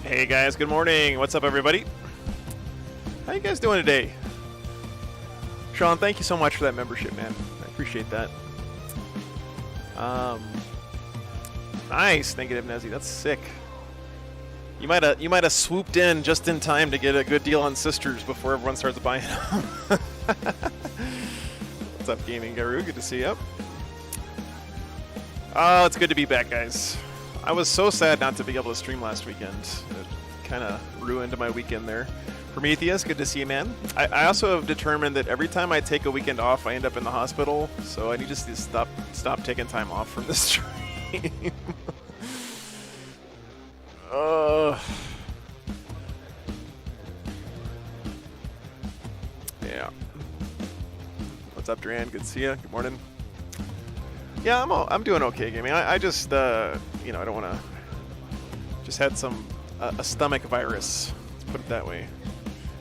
Hey guys, good morning. What's up, everybody? How you guys doing today? Sean, thank you so much for that membership, man. I appreciate that. Nice, negative Nezzy. That's sick. You might have swooped in just in time to get a good deal on Sisters before everyone starts buying them. What's up, Gaming Guru? Good to see you. Oh, it's good to be back, guys. I was so sad not to be able to stream last weekend. It kind of ruined my weekend there. Prometheus, good to see you, man. I also have determined that every time I take a weekend off, I end up in the hospital. So I need to stop taking time off from the stream. Yeah. What's up, Duran? Good to see you. Good morning. Yeah, I'm doing okay, gaming. I just I don't want to. Just had a stomach virus. Let's put it that way.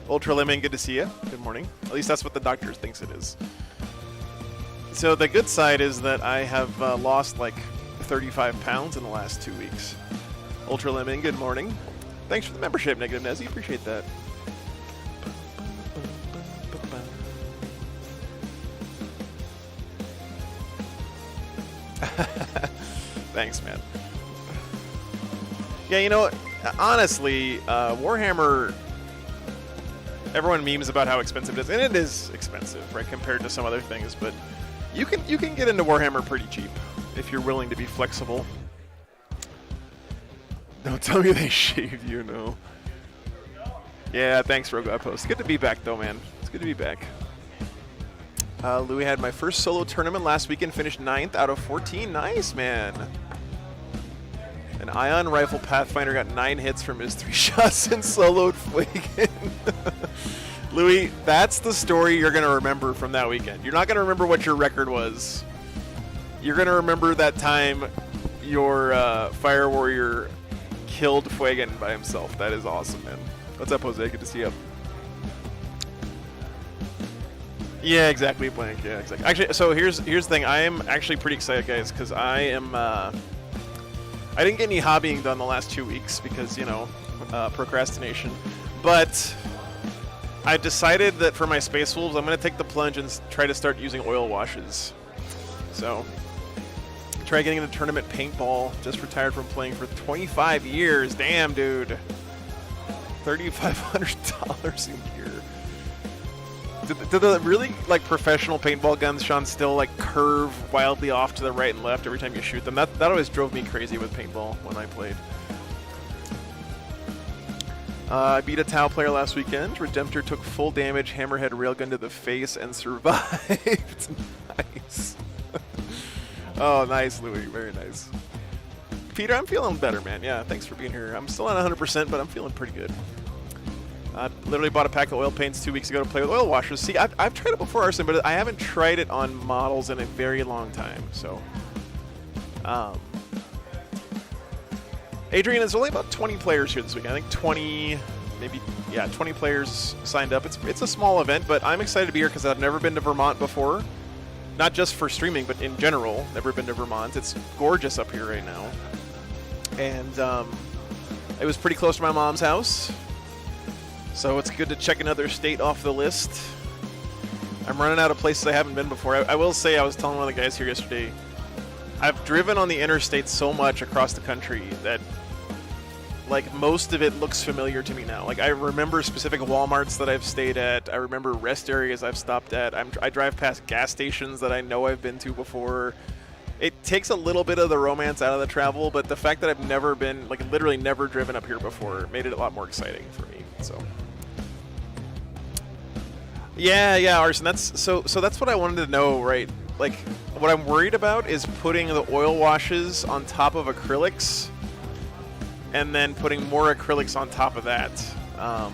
Ultra Lemon, good to see you. Good morning. At least that's what the doctor thinks it is. So the good side is that I have lost like 35 pounds in the last 2 weeks. Ultra Lemon, good morning. Thanks for the membership, Negative Nezzy. Appreciate that. Thanks, man. Yeah, you know, honestly, Warhammer, everyone memes about how expensive it is, and it is expensive, right, compared to some other things, but you can get into Warhammer pretty cheap if you're willing to be flexible. Don't tell me they shaved you, no. Yeah, thanks, Rogue Outpost. Good to be back, though, man. It's good to be back. Louis had my first solo tournament last weekend, finished 9th out of 14. Nice, man. An Ion Rifle Pathfinder got 9 hits from his 3 shots and soloed Fuegan. Louis, that's the story you're going to remember from that weekend. You're not going to remember what your record was. You're going to remember that time your Fire Warrior killed Fuegan by himself. That is awesome, man. What's up, Jose? Good to see you. Yeah, exactly, Blank. Yeah, exactly. Actually, so here's the thing. I am actually pretty excited, guys, because I am. I didn't get any hobbying done the last 2 weeks because, you know, procrastination. But I decided that for my Space Wolves, I'm going to take the plunge and try to start using oil washes. So, try getting into tournament paintball. Just retired from playing for 25 years. Damn, dude. $3,500 a year. Do the really, like, professional paintball guns, Sean, still, like, curve wildly off to the right and left every time you shoot them? That always drove me crazy with paintball when I played. I beat a Tau player last weekend. Redemptor took full damage, hammerhead railgun to the face, and survived. Nice. Oh, nice, Louis. Very nice. Peter, I'm feeling better, man. Yeah, thanks for being here. I'm still not 100%, but I'm feeling pretty good. I literally bought a pack of oil paints 2 weeks ago to play with oil washers. See, I've tried it before, Arson, but I haven't tried it on models in a very long time. So, Adrian, there's only about 20 players here this week. I think 20, maybe, yeah, 20 players signed up. It's a small event, but I'm excited to be here because I've never been to Vermont before. Not just for streaming, but in general, never been to Vermont. It's gorgeous up here right now. And it was pretty close to my mom's house. So it's good to check another state off the list. I'm running out of places I haven't been before. I will say, I was telling one of the guys here yesterday, I've driven on the interstate so much across the country that, like, most of it looks familiar to me now. Like, I remember specific Walmarts that I've stayed at. I remember rest areas I've stopped at. I drive past gas stations that I know I've been to before. It takes a little bit of the romance out of the travel, but the fact that I've never been, like, literally never driven up here before made it a lot more exciting for me, so. Yeah, Arson, that's what I wanted to know, right? Like, what I'm worried about is putting the oil washes on top of acrylics and then putting more acrylics on top of that. I'm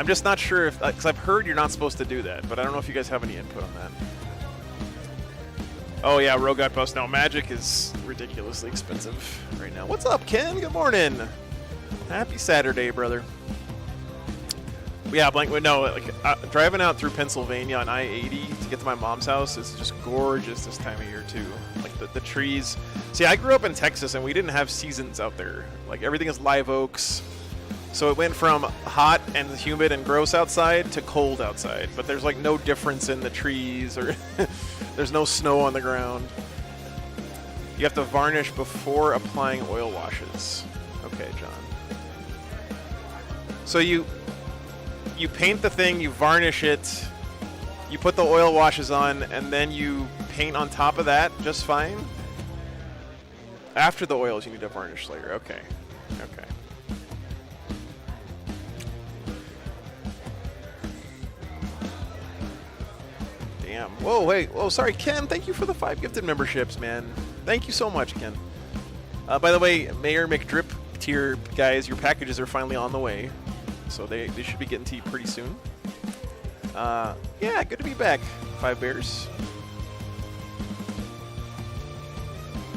just not sure if, because I've heard you're not supposed to do that, but I don't know if you guys have any input on that. Oh yeah, Rogue Outpost. No, Magic is ridiculously expensive right now. What's up, Ken? Good morning. Happy Saturday, brother. Yeah, no, like driving out through Pennsylvania on I-80 to get to my mom's house is just gorgeous this time of year too. Like the trees. See, I grew up in Texas and we didn't have seasons out there. Like everything is live oaks. So it went from hot and humid and gross outside to cold outside. But there's like no difference in the trees or there's no snow on the ground. You have to varnish before applying oil washes. Okay, John. So you paint the thing, you varnish it, you put the oil washes on, and then you paint on top of that just fine? After the oils, you need a varnish layer. Okay. Okay. Damn. Whoa, wait. Whoa, sorry, Ken. Thank you for the 5 gifted memberships, man. Thank you so much, Ken. By the way, Mayor McDrip tier guys, your packages are finally on the way. So they should be getting to you pretty soon. Yeah, good to be back, 5 Bears.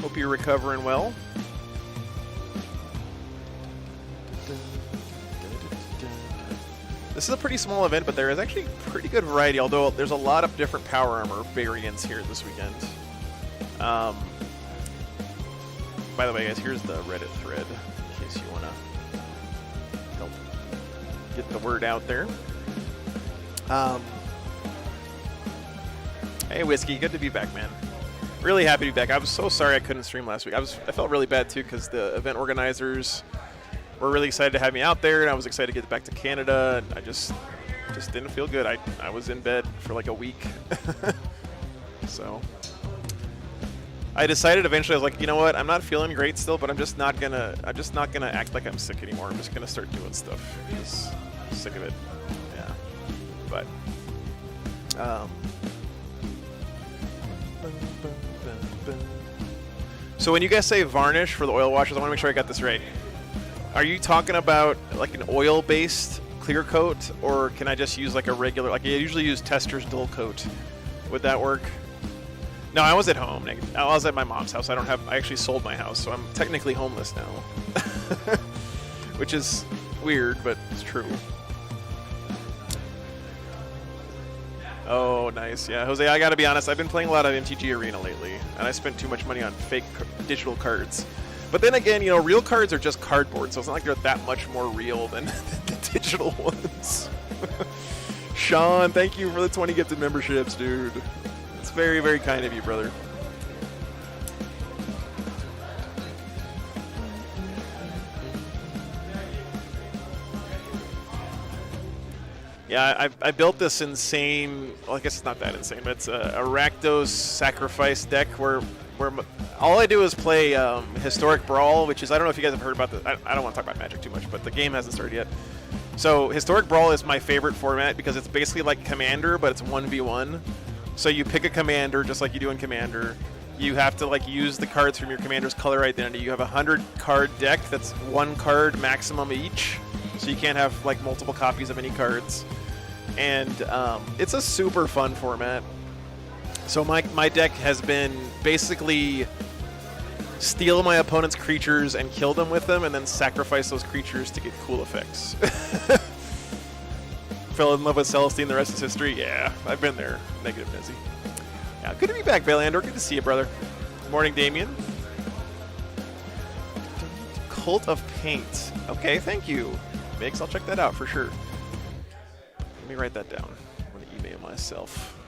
Hope you're recovering well. This is a pretty small event, but there is actually pretty good variety, although there's a lot of different power armor variants here this weekend. By the way, guys, here's the Reddit thread, in case you want to help get the word out there. Hey, Whiskey, good to be back, man. Really happy to be back. I was so sorry I couldn't stream last week. I felt really bad, too, because the event organizers were really excited to have me out there, and I was excited to get back to Canada, and I just didn't feel good. I was in bed for like a week. So I decided eventually, I was like, you know what, I'm not feeling great still, but I'm just not gonna act like I'm sick anymore. I'm just gonna start doing stuff because I'm sick of it. Yeah. But so when you guys say varnish for the oil washers, I want to make sure I got this right. Are you talking about like an oil-based clear coat, or can I just use like a regular, like I usually use Tester's dull coat? Would that work? No, I was at home. I was at my mom's house. I actually sold my house, so I'm technically homeless now. Which is weird, but it's true. Oh, nice. Yeah, Jose, I gotta be honest, I've been playing a lot of MTG Arena lately, and I spent too much money on fake digital cards. But then again, you know, real cards are just cardboard, so it's not like they're that much more real than the digital ones. Sean, thank you for the 20 gifted memberships, dude. It's very, very kind of you, brother. Yeah, I built this insane, well, I guess it's not that insane, but it's a Rakdos sacrifice deck where all I do is play Historic Brawl, which is, I don't know if you guys have heard about this. I don't want to talk about Magic too much, but the game hasn't started yet. So Historic Brawl is my favorite format because it's basically like Commander, but it's 1v1. So you pick a commander just like you do in Commander. You have to like use the cards from your commander's color identity. You have a 100 card deck that's 1 card maximum each. So you can't have like multiple copies of any cards. And it's a super fun format. So my deck has been basically steal my opponent's creatures and kill them with them, and then sacrifice those creatures to get cool effects. Fell in love with Celestine, the rest is history. Yeah, I've been there. Negative Nezzy. Yeah, good to be back, Valander. Good to see you, brother. Morning, Damien. Cult of Paint. Okay, thank you, Migs. I'll check that out for sure. Let me write that down. I'm going to email myself.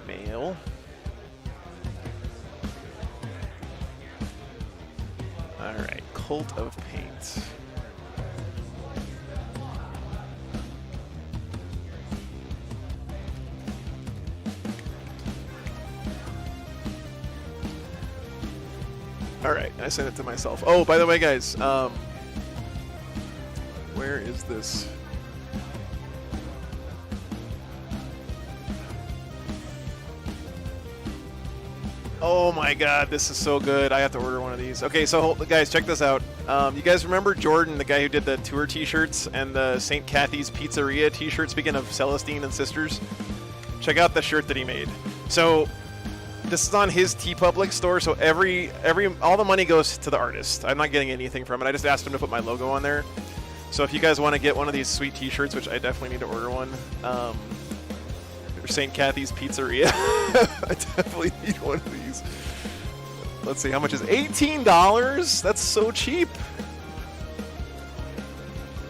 Mail. Alright, Cult of Paint. Alright, I sent it to myself. Oh, by the way, guys, where is this? Oh my god, this is so good. I have to order one of these. Okay, so guys, check this out. You guys remember Jordan, the guy who did the tour t-shirts and the St. Kathy's Pizzeria t-shirt, speaking of Celestine and Sisters? Check out the shirt that he made. So this is on his TeePublic store, so all the money goes to the artist. I'm not getting anything from it. I just asked him to put my logo on there. So if you guys want to get one of these sweet T-shirts, which I definitely need to order one, St. Kathy's Pizzeria. I definitely need one of these. Let's see, how much is $18? That's so cheap.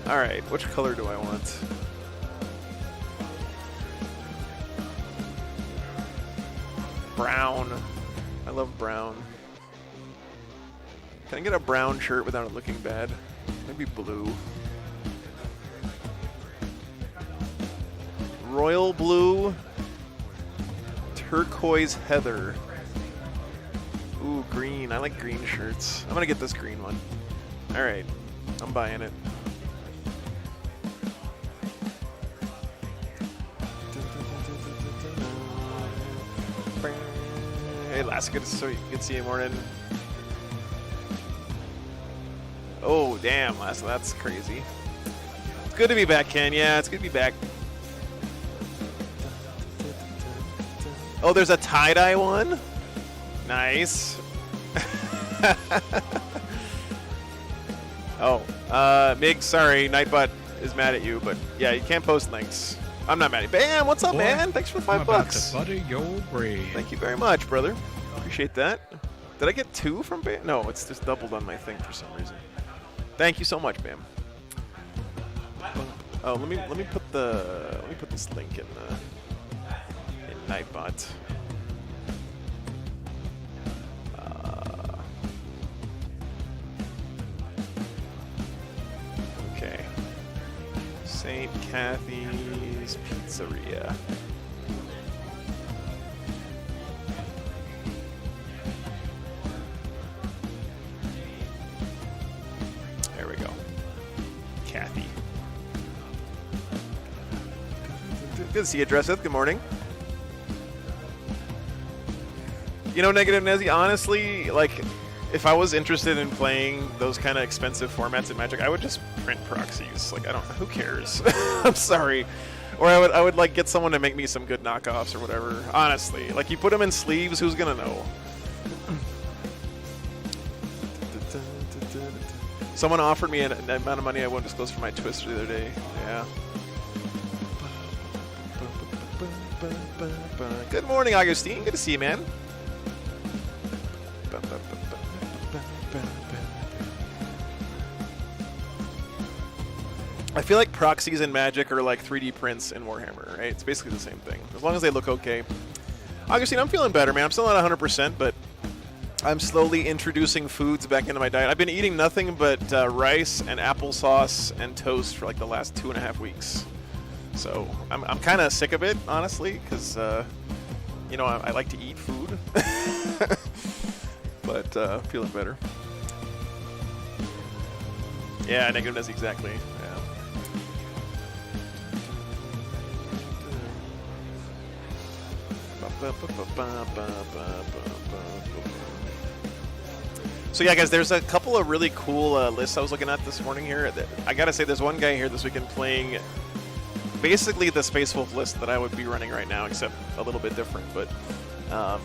All right, which color do I want? Brown. I love brown. Can I get a brown shirt without it looking bad? Maybe blue. Royal blue. Turquoise heather. Ooh, green. I like green shirts. I'm gonna get this green one. All right, I'm buying it. Hey, Lass, good to see you, morning. Oh, damn, Lass, that's crazy. It's good to be back, Ken. Yeah, it's good to be back. Oh, there's a tie-dye one? Nice. Oh, Mig, sorry, Nightbot is mad at you, but yeah, you can't post links. I'm not mad at you. Bam, what's up, man? Thanks for the $5 bucks. Butter your brain. Thank you very much, brother. Appreciate that. Did I get 2 from Bam? No, it's just doubled on my thing for some reason. Thank you so much, Bam. Oh, let me put this link in Nightbot. Okay. St. Kathy's Pizzeria. There we go. Kathy. Good to see you, Dresseth. Good morning. You know, Negative Nezzy, honestly, like, if I was interested in playing those kind of expensive formats in Magic, I would just print proxies. Like, who cares? I'm sorry. Or I would like get someone to make me some good knockoffs or whatever. Honestly, like, you put them in sleeves, who's gonna know? Someone offered me an amount of money I won't disclose for my Twister the other day. Yeah. Good morning, Augustine. Good to see you, man. I feel like proxies in Magic are like 3D prints in Warhammer, right? It's basically the same thing, as long as they look okay. Augustine, I'm feeling better, man. I'm still not 100%, but I'm slowly introducing foods back into my diet. I've been eating nothing but rice and applesauce and toast for like the last 2.5 weeks. So I'm kind of sick of it, honestly, because you know, I like to eat food, but feeling better. Yeah, negativeness, exactly. Yeah. So yeah, guys, there's a couple of really cool lists I was looking at this morning here. I gotta say, there's one guy here this weekend playing basically the Space Wolf list that I would be running right now, except a little bit different. But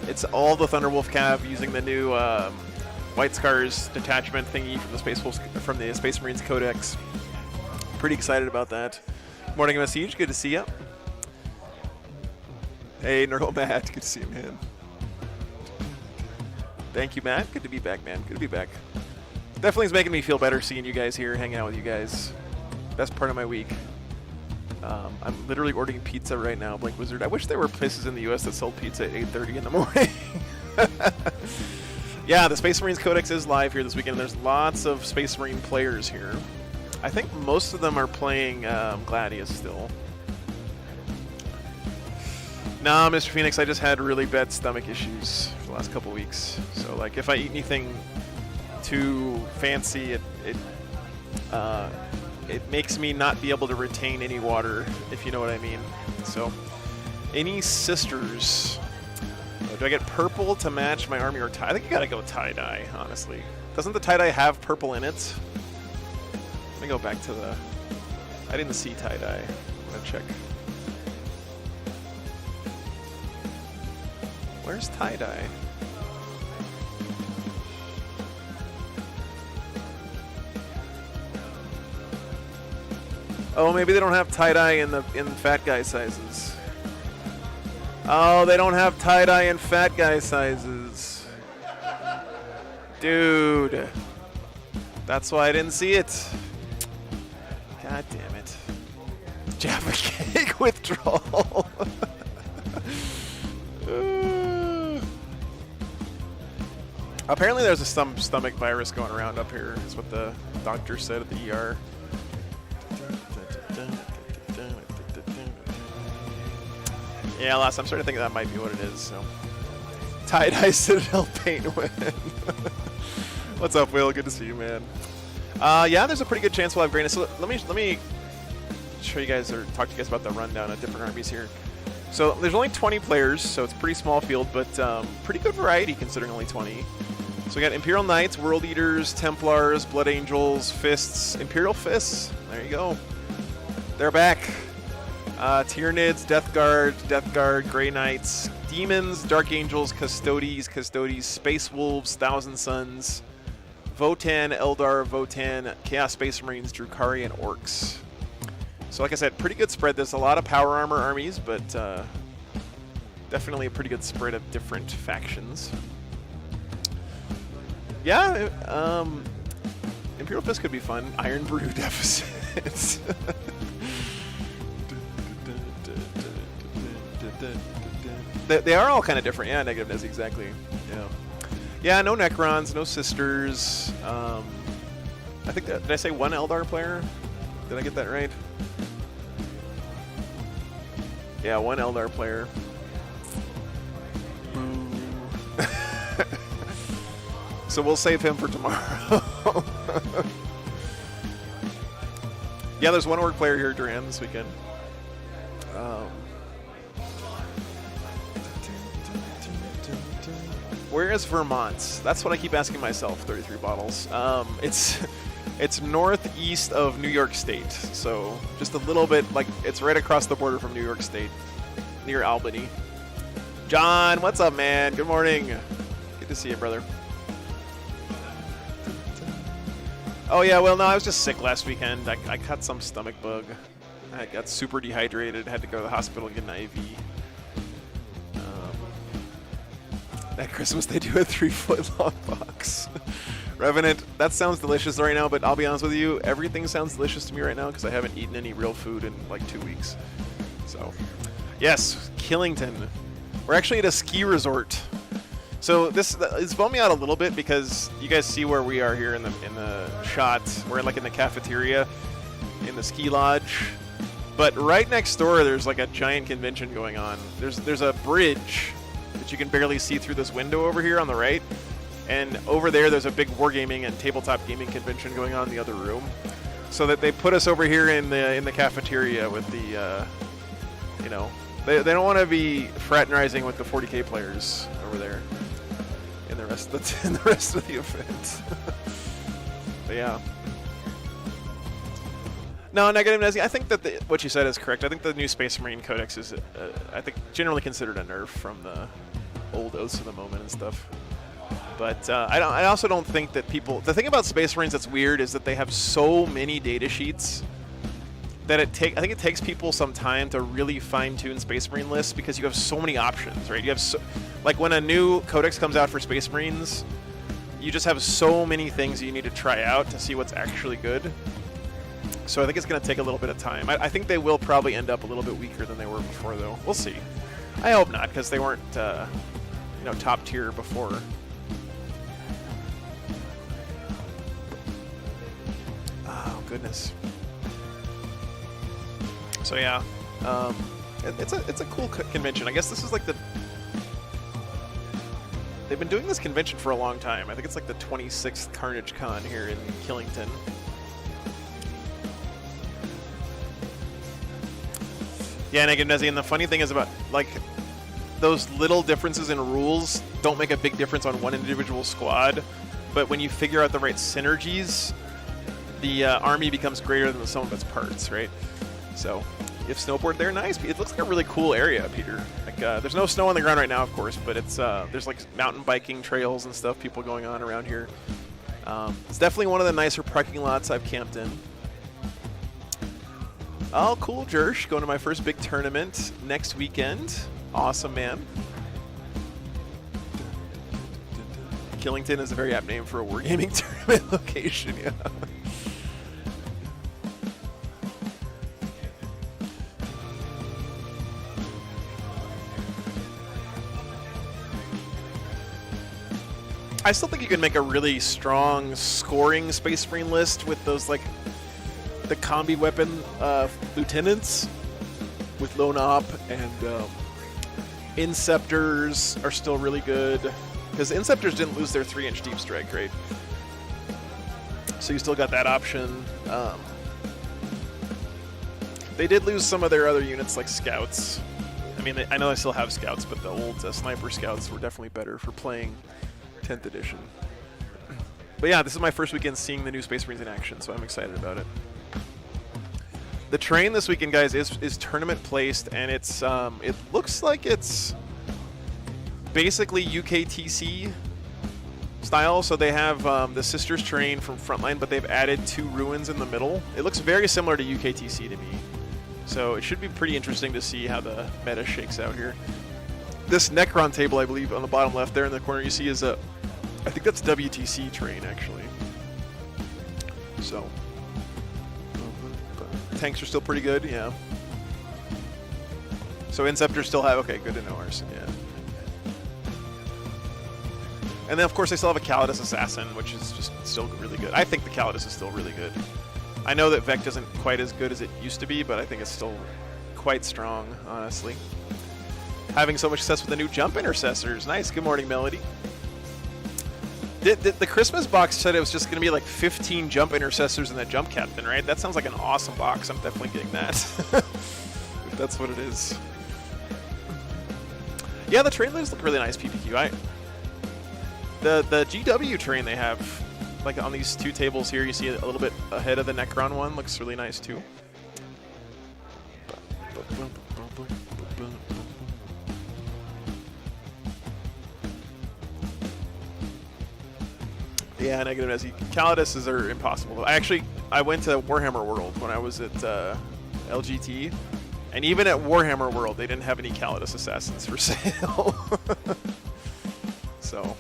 it's all the Thunderwolf cav using the new White Scars detachment thingy from the Space Marines Codex. Pretty excited about that. Morning, MSH. Good to see you. Hey, Nerdle Matt. Good to see you, man. Thank you, Matt. Good to be back, man. Good to be back. Definitely is making me feel better seeing you guys here, hanging out with you guys. Best part of my week. I'm literally ordering pizza right now, Blink Wizard. I wish there were places in the U.S. that sold pizza at 8:30 in the morning. Yeah, the Space Marines Codex is live here this weekend. There's lots of Space Marine players here. I think most of them are playing Gladius still. Nah, Mr. Phoenix, I just had really bad stomach issues for the last couple weeks. So, like, if I eat anything too fancy, it makes me not be able to retain any water, if you know what I mean. So, any sisters? Do I get purple to match my army or tie? I think you gotta go tie-dye, honestly. Doesn't the tie-dye have purple in it? Let me go back to the... I didn't see tie-dye. I'm gonna check. Where's tie-dye? Oh, maybe they don't have tie-dye in fat guy sizes. Oh, they don't have tie-dye in fat guy sizes. Dude. That's why I didn't see it. God damn it. Jaffa cake withdrawal. Apparently there's some stomach virus going around up here, is what the doctor said at the ER. Yeah, I'm starting to think that might be what it is. So, tie-dye Citadel paint win. What's up, Will? Good to see you, man. Yeah, there's a pretty good chance we'll have greatness. So let me show you guys or talk to you guys about the rundown of different armies here. So there's only 20 players, so it's a pretty small field, but pretty good variety considering only 20. So we got Imperial Knights, World Eaters, Templars, Blood Angels, Fists, Imperial Fists. There you go. They're back. Tyranids, Death Guard, Grey Knights, Demons, Dark Angels, Custodes, Space Wolves, Thousand Suns, Votann, Eldar, Votann, Chaos Space Marines, Drukhari, and Orcs. So like I said, pretty good spread. There's a lot of power armor armies, but definitely a pretty good spread of different factions. Yeah, Imperial Fist could be fun. Iron Brew deficits. They are all kind of different. Yeah, negative Nez, exactly. Yeah. Yeah, no Necrons, no Sisters. I think did I say one Eldar player? Did I get that right? Yeah, one Eldar player. So we'll save him for tomorrow. Yeah, there's one Orc player here, Duran, this weekend. Where is Vermont? That's what I keep asking myself. 33 bottles. It's northeast of New York State, so just a little bit, like it's right across the border from New York State, near Albany. John, what's up, man? Good morning. Good to see you, brother. Oh yeah, well no, I was just sick last weekend. I caught some stomach bug. I got super dehydrated. Had to go to the hospital and get an IV. At Christmas they do a 3-foot-long box. Revenant, that sounds delicious right now, but I'll be honest with you, everything sounds delicious to me right now because I haven't eaten any real food in like 2 weeks. So, yes, Killington. We're actually at a ski resort. So this is bumming me out a little bit because you guys see where we are here in the shot. We're like in the cafeteria in the ski lodge. But right next door there's like a giant convention going on. There's a bridge that you can barely see through this window over here on the right. And over there's a big wargaming and tabletop gaming convention going on in the other room. So that they put us over here in the cafeteria with the, you know, they don't want to be fraternizing with the 40K players over there in the rest of the event. But yeah. No, negative Nezzy. I think that what you said is correct. I think the new Space Marine Codex is, I think, generally considered a nerf from the old Oaths of the Moment and stuff. But I also don't think that people... The thing about Space Marines that's weird is that they have so many data sheets that I think it takes people some time to really fine-tune Space Marine lists because you have so many options, right? You have like when a new Codex comes out for Space Marines, you just have so many things you need to try out to see what's actually good. So I think it's going to take a little bit of time. I think they will probably end up a little bit weaker than they were before, though. We'll see. I hope not, because they weren't, you know, top tier before. Oh goodness. So yeah, it's a cool convention. I guess this is like they've been doing this convention for a long time. I think it's like the 26th Carnage Con here in Killington. Yeah, Negative Nezzy, and the funny thing is about, like, those little differences in rules don't make a big difference on one individual squad, but when you figure out the right synergies, the army becomes greater than the sum of its parts, right? So, if snowboard there, nice. It looks like a really cool area, Peter. Like, there's no snow on the ground right now, of course, but it's there's like mountain biking trails and stuff, people going on around here. It's definitely one of the nicer parking lots I've camped in. Oh, cool, Jersh. Going to my first big tournament next weekend. Awesome, man. Killington is a very apt name for a wargaming tournament location, yeah. I still think you can make a really strong scoring Space Marine list with those, like, the combi weapon lieutenants with Lone Op, and Inceptors are still really good. Because Inceptors didn't lose their 3-inch deep strike, right? So you still got that option. They did lose some of their other units, like Scouts. I mean, I know they still have Scouts, but the old Sniper Scouts were definitely better for playing 10th edition. But yeah, this is my first weekend seeing the new Space Marines in action, so I'm excited about it. The terrain this weekend, guys, is tournament placed, and it's it looks like it's basically UKTC style. So they have the Sisters terrain from Frontline, but they've added 2 ruins in the middle. It looks very similar to UKTC to me. So it should be pretty interesting to see how the meta shakes out here. This Necron table, I believe, on the bottom left there in the corner, you see is a, I think that's WTC terrain, actually. So, tanks are still pretty good, yeah. So Inceptors still have, okay, good to know ours, yeah. And then, of course, they still have a Calidus Assassin, which is just still really good. I think the Calidus is still really good. I know that Vect isn't quite as good as it used to be, but I think it's still quite strong, honestly. Having so much success with the new jump intercessors. Nice. Good morning, Melody. The Christmas box said it was just going to be like 15 jump intercessors and a jump captain, right? That sounds like an awesome box. I'm definitely getting that. If that's what it is. Yeah, the train lists look really nice, PPQ. The GW train they have, like on these 2 tables here, you see a little bit ahead of the Necron one. Looks really nice too. Yeah, negative Nessie. Caliduses are impossible. I went to Warhammer World when I was at LGT, and even at Warhammer World, they didn't have any Calidus Assassins for sale. So,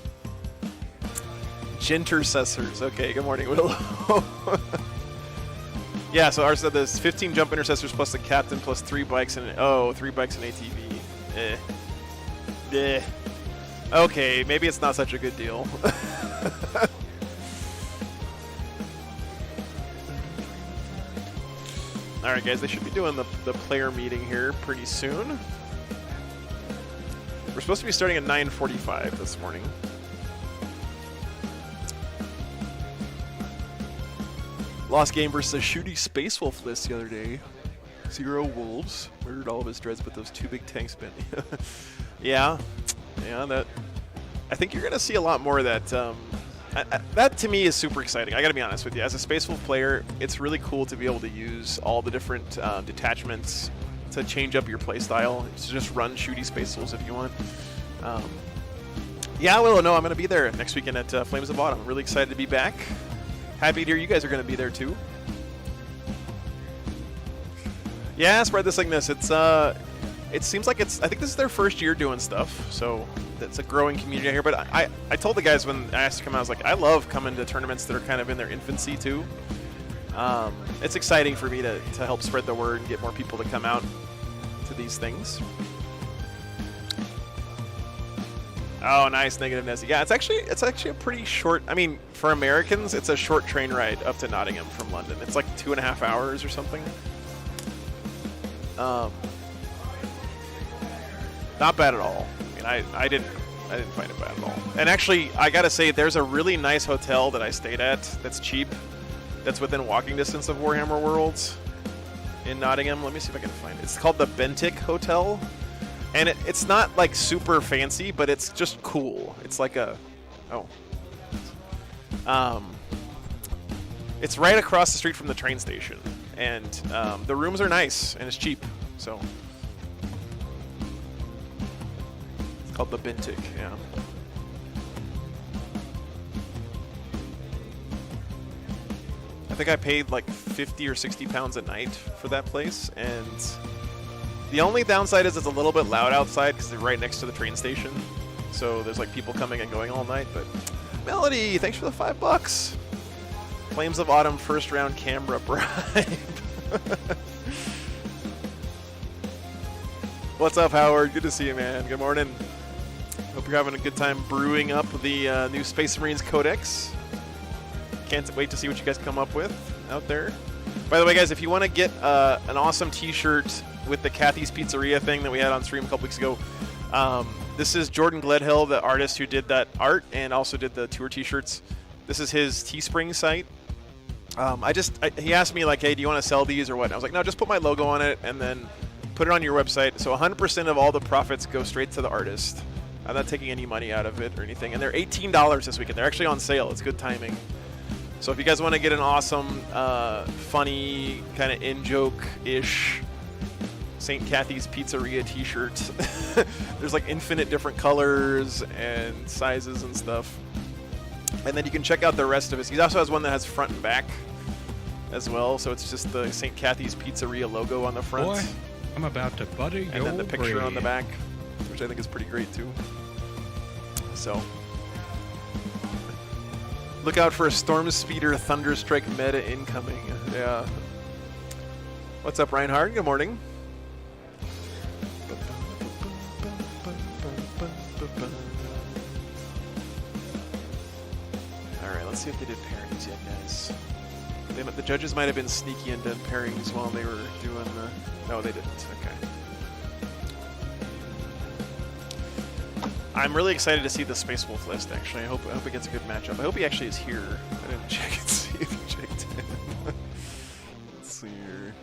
Jintercessors. Okay, good morning, Willow. Yeah, so ours said there's 15 jump intercessors plus the captain plus 3 bikes and 3 bikes and ATV. Okay, maybe it's not such a good deal. Alright guys, they should be doing the player meeting here pretty soon. We're supposed to be starting at 9:45 this morning. Lost game versus a shooty Space Wolf list the other day. 0 wolves. Murdered all of his dreads, but those 2 big tanks bent. Yeah, that. I think you're going to see a lot more of that. That to me is super exciting. I got to be honest with you. As a Space Wolf player, it's really cool to be able to use all the different detachments to change up your playstyle. To just run shooty Space Wolves if you want. Yeah, well, no, I'm going to be there next weekend at Flames of Votann. I'm really excited to be back. Happy to hear you guys are going to be there too. Yeah, spread this like this. It seems like I think this is their first year doing stuff, so it's a growing community here. But I told the guys when I asked to come out, I was like, I love coming to tournaments that are kind of in their infancy too. It's exciting for me to help spread the word and get more people to come out to these things. Oh, nice, negative Nessie. Yeah, it's actually a pretty short. I mean, for Americans, it's a short train ride up to Nottingham from London. It's like 2.5 hours or something. Not bad at all. I mean, I didn't find it bad at all. And actually, I gotta say, there's a really nice hotel that I stayed at that's cheap, that's within walking distance of Warhammer Worlds in Nottingham. Let me see if I can find it. It's called the Bentic Hotel. And it's not like super fancy, but it's just cool. It's like it's right across the street from the train station. And the rooms are nice, and it's cheap, so. It's called the Bentic, yeah. I think I paid like 50 or 60 pounds a night for that place, and the only downside is it's a little bit loud outside because they're right next to the train station. So there's like people coming and going all night. But Melody, thanks for the $5. Flames of Autumn first round camera bribe. What's up, Howard? Good to see you, man. Good morning. Hope you're having a good time brewing up the new Space Marines Codex. Can't wait to see what you guys come up with out there. By the way, guys, if you want to get an awesome t-shirt with the Kathy's Pizzeria thing that we had on stream a couple weeks ago, this is Jordan Gledhill, the artist who did that art and also did the tour t-shirts. This is his Teespring site. He asked me, like, hey, do you want to sell these or what? And I was like, no, just put my logo on it and then put it on your website. So 100% of all the profits go straight to the artist. I'm not taking any money out of it or anything. And they're $18 this weekend. They're actually on sale. It's good timing. So if you guys want to get an awesome, funny, kind of in-joke-ish St. Kathy's Pizzeria t-shirt, there's like infinite different colors and sizes and stuff. And then you can check out the rest of his. He also has one that has front and back as well. So it's just the St. Kathy's Pizzeria logo on the front. Boy, I'm about to butter your and then the picture brain. on the back, which I think is pretty great too. So look out for a Storm Speeder Thunderstrike meta incoming. Yeah. What's up, Reinhard? Good morning. Alright, let's see if they did pairings yet, guys. The judges might have been sneaky and done pairings while they were doing the... No, they didn't. Okay. I'm really excited to see the Space Wolf list, actually. I hope it gets a good matchup. I hope he actually is here. I didn't check and see if he checked in. Let's see here.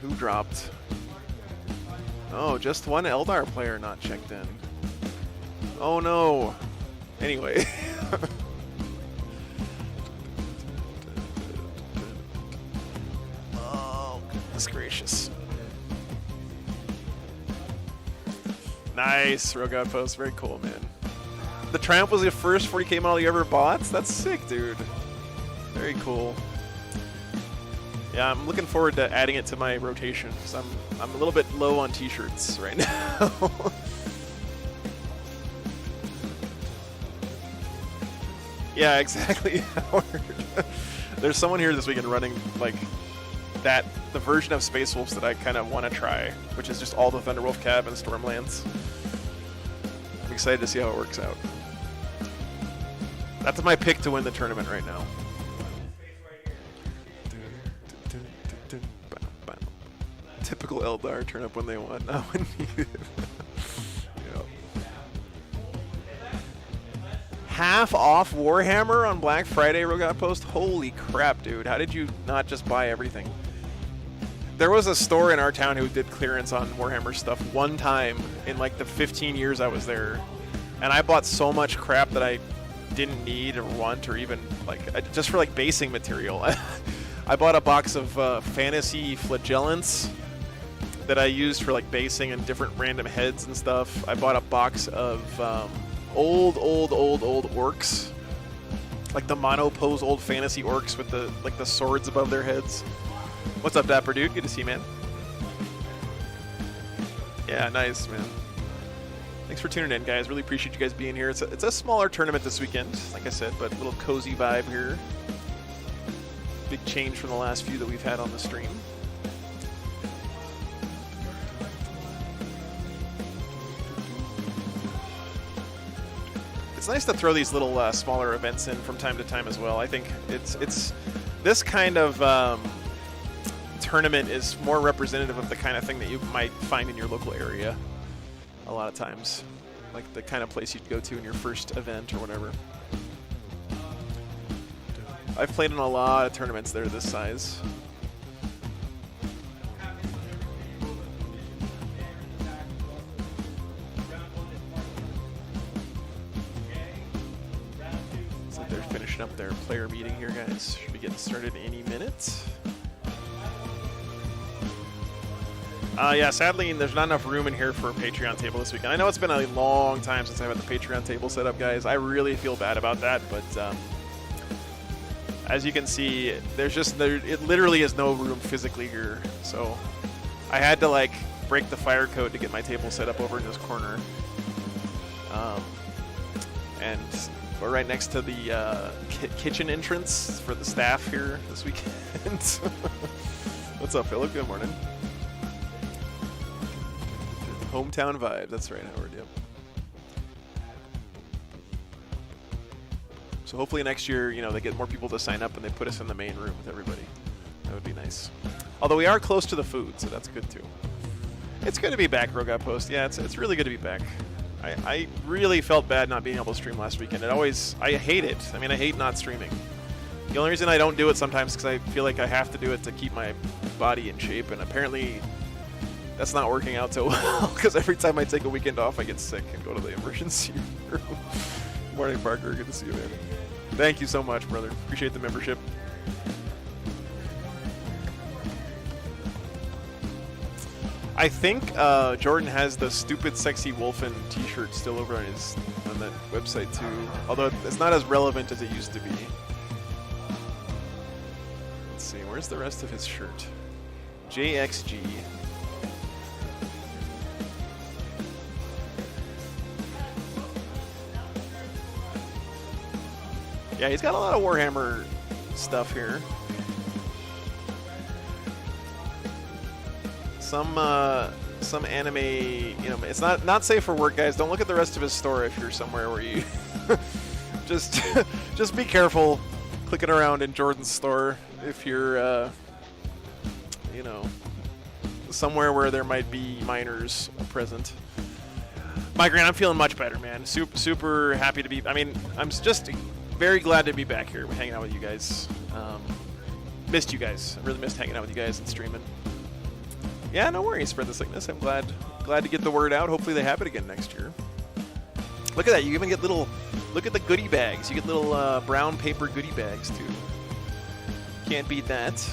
Who dropped? Oh, just one Eldar player not checked in. Oh no. Anyway. Oh, goodness gracious. Nice, Rogue Outpost. Very cool, man. The Triumph was the first 40k model you ever bought? That's sick, dude. Very cool. Yeah, I'm looking forward to adding it to my rotation because I'm a little bit low on t-shirts right now. Yeah, exactly, Howard. There's someone here this weekend running like the version of Space Wolves that I kind of want to try, which is just all the Thunderwolf Cab and Stormlands. I'm excited to see how it works out. That's my pick to win the tournament right now. Typical Eldar, turn up when they want, not when needed. Yep. Half off Warhammer on Black Friday, Rogue Outpost? Holy crap, dude. How did you not just buy everything? There was a store in our town who did clearance on Warhammer stuff one time in like the 15 years I was there. And I bought so much crap that I didn't need or want or even like, just for like basing material. I bought a box of fantasy flagellants that I used for like basing and different random heads and stuff. I bought a box of old orcs, like the monopose old fantasy orcs with the swords above their heads. What's up, Dapper Dude? Good to see you, man. Yeah, nice, man. Thanks for tuning in, guys. Really appreciate you guys being here. It's a smaller tournament this weekend, like I said, but a little cozy vibe here. Big change from the last few that we've had on the stream. It's nice to throw these little smaller events in from time to time as well. I think it's this kind of tournament is more representative of the kind of thing that you might find in your local area a lot of times, like the kind of place you'd go to in your first event or whatever. I've played in a lot of tournaments that are this size. So they're finishing up their player meeting here, guys. Should be getting started any minute. Yeah, sadly, there's not enough room in here for a Patreon table this weekend. I know it's been a long time since I've had the Patreon table set up, guys. I really feel bad about that, but as you can see, it literally is no room physically here. So I had to like break the fire code to get my table set up over in this corner. And we're right next to the kitchen entrance for the staff here this weekend. What's up, Philip? Good morning. Hometown vibe. That's right, Howard. Yep. So hopefully next year, they get more people to sign up and they put us in the main room with everybody. That would be nice. Although we are close to the food, so that's good too. It's good to be back, Rogue Outpost. Yeah, it's really good to be back. I really felt bad not being able to stream last weekend. I hate it. I mean, I hate not streaming. The only reason I don't do it sometimes is because I feel like I have to do it to keep my body in shape, and apparently that's not working out so well because every time I take a weekend off, I get sick and go to the emergency room. Morning, Parker. Good to see you, man. Thank you so much, brother. Appreciate the membership. I think Jordan has the stupid sexy Wolfen t-shirt still over on that website too. Although it's not as relevant as it used to be. Let's see, where's the rest of his shirt? JXG. Yeah, he's got a lot of Warhammer stuff here. Some anime, it's not safe for work, guys. Don't look at the rest of his store if you're somewhere where you just be careful clicking around in Jordan's store if you're somewhere where there might be minors present. Migraine, I'm feeling much better, man. Super happy to be. I mean, I'm just very glad to be back here, hanging out with you guys. Missed you guys. I really missed hanging out with you guys and streaming. Yeah, no worries. Spread the sickness. I'm glad to get the word out. Hopefully they have it again next year. Look at that. You even get look at the goodie bags. You get little brown paper goodie bags too. Can't beat that.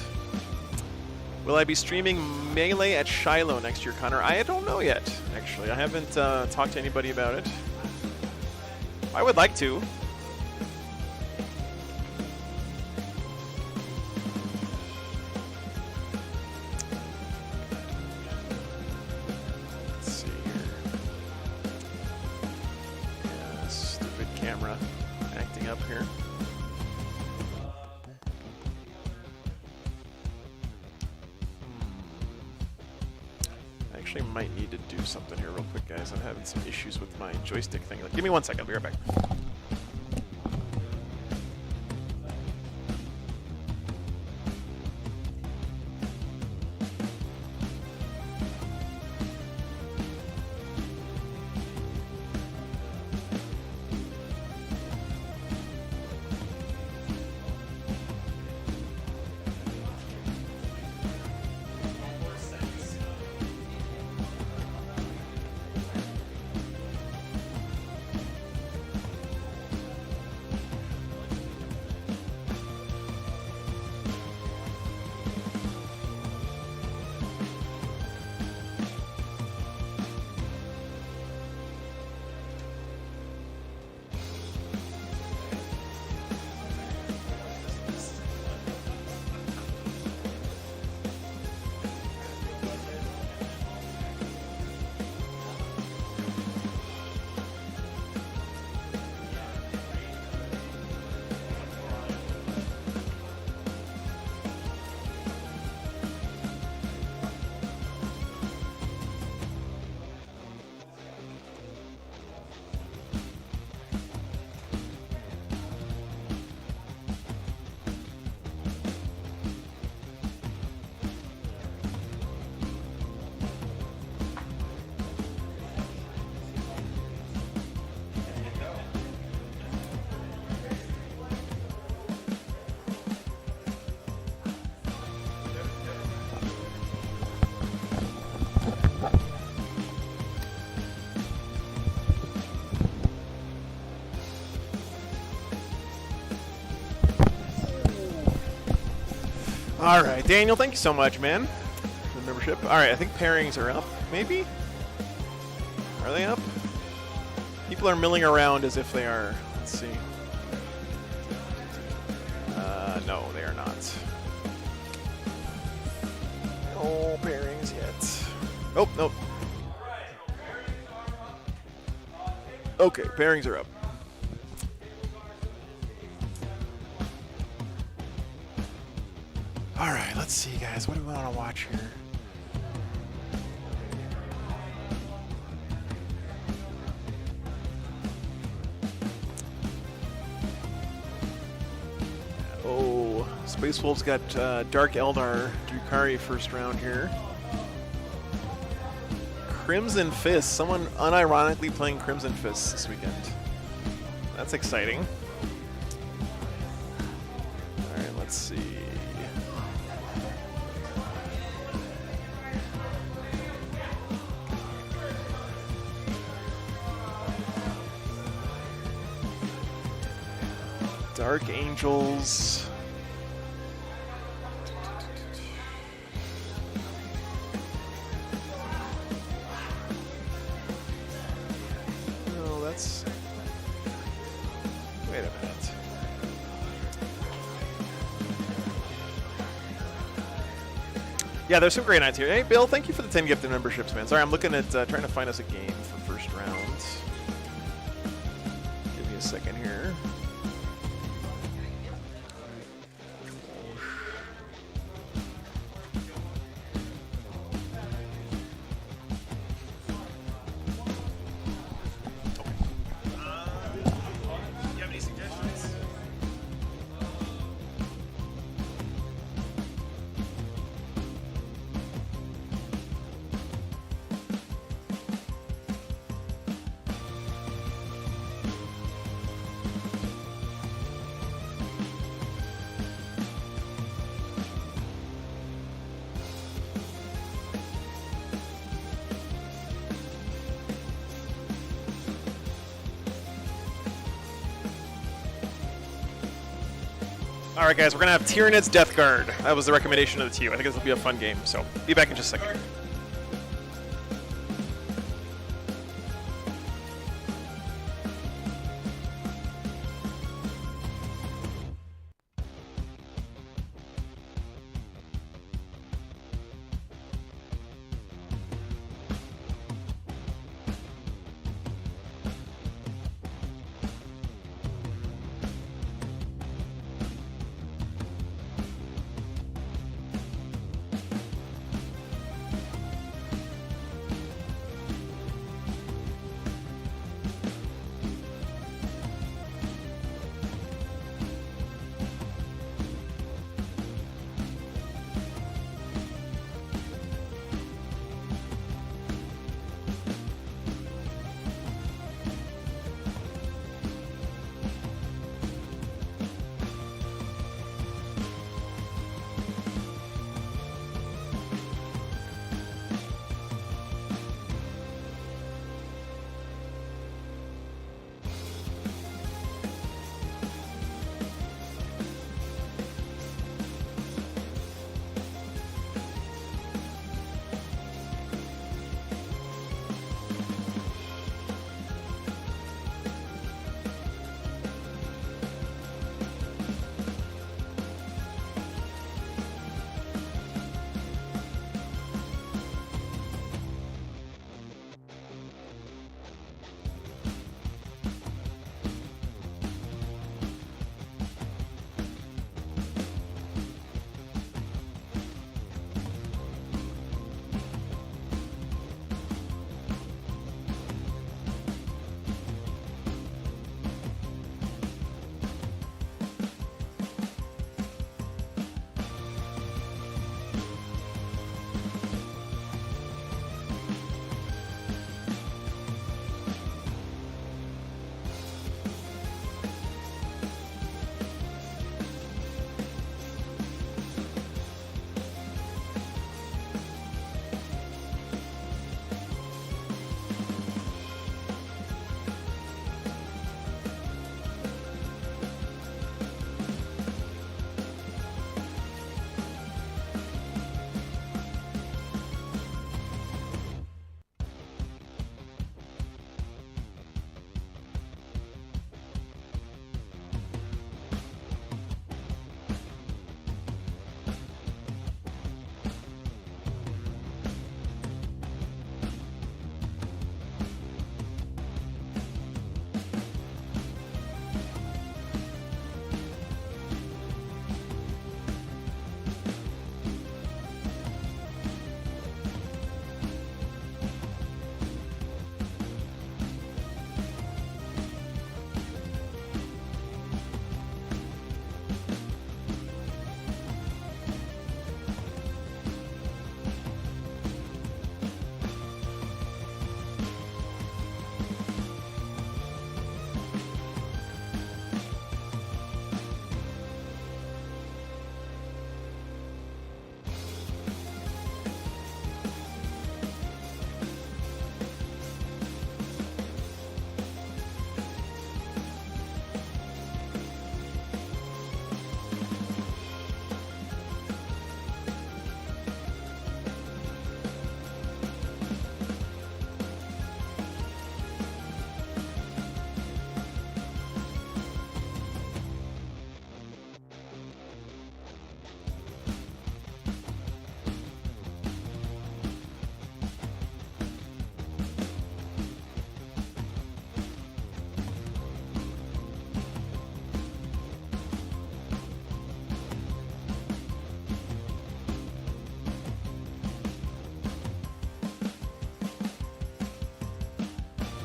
Will I be streaming Melee at Shiloh next year, Connor? I don't know yet, actually. I haven't talked to anybody about it. I would like to. Might need to do something here real quick, guys. I'm having some issues with my joystick thing. Give me 1 second. I'll be right back. All right, Daniel, thank you so much, man, for the membership. All right, I think pairings are up, maybe? Are they up? People are milling around as if they are. Let's see. No, they are not. No bearings yet. Oh, nope. Okay, bearings are up. All right, let's see, guys. What do we want to watch here? Oh, Space Wolves got Dark Eldar Drukhari first round here. Crimson Fist. Someone unironically playing Crimson Fist this weekend. That's exciting. All right, let's see. Dark Angels. No, that's... Wait a minute. Yeah, there's some great nights here. Hey, Bill, thank you for the 10 gifted memberships, man. Sorry, I'm looking at trying to find us a game for first round. Give me a second here. All right, guys, we're gonna have Tyranids Death Guard. That was the recommendation of the TU. I think this will be a fun game. So be back in just a second.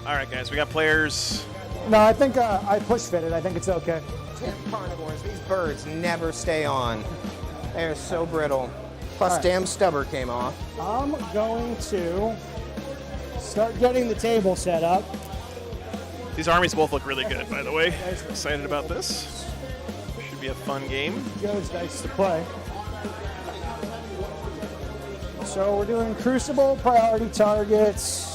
All right, guys, we got players. No, I think I push fitted. I think it's okay. Damn carnivores, these birds never stay on. They're so brittle. Plus, All right. damn stubber came off. I'm going to start getting the table set up. These armies both look really good, by the way. Excited about this. Should be a fun game. Joe's dice to play. So we're doing Crucible, priority targets.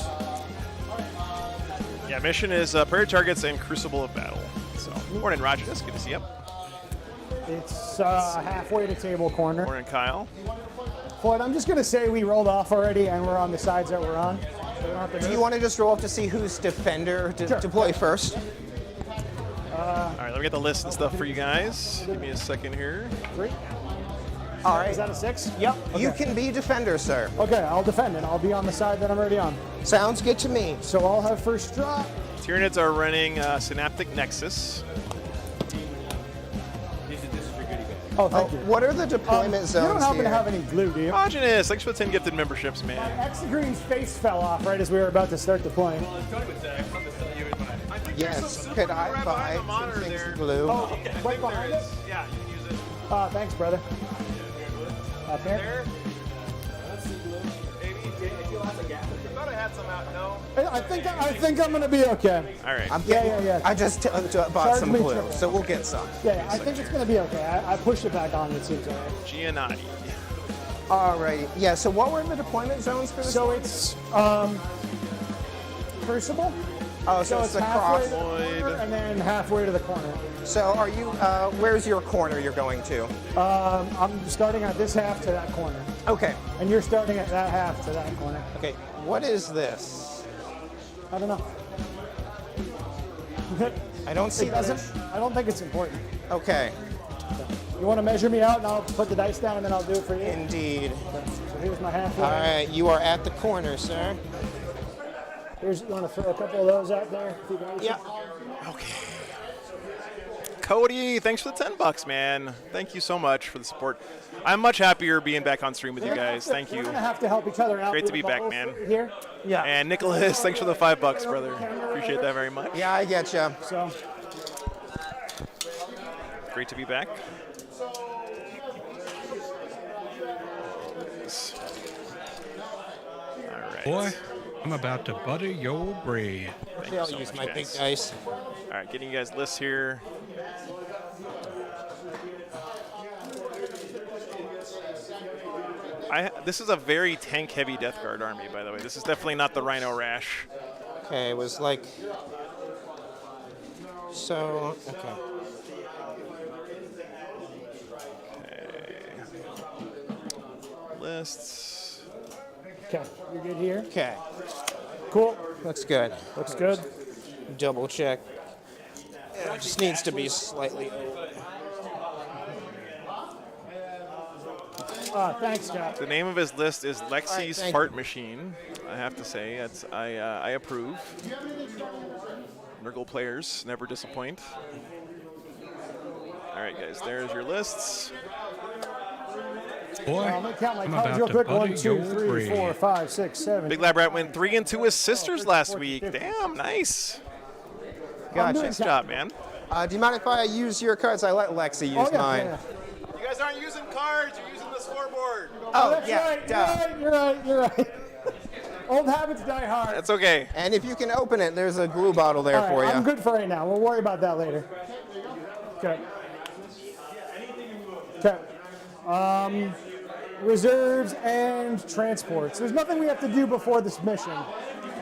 Yeah, mission is priority targets and Crucible of Battle. So, morning, Roger. That's good to see you. It's halfway to table corner. Morning, Kyle. Floyd, I'm just going to say we rolled off already and we're on the sides that we're on. So we don't have to Do move. you want to just roll up to see who's defender to Sure. deploy first? All right, let me get the list and stuff for you guys. Give me a second here. 3? All right. Is that a 6? Yep. Okay. You can be defender, sir. Okay, I'll defend it. I'll be on the side that I'm already on. Sounds good to me. So I'll have first drop. Tyranids are running Synaptic Nexus. Oh, thank you. What are the deployment You zones don't happen here? to have any glue, do you? Homogeneous, thanks for the 10 gifted memberships, man. Exegreen's face fell off right as we were about to start deploying. Yes. Could I buy some things to glue? Oh, right behind it? Yeah, you can use it. Thanks, brother. Up there? I thought I had some out. No. I think I'm gonna be okay. All right. I'm Yeah, getting, yeah. I just bought Charge some me glue, triple. so we'll get some. Yeah, I think it's gonna be okay. I pushed it back on. It seems alright. Giannotti. Alrighty. Yeah, so what were the deployment zones for this? So one? it's Crucible. Oh, so it's the halfway cross. to the corner and then halfway to the corner. So are you, where's your corner you're going to? I'm starting at this half to that corner, Okay. and you're starting at that half to that corner. Okay. What is this? I don't know. I don't see It that. doesn't. I don't think it's important. Okay. You want to measure me out, and I'll put the dice down, and then I'll do it for you. Indeed. So here's my half. All right. You are at the corner, sir. Here's, you want to throw a couple of those out there? If you guys Yeah. Okay. Cody, thanks for the $10, man. Thank you so much for the support. I'm much happier being back on stream with you guys. Thank We're you. gonna have to help each other out. Great to with be back, bubbles man. Here. Yeah. And Nicholas, thanks for the $5, brother. Appreciate that very much. Yeah, I get you. So Great to be back. All right. Boy, I'm about to butter your bread. Thank you I'll so use much, my big guys. dice. All right, getting you guys lists here. This is a very tank-heavy Death Guard army, by the way. This is definitely not the Rhino Rash. Okay, it was like. So, okay. Lists. okay, you're good here. Okay. Cool. Looks good. Looks good. Double check. Yeah, it just needs to be slightly. Thanks, Scott. The name of his list is Lexi's thank Fart Machine. I have to say, I approve. Nurgle players never disappoint. All right, guys, there's your lists. Boy, I'm gonna count my I'm cards about real to quick. butter 1, 2, your 3, 4, bread. 5, 6, 7. Big Lab Rat went 3 and 2 with sisters last week. Damn, nice. Gotcha. Nice job, man. Do you mind if I use your cards? I let Lexi use Oh, yeah, mine. yeah. You guys aren't using cards, you're using the scoreboard. Oh, That's yeah, right. duh. You're right. Old habits die hard. That's okay. And if you can open it, there's a glue bottle there All right, for you. I'm good for right now. We'll worry about that later. Okay. Okay. Reserves and transports. There's nothing we have to do before this mission.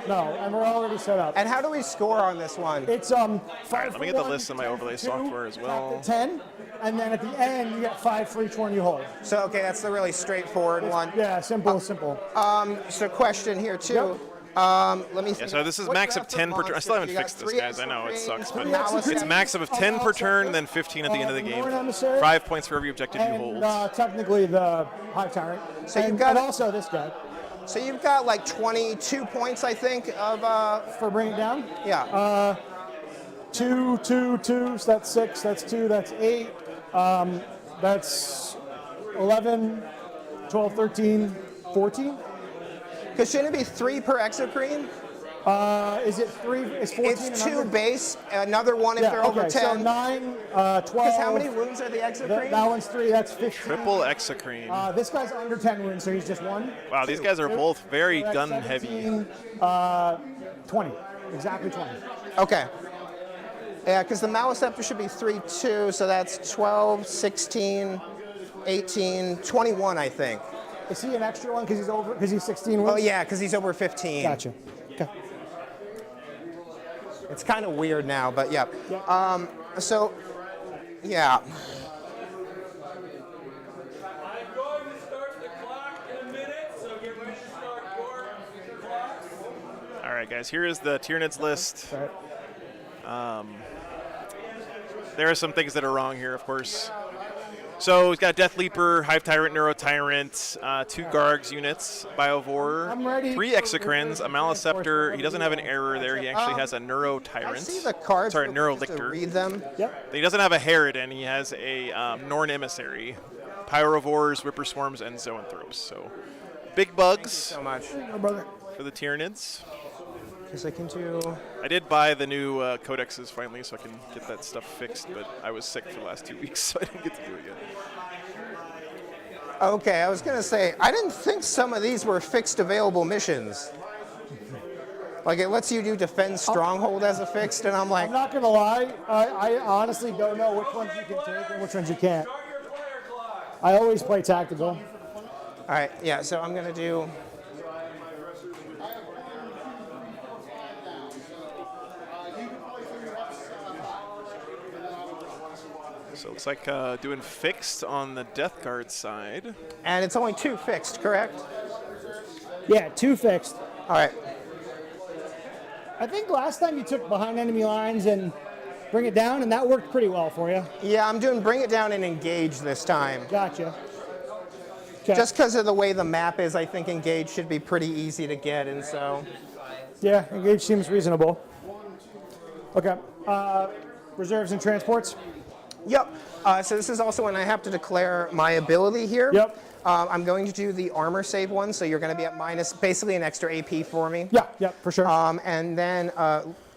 No, and we're already set up. And how do we score on this one? It's 5 let me get the list in my overlay software as well. 10, and then at the end you get 5 for each one you hold. So, okay, that's the really straightforward one. Yeah, simple. So, question here too. Yep. Let me. Yeah, so this is max of 10 per turn. I still haven't fixed this, guys. I know it sucks, but it's max of 10 per turn, then 15 at the end of the game. 5 points for every objective you And hold. technically the Hive Tyrant. So and, you've got- and also this guy So you've got like 22 points, I think, of. for bringing it down. Yeah. 2, 2, 2. So that's 6. That's 2. That's 8. That's 11, 12, 13, 14. Because shouldn't it be 3 per exocrine? Is it 3? It's 14 and It's 2 under? base, another one if Yeah, they're over okay, 10. so 9, 12. Because how many wounds are the exocrine? That one's 3, that's 15. Triple exocrine. This guy's under 10 wounds, so he's just 1. Wow, these guys are both very So that's gun heavy. 17, 20. Exactly 20. Okay. Yeah, because the Maliceptor should be 3, 2, so that's 12, 16, 18, 21, I think. Is he an extra one because he's 16 wounds? Oh, yeah, because he's over 15. Gotcha. Okay. It's kind of weird now, but yeah. Yeah. So, yeah. I'm going to start the clock in a minute, so get ready to start your clocks. All right, guys, here is the Tyranids list. All right. There are some things that are wrong here, of course. So he's got Death Leaper, Hive Tyrant, Neuro Tyrant, 2 Gargs units, Biovore, I'm ready 3 for Exocrines, a Maliceptor. He doesn't have an error there. He actually has a Neuro I Tyrant. see the cards. Sorry, but Neuro just to Lictor. read them. Yep. He doesn't have a Harridan. He has a Norn Emissary, Pyrovores, Whipper Swarms, and Zoanthropes. So big bugs So much. Oh, brother. for the Tyranids. Because I can do. I did buy the new codexes finally, so I can get that stuff fixed, but I was sick for the last 2 weeks, so I didn't get to do it yet. Okay, I was going to say, I didn't think some of these were fixed available missions. Like, it lets you do Defend Stronghold as a fixed, and I'm like, I'm not going to lie. I honestly don't know which ones you can take and which ones you can't. Start your player clock. I always play tactical. all right, yeah, so I'm going to do. So it looks like doing fixed on the Death Guard side. And it's only 2 fixed, correct? Yeah, 2 fixed. All right. I think last time you took behind enemy lines and bring it down, and that worked pretty well for you. Yeah, I'm doing Bring It Down and Engage this time. Gotcha. Okay. Just because of the way the map is, I think Engage should be pretty easy to get, and so. Yeah, engage seems reasonable. Okay. Reserves and transports. Yep. So this is also when I have to declare my ability here. Yep. I'm going to do the armor save one, so you're going to be at minus, basically an extra AP for me. Yeah, for sure. And then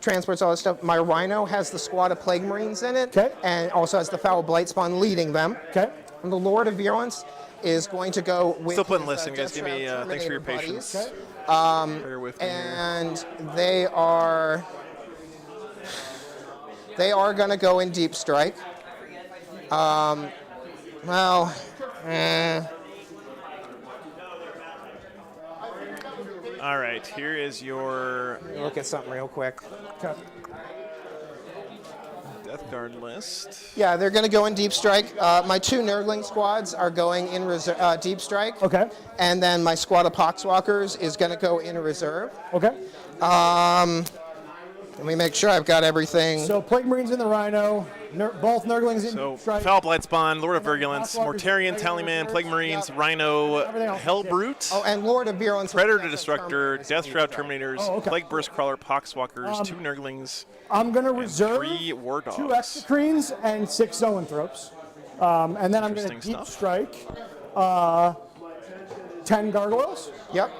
transports, all this stuff. My Rhino has the squad of Plague Marines in it. Okay. And also has the Foul Blight Spawn leading them. Okay. And the Lord of Virulence is going to go with Still putting his, lists in, guys. Give me Deathtrap thanks for your Terminator patience. buddies. Bear with me here. And they are going to go in Deep Strike. Well, All right, here is your look at something real quick. Okay. Death Guard list. Yeah, they're going to go in Deep Strike. My 2 Nurgling squads are going in Deep Strike. Okay. And then my squad of Poxwalkers is going to go in Reserve. Okay. Let me make sure I've got everything. So Plague Marines in the Rhino, both Nurglings in So strike. Foul Blight Spawn, Lord of Virulence, Poxwalkers, Mortarian, Tallyman, Plague Marines, Rhino, Everything else. Hellbrute, Oh, and Lord of Virulence. Predator Destructor, Death Shroud Terminators, Oh, okay. Plague Burst Crawler, Poxwalkers, 2 Nurglings, I'm going to reserve 3 War 2 Dogs. Exocrines and 6 Zoanthropes. And then I'm going to Interesting deep stuff. strike 10 Gargoyles. Yep.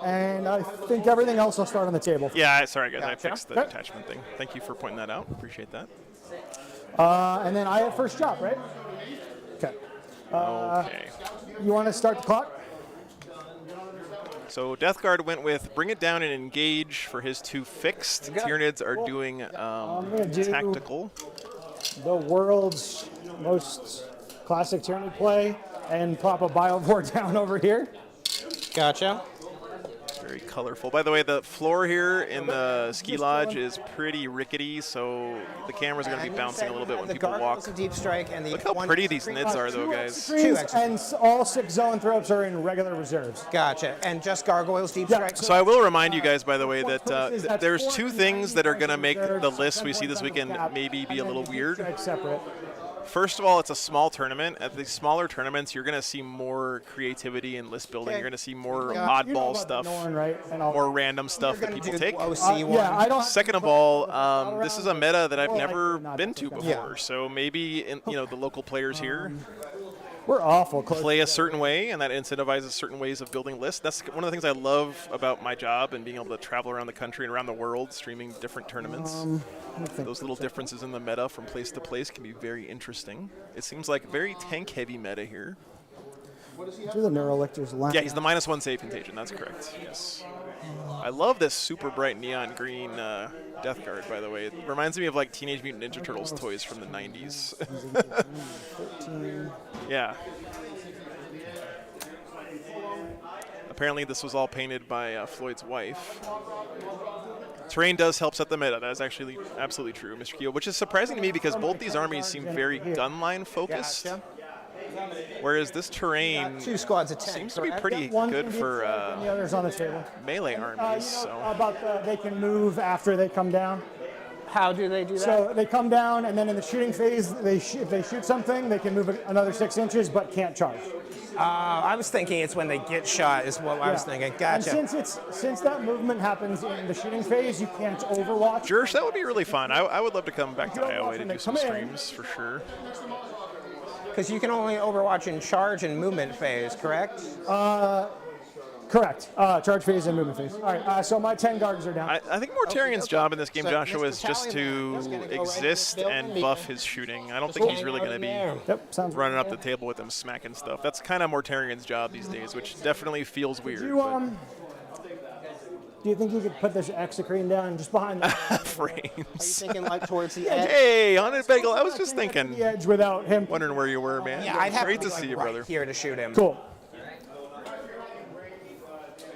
And I think everything else will start on the table. Yeah, sorry guys, I Gotcha. fixed the Okay. attachment thing. Thank you for pointing that out. Appreciate that. And then I have first job, right? Okay. Okay. You want to start the clock? So Death Guard went with Bring It Down and Engage for his 2 fixed. Tyranids are doing gonna do- tactical. The world's most classic Tyranid play and pop a Biovore down over here. Gotcha. Very colorful. By the way, the floor here in the ski lodge is pretty rickety, so the cameras are going to be bouncing a little bit when the people Gargoyles walk. in Deep Strike and the Look how one pretty these Exocrine- nids are, though, guys. Exocrines extra. and all 6 Zoanthropes are in regular reserves. Gotcha. And just Gargoyles Deep Yeah. Strike. So I will remind you guys, by the way, that Purposes, that's there's 4 2 things that are going to make the reserves, list we 10 see this points on the weekend cap, maybe be a and little then weird. Deep strike separate. First of all, it's a small tournament. At the smaller tournaments, you're going to see more creativity in list building. Okay. You're going to see more Yeah. You know oddball about stuff, the Norn, right? And all. more random stuff You're that gonna people do take. OC one. Yeah, I don't. Second of all, this is a meta that I've Well, never not been to okay. before, so maybe the local players here. We're awful close. play a certain way, and that incentivizes certain ways of building lists. That's one of the things I love about my job and being able to travel around the country and around the world streaming different tournaments. Those little differences in the meta from place to place can be very interesting. It seems like very tank-heavy meta here. Do the Neurolictor's left. Yeah, he's the -1 save contagion. That's correct. Yes. I love this super bright neon green Death Guard, by the way. It reminds me of like Teenage Mutant Ninja Turtles toys from the 90s. Yeah. Apparently this was all painted by Floyd's wife. Terrain does help set the meta. That is actually absolutely true, Mr. Keo, which is surprising to me because both these armies seem very gunline focused. Gotcha. Whereas this terrain 2 squads of 10. seems to be correct? pretty One good Indian for flag and the others on the table. melee armies. So. About they can move after they come down. How do they do that? So they come down, and then in the shooting phase, if they shoot something, they can move another 6 inches, but can't charge. I was thinking it's when they get shot is what I was thinking. Gotcha. And since that movement happens in the shooting phase, you can't overwatch. Jersh, that would be really fun. I would love to come back to Don't Iowa watch to when do they some come in. streams for sure. Because you can only overwatch in charge and movement phase, correct? Correct. Charge phase and movement phase. All right. So my 10 guards are down. I think Mortarian's job in this game, So Joshua, Mr. is just Italian is to gonna go right exist into the and building. buff his shooting. I don't think he's really going to be Yep. Sounds running up the table with him smacking stuff. That's kind of Mortarian's job these days, which definitely feels weird. but Do you think you could put this exocrine down just behind the frames. Thinking like towards the edge. Hey, Haunted Bagel, I was just the thinking, edge without him? wondering where you were, man. Yeah, I'd have Great to, to be, see like, you, right brother. here to shoot him. Cool.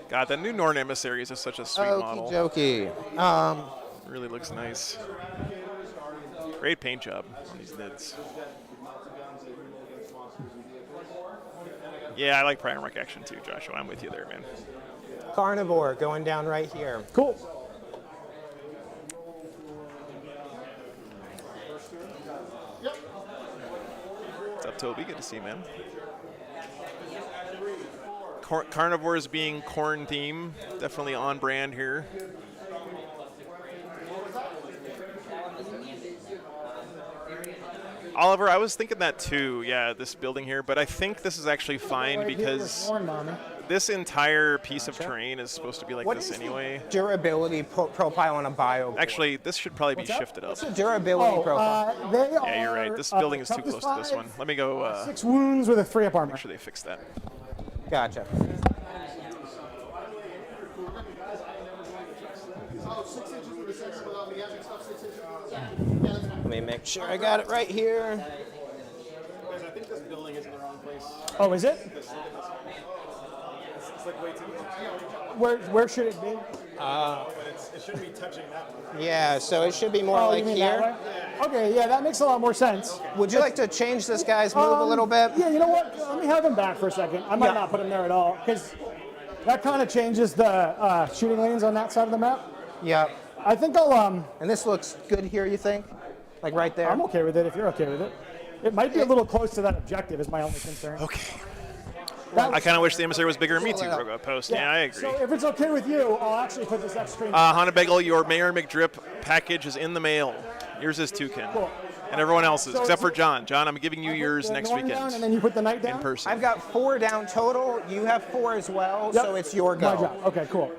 God, that new Norn Emissary is just such a sweet model. Okie dokie. Really looks nice. Great paint job on these nids. Yeah, I like Prior Mark action too, Joshua. I'm with you there, man. Carnivore going down right here. Cool. What's up, Toby? Good to see you, man. Carnivores being corn theme, definitely on brand here. Oliver, I was thinking that too, yeah, this building here, but I think this is actually fine Right here with because Warren Mommy. this entire piece of terrain is supposed to be like What this is anyway. the durability profile on a bio? Actually, this should probably be What's that? shifted up. What's the durability profile? They Yeah, you're right. This building is too toughest close to this 5, one. Let me go 6 wounds with a 3-up armor. make sure they fix that. Gotcha. Let me make sure I got it right here. I think this building is in the wrong place. Oh, is it? It's like way too Where should it be? It shouldn't be touching that one. Yeah, so it should be more Oh, like you mean here. that way? Okay, yeah, that makes a lot more sense. Would you like to change this guy's move a little bit? Yeah, you know what? Let me have him back for a second. I might not put him there at all because that kind of changes the shooting lanes on that side of the map. Yeah. I think I'll And this looks good here, you think? Like right there? I'm okay with it if you're okay with it. It might be a little close to that objective is my only concern. Okay. That- I kind of wish the emissary was bigger than me too, Rogo Post. Yeah, I agree. So if it's okay with you, I'll actually put this X screen. Haunted Bagel, your Mayor McDrip package is in the mail. Yours is too, Ken. Cool. And everyone else's, So except for it's- John. John, I'm giving you yours The next Norn weekend down, and then you put the knight down. in person. I've got 4 down total. You have 4 as well, Yep. so it's your My go. job. Okay, cool.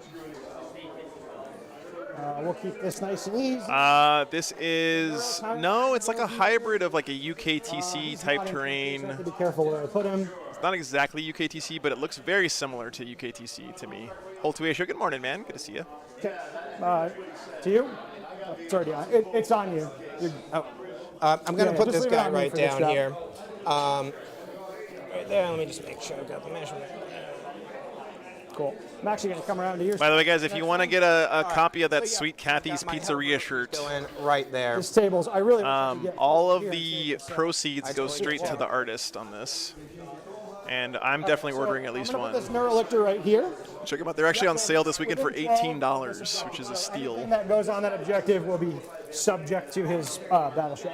We'll keep this nice and easy. This is, no, it's like a hybrid of like a UKTC type Have terrain. to be careful where I put him. It's not exactly UKTC, but it looks very similar to UKTC to me. Whole Tuesday, good morning, man. Good to see you. Okay. To you? Oh, it's already on. It's on you. I'm going to Yeah, put just this leave it guy on me right for this down job. here. Right there. Let me just make sure I've got the measurement. Cool. I'm actually going to come around to yours. By the way, guys, if you want to get a copy of that So, yeah, sweet Kathy's got my Pizzeria help shirt, going right there. This table's. I really. want to get all of here and the see this. proceeds go straight to the artist on this. And I'm definitely ordering at least I'm one. gonna put this Neurolictor right here. Check them out. They're actually on sale this weekend for $18, which is a steal. Anything that goes on that objective will be subject to his battle shot.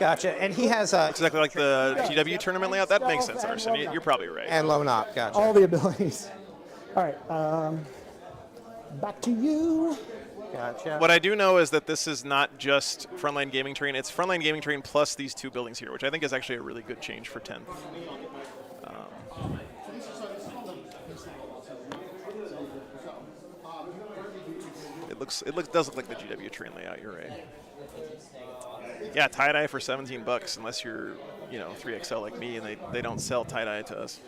Gotcha. And he has a Exactly like the GW tournament layout. That makes sense, Arson. You're probably right. and low knock. Gotcha. All the abilities. All right. Back to you. Gotcha. What I do know is that this is not just Frontline Gaming Terrain. It's Frontline Gaming Terrain plus these 2 buildings here, which I think is actually a really good change for 10th. It does look like the GW terrain layout. You're right. Yeah, tie-dye for $17, unless you're 3XL like me, and they don't sell tie-dye to us.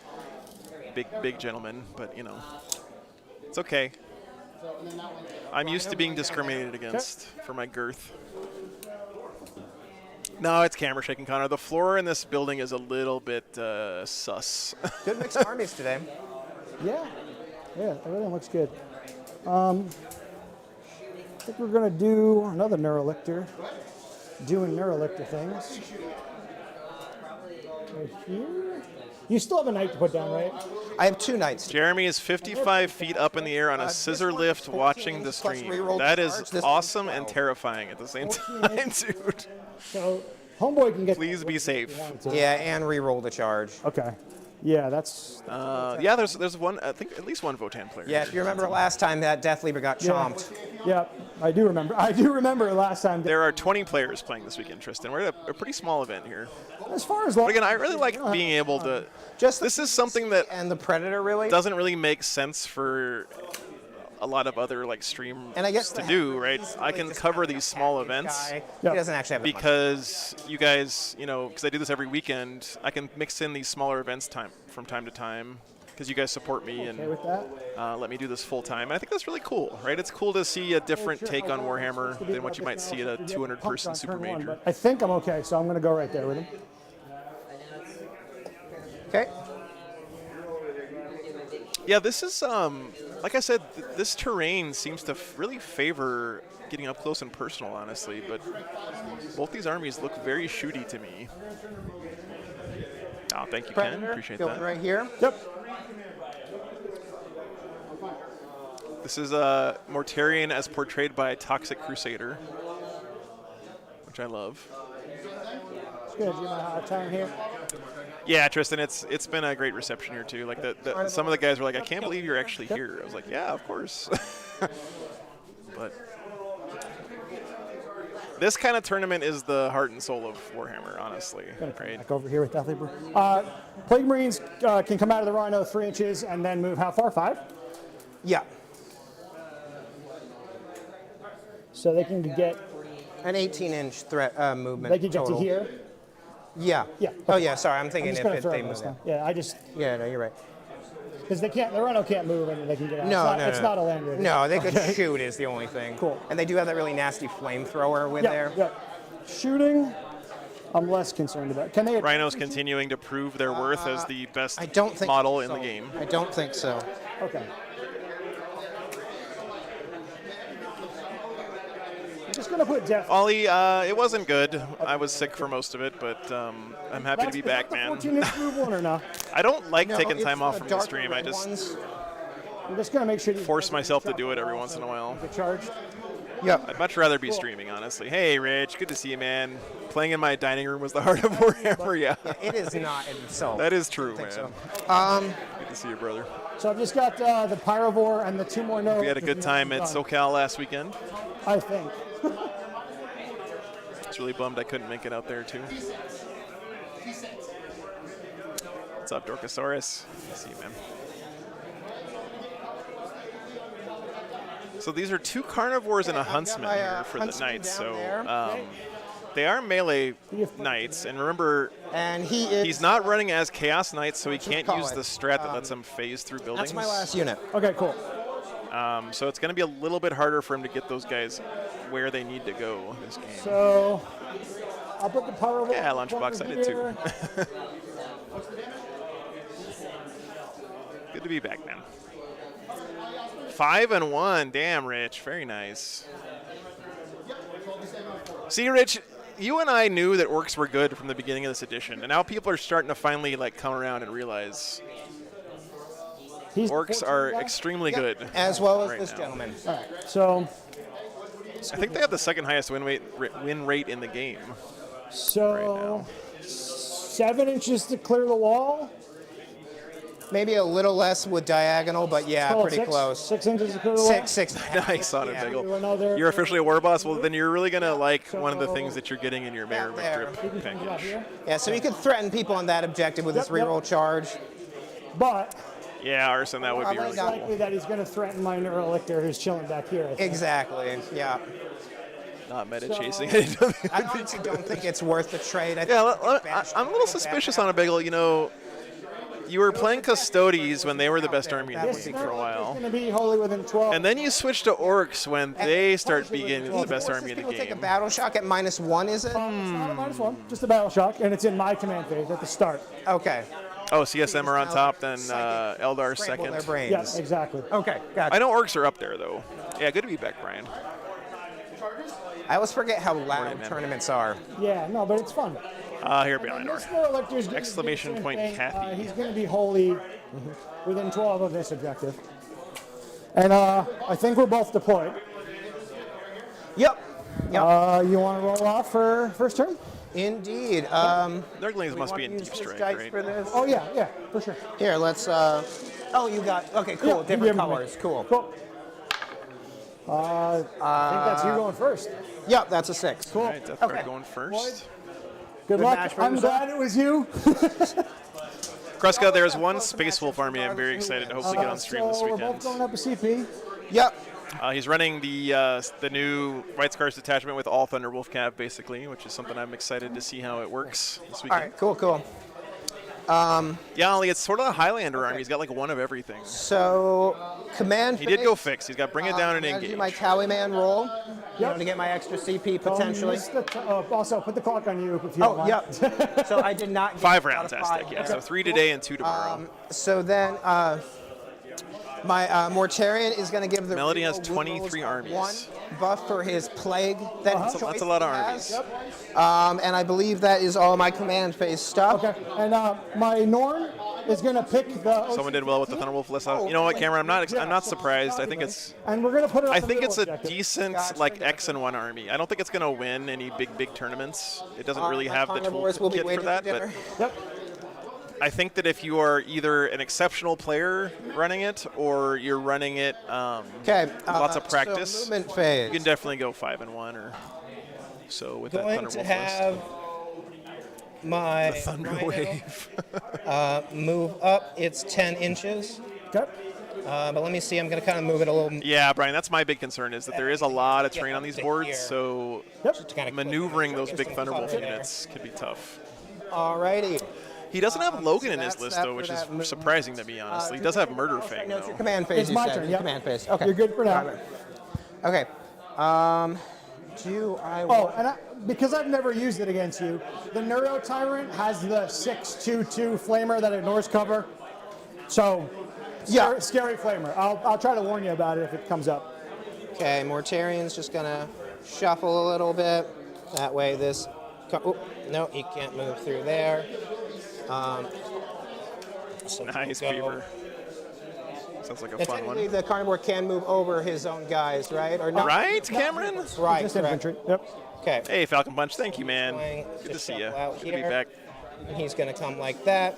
Big gentlemen, but it's okay. I'm used to being discriminated against for my girth. No, it's camera shaking, Connor. The floor in this building is a little bit sus. Good mix of armies today. Yeah, everything looks good. I think we're going to do another Neurolictor. Doing Neurolictor things. Right here. You still have a knight to put down, right? I have 2 knights. Jeremy is 55 feet up in the air on a scissor lift watching the stream. That is awesome and terrifying at the same time, dude. So Homeboy can get. Please be safe. Yeah, and re-roll the charge. Okay. Yeah, that's. Yeah, there's one. I think at least one Votann player. Yeah, if you remember last time that Death Leaper got chomped. Yeah, I do remember. I do remember last time. There are 20 players playing this weekend, Tristan. We're at a pretty small event here. As far as but again, I really like being able to. This is something that and the Predator really doesn't really make sense for a lot of other stream and I guess to do, right? I can cover these small events he doesn't actually have because you guys, because I do this every weekend, I can mix in these smaller events from time to time because you guys support me and let me do this full time. And I think that's really cool, right? It's cool to see a different take on Warhammer than what you might see at a 200-person super major. I think I'm okay, so I'm going to go right there with him. Okay. Yeah, this is, like I said, this terrain seems to really favor getting up close and personal, honestly, but both these armies look very shooty to me. Oh, thank you, Ken. Appreciate that. Right here. Yep. This is Mortarion as portrayed by Toxic Crusader, which I love. It's good. You know how to turn here. Yeah, Tristan, it's been a great reception here too. Like some of the guys were like, "I can't believe you're actually here." I was like, "Yeah, of course." But this kind of tournament is the heart and soul of Warhammer, honestly. Right? Back over here with Death Leaper. Plague Marines can come out of the Rhino 3 inches and then move how far? 5? Yeah. So they can get an 18-inch threat movement. They can get total. to here. Yeah. Yeah. Okay. Oh yeah. Sorry, I'm thinking I'm if they move. Yeah, I just. Yeah, no, you're right. Because they can't, the Rhino can't move and they can get out. No, It's not a land raid. No, they could shoot is the only thing. Cool. And they do have that really nasty flamethrower with there. Yeah. Shooting, I'm less concerned about. Can they? Rhino's continuing to prove their worth as the best think model so. in the game. I don't think so. Okay. I'm just gonna put Death. Ollie, it wasn't good. I was sick for most of it, but I'm happy to be back, man. 14-inch move one or no? I don't like taking time off from the stream. I just I'm just gonna make sure you force myself to do it every once in a while. get charged. Yep. I'd much rather be streaming, honestly. Hey, Rich, good to see you, man. Playing in my dining room was the heart of Warhammer, yeah. It is not in itself. That is true, man. So. Good to see you, brother. So I've just got the Pyrovore and the 2 more nodes. We had a good time at SoCal last weekend. I think. I was really bummed I couldn't make it out there, too. What's up, Dorkosaurus? Good to see you, man. So these are 2 carnivores and a huntsman here for the knights. So they are melee knights, and remember, he's not running as chaos knights, so he can't use the strat that lets him phase through buildings. That's my last unit. Okay, cool. So it's going to be a little bit harder for him to get those guys where they need to go this game. So I'll put the Pyrovore. Yeah, Lunchbox, I did too. Good to be back, man. 5-1, damn, Rich, very nice. See, Rich, you and I knew that orcs were good from the beginning of this edition, and now people are starting to finally come around and realize orcs are extremely good. As well as right this now. gentleman. All right, so I think they have the second highest win rate in the game. So 7 inches to clear the wall. Maybe a little less with diagonal, but yeah, Call it pretty six? close. 6 inches of clear to the wall? Six. Nice on it, Yeah. Bagel. Another- You're officially a war boss. Well, then you're really gonna like one of the things that you're getting in your Mayor there. Victrip package. Yeah, so you could threaten people on that objective with this Yep, yep. reroll charge. But Yeah, Arson, that would be really it's cool. likely that he's going to threaten my Neurolictor who's chilling back here. I think. Exactly. Yeah. Not meta So- chasing. I honestly don't think it's worth the trade. I Yeah, think I'm a little suspicious on a Bagel. You know, you were playing Custodes when they were the best army in the This league for a Neurolictor's while. going to be wholly within 12. And then you switch to Orcs when they start partially being within the best Forces army in the people take a game. battle shock at -1, is it? It's not a -1, just a battle shock, and it's in my command phase at the start. Okay. Oh, CSM are on top, then Eldar Scramble their second. brains. Yes, exactly. Okay, gotcha. I know Orcs are up there, though. Yeah, good to be back, Brian. I always forget how Morning, loud man. tournaments are. Yeah, no, but it's fun. Here, And behind this Or. Neurolictor's gonna Exclamation do the same point, thing. Kathy. He's going to be wholly within 12 of this objective. And I think we're both deployed. Yep. You want to roll off for first turn? Indeed. Nurglings must be in use deep this strike, dice right? for this? Oh, yeah, for sure. Here, let's. Oh, you got. Okay, cool. Yeah, you give Different 'em to me. colors. Cool. Cool. I think that's you going first. Yep, that's a 6. Cool. All right, Death Guard Okay. going first. Good Good luck. match for I'm yourself. glad it was you. Kreska, there's one Space Wolf army I'm very excited to hopefully get on stream this so we're both weekend. going up a CP. Yep. He's running the new White Scars detachment with all Thunderwolf cav, basically, which is something I'm excited to see how it works this All weekend. right. Cool. Yeah, Ollie, it's sort of a Highlander army. He's got like one of everything. So, command. He did go phase. fixed. He's got Bring It Down and I'm gonna do Engage. my Cowie Man roll. You Yep. know, to get my extra CP potentially. Also, put the clock on you if you don't Oh, mind. yep. So I did not. Get 5 out round of tastic, 5 yeah. there. So 3 today and 2 tomorrow. So then, my Mortarion is going to give the Melody has reroll 23 wound rolls armies. 1 buff for his plague. That That's a lot of has. armies. And I believe that is all my command phase stuff. Okay, and my Norn is going to pick the. Someone did well with the Thunderwolf list. You know what, Cameron? I'm not surprised. I think it's And we're going to put it. On I the think middle it's a objective. decent like X and 1 army. I don't think it's going to win any big tournaments. It doesn't really My have the carnivores will be toolkit for waiting that, for but dinner. Yep. I think that if you are either an exceptional player running it or you're running it Okay. lots of practice, So movement phase. you can definitely go 5 and 1 or so with that going Thunderwolf to have my list. Thunder rhino, Wave. move up. It's 10 inches. Okay. But let me see. I'm going to kind of move it a little. Yeah, Brian, that's my big concern is that there is a lot of terrain on these to boards, here. so Yep. to kind of maneuvering those big Interesting Thunderwolf color there. units could be tough. Alrighty. He doesn't have Logan in his that's list, that though, for which is that move. surprising to me, honestly. He does have Murder Fang, No, it's your though. command phase. It's you my said. turn, Your yep. command phase. Okay. You're good for now. Okay. Do I Oh, want... and because I've never used it against you, the Neuro Tyrant has the 6/2/2 flamer that ignores cover. So, Yeah. scary flamer. I'll try to warn you about it if it comes up. Okay, Mortarion's just going to shuffle a little bit. That way this... Oh, no, he can't move through there. So Nice, go. Beaver. Sounds like a And fun technically, one. the carnivore can move over his own guys, right? Or not? Right, Cameron? Right, Just correct. infantry. Yep. Okay. Hey, Falcon Punch, thank you, man. Going Good to to see you. shuffle out Good to be here. back. And he's going to come like that.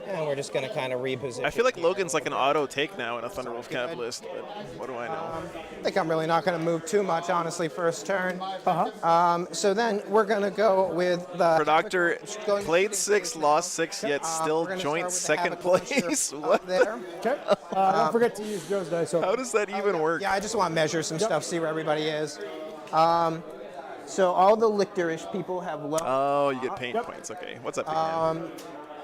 And we're just going to kind of reposition. I feel like here. Logan's like an auto take now in a Thunderwolf Cav list, but what do I know? I think I'm really not going to move too much, honestly, first turn. Uh-huh. So then we're going to go with the... Doctor going to played the 6, lost 6, yet we're still gonna joint start with second the Havoc Launcher place. up What? there. Okay. Don't forget to use Joe's dice. How does that even work? Yeah, I just want to measure some stuff, see where everybody is. So all the Lictorish people have low. Oh, you get paint points. Okay. What's up, big man?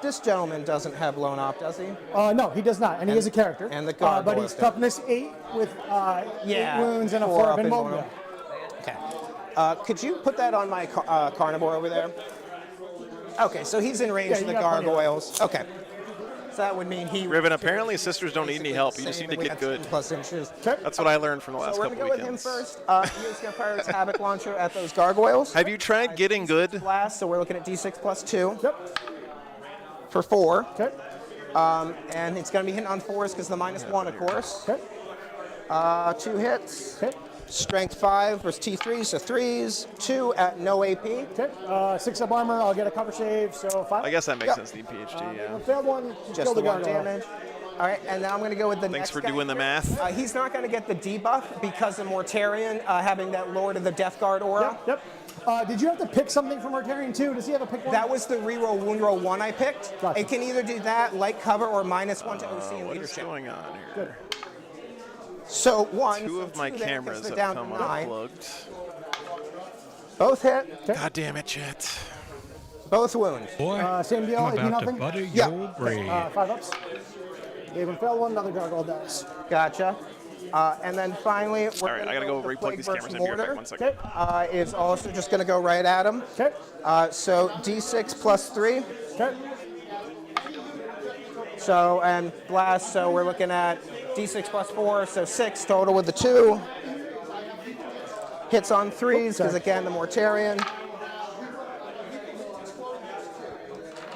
This gentleman doesn't have lone op, does he? No, he does not, and he is a character. and the but gargoyles he's do. toughness 8 with 8 wounds and a 4 4 up of and invulnerable. Okay. Could you put that on my carnivore over there? Okay, so he's in range Yeah, of you the got plenty of gargoyles. Okay. So that would mean he. Riven, apparently sisters don't need any help. You just need to Basically get saying that we good. got 10+ inches. That's what I learned from the last So we're couple gonna go weekends. with him first. He's gonna fire his havoc launcher at those gargoyles. Have you tried getting good? Blast. So we're looking at D6 plus 2 Yep. for 4. Okay. And it's going to be hitting on 4s because the -1, of course. Okay. 2 hits. Okay. Strength 5 versus T3, so 3s, 2 at no AP. Okay. 6 up armor. I'll get a cover save. So 5. I guess that makes Yep. sense. The PhD. Yeah. Failed one. Just Kill the the 1 gargoyle. damage. All right, and now I'm going to go with the Thanks next for guy doing the here. math. He's not going to get the debuff because of Mortarion having that Lord of the Death Guard aura. Yep. Did you have to pick something from Mortarion too? Does he have a pick one? That was the reroll wound roll 1 I picked. Gotcha. It can either do that, light cover, or -1 to OC and What is leadership. going on here? So 1. Two of my there, 'cause cameras they're have down come to 9. unplugged. Both hit, God damn it, Chet. both wound. Boy, Same deal, I'm if you about to nothing? butter Yeah. your brain. 5 ups. Gave him failed one. Another gargoyle dies. Gotcha. And then finally, we're All right, I gotta go replug these cameras in. Be right back. 1 second. Okay. Is also just going to go right at him. Okay. So D6 plus 3. Okay. So, and blast, so we're looking at D6 plus 4, so 6 total with the 2. Hits on 3s, because again, the Mortarion.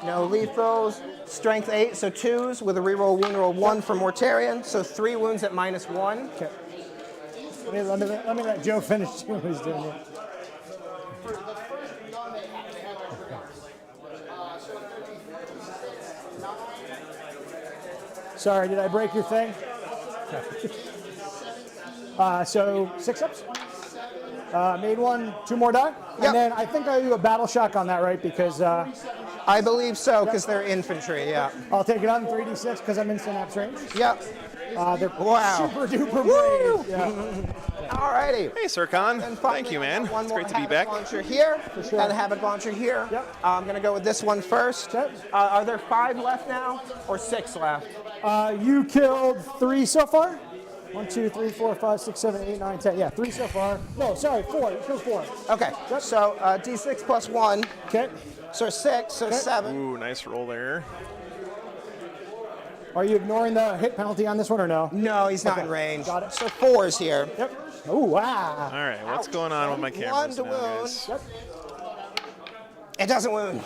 No lethals. Strength 8, so 2s with a reroll wound roll 1 for Mortarion, so 3 wounds at -1. Okay. Let me let Joe finish what he's doing here. Sorry, did I break your thing? So 6 ups. Made 1, 2 more die. Yep. And then I think I do a battle shock on that, right? Because I believe so, because they're infantry, yeah. I'll take it on 3d6 because I'm in synapse range. Yep. They're Wow. super duper Woo! brave. Yeah. Alrighty. Hey, Sircon. And Thank you, finally, man. One It's more great to be havoc back. launcher here, sure. and a havoc launcher here. Yep. I'm going to go with this one first. Okay. Are there 5 left now, or 6 left? You killed 3 so far? 1, 2, 3, 4, 5, 6, 7, 8, 9, 10. Yeah, 3 so far. No, sorry, 4. You killed 4. Okay. So D6 plus 1, Okay. so 6, so 7. Ooh, nice roll there. Are you ignoring the hit penalty on this one or no? No, he's not Okay. in range. Got it. So 4's here. Yep. Oh, wow. All right, what's going on with my One cameras to now, wound. guys? Yep. It doesn't wound.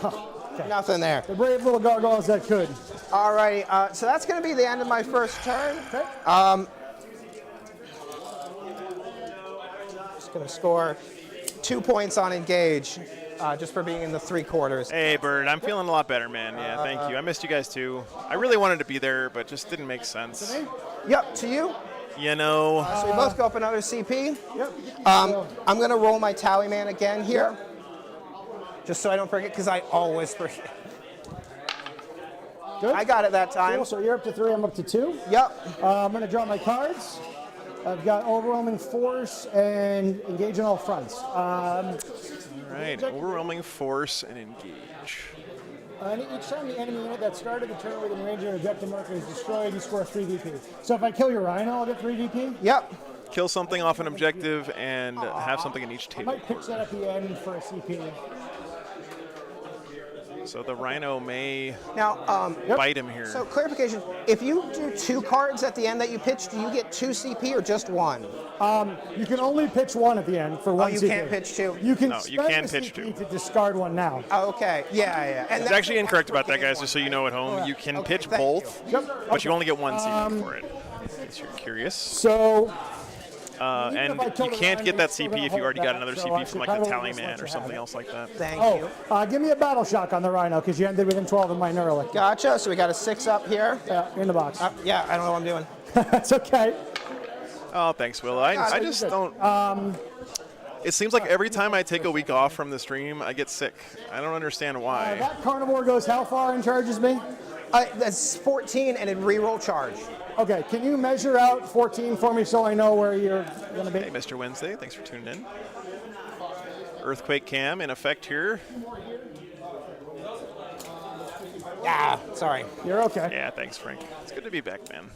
Nothing there. The brave little gargoyles that could. Alrighty. So that's going to be the end of my first turn. Okay. Just going to score 2 points on engage, just for being in the 3/4. Hey, Bird, I'm feeling a lot better, man. Yeah, thank you. I missed you guys too. I really wanted to be there, but just didn't make sense. Yep. To you. You know, So we both go up another CP. Yep. I'm going to roll my tally man again here, just so I don't forget, because I always forget. Good. I got it that time. Cool. So you're up to 3, I'm up to 2. Yep. I'm going to draw my cards. I've got overwhelming force and engage on all fronts. all right, overwhelming force and engage. And each time the enemy unit that started the turn within range of your objective marker is destroyed, you score 3 VP. So if I kill your Rhino, I'll get 3 VP. Yep. Kill something off an objective and have something in each I table. might pitch that at the end for a CP. So the Rhino may Now, bite him here. so clarification: if you do 2 cards at the end that you pitch, do you get 2 CP or just 1? You can only pitch 1 at the end for 1 you CP. can't pitch 2? You can No, spend you can the pitch CP 2. to discard 1 now. Oh, okay. Yeah. And It's that's actually the incorrect about that, extra guys, just so you know at home. You can pitch thank both, Yep. but you only get 1 CP for it. In case you're curious. So And if I kill you the can't Rhino, get that it's still CP gonna if you hold already got back, another so CP I from should like the probably Tally just let Man you or have something it. else like that. Thank you. Give me a battle shock on the Rhino because you ended within 12 of my Neuralink. Gotcha. So we got a 6 up here. Yeah, in the box. Yeah, I don't know what I'm doing. That's okay. Oh, thanks, Will. I just don't. It seems like every time I take a week off from the stream, I get sick. I don't understand why. That carnivore goes how far and charges me? That's 14 and it reroll charge. Okay, can you measure out 14 for me so I know where you're going to be? Hey, Mr. Wednesday, thanks for tuning in. Earthquake cam in effect here. Sorry. You're okay. Yeah, thanks, Frank. It's good to be back, man.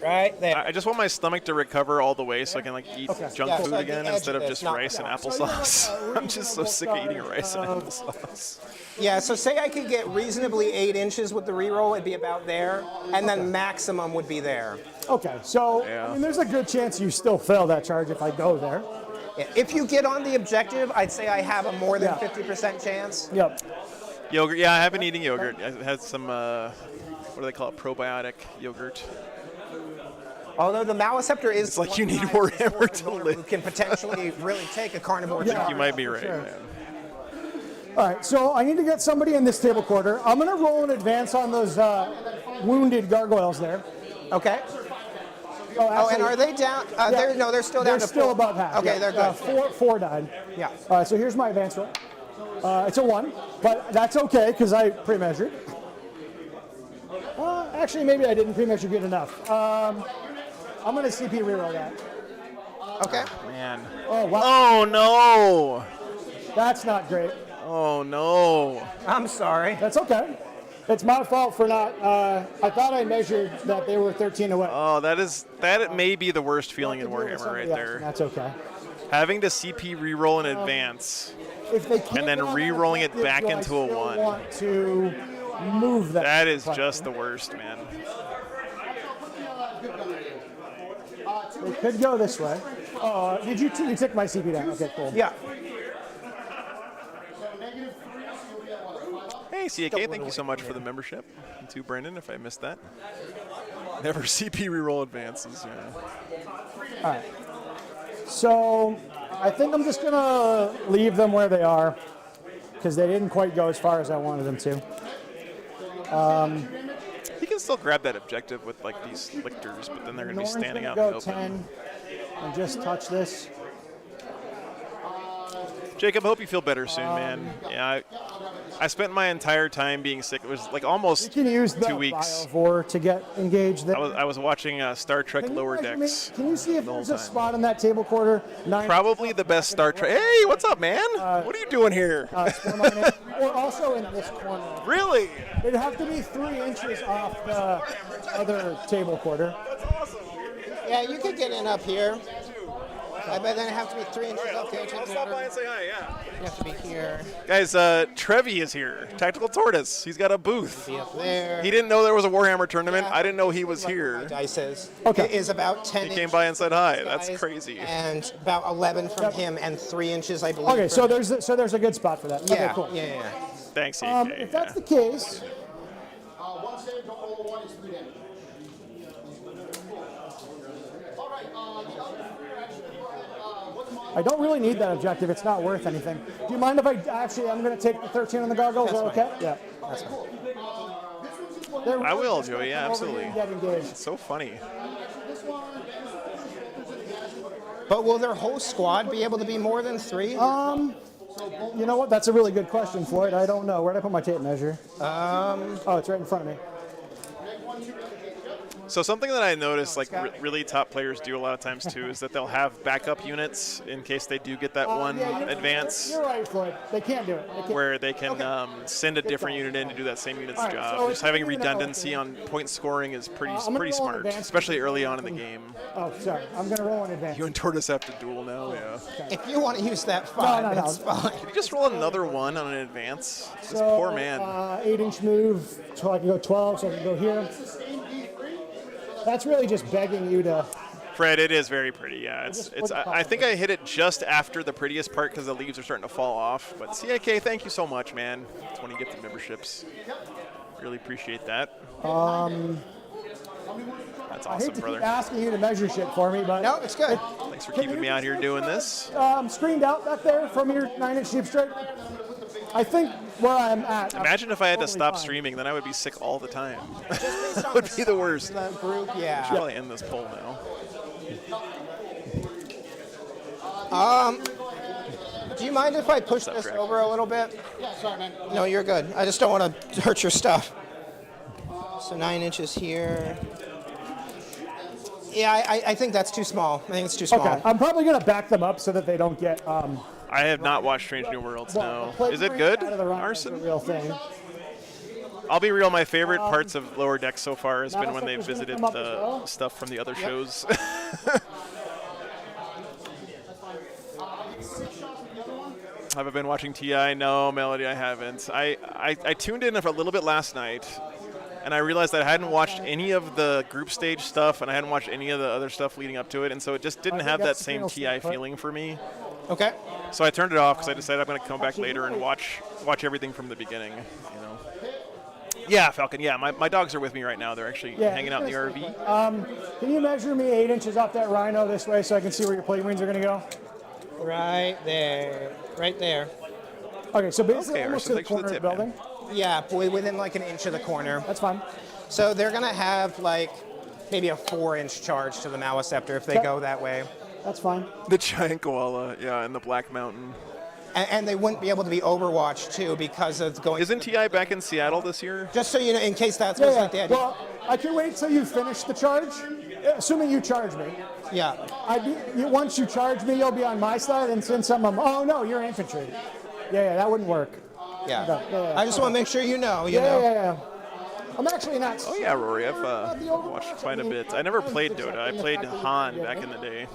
Right there. I just want my stomach to recover all the way so I can like eat junk Yeah, food so at the again edge instead of of this, just not- rice and yeah. applesauce. I'm just so sick of eating rice and applesauce. Yeah, so say I could get reasonably 8 inches with the reroll, it'd be about there, and then maximum would be there. Okay, so Yeah. I mean, there's a good chance you still fail that charge if I go there. Yeah, if you get on the objective, I'd say I have a more than Yeah. 50% chance. Yep. Yogurt, yeah, I have been eating yogurt. I had some, what do they call it, probiotic yogurt. Although the Maleceptor is It's like you one need guy Warhammer who's to who live. can potentially really take a carnivore. Yeah. You might be right, sure. man. All right, so I need to get somebody in this table quarter. I'm going to roll in advance on those wounded gargoyles there. Okay. Oh, Oh, and actually, are they down? They're still down they're to still 4. above half. Okay, yeah. they're good. Four died. Yeah. All right, so here's my advance roll. It's a 1, but that's okay because I pre-measured. Actually, maybe I didn't pre-measure good enough. I'm going to CP reroll that. Okay. Man. Oh, wow. Oh, no. That's not great. Oh, no. I'm sorry. That's okay. It's my fault for not. I thought I measured that they were 13 away. Oh, that may be the worst feeling in Warhammer right there. That's okay. Having to CP reroll in advance. If they can't And then get on that re-rolling it objective, back do I into a still 1? Want to move that? That is button? just the worst, man. They could go this way. Oh, did you took my CP down? Okay, cool. Yeah. Hey, CAK, thank you so much for the membership. And to Brendan, if I missed that. Never CP reroll advances. Yeah. All right. So I think I'm just gonna leave them where they are because they didn't quite go as far as I wanted them to. He can still grab that objective with like these lictors, but then they're going to be Norn's standing gonna out in go the open. 10 and just touch this. Jacob, I hope you feel better soon, man. Yeah, I spent my entire time being sick. It was like You almost can use the 2 weeks. Biovore to get engaged there. I was watching Star Trek Can you Lower measure me? Decks. Can you see if the whole there's a time. spot in that table quarter? 9 Probably the best Star Trek. Hey, what's up, man? What are you doing here? square line in, or also in this corner. Really? It'd have to be 3 inches off the other table quarter. Yeah, you could get in up here. I bet then it have to be 3 inches off the edge of the water. and say hi, yeah. You have to be here, Guys, Trevi is here. Tactical Tortoise. He's got a booth. be up there. He didn't know there was a Warhammer tournament. I didn't know he was My here. dice is. Okay. It is about 10 He came by and said hi. That's guys, crazy. And about 11 from him and 3 inches, I believe. Okay, so from- there's a good spot for that. yeah, Okay, cool. yeah, yeah. Thanks, CK. If that's the case, One save, don't roll a 1, it's 3 damage. All right, the other three are actually go ahead. What's mine? I don't really need that objective. It's not worth anything. Do you mind if I'm going to take the 13 on the goggles? Is that okay? Yeah. That's fine. They're I will, just gonna Joey. Yeah, come over here absolutely. and Get engaged. So funny. But will their whole squad be able to be more than 3? You know what? That's a really good question, Floyd. I don't know. Where did I put my tape measure? Oh, it's right in front of me. So something that I noticed, like really top players do a lot of times too, is that they'll have backup units in case they do get that one Yeah, advance, You're right, Floyd. They can't do it. They can't. where they can send a different unit in to do that same unit's All right, job. so Just having it's even redundancy on point scoring is pretty I'm gonna pretty roll an smart, advance especially early on in the game. Oh, sorry. I'm going to roll in advance. You and Tortoise have to duel now. Yeah. If you want to use that 5, no. it's fine. Did you just roll another one on an advance? This So, poor man. 8-inch move, so I can go 12, so I can go here. That's really just begging you to. Fred, it is very pretty. Yeah, just it's. put the I think I hit it just after the prettiest part because the leaves are starting to fall off. But CIK, thank you so much, man. 20 gifted memberships. Really appreciate that. That's I hate awesome, to brother. keep asking you to measure shit for me, but No, it's good. Thanks for Can keeping you me out just here make doing sure this. screened out back there from your 9-inch deep straight. I think where I'm at. Imagine if I had to totally stop fine. streaming, then I would be sick all the time. Based That on would the be the worst. The group, yeah. Should probably end this poll now. Do you mind if I push up, this Drac? over a little bit? Yeah, sorry, man. No, you're good. I just don't want to hurt your stuff. So 9 inches here. Yeah, I think that's too small. I think it's too small. Okay, I'm probably gonna back them up so that they don't get. I have not watched Strange New Worlds, no. plate Is it break good, out of the round is Arson? a real thing. I'll be real, my favorite parts of Lower Decks so far has been when they've Motherfucker's gonna visited come up as the well? stuff from the other shows. Have I been watching TI? No, Melody, I haven't. I tuned in for a little bit last night, and I realized that I hadn't watched any of the group stage stuff, and I hadn't watched any of the other stuff leading up to it, and so it just didn't think have that that's same Imperial TI stuff, right? feeling for me. Okay. So I turned it off because I decided I'm going to come back later and watch everything from the beginning. You know. Yeah, Falcon. Yeah, my dogs are with me right now. They're actually Yeah, hanging out in the just RV. Can you measure me 8 inches off that rhino this way so I can see where your plate wings are going to go? Right there. Right there. Okay, so basically Okay, almost Arson, to the thanks for the corner of the tip, man. building. Yeah, within like an inch of the corner. That's fine. So they're gonna have like maybe a 4-inch charge to the Maliceptor if they Okay. go that way. That's fine. The giant koala, yeah, in the Black Mountain. And they wouldn't be able to be overwatched too because of going. Isn't TI back in Seattle this year? Just so you know, in case that's Yeah, what's yeah. like the idea. Well, I can wait till you finish the charge, assuming you charge me. Yeah. Once you charge me, you'll be on my side, and since oh no, you're infantry. Yeah, that wouldn't work. Yeah. Okay, yeah, I just want to make sure you know. You Yeah, know. yeah. I'm actually not. Oh yeah, Rory, I've not the Overwatch. watched quite a I mean, bit. I never I'm played accepting Dota. I the played fact that you- Han yeah. back in the day.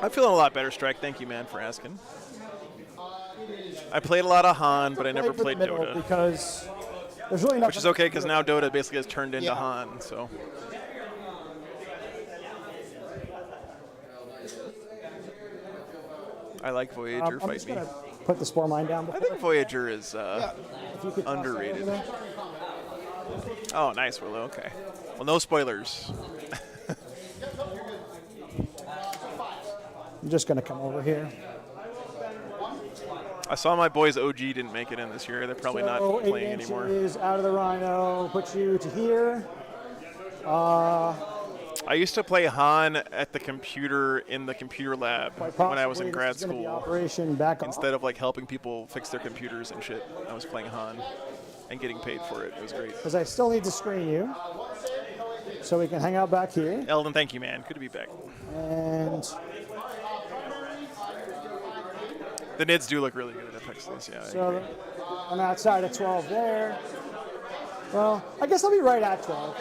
I'm feeling a lot better, Strike. Thank you, man, for asking. I played a lot of Han, but I never for the played middle Dota. because there's really nothing. Which is okay, because now Dota basically has turned into Yeah. Han, so. I like Voyager, I'm fight just me. gonna put the spore mine down. I think Voyager is If you could toss that underrated. over there. Oh, nice, Willow, okay. Well, no spoilers. I'm just gonna come over here. I saw my boys OG didn't make it in this year. They're probably not So 8 playing anymore. inches out of the rhino. Put you to here. I used to play Han at the computer in the computer lab Quite when I was in possibly grad this is gonna be school. Operation back off. Instead of like helping people fix their computers and shit, I was playing Han and getting paid for it. It was great. Because I still need to screen you, so we can hang out back here. Eldon, thank you, man. Good to be back. And The Nids do look really good at Pixels, yeah. I so agree. I'm outside of 12 there. Well, I guess I'll be right at 12.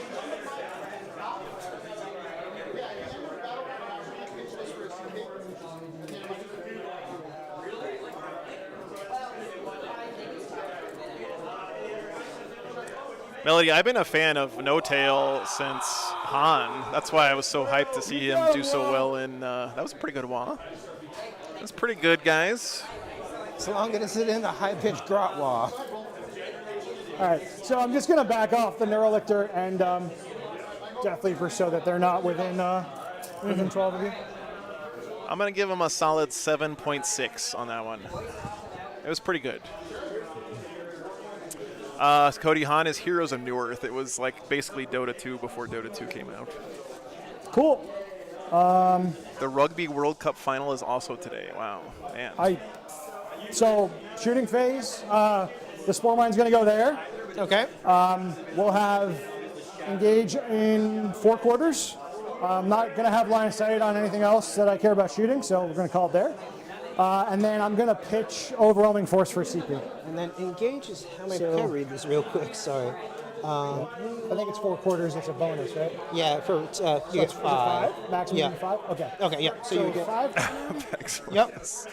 Melody, I've been a fan of No Tail since Han. That's why I was so hyped to see him do so well in. That was a pretty good wah. That was pretty good, guys. So long as it's in the high-pitched grot wall. All right, so I'm just going to back off the Neurolictor and definitely show that they're not within 12 of you. I'm going to give him a solid 7.6 on that one. It was pretty good. Cody, Han is Heroes of New Earth. It was like basically Dota 2 before Dota 2 came out. Cool. The Rugby World Cup final is also today. Wow, man. So shooting phase, the spore mine's going to go there. Okay. We'll have engage in 4 quarters. I'm not going to have line of sight on anything else that I care about shooting, so we're going to call it there. And then I'm going to pitch overwhelming force for CP. And then engage is how many? So- Can I read this real quick? Sorry. I think it's 4 quarters. It's a bonus, right? Yeah, for you get Is it 5. Maximum Yeah. 5? Okay. Okay, yeah. So, you get 5. Excellent. Yep. Yes.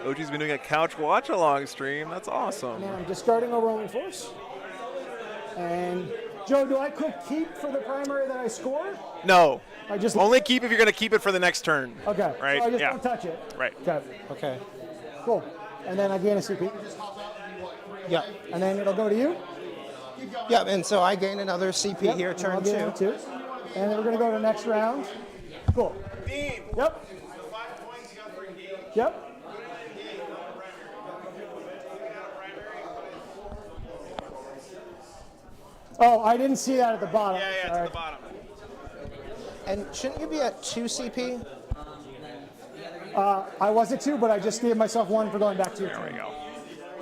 OG's been doing a couch watch along stream. That's awesome. And I'm discarding overwhelming force. And Joe, do I click keep for the primary that I score? No. I just Only keep if you're going to keep it for the next turn. Okay. Right? So I just Yeah. don't touch it. Right. Okay. Okay. Cool. And then I gain a CP. Yeah. And then it'll go to you. Yeah, and so I gain another CP Yep, here, and turn I'll gain 2. another 2. And then we're going to go to the next round. Cool. Yep. Yep. Oh, I didn't see that at the bottom. Yeah, it's Sorry. at the bottom. And shouldn't you be at 2 CP? I was at 2, but I just gave myself 1 for going back to There we go.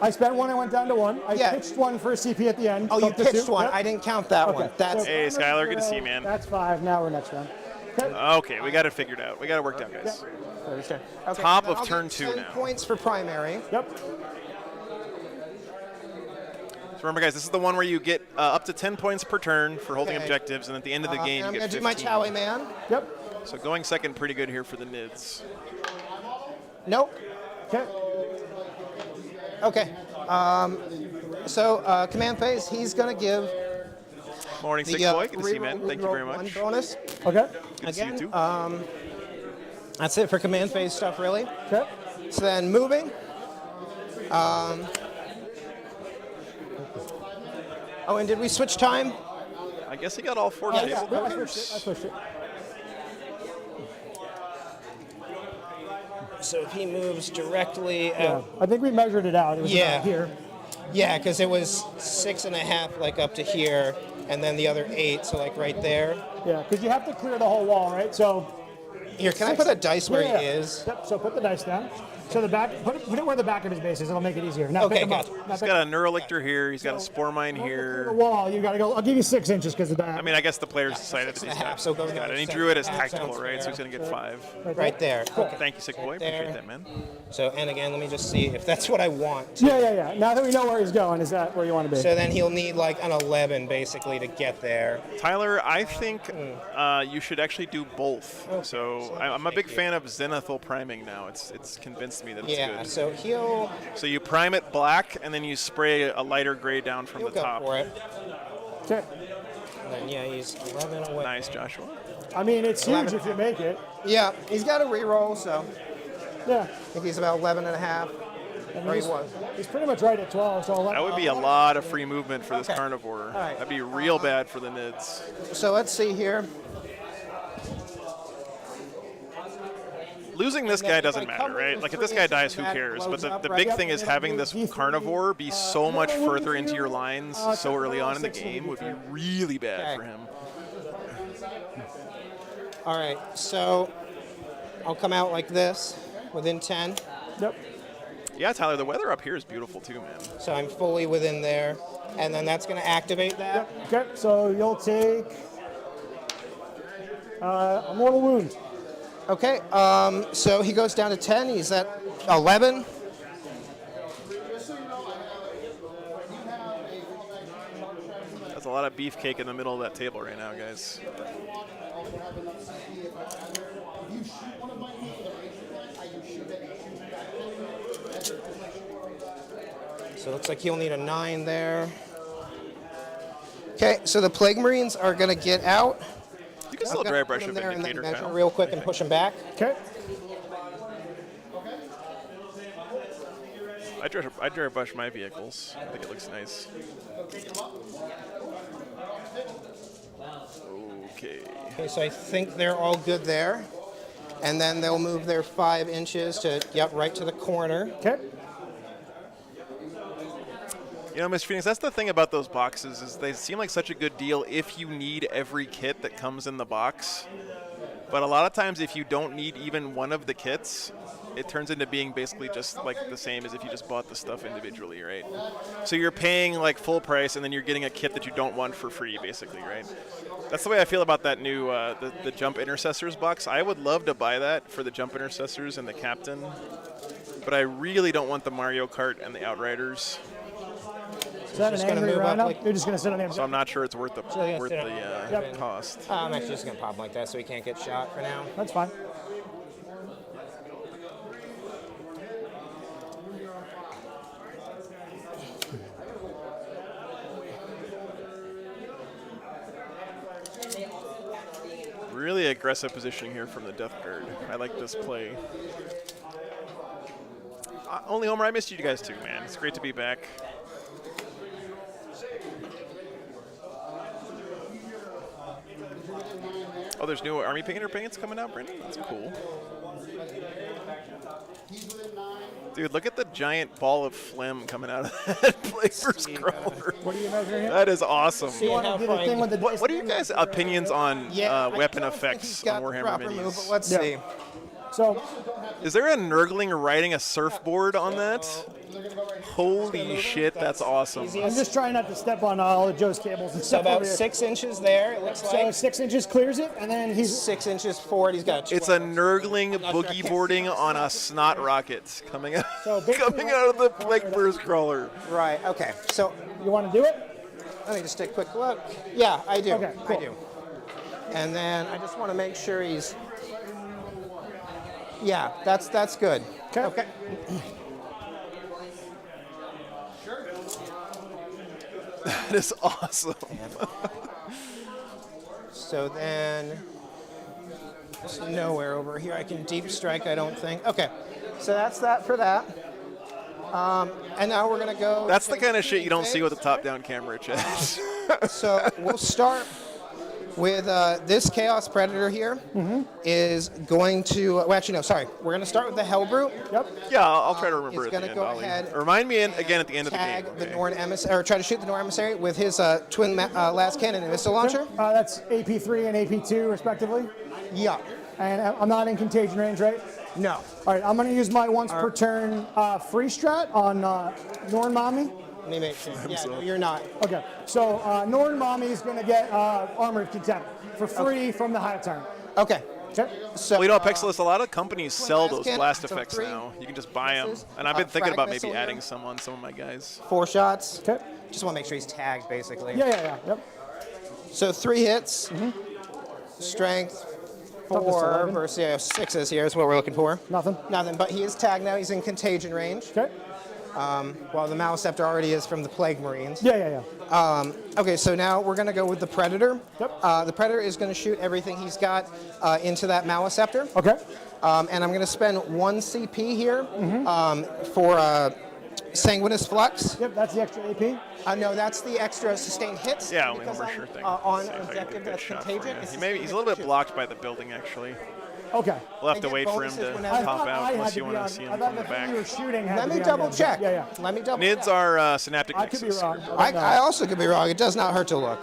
I spent 1, I went down to 1. I Yeah. pitched 1 for a CP at the end. Oh, you Up to pitched 2. 1. Yep. I didn't count that Okay. one. That's Hey, Skylar, good to see you, man. That's 5. Now we're next round. Okay. Okay, we got it figured out. We got it worked out, guys. okay. Top then of I'll turn get 2 10 now. points for primary. Yep. So remember, guys, this is the one where you get up to 10 points per turn for holding Okay. objectives, and at the end of the game, And I'm you going get to do my 15. Towie man. Yep. So going second, pretty good here for the Nids. Nope. Okay. Okay. So command phase, he's going to give Morning, the Six Boy. Good to see you, man. Thank you very reroll 1 much. bonus. Okay. Good to see you, too. That's it for command phase stuff, really. Okay. So then moving. Oh, and did we switch time? I guess he got all 4 Yeah, table I builders. switched it. So if he moves directly Yeah. out. I think we measured it out. It was Yeah. about here. Yeah, because it was 6.5 like up to here, and then the other 8, so like right there. Yeah, because you have to clear the whole wall, right? So Here, can I put a dice where Yeah. he is? Yep. So put the dice down. So the back, put it where the back of his base is. It'll make it easier. Now Okay, pick him up. gotcha. Now He's pick- got a Neurolictor here. He's got a Spore Mine The here. wall. You got to go. I'll give you 6 inches because of that. I mean, I guess the players decided that he's 6.5, got, so go he's got it. And he another drew it as 7.5 tactical, sounds right? So fair. he's going to get 5. Right there. Okay. Thank you, Sick Boy. there. Appreciate that, man. So, and again, let me just see if that's what I want. Yeah. Now that we know where he's going, is that where you want to be? So then he'll need like an 11 basically to get there. Tyler, I think you should actually do both. So I'm a big fan of Zenithal priming now. It's convinced me that it's Yeah, good. so he'll So you prime it black, and then you spray a lighter gray down from the go top. for it. Okay. And then yeah, he's 11 away. Nice, Joshua. I mean, it's huge 11. if you make it. Yeah, he's got a reroll, so Yeah. I think he's about 11.5. And Or he he's, was. he's pretty much right at 12. So That would be a lot of free movement for this Okay. carnivore. All right. That'd be real bad for the Nids. So let's see here. Losing this guy doesn't If I matter, cover right? with Like if this 3 guy inches, dies, who that cares? But blows the up, big right? thing is having this carnivore be so much further into your lines so early on in the game would be really bad Okay. for him. All right, so I'll come out like this within 10. Yep. Yeah, Tyler, the weather up here is beautiful too, man. So I'm fully within there. And then that's going to activate that. Okay. So you'll take a mortal wound. Okay, so he goes down to 10. He's at 11. That's a lot of beefcake in the middle of that table right now, guys. So it looks like he'll need a 9 there. Okay, so the Plague Marines are going to get out. You can still I'm gonna dry put brush him up there and then indicator, measure Kyle. real quick and push him back. Okay. I dry brush my vehicles. I think it looks nice. Okay. Okay, so I think they're all good there. And then they'll move their 5 inches to, yep, right to the corner. Okay. You know, Mr. Phoenix, that's the thing about those boxes is they seem like such a good deal if you need every kit that comes in the box. But a lot of times if you don't need even one of the kits, it turns into being basically just like the same as if you just bought the stuff individually, right? So you're paying like full price and then you're getting a kit that you don't want for free, basically, right? That's the way I feel about that new the Jump Intercessors box. I would love to buy that for the Jump Intercessors and the Captain, but I really don't want the Mario Kart and the Outriders. Is that Just an gonna angry move up rhino? like- You're just going to sit on the So I'm not sure it's worth the yeah, sit down. Yep. cost. I'm actually just going to pop him like that so he can't get shot for now. That's fine. Really aggressive positioning here from the Death Guard. I like this play. Only Homer, I missed you guys too, man. It's great to be back. Oh, there's new Army Painter paints coming out, Brendan? That's cool. Dude, look at the giant ball of phlegm coming out of that Flavor Scroller. What are you measuring here? That is awesome. You want to do the thing with the dice? What are you guys' opinions on I weapon don't think effects he's got on Warhammer proper move, but minis? let's Yeah. see. So Is there a Nurgling riding a surfboard on that? Holy shit, that's awesome. I'm just trying not to step on all of Joe's cables and So stuff. about over here. 6 inches there, it looks So like. 6 inches clears it, and then he's 6 inches forward, he's got a It's a Nurgling boogie boarding on a snot rocket coming out, So basically coming out of the Flavor Scroller. Right, okay. So You want to do it? let me just take a quick look. Yeah, I do. Okay, cool. I do. And then I just want to make sure he's. Yeah, that's good. Okay. That is awesome. So then, there's nowhere over here I can deep strike, I don't think. Okay, so that's that for that. And now we're going to go. That's the kind of shit you don't see with a top-down camera, Chad. So we'll start with this Chaos Predator here is going to. Well, actually, no, sorry. We're going to start with the Hellbrute. Yep. Yeah, I'll try to remember He's at going the to end, go Ollie. ahead. Remind me again at the end of the game. Tag the okay? Norn emissary, or try to shoot the Norn emissary with his twin las cannon and missile launcher. That's AP3 and AP2 respectively. Yeah. And I'm not in contagion range, right? No. All right, I'm going to use my once per turn free strat on Norn Mommy. Let me make sure. Yeah, no, you're not. Okay, so Norn Mommy is going to get Armored Contempt for free from the high turn. Okay. Okay. So, Well, you know, Pexilus, a lot of companies sell blast those cannon, blast so effects 3 now. You can just buy them. misses, And I've been thinking frag about maybe missile adding here. some on some of my guys. 4 shots. Okay. Just want to make sure he's tagged, basically. Yeah. Yep. So 3 hits. Strength. Toughness 4 11. versus 6s here is what we're looking for. Nothing. Nothing, but he is tagged now. He's in contagion range. Okay. While the Maleceptor already is from the Plague Marines. Yeah. Okay, so now we're going to go with the Predator. Yep. The Predator is going to shoot everything he's got into that Maleceptor. Okay. And I'm going to spend 1 CP here for Sanguinous Flux. Yep, that's the extra AP. No, that's the extra sustained hits. Yeah, only because one I'm, sure thing. on See if I can get objective a good that's shot for contagion. you. it's He's a little bit blocked by the building, actually. Okay. We'll have And to get wait for him bonuses to whenever- pop out I unless had you to want be to on. see I him thought from the the thing you back. were shooting had Let to me be on double the end. check. Yeah. Let me double Nids check. are synaptic I could be nexus. wrong. I also could be wrong. It does not hurt to look.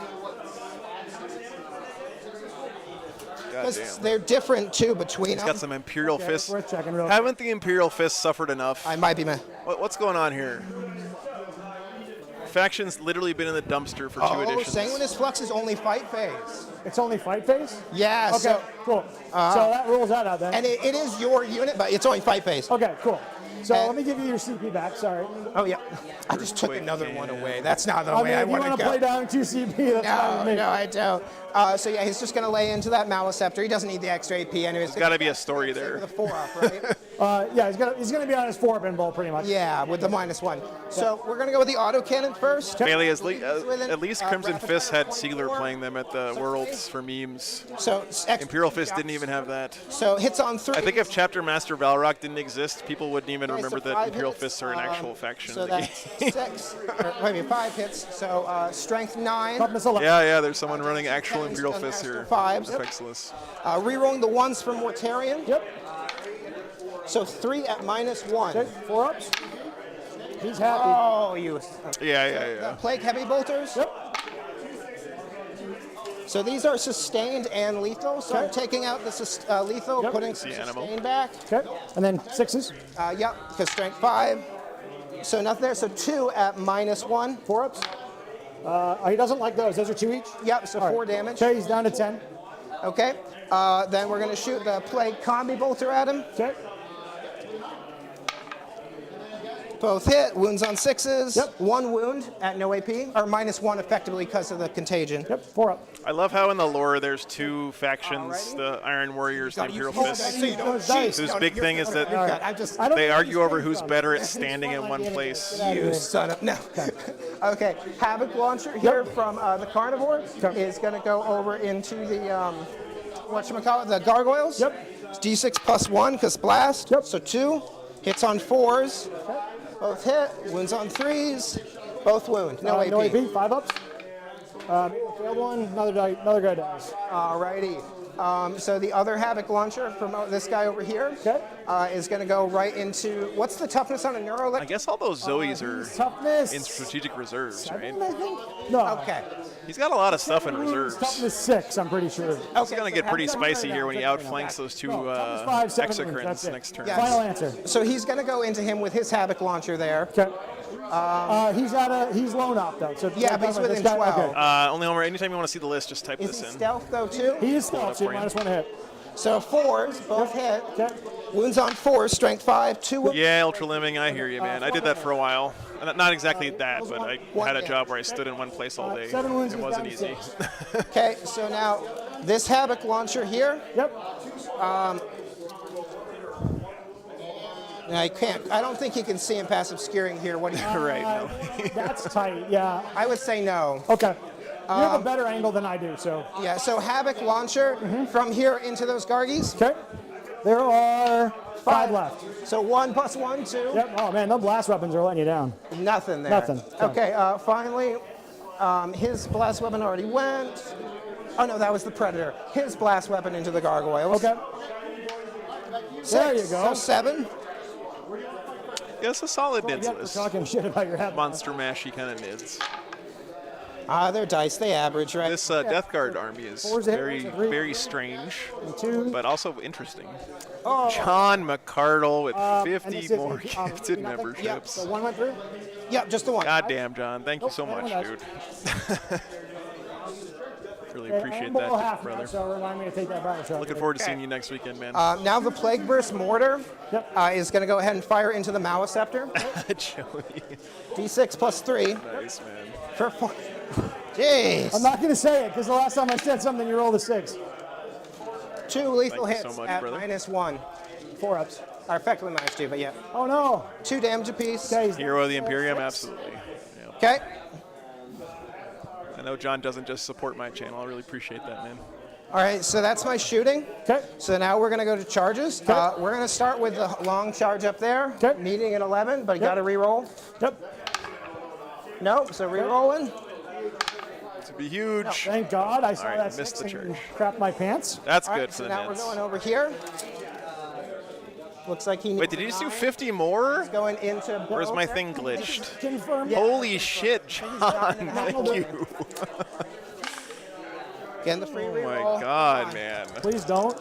Because Goddamn. they're different, too, between He's them. got some Imperial Okay, fists. worth checking real Haven't the Imperial fists suffered enough? I might be What's going on here? Faction's literally been in the dumpster for 2 Oh, editions. Sanguinous Flux is only fight phase. It's only fight phase? Yeah, Okay, so, cool. So that rules that out then. and it is your unit, but it's only fight phase. Okay, cool. So And- let me give you your CP back. Sorry. Oh, yeah. I just took quick another can. one away. That's not the I way mean, I if you want want to to play go. down 2 CP, that's fine No, with me. no, I don't. So, yeah, he's just going to lay into that Maleceptor. He doesn't need the extra AP anyways. There's got to be a story With there. a 4-up, right? Yeah, he's gonna be on his 4 pinball pretty much. Yeah, with the -1. So we're going to go with the autocannon first. Bailey, With an, at least uh, Crimson rapid Fist fire had Siegler 4. playing them at the Worlds for memes. So Imperial Fist didn't even have that. So hits on 3. I think if Chapter Master Valrock didn't exist, people wouldn't even Okay, remember so that 5 Imperial hits, Fists are an actual faction So of the that's game. 6, or maybe 5 hits. So strength 9. Toughness 11. Yeah, there's someone running actual Captain's Imperial got Fists extra here. 5s. Effectless. Rerolling the 1s from Mortarion. Yep. So 3 at -1. Okay, 4 ups. He's happy. Oh, you. Yeah. Plague Heavy Bolters. Yep. So these are sustained and lethal. So I'm Okay. taking out the lethal, Yep. putting some The animal. sustained back. Okay. And then 6s. Yep, because strength 5. So nothing there. So 2 at -1. 4 ups. He doesn't like those. Those are 2 each. Yep, so All right. 4 damage. Okay, he's down to 10. Okay. Then we're going to shoot the Plague Combi Bolter at him. Okay. Both hit. Wounds on 6s. Yep. 1 wound at no AP. Or -1 effectively because of the contagion. Yep. 4 up. I love how in the lore there's 2 factions, Alrighty. the Iron Warriors and Imperial use Fists. so you don't cheat. Whose big thing is that All right. I'm just. I don't they think argue he's over straight who's from. better at It's standing in fun one idea to place. get out of You here. son of no. Okay, Havoc Launcher here from the Carnivore is going to go over into the whatchamacallit, the Gargoyles. Yep. It's D6 +1 because blast. Yep. So 2 hits on 4s. Both hit. Wounds on 3s. Both wound. No AP. No AP. 5 ups. Failed one. Another guy dies. Alrighty. So the other Havoc Launcher from this guy over here Okay. is going to go right into, what's the toughness on a Neuro? I guess all those Zoes are Toughness. in strategic reserves, right? 7, I think. No. Okay. He's got a lot of stuff in Wounds, reserves. Toughness 6. I'm pretty sure. It's going to get pretty Havoc spicy right here now, when he check it out. outflanks those 2 Toughness 5, 7 wounds, that's exocrines it. next turn. Yes. Final answer. So he's going to go into him with his Havoc Launcher there. Okay. He's lone op though. So Yeah, but he's this within guy- 12. Okay. Only Homer, anytime you want to see the list, just type Is this he in. stealth though too? He is Pull it stealth, up so for you. -1 to hit. So 4s, both hit. Okay. Wounds on 4s, strength 5, 2 wounds. Yeah, Ultra Limbing, I hear you, man. I did that for a while. Not exactly that, but I had a job where I stood in one place all day. 7 wounds. It he's wasn't down to easy. 6. Okay, so now this Havoc Launcher here, Yep. I don't think you can see him past obscuring here. What do you, Right, no. That's tight. Yeah. I would say no. Okay. You have a better angle than I do, so. Yeah, so Havoc Launcher from here into those Gargies. Okay. There are 5 left. So 1 plus 1, 2. Yep. Oh man, the blast weapons are letting you down. Nothing there. Nothing. Okay, finally, his blast weapon already went. Oh no, that was the Predator. His blast weapon into the gargoyles. Okay. There you 6, go. So 7. Yeah, it's a solid Yep, nids we're list. talking shit about your head. Monster mashy kind of nids. They're dice. They average, right? This Death Guard army is Four's a hit, very, one's a three. very strange, 2. but also interesting. Oh. John McCardle with And 50 this is, more gifted nothing? memberships. Yeah, so 1 went through. Yep, just the 1. God damn, John. Thank you so Nope, much, that dude. one Really Okay, appreciate I'm that, below half brother. now, so remind me to take that battle shot. Looking forward to seeing you next weekend, man. Now the Plague Burst Mortar Yep. is going to go ahead and fire into the Maliceptor. Joey. D6 plus 3 Nice, man. for 4. Jeez. I'm not going to say it because the last time I said something, you rolled a 6. 2 lethal Thank you so hits much, at brother. -1. 4 ups. Or effectively -2, but yeah. Oh no. 2 damage apiece. Okay. Hero of the Imperium, absolutely. Yeah. Okay. I know John doesn't just support my channel. I really appreciate that, man. All right, so that's my shooting. Okay. So now we're going to go to charges. Okay. We're going to start with the long charge up there. Okay. Meeting at 11, but you Yep. got to re-roll. Yep. Nope, so re-rolling. To be huge. Thank God I saw All right, that missed 6 the and charge. crapped my pants. That's All good right, for so the now we're Neds. going over here. Looks like he needs Wait, did a you just do 9. 50 more? Going into Or is my both thing there. glitched? Confirm. Holy shit, John. Thank you. Getting the free Oh re-roll. my god, man. Please don't.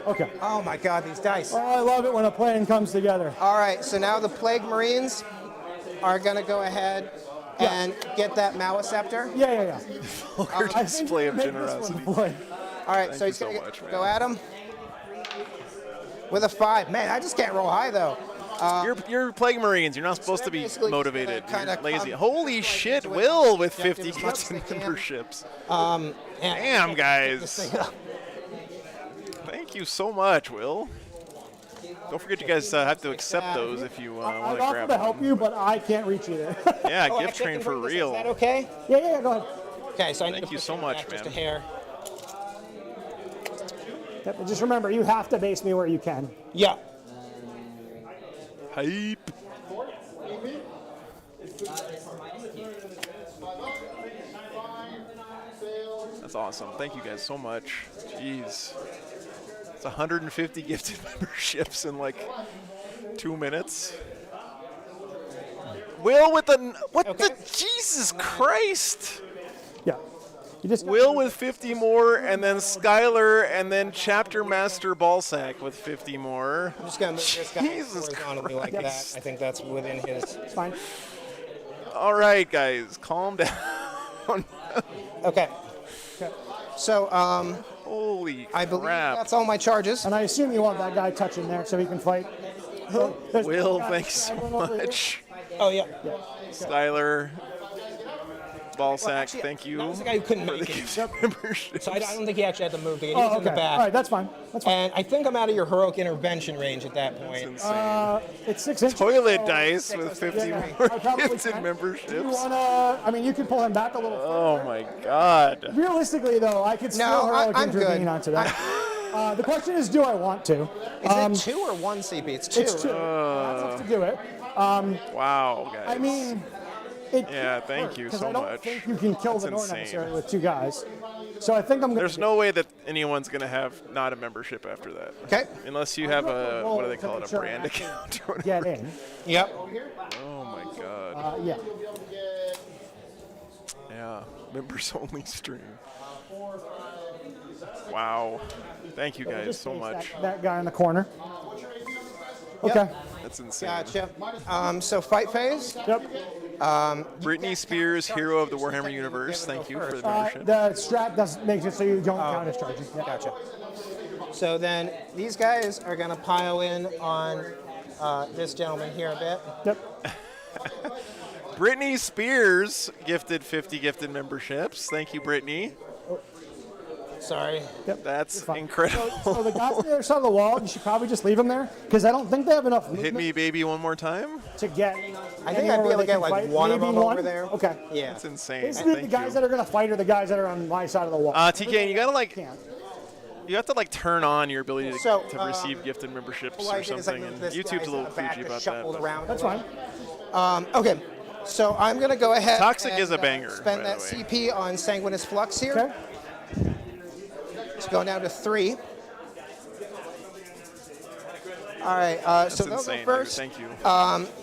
Okay. Oh my God, these dice. Oh, I love it when a plan comes together. All right, so now the Plague Marines are going to go ahead and get that Maliceptor. Yeah. Vulgar I think display you of can make this generosity. one, boy. All right, Thank so you he's so going to much, go man. at him with a 5. Man, I just can't roll high though. You're Plague Marines. You're not supposed to be basically motivated. just kinda You're lazy. come Holy like shit, into Will it. with 50 Objectives as much as gifted they can. memberships. And Damn, this guys. thing up. Thank you so much, Will. Don't forget you guys have to accept those if you want I'd to offer grab to them. help you, but I can't reach you there. Yeah, Oh, gift actually, I train can for bring this. real. Is that okay? yeah, go ahead. Okay, so I need Thank to you push so it much, back just a man. hair. Yep, and just remember, you have to base me where you can. Yeah. Hype. That's awesome. Thank you guys so much. Jeez. It's 150 gifted memberships in like 2 minutes. Will with the the Jesus Christ. Yeah. You just Will with 50 more, and then Skylar, and then Chapter Master Ballsack with 50 more. I'm just going to move this guy Jesus horizontally like that. Christ. I think that's within his. It's fine. All right, guys, calm down. Okay. So Holy I believe crap. that's all my charges. And I assume you want that guy touching there so he can fight. There's Will, one guy thanks so straggling over here. much. Oh yeah. Skylar, Ballsack, Actually, thank you. That was the guy who couldn't for the make it. gifted memberships. So I don't think he actually had to move. He was Oh, in the okay. back. All right, that's fine. That's fine. And I think I'm out of your heroic intervention range at that point. Insane. It's 6 inches. Toilet so- dice with 50 Yeah, more I probably gifted can. memberships. You wanna? I mean, you can pull him back a little. Oh my god. Realistically, though, I could still No, heroic I'm good. intervene onto that. The question is, do I want to? Is it 2 or 1 CP? It's 2. It's 2. That's enough to do it. Wow, guys. I mean, it Yeah, thank you because so I don't much. think you can kill That's the Nord insane. necessarily with 2 guys. So I think I'm gonna. There's no way that anyone's going to have not a membership after that. Okay. Unless you have a, what do they to call make it, a sure I brand actually account or get whatever. in. Yep. Oh my god. Yeah. Yeah, members only stream. Wow. Thank you guys Just so face much. That guy in the corner. Okay. That's insane. Gotcha. So fight phase. Yep. Brittany Spears, hero of the Warhammer universe. Thank you for the membership. The strat does makes it so you don't count as charging. Yeah. Gotcha. So then these guys are going to pile in on this gentleman here a bit. Yep. Brittany Spears gifted 50 gifted memberships. Thank you, Brittany. Sorry. That's Fine. incredible. So the guys on the other side of the wall, you should probably just leave them there because I don't think they have enough Hit movement me, baby, one more time. to get. I think I'd be able to get like one of them over there. Okay. Yeah. That's insane. Basically, the Thank guys you. that are going to fight are the guys that are on my side of the wall. TK, you gotta like, Can't. You have to like turn on your ability to, So, receive gifted memberships what I or did is I something, moved and this YouTube's guy's a little back kludgy to about shuffled that. around. That's fine. Okay, so I'm going to go ahead Toxic and is a banger, spend by that the way. CP on Sanguinous Flux here. Okay. It's going down to 3. All right, so they'll insane, go first. Thank you.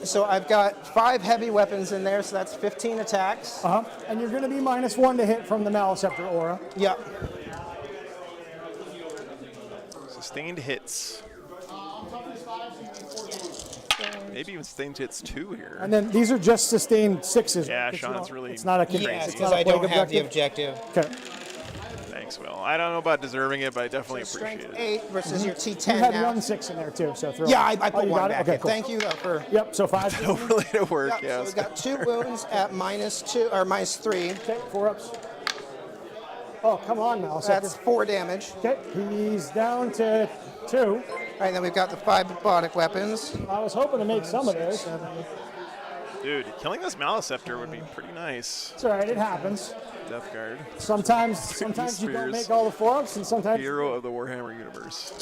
So I've got 5 heavy weapons in there, so that's 15 attacks. And you're going to be -1 to hit from the Maliceptor aura. Yep. Sustained hits. Maybe even sustained hits 2 here. And then these are just sustained 6s. Yeah, It's Sean's not- really It's not a crazy. Yeah, it's because not a I don't plague have the objective. objective. Okay. Thanks, Will. I don't know about deserving it, but I definitely appreciate Strength it. 8 versus your T10 You had now. 1 6 in there too, so throw. Yeah, I Oh, put you 1 got it? back Okay, in. cool. Thank you, though, for... Yep. So 5. No related work, Yep, so yes. we've got 2 wounds at -2 or -3. Okay, 4 ups. Oh, come on, Maliceptor. That's 4 damage. Okay, he's down to 2. All right, then we've got the 5 robotic weapons. I was hoping to make some of those. Dude, killing this Maliceptor would be pretty nice. It's all right. It happens. Death Guard. Sometimes you don't Spears. make all the 4 ups, and sometimes. Hero of the Warhammer universe.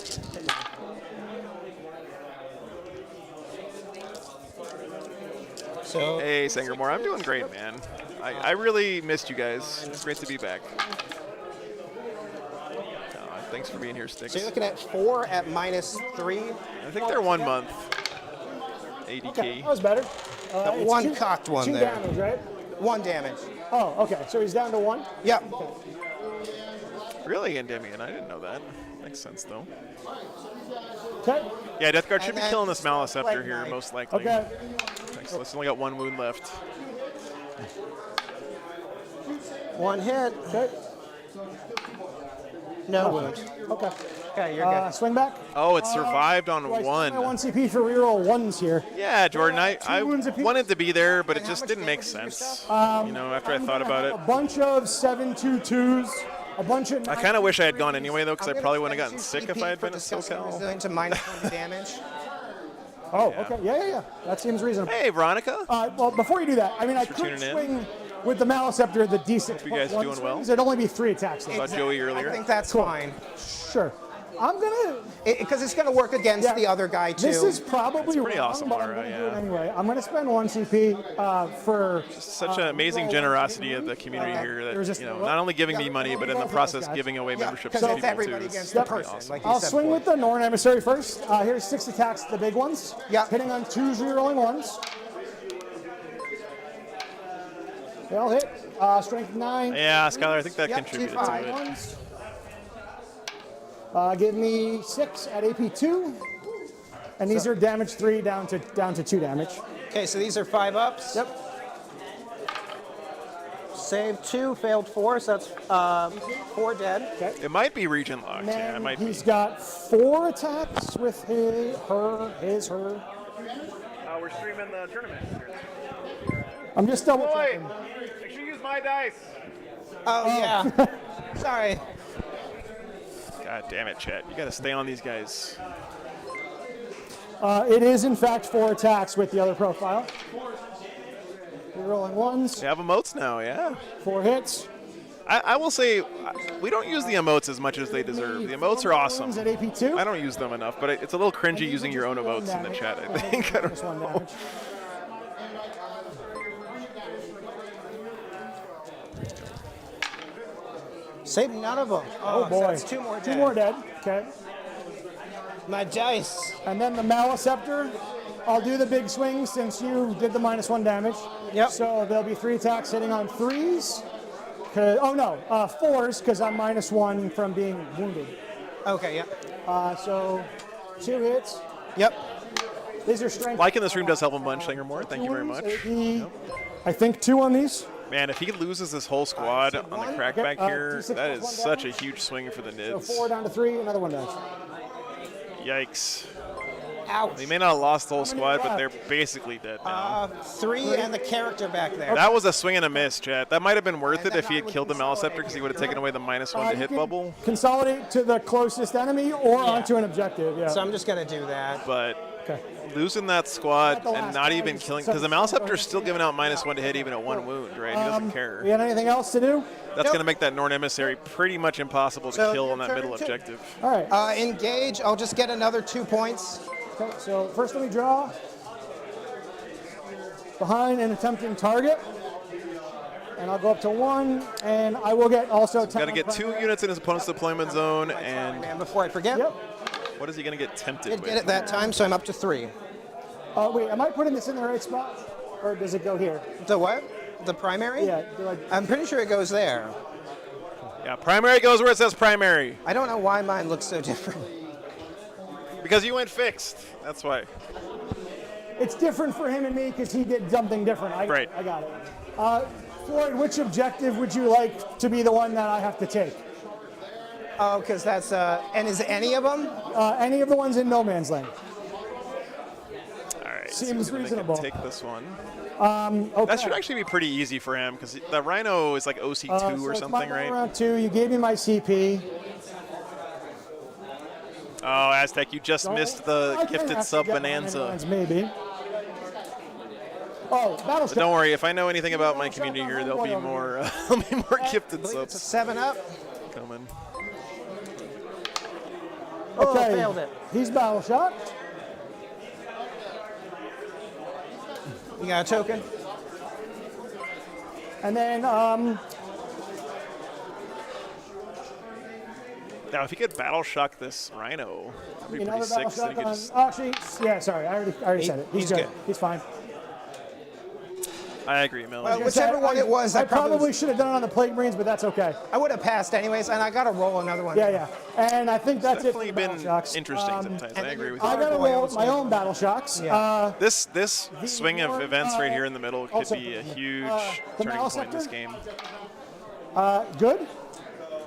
So Hey, Sangermore, I'm doing great, man. I really missed you guys. It's great to be back. Thanks for being here, Sticks. So you're looking at 4 at -3. I think they're 1 month. ADK. Okay, that was better. That It's one cocked one 2 there. damage, right? 1 damage. Oh, okay. So he's down to 1. Yep. Really, Endymion? I didn't know that. Makes sense, though. Okay. Yeah, Death Guard should And be then killing this Maliceptor Plague here, Knife. most likely. Okay. Thanks. It's only got 1 wound left. 1 hit. Okay. No wound. Okay. Okay, you're good. Swing back. Oh, it survived on Do I spend my 1. 1 CP for reroll 1s here. Yeah, Jordan, I 2 wounds apiece. wanted to be there, but it And how just much didn't make damage did you sense. yourself? You know, after I thought about it. A bunch of 7/2/2s. A bunch of. I kind of wish I had gone anyway, though, because I I'm gonna probably wouldn't have spend gotten 2 sick if CP I had for been at discussing SoCal. Resilient to -20 damage. Oh, Yeah. okay. Yeah. That seems reasonable. Hey, Veronica. Well, before you do that, I mean, I for could tuning in. swing with the Maliceptor the D6. Hope you guys doing well. It'd only be 3 attacks. Though. About Joey earlier. I think that's fine. Sure. I'm gonna. Because it's going to work against Yeah. the other guy, too. This is probably pretty wrong, awesome, but I'm Laura, gonna do it yeah. anyway. I'm gonna spend 1 CP for. Such an amazing generosity of the community here There's that, just- you know, not only giving me money, but in the process guys. giving away Yeah, memberships because to it's people, everybody too. against It's the pretty person. awesome. Like you I'll said swing before. with the Norn Emissary first. Here's 6 attacks, the big ones. Yeah. Hitting on 2s, rerolling 1s. They'll hit. Strength 9. Yeah, Skylar, I think that Yep, contributed T5. to it. Ones. Give me 6 at AP2. And these are damage 3 down to 2 damage. Okay, so these are 5 ups. Yep. Save 2, failed 4, so that's 4 dead. Okay. It might be region locked. And Yeah, it then might he's be. got 4 attacks with his, her. We're streaming the tournament. I'm just double checking. Make sure you use my dice. Oh, yeah. Sorry. God damn it, Chet. You got to stay on these guys. It is in fact 4 attacks with the other profile. Rerolling 1s, They have emotes now, yeah. 4 hits. I will say, we don't use the emotes as much as they deserve. The emotes are awesome. At AP2. I don't use them enough, but it's a little cringy using your own emotes in the chat, I think. I don't Just 1 know. damage. Save none of them. Oh so boy. that's 2 more dead. 2 more dead. Okay. My dice. And then the Maliceptor. I'll do the big swing since you did the -1 damage. Yep. So there'll be 3 attacks hitting on 3s. 4s because I'm -1 from being wounded. Okay, yeah. So 2 hits. Yep. These are strength. Liking this room does help a bunch, Sangermore. Thank you very much. I think 2 on these. Man, if he loses this whole squad on the crackback Okay, here, D6 that is plus 1 such a damage. huge swing for the So Nids. 4 down to 3. Another 1 dies. Yikes. Ouch. They may not have lost the whole squad, but they're basically dead now. 3 and the character back there. That was a swing and a miss, chat. That might have been worth it then if he I had would killed the consolidate Maliceptor because he would have taken away the -1 to You hit can bubble. Consolidate to the closest enemy or onto an objective. Yeah. So I'm just going to do that. But Okay. Losing that squad At the and last not guy, even just killing, some- because the Maleceptor's still giving out -1 to hit even at 1 wound, right? He doesn't care. We got anything else to do? That's going to make that Norn Emissary pretty much impossible to So kill your on that turn middle two. objective. All right. Engage. I'll just get another 2 points. Okay, so first let me draw. Behind an attempting target. And I'll go up to 1, and I will get also 10. Got to get 2 units in his opponent's deployment zone, and Man, before I forget. Yep. what is he going to get tempted Did with? get it that time, so I'm up to 3. Wait, am I putting this in the right spot? Or does it go here? The what? The primary? Yeah, I'm pretty sure it goes there. Yeah, primary goes where it says primary. I don't know why mine looks so different. Because you went fixed. That's why. it's different for him and me because he did something different. Right. I got it. Floyd, which objective would you like to be the one that I have to take? Oh, because that's, and is any of them? Any of the ones in No Man's Land. All right. Seems so we're gonna make him reasonable. Take this one. Okay. That should actually be pretty easy for him because the Rhino is like OC2 So or it's something, my right? round 2. You gave me my CP. Oh, Aztec, you just missed the I can gifted actually sub get mine bonanza. ones, maybe. Oh, Battleship. But don't worry, if I know anything about my community here, there'll be more, gifted It's a subs 7 up. coming. Okay. Oh, failed it. He's battle shot. You got a token? And then Now, if he could battle shock this Rhino, that'd be pretty another sick. battle So he shot could on. just, Actually, yeah, sorry. I already said it. He's good. good. He's fine. I agree, Melody. Well, whichever one it was, I probably should have done it on the Plague Marines, but that's okay. I would have passed anyways, and I got to roll another one. Yeah, yeah. And I think that's Definitely it for battle been shocks. interesting sometimes. I agree with you. I got to roll Gargoyles. my own battle shocks. Yeah. This swing of more, events right here in the middle could also, be a huge the turning point in this Maleceptor? game. Good.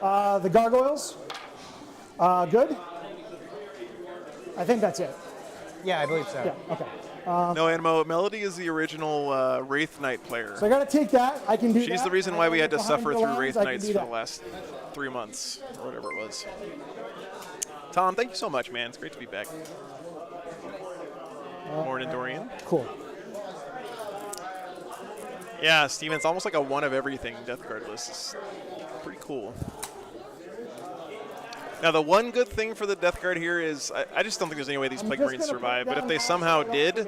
The Gargoyles. Good. I think that's it. Yeah, I believe so. Yeah, okay. No, and Melody is the original Wraith Knight player. So I got to take that. I can do that. She's the reason why we had to Behind suffer the through lines, Wraith I can Knights do for the that. last 3 months, or whatever it was. Tom, thank you so much, man. It's great to be back. Morning, Dorian. Cool. Yeah, Steven, it's almost like a one of everything Death Guard list. It's pretty cool. Now, the one good thing for the Death Guard here is I just don't think there's any way these Plague Marines survive, but if they somehow did,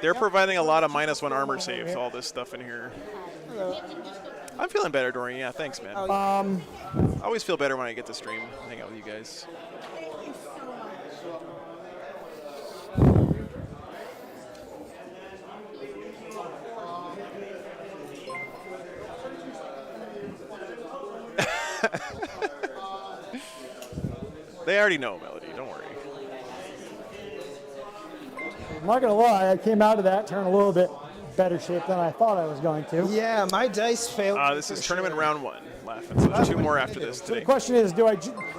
they're providing a lot of -1 armor saves, all this stuff in here. I'm feeling better, Dorian. Yeah, thanks, man. I always feel better when I get to stream, hang out with you guys. They already know, Melody. Don't worry. I'm not going to lie. I came out of that turn a little bit better shape than I thought I was going to. Yeah, my dice failed. This is tournament round 1. Laughing. So there's 2 more after this So the today. question is,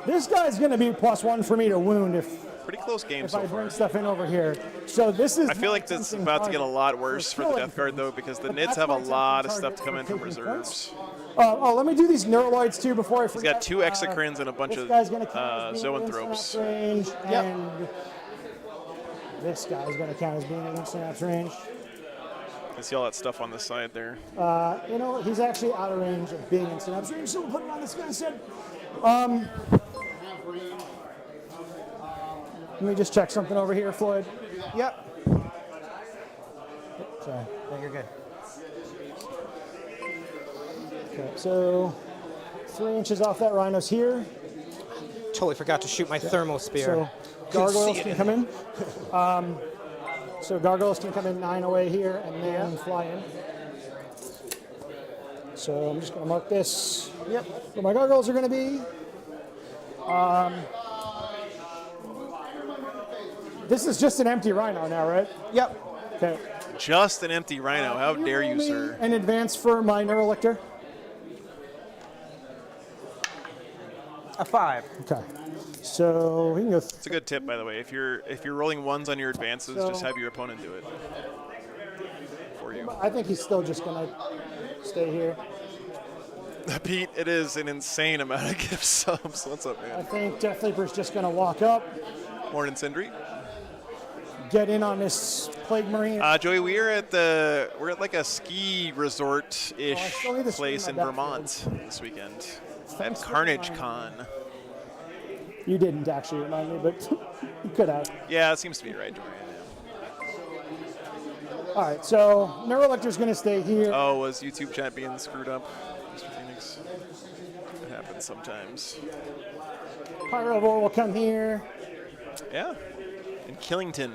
this guy's going to be +1 for me to wound if Pretty close game I so bring far. stuff in over here. So this is. I feel like this is about to get a lot worse for the Death Guard, though, because the Nids have a lot of stuff to come in from reserves. Let me do these Neuraloids too before I He's forget. got 2 Exocrines and a bunch This of guy's gonna count as being in Zoanthropes. synapse range, and this guy's going to count as being in synapse range. I see all that stuff on the side there. You know, he's actually out of range of being in synapse range, so we'll put it on this guy instead. Let me just check something over here, Floyd. Yep. Sorry. No, you're good. Okay, so 3 inches off that rhino's here. Totally forgot to shoot my thermal spear. So Couldn't gargoyles see it can in come in. So gargoyles can come in 9 away here and then fly in. So I'm just going to mark this. Yep. Where my gargoyles are going to be. This is just an empty rhino now, right? Yep. Okay. Just an empty Rhino. How dare you, sir? In advance for my Neurolictor. A 5. Okay. So we can go. It's a good tip, by the way. If you're rolling 1s on your advances, So- just have your opponent do it for you. I think he's still just going to stay here. Pete, it is an insane amount of gift subs. What's up, I man? think Death Leaper's just going to walk up. Morning, Sindri. get in on this Plague Marine? Joey, we're at like a ski resort-ish still need to place screen in my Vermont this weekend. At Thanks for Carnage reminding Con. You didn't actually remind me, but you could have. Yeah, it seems to be right, Joey. All right, so Neurolector's going to stay here. Oh, was YouTube chat being screwed up, Mr. Phoenix? It happens sometimes. Pyrovore will come here. Yeah. In Killington.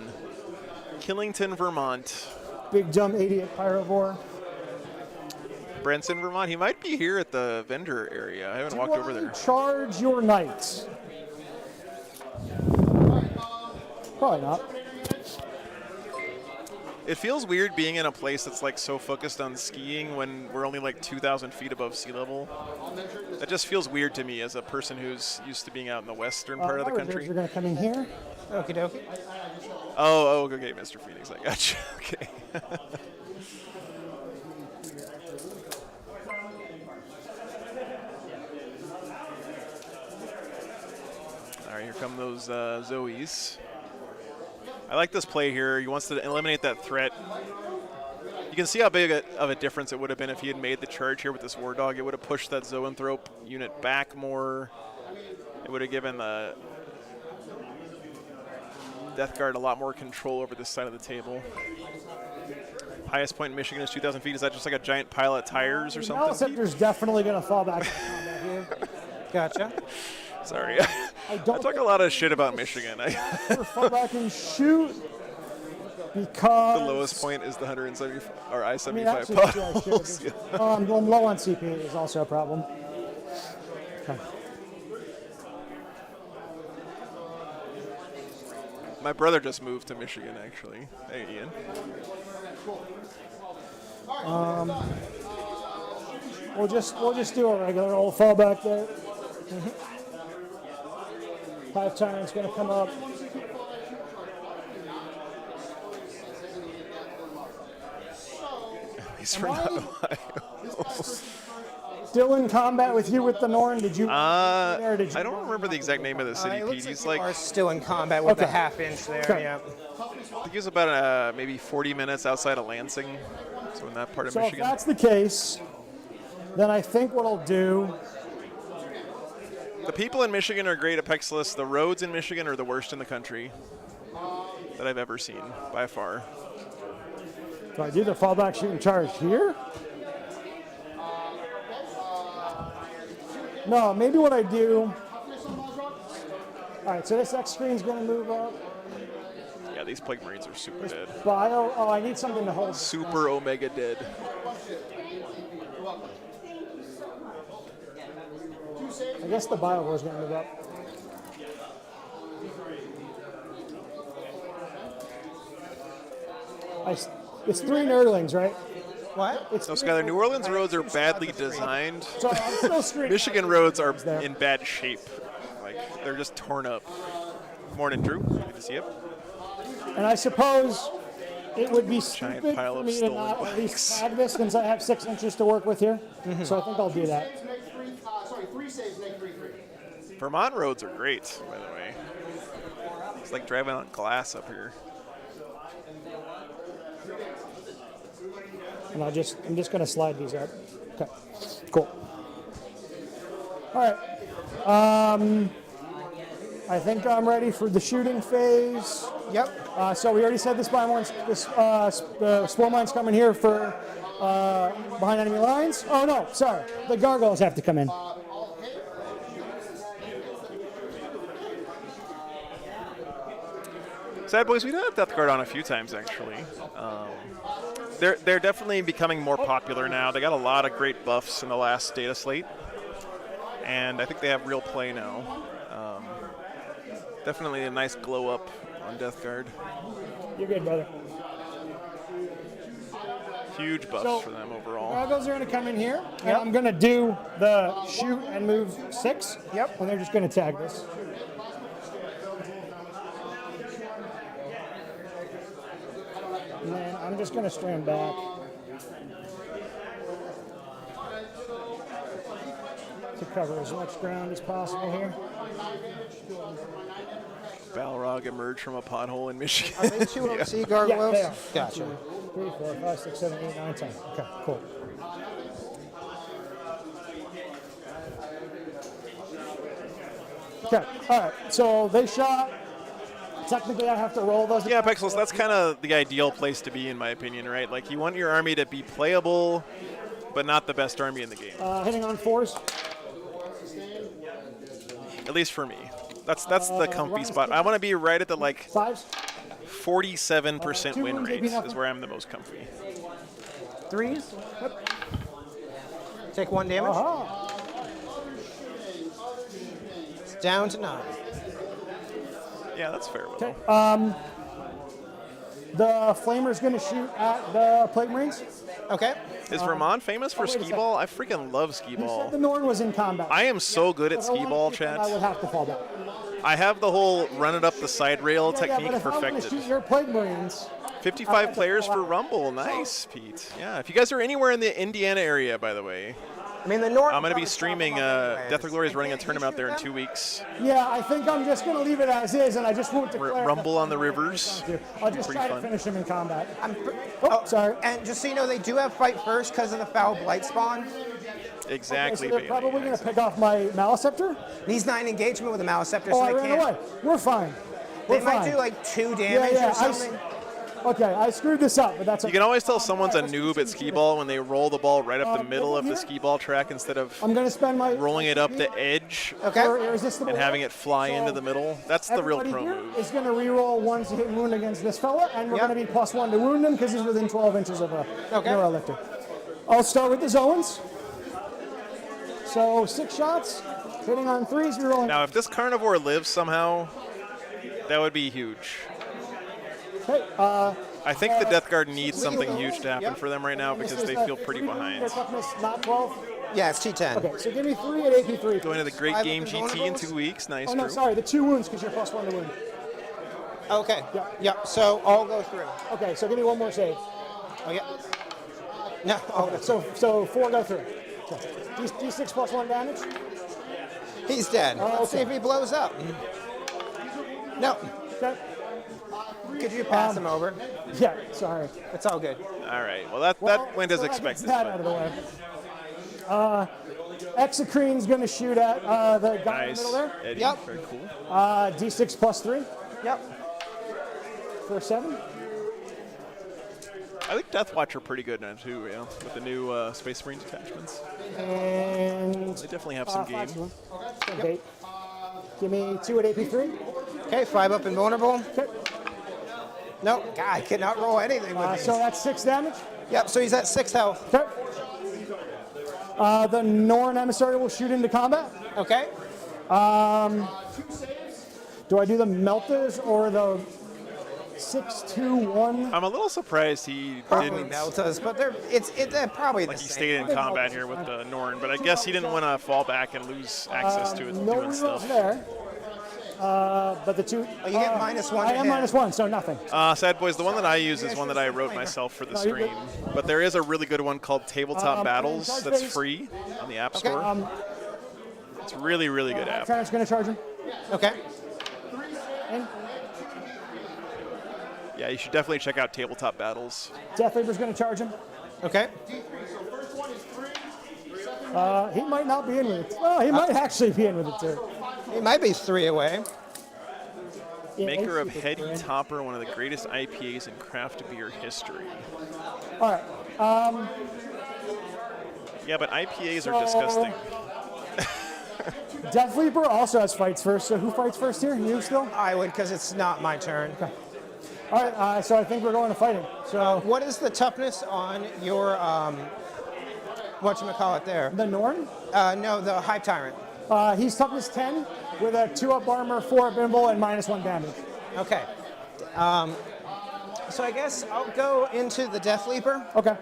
Killington, Vermont. Big dumb idiot Pyrovore. Branson, Vermont. He might be here at the vendor area. I haven't walked over there. Charge your knights. Probably not. It feels weird being in a place that's like so focused on skiing when we're only like 2,000 feet above sea level. That just feels weird to me as a person who's used to being out in the western part of the country. You're going to come in here. Okie dokie. Oh, okay, Mr. Phoenix, I got you. Okay. All right, here come those Zoes. I like this play here. He wants to eliminate that threat. You can see how big of a difference it would have been if he had made the charge here with this War Dog. It would have pushed that Zoanthrope unit back more. It would have given the Death Guard a lot more control over this side of the table. Highest point in Michigan is 2,000 feet. Is that just like a giant pile of tires or something? Maliceptor's definitely going to fall back to combat here. Gotcha. Sorry. I talk a lot of shit about Michigan. Fall back and shoot because The lowest point is the 175 or I mean, I-75 actually, yeah, potholes. sure. I'm low on CP is also a problem. Okay. My brother just moved to Michigan, actually. Hey, Ian. We'll just do a regular old fallback there. Hive Tyrant's going to come up. He's from Ohio. Still in combat with you with the Norn? Did you? I don't remember the exact name of the city, It Pete. looks He's like like, you are still in combat with the Okay. half-inch there. Okay. Yeah. I think he's about maybe 40 minutes outside of Lansing, so in that part of So if Michigan. that's the case, then I think what I'll do. The people in Michigan are great at Pexless. The roads in Michigan are the worst in the country that I've ever seen, by far. Do I do the fallback shoot and charge here? No, maybe what I do. All right, so this X screen's going to move up. Yeah, these Plague Marines are super dead. Bio. Oh, I need something to hold. Super Omega dead. I guess the bio is going to move up. It's 3 nerdlings, right? What? It's So, Skyler, New Orleans roads are badly designed. So I'm still screening. Michigan roads are there. in bad shape. Like, they're just torn up. Morning, Drew. Good to see you. And I suppose it would be Giant stupid pile for of me to stolen not at least bikes. tag this since I have 6 inches to work with here. So I think I'll do that. Saves make 3, sorry, 3 saves make 3/3. Vermont roads are great, by the way. It's like driving on glass up here. And I'm just going to slide these up. Okay, cool. All right. I think I'm ready for the shooting phase. Yep. So we already said the spore mine's coming here for behind enemy lines. Oh no, sorry. The gargoyles have to come in. Sad Boys, we've had Death Guard on a few times, actually. They're definitely becoming more popular now. They got a lot of great buffs in the last data slate, and I think they have real play now. Definitely a nice glow up on Death Guard. You're good, brother. Huge buffs So- for them overall. Gargoyles are going to come in here, and I'm going to do the shoot and move 6. Yep. And they're just going to tag this. And then I'm just going to stand back to cover as much ground as possible here. Balrog emerge from a pothole in Michigan. Are they 2 OC Yeah, gargoyles? they are. Gotcha. 3, 4, 5, 6, 7, 8, 9, 10. Okay, cool. Okay, all right. So they shot. Technically, I have to roll those. Yeah, Pexels, that's kind of the ideal place to be, in my opinion, right? Like, you want your army to be playable, but not the best army in the game. Hitting on 4s. At least for me. That's the comfy spot. I want to be right at the, like, 5s. 47% Two win wounds, rate maybe nothing. is where I'm the most comfy. 3s. Take 1 damage. Aha. It's down to 9. Yeah, that's fair. Will. Okay. The Flamer's going to shoot at the Plague Marines. Okay. Is Vermont famous for wait a skee second. ball? I freaking love skee He said ball. the Norn was in combat. I am so good at But skee hold on, ball, I would chat. have to fall back. I have the whole run it up the side rail Yeah, technique but if I'm going to perfected. shoot your Plague Marines, 55 players for Rumble. Nice, Pete. Yeah, if you guys are anywhere in the Indiana area, by the way, I mean, the North. I'm going to be streaming. Death or Glory is running a tournament out there in 2 weeks. yeah, I think I'm just going to leave it as is, and I just won't declare. Rumble on the Rivers. I'll just Pretty try fun. to finish him in combat. Oh, sorry. And just so you know, they do have fight first because of the foul blight spawn. Exactly. So they're Bailey. probably going to pick off my Maliceptor. He's 9 engagement with a Maliceptor, Oh, so I they ran can't. away. We're fine. They We're might fine. do like 2 yeah, damage yeah. or something. Okay, I screwed this up, but that's You okay. can always tell someone's a noob at skee ball when they roll the ball right up the middle of the here? skee ball track instead of I'm going to spend my rolling it up the edge Okay. for irresistible and having it fly into the middle. That's the real pro Everybody here move. is going to reroll 1 to hit and wound against this fella, and we're Yep. going to be +1 to wound him because he's within 12 inches of a Okay. Neurolictor. I'll start with the Zoans. So 6 shots, hitting on 3s, rerolling. Now, if this carnivore lives somehow, that would be huge. Okay, I think the Death Guard needs something huge to happen Yep. for them right now this because is they the feel pretty 3 behind. Their toughness, not 12. Yeah, it's T10. Okay, so give me 3 at AP3. Going to the Great Five Game open GT in vulnerables? 2 weeks. Nice, Oh, no, Drew. sorry, the 2 wounds because you're +1 to wound. Okay. Yep. Yep. So I'll go through. Okay, so give me 1 more save. Oh, yeah. No. Oh, So 4 go through. Okay. D6 +1 damage. he's dead. Let's see okay. if he blows up. No. Okay. Could you pass him over? Yeah, sorry. It's all good. All right. Well, that went as so that gets expected. That but out of the way. Exocrine's going to shoot at the guy nice. in the middle there. Eddie, Yep. very cool. D6 +3 Yep. for 7. I think Death Watch are pretty good now too, yeah, with the new Space Marines attachments. And They definitely have some game. 5 to 1. Okay. Give me 2 at AP3. Okay, 5 up and vulnerable. Okay. No, God, I cannot roll anything with these. So that's 6 damage. Yep, so he's at 6 health. Okay. The Norn Emissary will shoot into combat. Okay. Do I do the Meltas or the 6-2-1? I'm a little surprised he Probably didn't. Meltas, but they're probably Like the he same. stayed in combat here with the Norn, but I guess he didn't want to fall back and lose access to it No doing rerolls stuff. there. But the 2. Oh, you get -1 I to am hit. -1, so nothing. Sad Boys, the one that I use is one that I wrote myself for the you're good. stream. But there is a really good one called Tabletop Battles charge that's phase. free on the App Okay, Store. It's really, really good app. Tyranids going to charge him. Okay. And Yeah, you should definitely check out Tabletop Battles. Death Reaper's going to charge him. Okay. He might not be in with it. Well, he might actually be in with it too. He might be 3 away. Yeah, Maker of he's- Heady Topper, one of the greatest IPAs in craft beer history. All right. Yeah, but IPAs are disgusting. Death Reaper also has fights first. So who fights first here? You still? I would, because it's not my turn. All right. So I think we're going to fighting. So What is the toughness on your, whatchamacallit there? the Norn, No, the Hive Tyrant. he's toughness 10 with a 2-up armor, 4-up bimble, and -1 damage. Okay. So I guess I'll go into the Death Leaper. Okay.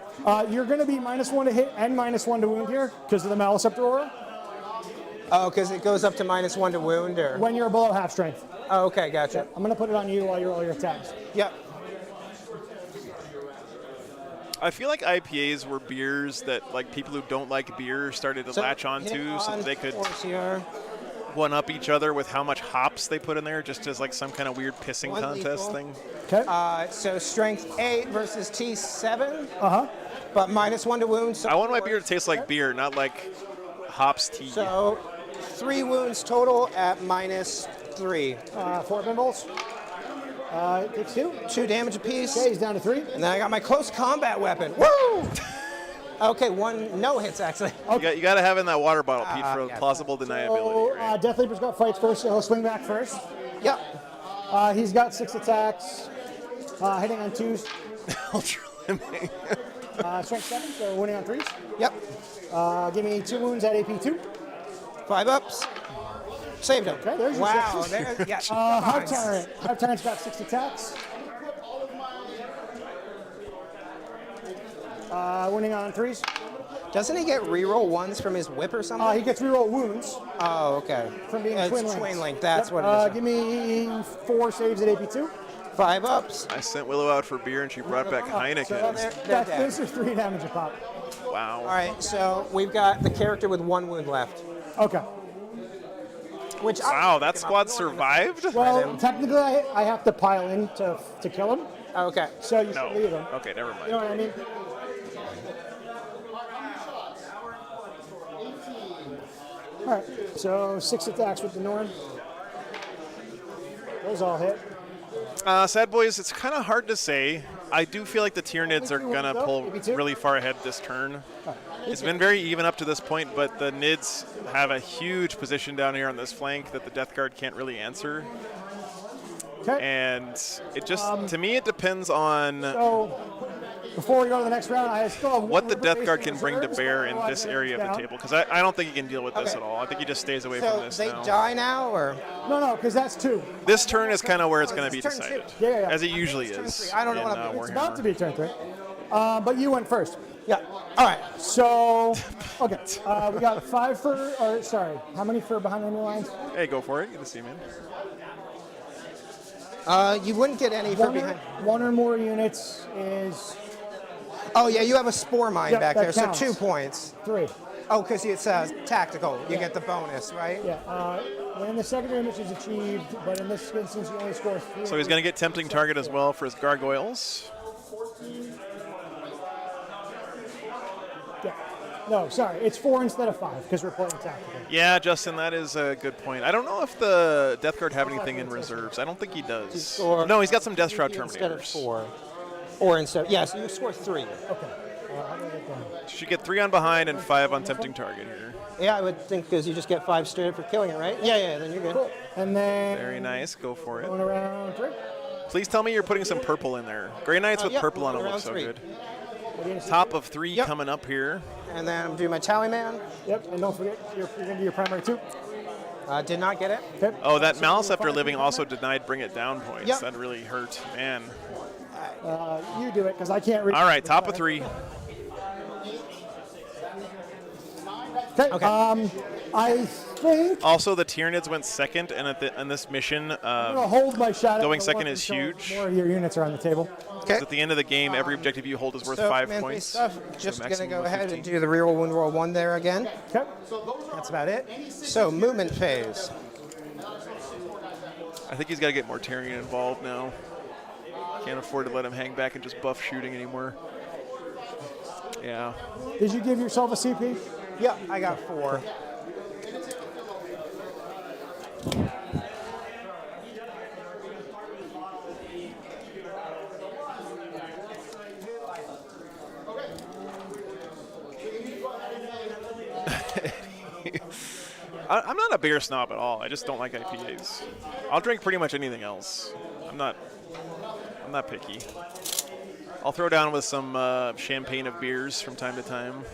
You're going to be -1 to hit and -1 to wound here because of the Maliceptor aura Oh, because it goes up to -1 to wound, or? when you're below half strength. Oh, okay, gotcha. I'm going to put it on you while you roll your attacks. Yep. I feel like IPAs were beers that like people who don't like beer started to latch hit onto so on that they could force here. one up each other with how much hops they put in there, just as like some kind of weird pissing One contest lethal. thing. Okay. So strength 8 versus T7, Uh-huh. but -1 to wounds. So I want my beer to taste like beer, not like hops tea. So 3 wounds total at -3. 4 pinballs. Takes 2. 2 damage apiece. Okay, he's down to 3. And then I got my close combat weapon. Woo! Okay, 1 no hits actually. You got to have in that water bottle, Pete, for yeah. plausible deniability. So, Right? Death Leaper's got fights first, so he'll swing back first. Yep. He's got 6 attacks, hitting on 2s, Ultra limiting. strength 7, so winning on 3s. Yep. Give me 2 wounds at AP 2. 5 ups. Saved him. Okay, there's your wow. sixes. There, yeah. Hive Tyrant. Hive Tyrant's got 6 attacks. Winning on 3s. Doesn't he get reroll 1s from his whip or something? He gets reroll wounds Oh, okay. from being It's twin link. twin link. That's what it is. Give me 4 saves at AP 2. 5 ups. I sent Willow out for beer, and she brought back Heineken. So They're that's dead. those are 3 damage a pop. Wow. All right, so we've got the character with 1 wound left. Okay. Which Wow, that squad survived? Well, technically, I have to pile in to kill him. Okay. So you No. should leave him. Okay, never mind. You know what I mean? All right. So 6 attacks with the Norn. Those all hit. Sad boys, it's kind of hard to say. I do feel like the Tyranids are going to pull Maybe 2. really far ahead this turn. It's been very even up to this point, but the Nids have a huge position down here on this flank that the Death Guard can't really answer. Okay. And it just, to me, it depends on So before we go to the next round, I still have what the one Death Guard reserves, can bring to bear in otherwise this I area of down. the table. Because I don't think he can deal with this Okay. at all. I think he just stays away So from this they now. die now, or No, because that's 2. This turn is kind of where it's Oh, going to this be is turn decided. 2. Yeah. As it usually Turn is. 3. I don't know in, what I'm doing. It's about Warhammer. to be turn 3. But you went first. yeah. All right. So, okay. We got 5 for, or sorry, how many for behind enemy lines? Hey, go for it. Good to see you, man. You wouldn't get any for One or, behind. 1 or more units is Oh yeah, you have a spore mine Yep, back that there, counts. so 2 points. 3. Oh, because it's tactical. You get the bonus, right? Yeah. When the secondary mission is achieved, but in this instance you only score 3. So he's going to get tempting target as well for his gargoyles. Yeah. No, sorry, it's 4 instead of 5 because we're playing tactical. Yeah, Justin, that is a good point. I don't know if the Death Guard have anything in reserves. I don't think he does. score No, he's got some Death Shroud Instead of Terminators. 4. Or instead, yes, you score 3. Okay. How do I get going? Should get 3 on behind and 5 on tempting target here. Yeah, I would think because you just get 5 straight up for killing it, right? Yeah, then you're good. Cool. And then Very nice. Go for it. going around 3. Please tell me you're putting some purple in there. Grey Knights with Yep, purple on it around look so 3. good. What do you see? Top of 3 Yep. coming up here. And then I'm doing my tally man. Yep, and don't forget you're going to do your primary 2. Did not get it. Okay. Oh, that Malice After Living also denied Bring It Down points. Yep. That really hurt. Man. You do it because I can't read. All right, top of 3. Okay. I think Also, the Tyranids went second, and on this mission, I'm going to hold my shot. going at the second one is until huge. More of your units are on the table. Okay. at the end of the game, every objective you hold is worth So, 5 man, points. stuff. Just So gonna maximum go of ahead 15. and do the reroll wound roll 1 there again. Okay. That's about it. So movement phase. I think he's got to get more Tyrion involved now. Can't afford to let him hang back and just buff shooting anymore. Yeah. Did you give yourself a CP? Yeah, I got 4. I'm not a beer snob at all. I just don't like IPAs. I'll drink pretty much anything else. I'm not picky. I'll throw down with some champagne of beers from time to time.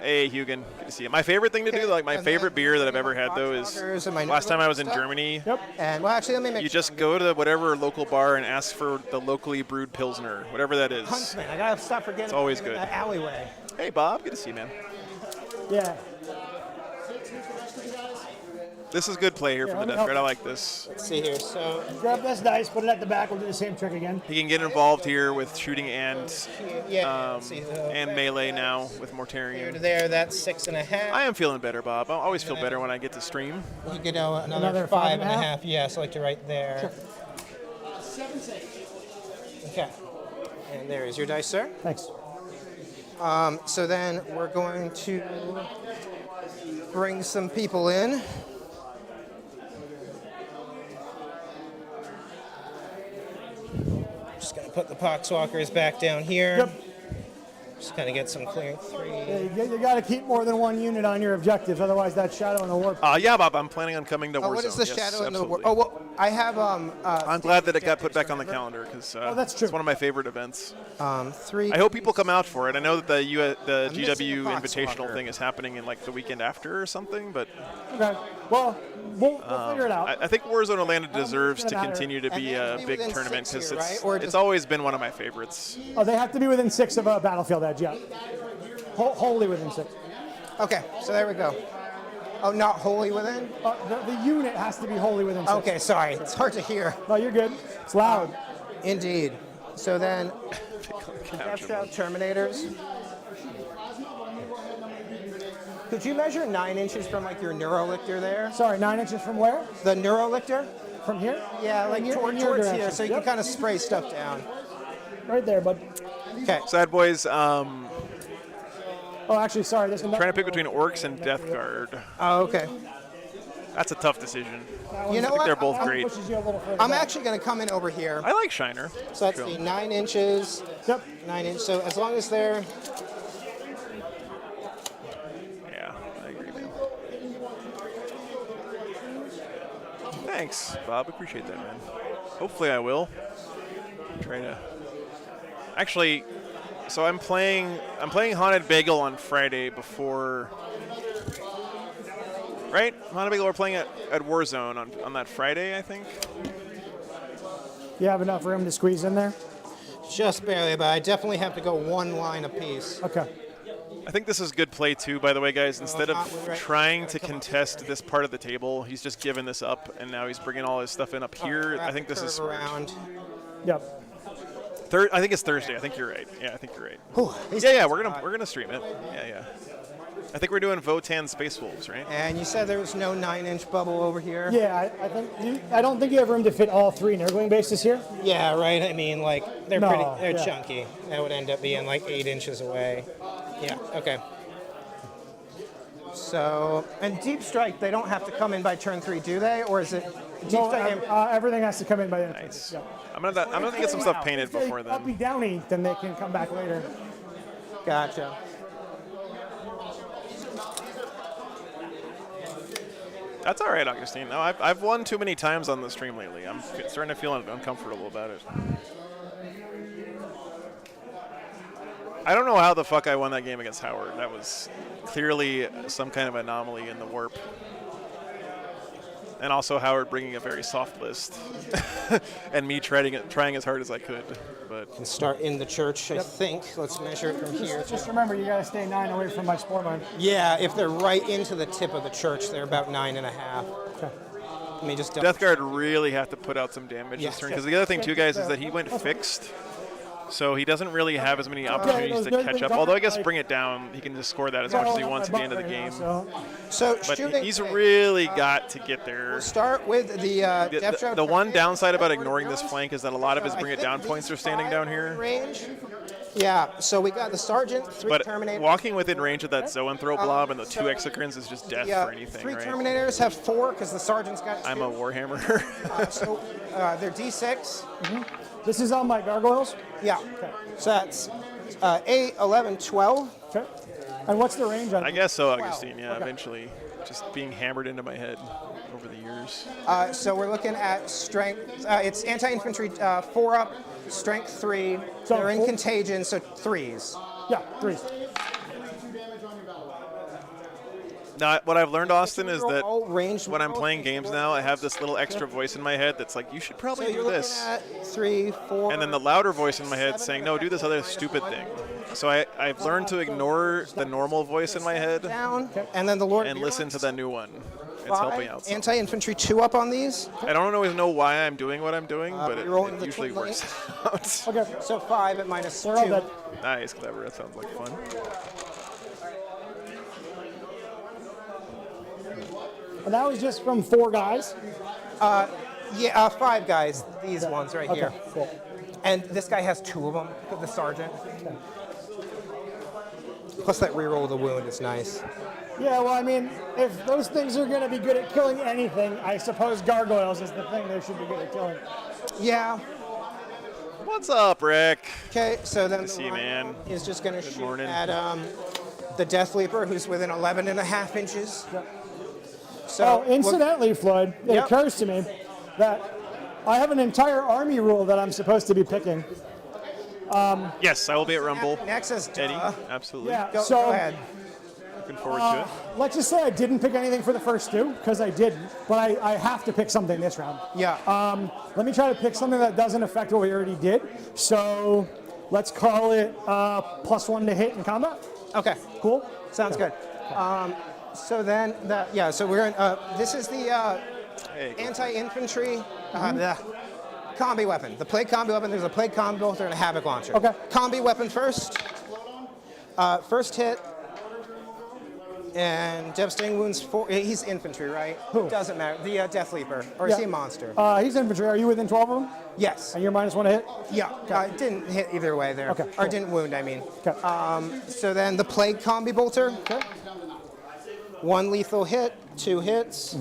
Hey, Hugin, good to see you. My favorite thing to do, like my favorite beer that I've ever had though, is last time I was in Germany. Yep. And well, actually, let me make You just go to whatever local bar and ask for the locally brewed Pilsner, whatever that is. Huntsman. I gotta stop forgetting. It's always about good. That alleyway. Hey, Bob, good to see you, man. Yeah. This is good play here from let the me Death help Guard. I you. like this. Let's see here. So Grab this dice, put it at the back. We'll do the same trick again. He can get involved here with shooting and let's see, and melee now with here to Mortarion. there, that's 6.5. I am feeling better, Bob. I always feel better when I get to stream. You could go another Another 5.5. Yeah, so like to right there. Okay. And there is your dice, sir. Thanks. So then we're going to bring some people in. Just going to put the Poxwalkers back down here. Yep. Just kind of get some clearing 3. You got to keep more than one unit on your objectives, otherwise that shadow in the warp. Yeah, Bob. I'm planning on coming to Warzone. What is the Yes, shadow in the absolutely. war? Oh, well, I have. I'm glad that it got put back on the calendar because that's true. it's one of my favorite events. 3. I hope people come out for it. I know that the missing GW the Invitational Poxwalker. thing is happening in like the weekend after or something, but Okay. Well, we'll figure it out. I think Warzone Atlanta deserves gonna to matter. continue to And be they have a to be big within tournament 6 because here, right? Or it's just- always been one of my favorites. Oh, they have to be within 6 of a battlefield edge, yeah. Wholly within 6. Okay, so there we go. Oh, not wholly within? The unit has to be wholly within 6. Okay, sorry. It's hard to hear. No, you're good. It's loud. Indeed. So then, Death Shroud Terminators. Could you measure 9 inches from like your neurolictor there? Sorry, 9 inches from where? The neurolictor? From here? Yeah, like In your towards direction. here, so you Yep. can kind of spray stuff down. Right there, bud. Okay. Sad boys, Oh, actually, sorry. This trying to pick between Orcs and Death Guard. Oh, okay. That's a tough decision. You know I think what? they're both That one great. pushes you a little further I'm back. actually going to come in over here. I like Shiner. So that's Cool. the 9 inches. Yep. 9 inch. So as long as they're Yeah, I agree, man. Thanks, Bob. Appreciate that, man. Hopefully I will. Try to. Actually, so I'm playing Haunted Bagel on Friday before. Right? Haunted Bagel, we're playing at Warzone on that Friday, I think. You have enough room to squeeze in there? just barely, but I definitely have to go one line apiece. Okay. I think this is good play too, by the way, guys. Instead of not right. trying to contest this part of the table, he's just given this up, and now he's bringing all his stuff in up here. I think this is Curve smart. around. Yep. I think it's Thursday. I think you're right. Yeah, I think you're right. Whew, Yeah, we're gonna stream it. Yeah. I think we're doing Votann Space Wolves, right? And you said there was no 9-inch bubble over here. Yeah, I don't think you have room to fit all three Nurgling bases here. Yeah, right. I mean, like they're No, they're yeah. chunky. That would end up being like 8 inches away. Yeah. Okay. So, and deep strike, they don't have to come in by turn 3, do they? Or is it deep No, strike? everything has to come in by the end. Nice. Yeah. I'm gonna get some stuff painted If they before uppy then. downy, then they can come back later. Gotcha. That's all right, Augustine. No, I've won too many times on the stream lately. I'm starting to feel uncomfortable about it. I don't know how the fuck I won that game against Howard. That was clearly some kind of anomaly in the warp. And also Howard bringing a very soft list, and me trying as hard as I could. But And start in the church, I think. Let's measure it from here. Just remember, you got to stay 9 away from my spore mine. Yeah, if they're right into the tip of the church, they're about 9.5. Okay. Let me just double. Death Guard really have to put out some damage Yeah. this turn, because the other thing too, guys, is that he went fixed. So he doesn't really have as many opportunities to catch up. Although I guess bring it down, he can just score that as much as he wants at the end of the game. So But shooting. he's really got to get there. Start with the Death Shroud The one Terminator. downside about ignoring this flank is that a lot of his I bring it think down these points are standing down 5 here. Range. Yeah, so we got the Sergeant, 3 But Terminators. walking within range of that Zoanthrope blob and the 2 Exocrines is just death Yeah, for anything, 3 right? Terminators have 4 because the Sergeant's got 2. I'm a Warhammer. So they're D6. This is on my gargoyles. Yeah. So that's 8, 11, 12. Okay. And what's the range on? I guess so, Augustine. Yeah, Okay. eventually. Just being hammered into my head over the years. So we're looking at strength. It's anti-infantry 4 up, strength 3. So They're in 4? contagion, so 3s. Yeah, 3s. Now, what I've learned, Austin, is that All ranged when I'm rolls. playing games now, I have this little extra voice in my head that's like, you should So probably you're do looking this. at 3, 4. And then the louder voice in my head saying, no, do this other stupid thing. So I've learned to ignore the normal voice in my head down, and then the Lord and listen to the new one. It's helping out. Some. Anti-infantry 2 up on these. I don't always know why I'm doing what I'm doing, but it rerolling the usually twin works out. Okay. So 5 at minus We're all 2. dead. Nice, clever. That sounds like fun. And that was just from 4 guys. Yeah, 5 guys. These ones right Okay, here. cool. And this guy has 2 of them, the sergeant. Plus that reroll of the wound is nice. Yeah, well, I mean, if those things are going to be good at killing anything, I suppose gargoyles is the thing they should be good at killing. Yeah. What's up, Rick? Okay, so then Good to see you, man. is just going to shoot morning. at the Death Leaper, who's within 11.5 inches. So Oh, incidentally, Floyd, it Yep. occurs to me that I have an entire army rule that I'm supposed to be picking. Yes, I will be at Rumble. Next is Eddie, absolutely. Yeah, Go so ahead. Looking forward to it. let's just say I didn't pick anything for the first 2, because I didn't, but I have to pick something this round. Yeah. Let me try to pick something that doesn't affect what we already did. So let's call it +1 to hit in combat. Okay. Cool? Sounds good. So then, so we're in, this is the Hey, anti-infantry the combi weapon. The plague combi weapon, there's a plague combi bolter and a havoc launcher. Okay. Combi weapon first. First hit. And devastating wounds 4. He's infantry, right? Who? Doesn't matter. The Death Leaper. Or is he a monster? He's infantry. Are you within 12 of them? Yes. And you're -1 to hit? Yeah. Didn't hit either way there. Okay, Or cool. didn't wound, I mean. Okay. So then the plague combi bolter. Okay. 1 lethal hit, 2 hits.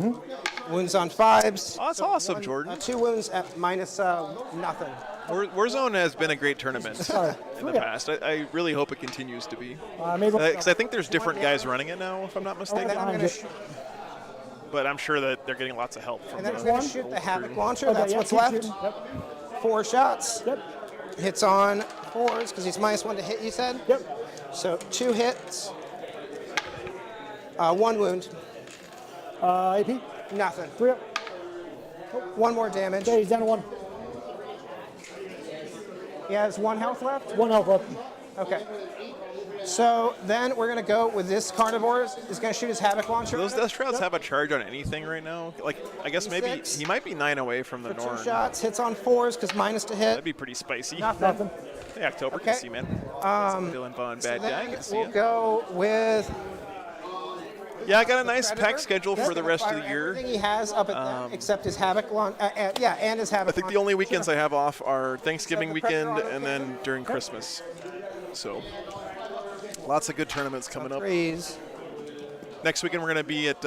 Wounds on 5s. Oh, that's awesome, Jordan. 2 wounds at minus nothing. Warzone has been a great tournament in the Yeah. past. I really hope it continues to be. Maybe. Because I think there's different guys running it now, if I'm not mistaken. I'm Behind gonna it. But I'm sure that they're getting lots of help from And then the we're going One. to shoot the havoc launcher. Okay, That's yeah, what's keep left. shooting. Yep. 4 shots. Yep. Hits on 4s because he's -1 to hit, you said? Yep. So 2 hits. 1 wound. AP. Nothing. 3 up. 1 more damage. Okay, he's down to 1. He has 1 health left. 1 health left. Okay. So then we're going to go with this carnivore. Is going to shoot his havoc launcher. Do those Death Shrouds have a charge on anything right now? Like, I guess maybe 6. he might be 9 away from the For 2 Norn. shots. Hits on 4s because -to hit. That'd be pretty spicy. Nothing. Hey, October, Okay. good to see you, man. Dylan Vaughn, bad guy. Then Good to see we'll you. go with Yeah, I got a nice Predator. pack schedule That's for the gonna rest of fire the year. Everything he has up at them except his havoc launch. And his havoc. I think the only weekends I have off are Thanksgiving So the Predator weekend auto and then during Christmas. So, lots of good tournaments coming up. 3s. Next weekend we're going to be at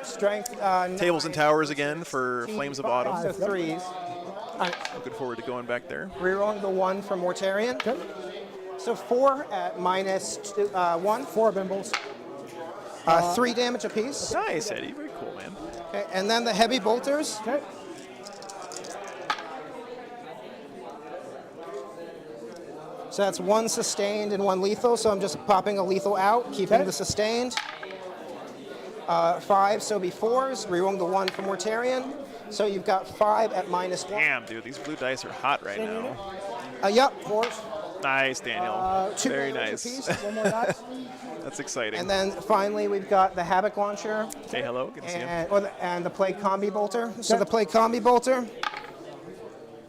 Strength. Tables and Towers again for Flames of Autumn. So 3s. Looking forward to going back there. Rerolling the 1 from Mortarian. Okay. So 4 at -1. 4 bimbles. 3 damage apiece. Nice, Eddie. Very cool, man. Okay, and then the heavy bolters. Okay. So that's 1 sustained and 1 lethal. So I'm just popping a lethal out, keeping Okay. the sustained. 5, so it'll be 4s. Rerolling the 1 from Mortarian. So you've got 5 at -1. Damn, dude, these blue dice are hot right now. Yep. 4s. Nice, Daniel. 2 Very damage nice. apiece. 1 more dice. That's exciting. And then finally we've got the havoc launcher Say hello. Good to see you. and the plague combi bolter. So the plague combi bolter.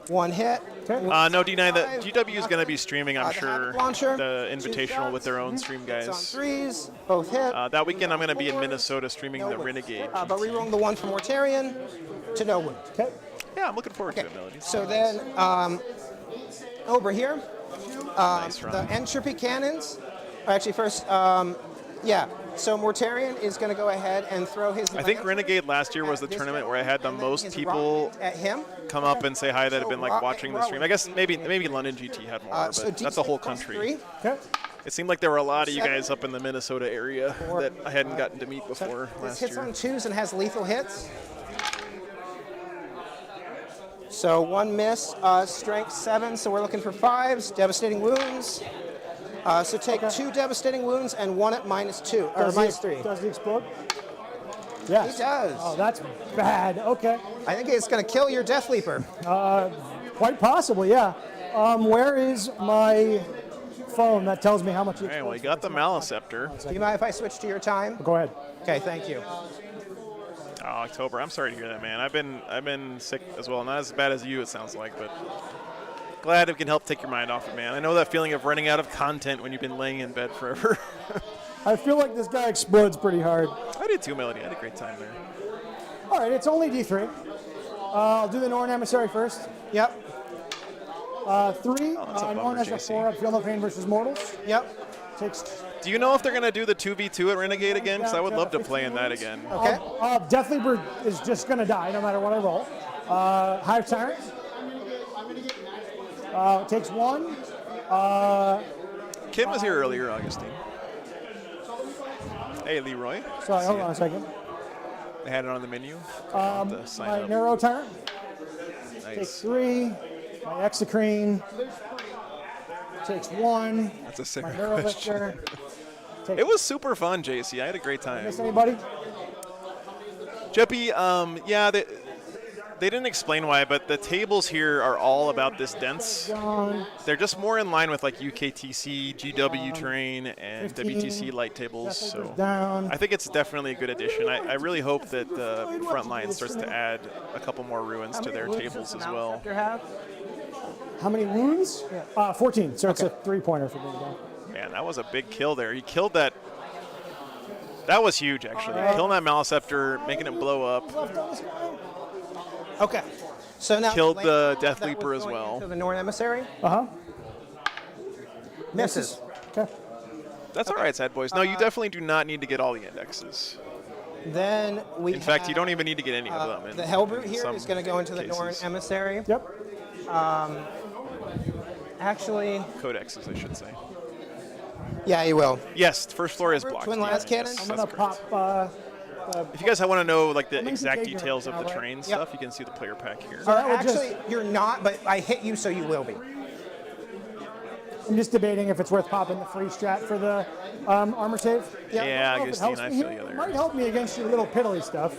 1 hit. Okay. No, D9, the GW is going to be streaming, I'm The sure, havoc launcher, the 2 Invitational with shots. their own stream It's on guys. 3s. Both hit. That weekend I'm going to be in Minnesota streaming the wound. Renegade. But rerolling the 1 from Mortarian to no wound. Okay. Yeah, I'm looking forward Okay. to it, Melody. So then over here, Nice the run. entropy cannons. Actually, first, So Mortarian is going to go ahead and throw his. I think Renegade last year was the tournament where I had the and then most his people rocket at him. come up and say hi that have been like rocket watching the row. stream. I guess maybe London GT had more, So but that's a whole country. D3. Okay. It seemed like there were a lot of you guys up in the Minnesota area that I hadn't gotten to meet So before this last hits year. on 2s and has lethal hits. So 1 miss, strength 7. So we're looking for 5s, devastating wounds. So take 2 devastating wounds and 1 at -2 or -3. Does he explode? Yes. He does. Oh, that's bad. Okay. I think it's going to kill your Death Leaper. Quite possibly, yeah. Where is my phone that tells me how much he All right, well, explodes? you got the Maliceptor. Do you mind if I switch to your time? Go ahead. Okay, thank you. Oh, October. I'm sorry to hear that, man. I've been sick as well. Not as bad as you, it sounds like, but glad it can help take your mind off it, man. I know that feeling of running out of content when you've been laying in bed forever. I feel like this guy explodes pretty hard. I did too, Melody. I had a great time there. All right, it's only D3. I'll do the Norn Emissary first. Yep. 3. that's a Norn bummer, has a JC. 4 up. Feel no pain versus mortals. Yep. Takes. Do you know if they're going to do the 2v2 at Renegade again? Because I would love to play in that again. Okay. Death Leaper is just going to die no matter what I roll. Hive Tyrant. Takes 1. Ken was here earlier, Augustine. Hey, Leroy. Sorry, See hold ya. on a second. They had it on the menu. To sign My up. Neuro Tyrant. Takes Nice. 3. My Exocrine. Takes 1. That's a sick My Neuro question. Lifter. Takes. It was super fun, JC. I had a great time. Miss anybody? Jeppy, yeah, they didn't explain why, but the tables here are all about this dense. Gone. They're just more in line with like UKTC, GW terrain, and 15. WTC light tables. Death Leaper's So down. I think it's definitely a good addition. I really hope that the front line starts to add a couple more ruins to their tables as well. How many wounds? 14. So it's a 3-pointer for being down. Man, that was a big kill there. He killed that. That was huge, actually. Killing that Maliceptor, making it blow up. Left on this guy. Okay. So now Killed lane the that Death was Leaper as going well. into the Norn Emissary Uh-huh. misses. Okay. That's all right, sad boys. No, you definitely do not need to get all the indexes. Then we In fact, you have, don't even need to get any of them. in- the Hellbrute in here some is going to go into the Norn cases. Emissary. Yep. Actually, Codexes, I should say. yeah, he will. Yes, first floor is blocked. Twin Yeah, las cannons? yes, I'm that's going to correct. pop. If you guys want to know like the I'm exact engaging details right of the now, right? terrain stuff, you can see the player pack here. that would just- Actually, you're not, but I hit you, so you will be. I'm just debating if it's worth popping the free strat for the armor save. Yeah, I don't know if it Augustine, helps I me feel here. you It there. might help me against your little piddly stuff.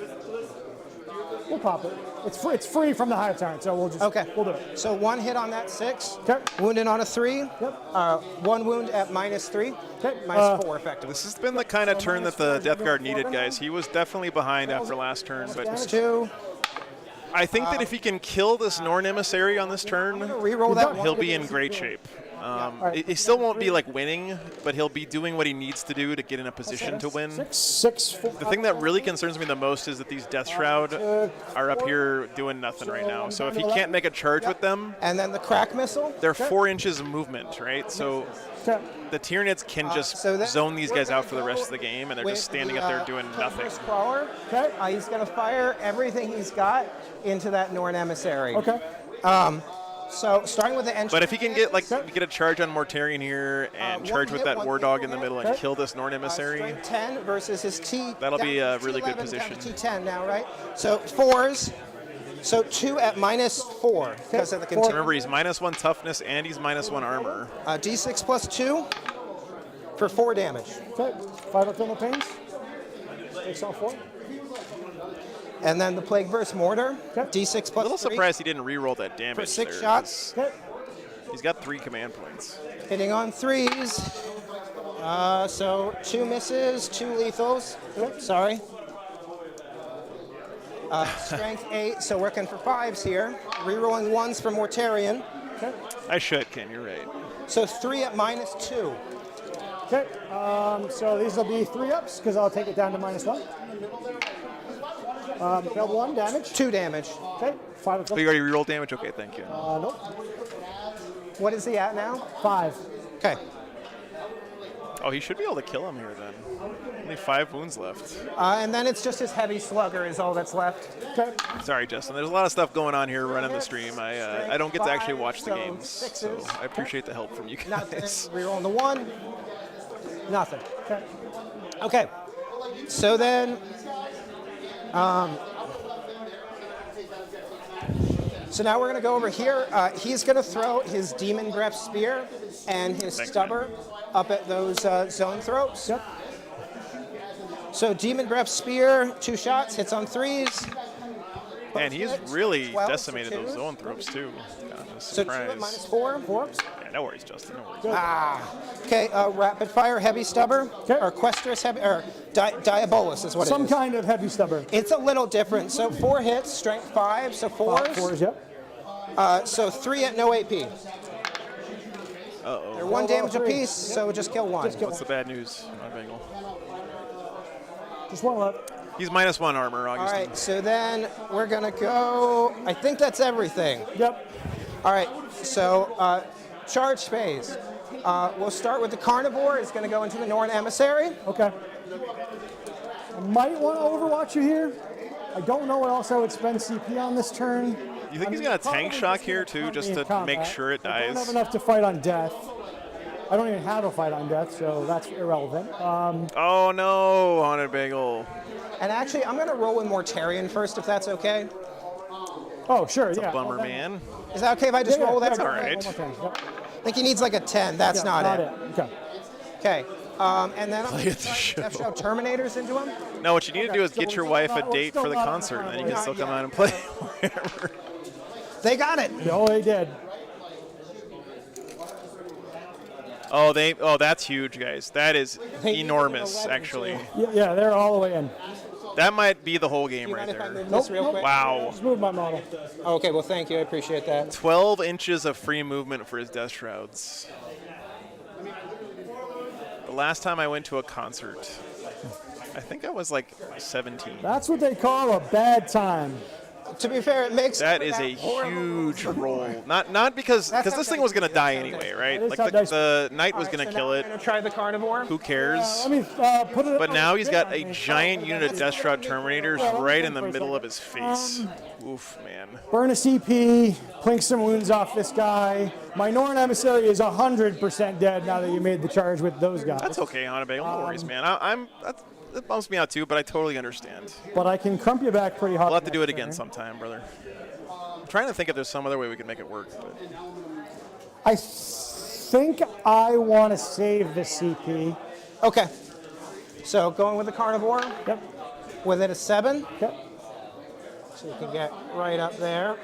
We'll pop it. It's free from the Hive Tyrant, so we'll just Okay. we'll do it. So 1 hit on that 6. Okay. Wounded on a 3. Yep. 1 wound at -3. Okay. -4 effectively. This has been the kind of turn that the Death Guard needed, guys. He was definitely behind after last turn, but 2. I think that if he can kill this Norn Emissary on this turn, Reroll that he'll one. be in great shape. He still won't be like winning, but he'll be doing what he needs to do to get in a position to win. 6, 4. The thing that really concerns me the most is that these Death Shroud are up here doing nothing right now. So if he can't make a charge with them, And then the crack missile. they're 4 inches of movement, right? So Okay. the Tyranids can just so then zone these we're guys gonna out for the go rest of the game, and they're with just standing the, up there doing nothing. First crawler. Okay. He's going to fire everything he's got into that Norn Emissary. Okay. So starting with the entry. But if he can get a charge on Mortarion here and charge with that War Dog in the middle and kill this Norn Emissary, strength 10 versus his T. That'll be a down- really good T11 down to position. T10 now, right? So 4s. So 2 at -4 because of the continue. remember he's -1 toughness and he's -1 armor. D6 plus 2 for 4 damage. Okay. 5 up the pains. Takes all 4. And then the Plague Burst Mortar. Okay. D6 A plus little 3 surprised he didn't re-roll that damage for 6 there, shots. Okay. 'cause He's got 3 command points. Hitting on 3s. So 2 misses, 2 lethals. Oops, sorry. Strength 8, so working for 5s here. Rerolling 1s for Mortarion. Okay. I should, Ken, you're right. So 3 at -2. Okay. So these will be 3 ups because I'll take it down to -1. Failed 1 damage. 2 damage. Okay. 5 up. Oh, you already re-rolled damage? Okay, thank you. Nope. What is he at now? 5. Okay. Oh, he should be able to kill him here then. Only 5 wounds left. And then it's just his heavy slugger is all that's left. Okay. Sorry, Justin. There's a lot of stuff going on here running the stream. I don't get to actually watch the games, so I appreciate the help from you Nothing. guys. Rerolling the 1. Nothing. Okay. Okay. So then, so now we're going to go over here. He's going to throw his Demon Breath Spear and his Thanks, Stubber up at those zone throws. Yep. So Demon Breath Spear, 2 shots, hits on 3s. And he's hits, really 12 for decimated those 2s. zone throws too. Kind of a So 2 at surprise. -4. 4 ups. Yeah, no worries, Justin. No worries. Okay, rapid fire heavy stubber, Okay. or Questress heavy, or Diabolus is what Some it is. kind of heavy stubber. It's a little different. So 4 hits, strength 5, so 4s. Fours, yep. So 3 at no AP. Uh-oh. They're 1 damage 3. apiece, so just kill 1. What's the bad news on Bengal? Just one left. He's -1 armor, All Augustine. right, so then we're gonna go. I think that's everything. Yep. All right, so charge phase. We'll start with the carnivore. It's gonna go into the Norn emissary. Okay. I might want to overwatch you here. I don't know what else I would spend CP on this turn. You think he's gonna tank shock here too, just to make sure it I don't have dies? enough to fight on death. I don't even have a fight on death, so that's irrelevant. Oh no, Haunted Bagel. And actually, I'm gonna roll with Mortarion first, if that's okay. Oh, sure, yeah. Bummer, Well, man. Is that okay if I just roll that? all right. One more time. Yep. I think he needs like a 10. That's Yeah, not it. Okay. Okay. And then I'm Play gonna at the show. Death Shout Terminators into him. No, what you need to do is get So your we're wife a still not- date we're for the still not- concert, and then you can Not still come yet. out and play wherever. They got it. Oh, they did. Oh, that's huge, guys. That is They did enormous, 11 actually. Yeah, yeah, they're all the way in. That might be the whole game You right mind if I there. move this real quick? Wow. Just move my model. Okay, well, thank you. I appreciate that. 12 inches of free movement for his Death Shrouds. The last time I went to a concert, I think I was like 17. That's what they call a bad time. To be fair, it makes That is a huge roll. Not because That's this how thing dice was gonna work. die That's how anyway, dice right? That is Like how dice the knight was gonna So kill now it. I'm gonna try the carnivore. Who cares? Let me put it. But now he's got on a me. giant unit of Death Shroud Terminators Yeah, let me right think in the for a middle second. of his face. Oof, man. Burn a CP, plink some wounds off this guy. My Norn emissary is 100% dead now that you made the charge with those guys. That's okay, Haunted Bagel. No worries, man. That bumps me out too, but I totally understand. But I can crump you back pretty hard. We'll have to do it again sometime, brother. I'm trying to think if there's some other way we can make it work. But I think I want to save the CP. Okay. So going with the carnivore, Yep. with it a 7, Yep. so you can get right up there.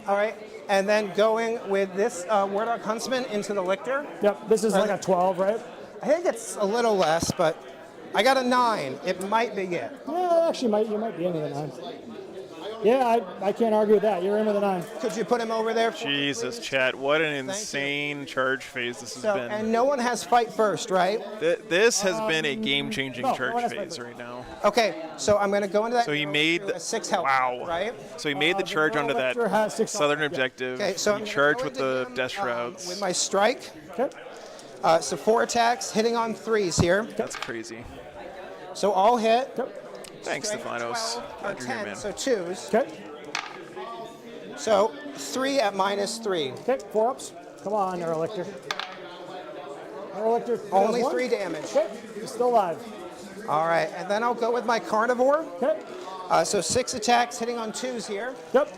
All right, and then going with this Wardog Huntsman into the Lictor. Yep. This is like a 12, right? I think it's a little less, but I got a 9. It might be it. Yeah, actually, you might be in with a 9. Yeah, I can't argue with that. You're in with a 9. Could you put him over there? Jesus, chat, what an you. insane charge phase this has So, been. and no one has fight first, right? This has been a game-changing no, charge no, that's phase fine. right now. Okay, so I'm going to go into that. So he made a 6 health. wow. Right? So he made the charge onto that Lictor has 6 southern health. objective. Okay, so I'm He gonna charged go with into the him, Death Shrouds. with my strike. Okay. So 4 attacks, hitting on 3s here. That's crazy. So all hit. Yep. Thanks, Strength Stefanos. 12, or Glad you're here, 10, man. so 2s. Okay. So 3 at -3. Okay. 4 ups. Come on, Neurolictor. Neurolictor. Only one. 3 damage. Okay. He's still alive. All right, and then I'll go with my carnivore. Okay. So 6 attacks, hitting on 2s here. Yep.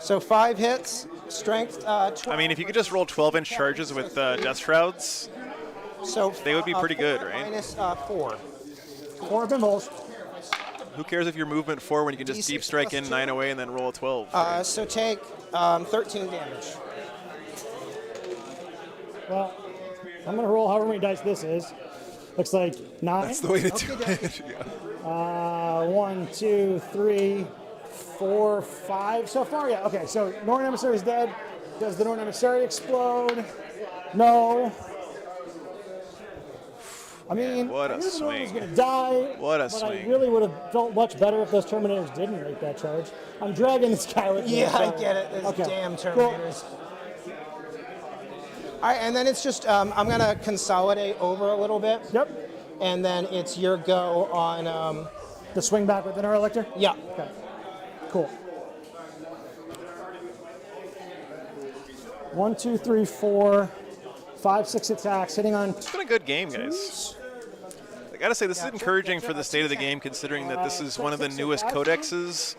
So 5 hits, strength 12. I mean, if you could just roll 12-inch charges with Death Shrouds, So they would be pretty 4 good, right? Minus 4. 4 pinballs. who cares if you're movement 4 when you can just D6 deep strike in plus 9 away and then roll a 12? right? So take 13 damage. Well, I'm gonna roll however many dice this is. Looks like 9. That's the way to do it. Yeah. 1, 2, 3, 4, 5 so far. Yeah. Okay. So Norn emissary is dead. Does the Norn emissary explode? No. I mean, what a I knew the Norn was swing. gonna die. What a but swing. I really would have felt much better if those Terminators didn't make that charge. I'm dragging this guy with me. Yeah, I sorry. get it. Those Okay. damn Cool. Terminators. All right, and then it's just, I'm going to consolidate over a little bit. Yep. And then it's your go on, The swing back with the Neurolictor. yeah. Okay. Cool. 1, 2, 3, 4, 5, 6 attacks, hitting on. It's been a good game, guys. I gotta say, this is encouraging for the state of the game, considering that this is one of the newest codexes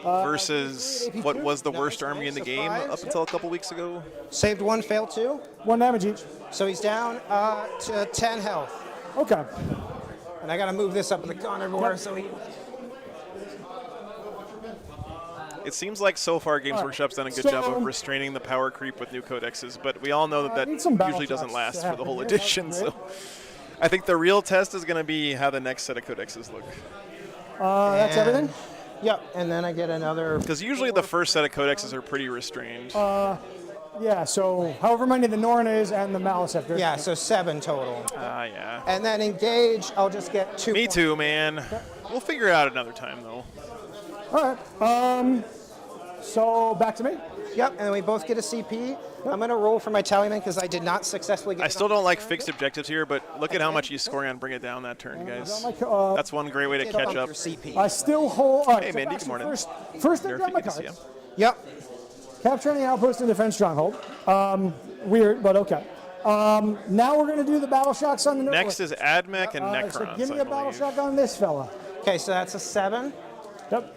versus what was the worst army in the game up until a couple weeks ago. Saved 1, failed 2. 1 damage each. So he's down to 10 health. Okay. And I got to move this up in the carnivore Yep. so he. It seems like so far Games All right, Workshop's done a good so- job of restraining the power creep with new codexes, but we all know that I that need some battle usually doesn't shots last to for the happen whole here. edition. That's So I think the real test is going to be how the next set of codexes look. That's everything? Yep, and then I get another. Because usually the first set of codexes are pretty restrained. Yeah, so however many the Norn is and the Maliceptor. Yeah, so 7 total. Yeah. And then engage, I'll just get 2. Me too, man. We'll figure it out another time, though. All right. So back to me. Yep, and then we both get a CP. I'm going to roll for my tallyman because I did not successfully get. I still don't like fixed objectives here, but look at how much he's scoring on Bring It Down that turn, guys. That's one great way to catch Your up. CP. I still hold. All right, Hey, so Mandy, actually good morning. First thing, Nerf, grab you my can see cards. him. Yep. Capture any outpost and defense stronghold. Weird, but okay. Now we're going to do the battle shocks on the Next is Admech and Necrons, So give me I a battle believe. shock on this fella. Okay, so that's a 7. Yep.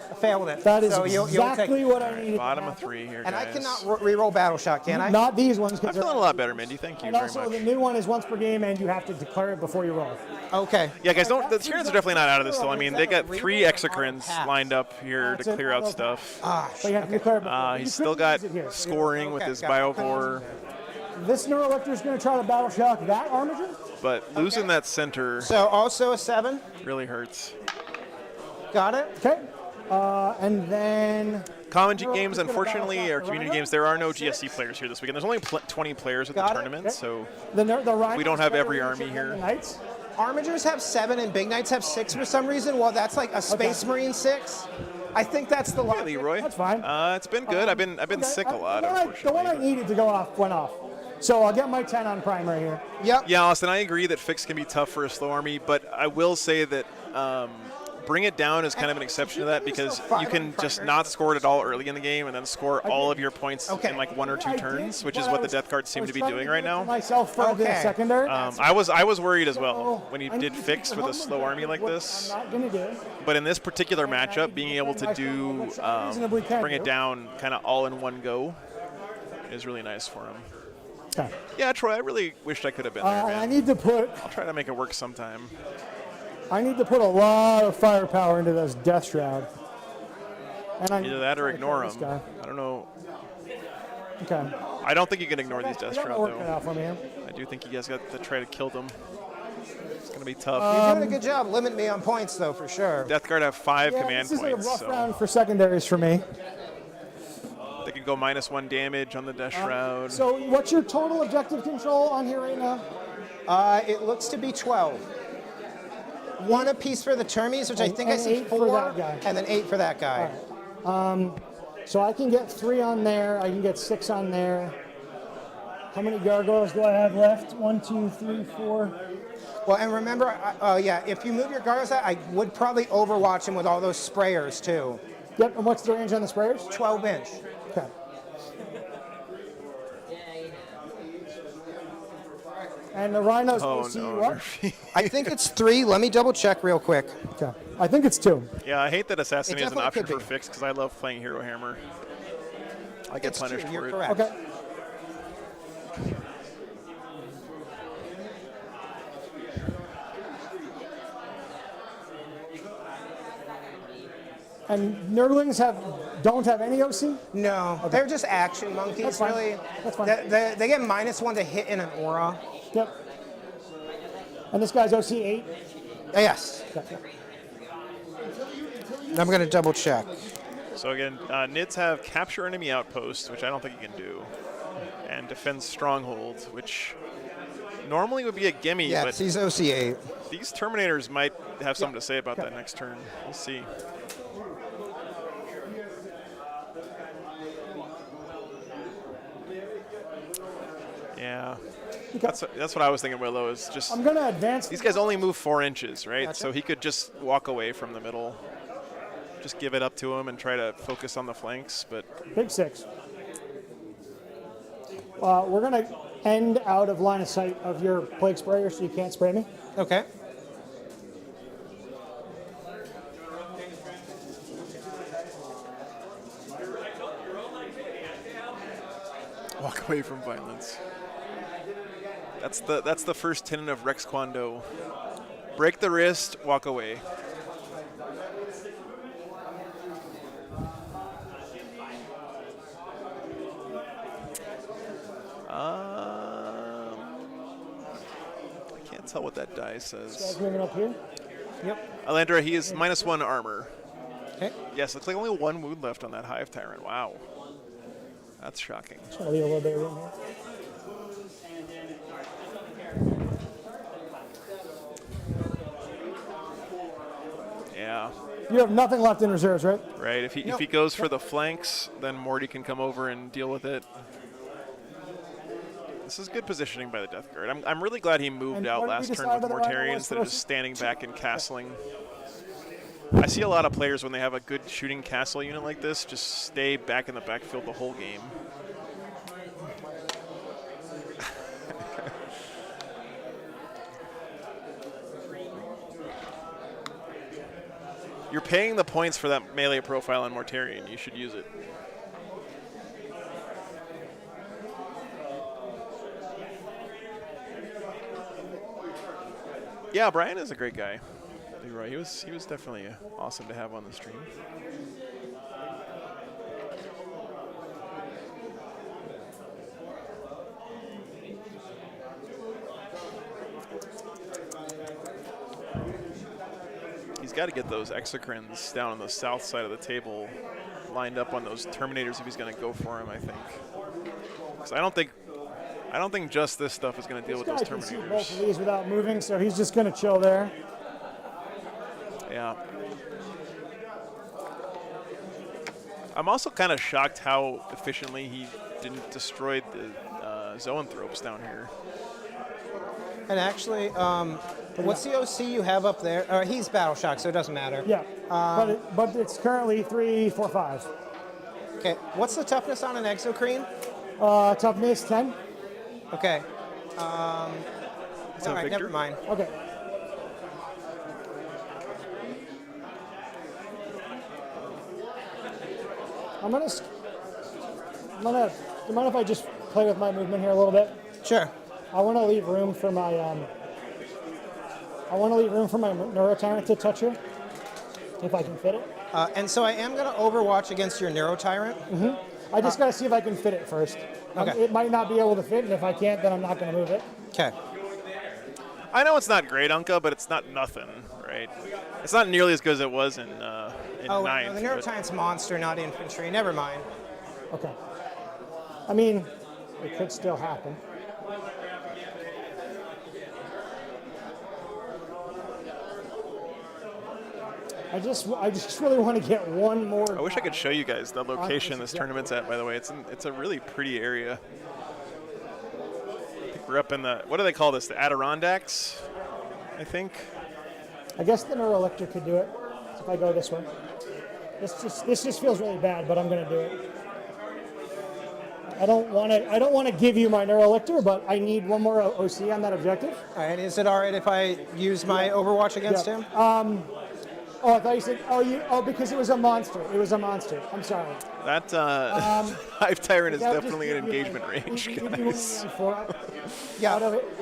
I failed it. That is so you'll exactly take, what I needed. Bottom of 3 here, And guys. I cannot re-roll battle shot, can I? Not these ones. I'm feeling a lot better, Mindy. Thank you And very also, much. the new one is once per game, and you have to declare it before you roll. Okay. Yeah, guys, don't. The Tyranids are definitely not out of this, though. I mean, they got 3 Exocrines lined up here That's to it. clear out Okay. stuff. But you have to declare it before. You He's couldn't still got use it here. scoring with Okay, his got it. Biovore, This Neurolector is going to try to battle shock that Armiger. but losing that center So also a 7. really hurts. Got it. Okay. And then Common games, unfortunately, or community games, there are no GSC players here this weekend. There's only 20 players at the Got it. tournament, Okay. so the Rhinos We don't have every better army than here. The Knights. Armigers have 7 and Big Knights have 6 for some reason. Well, that's like a Space Marine 6. I think that's the hey, logic. Leroy. That's fine. It's been good. I've been Okay, sick a lot, the one I unfortunately. needed to go off went off. So I'll get my 10 on primary here. Yep. Yeah, Austin, I agree that fix can be tough for a slow army, but I will say that Bring It Down is kind of an exception to that because you can just not score it at all early in the game and then score all of your points in like 1 or 2 I turns, did, which but is I what the was- death cards I seem was to be trying doing give right it to now. Myself for the Okay. secondary. I was worried as well So when you I did need to fix pick with a one slow army like what this. I'm not going to do. But in this particular matchup, being able to do reasonably can Bring It do. Down kind of all in one go is really nice for him. Okay. Yeah, Troy, I really wished I could have been there, I man. need to put I'll try to make it work sometime. a lot of firepower into this Death Shroud. And I Either that or ignore this them. guy. I don't know. Okay. I don't think you can ignore these I Death got my Shroud, work cut though. out for me here. I do think you guys got to try to kill them. It's going to be tough. You're doing a good job. Limit me on points, though, for sure. Death Guard have 5 Yeah, command this is points, a rough so round for secondaries for me. they could go -1 damage on the Death Shroud. So what's your total objective control on here right now? It looks to be 12. 1 apiece for the Termies, which I think I and see 8 for 4, that guy. and then 8 for that guy. So I can get 3 on there. I can get 6 on there. How many gargoyles do I have left? 1, 2, 3, 4. Well, and remember, if you move your guards out, I would probably overwatch him with all those sprayers, too. Yep. And what's the range on the sprayers? 12 inch. Okay. And the Rhinos Oh, will see no. what? I think it's 3. Let me double check real quick. Okay. I think it's 2. Yeah, I hate that Assassinate is an definitely option could for be. fix because I love playing Hero Hammer. I get It's punished true, for you're it. correct. Okay. And Nerdlings don't have any OC? No, they're just action monkeys, That's fine. really. That's fine. They get -1 to hit in an aura. Yep. And this guy's OC 8? Yes. Okay. I'm going to double check. So again, Nids have Capture Enemy Outpost, which I don't think you can do, and Defend Stronghold, which normally would be a gimme, Yes, but he's OC8. these Terminators might have something to say about that next turn. We'll see. Yeah, that's what I was thinking, Willow, is just I'm going to advance. these guys only move 4 inches, right? Gotcha. So he could just walk away from the middle, just give it up to him and try to focus on the flanks, but Big 6. We're going to end out of line of sight of your plague sprayer so you can't spray me. Okay. walk away from violence. That's the first tenet of Rex Kwando. Break the wrist, walk away. Can't tell what that die This says. guy's moving up here. Yep. Alandra, he is -1 armor. Okay. Yes, looks like only 1 wound left on that Hive Tyrant. Wow. That's shocking. Just want to leave a little bit of room here. Yeah. You have nothing left in reserves, right? Right. If he goes for the flanks, then Morty can come over and deal with it. This is good positioning by the Death Guard. I'm really glad he moved And out what did we last turn decide with whether Rhino Mortarion was instead of supposed just to- standing back and castling. I see a lot of players when they have a good shooting castle unit like this just stay back in the backfield the whole game. You're paying the points for that melee profile on Mortarion. You should use it. Yeah, Brian is a great guy. You're right. He was definitely awesome to have on the stream. He's got to get those exocrines down on the south side of the table, lined up on those Terminators if he's going to go for him. I think. Because I don't think just this stuff is going to deal with those This guy can see both Terminators. of these without moving, so he's just going to chill there. Yeah. I'm also kind of shocked how efficiently he didn't destroy the zoanthropes down here. And actually, what's the OC you have up there? He's Battle Shock, so it doesn't matter. Yeah, but it's currently 3, 4, 5. Okay, what's the toughness on an exocrine? Toughness 10. Okay. So All right, Victor? never mind. Okay. Do you mind if I just play with my movement here a little bit? Sure. I want to leave room for my Neurotyrant to touch here, if I can fit it. And so I am going to Overwatch against your Neurotyrant. I just got to see if I can fit it first. Okay. It might not be able to fit, and if I can't, then I'm not going to move it. Okay. I know it's not great, Unka, but it's not nothing, right? It's not nearly as good as it was in Oh, ninth. the but- Neurotyrant's monster, not infantry. Never mind. Okay. I mean, it could still happen. I just really want to get one more. I wish I could show you guys the location this this tournament's at, by the way. It's a really pretty area. I think we're up in the, what do they call this? The Adirondacks, I think. I guess the Neuroelector could do it if I go this way. This just feels really bad, but I'm going to do it. I don't want to give you my Neuroelector, but I need one more OC on that objective. All right, is it all right if I use my Overwatch against Yeah. him? Oh, I thought you said, because it was a monster. It was a monster. I'm sorry. That Hive Tyrant is That would definitely just in give you, engagement like, range, if you want guys. me on 4 Yeah.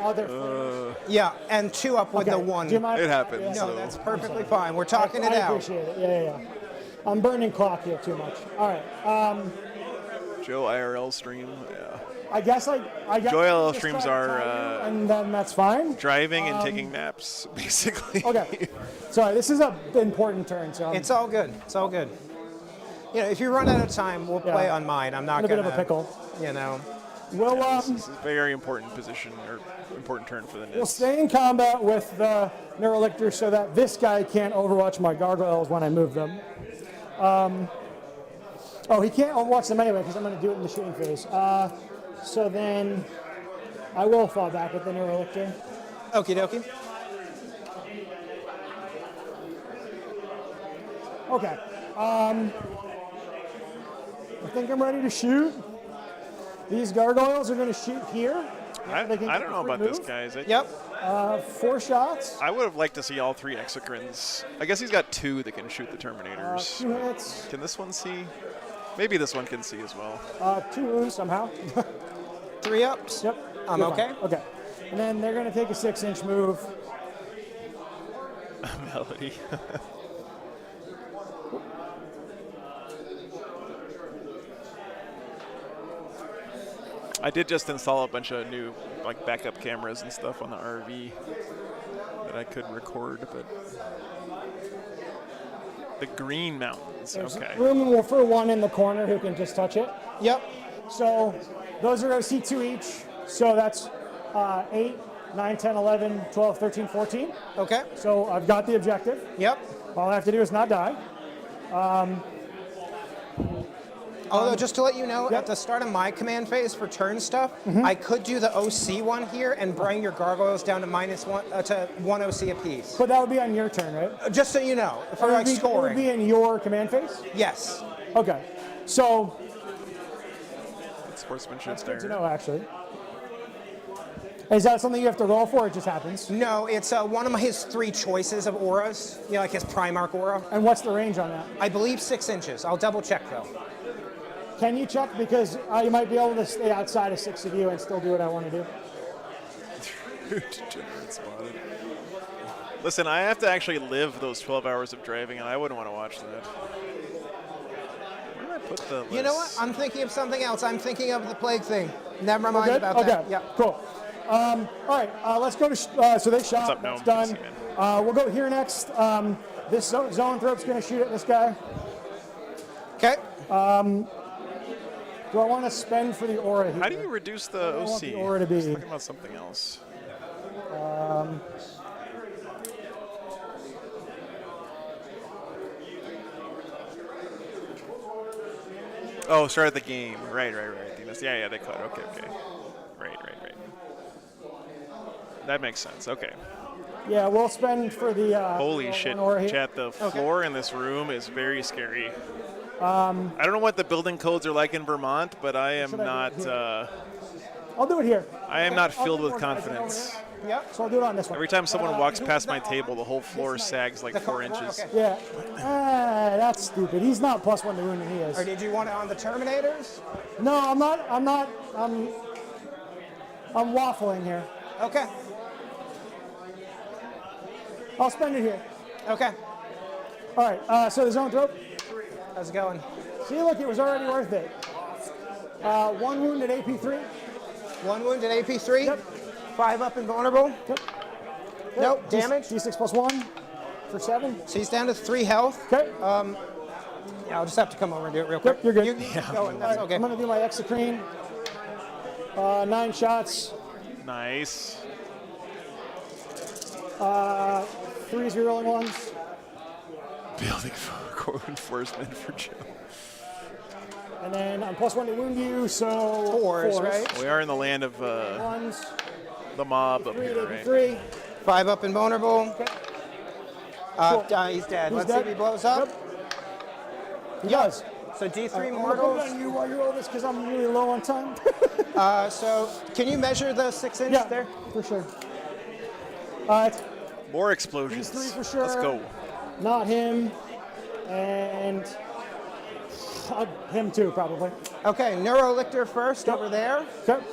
out there. Yeah, and 2 up with Okay. the 1. Do you mind? It happens. Yeah. No, So- that's perfectly fine. We're talking it I out. appreciate it. Yeah. I'm burning clock here too much. All right. Joe IRL stream, yeah. I guess I got. Joy LL just streams try to are, tell you, and then that's fine. Driving and taking naps, basically. Okay. Sorry, this is an important turn, so I'm It's all good. It's all good. You know, if you run out of time, we'll play on mine. I'm not in a bit gonna. of a pickle. You know. We'll This is a very important position, or important turn for the we'll Nets. stay in combat with the Neurolictor so that this guy can't overwatch my gargoyles when I move them. Oh, he can't overwatch them anyway because I'm going to do it in the shooting phase. So then I will fall back with the Neurolictor. Okie dokie. Okay. I think I'm ready to shoot. These gargoyles are going to shoot here. I They can don't get know a free about this, move. guys. Yep. 4 shots. I would have liked to see all 3 exocrines. I guess he's got 2 that can shoot the Terminators. 2 hits. Can this one see? Maybe this one can see as well. 2 wounds somehow. 3 ups. Yep. I'm You're okay. fine. Okay. And then they're going to take a 6-inch move. Melody. I did just install a bunch of new like backup cameras and stuff on the RV that I could record, but the Green Mountains. There's Okay. room for one in the corner who can just touch it. Yep. So those are OC2 each. So that's 8, 9, 10, 11, 12, 13, 14. Okay. So I've got the objective. Yep. All I have to do is not die. Although, just to let you know, at the start of my command phase for turn stuff, I could do the OC one here and bring your gargoyles down to -1 to 1 OC apiece. But that would be on your turn, right? Just so you know, for like It would scoring. be in your command phase? Yes. Okay. So Sportsmanship that's good to there. know, actually. Is that something you have to roll for, or it just happens? No, it's one of his 3 choices of auras, you know, like his Primarch aura. And what's the range on that? I believe 6 inches. I'll double check though. Can you check? Because I might be able to stay outside of 6 of you and still do what I want to do. Degenerate spotted. Listen, I have to actually live those 12 hours of driving, and I wouldn't want to watch that. Where did I put the list? You know what? I'm thinking of something else. I'm thinking of the plague thing. Never mind Good? about Okay. that. Yeah. Cool. All right. Let's go to. So they shot. up, That's Gnome? done. Busy, We'll go here next. This zone thrope's going to shoot at this guy. Okay. Do I want to spend for the aura here? How do you reduce the I OC? want the aura to be- I was talking about something else. Oh, start at the game. Right. Yeah, they could. Okay. Right. That makes sense. Okay. Yeah, we'll spend for the. Holy shit, aura here. chat. The floor in this room is very scary. I don't know what the building codes are like in Vermont, but I am Should I not. do it here? I'll do it here. I am Okay, not I'll filled get with more guys in over confidence. here. Yep. So I'll do it on this one. Every time someone walks who's past my that table, the whole floor sags like 4 inches. Okay. Yeah. That's stupid. He's not +1 to wound, and he is. Or did you want it on the Terminators? No, I'm not. I'm waffling here. Okay. I'll spend it here. Okay. All right. So the zone thrope. How's it going? See, look, it was already worth it. 1 wound at AP3. 1 wound at AP3. Yep. 5 up and vulnerable. Yep. Nope. Damage. D6 +1 for 7. So he's down to 3 health. Okay. Yeah, I'll just have to come over and do it real quick. Yep, you're good. You go in, that's okay. I'm gonna do my exocrine. 9 shots. Nice. 3s rerolling ones. Building for core enforcement for Joe. And then I'm +1 to wound you, so 4s, right? We are in the land of 1s. the mob up 3 here, at right? 3. 5 up and vulnerable. Okay. Cool. He's dead. He's Let's dead. see if he blows up. He does. So D3 I'm gonna put mortals. it on you while you roll this because I'm really low on time. So can you measure the 6 inch yeah, there? for sure. It's More explosions. These 3 for sure. Let's go. not him, and him too, probably. Okay, Neurolictor first over there. Okay.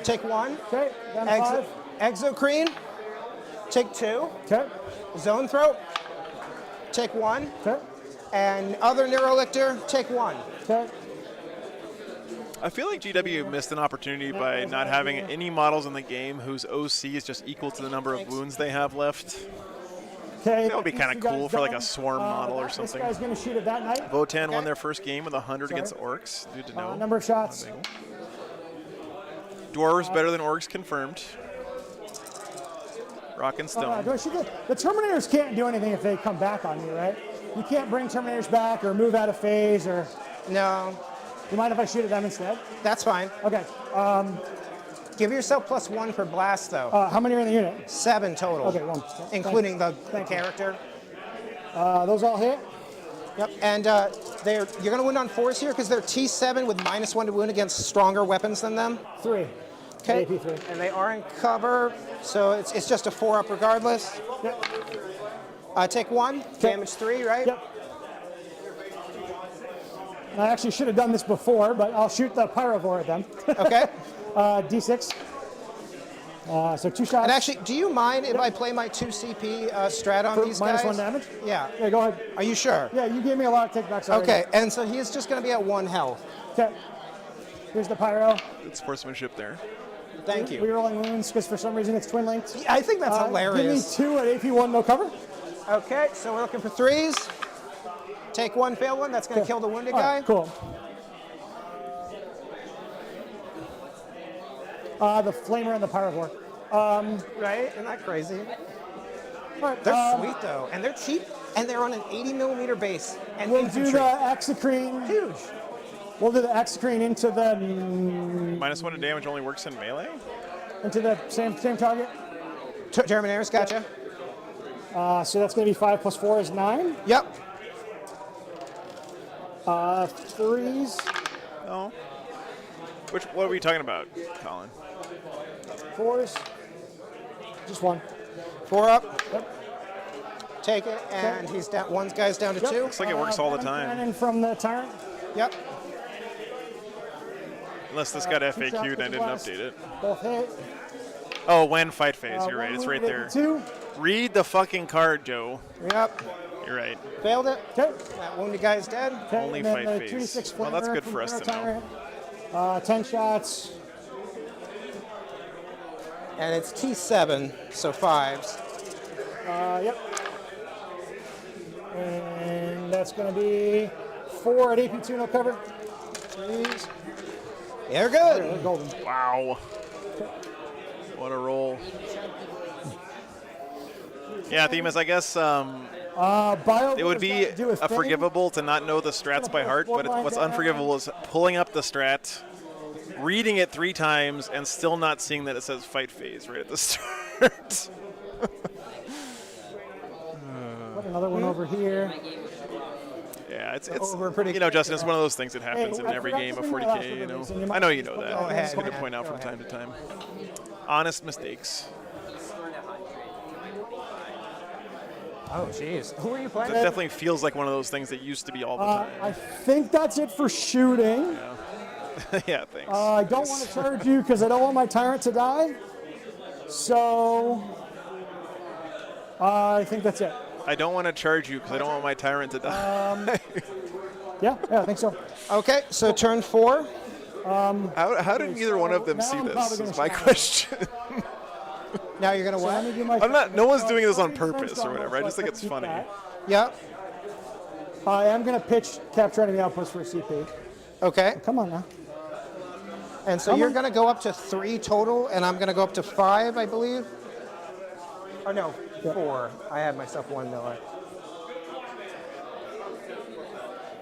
Take 1. Okay. Down to 5. Exocrine. Take 2. Okay. Zone Throat. Take 1. Okay. And other Neurolictor. Take 1. Okay. I feel like GW missed an opportunity by not having any models in the game whose OC is just equal to the number of wounds they have left. Okay. That would be kind of cool for like a swarm model or something. This guy's going to shoot at that night. Votann won their first game with 100 against orcs. Good to know. Number of shots. Dwarves better than orcs confirmed. Rock and stone. Do I shoot the Terminators can't do anything if they come back on you, right? You can't bring Terminators back or move out of phase or. No, You mind if I shoot at them instead? that's fine. Okay. Give yourself +1 for blast though. How many are in the unit? 7 total. Okay, 1. Including the Thank you. character. Those all hit. Yep. And you're going to win on 4s here because they're T7 with -1 to wound against stronger weapons than them. 3. Okay. AP3. And they are in cover, so it's just a 4 up regardless. Yep. Take 1. Damage 3, right? Yep. I actually should have done this before, but I'll shoot the Pyrovore at them. Okay. D6. So 2 shots. And actually, do you mind if I play my 2 CP strat on for these guys? -1 damage? Yeah. Yeah, go ahead. Are you sure? Yeah, you gave me a lot of takebacks already. Okay, and so he's just going to be at 1 health. Okay. Here's the pyro. Good sportsmanship there. Thank you. Rerolling wounds because for some reason it's twin linked. I think that's hilarious. Give me 2 at AP1, no cover. Okay, so we're looking for 3s. Take 1, fail 1. That's going to kill the wounded All guy. right, cool. The flamer and the pyrovore. Right? Isn't that crazy? All right, They're sweet though, and they're cheap, and they're on an 80mm base. And we'll infantry. do the exocrine. Huge. We'll do the exocrine into the -1 to damage only works in melee? same target. Terminators, gotcha. So that's going to be 5 + 4 is 9. Yep. 3s. No. What are we talking about, Colin? 4s. Just 1. 4 up. Yep. Take it, and he's down. One guy's down to Yep. 2. Looks like it works all the time. Cannon from the Tyrant. Yep. Unless this got 2 shots FAQ'd and I with the didn't blast. update it. Both hit. Oh, when fight phase. You're right. 1 It's right wounded, there. 2. Read the fucking card, Joe. Yep. You're right. Failed it. Okay. That wounded guy's dead. Okay, Only and then fight the phase. 2d6 Well, that's flamer good from for us the to know. Tyrant. 10 shots. And it's T7, so 5s. Yep. And that's going to be 4 at AP2, no cover. 3s. They're Okay, good. they're golden. Wow. What a roll. Yeah, Themis, I guess Bio it would be forgivable to not know the strats by heart, but what's unforgivable is pulling up the strat, reading it 3 times, and still not seeing that it says fight phase right at the start. Put another one over here. Yeah, it's We're pretty you know, Justin, it's one of those things that happens Hey, in I every forgot game to of bring my last 40K, you know. release, and you I know might- you know that. Go I'm ahead, just going go to ahead, point out go from time ahead. to time. Honest mistakes. Oh, jeez. Who are you playing? That definitely feels like one of those things that used to be all the time. I think that's it for shooting. Yeah, thanks. I don't want to charge you because I don't want my Tyrant to die. So I think that's it. I don't want to charge you because I don't want my tyrant to die. Yeah, I think so. Okay, so turn 4. How did neither one of them now see I'm this? probably Is gonna my shout. question. Now you're going to So let me what? do my I'm not. No one's doing this on First purpose or on whatever. I roll, just so think it's keep funny. that. Yep. I am going to pitch capture enemy outpost for a CP. Okay. Come on now. And so you're going to go up to 3 total, and I'm going to go up to 5, I believe. Oh, no, 4. I had myself 1 miller.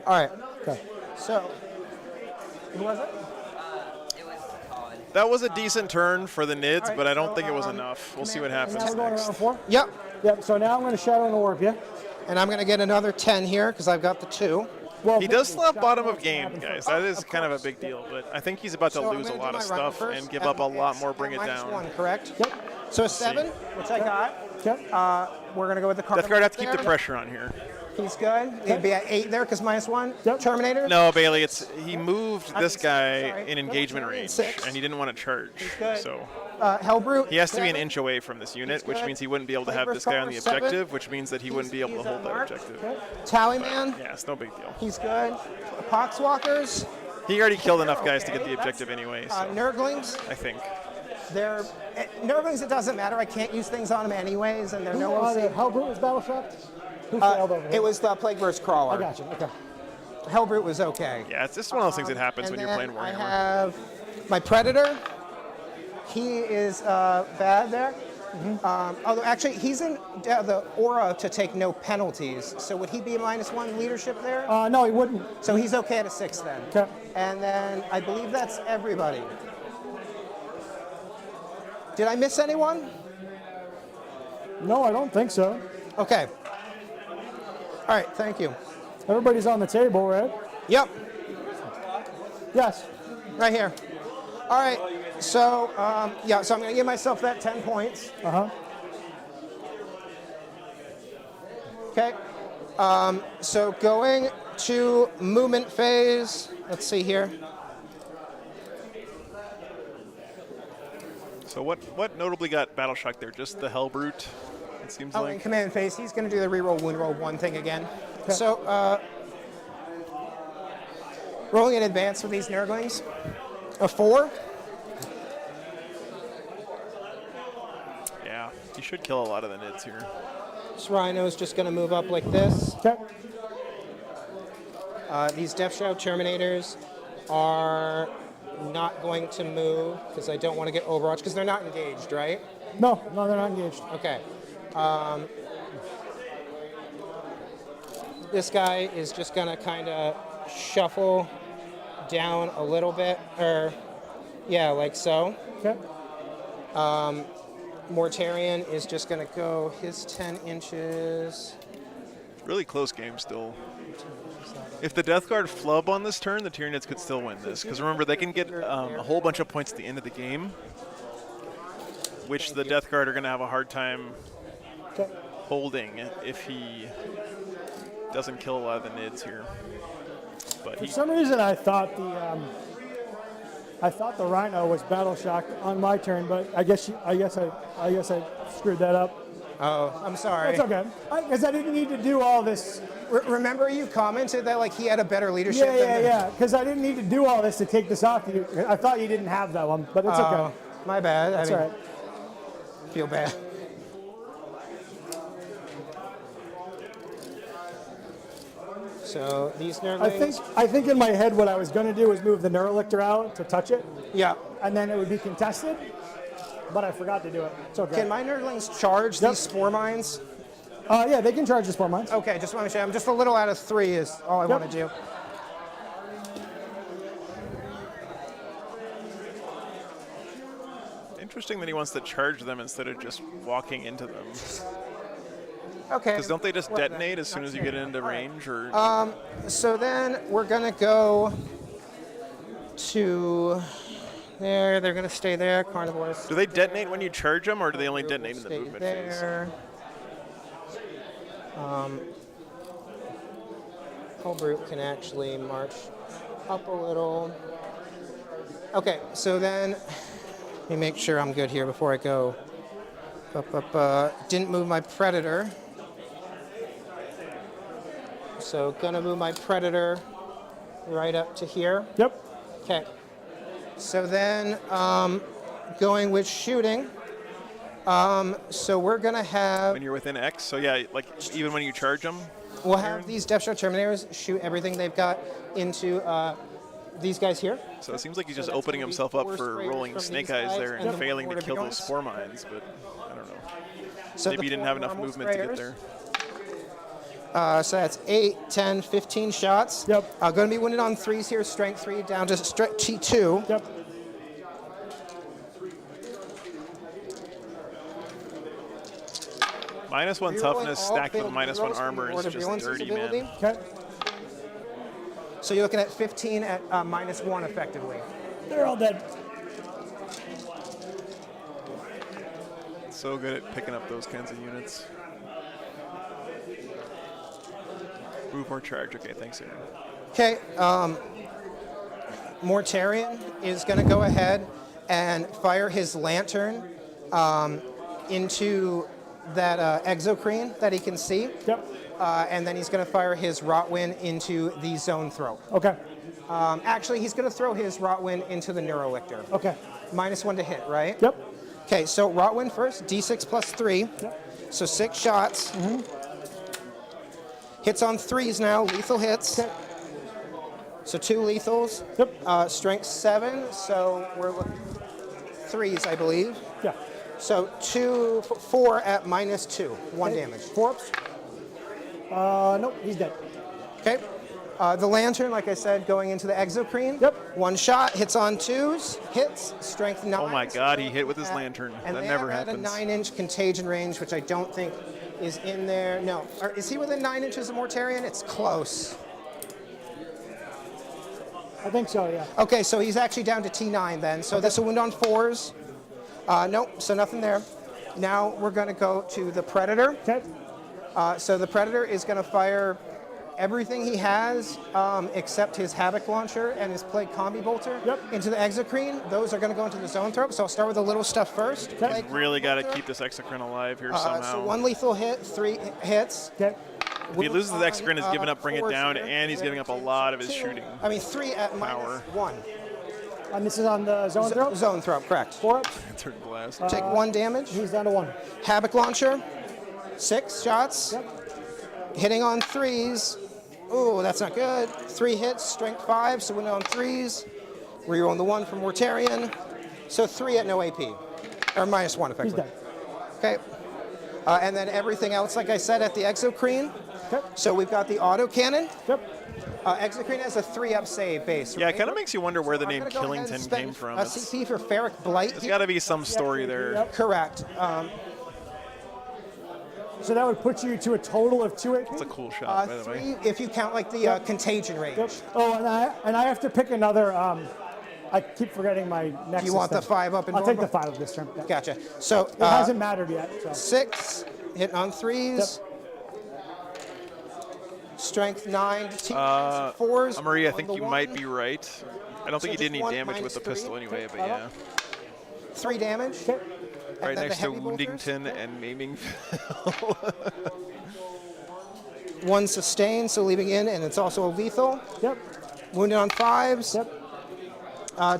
All right. Okay. So, who was it? That was a decent turn for the Nids, All right, but I don't so, think it was enough. We'll see what And happens now we're going next. around 4. Yep. Yep. So now I'm going to shadow and orb you. And I'm going to get another 10 here because I've got the 2. Well, He does still have shot bottom of what's gonna game, happen guys. first. That is kind of a big deal, but I think he's about to So I'm lose a gonna lot do of my rifle stuff first and give at- up a lot it's more, at bring it -1, down. correct? Yep. So 7, which I got. Okay. We're going to go with the Carnage. Death Guard have to keep the there. pressure on here. He's good. He'd be at 8 there because -1. Yep. Terminator. No, Bailey, he moved this guy Sorry. in engagement range, 6. and he didn't want to charge. good. So Hellbrute. he has to be an 7. inch away from this unit, which good. means he wouldn't be able to have Flavor this guy on the Color 7. objective, which means that he wouldn't be able to He's hold that unmarked. objective. Tallyman. Yeah, it's no big deal. He's good. Poxwalkers. He already killed enough guys to get the objective anyway, so Nurglings. I think. They're Nurglings. It doesn't matter. I can't use things on them anyways, and they're Who, no the OC. Hellbrute was battle shocked? Who failed over here? It was the Plagueburst Crawler. I got you. Okay. Hellbrute was okay. Yeah, it's just one of those things that happens And when you're then playing I Warhammer. have my Predator. He is bad there. Although actually, he's in the aura to take no penalties. So would he be a -1 leadership there? No, he wouldn't. So he's okay at a 6 then. Okay. And then I believe that's everybody. Did I miss anyone? No, I don't think so. Okay. All right, thank you. Everybody's on the table, right? Yep, Yes. right here. All right, so yeah, so I'm gonna give myself that 10 points. Uh-huh. Okay. So going to movement phase. Let's see here. So what notably got battle shock there? Just the Hellbrute, it seems Oh, in like. command phase, he's gonna do the reroll wound roll 1 thing again. So rolling in advance for these Nurglings. A 4. Yeah, he should kill a lot of the nids here. This Rhino is just going to move up like this. Okay. These Death Shadow Terminators are not going to move because I don't want to get Overwatch because they're not engaged, right? No, they're not engaged. Okay. This guy is just going to kind of shuffle down a little bit, or yeah, like so. Okay. Mortarion is just going to go his 10 inches. Really close game still. If the Death Guard flub on this turn, the Tyranids could still win this. Because remember, they can get a whole bunch of points at the end of the game, which the Death Guard are going to have a hard time holding if he doesn't kill a lot of the nids here. But For some reason, I thought the Rhino was battle shocked on my turn, but I guess I screwed that up. Oh, I'm sorry. That's okay. Because I didn't need to do all this. Remember you commented that like he had a better leadership than Yeah. Because I didn't need to do all this to take this off you. I thought you didn't have that one, but it's okay. My bad. That's all right. Feel bad. So these Nurglings. I think in my head what I was going to do was move the Neurolictor out to touch it, Yeah. and then it would be contested, but I forgot to do it. It's okay. Can my Nurglings charge these Spore Mines? Yeah, they can charge the Spore Mines. Okay, just want to show. I'm just a little out of 3 is all I want to do. interesting that he wants to charge them instead of just walking into them. Okay. Because don't they just detonate as soon as you get into range? Or So then we're going to go to there. They're going to stay there. Carnivores. do they detonate when you charge them, or do they only detonate in the Stay movement phase? there. Brute can actually march up a little. Okay, so then let me make sure I'm good here before I go. Didn't move my Predator. So gonna move my Predator right up to here. Yep. Okay. So then going with shooting. So we're gonna have. When you're within X, so yeah, like even when you charge them. We'll have these Death Shadow Terminators shoot everything they've got into these guys here. So it seems like he's just that's opening gonna be himself up 4 for sprayers rolling from snake these eyes guys there and and the failing to border kill those beyonds. spore mines, but I don't know. So Maybe the he didn't 4 have enough normal movement to get sprayers. there. So that's 8, 10, 15 shots. Yep. Going to be wounded on 3s here, strength 3 down to T2. Yep. -1 Rerolling toughness all stacked with failed -1 rerolls from armor the is Order just Villains dirty, ability. man. Okay. So you're looking at 15 at -1 effectively. They're all dead. So good at picking up those kinds of units. Move or charge. Okay, thanks, Aaron. Okay, Mortarion is going to go ahead and fire his lantern into that exocrine that he can see. Yep. And then he's going to fire his Rotwind into the zone throw. Okay. Actually, he's going to throw his Rotwind into the Neurolictor. Okay. -1 to hit, right? Yep. Okay, so Rotwind first, D6 plus 3. Yep. So 6 shots. Hits on 3s now, lethal hits. Okay. So 2 lethals. Yep. Strength 7, so we're looking 3s, I believe. Yeah. So 4 at -2, 1 damage. 4 ups. Nope, he's dead. Okay. The lantern, like I said, going into the exocrine. Yep. 1 shot, hits on 2s, hits, strength 9. Oh my God, he hit with his lantern. And That they never are at happens. a 9-inch contagion range, which I don't think is in there. No. Is he within 9 inches of Mortarion? It's close. I think so, yeah. Okay, so he's actually down to T9 then. So that's a wound on 4s. Nope, so nothing there. Now we're going to go to the Predator. Okay. So the Predator is going to fire everything he has except his Havoc Launcher and his Plague Combi Bolter into the exocrine. Those are going to go into the zone throw. So I'll start with the little stuff first. Okay. Really got to keep this exocrine alive here somehow. So 1 lethal hit, 3 hits. Okay. If he loses the exocrine, he's giving up Bring It 4s Down, here. and he's giving up a lot of his shooting. I mean, 3 at Power. -1. And this is on the zone throw? Zone throw, correct. 4 up. Turn blast. Take 1 damage. He's down to 1. Havoc launcher, 6 shots. Yep. Hitting on 3s. Ooh, that's not good. 3 hits, strength 5, so winning on 3s. Reroll the 1 from Mortarion. So 3 at no AP. Or -1, He's effectively. dead. Okay. And then everything else, like I said, at the Exocrine. Okay. So we've got the autocannon. Yep. Exocrine has a 3-up save base. Yeah, it right? kind of makes you wonder where the I'm name gonna go ahead and Killington spend came from. A It's CP for Ferric Blight. got to be some story there. Yep. Correct. So that would put you to a total of 2 AP? It's a cool shot, by the 3 way. if you count like the contagion range. Yep. Oh, and I have to pick another. I keep forgetting my next. You want the 5 up and I'll take the normal? 5 of this turn. Yeah. Gotcha. So It hasn't mattered yet. So. 6, hitting on 3s. Strength 9, 4s. Marie, I on think the you 1. might be right. I don't think you just did any 1 damage with the -3. pistol anyway, but Okay. yeah. 3 damage. Okay. Right then next the to heavy bolters. Woundington and Maiming. 1 sustain, so leaving in, and it's also a lethal. Yep. Wounded on 5s. Yep.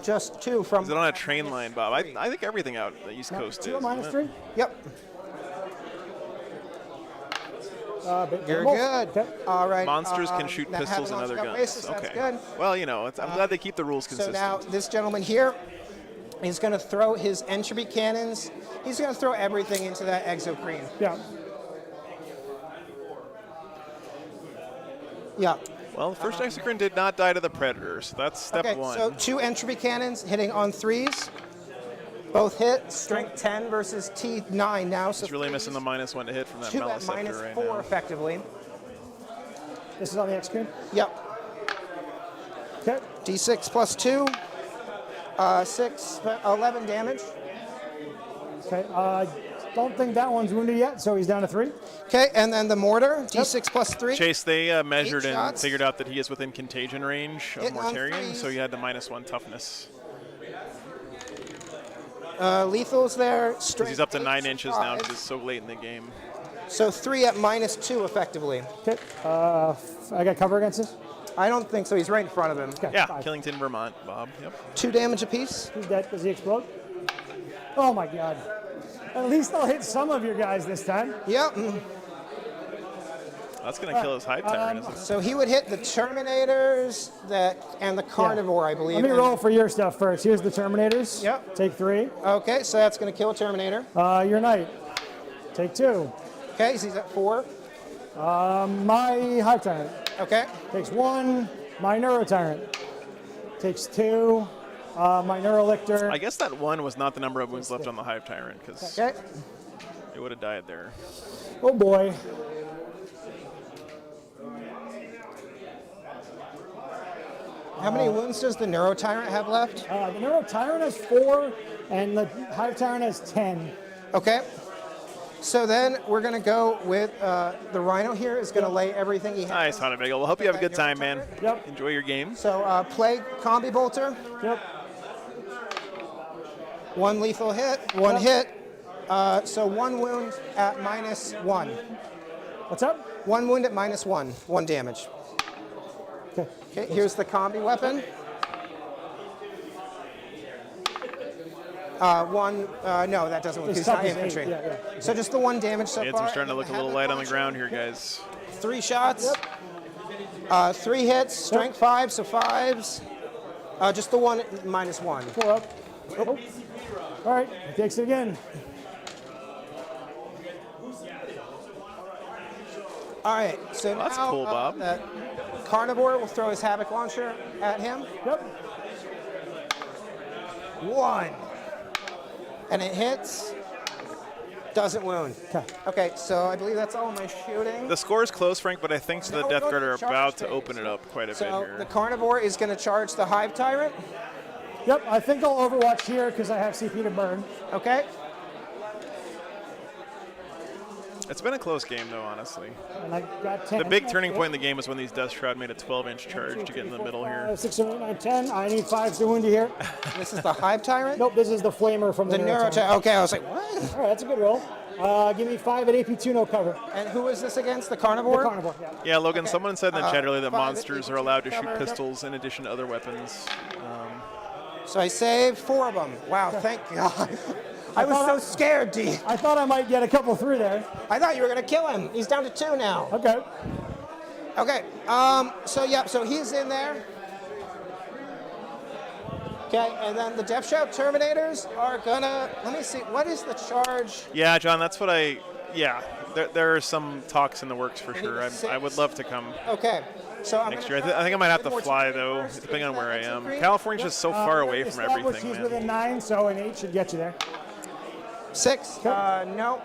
Just 2 from. Is it on a train line, Bob? I think everything out the East Coast 2 is. minus isn't it? 3. Yep. You're Wolf. good. Okay. All right. Monsters can shoot that pistols and having other got guns. races, Okay. That's good. Well, you know, I'm glad they keep the rules So consistent. now this gentleman here is going to throw his entropy cannons. He's going to throw everything into that exocrine. Yeah. Yeah. Well, the first Exocrine did not die to the Predator, so that's step Okay, 1. so 2 entropy cannons hitting on 3s. Both hit. Strength 10 versus T9 now. So He's really missing the -1 to hit from that 2 at Maliceptor right -4 now. effectively. This is on the X screen. Yep. Okay. D6 plus 2. 11 damage. Okay. Don't think that one's wounded yet, so he's down to 3. Okay, and then the mortar. D6 plus 3. Chase, they measured 8 and shots. figured out that he is within contagion range of Hitting on Mortarion, 3s. so he had the -1 toughness. Lethal's there. Because Strength he's up to 9 8, inches now 5. because it's so late in the game. So 3 at -2 effectively. Okay. I got cover against this. I don't think so. He's right in front of him. Okay. Yeah, 5. Killington, Vermont, Bob. Yep. 2 damage apiece. He's dead. Does he explode? Oh my God. At least I'll hit some of your guys this time. Yep. That's going to kill his Hive Tyrant, isn't it? So he would hit the Terminators and the Carnivore, I believe. Let me and- roll for your stuff first. Here's the Terminators. Yep. Take 3. Okay, so that's going to kill a Terminator. Your Knight. Take 2. Okay, so he's at 4. My Hive Tyrant. Okay. Takes 1. My Neuro Tyrant. Takes 2. My Neurolictor. I guess that 1 was not the number of wounds left on the Hive Tyrant, because Okay. it would have died there. Oh boy. How many wounds does the Neuro Tyrant have left? The Neuro Tyrant has 4, and the Hive Tyrant has 10. Okay. So then we're going to go with the Rhino here is going to lay everything he has. Nice, Hunter Bagel. Well, hope you have a good time, man. Yep. Enjoy your game. So Plague Combi Bolter, Yep. 1 lethal hit, 1 Yep. hit. So 1 wound at -1. What's up? 1 wound at -1, 1 damage. Okay. Okay, here's the combi weapon. 1, no, that doesn't work. It's He's not tough as 8. infantry. Yeah, yeah. So just the 1 damage so It's far. starting to look a little light on the ground here, guys. 3 shots. 3 hits, strength 5, so 5s. Just the 1 at -1. 4 up. Oh. All right. He takes it again. All right, so That's now cool, Bob. that Carnivore will throw his Havoc Launcher at him. Yep. 1. And it hits. Doesn't wound. Okay. Okay, so I believe that's all my shooting. The score is close, Frank, but I think the No, Death go to Guard are the charge about to phase. open it up quite a bit So here. the Carnivore is going to charge the Hive Tyrant. Yep. I think I'll Overwatch here because I have CP to burn. Okay. It's been a close game, though, honestly. And I got 10. The big turning point in the game was when these Death Shroud made a 12-inch charge to get in the middle here. 6, 7, 8, 9, 10. I need 5 to wound you here. This is the Hive Tyrant? Nope. This is the Flamer from the The Neuro Tyrant. Tyrant. Okay, I was like, what? All right. That's a good roll. Give me 5 at AP2, no cover. And who is this against? The The Carnivore? Carnivore. Yeah. Yeah, Logan, someone said in the chat earlier that 5 monsters are allowed to shoot cover. pistols in addition to other weapons. So I saved 4 of them. Wow, thank God. I was so scared, D. I thought I might get a couple through there. I thought you were going to kill him. He's down to 2 now. Okay. Okay, so he's in there. Okay, and then the Death Shout Terminators are gonna, let me see, what is the charge? Yeah, John, that's what yeah, there are some talks in the works for sure. I would love to come Okay, so I'm next year. I think I might have to fly, though, depending on where I am. California's just so far away from everything, He's man. within 9, so an 8 should get you there. 6, no.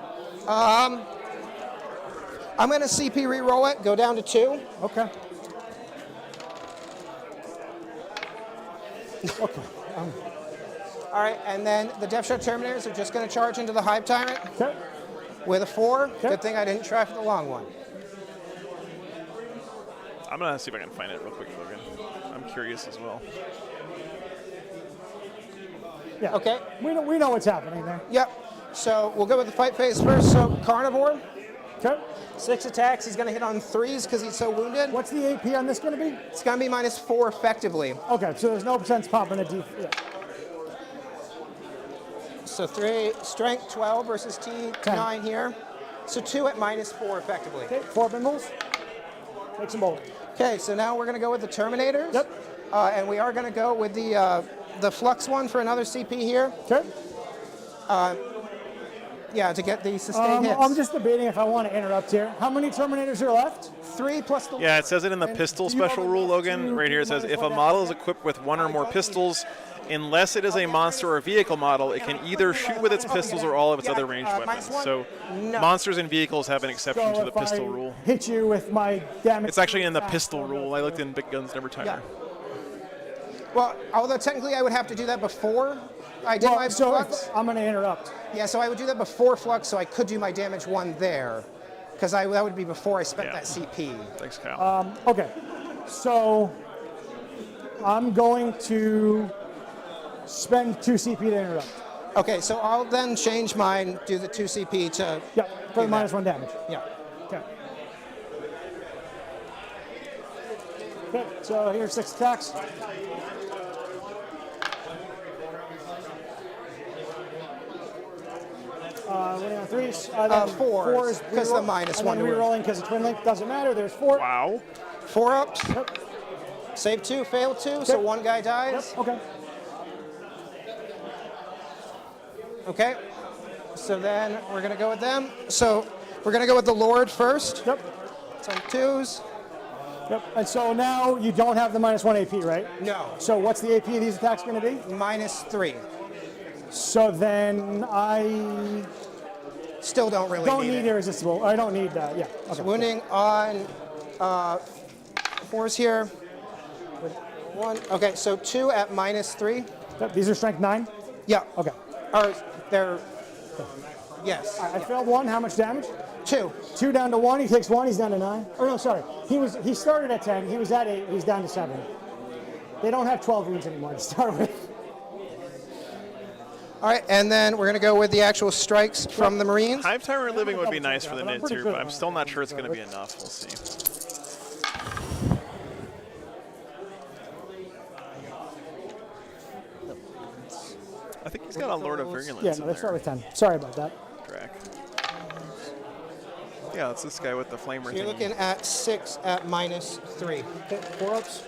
I'm gonna CP re-roll it, go down to 2. Okay. Okay. All right, and then the Death Shout Terminators are just gonna charge into the Hive Tyrant Okay. with a 4. Okay. Good thing I didn't try for the long one. I'm going to see if I can find it real quick, Logan. I'm curious as well. Yeah. Okay. We know what's happening there. Yep, so we'll go with the fight phase first. So Carnivore, Okay. 6 attacks, he's gonna hit on 3s because he's so wounded. What's the AP on this going to be? It's gonna be -4 effectively. Okay, so there's no sense popping a D. Yeah. So 3, strength 12 versus T9 here. So 2 at -4 effectively. Okay, 4 bimbles. Make some bold. Okay, so now we're gonna go with the Terminators. Yep. And we are gonna go with the Flux one for another CP here. Okay. Yeah, to get the sustained hits. I'm just debating if I want to interrupt here. How many Terminators are left? 3 plus the... Yeah, it says it in the And pistol do you have special enough rule, Logan. to Right here it says, minus if a one model is damage? equipped with 1 or more pistols, unless it is a monster or vehicle model, it can either shoot with its pistols or all of its other ranged weapons. -1? So No. monsters and vehicles have an exception So to the if pistol I rule. hit you with my damage. It's actually in the pistol rule. I looked in Big Guns Never Timer. Yeah. Well, although technically I would have to do that before I did my Well, so Flux. I'm going to interrupt. Yeah, so I would do that before Flux, so I could do my damage 1 there. Because that would be before I spent Yeah. that CP. Thanks, Kyle. Okay, so I'm going to spend 2 CP to interrupt. Okay, so I'll then change mine, do the 2 CP to... Yeah, for the do that. -1 damage. Yeah. Okay. Okay, so here's 6 attacks. Winning on 3s. Then 4s, because the reroll, -1 and then to win. rerolling because of twin link doesn't matter. There's 4. Wow. 4 ups, Yep. save 2, fail 2, so Yep. 1 guy Yep. dies. Okay. Okay, so then we're going to go with them. So we're going to go with the Lord first. Yep. It's on 2s. Yep. And so now you don't have the -1 AP, right? No, So what's the AP of these attacks going to be? -3. So then I Still don't really don't need need it. irresistible. I don't need that. Yeah. Okay. Wounding on 4s here. With 1. Okay, so 2 at -3. Yep, these are strength 9. Yeah. Okay. Or they're... Yes. I failed 1. How much damage? 2. 2 down to 1. He takes 1. He's down to 9. Or no, sorry. He started at 10. He was at 8. He's down to 7. They don't have 12 wounds anymore to start with. All right, and then we're going to go with the actual strikes from the Marines. Hive Timer Living would be nice for the But I'm nids pretty here, sure but I'm that still not might sure it's be going to be good. enough. We'll see. I think he's got a Lord of Virulence Yeah, in no, let's start there. with 10. Sorry about that. Drac. Yeah, it's this guy with the flamer So you're thing. looking at 6 at -3. Okay, 4 ups.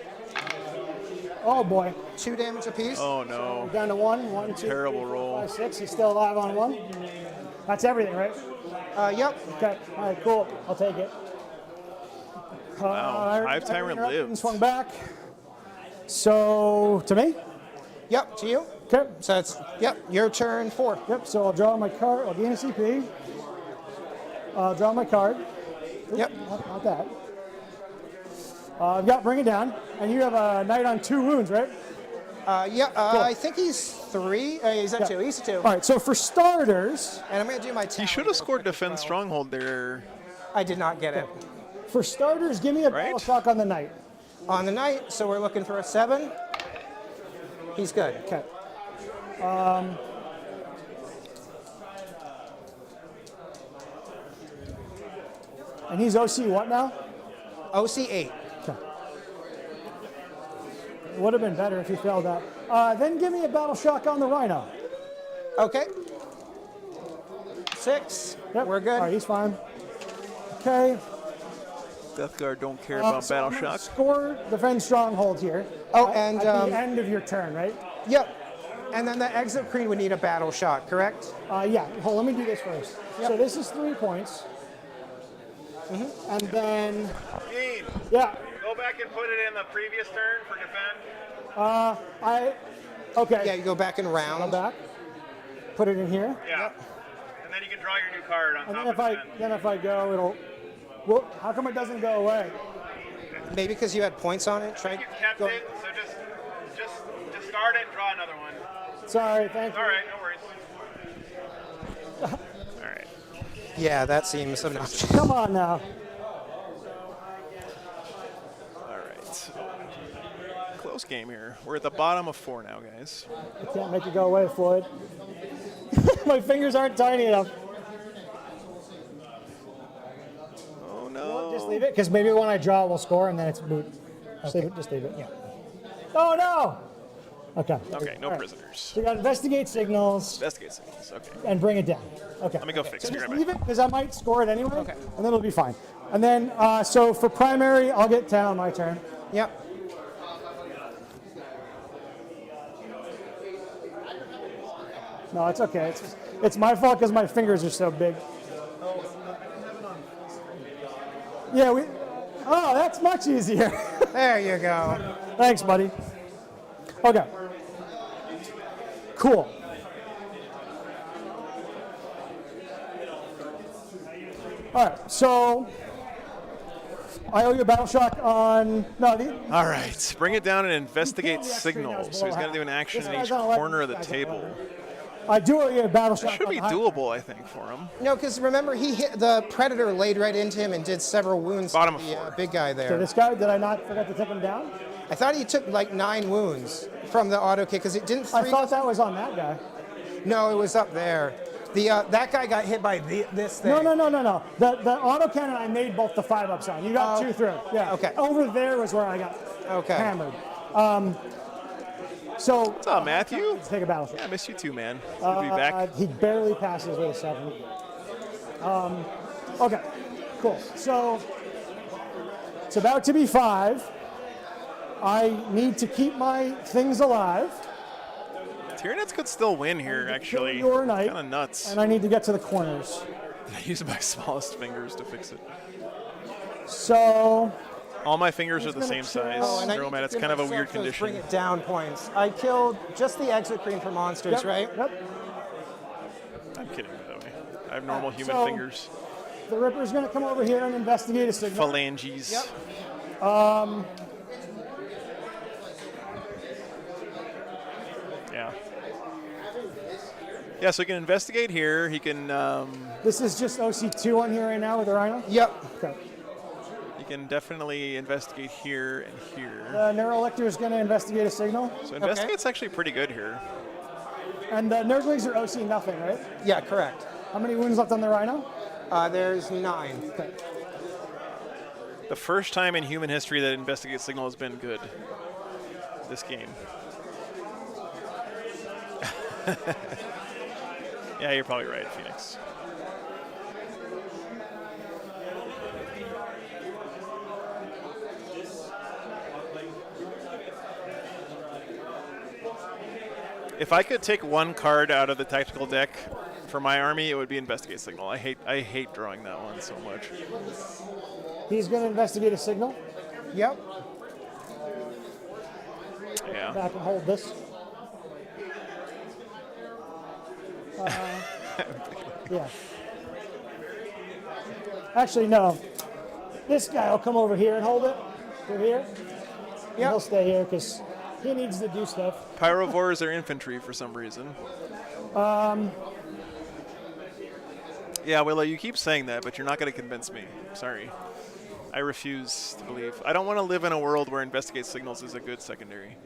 Oh boy. 2 damage apiece. Oh no. Down to 1. 1, 2, Terrible 3, 4, roll. 5, 6. He's still alive on 1. That's everything, right? Yep. Okay. All right, cool. I'll take it. Wow. Hive Timer interrupted and lived. swung back. So, to me? Yep, to you. Okay. So it's, yep, your turn 4. Yep, so I'll draw my card. I'll gain a CP. I'll draw my card. Yep. Not that. I've got Bring It Down. And you have a knight on 2 wounds, right? Yeah, I think he's 3. He's at 2. He's at 2. All right, so for starters, And I'm going to do my He talent should real have scored quick as Defend well. Stronghold there. I did not get it. give me a Right? battle shock on the knight. On the night, so we're looking for a 7. He's good. Okay. And he's OC what now? OC 8. Okay. It would have been better if he failed that. Then give me a battle shock on the Rhino. Okay. 6. Yep. We're good. All right, he's fine. Okay. Death Guard don't care about So battle I'm gonna shock. Score defend stronghold here. Oh, at, and, at the end of your turn, right? Yep. And then the exit screen would need a battle shock, correct? Yeah. Hold. Let me do this first. Yep. So this is 3 points. And then Dean, yeah. go back and put it in the previous turn for defend. Okay. Yeah, you go back and Go round. back. Put it in here. Yeah. And then you can draw your new card on And top then if I go, it'll. Well, how come it doesn't go away? Maybe because you had points on it. Try You kept go. it, so just discard it and draw another one. Sorry. Thank you. All right, no worries. All right. Yeah, that seems obnoxious. Come on now. All right. Close game here. We're at the bottom of 4 now, guys. I can't make it go away, Floyd. My fingers aren't tiny enough. Oh no. Just leave it, because maybe when I draw, we'll score, and then it's moot. Just leave it. Just leave it. Yeah. Oh no. Okay. Okay, no All right. prisoners. So you got to investigate signals Investigate signals. Okay. and bring it down. Okay. Let me go fix So it. just Right leave back. it, because I might score it anyway, Okay. and then it'll be fine. And then, so for primary, I'll get 10 on my turn. Yep. No, it's okay. It's my fault because my fingers are so big. Yeah, oh, that's much easier. There you go. Thanks, buddy. Okay. Cool. All right, so I owe you a battle shock on. No, All right. Bring it down and investigate the extra now is signals. So he's below got to do an half. action This in guy's each on 11, corner of the this guy's on table. 11. I do owe you a battle shock. That should on be high- doable, I think, for him. No, because remember, he hit the predator laid right into him and did several wounds Bottom to of the 4. big guy So there. this guy, did I not forget to take him down? I thought he took like 9 wounds from the auto kick because it didn't. I thought that was on that guy. No, it was up there. The that guy got hit by this thing. No. The autocannon I made both the 5-ups on. You got 2 through. Yeah. Okay. Over there was where I got hammered. So What's up, Matthew? let's take a battle shot. Yeah, I miss you too, man. Good to be back. He barely passes with a 7. Okay, cool. So it's about to be 5. I need to keep my things alive, Tyranids could still win here, actually. kill your knight, Kind of nuts. and I need to get to the corners. I use my smallest fingers to fix it. So All my fingers are the gonna same chill. size. Oh, And I Neural need Man, to it's give kind of a myself weird those condition. Bring it down points. I killed just the exit screen for monsters, Yep, right? Yep. I'm kidding, by the way. I have normal human so- fingers. The Ripper's going to come over here and investigate a signal. Phalanges. Yep. Yeah. Yeah, so he can investigate here. He can This is just OC2 on here right now with the Rhino. Yep. Okay. he can definitely investigate here and here. The Neurolictor is going to investigate a signal, So investigate's actually pretty good here. and the Nurglings are OC nothing, right? Yeah, correct. How many wounds left on the Rhino? There's 9. Okay. The first time in human history that investigate signal has been good. This game. Yeah, you're probably right, Phoenix. If I could take one card out of the tactical deck for my army, it would be Investigate Signal. I hate drawing that one so much. He's going to investigate a signal. Yep. Yeah. Back and hold this. Yeah. Actually, no. This guy will come over here and hold it. Through here. Yep. He'll stay here because he needs to do stuff. Pyrovores are infantry for some reason. Yeah, Willow, you keep saying that, but you're not going to convince me. Sorry. I refuse to believe. I don't want to live in a world where Investigate Signals is a good secondary.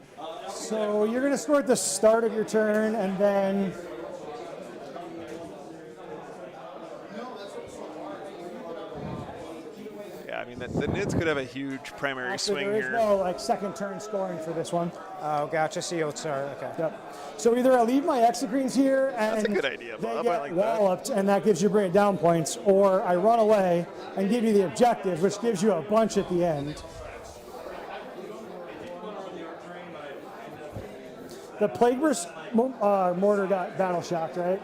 So you're going to score at the start of your turn, and then Yeah, I mean, the Nids could have a huge primary actually swing there is here. no like second turn scoring for this one. Oh, gotcha. So you'll start. Okay. Yep. So either I leave my exocrines here and That's a good idea, they Bob. get I like that. walloped, and that gives you bring it down points, or I run away and give you the objective, which gives you a bunch at the end. The Plague Burst mortar got battle shocked, right?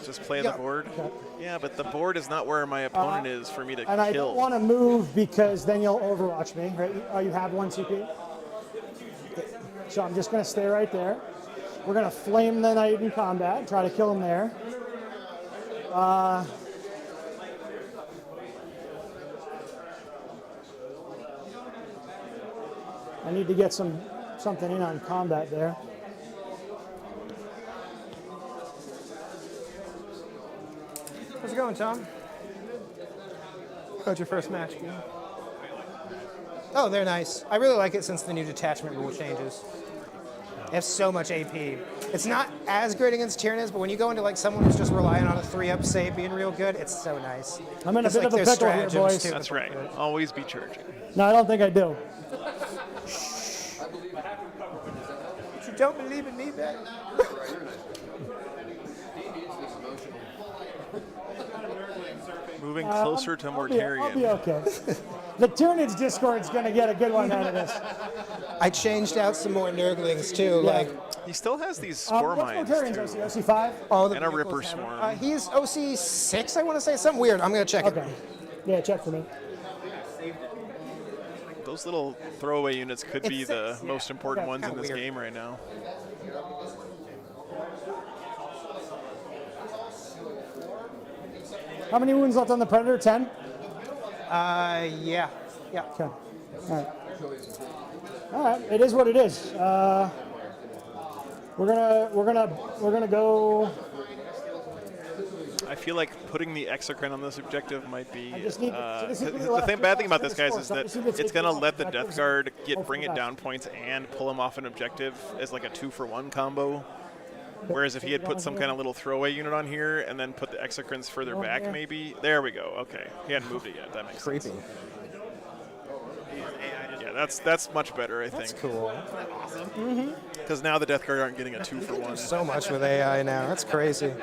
Just play the board. Okay. Yeah, but the board is not where my opponent is for me to And I kill. don't want to move because then you'll overwatch me, right? You have 1 CP. So I'm just going to stay right there. We're going to flame the knight in combat, try to kill him there. I need to get something in on combat there. How's it going, Tom? How's your first match? Oh, they're nice. I really like it since the new detachment rule changes. They have so much AP. It's not as great against Tyranids, but when you go into like someone who's just relying on a 3-up save being real good, it's so nice. I'm in a bit of a there's pickle here, stratagems, boys. too. That's right. Always be charging. No, I don't think I do. You don't believe in me, Ben? Moving closer to I'll be Mortarion. okay. The Tyranids Discord's going to get a good one out of this. I changed out some more Nurglings too, Yeah. like He still has these spore mines, What's Mortarion's too. OC? OC5? all the And a vehicles Ripper have- Swarm. he's OC 6, I want to say, something weird. I'm gonna check Okay. it. Yeah, check for me. Those little throwaway units could be It's the 6, most important Okay, ones in kinda this weird. game right now. How many wounds left on the Predator? 10? Yeah. Okay. All right. All right. It is what it is. We're gonna go. I feel like putting the exocrine on this objective might be. I just need- so this is the the left bad thing about side this, of guys, the is score, so I that just need to it's take going to it let off. the That Death gives Guard hope get for bring the it best. down points and pull him off an objective as like a 2-for-1 combo. Whereas if he had put some kind of little throwaway unit on here and then put the exocrines further back, here. maybe. There we go. Okay, he hadn't moved it yet. That makes Creepy. sense. Yeah, that's much better, I think. Cool. Because now the Death Guard aren't getting a 2-for-1. So much with AI now. That's crazy.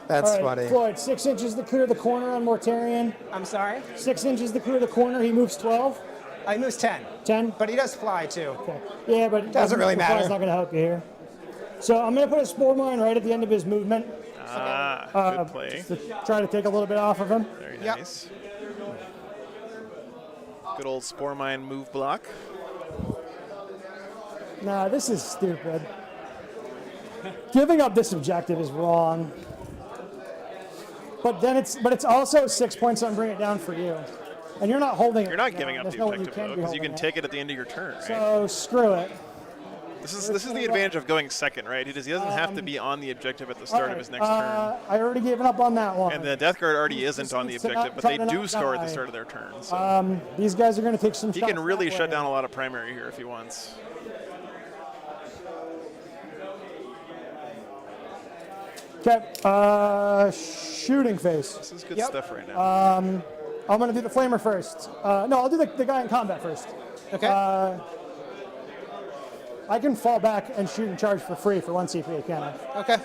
That's All right, funny. Floyd, 6 inches to clear the corner on Mortarion. I'm sorry. 6 inches to clear the corner. He moves 12. I moves 10, 10. but he does fly too. Okay. Yeah, but Doesn't really the fly's matter. not going to help you here. So I'm going to put a spore mine right at the end of his movement Good play. to try to take a little bit off of him. Very Yep. nice. Good old Spore Mine move block. Nah, this is stupid. Giving up this objective is wrong. But then it's also 6 points on bring it down for you, and you're not holding it. You're not down. giving up There's the no way objective, can though, be because you can holding take it at the end of your turn, right? So screw it. This is the advantage of going second, right? He doesn't have to be on the objective at the start of his next turn. I already given up on that one. And the Death Guard already isn't on the needs to objective, not but try they to do not score at the die. start of their turn. So These guys are going to take some he shots can really that shut way. down a lot of primary here if he wants. Okay, shooting face. This is good Yep. stuff right now. I'm going to do the flamer first. No, I'll do the guy in combat first. Okay. I can fall back and shoot and charge for free for 1 CP, can I? Okay.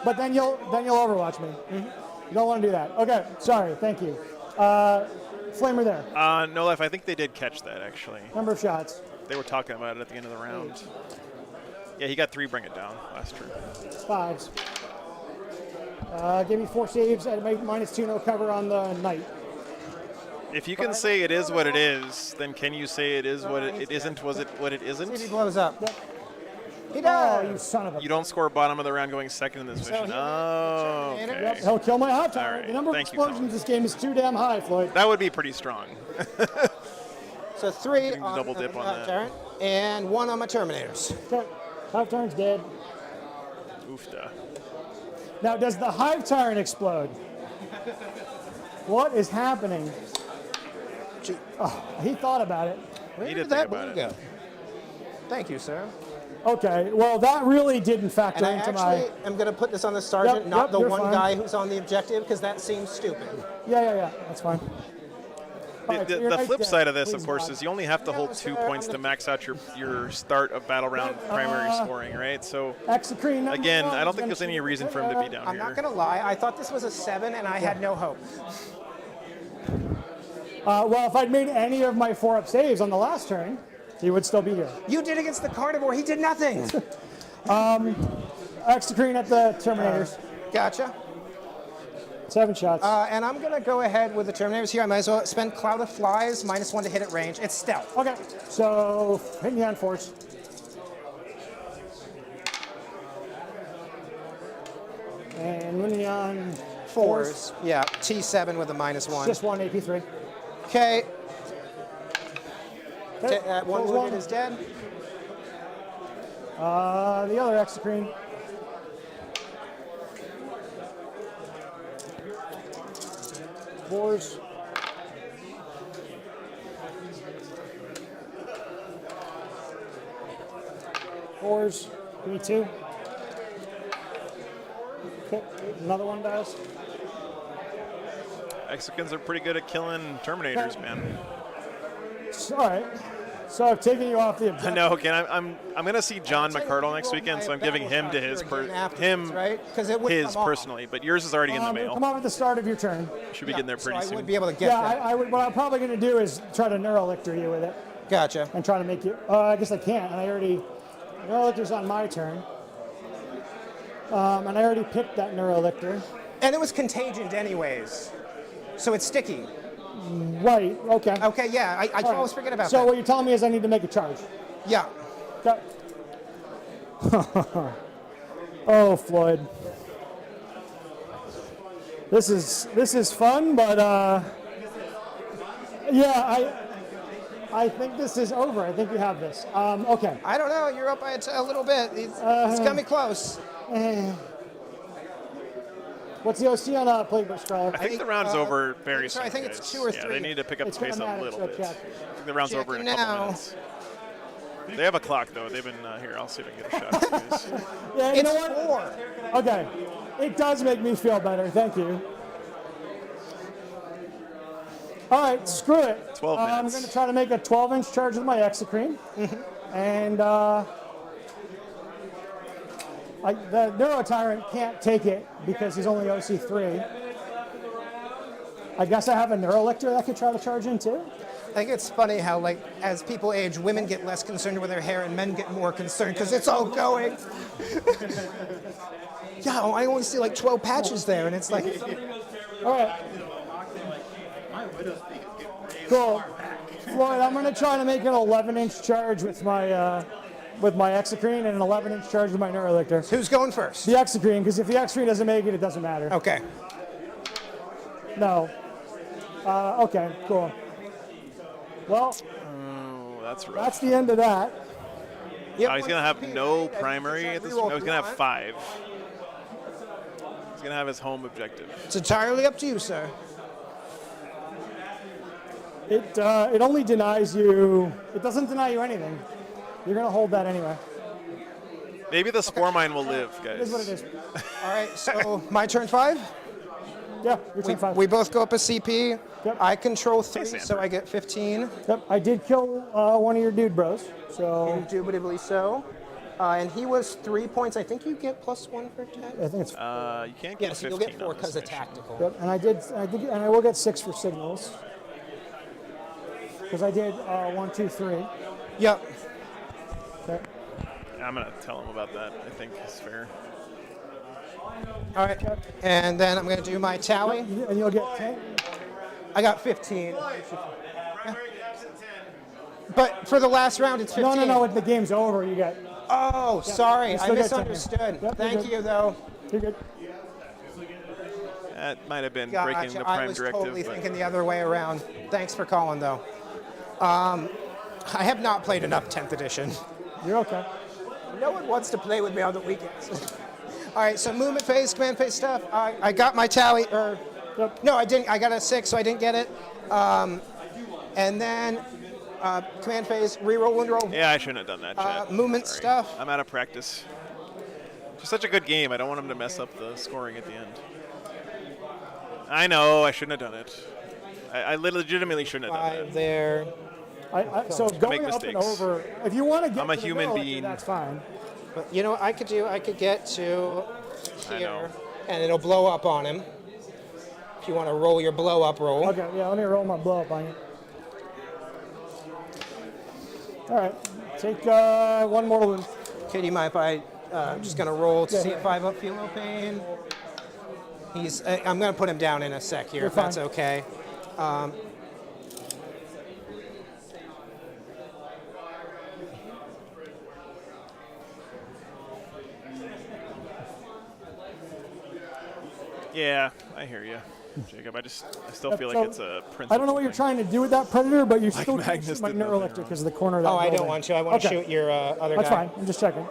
But then you'll overwatch me. You don't want to do that. Okay, sorry, thank you. Flamer there. No life, I think they did catch that, actually. Number of shots. They were talking about it at the end of the round. Yeah, he got 3 bring it down last turn. 5s. Give me 4 saves at -2, no cover on the knight. If you can say it is what it is, then can you say it is what it isn't? Was it what it See if he isn't? blows up. He Oh, does. you son of a... You don't score bottom of the round going second in this So mission. he Oh, Terminator. Yep, okay. he'll kill my hot tower. All right, The number of thank you, explosions Colin. in this game is too damn high, Floyd. That would be pretty strong. So 3 Getting the on double dip on that. turret, and 1 on my Terminators. Okay, Hive Tyrant's dead. Oofda. Now, does the Hive Tyrant explode? What is happening? Oh, he thought about it. Where He did did that think about blue it. go? Thank you, sir. Okay, well, that really didn't factor And I into actually am going to put this on the sergeant, Yep, not yep, the you're one fine. guy who's on the objective, because that seems stupid. Yeah, that's fine. Alright, so The, your the knight's flip dead. side of this, Please of course, God. is you only have to hold 2 points to max out your start of battle round primary scoring, right? So Execrene number again, one I don't is think gonna there's any shoot reason it. for him to be down I'm here. not gonna lie. I thought this was a 7, and I had no hope. Well, if I'd made any of my 4-up saves on the last turn, he would still be here. You did against the carnivore. He did nothing. Execrene at the Terminators. Gotcha. 7 shots. And I'm gonna go ahead with the Terminators here. I might as well spend Cloud of Flies, -1 to hit at range. It's stealth. Okay, so hit me on force. And winning on Fours. Yeah, T7 with a -1. just 1 AP3. Okay, Okay, that one kills wounded is dead. The other Execrene. Fours. Fours. Give me 2. Okay, another one dies. Mexicans are pretty good at killing Terminators, man. All right. So I've taken you off the I objective. know. Okay, I'm gonna see John McCardle next weekend, so I'm giving him to his right? Because it would his come off. personally, but yours is already in the It'll mail. come off at the start of your turn. Should be getting there So pretty I soon. would be able to get Yeah, that. I would. What I'm probably going to do is try to Neurolictor you with it Gotcha. and try to make you. I guess I can't. And I already Neurolictor's on my turn. And I already picked that Neurolictor. And it was contagion anyways, so it's sticky. Right. Okay. Okay, yeah, I All always right. forget about So that. what you're telling me is I need to make a charge. Yeah. Okay. Oh, Floyd. This is fun, but yeah, I think this is over. I think you have this. Okay. I don't know. You're up by a little bit. It's coming close. What's the OC on Plagueburst Crawler? I think the round's over very soon. I think it's guys. 2 or Yeah, 3. they need to pick up It's the pace a automatic, little so bit. check. I think the round's over in a Checking couple now. minutes. They have a clock though. They've been here. I'll see if I can get a shot. At these. Yeah, you It's know what? 4. Okay. It does make me feel better. Thank you. All right, screw it. 12 I'm minutes. going to try to make a 12-inch charge with my Execrene. And the Neurotyrant can't take it because he's only OC3. I guess I have a Neurolictor that I could try to charge into. I think it's funny how, like, as people age, women get less concerned with their hair and men get more concerned because it's all going. Yeah, I only see like 12 patches there, and it's like, All right. Cool. Floyd, I'm going to try to make an 11-inch charge with my Execrene and an 11-inch charge with my Neurolictor. who's going first? The Execrene, because if the Execrene doesn't make it, it doesn't matter. Okay. No. Okay, cool. Well, Oh, that's rough. that's the end of that. Yep, Oh, he's gonna have no primary at this. Reroll No, he's gonna have one. 5. He's gonna have his home objective. It's entirely up to you, sir. It only denies you. It doesn't deny you anything. You're gonna hold that anyway. Maybe the spore mine will live, It is what guys. it is. All right, so my turn 5. Yeah, your turn 5. We both go up a CP. Yep. I control 3, Hey, so I get 15. Yep, I did kill one of your dude bros. So Indubitably so. And he was 3 points. I think you get +1 for attack. I think it's. You can't Yeah, get so 15 you'll get 4 on because this of mission. tactical. Yep, and and I will get 6 for signals. Because I did 1, 2, 3. Yep. Okay. I'm gonna tell him about that. I think it's fair. All right. And then I'm going to do my tally. And you'll get 10. I got 15. But for the last round, it's 15. No, when the game's over, you get. Oh, sorry. you I still get 10. misunderstood. Yep, Thank you're good. you, though. You're good. That might have been breaking Gotcha. the I prime was directive. totally but thinking the other way around. Thanks for calling, though. I have not played enough 10th edition. You're okay. No one wants to play with me on the weekends. All right, so movement phase, command phase stuff. I got my tally, or Yep. no, I didn't. I got a 6, so I didn't get it. And then command phase, reroll and roll. Yeah, I shouldn't have done that, chat. Movement Sorry. stuff. I'm out of practice. It's such a good game. I don't want him to mess up the scoring at the end. I know. I shouldn't have done it. I legitimately shouldn't have done 5 that. there. So going up and mistakes. over, if you want to get I'm a to the human middle, being. that's fine. But you know what I could do? I could get to I know. here, and it'll blow up on him. If you want to roll your blow up roll. Okay, yeah, let me roll my blow up on you. All right, take 1 mortal wound. Okay, do you mind if I'm just going to roll to see if 5 up feel no pain? I'm going to put him down in a sec here, You're if that's fine. okay. Yeah, I hear you, Jacob. I still feel So, like it's a principle. I don't know what you're trying to do with that predator, but you still can't Magnus shoot my did nothing neuroelectric wrong. because of the corner of that Oh, I don't building. want to. I want to Okay. shoot your other That's guy. fine. I'm just checking.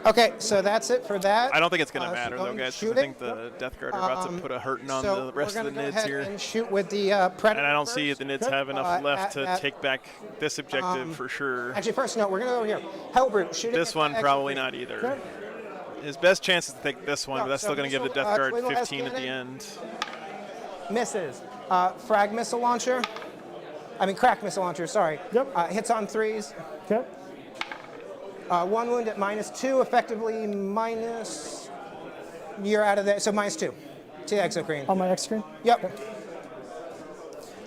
Okay, so that's it for that. I don't think it's going to So matter, go though, and guys, 'cause shoot I think it. the Death Guard are about to put a hurting on So the rest we're of the gonna go Nids ahead here. and shoot with the Predator. And I don't see first. the Nids have enough left to at- take back this objective for sure. Actually, first, no, we're going to go here. Hellbrute, shoot it. This at one, the probably exit not creep. either. His best chance is to take this one, No, but that's so still going to give the missile, Death Guard Twin Blast 15 at the cannon. end. Misses. Frag missile launcher. Crack missile launcher, sorry. Yep. Hits on 3s. Okay. 1 wound at -2, effectively minus. You're out of there, so -2 to the exocrine. On my X screen. Yep.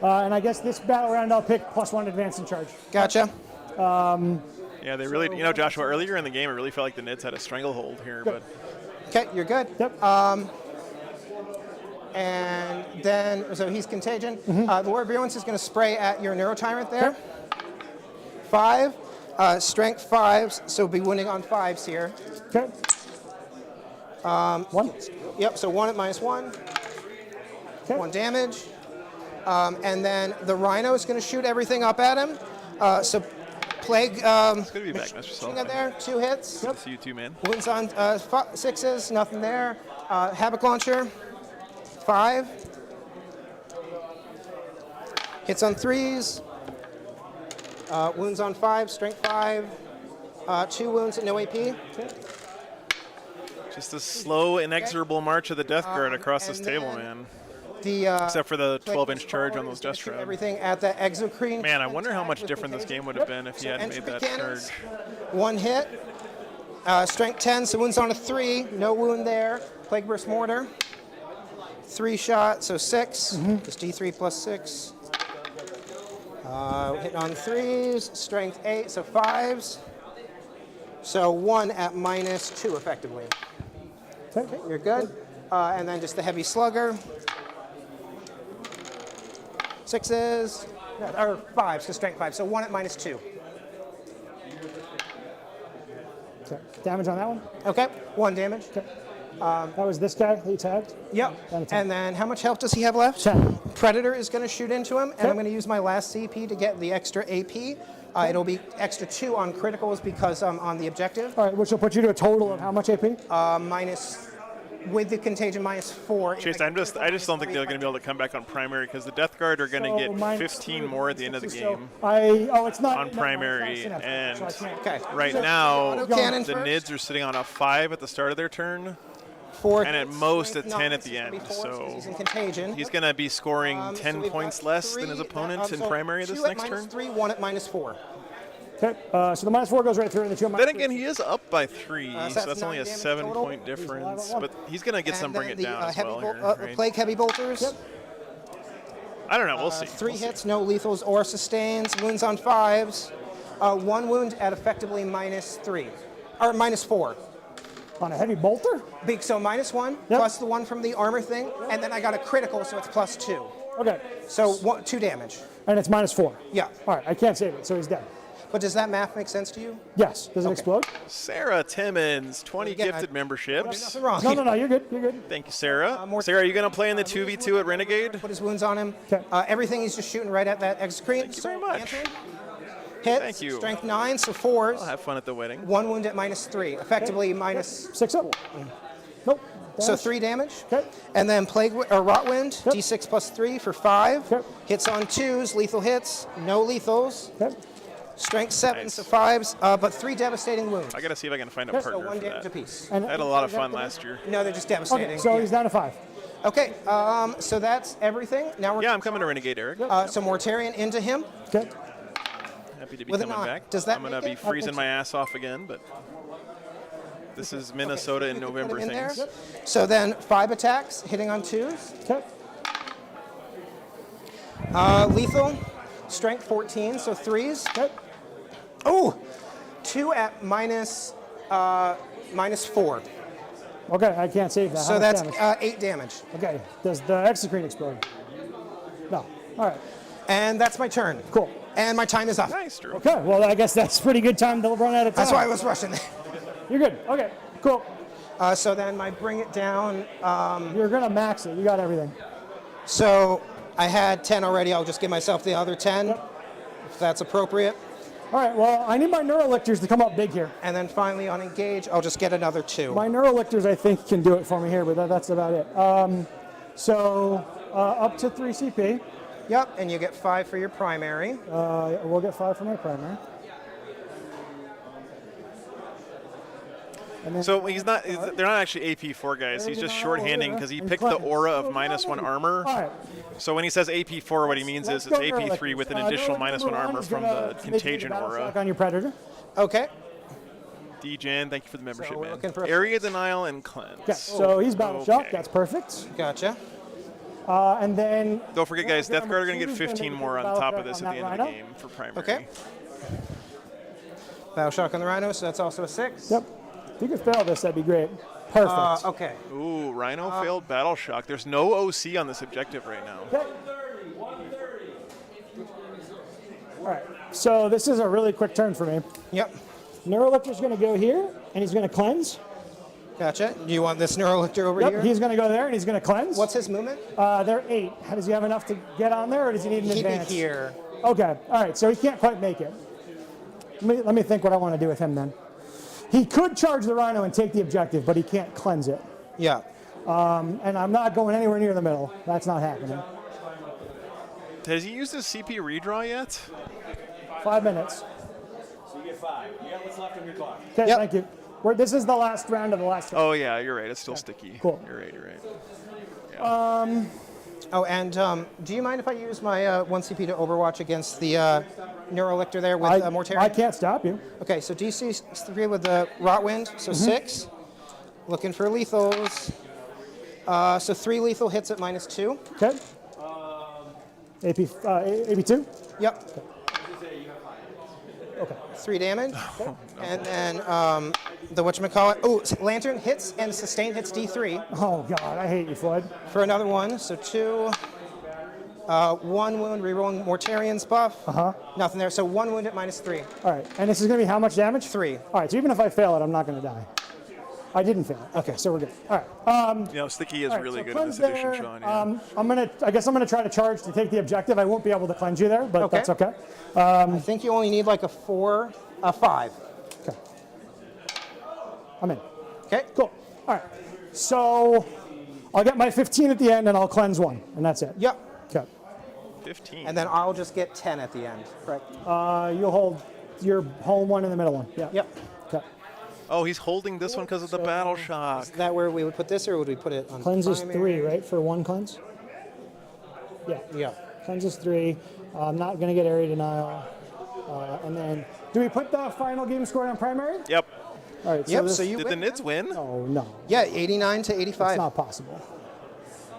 And I guess this battle round I'll pick +1 advance and charge. Gotcha. Yeah, they really, Joshua, earlier in the game, it really felt like the Nids had a stranglehold here, but Okay, you're good. Yep. And then, so he's contagion. The Lord of Virulence is going to spray at your Neurotyrant there. 5, strength 5s, so be wounding on 5s here. Okay. 1. Yep, so 1 at -1, Okay. 1 damage. And then the Rhino is going to shoot everything up at him. So Plague it's going to be back, Mr. shooting Sullivan. at there, 2 hits. Good to see you too, man. Wounds on 6s, nothing there. Havoc Launcher, 5. Hits on 3s. Wounds on 5, strength 5. 2 wounds at no AP. Just a slow, inexorable march of the Death Guard across this and table, then man. The Except for the Plague 12-inch Missile charge on Forward those is gonna Dust shoot Shroud. everything at the Exocrine. Man, I wonder how Attack much with different this contagion. game would have been if he So hadn't made entropy that cannons, charge. 1 hit. Strength 10, so wounds on a 3. No wound there. Plague Burst Mortar. 3 shot, so 6. Just D3 plus 6. Hit on 3s. Strength 8, so 5s. So 1 at -2 effectively. Okay. You're good. And then just the Heavy Slugger. 6s. Or 5s, so strength 5. So 1 at -2. Okay. Damage on that one. Okay, 1 damage. Okay. That was this guy that you tagged. Yep. Down to 10. And then how much health does he have left? 10. Predator is going to shoot into him, and Okay. I'm going to use my last CP to get the extra AP. It'll be extra 2 on criticals because I'm on the objective. All right, which will put you to a total of how much AP? Minus, with the contagion, -4. Chase, I just don't think they're going to be able to come back on primary because the Death Guard are going to get minus 15 more at the end of the so game it's not on no, primary, it's not and synapse, so I can't. Okay. right So- now Autocannon the first. Nids are sitting on a 5 at the start of their turn, 4 and at hits, most strength a 10 9, at the so it's gonna end, be 4, so he's in contagion. he's going to be scoring So 10 we've points got less 3, than his opponent in so primary 2 this at next turn. -3, 1 at -4. Okay, so the -4 goes right through, and the 2 Then again, he is up by 3, so so that's that's only a 9 damage 7-point He's alive difference. at 1. But he's going to get some And bring then it down as heavy well bol- here. Right? Plague Heavy Bolters. Yep. I don't know. We'll see. 3 We'll see. hits, no lethals or sustains. Wounds on 5s. 1 wound at effectively -3. Or -4. on a heavy bolter. So -1 Yep. plus the 1 from the armor thing. And then I got a critical, so it's +2. Okay, So 2 damage. and it's -4. Yeah. All right, I can't save it, so he's dead. But does that math make sense to you? Yes. Does it explode? Sarah Timmons, 20 Again, gifted memberships. Nothing wrong. No, you're good. You're good. Thank you, Sarah. more- Sarah, are you going to play in the 2v2 at Renegade? Put his wounds on him. Okay. Everything he's just shooting right at that excrete. Thank you very much. Hits. Thank you. Strength 9, so 4s. I'll have fun at the wedding. 1 wound at -3. Effectively minus. 6 up. Nope. So Damage. 3 damage. Okay. And then Rotwind, Yep. D6 plus 3 for 5. Yep. Hits on 2s, lethal hits, no lethals. Okay. Strength 7, Nice. so 5s, but 3 devastating wounds. I gotta see if I can find a So So partner 1 for damage that. apiece. And I had a lot of fun last year. No, they're just devastating. Okay, so he's down to 5. Okay, so that's everything. Now we're Yeah, I'm coming to Renegade, Eric. so Mortarion into him. Okay. Happy to be with a coming knot. back. Does that I'm gonna make be it? freezing my ass off again, but this is Minnesota in November in there. things. So then 5 attacks, hitting on 2s. Okay. Lethal, strength 14, so 3s. Okay. Oh, 2 at minus 4. Okay, I can't save that. How So much that's damage? 8 damage. Okay. Does the exocrine explode? No. All right. And that's my turn. Cool. And my time is up. Nice, Drew. Okay. Well, I guess that's pretty good time to run out of time. That's why I was rushing. You're good. Okay. Cool. So then my bring it down. You're gonna max it. You got everything. So I had 10 already. I'll just give myself the other 10, if that's appropriate. All right. Well, I need my neurolictors to come up big here. And then finally on engage, I'll just get another 2. My neurolictors, I think, can do it for me here, but that's about it. So up to 3 CP. Yep, and you get 5 for your primary. We'll get 5 for my primary. And then So they're not actually AP4 guys. He's just shorthanding because he picked the aura of -1 armor. all right. So when he says AP4, what he means is it's AP3 with an additional -1 armor from the Contagion aura. On your predator. Okay. D-Jan, thank you for the membership, we're man. looking for- Area denial and cleanse. Okay. So he's battle shock. Okay. That's perfect. Gotcha. And then Don't forget, guys, Death Guard are going to get Number 2 is 15 gonna more make on a top battle of this check at the on end that of the rhino. game for primary. Okay. Battle shock on the Rhino, so that's also a 6. Yep. If you could fail this, that'd be great. Perfect. Okay. Ooh, Rhino failed battle shock. There's no OC on this objective right now. Okay. 130. All right. So this is a really quick turn for me. Yep. Neurolictor's going to go here, and he's going to cleanse. Gotcha. Do you want this Neurolictor over Yep. here? He's going to go there, and he's going to cleanse. What's his movement? They're 8. Does he have enough to get on there, or does he need an Keep advance? it here. Okay. All right. So he can't quite make it. Let me think what I want to do with him then. He could charge the Rhino and take the objective, but he can't cleanse it. Yeah. And I'm not going anywhere near the middle. That's not happening. Has he used his CP redraw yet? 5 minutes. So you get 5. You got what's left on your clock. Okay. Yep. Thank you. This is the last round of the last. Oh, yeah, you're right. It's still sticky. Cool. You're right, you're right. Oh, and do you mind if I use my 1 CP to Overwatch against the Neurolictor there with Mortarion? I can't stop you. Okay, so DC 3 with the Rotwind, so 6. Looking for lethals. So 3 lethal hits at -2. Okay. AP2. Yep. Okay. 3 damage. And then the whatchamacallit. Oh, Lantern hits and Sustain hits D3 Oh God, I hate you, Floyd. for another 1. So 2. 1 wound, rerolling Mortarion's buff. Nothing there. So 1 wound at -3. All right. And this is going to be how much damage? 3. All right. So even if I fail it, I'm not going to die. I didn't fail it. Okay. So we're good. All right. You know, sticky is All right, really so good in this cleanse edition, there. Sean. Yeah. I guess I'm gonna try to charge to take the objective. I won't be able to cleanse you there, but Okay. that's okay. I think you only need like a 5. Okay. I'm in. Okay. Cool. All right. So I'll get my 15 at the end, and I'll cleanse 1, and that's it. Yep. Okay. 15. And then I'll just get 10 at the end. Correct. You'll hold your home one and the middle one. Yeah. Yep. Okay. Oh, he's holding this one because of the battle shock. Is that where we would put this, or would we put it on Cleanse is primary? 3, right? For 1 cleanse. Yeah. Yeah. Cleanse is 3. I'm not gonna get area denial. And then, do we put the final game score on primary? Yep. All right. Yep. this, So you Did the win. Nids win? Oh no. Yeah, 89 to 85. It's not possible.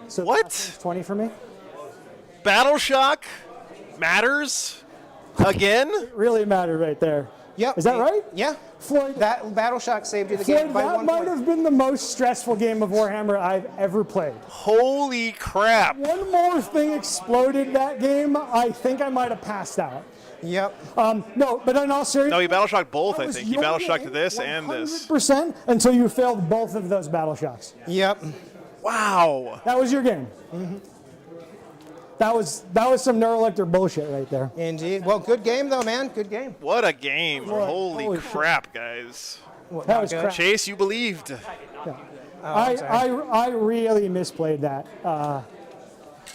So What? 20 for me? Battle shock matters again? Really mattered right there. Yep. Is that right? Yeah. Floyd, That battle shock saved you the game Floyd, by that 1 might point. have been the most stressful game of Warhammer I've ever played. Holy crap. One more thing exploded that game, I think I might have passed out. Yep. No, but in all seriousness, No, he battle shocked both, that I was think. He your battle shocked game, this and this. 100% until you failed both of those battle shocks. Yep. Wow. That was your game. That was some Neurolictor bullshit right there. Indeed. Well, good game though, man. Good game. What a game. Holy holy crap, guys. That was good. crap. Chase, you believed. I really misplayed that.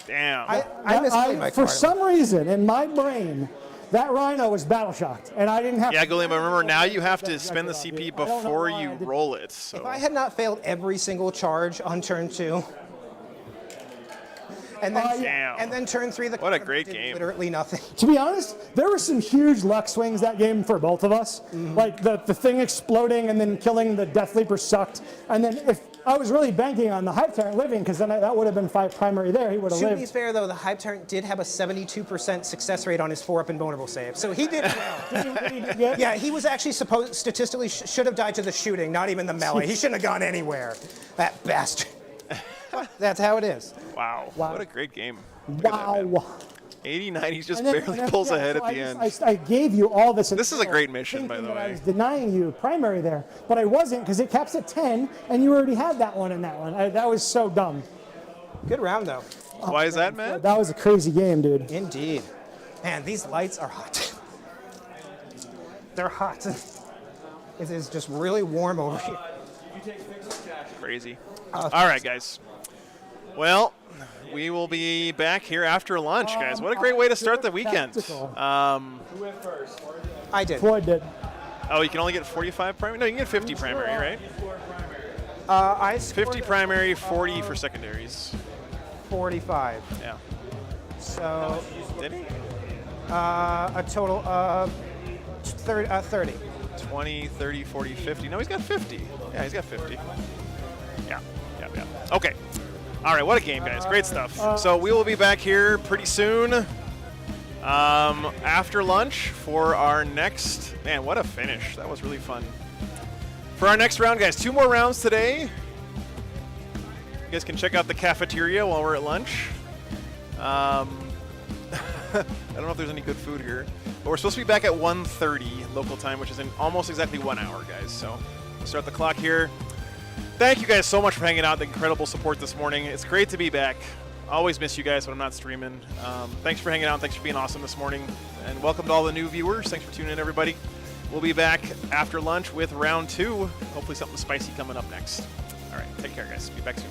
Damn. I misplayed my For card. some reason, in my brain, That Rhino was battle shocked, and I didn't have. Yeah, to Gulliam, I remember now you have to that spend the objective, CP I don't know before why you I did- roll it. So. If I had not failed every single charge on turn 2, and then Damn. and then turn 3, the What a card great did game. literally nothing. To be honest, there were some huge luck swings that game for both of us. Like the thing exploding and then killing the Death Leaper sucked. And then if I was really banking on the Hive Tyrant living, because then that would have been 5 primary there. He would have To be lived. fair, though, the Hive Tyrant did have a 72% success rate on his 4-up invulnerable save, so he did well. Yeah, he was actually statistically should have died to the shooting, not even the melee. He shouldn't have gone anywhere. That bastard. That's how it is. Wow. Wow. What a great game. Look at that, man. Wow. 89, he just And then- barely and then- pulls yeah, ahead so at the end. I gave you all this. This is a great mission, by the thinking that I way. was denying you primary there, but I wasn't because it caps at 10, and you already had that one and that one. That was so dumb. Good round, though. Why is that, Matt? That was a crazy game, dude. Indeed. Man, these lights are hot. They're hot. It is just really warm over here. Crazy. All right, guys. Well, we will be back here after lunch, guys. What a great way to start the weekend. Tactical. I did. Floyd did. Oh, you can only get 45 primary? No, you can get 50 primary, right? I scored 50 primary, 40 for secondaries. 45. Yeah. So Did he? a total of 30. 20, 30, 40, 50. No, he's got 50. Yeah, he's got 50. Yeah. Okay. All right, what a game, guys. Great stuff. So we will be back here pretty soon after lunch for our next... Man, what a finish. That was really fun. For our next round, guys, 2 more rounds today. You guys can check out the cafeteria while we're at lunch. I don't know if there's any good food here. But we're supposed to be back at 1:30 local time, which is in almost exactly 1 hour, guys. So we'll start the clock here. Thank you guys so much for hanging out, the incredible support this morning. It's great to be back. Always miss you guys when I'm not streaming. Thanks for hanging out. Thanks for being awesome this morning. And welcome to all the new viewers. Thanks for tuning in, everybody. We'll be back after lunch with round 2. Hopefully something spicy coming up next. All right, take care, guys. Be back soon.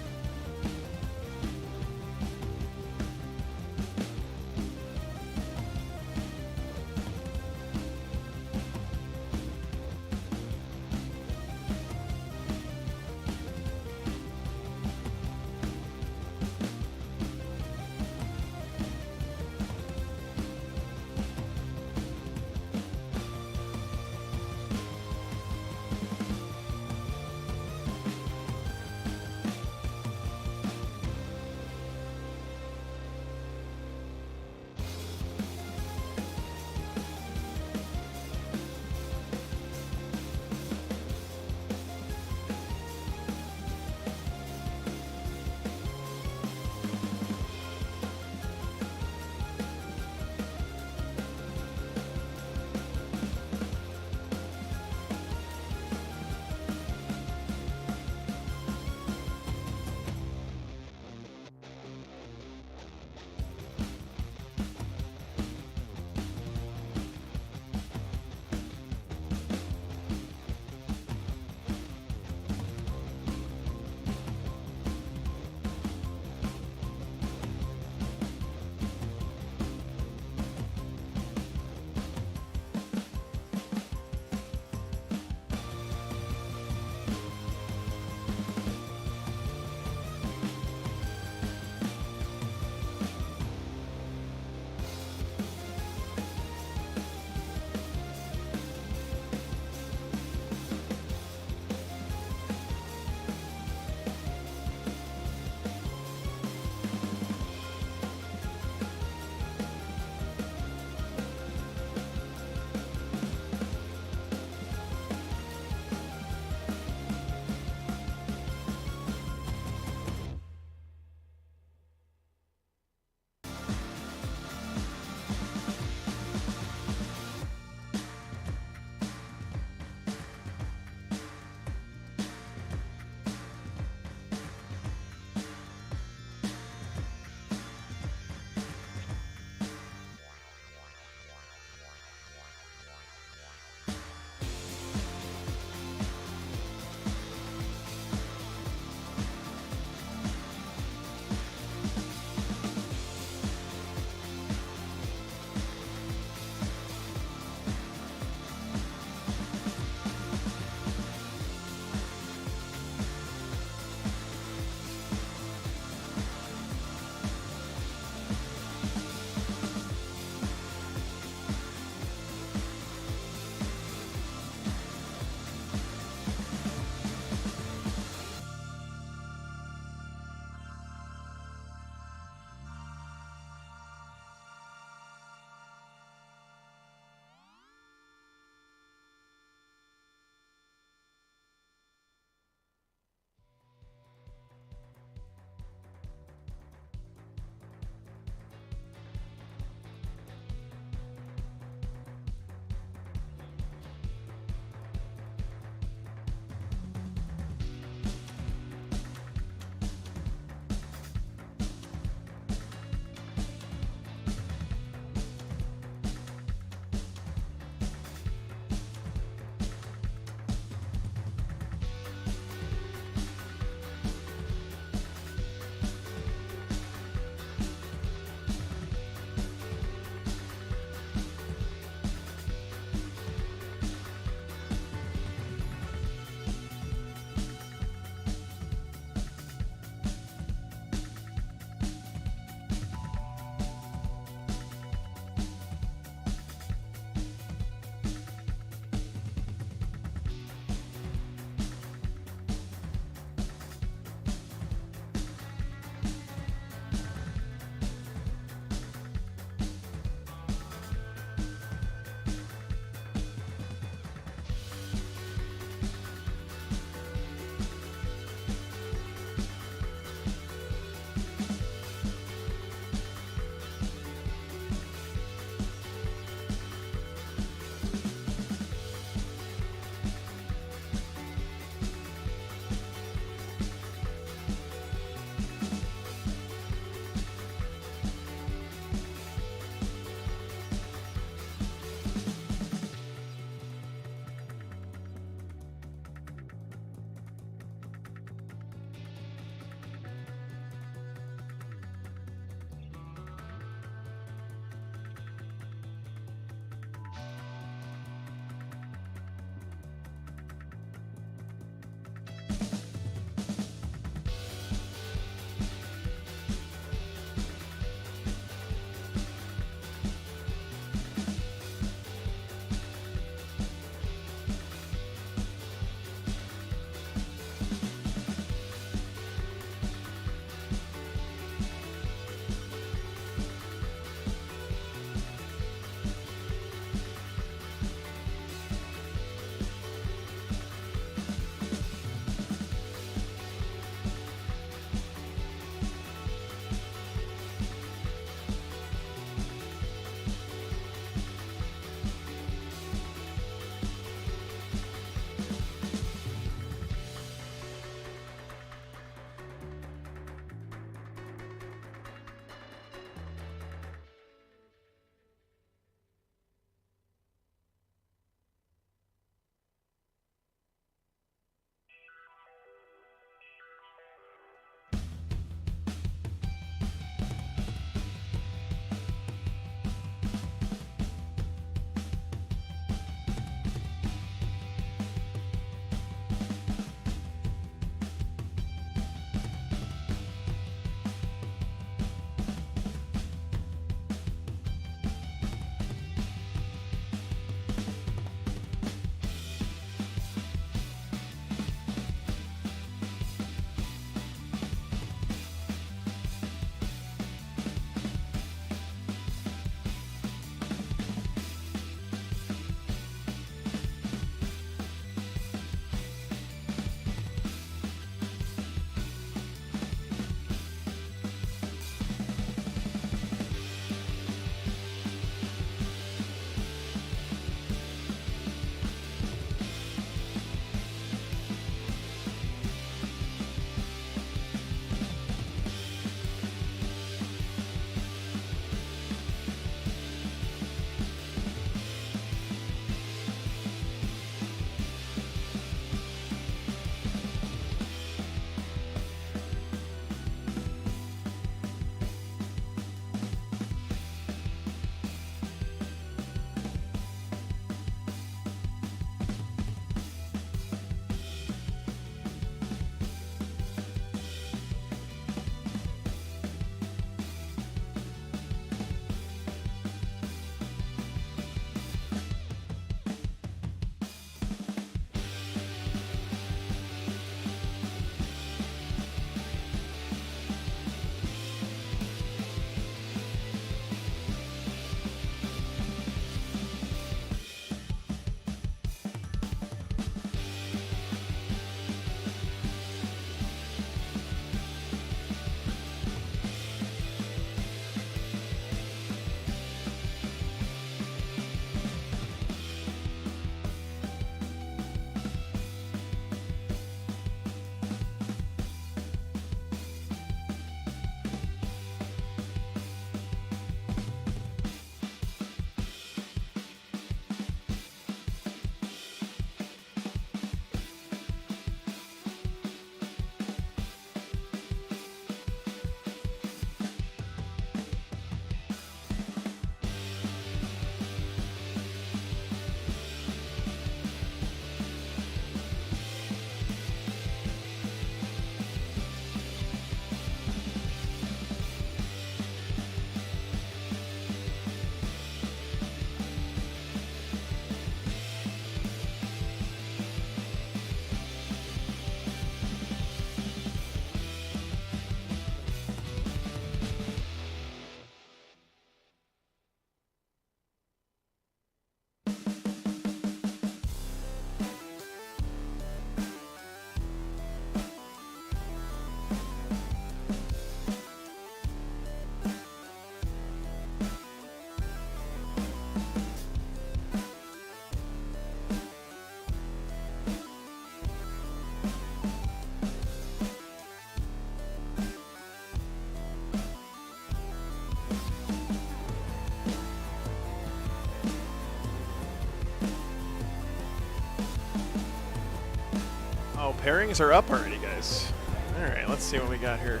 pairings are up already, guys. All right, let's see what we got here.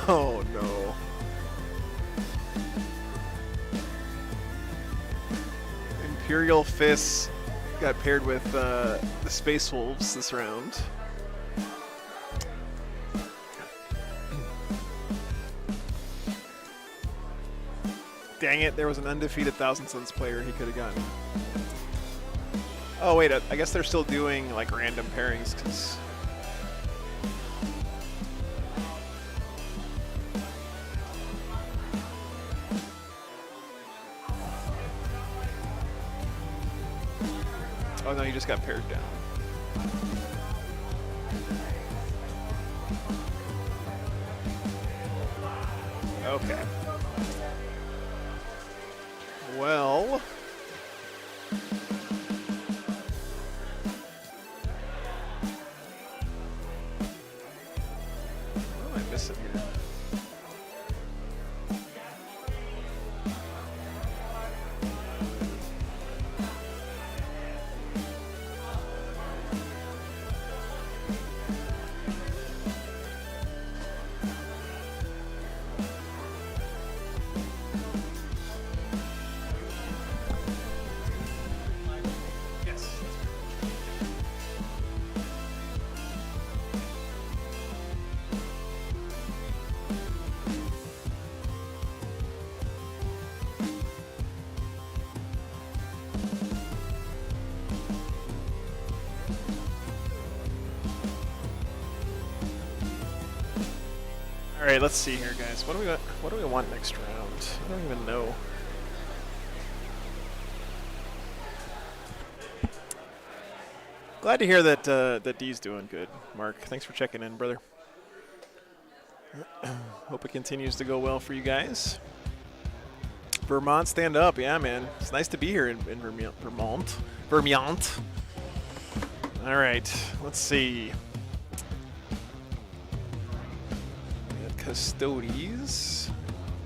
Oh no. Imperial Fists got paired with the Space Wolves this round. Dang it, there was an undefeated Thousand Suns player he could have gotten. Oh wait, I guess they're still doing like random pairings because oh no, you just got paired down. Okay. Well, what am I missing here? All right, let's see here, guys. What do we want next round? I don't even know. Glad to hear that that D's doing good. Mark, thanks for checking in, brother. Hope it continues to go well for you guys. Vermont, stand up, yeah, man. It's nice to be here in Vermont. Vermont. All right, let's see. Custodes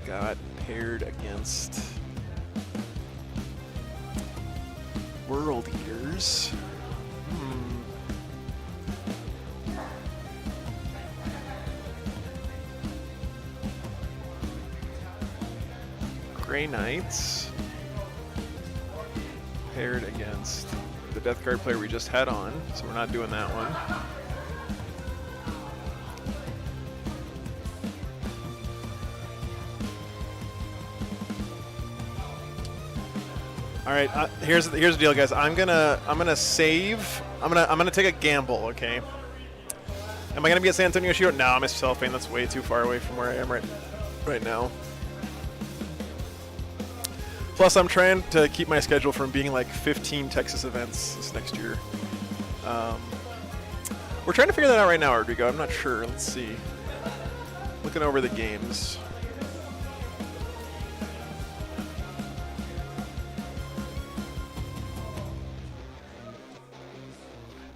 got paired against World Eaters. Grey Knights paired against the Death Guard player we just had on, so we're not doing that one. All right, here's the deal, guys. I'm gonna save. I'm gonna take a gamble. Okay. Am I gonna be at San Antonio Shootout? No, I'm at Cellophane. That's way too far away from where I am right now. Plus, I'm trying to keep my schedule from being like 15 Texas events this next year. We're trying to figure that out right now, Rodrigo. I'm not sure. Let's see. Looking over the games.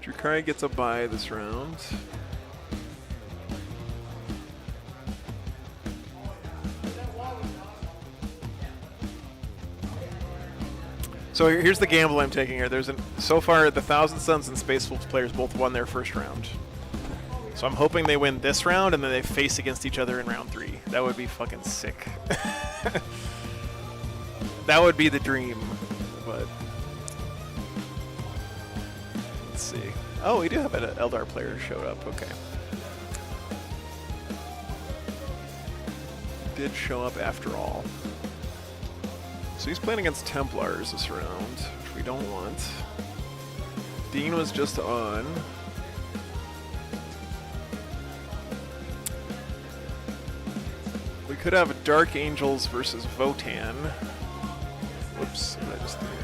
Drukari gets a bye this round. So here's the gamble I'm taking here. So far, the Thousand Suns and Space Wolves players both won their first round. So I'm hoping they win this round and then they face against each other in round 3. That would be fucking sick. That would be the dream, but let's see. Oh, we do have an Eldar player showed up. Okay. Did show up after all. So he's playing against Templars this round, which we don't want. Dean was just on. We could have Dark Angels versus Votann. Whoops, what did I just do here?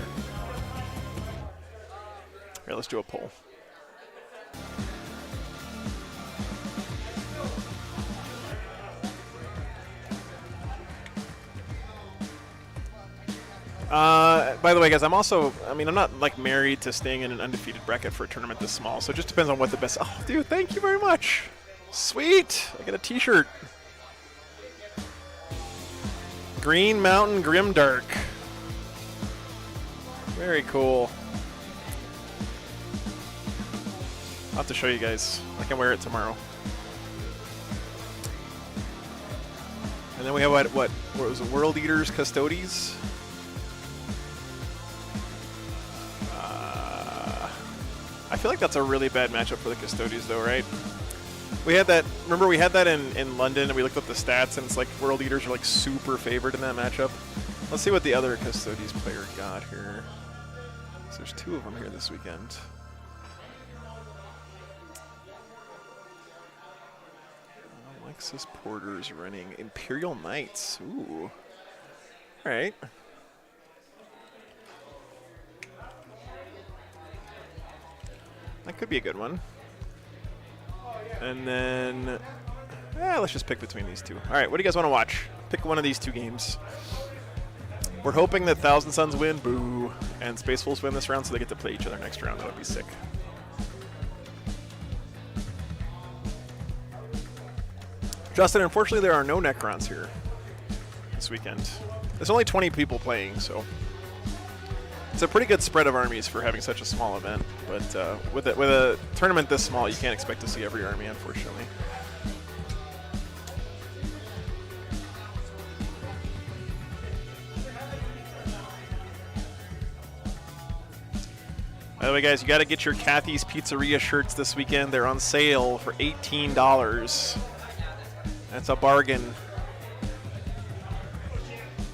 Here, let's do a poll. By the way, guys, I'm not like married to staying in an undefeated bracket for a tournament this small, so it just depends on what the best. Oh, dude, thank you very much. Sweet, I get a T-shirt. Green Mountain Grimdark. Very cool. I'll have to show you guys. I can wear it tomorrow. And then we have what was it? World Eaters, Custodes. I feel like that's a really bad matchup for the Custodes, though, right? We had that. Remember, we had that in London, and we looked up the stats, and it's like World Eaters are like super favored in that matchup. Let's see what the other Custodes player got here. So there's 2 of them here this weekend. Alexis Porter's running Imperial Knights. Ooh. All right. That could be a good one. And then, let's just pick between these 2. All right, what do you guys want to watch? Pick one of these 2 games. We're hoping that Thousand Suns win, boo, and Space Wolves win this round so they get to play each other next round. That would be sick. Justin, unfortunately, there are no Necrons here this weekend. There's only 20 people playing, so it's a pretty good spread of armies for having such a small event. But with a tournament this small, you can't expect to see every army, unfortunately. By the way, guys, you got to get your Kathy's Pizzeria shirts this weekend. They're on sale for $18. That's a bargain.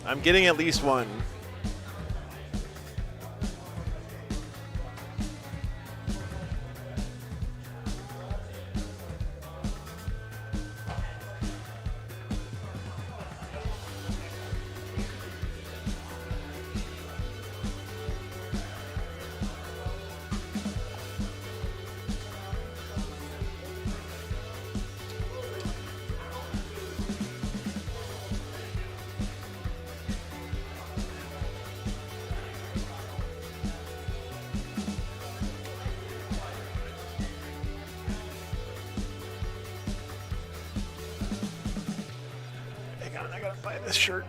I'm getting at least one. I gotta buy this shirt.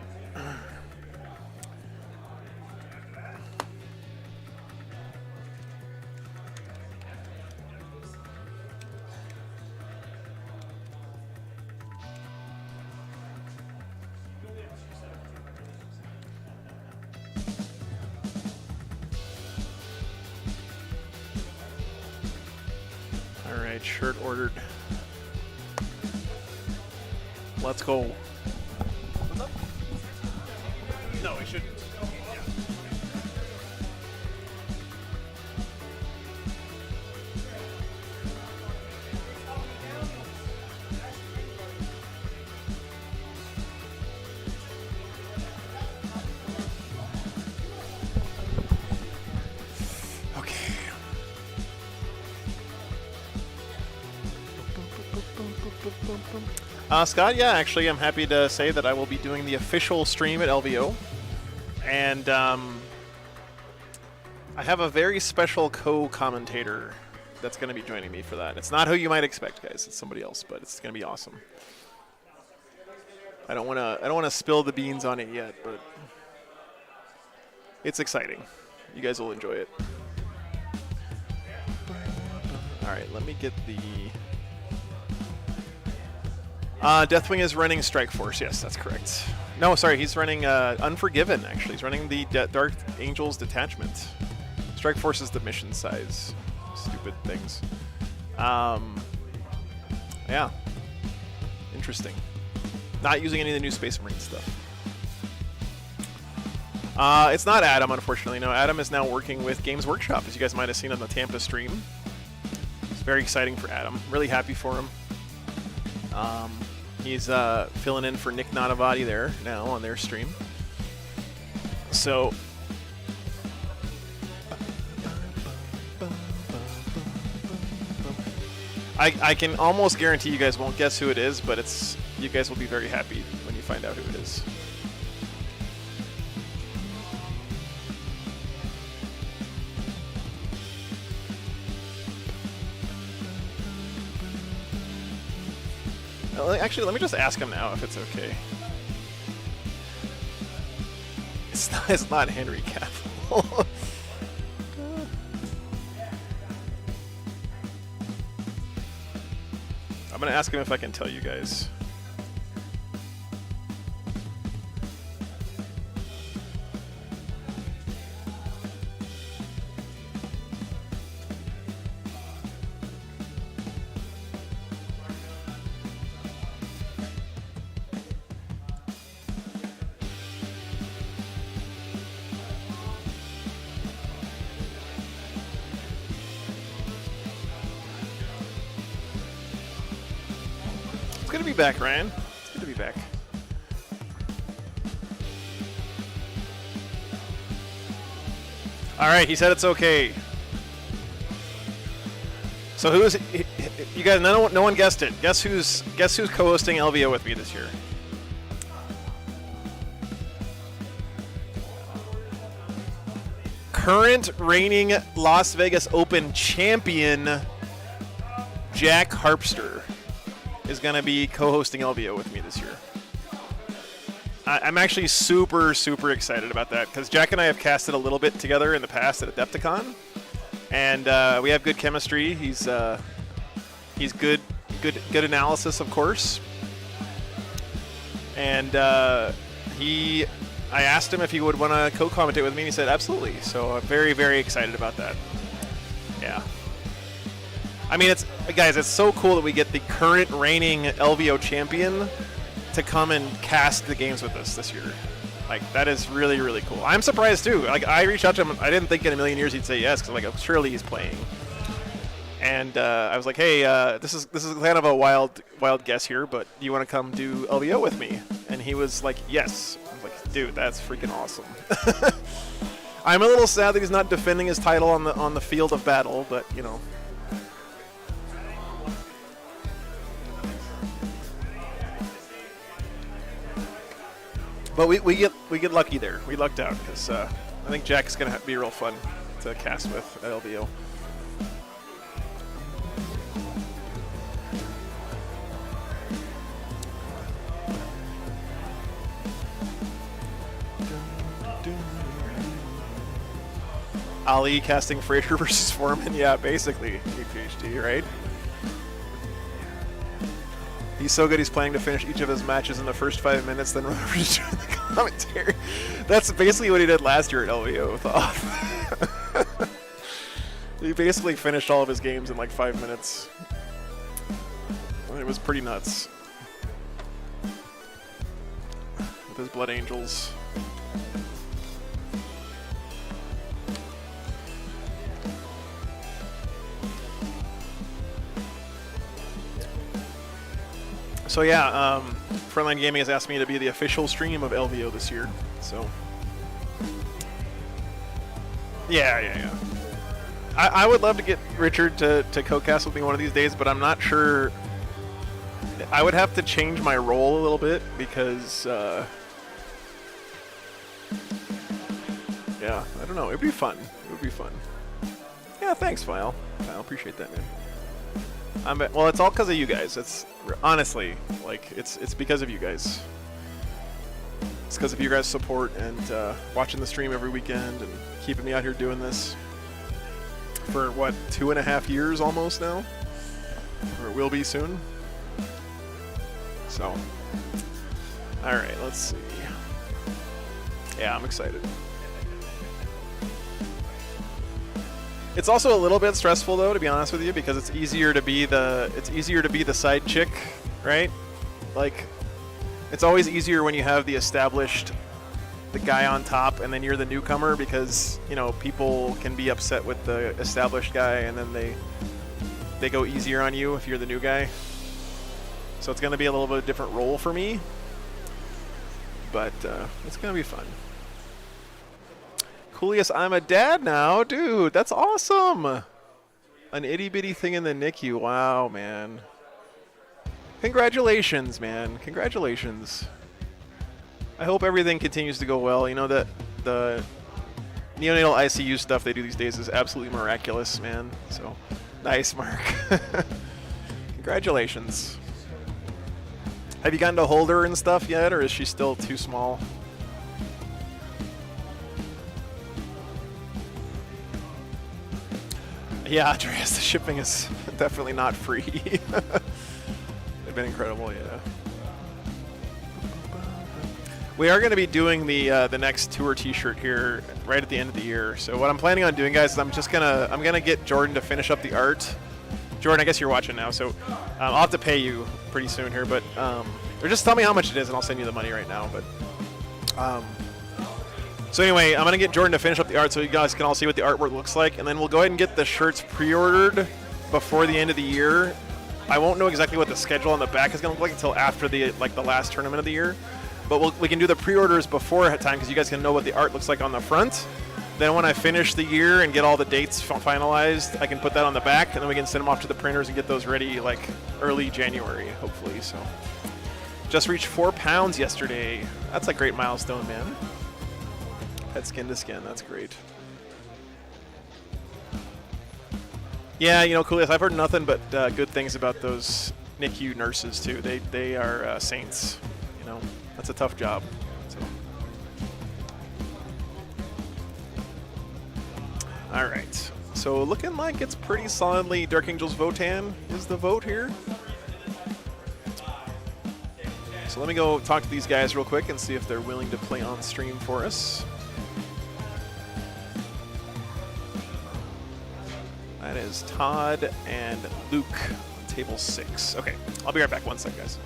All right, shirt ordered. Let's go. What's up? No, we shouldn't. Scott, yeah, actually, I'm happy to say that I will be doing the official stream at LVO. And I have a very special co-commentator that's going to be joining me for that. It's not who you might expect, guys. It's somebody else, but it's going to be awesome. I don't want to spill the beans on it yet, but it's exciting. You guys will enjoy it. All right, let me get the... Deathwing is running Strike Force. Yes, that's correct. No, sorry, he's running Unforgiven, actually. He's running the Dark Angels Detachment. Strike Force is the mission size. Stupid things. Yeah. Interesting. Not using any of the new Space Marine stuff. It's not Adam, unfortunately. No, Adam is now working with Games Workshop, as you guys might have seen on the Tampa stream. It's very exciting for Adam. Really happy for him. He's filling in for Nick Nanavati there now on their stream. So I can almost guarantee you guys won't guess who it is, but you guys will be very happy when you find out who it is. Actually, let me just ask him now if it's okay. It's not Henry Cavill. gonna ask him if I can tell you guys. It's good to be back, Ryan. It's good to be back. All right, he said it's okay. So who is it? You guys? No one guessed it. Guess who's co-hosting LVO with me this year? Current reigning Las Vegas Open champion Jack Harpster is going to be co-hosting LVO with me this year. I'm actually super excited about that because Jack and I have casted a little bit together in the past at Adepticon, and we have good chemistry. He's good analysis, of course, and I asked him if he would want to co-commentate with me, and he said absolutely. So I'm very excited about that. Yeah. I mean, it's so cool that we get the current reigning LVO champion to come and cast the games with us this year. Like, that is really cool. I'm surprised too. Like, I reached out to him. I didn't think in a million years he'd say yes, because like, surely he's playing. And I was like, hey, this is kind of a wild guess here, but do you want to come do LVO with me? And he was like, yes. I was like, dude, that's freaking awesome. I'm a little sad that he's not defending his title on the field of battle, but you know. But we get lucky there. We lucked out because I think Jack's gonna be real fun to cast with at LVO. Ali casting Fraser versus Foreman, yeah, basically PhD, right? He's so good he's planning to finish each of his matches in the first 5 minutes, then run over to join the commentary. That's basically what he did last year at LVO with Off. He basically finished all of his games in like 5 minutes. It was pretty nuts. With his Blood Angels. So yeah, Frontline Gaming has asked me to be the official stream of LVO this year. So yeah. I would love to get Richard to co-cast with me one of these days, but I'm not sure. I would have to change my role a little bit because yeah, I don't know. It'd be fun. It would be fun. Yeah, thanks, File. I appreciate that, man. Well, it's all because of you guys. It's honestly, like, it's because of you guys. It's because of you guys' support and watching the stream every weekend and keeping me out here doing this for what, 2.5 years almost now, or it will be soon. So, all right, let's see. Yeah, I'm excited. It's also a little bit stressful though, to be honest with you, because it's easier to be the side chick, right? Like, it's always easier when you have the guy on top, and then you're the newcomer, because you know people can be upset with the established guy, and then they go easier on you if you're the new guy. So it's gonna be a little bit of a different role for me, but it's gonna be fun. Coolius, I'm a dad now, dude. That's awesome. An itty bitty thing in the NICU. Wow, man. Congratulations, man. Congratulations. I hope everything continues to go well. You know that the neonatal ICU stuff they do these days is absolutely miraculous, man. So nice, Mark. Congratulations. Have you gotten to hold her and stuff yet, or is she still too small? Yeah, Andreas, the shipping is definitely not free. It'd been incredible, yeah. We are going to be doing the next tour T-shirt here right at the end of the year. So what I'm planning on doing, guys, is I'm gonna get Jordan to finish up the art. Jordan, I guess you're watching now, so I'll have to pay you pretty soon here, but or just tell me how much it is, and I'll send you the money right now. But so anyway, I'm gonna get Jordan to finish up the art so you guys can all see what the artwork looks like, and then we'll go ahead and get the shirts pre-ordered before the end of the year. I won't know exactly what the schedule on the back is gonna look like until after the last tournament of the year. But we can do the pre-orders before time because you guys can know what the art looks like on the front. Then when I finish the year and get all the dates finalized, I can put that on the back, and then we can send them off to the printers and get those ready like early January, hopefully. So just reached 4 pounds yesterday. That's a great milestone, man. Head skin to skin, that's great. Yeah, you know, Coolius, I've heard nothing but good things about those NICU nurses too. They are saints, you know. That's a tough job. So. All right. So looking like it's pretty solidly Dark Angels Votann is the vote here. So let me go talk to these guys real quick and see if they're willing to play on stream for us. That is Todd and Luke, table 6. Okay, I'll be right back. 1 sec, guys.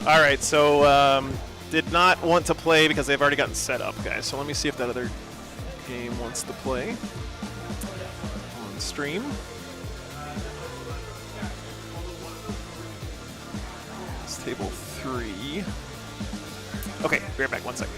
All right, so did not want to play because they've already gotten set up, guys. So let me see if that other game wants to play on stream. It's table 3. Okay, be right back. 1 second.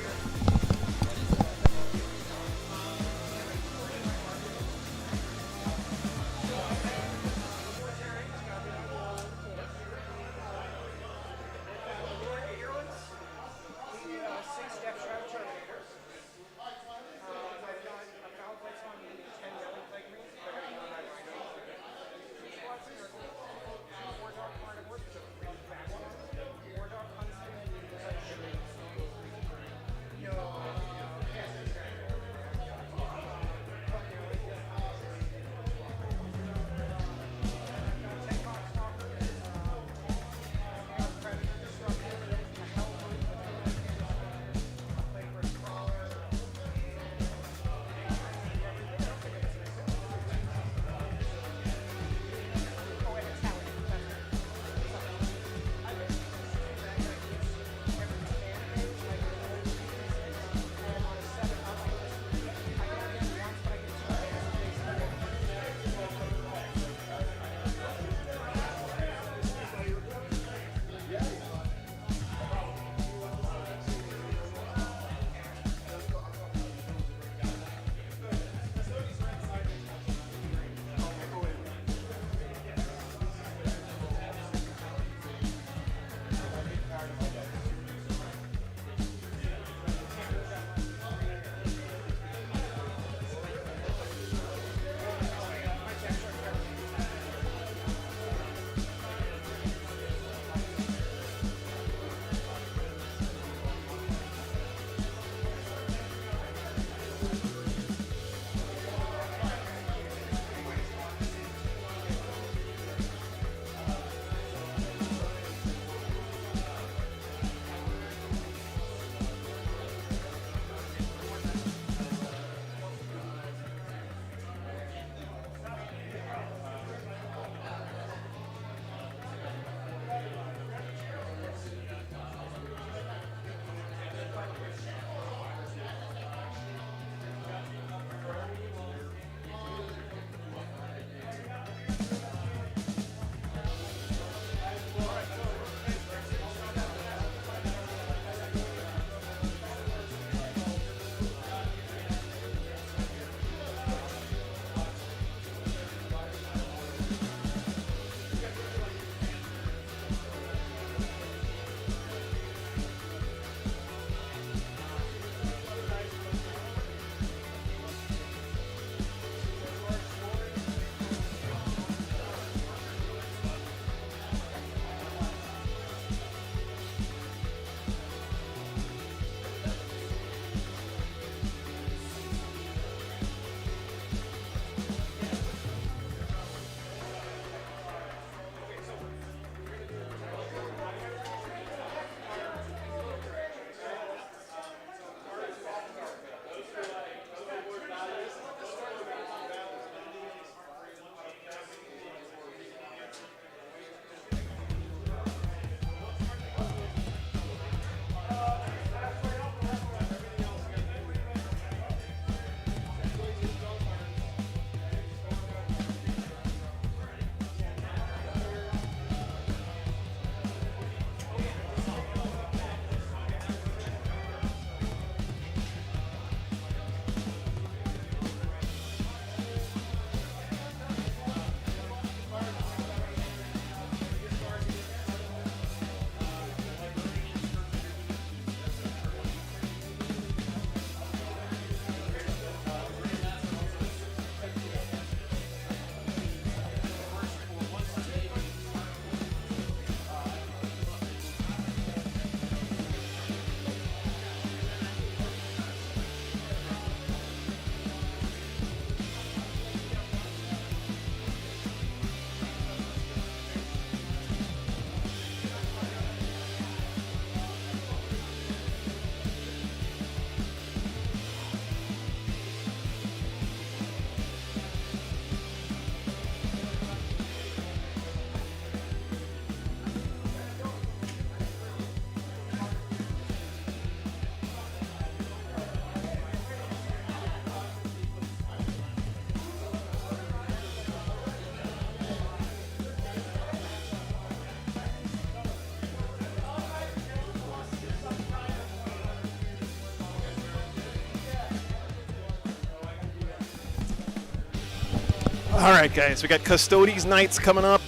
All right, guys, we got Custodes Knights coming up.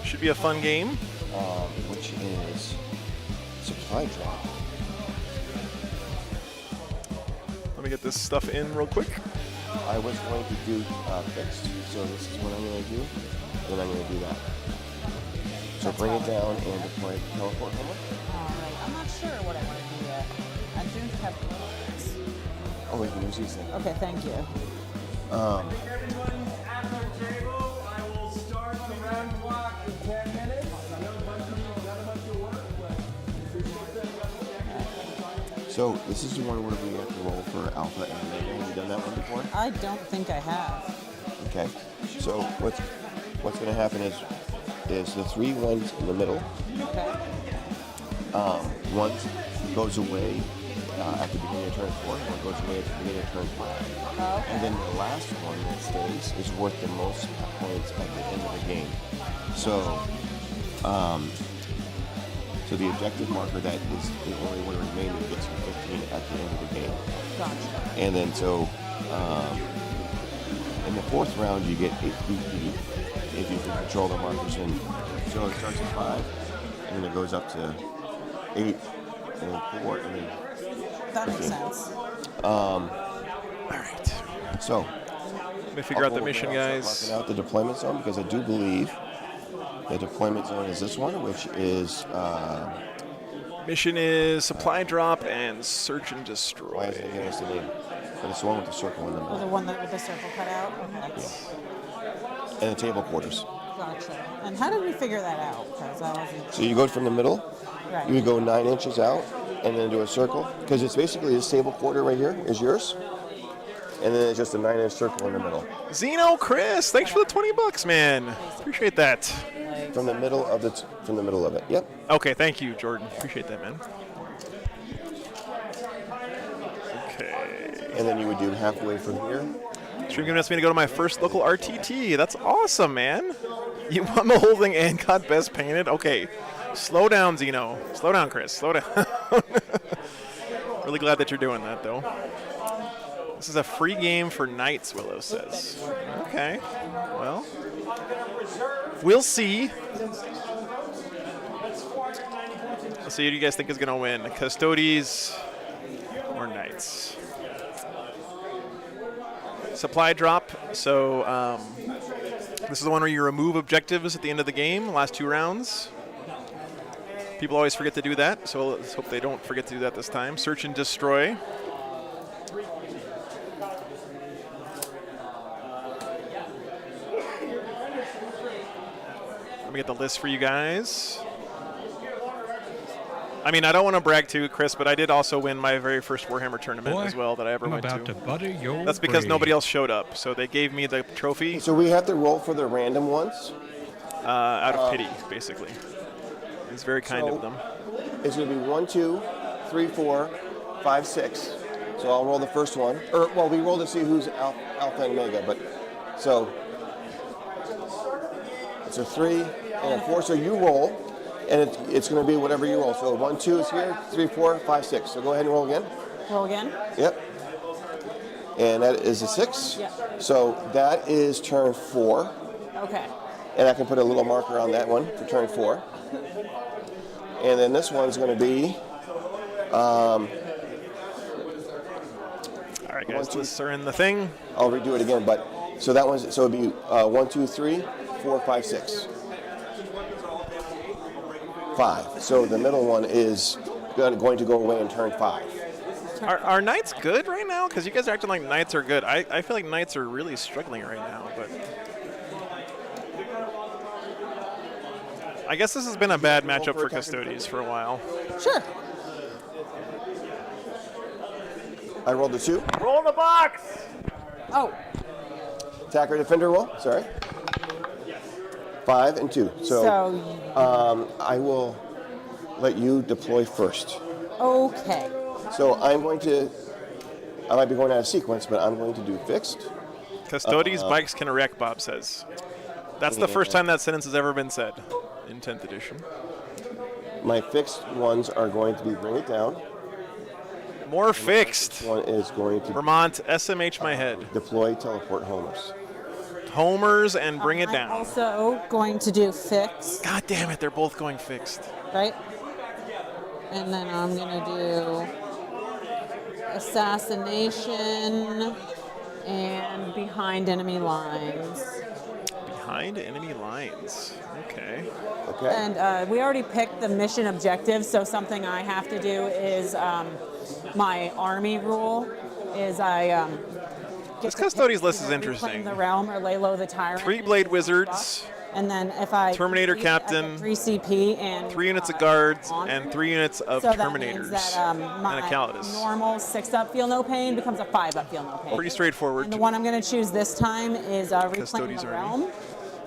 Should be a fun game. Which is supply drop. Let me get this stuff in real quick. I was going to do fixed, so this is what I'm going to do, and I'm going to do that. So bring it down and deploy teleport homework. Alright, I'm not sure what I want to do yet. I do have plans. Oh, we can use these things. Okay, thank you. Everyone at their table, I will start the round clock in 10 minutes. I know a bunch of people got a bunch of work, but So this is the one where we have to roll for alpha and omega. Have you done that one before? I don't think I have. Okay. So what's going to happen is the 3 ones in the middle. Okay. One goes away at the beginning of turn 4. One goes away at the beginning of turn 5. Oh, okay. And then the last one that stays is worth the most points at the end of the game. So, so the objective marker that is the only one remaining gets you 15 at the end of the game. Gotcha. And then so, in the 4th round you get 8 BP if you can control the markers. And so it starts at 5, and then it goes up to 8, and then 4, and then That makes 15. sense. All right. So. Let me figure out the mission, guys. Marking out the deployment zone, because I do believe the deployment zone is this one, which is Mission is supply drop and search and destroy. why is it giving us the name? But it's the one with the circle in the Oh, the middle. one that with the circle cut out? Okay. And the table quarters. Gotcha. And how did we figure that out? Because I wasn't... So you go from the middle, Right. you would go 9 inches out, and then do a circle, because it's basically this table quarter right here is yours, and then it's just a 9-inch circle in the middle. Zeno, Chris, thanks for the $20, man. Appreciate that. From the middle of it. Yep. Okay, thank you, Jordan. Appreciate that, man. Okay. And then you would do halfway from here. Stream giving us me to go to my first local RTT. That's awesome, man. You won the whole thing and got best painted? Okay. Slow down, Zeno. Slow down, Chris. Slow down. Really glad that you're doing that, though. This is a free game for Knights, Willow says. Okay. Well, we'll see. Let's see who you guys think is going to win, Custodes or Knights. Supply drop. So this is the one where you remove objectives at the end of the game, last 2 rounds. People always forget to do that, so let's hope they don't forget to do that this time. Search and destroy. Let me get the list for you guys. I mean, I don't want to brag too, Chris, but I did also win my very first Warhammer tournament Boy, as well that I ever I'm went about to. to butter your That's because brain. nobody else showed up, so they gave me the trophy So we have to roll for the random ones. out of pity, basically. It's very kind of them. It's going to be 1, 2, 3, 4, 5, 6. So I'll roll the first one. Or, well, we roll to see who's alpha and omega, but so it's a 3 and a 4. So you roll, and it's going to be whatever you roll. So 1, 2 is here, 3, 4, 5, 6. So go ahead and roll again. Roll again? Yep. And that is a 6. Yep. So that is turn 4. Okay. And I can put a little marker on that one for turn 4. And then this one's going to be, All right, guys, lists are in the thing. I'll redo it again, but so that one's, so it'd be 1, 2, 3, 4, 5, 6. 5. So the middle one is going to go away in turn 5. Are Knights good right now? Because you guys are acting like Knights are good. I feel like Knights are really struggling right now, but I guess this has been a bad matchup for Custodes for a while. Sure. I rolled a 2. roll the box. Oh, Attacker defender roll. Sorry. 5 and 2. So I will let you deploy first. okay. So I might be going out of sequence, but I'm going to do fixed. Custodes bikes can wreck, Bob says. That's the first time that sentence has ever been said in 10th edition. My fixed ones are going to be bring it down, More fixed. One is going to Vermont, SMH my head. deploy teleport homers. Homers and bring it I'm down. also going to do fix, God damn it, they're both going fixed. right? And then I'm going to do assassination and behind enemy lines. Behind enemy lines. Okay. Okay. And we already picked the mission objective, so something I have to do is my army rule is I This Custodes list is reclaim interesting. the realm or lay low the tyrant. 3 Blade Wizards, And then if I Terminator complete, I get Captain, 3 CP and 3 units of guards, honor. and 3 units of So that Terminators, means that and my a Calidus. normal 6-up feel no pain becomes a 5-up feel no pain. Pretty straightforward. And the one I'm going to choose this time is Reclaim Custodes the Army. Realm.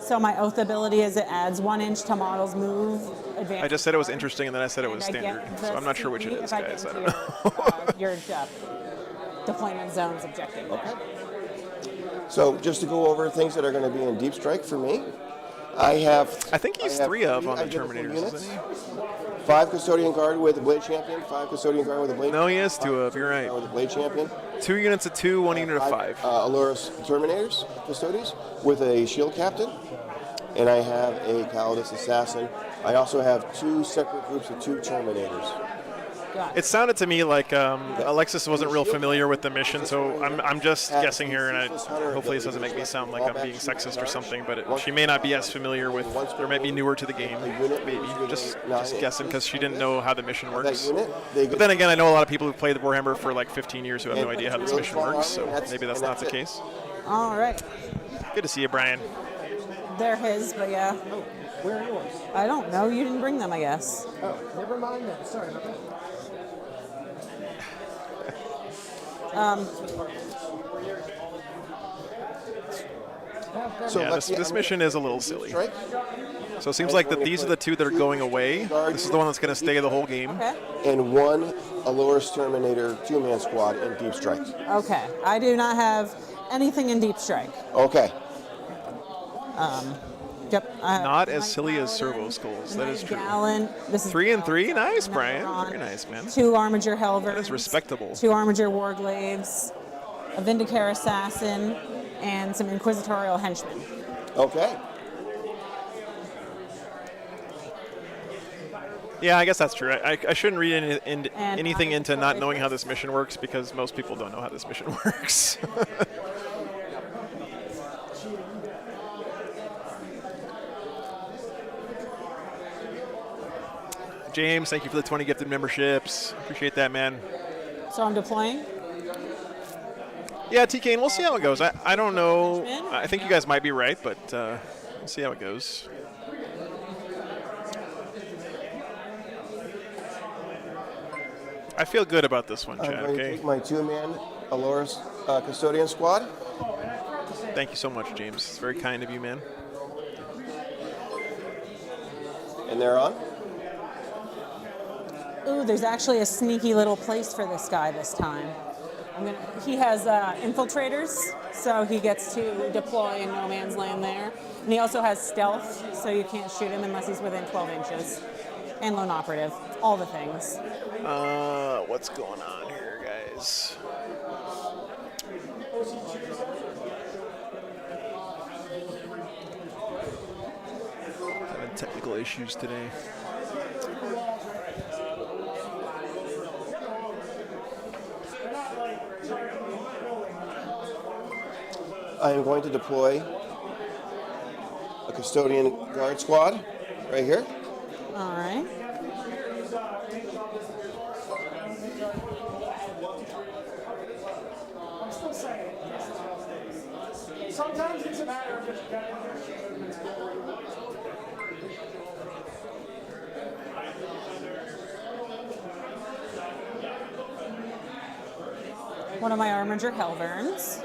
So my oath ability is it adds 1 inch to models move advantage. I just said it was interesting, and then I said it was And I standard. get So the I'm not sure which it CP is, if I guys. get I don't to know. your deployment zones objective there. So just to go over things that are going to be in Deep Strike for me, I have. I think he's have 3 of on the identical Terminators, units. isn't he? 5 Custodian Guard with a Blade Champion, 5 Custodian Guard with a Blade No, he has 2 of. You're right. with a Blade Champion. 2 units of 2, 1 unit of 5. Allurus Terminators, Custodes, with a Shield Captain. And I have a Calidus Assassin. I also have 2 separate groups of 2 Terminators. Got It sounded to me like Alexis wasn't real familiar with the mission, so I'm just guessing here, and hopefully this doesn't make me sound like I'm being sexist or something, but she may not be as familiar with, or might be newer to the game, maybe. Just guessing, because she didn't know how the mission works. But then again, I know a lot of people who've played Warhammer for like 15 years who have no idea how this mission works, so maybe that's not the case. All right. Good to see you, Brian. They're his, but yeah. Oh, where are yours? I don't know. You didn't bring them, I guess. Oh, never mind then. Sorry about that. So Yeah, this mission is a little silly. Strike. So it seems like that these are the 2 that are going away. This is the one that's going to stay the whole game. Okay. And 1 Allurus Terminator 2-man squad in Deep Strike. Okay. I do not have anything in Deep Strike. Okay. Yep. Not as silly as Servo Skulls. That is true. Gallant. This is 3 and 3, nice, Nemeron. Brian. Very nice, man. 2 Armiger Helvers. That is respectable. 2 Armiger Warglaves, a Vindicare Assassin, and some Inquisitorial Henchmen. Okay. Yeah, I guess that's true. I shouldn't read And anything into not knowing how this mission works, because most people don't know how this mission works. James, thank you for the 20 gifted memberships. Appreciate that, man. So I'm deploying. Yeah, TK, and we'll see how it goes. I don't know. I think you guys might be right, but we'll see how it goes. I feel good about this one, I'm Chad, going to okay? take my 2-man Allurus Custodian squad. Thank you so much, James. It's very kind of you, man. And they're on. Ooh, there's actually a sneaky little place for this guy this time. He has infiltrators, so he gets to deploy in no man's land there. And he also has stealth, so you can't shoot him unless he's within 12 inches. And lone operative, all the things. What's going on here, guys? Having technical issues today. I am going to deploy a Custodian Guard squad right here. All right. I'm still saying. Sometimes it's a matter of just getting One of my Armiger Hellverns.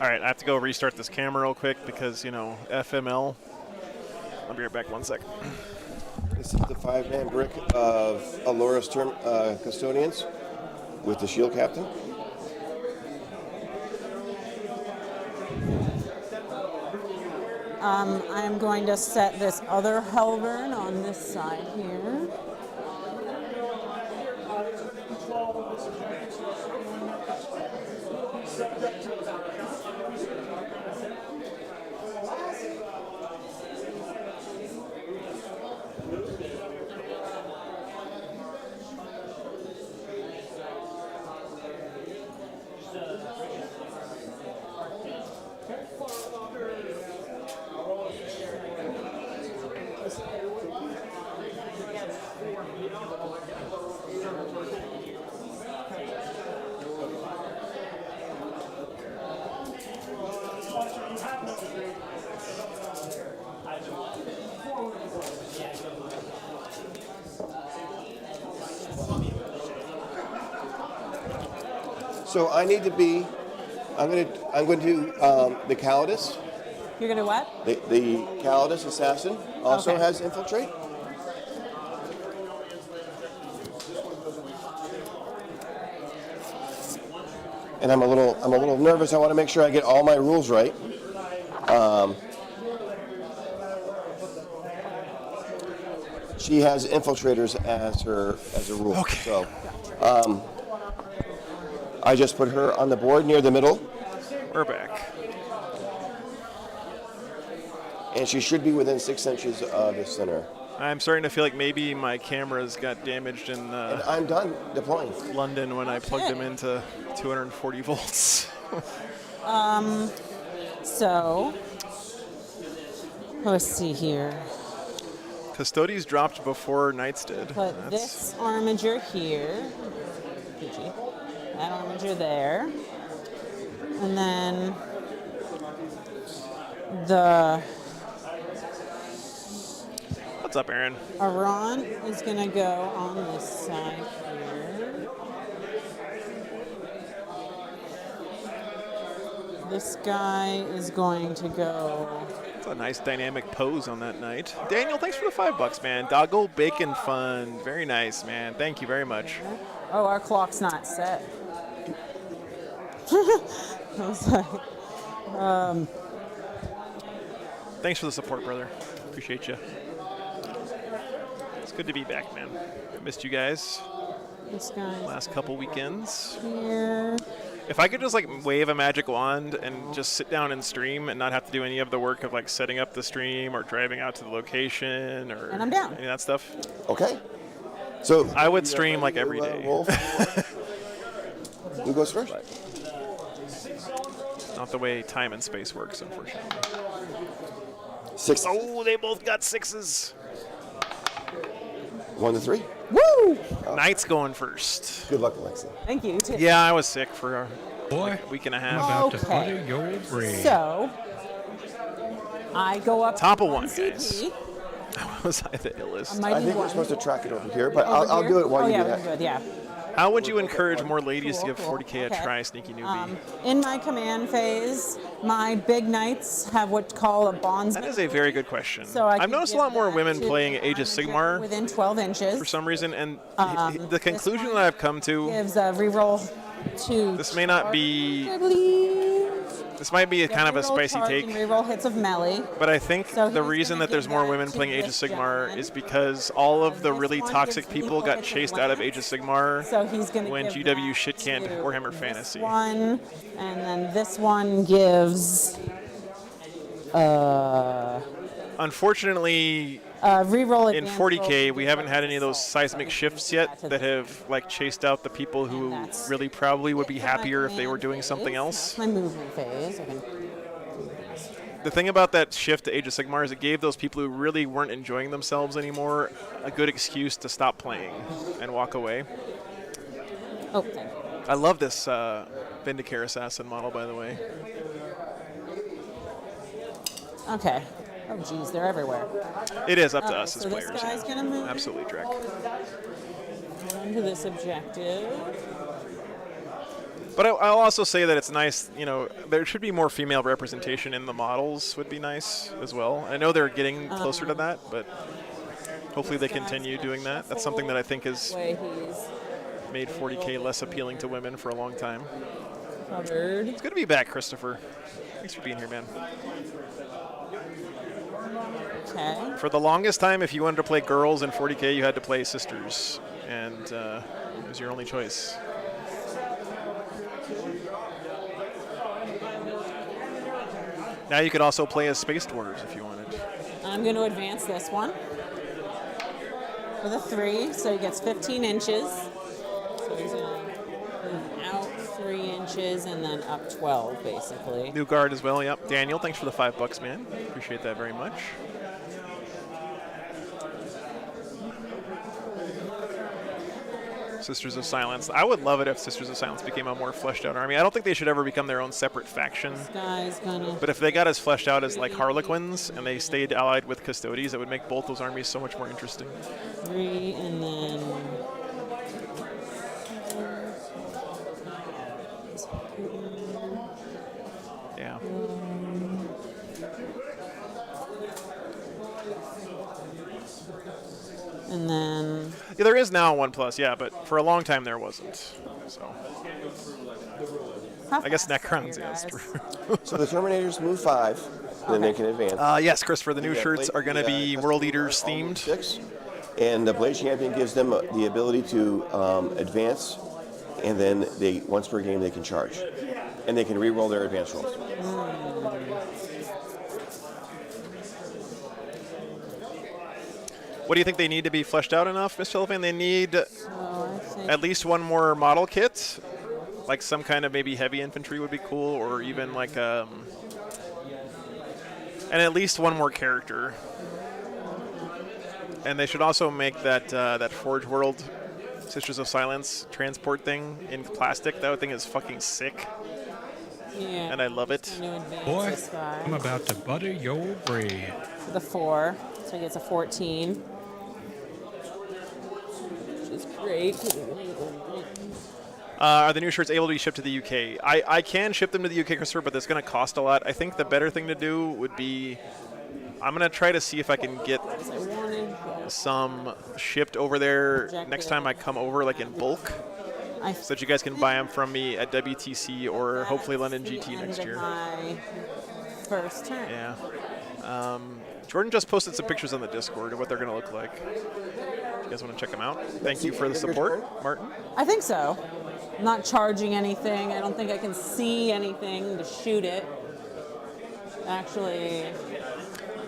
All right, I have to go restart this camera real quick because, you know, FML. I'll be right back 1 sec. This is the 5-man brick of Allurus Custodians with the Shield Captain. I'm going to set this other Helvern on this side here. So I need to be. I'm going to do the Custodes. You're gonna what? The Custodes assassin also Okay. has infiltrate. And I'm a little nervous. I want to make sure I get all my rules right. She has infiltrators as a rule. Okay. So I just put her on the board near the middle, We're back. and she should be within 6 inches of the center. I'm starting to feel like maybe my cameras got damaged in And I'm done deploying. London when I plugged them into 240 volts. So, let's see here. Custodes dropped before Knights did. Put this armature here. That armature there. And then the What's up, Aaron? Iran is going to go on this side here. This guy is going to go. It's a nice dynamic pose on that knight. Daniel, thanks for the $5, man. Doggle Bacon Fund. Very nice, man. Thank you very much. Oh, our clock's not set. I was like, Thanks for the support, brother. Appreciate you. It's good to be back, man. Missed you guys this guy's last couple weekends. here. If I could just like wave a magic wand and just sit down and stream and not have to do any of the work of like setting up the stream or driving out to the location or And I'm down. any of that stuff, Okay. So I would stream like every you, day. Wolf? Who goes first? Not the way time and space works, unfortunately. 6. Oh, they both got 6s. 1 to 3. Woo! Knight's going first. Good luck, Alexa. Thank you. Too. Yeah, I was sick for Boy, a week and a I'm half. about to Okay. butter your brain. So, I go up Top of to one, CP. guys. Was I the illest? A mighty I think we're one. supposed to track it over here, but Over I'll here? do it while oh, you yeah, do that. we're good, yeah. How would you encourage more ladies to Cool, give cool. 40K a Okay. try, sneaky newbie? In my command phase, my big knights have what's called a bondsman. That is a very good question. So I I've could noticed a give lot more that women to playing the Age of armature Sigmar within 12 inches. for some reason, and the this conclusion one that I've come to, gives a reroll to. this may not be, I believe. this might be a kind of a Reroll spicy charge take, and reroll hits of melee. but I think So the he's reason gonna that there's give more that women to playing Age of this Sigmar gentleman. is because all of the This really one toxic gives people lethal got hits of chased out of lance. Age of Sigmar So he's going to when give GW that shit-canned to Warhammer this Fantasy. one, and then this one gives Unfortunately, reroll in advanced 40K, rolls we to haven't had double any of those itself. seismic So shifts give yet that to that this have like chased out the people who that's really probably would be for my happier if they were command doing something phase. else. That's my movement phase. I can The thing about that shift to Age of Sigmar is it gave those people who really weren't enjoying themselves anymore a good excuse to stop playing and walk away. Oh, thank you. I love this Vindicare Assassin model, by the way. Okay. Oh, geez, they're everywhere. It is up to Alright, us as so this players. guy's yeah. gonna move. Absolutely, Drek. Into this objective. But I'll also say that it's nice, you know, there should be more female representation in the models would be nice as well. I know they're getting closer to that, but hopefully they continue doing that. That's something that I think has Way he's made 40K less appealing to women for a long time. covered. It's good to be back, Christopher. Thanks for being here, man. Okay. For the longest time, if you wanted to play girls in 40k, you had to play sisters, and it was your only choice. Now you could also play as Space Dwarves if you wanted. I'm going to advance this one with a 3, so he gets 15 inches. So he's going to move out 3 inches and then up 12, basically. New guard as well, yep. Daniel, thanks for the $5, man. Appreciate that very much. Sisters of Silence. I would love it if Sisters of Silence became a more fleshed out army. I don't think they should ever become their own separate faction. This guy's gonna. But if they got as fleshed out as like Harlequins and they stayed allied with Custodes, it would make both those armies so much more interesting. 3 and then. Yeah. And then. Yeah, there is now a 1+, yeah, but for a long time there wasn't. So I guess Necrons, yes. So the Terminators move 5, then they can advance. Yes, Christopher, the new shirts are going to be World Eaters themed. 6, and the Blade Champion gives them the ability to advance, and then once per game they can charge, and they can re-roll their advance rolls. What do you think they need to be fleshed out enough, Mr. Elephant? They need at least one more model kit, like some kind of maybe heavy infantry would be cool, or even like and at least one more character. And they should also make that Forge World Sisters of Silence transport thing in plastic. That thing is fucking sick. Yeah. And I love it. Boy, I'm about to butter your bread. The 4, so he gets a 14. Which is great. Are the new shirts able to be shipped to the UK? I can ship them to the UK, Christopher, but that's going to cost a lot. I think the better thing to do would be, I'm going to try to see if I can get some shipped over there next time I come over, like in bulk, so that you guys can buy them from me at WTC or hopefully London GT next year. My first turn. Yeah. Jordan just posted some pictures on the Discord of what they're going to look like. You guys want to check them out? Thank you for the support, Martin. I think so. I'm not charging anything. I don't think I can see anything to shoot it. Actually.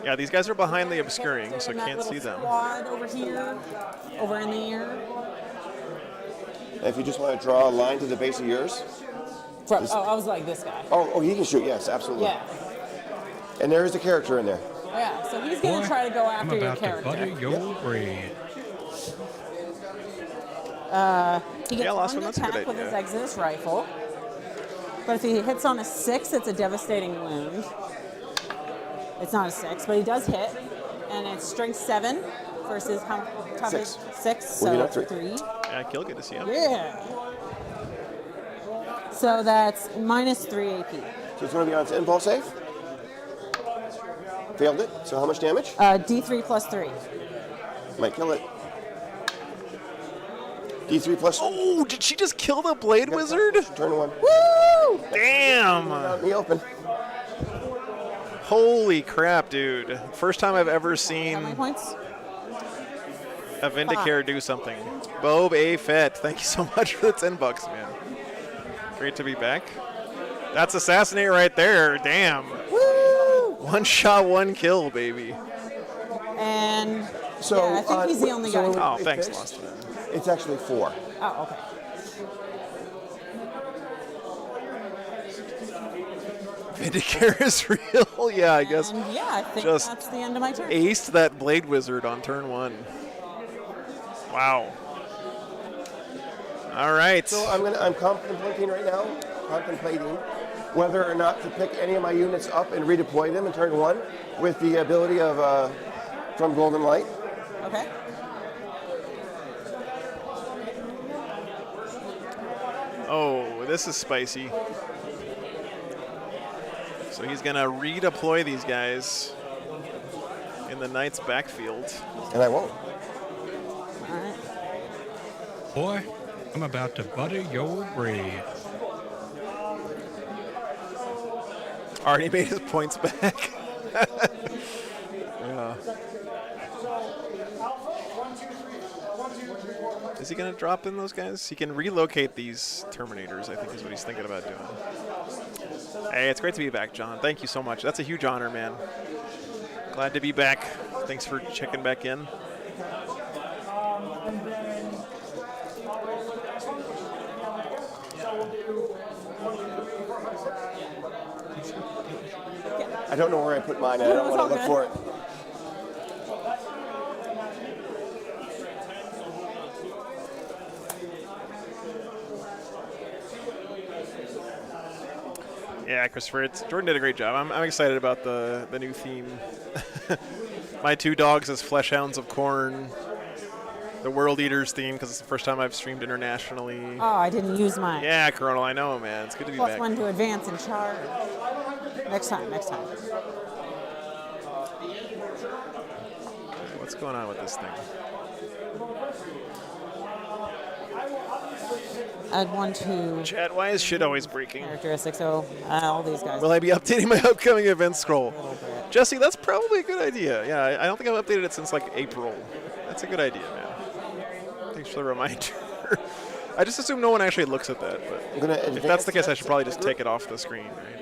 Yeah, these guys are behind the obscuring, so I can't see them. Squad over here, over in the air. If you just want to draw a line to the base of yours. I was like this guy. Oh, he can shoot, yes, absolutely. Yeah. And there is a character in there. Yeah, so he's going to try to go after your character. I'm about to butter your bread. He gets one to attack with his Exodus rifle. But if he hits on a 6, it's a devastating wound. It's not a 6, but he does hit. And it's strength 7 versus how tough is 6? So 3. Yeah, kill, good to see him. Yeah. So that's minus 3 AP. So it's going to be on its impulse save. Failed it. So how much damage? D3 plus 3. Might kill it. D3 plus. Oh, did she just kill the Blade Wizard? Turn 1. Woo! Damn! Out in the open. Holy crap, dude. First time I've ever seen How many points? a Vindicare do something. Bob A. Fett, thank you so much for the $10, man. Great to be back. That's Assassinate right there. Damn. Woo! One shot, one kill, baby. And So, yeah, I think he's the only guy. Oh, thanks, Lost Man. It's actually 4. Oh, okay. Vindicare is real. Yeah, I guess. And yeah, I think just that's the end of my turn. Aced that Blade Wizard on turn 1. Wow. All right. So I'm contemplating right now, whether or not to pick any of my units up and redeploy them in turn 1 with the ability of from Golden Light. Okay. Oh, this is spicy. So he's going to redeploy these guys in the Knight's backfield. And I won't. All right. Boy, I'm about to butter your bread. Already made his points back. Yeah. Is he going to drop in those guys? He can relocate these Terminators, I think is what he's thinking about doing. Hey, it's great to be back, John. Thank you so much. That's a huge honor, man. Glad to be back. Thanks for checking back in. I don't know where I put mine. I don't want to look for it. Yeah, Christopher, Jordan did a great job. I'm excited about the new theme. My two dogs as flesh hounds of corn. The World Eaters theme, because it's the first time I've streamed internationally. Oh, I didn't use mine. Yeah, Coronel, I know, man. It's good to be back. +1 to advance and charge. Next time. What's going on with this thing? Add 1 to Chat, why is shit always breaking? characteristics. So all these guys. Will I be updating my upcoming event scroll? Jesse, that's probably a good idea. Yeah, I don't think I've updated it since like April. That's a good idea, man. Thanks for the reminder. I just assume no one actually looks at that, but if that's the case, I should probably just take it off the screen, right?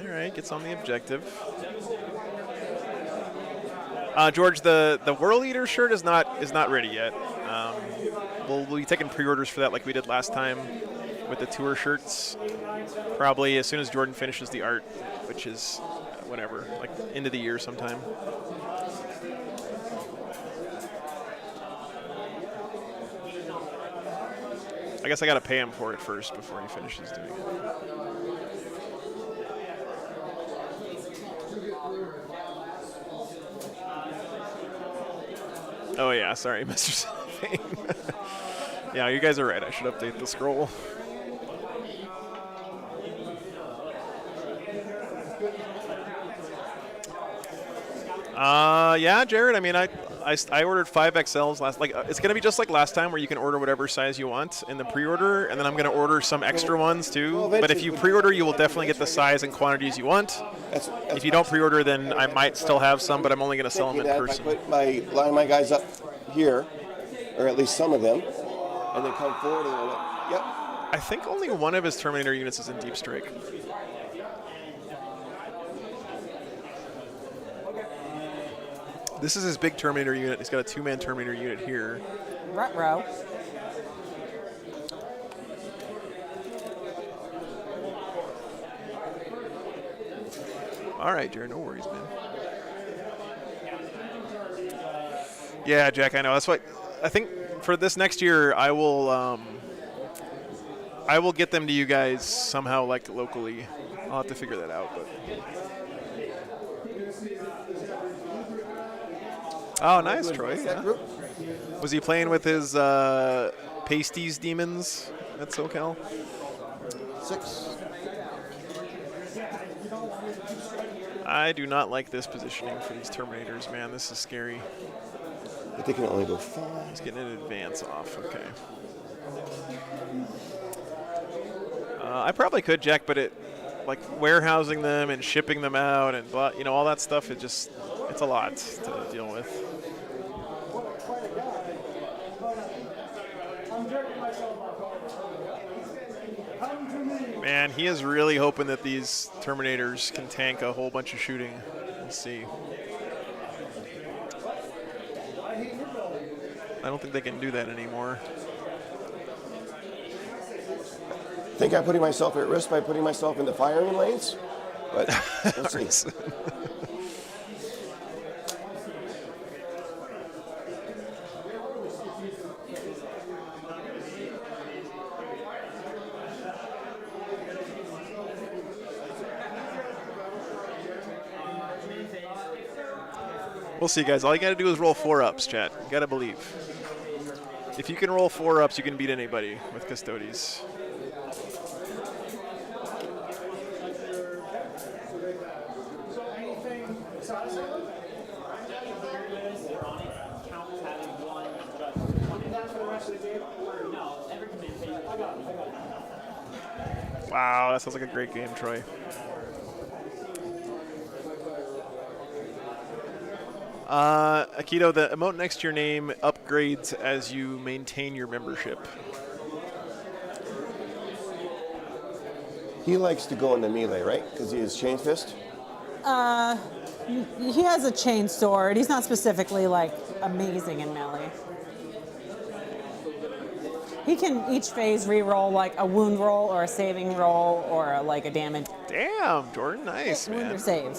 All right, gets on the objective. George, the World Eater shirt is not ready yet. We'll be taking pre-orders for that like we did last time with the tour shirts. Probably as soon as Jordan finishes the art, which is whatever, like end of the year sometime. I guess I gotta pay him for it first before he finishes doing it. Oh yeah, sorry, Mr. Cellophane. Yeah, you guys are right. I should update the scroll. Yeah, Jared. I mean, I ordered 5XLs last. Like, it's gonna be just like last time, where you can order whatever size you want in the pre-order, and then I'm gonna order some extra ones too. But if you pre-order, you will definitely get the size and quantities you want. If you don't pre-order, then I might still have some, but I'm only gonna sell them in person. I put line my guys up here, or at least some of them, and then come forward and yep. I think only one of his Terminator units is in Deep Strike. This is his big Terminator unit. He's got a 2-man Terminator unit here. Ruh-roh. All right, Jared, no worries, man. Yeah, Jack, I know. That's why I think for this next year, I will get them to you guys somehow, like locally. I'll have to figure that out, but. Oh, nice, Troy. Yeah. Was he playing with his pasties demons at SoCal? 6. I do not like this positioning for these Terminators, man. This is scary. But they can only go 5. He's getting an advance off. Okay. I probably could, Jack, but like warehousing them and shipping them out and all that stuff. It's a lot to deal with. Man, he is really hoping that these Terminators can tank a whole bunch of shooting. We'll see. I don't think they can do that anymore. I think I'm putting myself at risk by putting myself in the firing lanes, but we'll see. We'll see, guys. All you got to do is roll 4-ups, chat. You got to believe. If you can roll 4-ups, you can beat anybody with Custodes. Wow, that sounds like a great game, Troy. Akito, the emote next to your name upgrades as you maintain your membership. He likes to go into melee, right? Because he is chain fist. He has a chain sword. He's not specifically like amazing in melee. He can each phase re-roll like a wound roll or a saving roll or like a damage. Damn, Jordan, nice, wound man. or save.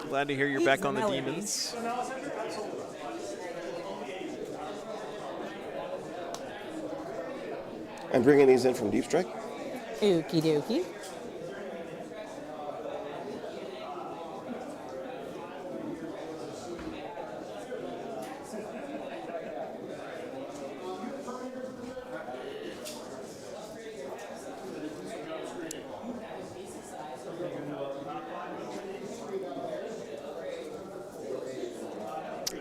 Glad to hear you're He's back on the melee demons. I'm bringing these in from Deep Strike. Okie dokie.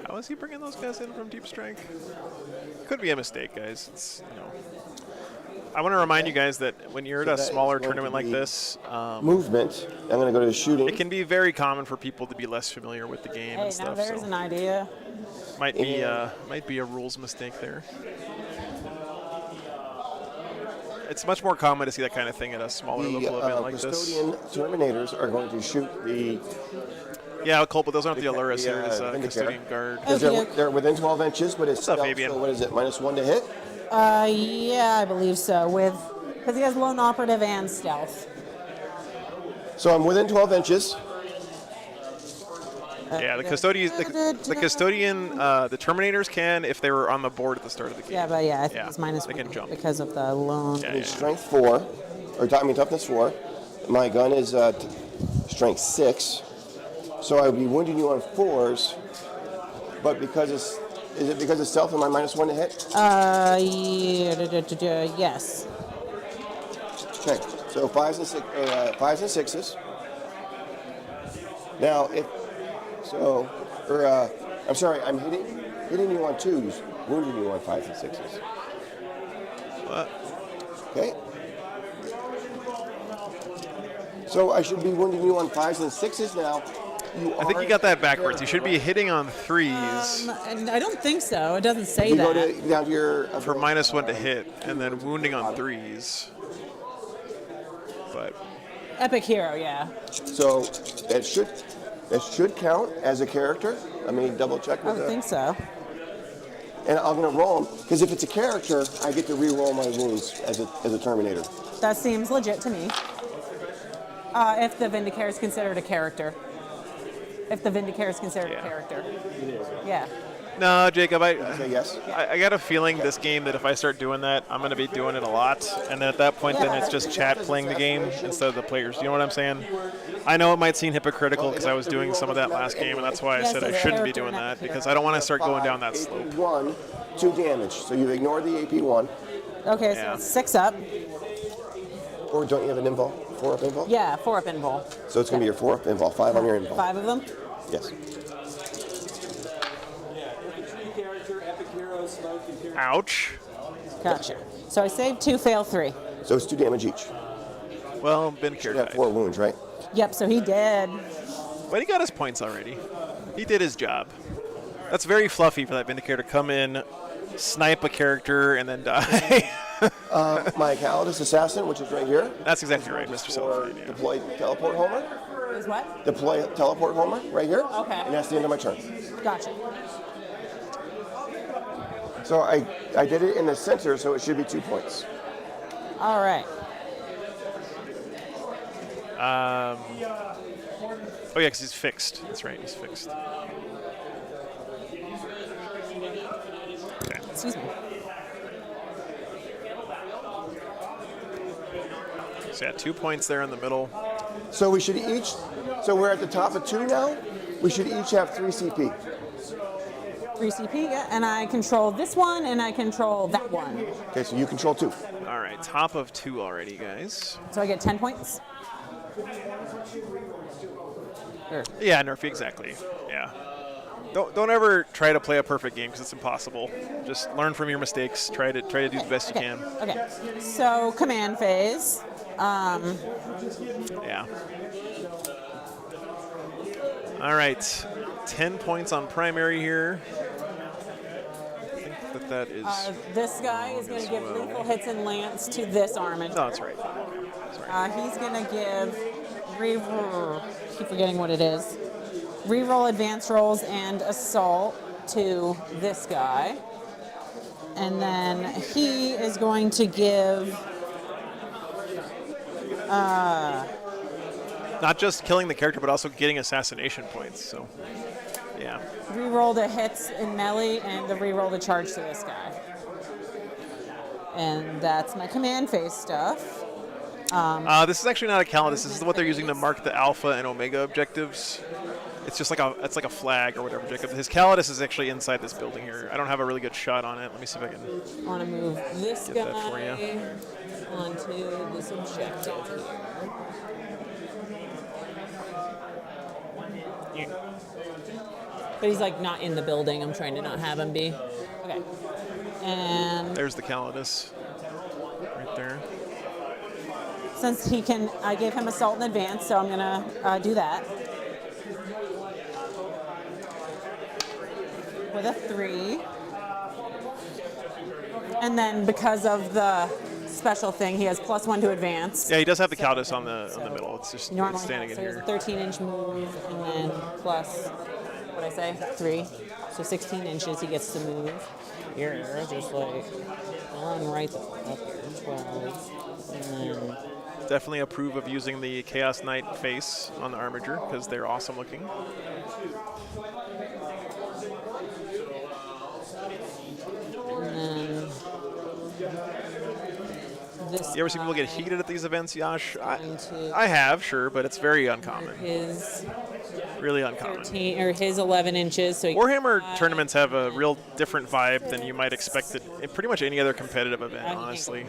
How is he bringing those guys in from Deep Strike? Could be a mistake, guys. It's, I want to remind you guys that when you're at a that is smaller going to tournament like be this, Movement. I'm going to go to the shooting. it can be very common for people to be less familiar with the game Hey, and now stuff. there's So an idea. might be a rules mistake there. It's much more common to see that kind of thing at a smaller The local event like this. custodian Terminators are going to shoot the. Yeah, Colt, but those aren't the the- Allura the, series, Vindicator. custodian guard. Because they're within 12 inches, but it's What's up, stealth, Fabian? so what is it? -1 to hit. Yeah, I believe so. Because he has lone operative and stealth. So I'm within 12 inches. Yeah, the custodian, the Terminators can if they were on the board at the start of the game. Yeah, but yeah, I think Yeah, it's minus they can 1 jump. because of the lone. Yeah, I need strength 4, toughness 4. My gun is strength 6, so I would be wounding you on 4s. But because is it because it's stealth? Am I -1 to hit? Yes. Okay, so 5s and 6s. Now I'm sorry, I'm hitting you on 2s, wounding you on 5s and 6s. What? Okay. So I should be wounding you on 5s and 6s now. I think you got that backwards. You should be hitting on 3s I don't think so. It doesn't say You that. go down to your for -1 to hit, and then wounding on 3s. But Epic hero, yeah. So that should count as a character. I mean, double check I with don't think so. And I'm gonna roll them because if it's a character, I get to re-roll my wounds as a Terminator. That seems legit to me. If the Vindicator is considered a character. If the Vindicator is considered a character. Yeah. no, Jacob, Okay, yes. I got a feeling this game that if I start doing that, I'm going to be doing it a lot. And then at that point, then it's just chat playing the game instead of the players. You know what I'm saying? I know it might seem hypocritical because I was doing some of that last game, and that's why I said I shouldn't be doing that, because I don't want to start going down that slope. AP1, 2 damage. So you ignore the AP1. Okay, so Yeah. it's 6 up. Or don't you have an invul? 4 up invul? Yeah, 4 up invul. So it's gonna be your 4 up invul, 5 on your invul. 5 of them? Yes. Ouch. Gotcha. So I saved 2, fail 3. So it's 2 damage each. Well, been You cured. have 4 wounds, right? Yep, so he did. But he got his points already. He did his job. That's very fluffy for that Vindicator to come in, snipe a character, and then die. My Calidus Assassin, which is right here. That's exactly right, Mr. Or Cellophane. Yeah. deploy teleport homer. Is what? Deploy teleport homer right here. Okay. And that's the end of my turn. Gotcha. So I did it in the center, so it should be 2 points. All right. Oh, yeah, because he's fixed. That's right, he's fixed. Okay. Excuse me. So, yeah, 2 points there in the middle. So we should each. So we're at the top of 2 now. We should each have 3 CP. 3 CP, yeah, and I control this one, and I control that one. Okay, so you control 2. All right, top of 2 already, guys. So I get 10 points. Or Yeah, Nerfy, exactly. Yeah. Don't ever try to play a perfect game because it's impossible. Just learn from your mistakes. Try to do the best you can. Okay. So command phase. Yeah. All right. 10 points on primary here. I think that is. This guy is going to give lethal hits and lance to this army. No, that's right. He's going to give. Keep forgetting what it is. Reroll advanced rolls and assault to this guy. And then he is going to give. Not just killing the character, but also getting assassination points. So, yeah. Reroll the hits in melee and the reroll the charge to this guy. And that's my command phase stuff. This is actually not a calendar. This is what they're using to mark the alpha and omega objectives. It's just like a flag or whatever objective. His Calidus is actually inside this building here. I don't have a really good shot on it. Let me see if I can. I want to move this Get guy that for you. onto this objective here. But he's like not in the building. I'm trying to not have him be. Okay. And There's the Calidus. Right there. since he can, I gave him assault in advance, so I'm gonna do that. With a 3. And then because of the special thing, he has +1 to advance. Yeah, he does have the Calidus on the middle. It's just Normally it's standing in so he has here. a 13-inch move, and then plus, what did I say? 3. So 16 inches he gets to move. Here, just like on right up here, 12. And then Definitely approve of using the Chaos Knight face on the Armiger because they're awesome looking. And this You ever see people get heated at these events, Yash? into I have, sure, but it's very uncommon. his Really uncommon. 13 or his 11 inches. So he Warhammer tournaments have a real different vibe than you might expect in pretty much any other competitive event, honestly.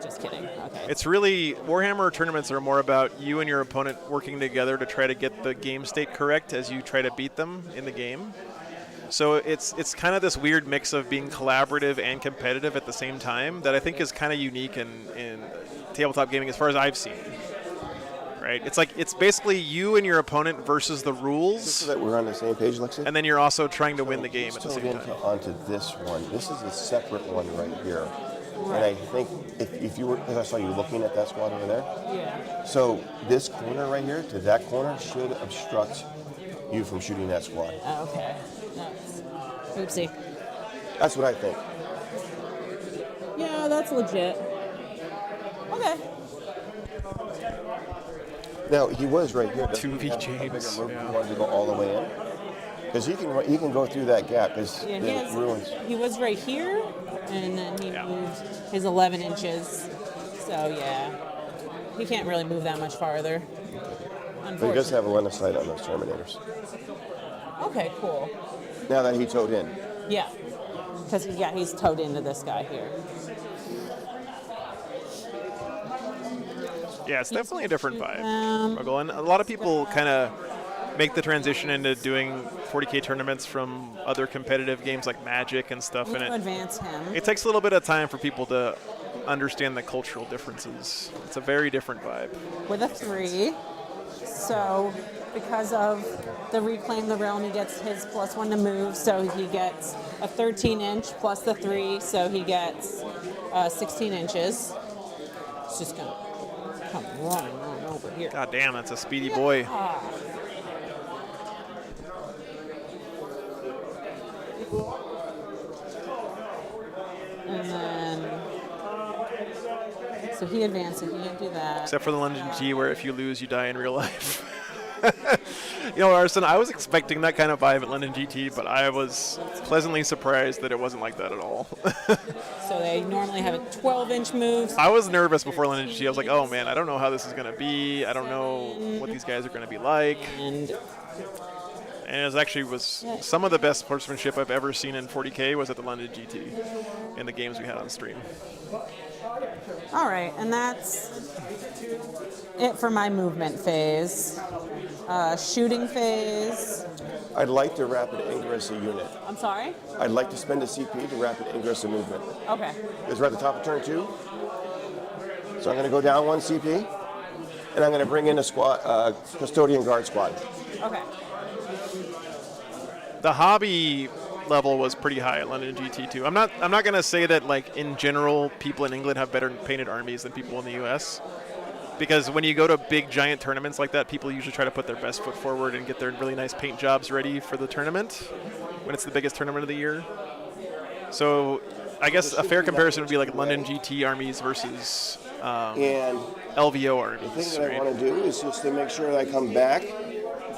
Just kidding. Okay. It's really, Warhammer tournaments are more about you and your opponent working together to try to get the game state correct as you try to beat them in the game. So it's kind of this weird mix of being collaborative and competitive at the same time that I think is kind of unique in tabletop gaming as far as I've seen. Right? It's basically you and your opponent versus the rules. So that we're on the same page, Lexi? And then you're also trying to win the game at the Still same into time. onto this one. This is a separate one right here. And I think if you were, because I saw you looking at that squad over there. Yeah. So this corner right here to that corner should obstruct you from shooting that squad. Okay. Nice. Oopsie. That's what I think. Yeah, that's legit. Okay. Now he was right here. 2v James. He wanted to go all the way in because he can go through that gap. Because Yeah, the ruins. he was right here, and then he moved his 11 inches. So yeah, he can't really move that much farther. But he does have a line of sight on those Terminators. Okay, cool. Now that he towed in. Yeah, because he's towed into this guy here. Yeah, it's definitely a different vibe. Ruggle. And a lot of people kind of make the transition into doing 40K tournaments from other competitive games like Magic and stuff. I'm And gonna advance him. it takes a little bit of time for people to understand the cultural differences. It's a very different vibe. With a 3. So because of the Reclaim the Realm, he gets his +1 to move, so he gets a 13-inch plus the 3, so he gets 16 inches. It's just gonna come running on over here. God damn, that's a speedy boy. And then, so he advances, he can't do that. Except for the London G, where if you lose, you die in real life. You know, Arson, I was expecting that kind of vibe at London GT, but I was pleasantly surprised that it wasn't like that at all. So they normally have a 12-inch move. I was nervous before London GT. I was like, oh man, I don't know how this is going to be. I don't know what these guys are going to be like. And it was some of the best sportsmanship I've ever seen in 40K was at the London GT in the games we had on stream. all right, and that's it for my movement phase. Shooting phase. I'd like to rapid ingress a unit. I'm sorry? I'd like to spend a CP to rapid ingress a movement. Okay. Because we're at the top of turn 2. So I'm going to go down 1 CP, and I'm going to bring in a squad, custodian guard squad. Okay. The hobby level was pretty high at London GT2. I'm not gonna say that like in general people in England have better painted armies than people in the US, because when you go to big giant tournaments like that, people usually try to put their best foot forward and get their really nice paint jobs ready for the tournament when it's the biggest tournament of the year. So I guess a fair comparison would be like London GT armies versus And LVO the thing armies. that I Right? want to do is just to make sure that I come back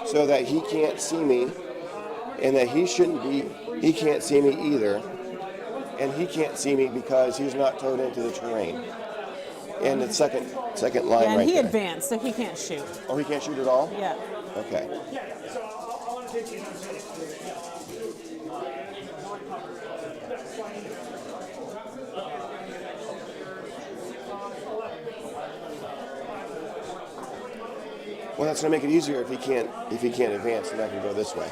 so that he can't see me, and that he can't see me either, and he can't see me because he's not towed into the terrain. And the second line Yeah, and right he there. advanced, so he can't shoot. Oh, he can't shoot at all? Yeah. Okay. Well, that's going to make it easier if he can't advance, then I can go this way.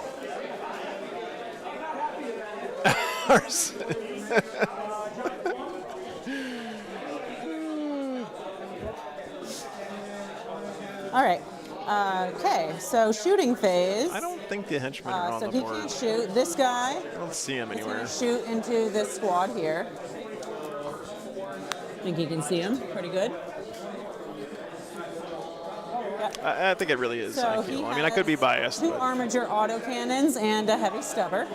All right. Okay, so shooting phase. I don't think the henchmen are on So the he board. can't shoot. This guy I don't see him is going anywhere. to shoot into this squad here. Think you can see him pretty good. Yep. I think it really is. So I he feel. I mean, I could be has biased. 2 But armature autocannons and a heavy stubber.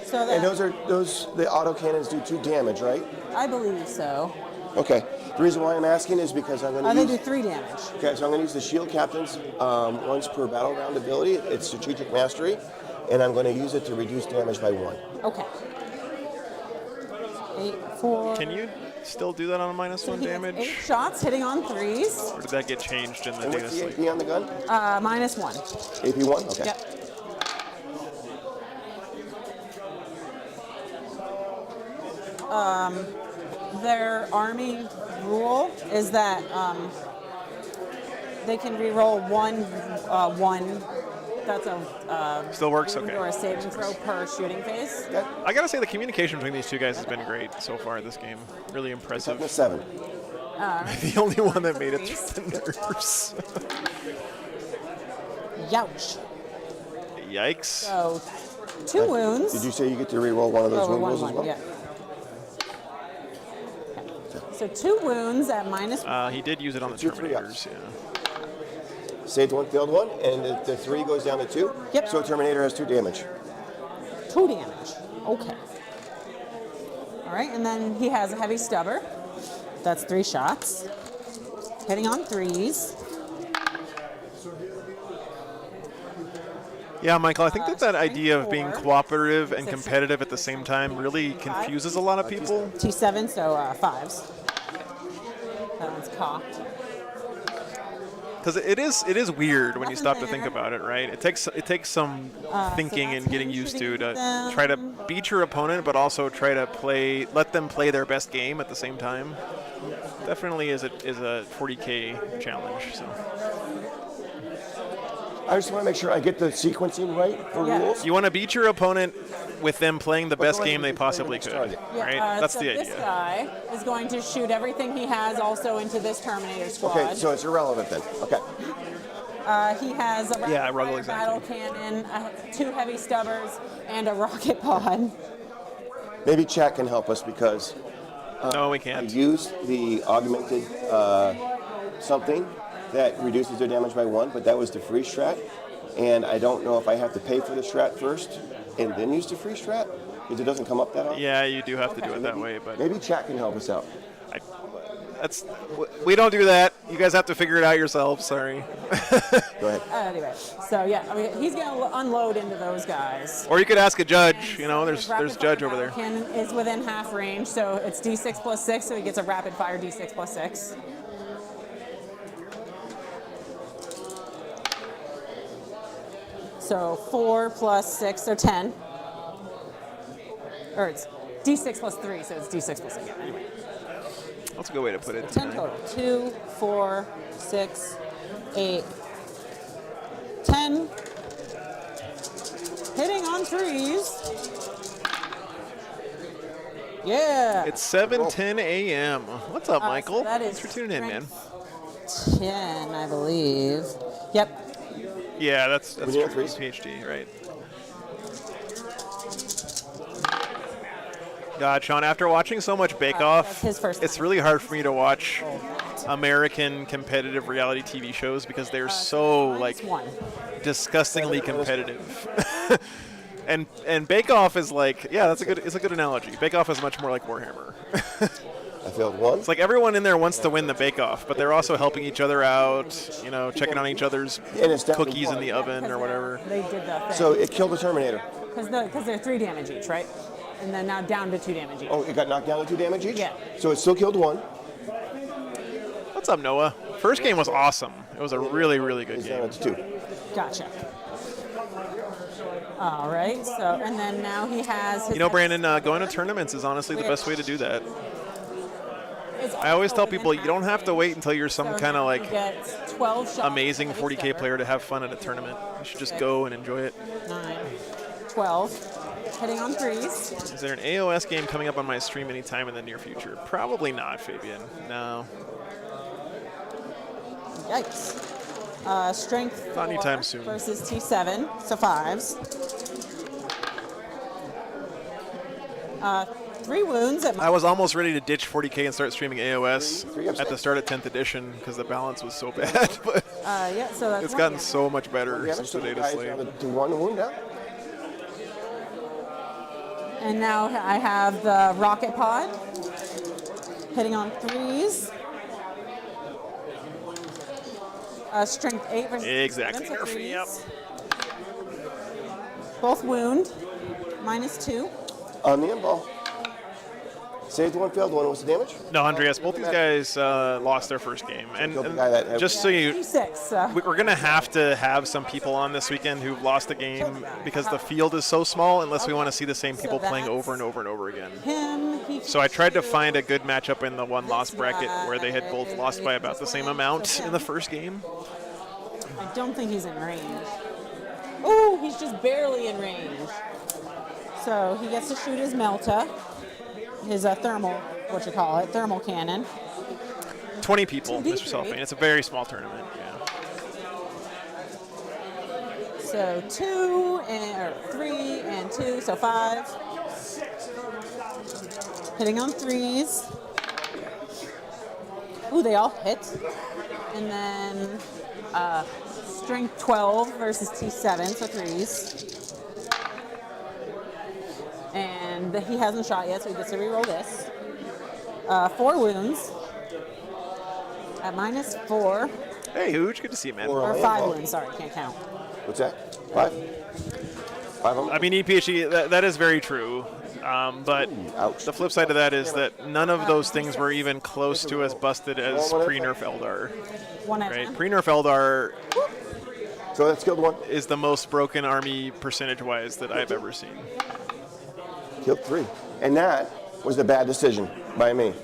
So that, And the autocannons do 2 damage, right? I believe so. Okay. The reason why I'm asking is because I'm going to They do 3 damage. Okay, so I'm going to use the shield captain's once per battle round ability. It's strategic mastery, and I'm going to use it to reduce damage by 1. Okay. 8, 4. can you still do that on a -1 He has 8 damage? shots hitting on 3s. Or did that get changed in the And data what's the slate? AP on the gun? -1. AP1? Okay. Yep. Their army rule is that they can re-roll one. That's a Still works? or Okay. a saving throw per shooting phase. I gotta say the communication between these two guys has been great so far this game. Really impressive. Toughness 7. The only one that made it through the nerves. Youch. Yikes. So 2 wounds. Did you say you get to re-roll one of those wound rolls as well? Yeah. So 2 wounds at -1. He did use it on the 2 3-ups. Terminators. Yeah. Saved 1, failed 1, and the 3 goes down to 2. Yep. So Terminator has 2 damage. 2 damage. Okay. All right, and then he has a heavy stubber. That's 3 shots. Hitting on 3s. Yeah, Michael, I think that idea of being 4, cooperative and 6, competitive at the same time really confuses a lot of people. T7, so 5s. That one's cocked. Because it is weird when you Nothing stop to think there. about it, right? It takes some thinking that's and getting him used to shooting try to them. beat your opponent, but also try to let them play their best game at the same time. Definitely is a 40K challenge. So I just want to make sure I get the sequencing right for Yeah. rules. you want to beat your opponent with them playing the best go ahead game and they play the possibly next could, target. right? Yeah, That's so the this idea. guy is going to shoot everything he has also into this Terminator squad. Okay, so it's irrelevant then. Okay. He has a Yeah, rapid Ruggles, fire battle exactly. cannon, 2 heavy stubbers, and a rocket pod. Maybe chat can help us because No, we I can't. used the augmented something that reduces their damage by 1, but that was the free strat. And I don't know if I have to pay for the strat first and then use the free strat because it doesn't come up that often. Yeah, you do have to do it that way, but Maybe chat can help us out. we don't do that. You guys have to figure it out yourselves. Sorry. Go ahead. Anyway, so yeah, I mean, he's going to unload into those guys. Or you could ask a judge. You know, His there's rapid judge fire over there. battle cannon is within half range, so it's D6 plus 6, so he gets a rapid fire D6 plus 6. So 4 plus 6, so 10. Or it's D6 plus 3, so it's D6 plus 6. Yeah, anyway. That's a good way to put it. 10 total. 2, 4, 6, 8, 10. on threes. Yeah. It's 7:10 a.m. What's up, So Michael? that Thanks is for tuning in, man. strength 10, I believe. Yep. Yeah, that's We need true. threes. PhD, right? God, Sean, after watching so much Bake Off, that's his first it's time. really hard for me to watch American competitive reality TV shows because they're so like One. disgustingly competitive. and Bake Off is like, yeah, it's a good analogy. Bake Off is much more like Warhammer. I failed one. It's like everyone in there wants to win the Bake Off, but they're also helping each other out, you know, checking on each other's And it's down to cookies in one. the oven or whatever. They did the thing. So it killed the Terminator. Because they're 3 damage each, right? And then now down to 2 damage each. Oh, it got knocked down to 2 damage each? Yeah. So it still killed one. What's up, Noah? First game was awesome. It was a really, really good It's down game. to 2. Gotcha. All right. So, and then now he has his. You know, Brandon, going to tournaments is honestly the best way to do that. It's I always tell also people within you don't have to wait until you're some So kind now of he like gets 12 shots amazing with 40K stubber. player to have fun at a tournament. You should just go and enjoy it. 9, 12. Hitting on threes. Is there an AOS game coming up on my stream anytime in the near future? Probably not, Fabian. No. Yikes. Strength Not anytime 4 soon. versus T7, so 5s. 3 wounds at I was almost ready to ditch 40K and start streaming AOS Three at the start of 10th edition because the balance was so bad, but yeah, so that's it's one gotten damage. so much better Yeah, since so the data guys slate. down to 1 wound down. And now I have the rocket pod hitting on threes. Strength 8 versus Exactly. 7, so Nerfy, yep. threes. Both wound, -2. On the ball. Saved one, failed one. What's the damage? No, Andreas, both these guys lost their first game. And, Killed the guy that had- just so you, 6. we're going to have some people on this weekend who've lost a game because the field is so small unless we want to see the same people playing over and over and over again. Him. So I tried to find a good matchup in the one-loss bracket where they had both lost by about the same amount in the first game. I don't think he's in range. Oh, he's just barely in range. So he gets to shoot his Melta, his thermal, thermal cannon. 20 people, 2D3. Mr. Cellophane. It's a very small tournament. Yeah. So 2 and 3 and 2, so 5. Hitting on threes. Ooh, they all hit. And then strength 12 versus T7, so threes. And he hasn't shot yet, so he gets to reroll this. 4 wounds at -4. Hey, Hooch, good to see you, man. Or 5 wounds, sorry, can't count. What's that? 5? 5 of them? I mean, EPHE, that is very true. But Ouch. the flip side of that is that none of those things were even close to as busted as pre-nerf Eldar. 1 at Right? 10. Pre-nerf Eldar So that's killed one. is the most broken army percentage-wise that I've ever seen. Killed 3. And that was a bad decision by me.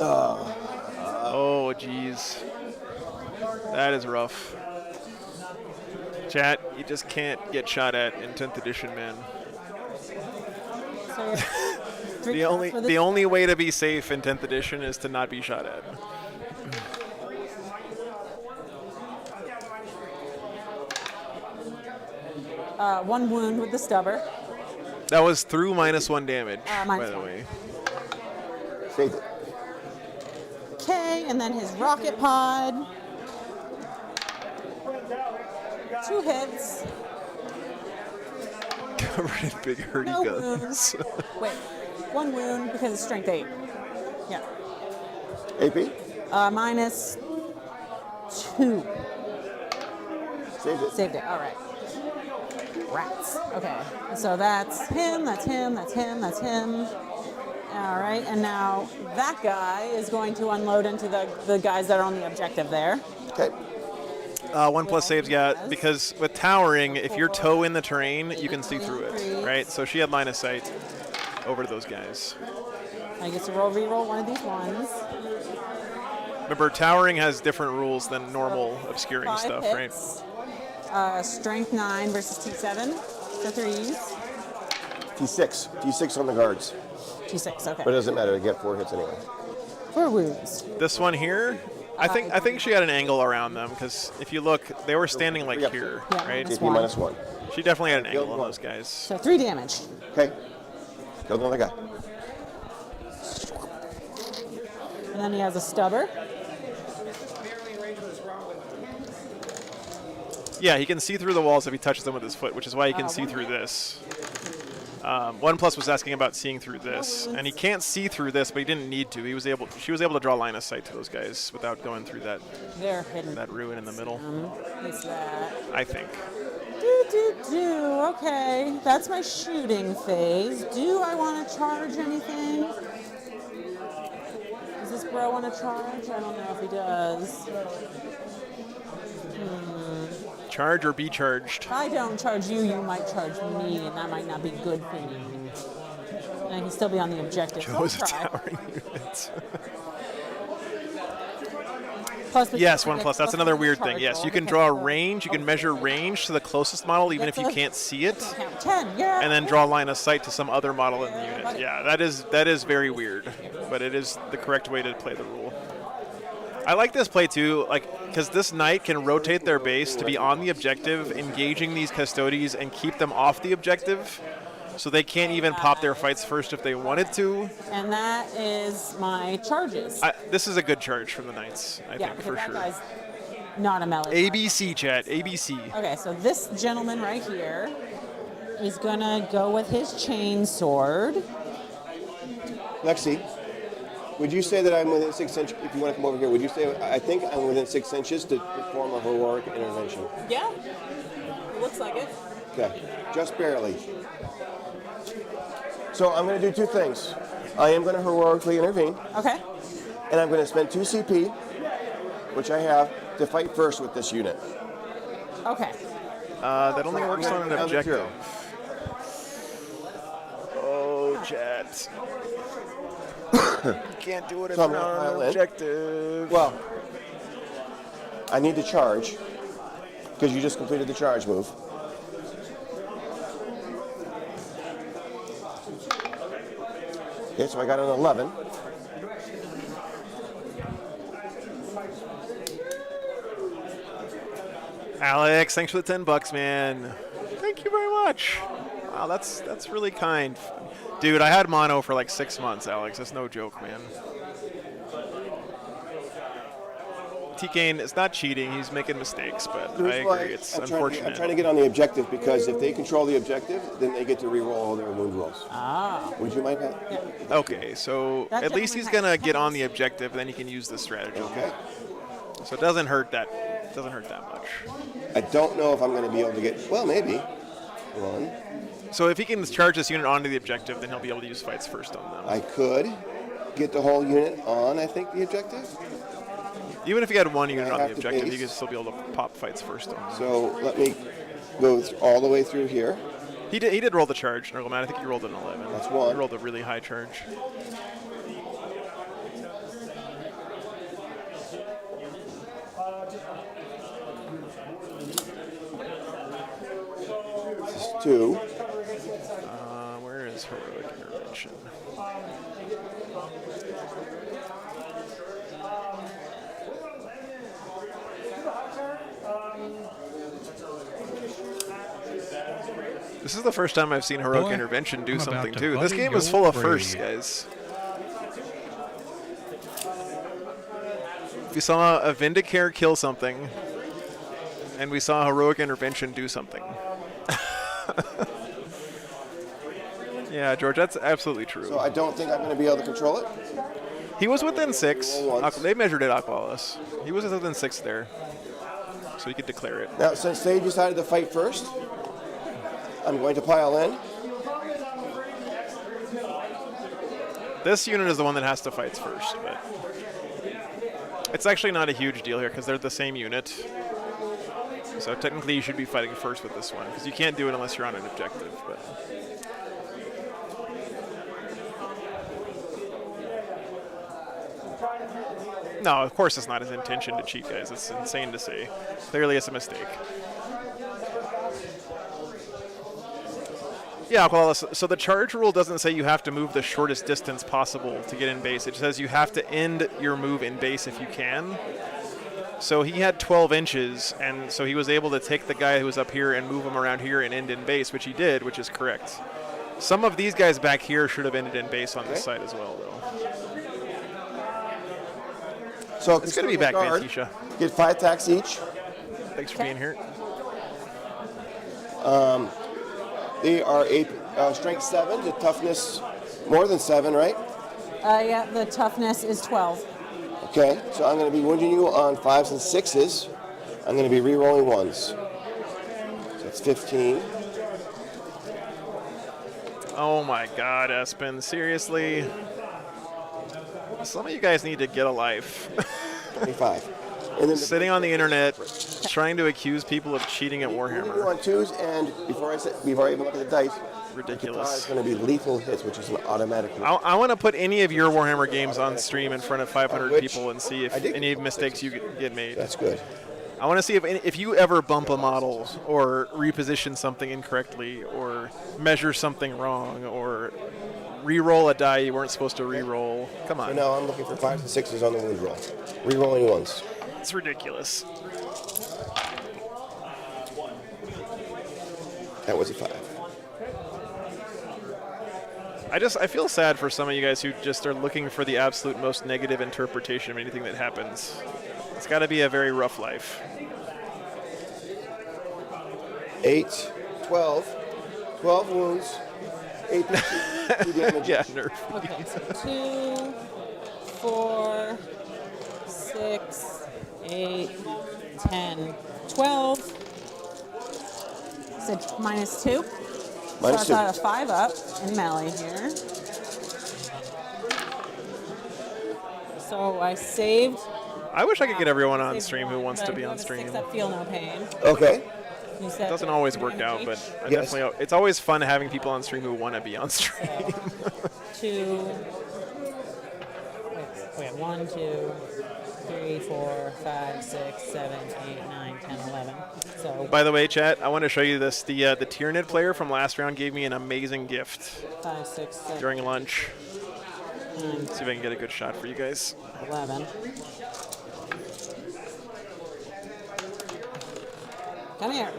Oh, geez. That is rough. Chat, you just can't get shot at in 10th edition, man. So you have 3 The shots only for this. the only way to be safe in 10th edition is to not be shot at. One wound with the stubber. That was through -1 damage, by -1. the way. Saved it. Okay, and then his rocket pod. 2 hits. Covered in big hurdy No guns. Wait, 1 wound because it's strength 8. Yeah. AP? -2. Saved it. Saved it. All right. Rats. Okay. So that's him. That's him. That's him. That's him. All right. And now that guy is going to unload into the guys that are on the objective there. Okay. 1+ saves, yeah, because with towering, if you're toe in the terrain, you can see through it, right? So she had line of sight over to those guys. I get to reroll one of these ones. Remember, towering has different rules than normal obscuring 5 stuff, hits. right? Strength 9 versus T7. So 3s. T6. T6 on the guards. T6, okay. But it doesn't matter. I get 4 hits anyway. 4 wounds. This one here, I think she had an angle around them because if you look, they were standing like here, Yeah, right? minus KP -1. She definitely had an angle on those guys. So 3 damage. Okay. Killed another guy. And then he has a stubber. Yeah, he can see through the walls if he touches them with his foot, which is why he can see through this. OnePlus was asking about seeing through this, and he can't see through this, but he didn't need to. She was able to draw line of sight to those guys without going through that They're hidden. that ruin in the middle. Is that? I think. Okay, that's my shooting phase. Do I want to charge anything? Does this bro want to charge? I don't know if he does. Charge or be charged. If I don't charge you, you might charge me, and that might not be good for you. And I can still be on the objective. So I'll Joe's a try. towering unit. Plus the Yes, charge OnePlus. gets That's plus another 1 weird charge thing. Yes, roll. you can Okay, draw so range. You can measure range to the closest model, even if you can't see it, count 10, yeah. and then draw line of sight to some other model in the unit. Yeah, that is very weird, but it is the correct way to play the rule. I like this play too, because this knight can rotate their base to be on the objective, engaging these Custodes and keep them off the objective, so they can't even pop their fights first if they wanted to. And that is my charges. This is a good charge from the knights, I Yeah, think, because for that sure. guy's not a melee. ABC, chat, ABC. Okay, so this gentleman right here is gonna go with his chain sword. Lexi, would you say that I'm within 6 inches? If you want to come over here, would you say I think I'm within 6 inches to perform a heroic intervention? Yeah, it looks like it. Okay, just barely. So I'm going to do 2 things. I am going to heroically intervene, Okay. and I'm going to spend 2 CP, which I have, to fight first with this unit. Okay. That only works on an Down to objective. 0. Oh, chat. Can't do it if So I'm you're gonna on pile an in. objective. Well, I need to charge, because you just completed the charge move. Okay, so I got an 11. Alex, thanks for the $10, man. Thank you very much. Wow, that's really kind. Dude, I had mono for like 6 months, Alex. That's no joke, man. T-Kane, it's not cheating. He's making mistakes, but I agree. It's unfortunate. I'm trying to get on the objective, because if they control the objective, then they get to re-roll all their wound rolls. Ah. Would you mind, Pat? Okay, so That at least he's gentleman gonna has get on the tons. objective, and then he can use this strategy. Okay. So it doesn't hurt that. Doesn't hurt that much. I don't know if I'm going to be able to get. Well, maybe. 1. So if he can charge this unit onto the objective, then he'll be able to use fights first on them. I could get the whole unit on, I think, the objective. Even if he had one unit I on the have to objective, he base. could still be able to pop fights first on them. So let me go all the way through here. He did roll the charge, Nurgle Man. I think he rolled an 11. That's one. He rolled a really high charge. This is 2. Where is heroic intervention? This is the first time I've seen heroic Boy, intervention do I'm about something to too. This buddy game is your full of brain. firsts, guys. We saw a Vindicare kill something, and we saw heroic intervention do something. Yeah, George, that's absolutely true. So I don't think I'm going to be able to control it. He was within 6. Roll once. They measured it, Aqualis. He was within 6 there, so he could declare it. Now, since they decided to fight first, I'm going to pile in. This unit is the one that has to fight first, but it's actually not a huge deal here because they're the same unit. So technically you should be fighting first with this one because you can't do it unless you're on an objective. But no, of course it's not his intention to cheat, guys. It's insane to say. Clearly it's a mistake. Yeah, well, so the charge rule doesn't say you have to move the shortest distance possible to get in base. It says you have to end your move in base if you can. So he had 12 inches, and so he was able to take the guy who was up here and move him around here and end in base, which he did, which is correct. Some of these guys back here should have ended in base on this side as well, though. So It's good to be back, Vantisha. Get 5 attacks each. Thanks for being here. They are strength 7, the toughness more than 7, right? Yeah, the toughness is 12. Okay, so I'm going to be wounding you on 5s and 6s. I'm going to be re-rolling 1s. So that's 15. Oh my God, Espen, seriously? Some of you guys need to get a life. 25. And then Sitting on the internet, trying to accuse people of cheating at wounding you Warhammer. on 2s, and before I even look at the dice, Ridiculous. it's going to be lethal hits, which is an automatic. I want to put any of your Warhammer games on stream in front of 500 Which people and see if I did. any mistakes you get made. That's good. I want to see if you ever bump a model or reposition something incorrectly or measure something wrong or re-roll a die you weren't supposed to re-roll. Come So on. now I'm looking for 5s and 6s on the wound roll. Re-rolling 1s. It's ridiculous. That was a 5. I feel sad for some of you guys who just are looking for the absolute most negative interpretation of anything that happens. It's got to be a very rough life. 8, 12. 12 wounds. 8 2 damage. Yeah, nerf. Okay, so 2, 4, 6, 8, 10, 12. So minus 2. Minus So I 2. got a 5 up in melee here. So I saved. I wish I could get everyone on saved stream who one, wants but to I be do on have a stream. 6 up, feel no pain. Okay. You said It doesn't always work out, but I Yes. definitely, it's always fun having people on stream who want to be on stream. 2. Wait, 1, 2, 3, 4, 5, 6, 7, 8, 9, 10, 11. So By the way, chat, I want to show you this. The Tyranid player from last round gave me an amazing gift 5, 6, 7, during lunch. 9, See if I can get a good shot for you guys. 11. Come here.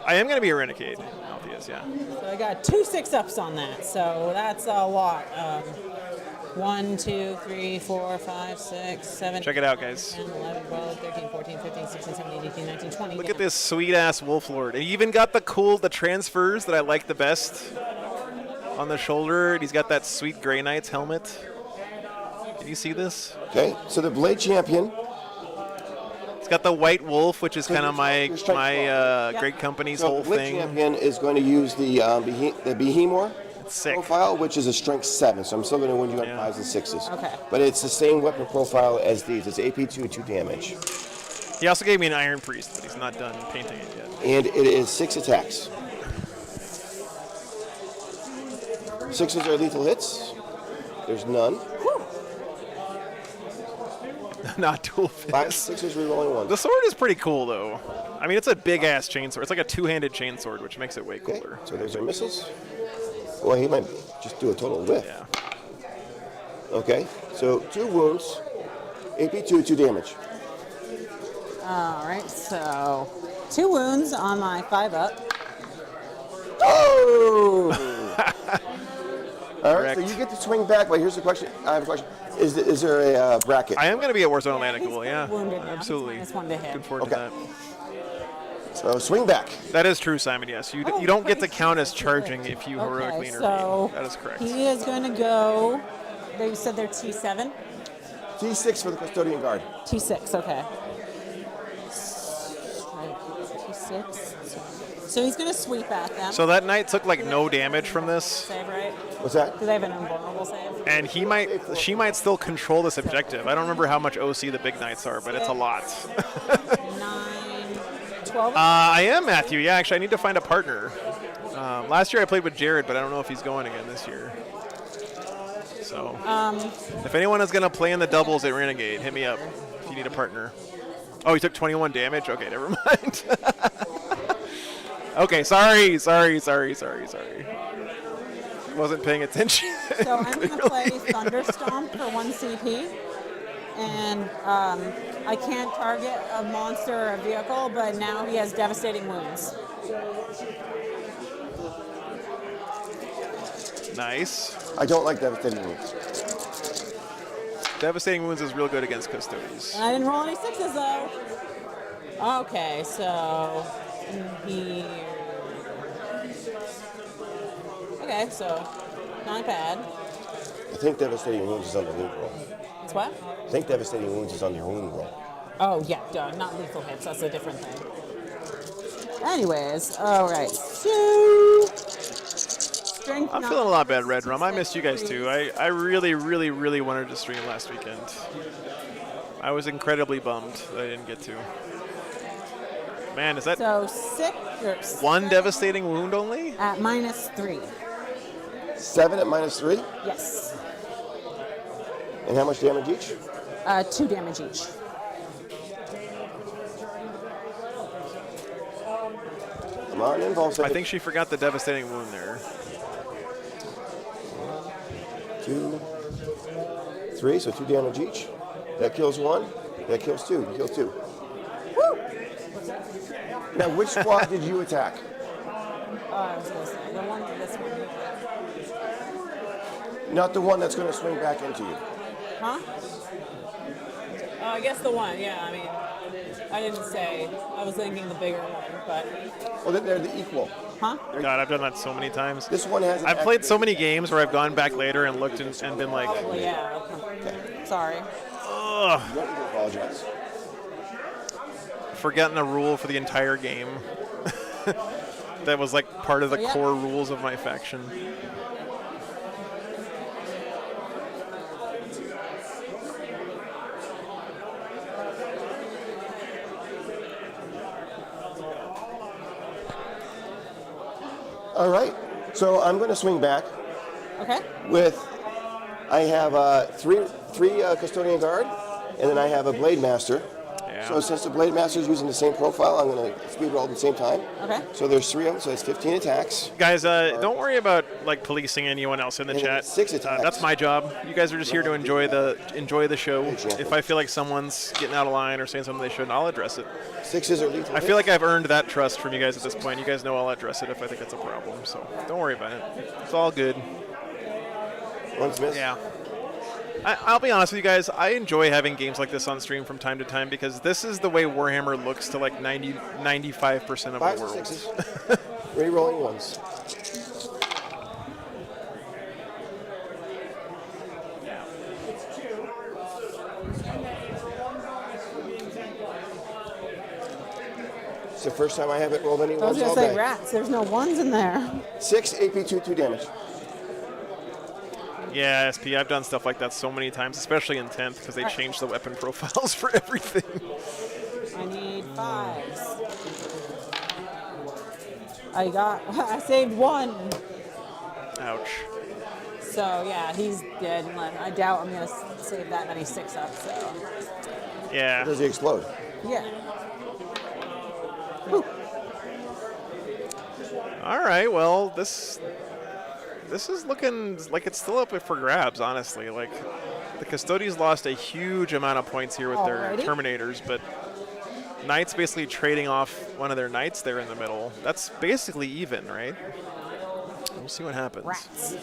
I am going to be a renegade. Altheus, yeah. So I got 2 6-ups on that, so that's a lot. 1, 2, 3, 4, 5, 6, 7, Check it out, guys. 10, 11, 12, 13, 14, 15, 16, 17, 18, 19, 20. Look at this sweet ass Wolf Lord. He even got the transfers that I like the best on the shoulder. And he's got that sweet Grey Knight's helmet. Can you see this? Okay. So the Blade Champion. It's got the white wolf, which is kind of my Great Company's So whole the Blade thing. Champion is going to use the Behemoth It's sick. profile, which is a strength 7. So I'm still going to win you on Yeah. 5s and 6s. Okay. But it's the same weapon profile as these. It's AP 2 and 2 damage. He also gave me an Iron Priest, but he's not done painting it yet. And it is 6 attacks. 6s are lethal hits. There's none. Not dual 5 fist. 6s rerolling 1. The sword is pretty cool, though. I mean, it's a big-ass chainsword. It's like a two-handed chainsword, which makes it way Okay. cooler. So those are missiles. Well, he might just do a total whiff. Yeah. Okay. So 2 wounds. AP 2, 2 damage. All right, so 2 wounds on my 5-up. Oh! All right, Correct. so you get to swing back, but here's the question. I have a question. Is there a bracket? I am going to be at Warzone Atlantic, He's cool, yeah. wounded now. Absolutely. He's -1 to hit. Looking forward Okay. to So swing back. that. That is true, Simon, yes. You don't get to count as charging if you heroically Okay, intervene. so That is correct. he is going to go. They said they're T7. T6 for the Custodian Guard. T6, okay. T6. So he's going to sweep at them. So that knight took like no damage from this, Save, right? What's that? Do they have an invulnerable save? and she might still control this objective. I don't remember how much OC the big knights are, but it's a lot. 9, 12. I am, Matthew. Yeah, actually, I need to find a partner. Last year I played with Jared, but I don't know if he's going again this year. So, if anyone is going to play in the doubles at Renegade, hit me up if you need a partner. Oh, he took 21 damage? Okay, never mind. Okay, sorry. Wasn't paying attention. So I'm going to play Thunderstomp for 1 CP. And I can't target a monster or a vehicle, but now he has devastating wounds. Nice. I don't like devastating wounds. Devastating wounds is real good against Custodes. And I didn't roll any 6s though. Okay, so here. Okay, so not bad. I think devastating wounds is on the wound roll. It's what? I think devastating wounds is on your wound roll. Oh yeah, duh, not lethal hits. That's a different thing. Anyways, all right. So strength. I'm feeling a lot better, Red Rum. I missed you guys too. I really wanted to stream last weekend. I was incredibly bummed that I didn't get to. Man, is that So 6 or one devastating wound only? at -3. 7 at -3? Yes. And how much damage each? 2 damage each. Come on, involve I think she forgot the devastating wound there. 2, 3, so 2 damage each. That kills 1. That kills 2. You kill 2. Woo! Now, which squad did you attack? I was gonna say the one for this one. Not the one that's going to swing back into you. Huh? I guess the one. Yeah. I mean, I didn't say. I was thinking the bigger one, but. Well, then they're the equal. Huh? God, I've done that so many times. This one has. I've played so many games where I've gone back later and looked and been like, Well, yeah. Sorry. ugh, You don't need to apologize. forgotten a rule for the entire game. That was like part of the Yeah. core rules of my faction. All right. So I'm going to swing back Okay. with. I have three Custodian Guard, and then I have a Blade Master. Yeah. So since the Blade Master is using the same profile, I'm going to speed roll at the same time. Okay. So there's 3 of them, so that's 15 attacks. Guys, don't worry about like policing anyone else in the And chat. 6 attacks. That's my job. You guys are just here to enjoy the show. If I feel like someone's getting out of line or saying something they shouldn't, I'll address it. 6s are lethal. I feel like I've earned that trust from you guys at this point. You guys know I'll address it if I think it's a problem. So don't worry about it. It's all good. One's missed. Yeah. I'll be honest with you guys. I enjoy having games like this on stream from time to time because this is the way Warhammer looks to like 95% of 5s the and world. 6s. Re-rolling ones. It's the first time I haven't rolled any I was ones gonna all say day. rats. There's no ones in there. 6 AP 2 damage. Yeah, SP, I've done stuff like that so many times, especially in 10th because they changed the weapon profiles for everything. I need 5s. I saved 1. Ouch. So yeah, he's dead. I doubt I'm gonna save that many 6-up. So Yeah. Does he explode? yeah. All right. Well, this is looking like it's still up for grabs, honestly. Like, the Custodes lost a huge amount of points here with their Alrighty. Terminators, but Knights basically trading off one of their Knights there in the middle. That's basically even, right? We'll see what happens. Rats.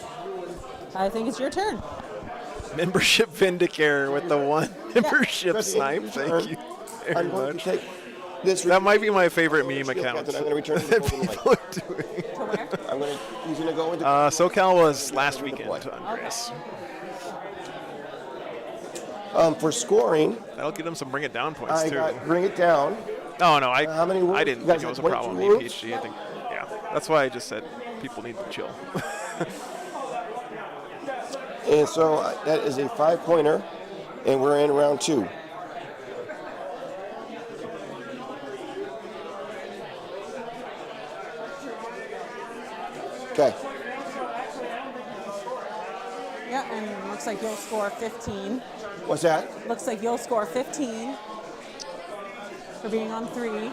I think it's your turn. Membership Vindicare with the one membership That's snipe. your Thank turn. you very I'm going much. to take this. That might be my favorite meme Skill account captain, I'm going to return to the that golden people light. are doing. To where? I'm going to. He's going to go into. SoCal was last weekend, Andreas. For scoring, That'll get him some bring it down points I too. got bring it down. Oh no, How many wounds? I didn't You guys think it was a had problem 22 with wounds? PhD. I think, yeah, that's why I just said people need to chill. And so that is a 5-pointer, and we're in round 2. Okay. Yeah, and looks like you'll score 15. What's that? Looks like you'll score 15. for being on 3.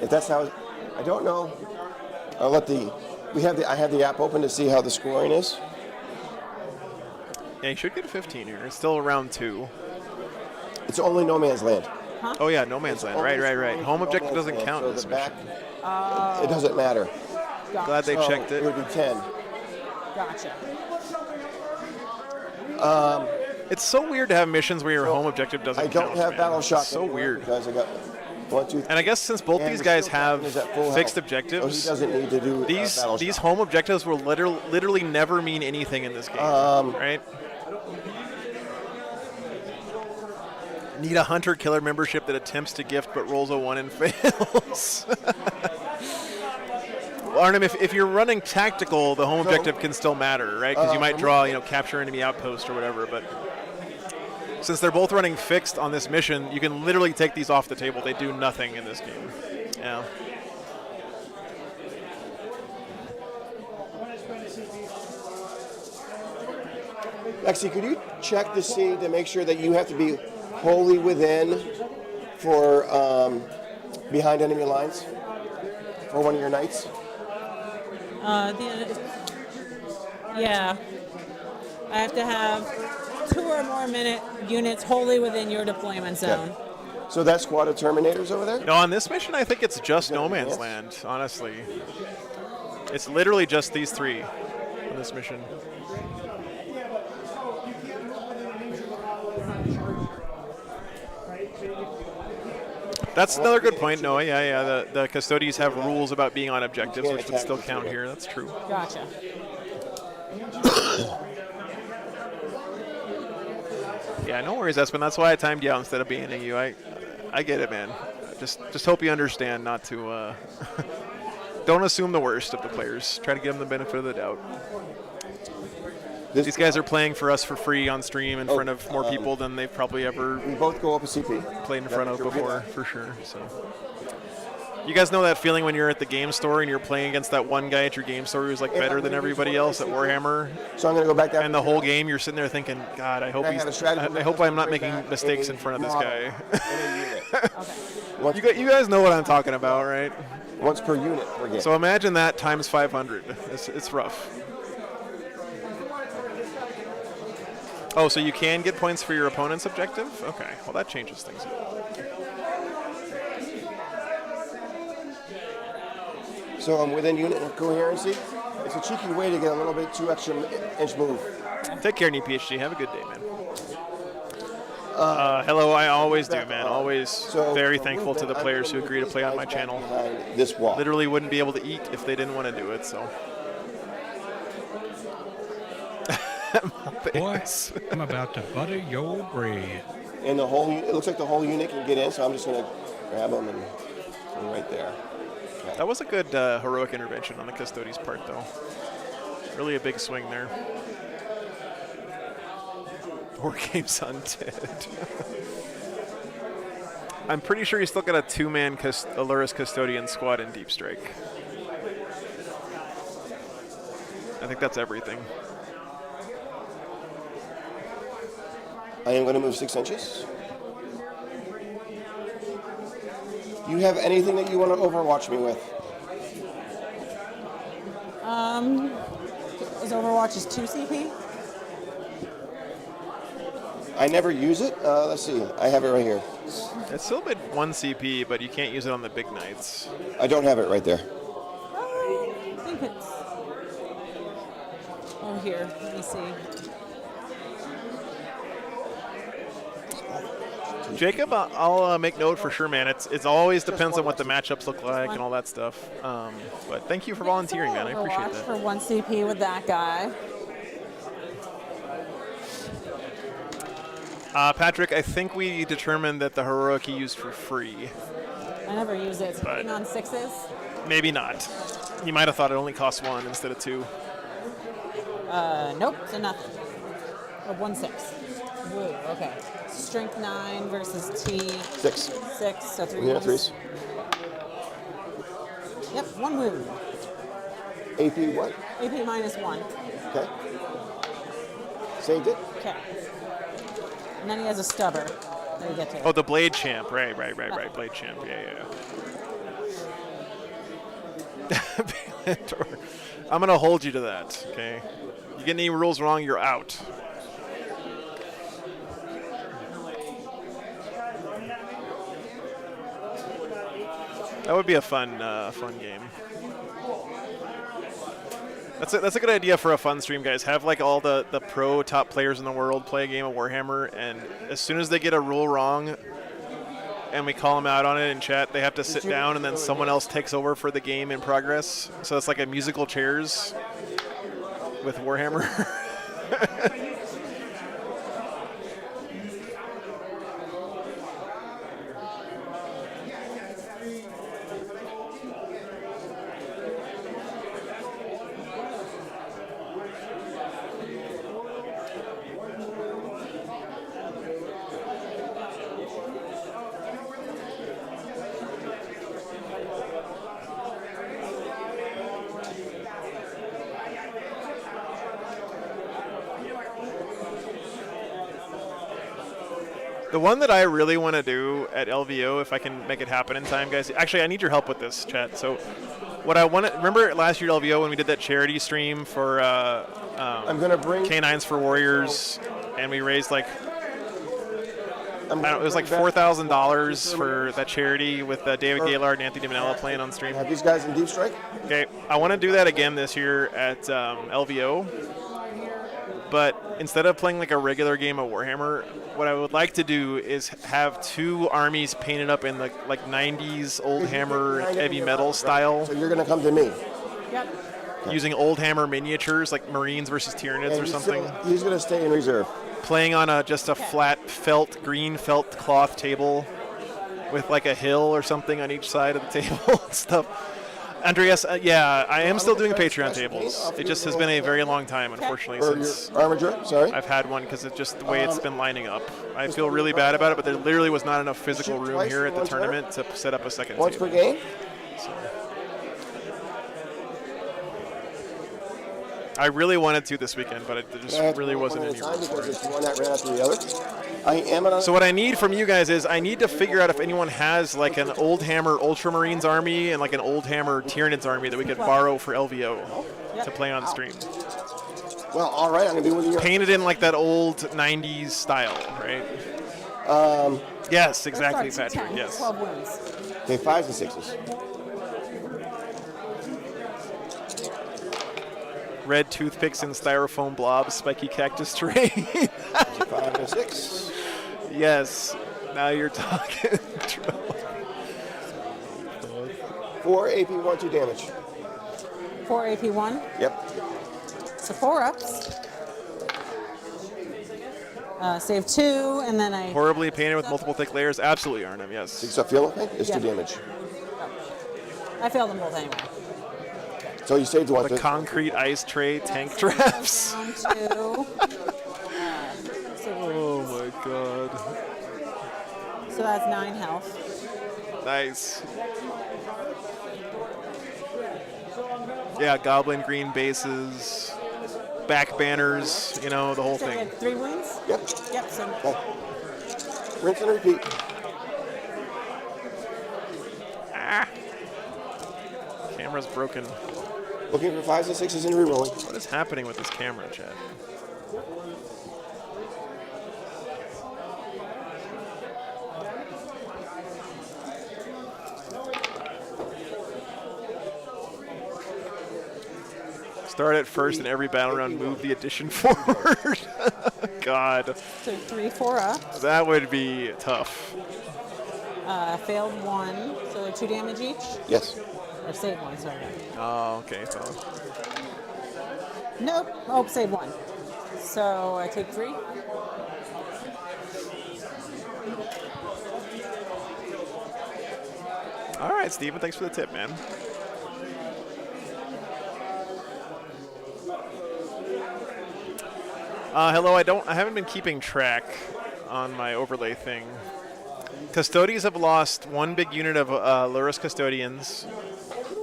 If that's how, I don't know. I'll let I have the app open to see how the scoring is. Yeah, you should get a 15 here. It's still around 2. It's only No Man's Land. Oh yeah, No Man's Land. Right. Home objective doesn't count So in this the mission. back, it doesn't matter. Glad they So checked it. It would be 10. Gotcha. It's so weird to have missions where your home objective doesn't I count. don't have man. battle shock. It's so anymore weird. because I got 1, 2, 3. And I guess since both and these the guys shield have captain is at full fixed health, objectives, so he doesn't need to do these battle these shock. home objectives will literally never mean anything in this game, right? Need a hunter killer membership that attempts to gift but rolls a 1 and fails. Well, Arnim, if you're running tactical, the home objective can still matter, right? Because you might draw, capture enemy outpost or whatever. But since they're both running fixed on this mission, you can literally take these off the table. They do nothing in this game. Yeah. Lexi, could you check to see to make sure that you have to be wholly within for behind enemy lines for one of your knights? Yeah. I have to have 2 or more minute units wholly within your deployment zone. Okay. So that squad of Terminators over there? No, on this mission, I think it's just No Man's Land, honestly. It's literally just these 3 on this mission. That's another good point, Noah. Yeah. The Custodes have rules about being on objectives, which would still count here. That's true. Gotcha. Yeah, no worries, Espen. That's why I timed you out instead of being you. I get it, man. Just hope you understand not to don't assume the worst of the players. Try to give them the benefit of the doubt. These guys are playing for us for free on stream in front of more people than they've probably ever We both go up a CP. played in front of before, for sure. So, you guys know that feeling when you're at the game store and you're playing against that one guy at your game store who's like better than everybody else at Warhammer, So I'm going to go back down. and the whole game you're sitting there thinking, God, I hope I hope I'm not making mistakes in front of this guy. You guys know what I'm talking about, right? Once per unit per game. So imagine that times 500. It's rough. Oh, so you can get points for your opponent's objective? Okay, well that changes things. So I'm within unit coherency. It's a cheeky way to get a little bit 2 extra inch move. Take care, NePhD. Have a good day, man. Hello, I always do, man. Always very thankful to the players who agree to play on my channel. Behind this wall. Literally wouldn't be able to eat if they didn't want to do it, so. Boy, I'm about to butter your bread. And it looks like the whole unit can get in, so I'm just going to grab them and right there. Okay. That was a good heroic intervention on the Custodes part, though. Really a big swing there. 4 games undead. I'm pretty sure he's still got a 2-man Aluris Custodian squad in Deep Strike. I think that's everything. I am going to move 6 inches. You have anything that you want to overwatch me with? Is Overwatch is 2 CP? I never use it. Let's see. I have it right here. It's still been 1 CP, but you can't use it on the big nights. I don't have it right there. I think it's... Oh, here. Let me see. Jacob, I'll make note for sure, man. It's always depends on what the matchups look like and all that stuff. But thank you for volunteering, man. I appreciate that. For 1 CP with that guy. Patrick, I think we determined that the heroic he used for free. I never use it. It's But- on 6s. Maybe not. You might have thought it only cost 1 instead of 2. Nope, so nothing. Or 1/6. Woo, okay. Strength 9 versus T 6. 6, so 3 Yeah, wounds. 3s. Yep, 1 wound. AP what? AP minus 1. Okay. Saved it. Okay. And then he has a stubber. There you get to Oh, it. the Blade Champ. Right. Blade Champ. Yeah. I'm going to hold you to that, okay? You get any rules wrong, you're out. That would be a fun game. That's a good idea for a fun stream, guys. Have like all the pro top players in the world play a game of Warhammer, and as soon as they get a rule wrong, and we call them out on it in chat, they have to sit down, and then someone else takes over for the game in progress. So it's like a musical chairs with Warhammer. The one that I really want to do at LVO, if I can make it happen in time, guys. Actually, I need your help with this, chat. So, what I want to remember last year at LVO when we did that charity stream for I'm gonna bring Canines for Warriors, and we raised like I'm I don't know, it was like $4,000 for that charity with David Gaylord and Anthony DiManella playing on stream. Have these guys in Deep Strike? Okay, I want to do that again this year at LVO. But instead of playing like a regular game of Warhammer, what I would like to do is have two armies painted up in the like 90s old hammer heavy metal style. So you're gonna come to me. Yep. Using old hammer miniatures like Marines versus Tyranids And or something. He's gonna stay in reserve. Playing on just a flat green felt cloth table with like a hill or something on each side of the table and stuff. Andreas, yeah, I am still doing Patreon tables. It just has been a very long time, unfortunately, Or since your armature, sorry. I've had one because it's just the way it's been lining up. I feel really bad about it, but there literally was not enough physical room twice here in at the one turn? tournament to set up a second Once per table. game? I really wanted to this weekend, but there just really wasn't One at any a time room for because it. it's one that ran after the other. I am on. So what I need from you guys is I need to figure out if anyone has like an Old Hammer Ultramarines army and like an Old Hammer Tyranids army that we could borrow for LVO to play on stream. Well, all right, I'm gonna be with you. Painted in like that old 90s style, right? Yes, exactly, Let's start Patrick, 10, yes. 12 wins. Okay, 5s and 6s. Red toothpicks and styrofoam blobs, spiky cactus terrain. 5 and 6. Yes, now you're talking. 4 AP 1 2 damage. 4 AP1. Yep. So 4 ups. Save 2, and then I. Horribly painted with multiple thick layers. Absolutely, Arnhem, yes. 6 up feel okay? It's Yeah. 2 damage. I failed them both anyway. So you saved one. The concrete ice tray tank traps. Down 2. Oh my god. So that's 9 health. Nice. Yeah, goblin green bases, back banners, you know, the whole So we thing. had 3 wounds? Yep. Yep, so Okay. Rinse and repeat. Camera's broken. Looking for 5s and 6s and re-rolling. What is happening with this camera, Chad? Start at first in every battle round, move the addition forward. God, so 3 4 up. that would be tough. Failed 1, so they're 2 damage each. Yes. Or saved 1, sorry. Oh, okay, so Nope. Oh, save 1. So I take 3. all right, Steven, thanks for the tip, man. Hello, I haven't been keeping track on my overlay thing. Custodes have lost 1 big unit of Lurrus Custodians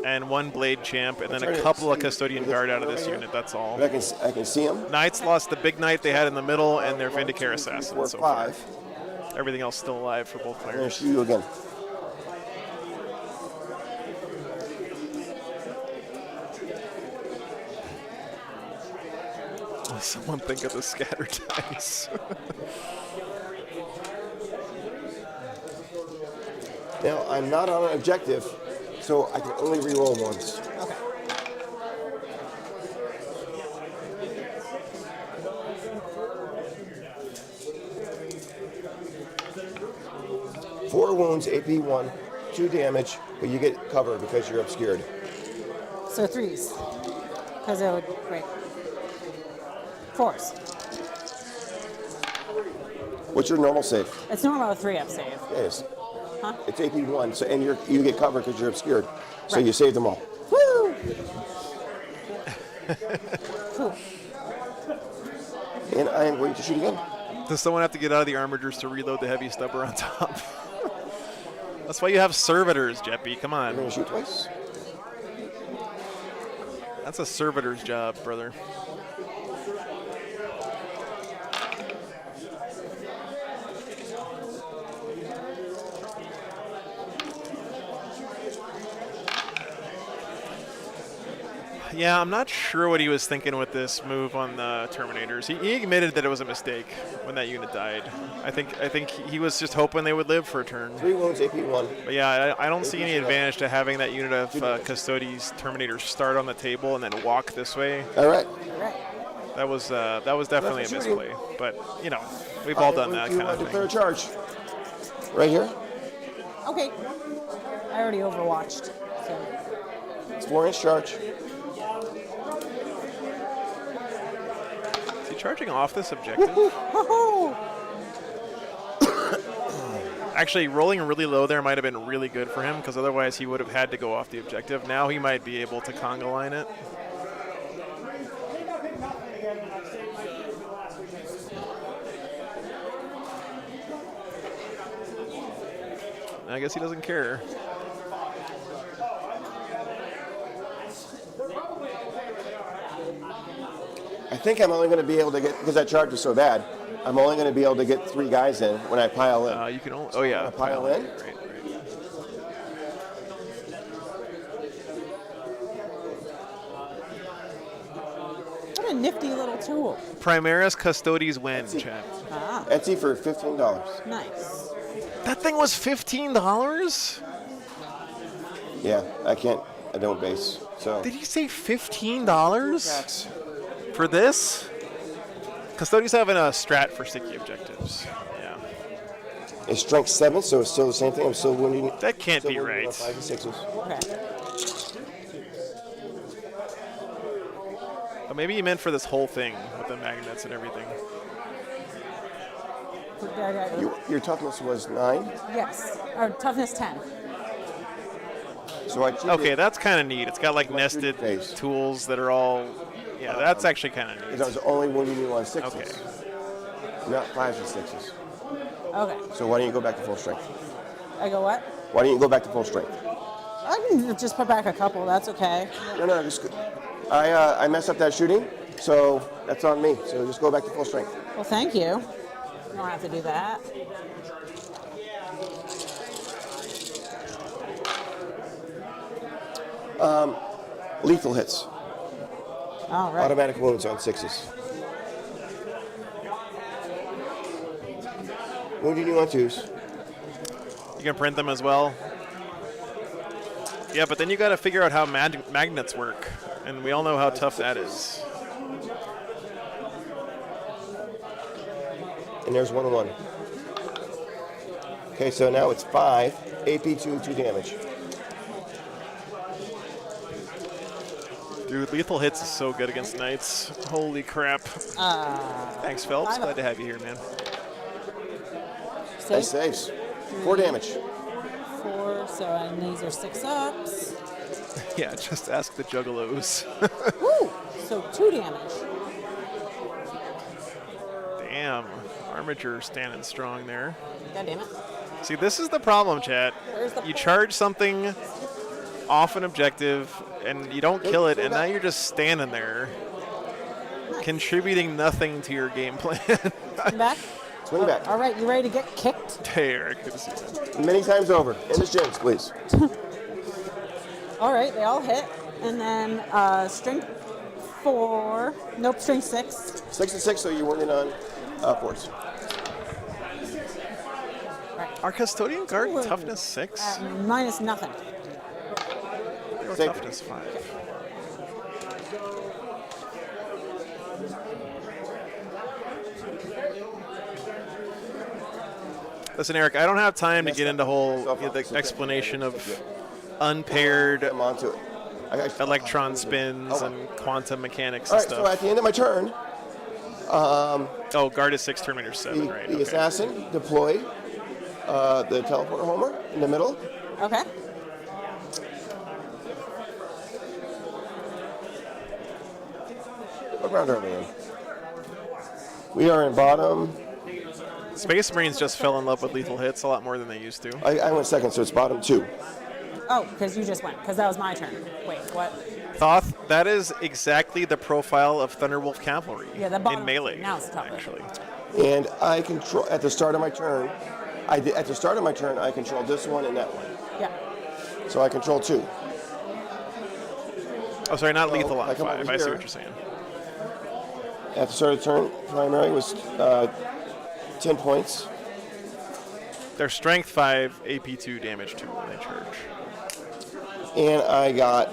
and 1 Blade Champ, and then a couple of Custodian Guard out of this unit, that's all. But I can see them. Knights lost the big knight they had in the middle and their Vindicare Assassin 4 so far. 5. Everything else still alive for both I'm going to players. shoot you again. Someone think of the scatter dice. Now, I'm not on an objective, so I can only reroll once. Okay. Four wounds, AP1, 2 damage, but you get cover because you're obscured. So 3s. Because it would, great. 4s. What's your normal save? It's normal a 3-up save. Yes. Huh? It's AP1, so and you get cover because you're obscured. So Right. you save them all. Woo! Cool. And I am going to shoot again. Does someone have to get out of the armigers to reload the heavy stubber on top? That's why you have servitors, Jeppy. Come I'm going on. to shoot twice. That's a servitor's job, brother. Yeah, I'm not sure what he was thinking with this move on the Terminators. He admitted that it was a mistake when that unit died. I think he was just hoping they would live for a turn. 3 wounds, AP1. But yeah, I don't see any advantage to having that unit of Custodes Terminators start on the table and then walk this way. All right. That was definitely a Left shooting. misplay. But you know, we've all done that You kind of declare a thing. charge. Right here. Okay. I already overwatched. So. It's 4-inch charge. Is he charging off this objective? Actually, rolling really low there might have been really good for him because otherwise he would have had to go off the objective. Now he might be able to conga line it. I guess he doesn't care. I think I'm only going to be able to get, because that charge is so bad, I'm only going to be able to get 3 guys in when I pile in. You can only. Oh yeah. Pile in? Right. What a nifty little tool. Primaris Custodes win, chat. Ah, Etsy for $15. nice. That thing was $15? Yeah, I don't base. So Did he say $15 for this? Custodes having a strat for sticky objectives. Yeah. it's strength 7, so it's still the same thing. I'm still wounding. That can't still be wounding right. on 5 and 6s. Okay. But maybe he meant for this whole thing with the magnets and everything. Your toughness was 9, Yes. Or toughness 10. so I cheated. Okay, that's kind of neat. It's got like My nested shooting phase. tools that are all. Yeah, that's actually kind of Because I neat. was only wounding you on 6s, Okay. not 5s and 6s. Okay. So why don't you go back to full strength? I go what? Why don't you go back to full strength? I can just put back a couple. That's okay. No, just I messed up that shooting, so that's on me. So just go back to full strength. Well, thank you. You don't have to do that. Lethal hits, All right. automatic wounds on 6s. Wounding you on 2s. You can print them as well. Yeah, but then you got to figure out how magnets work, and we all know how tough that is. And there's 1-1. Okay, so now it's 5, AP2, 2 damage. Dude, lethal hits is so good against knights. Holy crap. Thanks, Phelps. Glad to have you here, man. Nice saves. 4 damage. 4, so and these are 6-ups. Yeah, just ask the juggalos. Woo! So 2 damage. Damn. Armature standing strong there. God damn it. See, this is the problem, chat. Where's the You charge something off an objective, and you don't kill it, and now you're just standing there, contributing nothing to your game plan. Come back. Swing back. All right, you ready to get kicked? Hey, Eric, good to see you. Many times over. In the shins, please. All right, they all hit. And then strength 4. Nope, strength 6. 6 and 6, so you're winning on force. Our custodian guard toughness 6? Minus nothing. Or Save. toughness 5. Listen, Eric, I don't have time to get into the explanation of unpaired I'm onto it. electron spins and quantum mechanics All and right, so stuff. at the end of my turn, Oh, guard is 6, Terminator 7, right? the Okay. assassin deploy the teleporter homer in the middle. Okay. What round are we in? We are in bottom. Space Marines just fell in love with lethal hits a lot more than they used to. I went second, so it's bottom 2. Oh, because you just went. Because that was my turn. Wait, what? Thoth, that is exactly the profile of Thunderwolf Cavalry Yeah, the bottom in melee, now it's tougher. actually. And I control at the start of my turn. I control this one and that one. Yeah. So I control 2. Oh, sorry, not lethal I on come 5. over I see here. what you're saying. At the start of the turn, primary was 10 points. Their strength 5, AP 2, damage 2 when they charge. And I got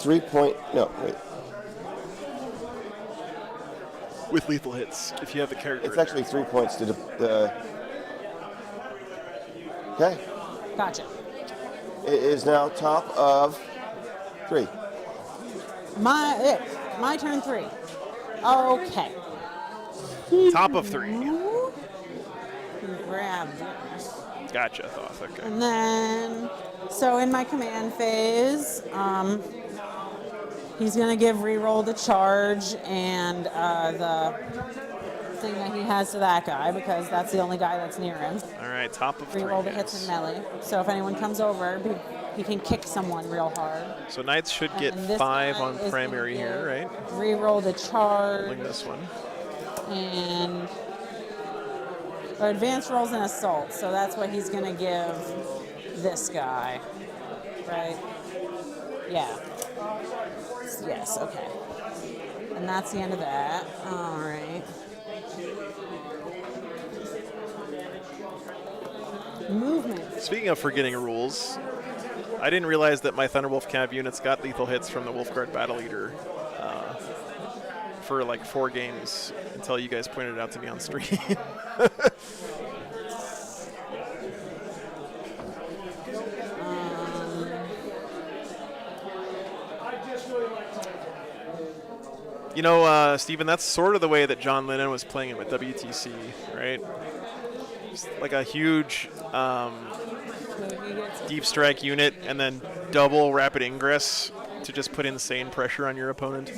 3 point. No, wait. With lethal hits, if you have the character. It's actually 3 points to the. Okay. Gotcha. It is now top of 3. My turn 3. Okay. Top of 3. Grab this. Gotcha, Thoth. Okay. And then, so in my command phase, he's going to give reroll the charge and the thing that he has to that guy because that's the only guy that's near him. All right, top of 3. Reroll the hits and melee. So if anyone comes over, he can kick someone real hard. So Knights should get And this 5 guy on is primary gonna here, give right? Reroll the charge Pulling this one. and or advanced rolls and assault. So that's what he's going to give this guy, right? Yeah. Yes. Okay. And that's the end of that. All right. Movement. Speaking of forgetting rules, I didn't realize that my Thunderwolf Cav units got lethal hits from the Wolfguard Battle Leader for like 4 games until you guys pointed it out to me on stream. You know, Stephen, that's sort of the way that John Lennon was playing it with WTC, right? Just like a huge deep strike unit and then double rapid ingress to just put insane pressure on your opponent.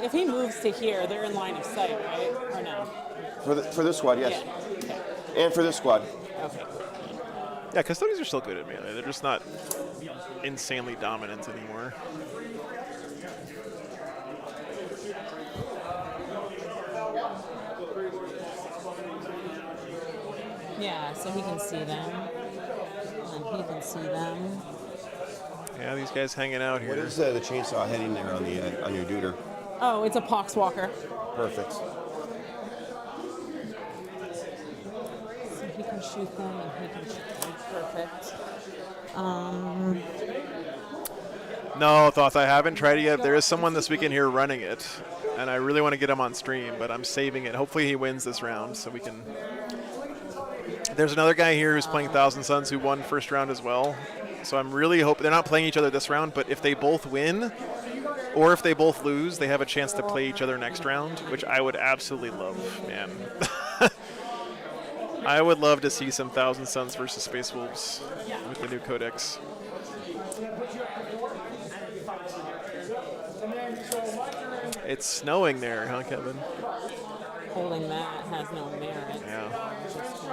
If he moves to here, they're in line of sight, right? Or no? For this squad, yes. Yeah. Okay. And for this squad. Okay. Yeah, Custodes are still good at melee. They're just not insanely dominant anymore. Yeah, so he can see them. And he can see them. Yeah, these guys hanging out here. What is the chainsaw heading there on the on your duder? Oh, it's a poxwalker. Perfect. So he can shoot them and he can shoot them. Perfect. No, Thoth, I haven't tried it yet. There is someone this weekend here running it, and I really want to get him on stream, but I'm saving it. Hopefully he wins this round so we can... There's another guy here who's playing Thousand Suns who won first round as well. So I'm really hoping... They're not playing each other this round, but if they both win, or if they both lose, they have a chance to play each other next round, which I would absolutely love, man. I would love to see some Thousand Suns versus Space Wolves with the new Codex. It's snowing there, huh, Kevin? holding that has no merit. Yeah. Just,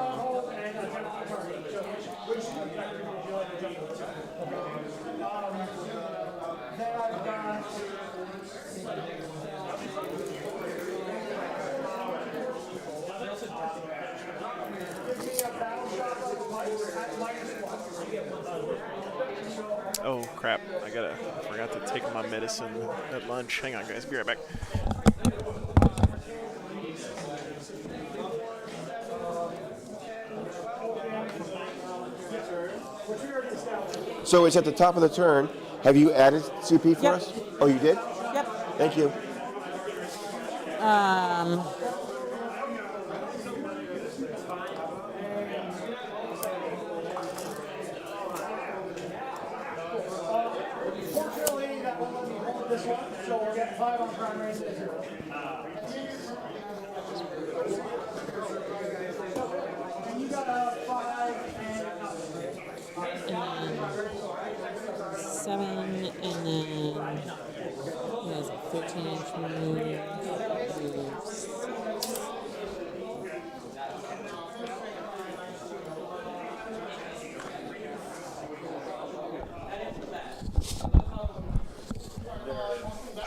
Oh crap! I forgot to take my medicine at lunch. Hang on, guys. Be right back. So it's at the top of the turn. Have you added CP for Yep. us? Oh, you did? Yep. Thank you. Fortunately, that won't let me hold this one, so we'll get 5 on primary and 0. And you got a 5 and 7, and then he has a 13-inch move.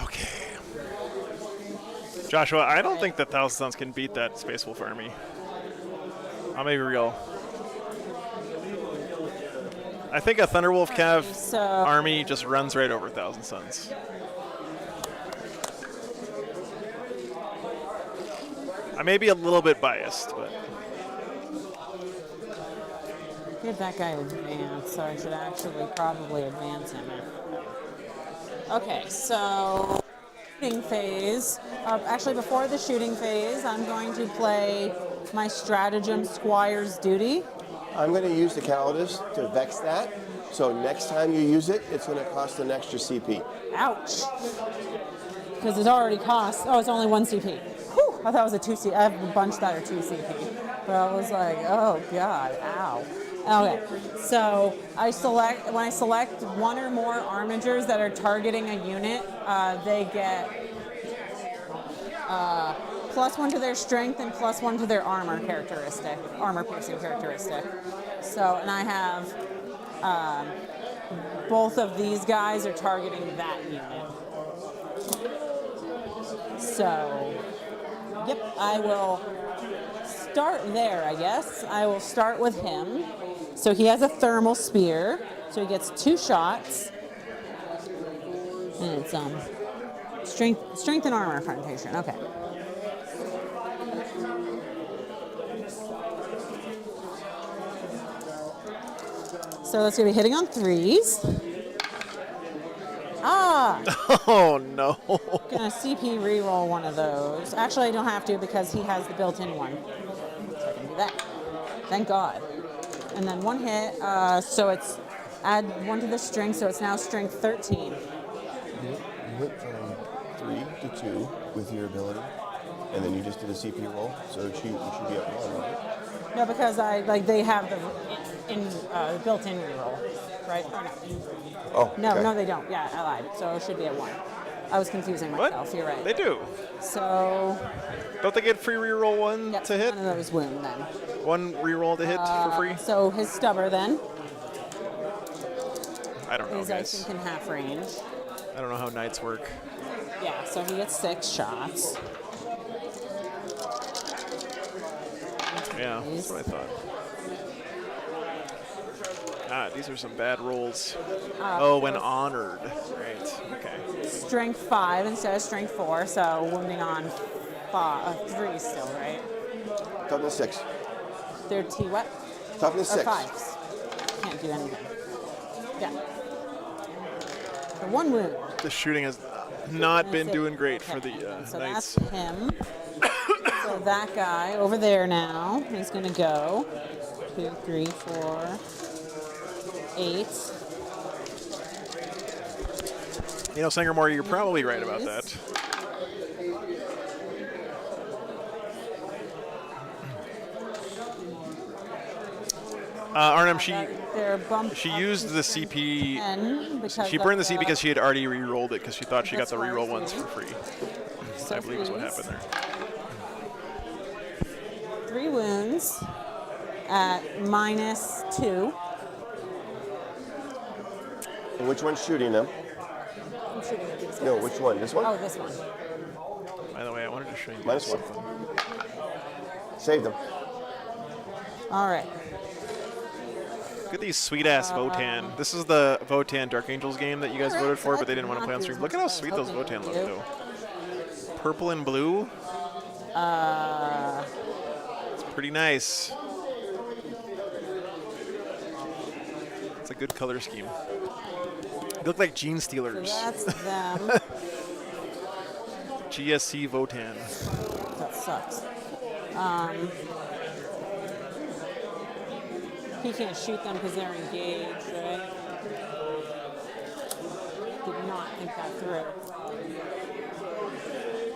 Okay. Joshua, I don't think the Thousand Suns can beat that Space Wolf army. I'm gonna be real. I think a Thunderwolf Cav So- army just runs right over Thousand Suns. I may be a little bit biased, but Give that guy advance, so I should actually probably advance him. Okay, so shooting phase. Actually, before the shooting phase, I'm going to play my stratagem Squire's Duty. I'm going to use the Custodes to vex that. So next time you use it, it's going to cost an extra CP. Ouch. Because it already costs, oh, it's only 1 CP. Whew, I thought it was a 2 CP. I have a bunch that are 2 CP. But I was like, oh God, ow. Okay, so when I select 1 or more armigers that are targeting a unit, they get +1 to their strength and +1 to their armor piercing characteristic. So, and I have both of these guys are targeting that unit. So, yep, I will start there, I guess. I will start with him. So he has a thermal spear, so he gets 2 shots. And it's strength and armor confrontation. Okay. So that's gonna be hitting on 3s. Ah! oh no. Gonna CP reroll one of those. Actually, I don't have to because he has the built-in one. So I can do that. Thank God. And then 1 hit, so it's add 1 to the strength, so it's now strength 13. You went from 3 to 2 with your ability, and then you just did a CP roll, so you should be at 1, right? No, because they have the built-in reroll, right? Or no? Oh, No, okay. no, they don't. Yeah, I lied. So it should be at 1. I was confusing myself. What? You're right. They do. So Don't they get free reroll 1 yep, to hit? one of those wound then. 1 reroll to hit for free? So his stubber then I don't know, is, I guys. think, in half range. I don't know how knights work. Yeah, so he gets 6 shots. Yeah, that's what I thought. These are some bad rolls. When honored. Right, okay. Strength 5 instead of strength 4, so wounding on 3 still, right? Toughness 6. They're T what? Toughness Or 6. 5s. Can't do anything. Yeah. So 1 wound. The shooting has not been That's it. doing great for the Okay, so knights. that's him. So that guy over there now is going to go 2, 3, 4, 8. You know, Sangermore, you're probably right about that. Arnhem, They're bumped she up used to the strength CP. 10 because She burned the of CP because she had already re-rolled it because she thought she got That's the why re-roll it's ones here. for free. So I believe is what please. happened there. 3 wounds at -2. And which one's shooting them? I'm shooting at these No, guys. which one? This one? Oh, this one. By the way, I wanted to show you Minus guys one. something. Save them. All right. Look at these sweet ass Votann. This is the Votann Dark Angels game that you guys voted for, but they didn't want to play on stream. Look at how sweet those Votann look, though. Purple and blue. It's pretty nice. It's a good color scheme. They look like gene So stealers. that's them. GSC Votann. That sucks. He can't shoot them because they're engaged, right? Did not think that through.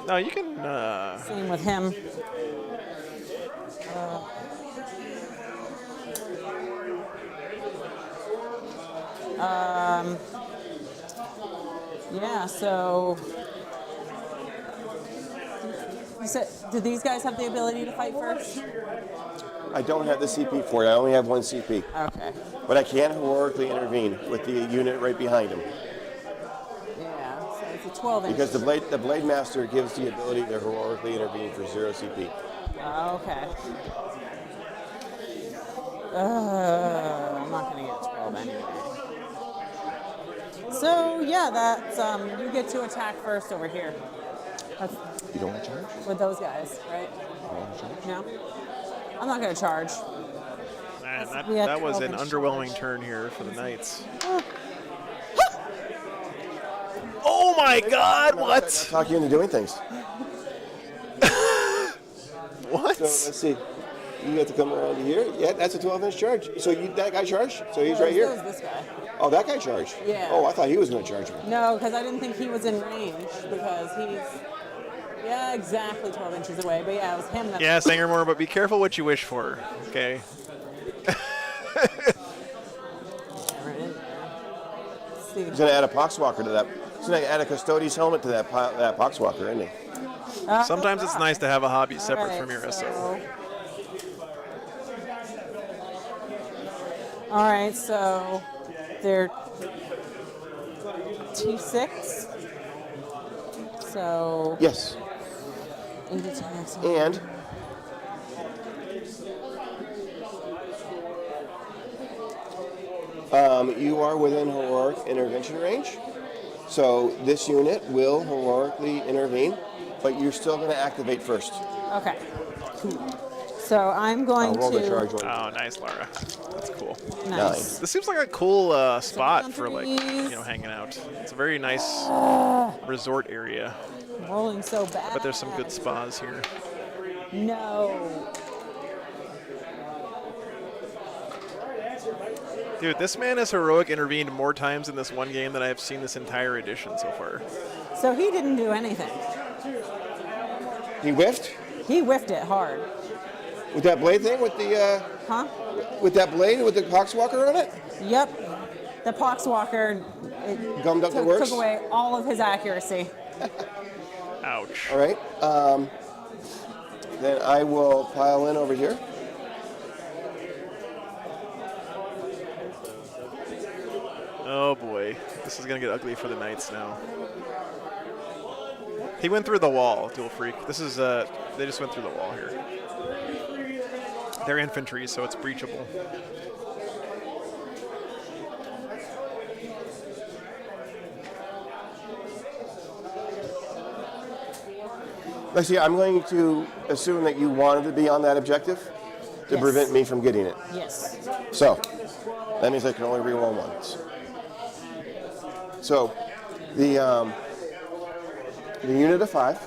No, you can. Same with him. Yeah, so you said, do these guys have the ability to fight first? I don't have the CP for it. I only have 1 CP. Okay. But I can heroically intervene with the unit right behind him. Yeah, so it's a 12 inch. Because the Blade Master gives the ability to heroically intervene for 0 CP. Okay. I'm not gonna get 12 anyway. So yeah, that's you get to attack first over here. That's You don't want to charge? with those guys, right? You don't want to charge? No, I'm not gonna charge. Man, We had that was 12 an inch underwhelming charge. turn here for the Knights. Oh my God! I'm What? talking into doing things. What? So let's see. You have to come around here. Yeah, that's a 12-inch charge. So that guy charged? So he's right So here. is this guy. Oh, that guy charged? Yeah. Oh, I thought he was going to charge me. No, because I didn't think he was in range because he's exactly 12 inches away. But yeah, it was him that. Yeah, Sangermore, but be careful what you wish for. Okay. Right in there. Let's see. He's going to add a Poxwalker to that. He's going to add a Custodes helmet to that Poxwalker, isn't he? Sometimes it's nice to have a hobby separate Alright, from your SO. All right, so they're T6. So Yes. 8 attacks. And you are within heroic intervention range. So this unit will heroically intervene, but you're still going to activate first. Okay. So I'm going I'll roll the charge to. one. Oh, nice, Lara. That's cool. Nice. This seems like a cool spot for boundaries. hanging out. It's a very nice resort area. Rolling so bad. But there's some good spas here. No. Dude, this man has heroic intervened more times in this one game than I have seen this entire edition so far. So he didn't do anything. He whiffed He whiffed it hard. with that blade thing, with the with that blade with the Poxwalker on it. Yep. The Poxwalker it Gummed up the works. took away all of his accuracy. Ouch. All right. Then I will pile in over here. Oh boy, this is gonna get ugly for the Knights now. He went through the wall, Dual Freak. This is they just went through the wall here. They're infantry, so it's breachable. Let's see. I'm going to assume that you wanted to be on that objective to Yes. prevent me from getting it. Yes. So that means I can only reroll once. So the unit of 5.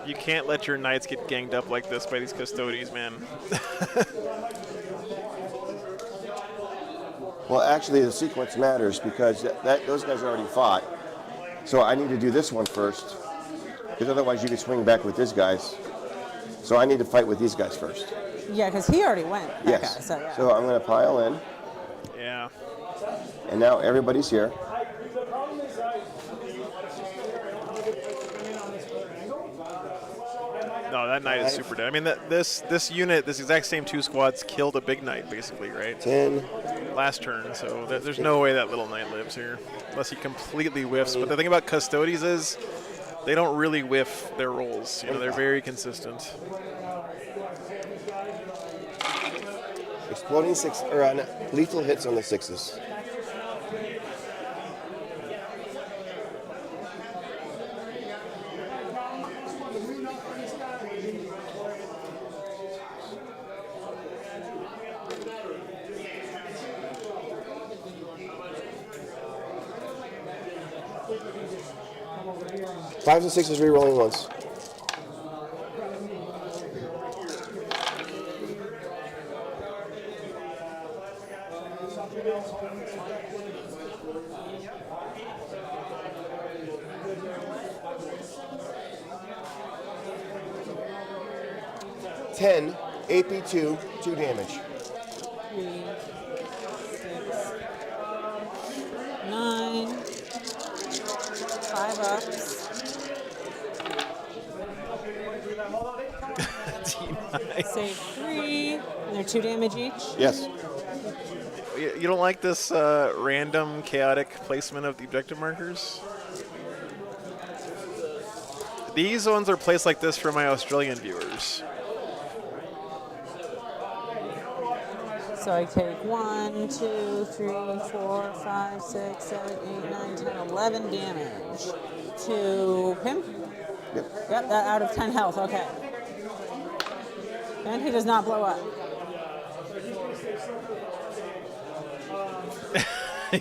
You can't let your Knights get ganged up like this by these Custodes, man. Well, actually, the sequence matters because those guys already fought. So I need to do this one first, because otherwise you could swing back with these guys. So I need to fight with these guys first. Yeah, because he already went. That Yes. Guy, so, yeah. So I'm going to pile in, Yeah. and now everybody's here. No, that knight is super dead. I mean, this unit, this exact same 2 squads killed a big knight, basically, right? 10. Last turn, so there's no way that little knight lives here. Unless he completely whiffs. But the thing about Custodes is they don't really whiff their rolls. You know, they're very consistent. Exploding 6, or lethal hits on the 6s. Fives and sixes re-rolling once. Ten, AP2, 2 damage. 3, 6, 9, 5 ups. Save 3, and they're 2 damage each. Yes. You don't like this random, chaotic placement of the objective markers? These ones are placed like this for my Australian viewers. So I take 1, 2, 3, 4, 5, 6, 7, 8, 9, 10, 11 damage to him. Yep. Yep, that out of 10 health, okay. And he does not blow up.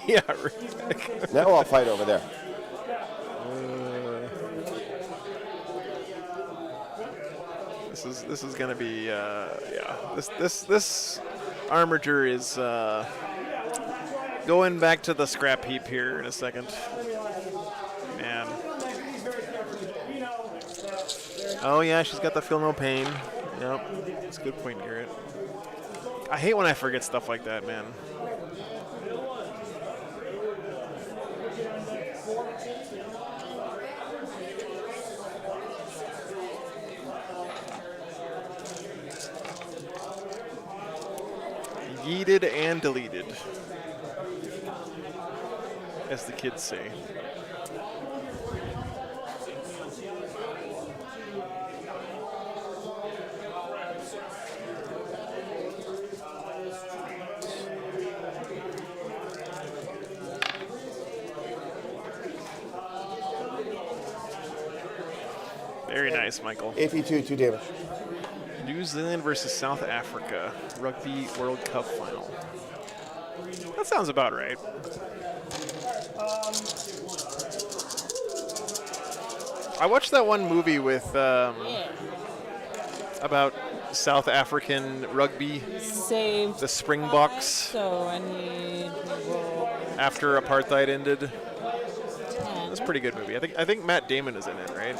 Yeah, right. Now I'll fight over there. This is gonna be yeah. This armature is going back to the scrap heap here in a second. Man. Oh yeah, she's got the feel no pain. Yep, that's a good point, Garrett. I hate when I forget stuff like that, man. Yeeted and deleted, as the kids say. Very nice, Michael. AP2, 2 damage. New Zealand versus South Africa, Rugby World Cup final. That sounds about right. I watched that one movie with about South African rugby, Saved the Springboks, so I need to roll after apartheid ended. 10. That's a pretty good movie. I think Matt Damon is in it, right?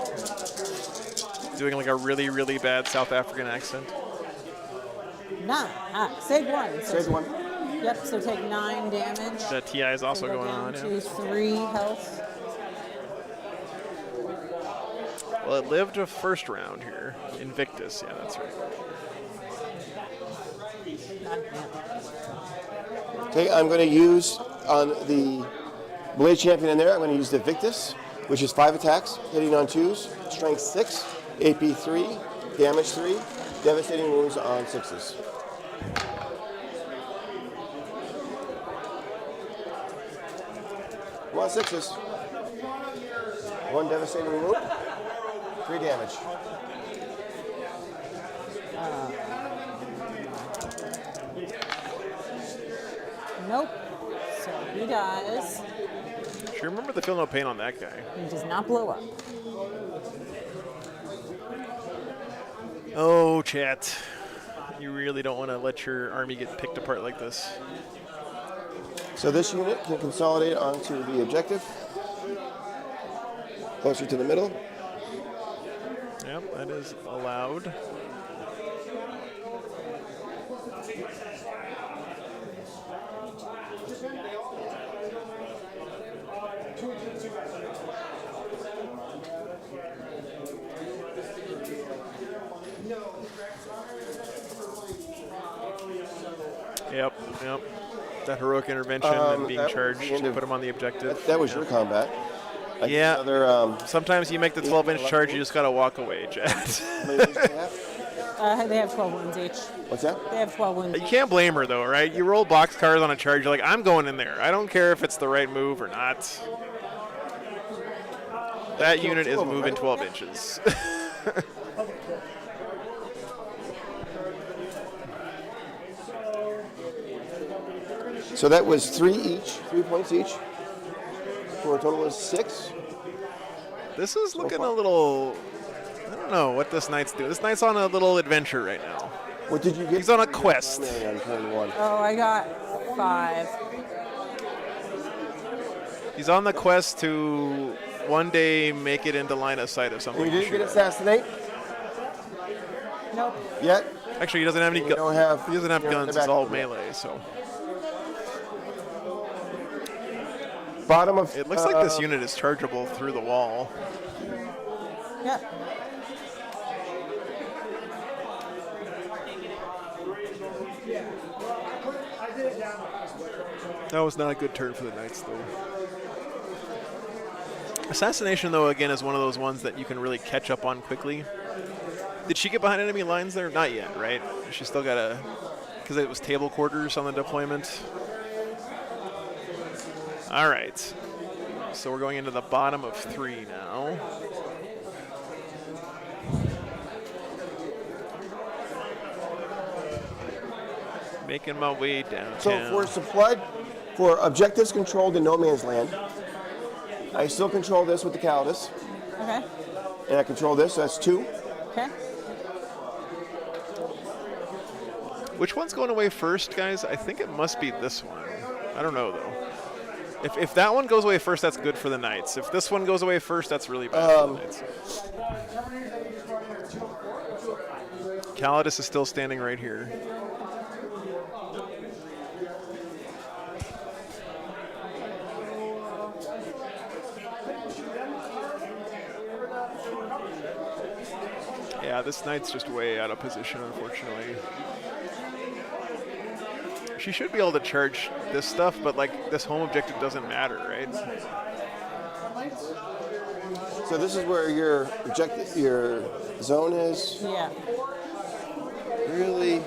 Doing like a really, really bad South African accent. 9. Save 1. So Save 1. Yep, so take 9 damage. The TI is also Go going down on. to Yeah. 3 health. Well, it lived a first round here. Invictus, yeah, that's right. Okay, I'm going to use on the Blade Champion in there, I'm going to use the Victus, which is 5 attacks, hitting on 2s, strength 6, AP 3, damage 3, devastating wounds on 6s. Come on, 6s. 1 devastating wound, 3 damage. Nope. So he dies. Sure, remember the feel no pain on that guy. He does not blow up. Oh, chat. You really don't want to let your army get picked apart like this. So this unit can consolidate onto the objective, closer to the middle. Yep, that is allowed. Yep, yep. That heroic intervention and being that was charged the end to of- put him on the objective. That was Yeah. your combat. I guess Yeah. Another, Sometimes you make the 12-inch charge, you just gotta walk away, Chad. how many wounds do you have? They have 12 wounds each. What's that? They have 12 wounds You can't blame her though, right? You roll box cars on a charge, you're like, I'm going in there. I don't care if it's the right move or not. That unit is two of them, moving right? 12 inches. So that was 3 each, 3 points each, for a total of 6. This is looking far. a little, I don't know what this knight's doing. This knight's on a little adventure right now. What did you get? He's on a quest. On turn 1. Oh, I got 5. He's on the quest to one day make it into line of sight of something. And you didn't to get shoot assassinate Nope. yet? at. Actually, he doesn't have any You guns. don't have. He doesn't have you're in the guns. It's back all of it. melee, so. Bottom of. It looks like this unit is chargeable through the wall. Yep. That was not a good turn for the knights, though. Assassination, though, again, is one of those ones that you can really catch up on quickly. Did she get behind enemy lines there? Not yet, right? She still got to, because it was table quarters on the deployment. All right. So we're going into the bottom of 3 now. Making my way downtown. So for supply, for objectives controlled in no man's land, I still control this with the Custodes, Okay. and I control this, so that's 2. Okay. Which one's going away first, guys? I think it must be this one. I don't know, though. If that one goes away first, that's good for the Knights. If this one goes away first, that's really bad for the Knights. Custodes is still standing right here. Yeah, this Knight's just way out of position, unfortunately. She should be able to charge this stuff, but like this home objective doesn't matter, right? So this is where your objective, your zone is. Yeah. Really?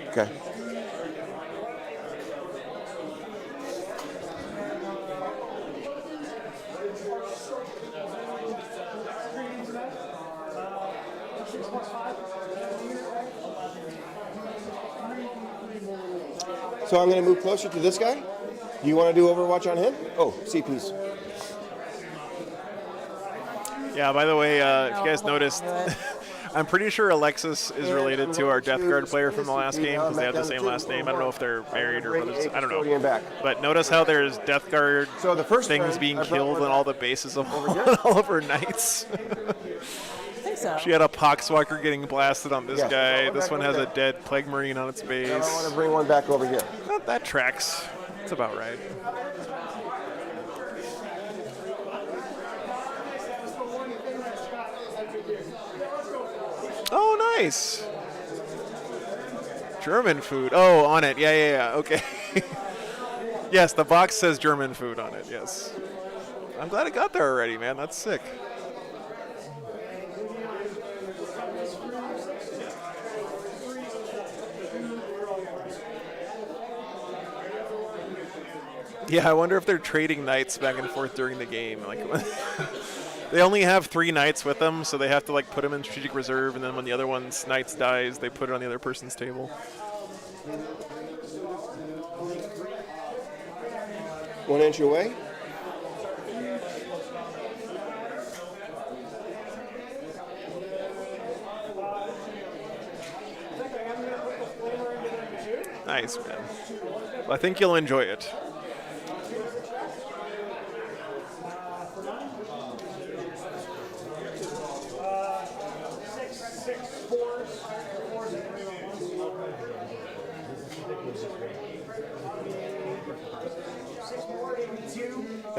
Okay. So I'm going to move closer to this guy. Do you want to do Overwatch on him? Oh, CPs. Yeah, by the way, if you guys No, noticed, do it. I'm pretty sure Alexis is And related to our Death Guard player from the last CP, game because they have the down same to last name. I don't know if they're married or Bring brothers. a I don't know. custodian back. But notice how there's Death Guard So the first things turn, being I brought killed one on all back. the bases of here? all of her knights. I think so. She had a Poxwalker getting blasted on this Yes, guy. one This back one over has a there. dead Plague Marine on its Now I want base. to bring one back over here. That tracks. It's about right. Oh, nice. German food. Oh, on it. Yeah. Okay. Yes, the box says German food on it. Yes. I'm glad it got there already, man. That's sick. Yeah, I wonder if they're trading knights back and forth during the game. Like, they only have 3 knights with them, so they have to like put them in strategic reserve, and then when the other one's knights dies, they put it on the other person's table. One inch away. Nice, man. Well, I think you'll enjoy it.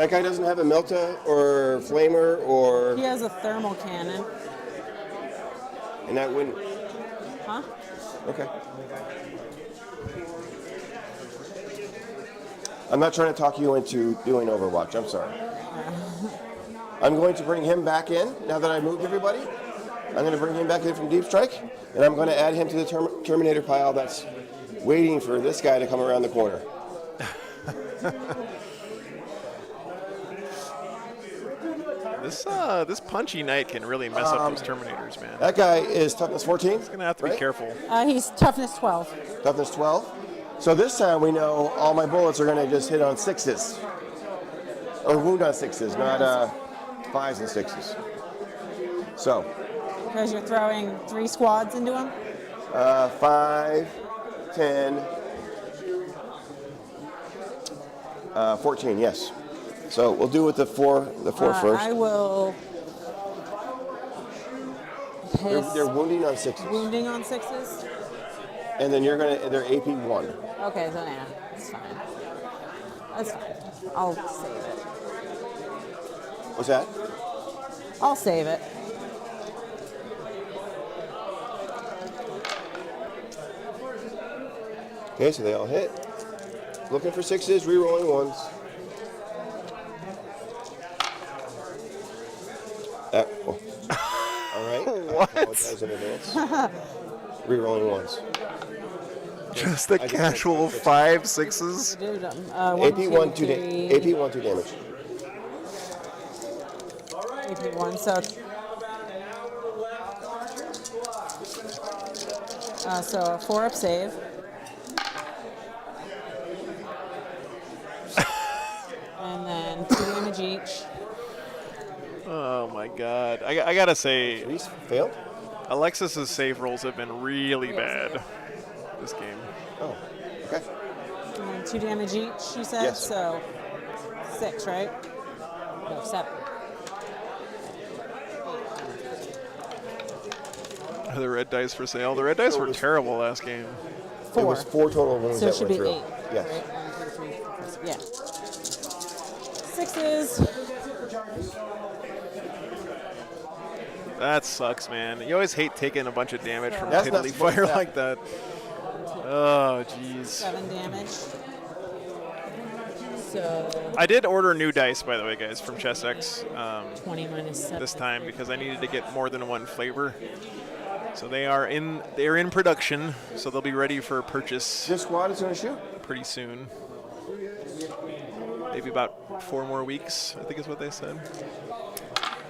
That guy doesn't have a Melta or Flamer or... He has a thermal cannon. And that wouldn't... Huh? Okay. I'm not trying to talk you into doing Overwatch. I'm sorry. I'm going to bring him back in now that I moved everybody. I'm going to bring him back in from Deep Strike, and I'm going to add him to the Terminator pile that's waiting for this guy to come around the corner. This punchy knight can really mess up those Terminators, man. That guy is toughness 14. He's gonna have to be careful. He's toughness 12. Toughness 12. So this time we know all my bullets are going to just hit on 6s. Or wound on 6s, not 5s and 6s. So. Because you're throwing 3 squads into him? 5, 10, 14, yes. So we'll do with the four first. I will. They're wounding on 6s. Wounding on 6s? And then they're AP 1. Okay, then yeah, it's fine. That's fine. I'll save it. What's that? I'll save it. Okay, so they all hit. Looking for 6s, re-rolling 1s. Oh. All right. What? In advance. Re-rolling 1s. Just the casual 5 6s. Dude, AP 1, 2 damage. AP 1, so a 4-up save. And then 2 damage each. Oh my god. I gotta say, Reese failed? Alexis's save rolls have been really bad this game. Oh, okay. And then 2 damage each, you said? Yes. So 6, right? No, 7. Are the red dice for sale? The red dice were terrible last game. 4. It was 4 total wounds So it that should went be through. 8. Yes. Right? 1, 2, 3, 4, yeah. 6s. That sucks, man. You always hate taking a bunch of damage from That's not piddly supposed fire to like that. Oh, jeez. 7 damage. So I did order new dice, by the way, guys, from ChessX 20 minus 7. this time because I needed to get more than one flavor. So they're in production, so they'll be ready for purchase This squad is going to shoot? pretty soon. Maybe about 4 more weeks, I think is what they said.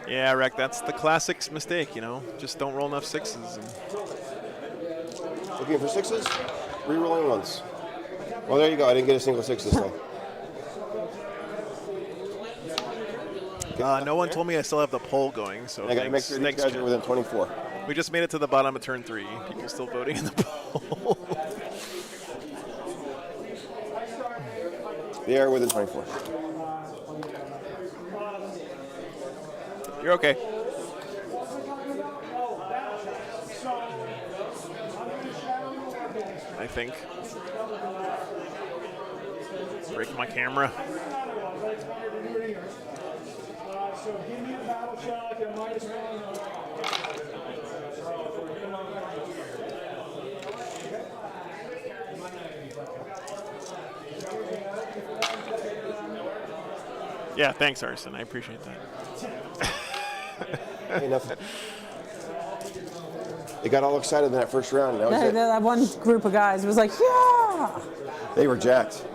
Yeah, Rec, that's the classic mistake, you know. Just don't roll enough 6s. Looking for 6s, re-rolling 1s. Well, there you go. I didn't get a single 6 this time. No one told me I still have the poll going, so I got to make sure these guys are within 24. We just made it to the bottom of turn 3. People still voting in the poll. They are within 24. You're okay. I think. Break my camera. So give me a battle shock and minus 1. Yeah, thanks, Arson. I appreciate that. Hey, nothing. They got all excited in that first round. That was it. That one group of guys was like, yeah! They were jacked.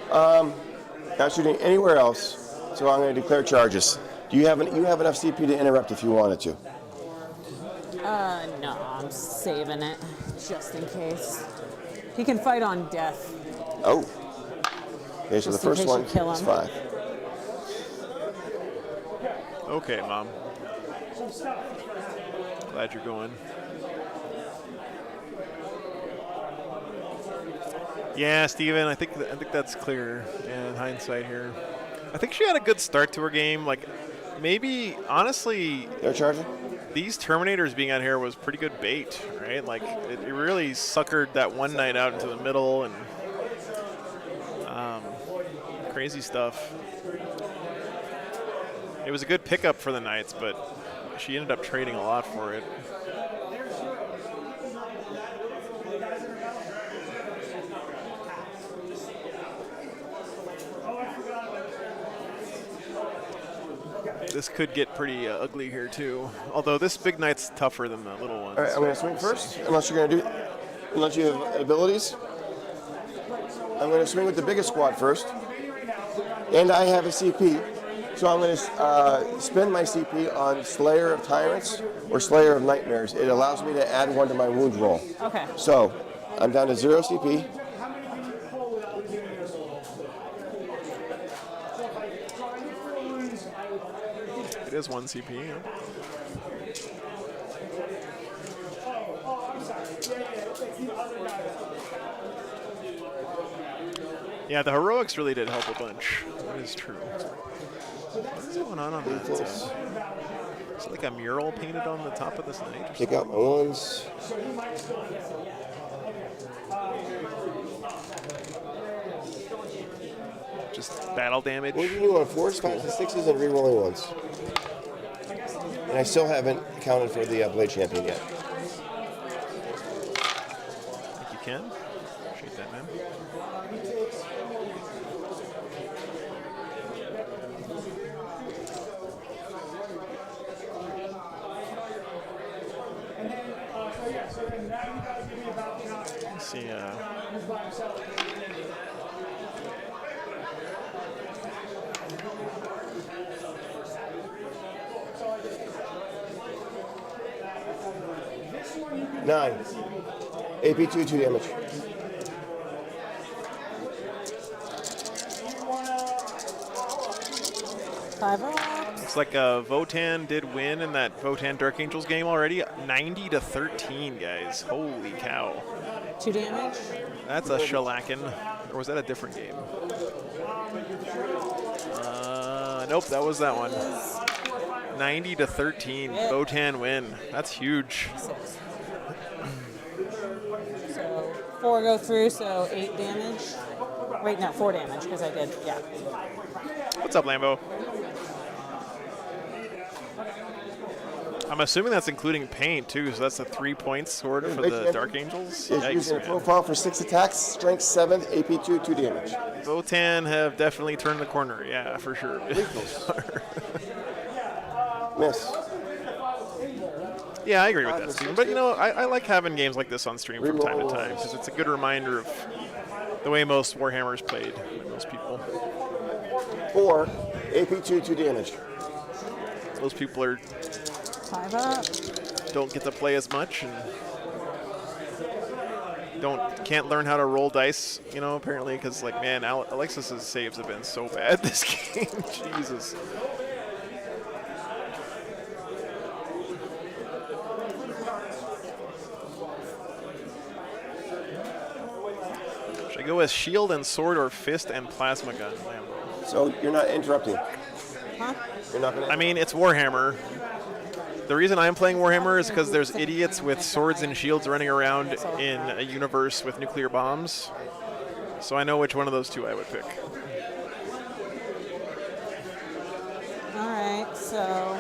Not shooting anywhere else, so I'm going to declare charges. You have enough CP to interrupt if you wanted to. No, I'm saving it just in case. He can fight on death. Oh. Okay, so Just the in first case one you kill is him. 5. Okay, Mom. Glad you're going. Yeah, Steven, I think that's clear in hindsight here. I think she had a good start to her game. Like, maybe, honestly, They're charging? these Terminators being out here was pretty good bait, right? Like, it really suckered that one knight out into the middle and crazy stuff. It was a good pickup for the Knights, but she ended up trading a lot for it. This could get pretty ugly here too. Although this big knight's tougher than the little ones. All right, I'm going to swing first, unless you have abilities. I'm going to swing with the biggest squad first, and I have a CP, so I'm going to spend my CP on Slayer of Tyrants or Slayer of Nightmares. It allows me to add 1 to my wound roll. Okay. So I'm down to 0 CP. It is 1 CP. Yeah. Yeah, the heroics really did help a bunch. That is true. What is going on that? Is it like a mural painted on the top of this knight? Take out my ones. Just battle damage. Wounding you on 4s, 5s, and 6s, and rerolling ones. And I still haven't accounted for the Blade Champion yet. I think you can. Appreciate that, man. Let's see. 9. AP2, 2 damage. Five up. Looks like Votann did win in that Votann Dark Angels game already. 90-13, guys. Holy cow. 2 damage. That's a shellacking. Or was that a different game? Nope, that was that one. 90-13. Yeah. Votann win. That's huge. 6. So 4 go through, so 8 damage. Wait, no, 4 damage, because I did, yeah. What's up, Lambo? I'm assuming that's including paint, too, so that's a 3-point sword for the Dark Angels. Is Yikes, using a man. profile for 6 attacks, strength 7, AP2, 2 damage. Votann have definitely turned the corner, yeah, for sure. Miss. Yeah, I agree with that, Steven. But, you know, I like having games like this on stream from time to time, because it's a good reminder of the way most Warhammer is played by most people. 4, AP2, 2 damage. Most people are 5 up. don't get to play as much and can't learn how to roll dice, you know, apparently, because, like, man, Alexis's saves have been so bad this game. Jesus. Should I go with shield and sword or fist and plasma gun, Lambo? So you're not interrupting. Huh? You're not going to. I mean, it's Warhammer. The reason I'm playing Warhammer is because there's idiots with swords and shields running around in a universe with nuclear bombs. So I know which one of those two I would pick. All right, so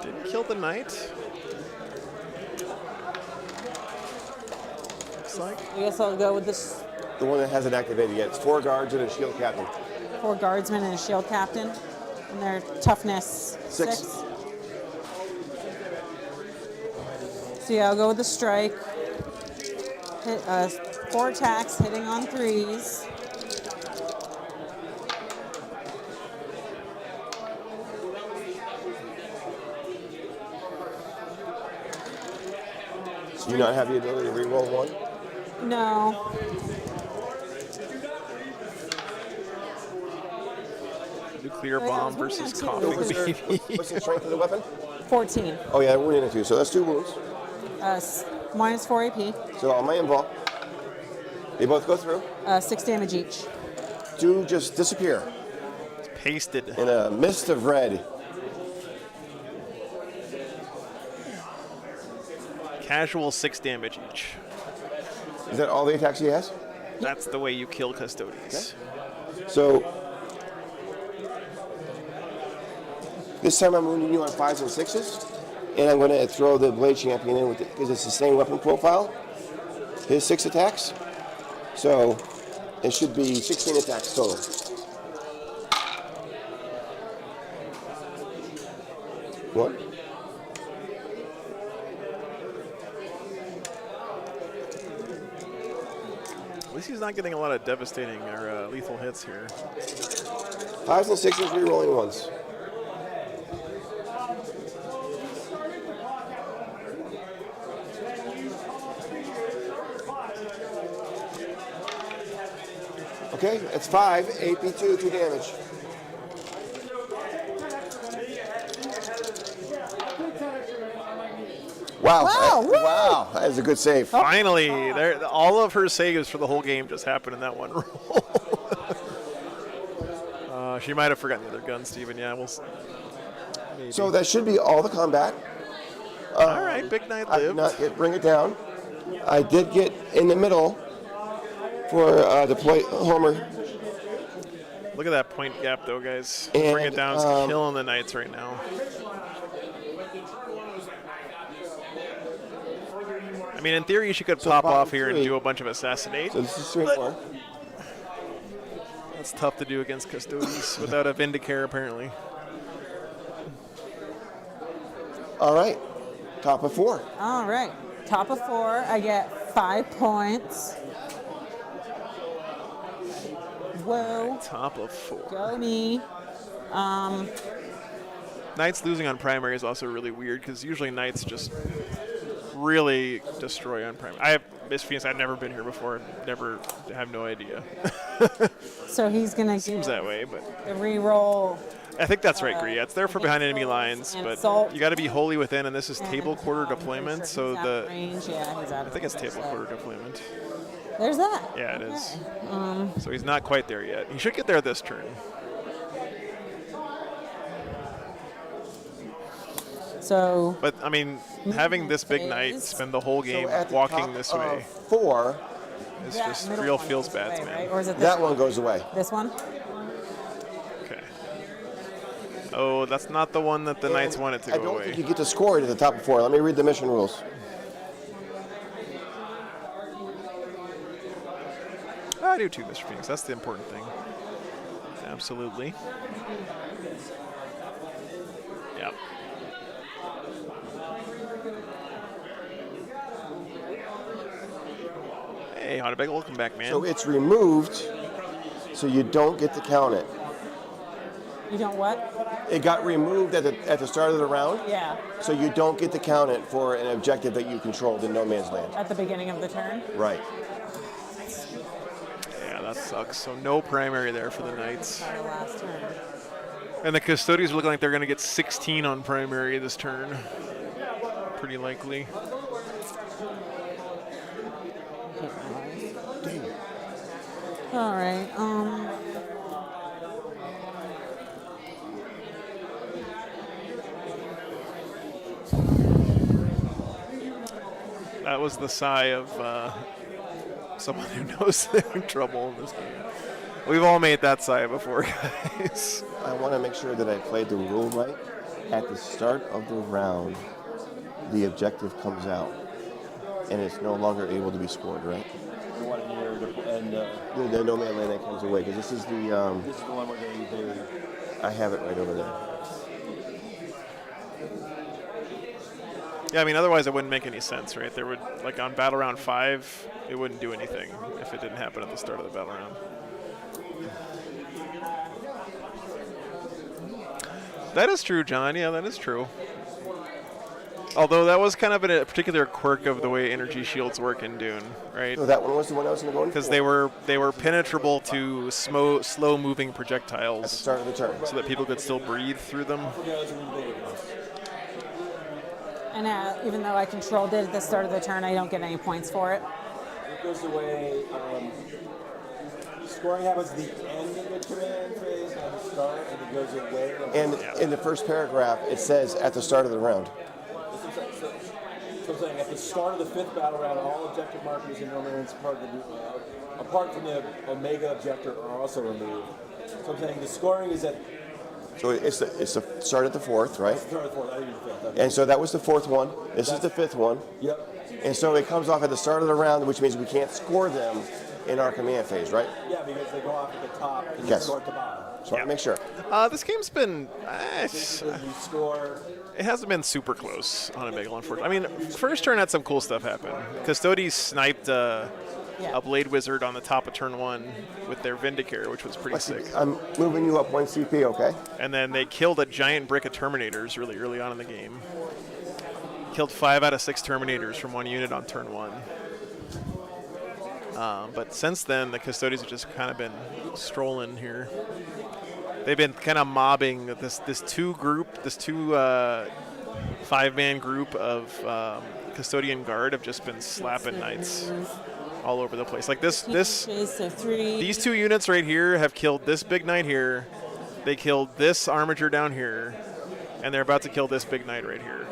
Didn't kill the knight. Looks like. I guess I'll go with this The one that hasn't activated yet. It's 4 guards and a shield captain. 4 guardsmen and a shield captain. And their toughness 6. 6. So yeah, I'll go with the strike. Hit 4 attacks, hitting on 3s. Do you not have the ability to reroll 1? No. Nuclear Yeah, I bomb was versus wondering coughing too. baby. What's the strength of the weapon? 14. Oh, yeah, wounding into 2. So that's 2 wounds. Minus 4 AP. So on my invul, they both go through. 6 damage each. 2 just disappear Pasted. in a mist of red. Casual 6 damage each. Is that all the attacks he has? That's the way you kill Custodes. So this time I'm wounding you on 5s and 6s, and I'm going to throw the Blade Champion in with it because it's the same weapon profile. His 6 attacks, so it should be 16 attacks total. What? At least he's not getting a lot of devastating or lethal hits here. 5s and 6s, re-rolling 1s. Okay, that's 5, AP2, 2 damage. Wow, wow, that is a good save. Finally, there, all of her saves for the whole game just happened in that one roll. She might have forgotten the other gun, Steven. Yeah, maybe. So that should be all the combat. All right, Big Knight I did lived. not get bring it down. I did get in the middle for deploy Homer. Look at that point gap, though, guys. And, Bring it down. It's killing the Knights right now. I mean, in theory, she could pop off here and do a bunch of assassinate. So this is 3 and 4. That's tough to do against Custodes without a Vindicare, apparently. All right, top of 4. All right. Top of 4. I get 5 points. Whoa. Top of 4. Go me. Knights losing on primary is also really weird because usually Knights just really destroy on primary. I have Miss Phoenix. I've never been here before. Never have no idea. So he's gonna Seems that way, but the re-roll. I think that's right, Gree. Yeah, it's there for behind enemy lines, and but assault. you got to be wholly within, and this is And table quarter I'm pretty deployment. sure So he's out of range. Yeah, he's out I of think it's range, table so- quarter deployment. There's that. Yeah, it is. Okay. So he's not quite there yet. He should get there this turn. So But I mean, having this big knight phase. spend the whole game So at the walking top this of way 4, is that just middle real one feels goes bad, away, man. right? Or is it this that one goes away. This one? Okay. Oh, that's not the one that the Knights And wanted to I go don't away. think you get to score it at the top of 4. Let me read the mission rules. I do too, Mr. Phoenix. That's the important thing. Absolutely. Yep. Hey, Hotabeg, welcome back, man. So it's removed, so you don't get to count it. You don't what? It got removed at the start of the round, Yeah. so you don't get to count it for an objective that you controlled in No Man's Land. At the beginning of the turn. Right. Yeah, that sucks. So no primary there for the Knights. Our last turn. And the Custodes are looking like they're going to get 16 on primary this turn. Pretty likely. All right. That was the sigh of someone who knows they're in trouble in this game. We've all made that sigh before, guys. I want to make sure that I played the rule right. At the start of the round, the objective comes out, and it's no longer able to be scored, right? The one here, and The No Man's Land that comes away, because this is the, this is the one where they I have it right over there. Yeah, I mean, otherwise it wouldn't make any sense, right? There would, like on Battle Round 5, it wouldn't do anything if it didn't happen at the start of the Battle Round. That is true, John. Yeah, that is true. Although that was kind of a particular quirk of the way energy shields work in Dune, right? So that one was the one I was going to go in Because for. they were penetrable to slow-moving projectiles, At the start of the turn. so that people could still breathe through them. And even though I controlled it at the start of the turn, I don't get any points for it. It goes away. Scoring happens at the end of the command phase, not the start, and it goes away. And in the first paragraph, it says at the start of the round. So I'm saying at the start of the 5th battle round, all objective markers in No Man's part of the apart from the Omega objector, are also removed. So I'm saying the scoring is at So it's the start at the 4th, right? third, fourth. I didn't even feel that. And so that was the 4th one. This is the 5th one. Yep. And so it comes off at the start of the round, which means we can't score them in our command phase, right? Yeah, because they go off at the top and Yes. you score at the bottom. So I want to make sure. This game's been. So you score. It hasn't been super close on Omegle, unfortunately. I mean, first turn had some cool stuff happen. Custodes sniped a Blade Wizard on the top of turn 1 with their Vindicator, which was pretty sick. I'm moving you up 1 CP, okay? And then they killed a giant brick of Terminators really early on in the game. Killed 5 out of 6 Terminators from 1 unit on turn 1. But since then, the Custodes have just kind of been strolling here. They've been kind of mobbing this two 5-man group of Custodian Guard have just been slapping knights all over the place. Like these 2 units right here have killed this big knight here. They killed this armature down here, and they're about to kill this big knight right here.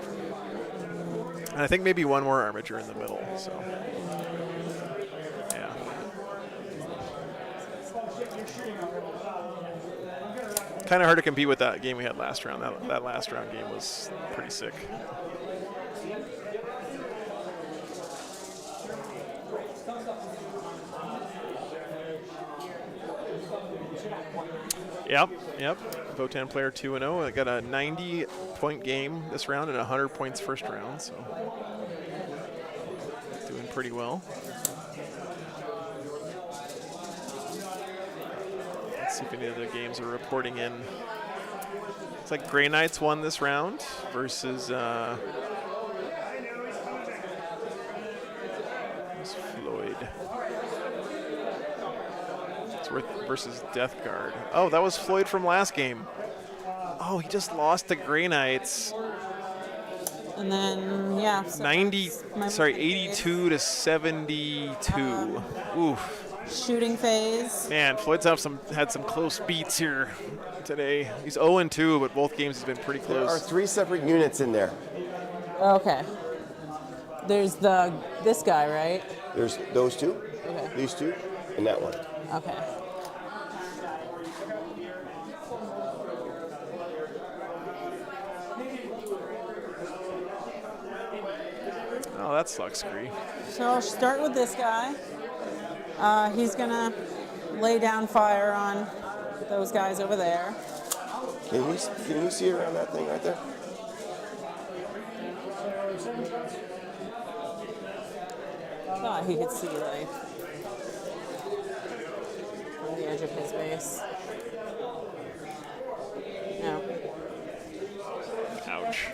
And I think maybe one more armature in the middle. So, yeah. Kind of hard to compete with that game we had last round. That last round game was pretty sick. Yep. Votann player 2-0. I got a 90-point game this round and 100 points first round, so doing pretty well. Let's see if any other games are reporting in. It's like Grey Knights won this round versus Floyd. Versus Death Guard. Oh, that was Floyd from last game. Oh, he just lost to Grey Knights. And then, yeah. So 82 to 72. Oof. Shooting phase. Man, Floyd's had some close beats here today. He's 0-2, but both games have been pretty close. There are 3 separate units in there. Okay. There's this guy, right? There's those 2, Okay. these 2, and that one. Okay. Oh, that sucks, Gree. So I'll start with this guy. He's gonna lay down fire on those guys over there. Can you see around that thing right there? Thought he could see like from the edge of his base. No. Ouch.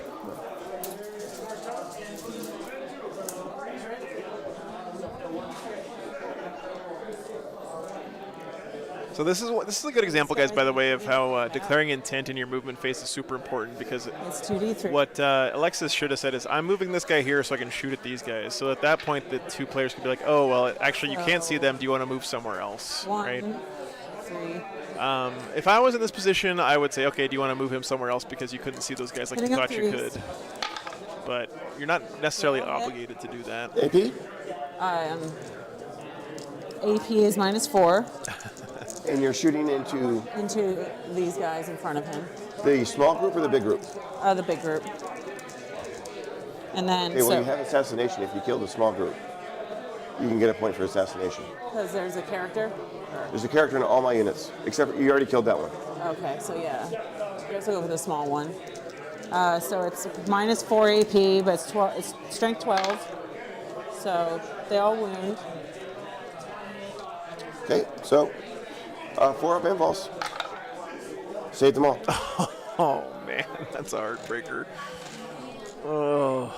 So this is a good example, guys, by the way, of how declaring intent in your movement phase is super important, because It's 2d3. what Alexis should have said is, I'm moving this guy here so I can shoot at these guys. So at that point, the 2 players could be like, oh, well, actually, you can't see them. Do you want to move somewhere else? 1, Right? 3. If I was in this position, I would say, okay, do you want to move him somewhere else because you couldn't see those guys like you Hitting up thought you threes. could? But you're not necessarily obligated to do that. AP? AP is -4 And you're shooting into into these guys in front of him. the small group or the big group? The big group. And then, Okay, well, you have assassination. If you kill the small group, you can get a point for assassination. because there's a character. There's a character in all my units, except for you already killed that one. Okay, so yeah. You have to go with the small one. So it's -4 AP, but it's strength 12. So they all wound. Okay, so 4 up impulse. Save them all. Oh, man, that's a heartbreaker. Oh.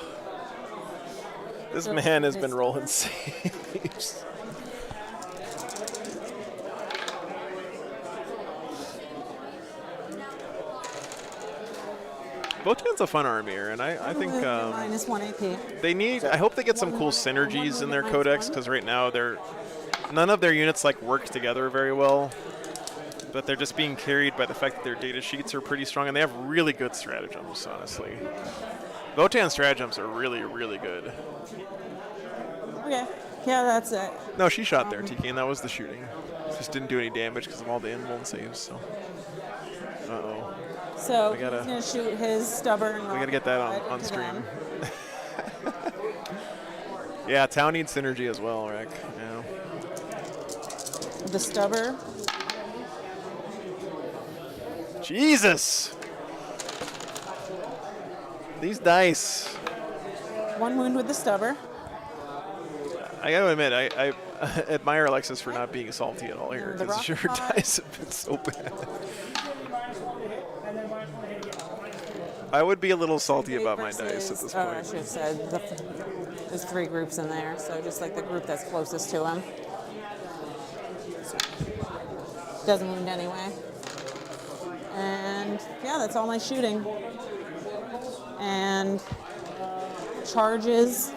This man has been rolling saves. Votann's a fun army here, and I think -1 AP. they need. I hope they get some cool synergies in their codex, because right now none of their units like work together very well. But they're just being carried by the fact that their data sheets are pretty strong, and they have really good stratagems, honestly. Votann's stratagems are really, really good. Okay. Yeah, that's it. No, she shot there, TK, and that was the shooting. Just didn't do any damage because of all the invuln saves. So. Uh-oh. So We gotta- he's gonna shoot his stubborn. We gotta get that on into stream. them. Yeah, town needs synergy as well, Rick. Yeah. The stubber. Jesus! These dice. 1 wound with the stubber. I gotta admit, I admire Alexis for not being salty at all here, The because your rock pot. dice have been so bad. I would be a little salty about my dice at this I point. should have said there's 3 groups in there, so just like the group that's closest to him. Doesn't wound anyway. And yeah, that's all my shooting. And charges.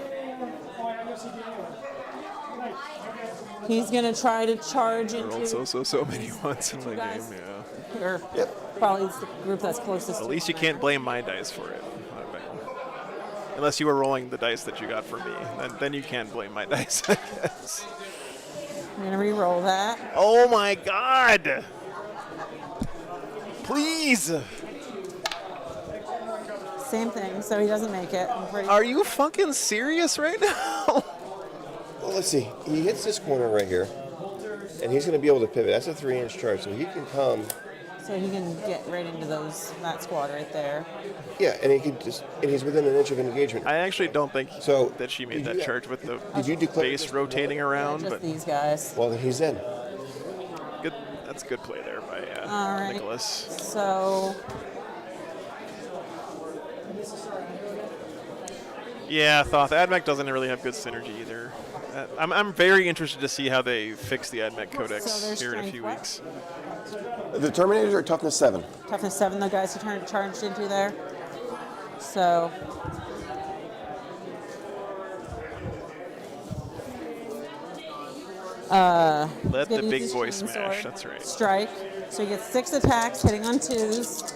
He's gonna try to charge I rolled into. so many once in my game, guys. yeah. Or probably it's the group that's closest. At least you can't blame my dice for it. Unless you were rolling the dice that you got from me. Then you can blame my dice, I guess. I'm gonna re-roll that. Oh my god! Please! Same thing, so he doesn't make it. I'm pretty. Are you fucking serious right now? Well, let's see. He hits this corner right here, and he's going to be able to pivot. That's a 3-inch charge, so he can come. So he can get right into that squad right there. Yeah, and he can and he's within 1 inch of engagement. I actually don't think So, that she made did that you- charge with the Did you declare base rotating around, Just but these guys. Well, then he's in. good. That's good play there by All right. Nicholas. So Yeah, Thoth. AdMech doesn't really have good synergy either. I'm very interested to see how they fix the AdMech Codex So there's here in a strength few what? weeks. The Terminators are toughness 7. toughness 7, the guys who charged into there. So Let the gonna big use his boy chainsaw smash. That's right. strike. So he gets 6 attacks, hitting on 2s.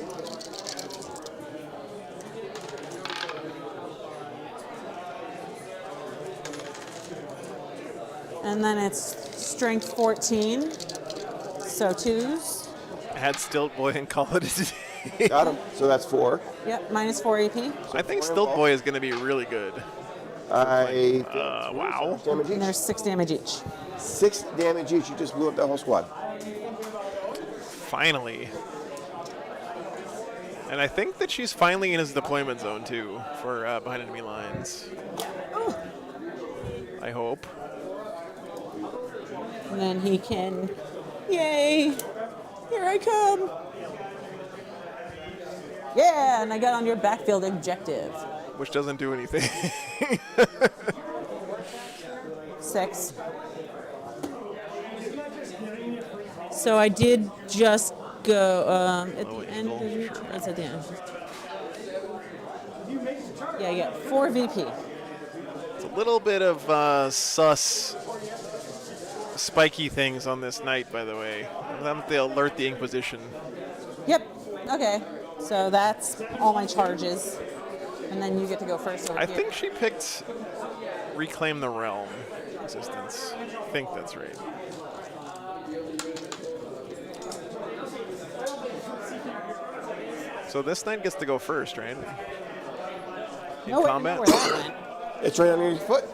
And then it's strength 14, so 2s. Had Stilt Boy and call it a day. Got him. So that's 4. Yep, minus 4 AP. I think Stilt Boy is going to be really good. Wow. Damage And each. there's 6 damage each. 6 damage each. You just blew up that whole squad. Finally. And I think that she's finally in his deployment zone too for behind enemy lines. I hope. And then he can, yay, here I come. Yeah, and I got on your backfield objective. Which doesn't do anything. 6. So I did just go at Oh, the end. evil, sure. That's at the end. Yeah, I got 4 VP. It's a little bit of sus spiky things on this knight, by the way. They alert the Inquisition. Yep. Okay. So that's all my charges, and then you get to go first over I here. think she picked Reclaim the Realm resistance. I think that's right. So this knight gets to go first, right? In No, I combat. know where that went. It's right under your foot.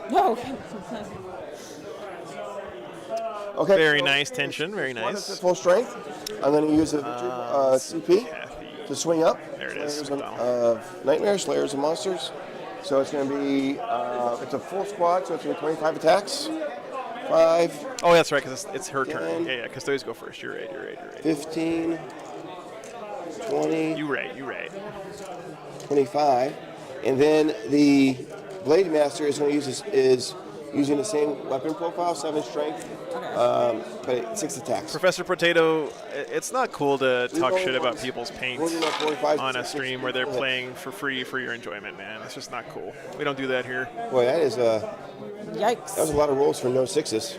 No. Okay. Very so nice tension. Very one is at nice. full strength. I'm going to use a CP Kathy. to swing up. There it is. Slayers of Nightmares, Slayers of Monsters. So it's going to be, it's a full squad, so it's going to be 25 attacks. 5, Oh, that's right, because it's her turn. 10. Yeah, Custodes go first. You're right. You're right. You're right. 15, 20, You right. You right. 25. And then the Blade Master is going to use is using the same weapon profile, 7 strength, but 6 attacks. Professor Potato, it's not cool to talk shit about people's paint Wounded on 45, on a 6 stream where they're hits. playing for free for your enjoyment, man. It's just not cool. We don't do that here. Boy, that is Yikes. that was a lot of rolls for no 6s.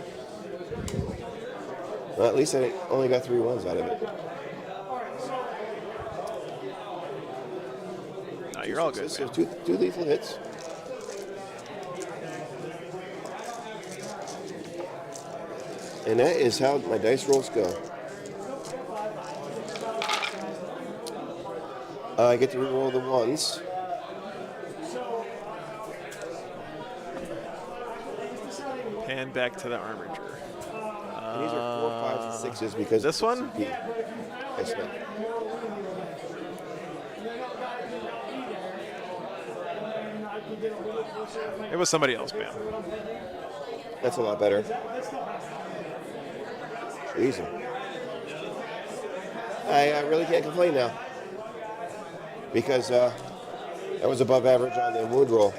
Well, at least I only got 3 1s out of it. No, you're all good, So man. 2 lethal hits. And that is how my dice rolls go. I get to reroll the ones. Pan back to the armature. And these are 4, 5s, and 6s because This one? CP. Yes, ma'am. It was somebody else, man. That's a lot better. Easy. I really can't complain now because that was above average on the wound roll.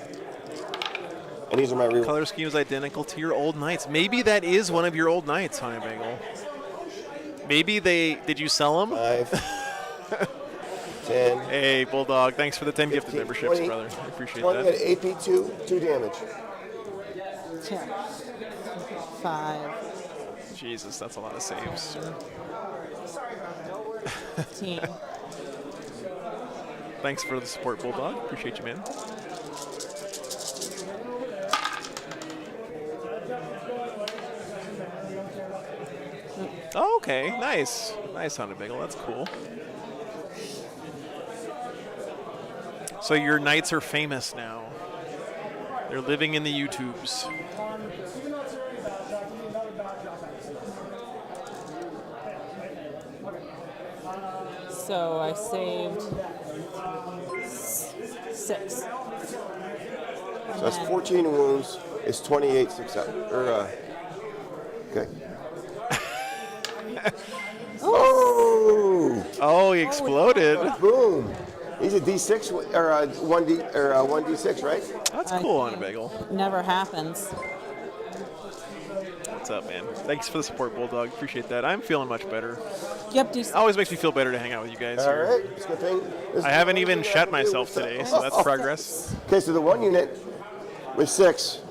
And these are my reroll. Color scheme is identical to your old knights. Maybe that is one of your old knights, Honey Bagel. Maybe did you sell them? 5, 10. Hey, Bulldog, thanks for the 10 gifted 15, memberships, 20, brother. I appreciate 20 that. at AP 2 damage. 10, 5, Jesus, that's a lot of saves. 15. Thanks for the support, Bulldog. Appreciate you, man. Oh, okay, nice. Nice, Honey Bagel. That's cool. So your knights are famous now. They're living in the YouTubes. So I saved 6. So that's 14 wounds. It's 28 6 up. Okay. Oh! Oh, he exploded. Boom! He's a D6 or a 1D or a 1D6, right? That's cool, Honey Bagel. Never happens. What's up, man? Thanks for the support, Bulldog. Appreciate that. I'm feeling much better. Yep, It always makes me feel better to hang out with you guys. All here. right. It's a good thing. I haven't even shat myself today, so that's progress. Okay, so the one unit with 6,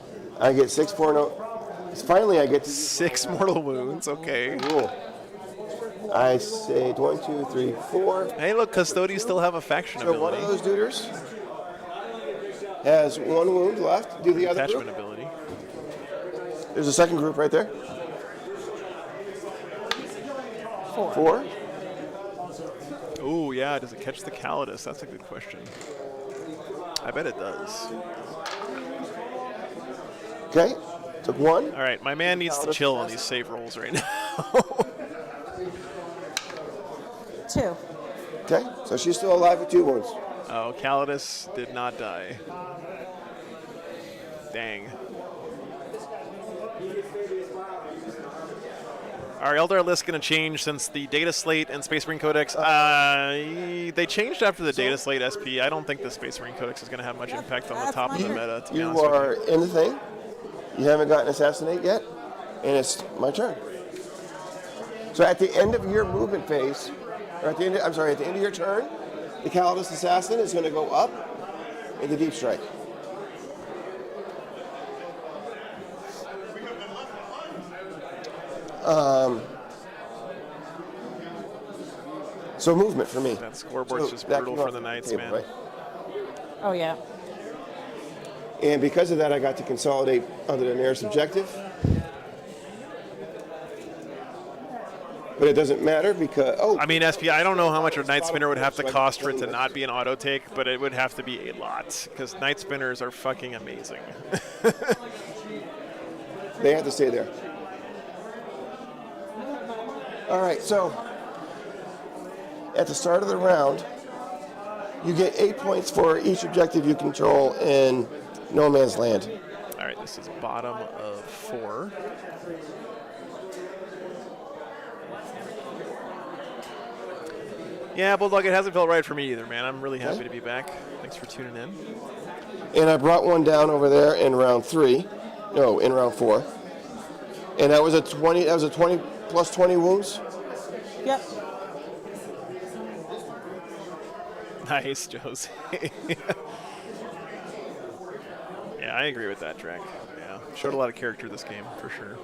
I get 6 4. Finally, I get to 6 mortal wounds. Okay. rule. I say 1, 2, 3, 4. Hey, look, Custodes still have a faction So one ability. of those duders has 1 wound left. Do the other Attachment group. ability. There's a second group right there. 4. Oh, yeah. Does it catch the Custodes? That's a good question. I bet it does. Okay. Took 1. All right, my man needs to Custodes chill on fast. these save rolls right now. 2. Okay. So she's still alive with 2 wounds. Oh, Custodes did not die. Dang. Our Eldar list going to change since the Data Slate and Space Marine Codex. They changed after the Data Slate SP. I don't think the Space Marine Codex is going to have much impact on the top of the meta, to be You honest with are in the thing. You haven't gotten assassinate yet, and it's my turn. So at the end of your movement phase, or at the end, at the end of your turn, the Custodes assassin is going to go up into deep strike. So movement for me. That scoreboard's So just that brutal can go for the off Knights, table, man. right? Oh, yeah. And because of that, I got to consolidate under the nearest objective. But it doesn't matter because, I mean, SP, I don't know how much a Night Spinner would have to cost for it to not be an auto take, but it would have to be a lot because Night Spinners are fucking amazing. they have to stay there. All right, so at the start of the round, you get 8 points for each objective you control in no man's land. All right, this is bottom of 4. Yeah, Bulldog, it hasn't felt right for me either, man. I'm really happy to be back. Thanks for tuning in. And I brought one down over there in round 3. No, in round 4. And that was a 20. That was a 20 plus 20 wounds. Yep. Nice, Josie. Yeah, I agree with that, Drek. Yeah, showed a lot of character this game, for sure.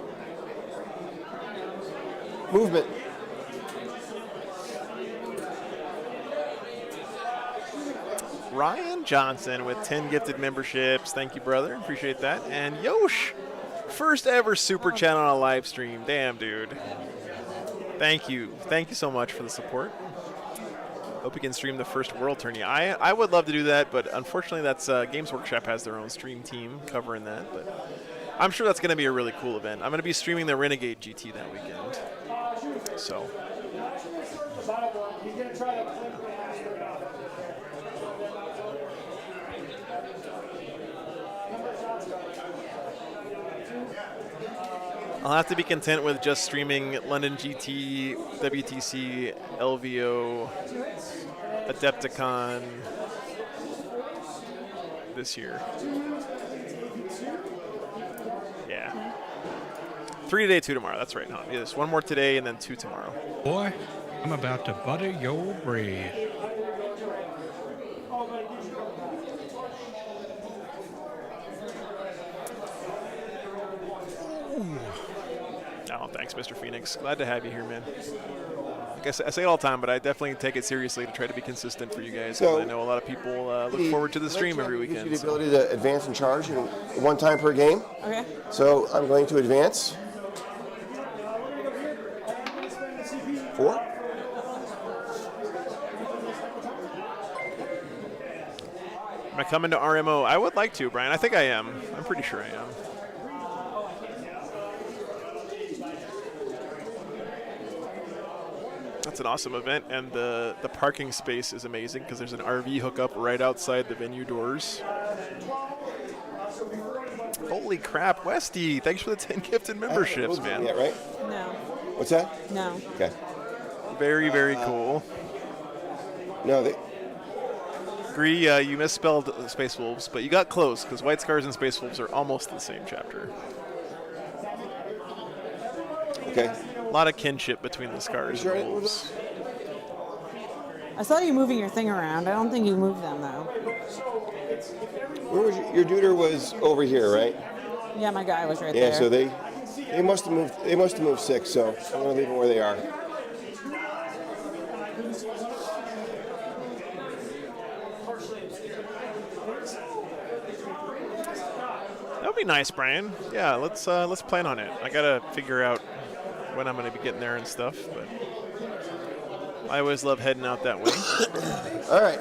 Movement. Ryan Johnson with 10 gifted memberships. Thank you, brother. Appreciate that. And Yosh, first ever super chat on a live stream. Damn, dude. Thank you so much for the support. Hope you can stream the first World Tourney. I would love to do that, but unfortunately, that's Games Workshop has their own stream team covering that. But I'm sure that's going to be a really cool event. I'm going to be streaming the Renegade GT that weekend. So. I'll have to be content with just streaming London GT, WTC, LVO, Adepticon this year. Yeah. 3 today, 2 tomorrow. That's right, huh? Yes, 1 more today and then 2 tomorrow. Boy, I'm about to butter your bread. Oh, thanks, Mr. Phoenix. Glad to have you here, man. Like I say it all the time, but I definitely take it seriously to try to be consistent for you guys. So I know a lot of people look forward to the stream every weekend. Gives you the ability to advance and charge in 1 time per game. Okay. So I'm going to advance. 4. Am I coming to RMO? I would like to, Brian. I think I am. I'm pretty sure I am. That's an awesome event, and the parking space is amazing because there's an RV hookup right outside the venue doors. Holy crap, Westy! Thanks for the 10 gifted memberships, man. Yeah, right? No. What's that? No. Okay. Very, very cool. No, they. Agree, you misspelled Space Wolves, but you got close because White Scars and Space Wolves are almost the same chapter. Okay. A lot of kinship between the Scars and the Wolves. I saw you moving your thing around. I don't think you moved them, though. Where was your duder was over here, right? Yeah, my guy was right there. Yeah, so they must have moved. They must have moved 6. So I'm going to leave them where they are. That would be nice, Brian. Yeah, let's plan on it. I gotta figure out when I'm gonna be getting there and stuff, but I always love heading out that way. All right.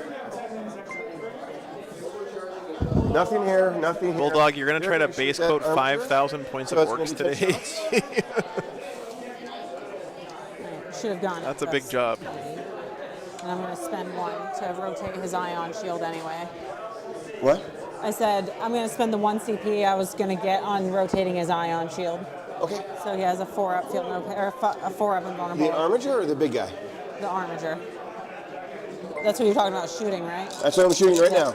Nothing here. Nothing here. Bulldog, you're gonna try to base coat 5,000 points of orcs today. Should have gone. That's a big job. And I'm going to spend 1 to rotate his ion shield anyway. What? I said I'm going to spend the 1 CP I was going to get on rotating his ion shield. Okay. So he has a 4-up field no or a 4-up invulnerable. The armiger or the big guy? The armiger. That's what you're talking about shooting, right? That's what I'm shooting right now.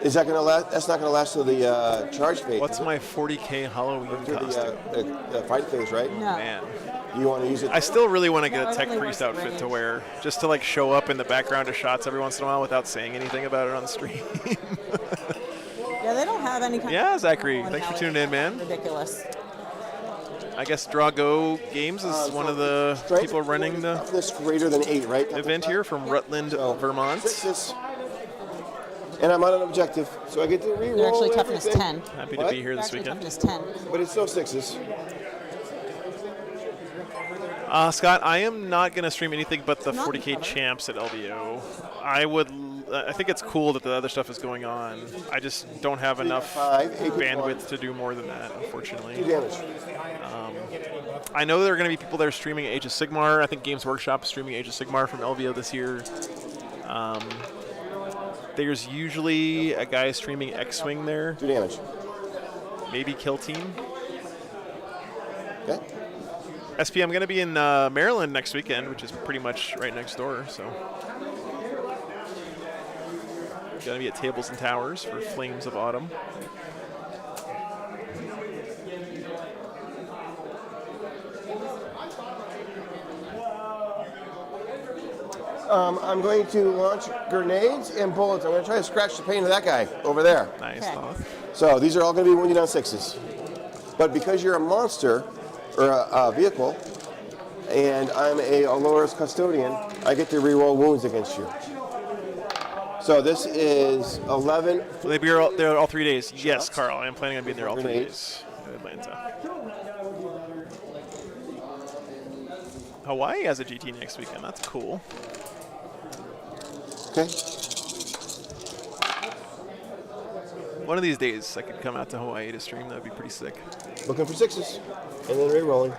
Is that going to last? That's not going to last till the charge phase. What's my 40K Halloween costume? The fight phase, right? No. Man. You want to use it? I still really want to get No, a it Tech only Priest works outfit range. to wear, just to like show up in the background of shots every once in a while without saying anything about it on stream. Yeah, they don't have any kind Yeah, of... Zachary, thanks for tuning in, man. Ridiculous. I guess Drago Games is one of the people running the Toughness greater than 8, right? event here from Rutland, Vermont. 6s. And I'm on an objective, so I get to reroll. They're actually toughness everything. 10. Happy What? to be here this Actually weekend. toughness 10. But it's still 6s. Scott, I am not going to stream anything but the Not 40K covered. champs at LVO. I think it's cool that the other stuff is going on. I just don't have enough 5, 8 bandwidth to do more than that, 2 unfortunately. damage. I know there are going to be people that are streaming Age of Sigmar. I think Games Workshop is streaming Age of Sigmar from LVO this year. There's usually a guy streaming X-Wing there. 2 damage. Maybe Kill Team. Okay. SP, I'm going to be in Maryland next weekend, which is pretty much right next door. So, going to be at Tables and Towers for Flames of Autumn. I'm going to launch grenades and bullets. I'm going to try to scratch the paint of that guy over there. Nice, Okay. Thoth. So these are all going to be wounded on 6s. But because you're a monster, or a vehicle, and I'm a Alora's custodian, I get to reroll wounds against you. So this is 11. Will they be there all 3 days? Yes, Carl. I am planning on being there all 3 days in Atlanta. Hawaii has a GT next weekend. That's cool. Okay. One of these days, I could come out to Hawaii to stream. That would be pretty sick. Looking for 6s. And then re-rolling.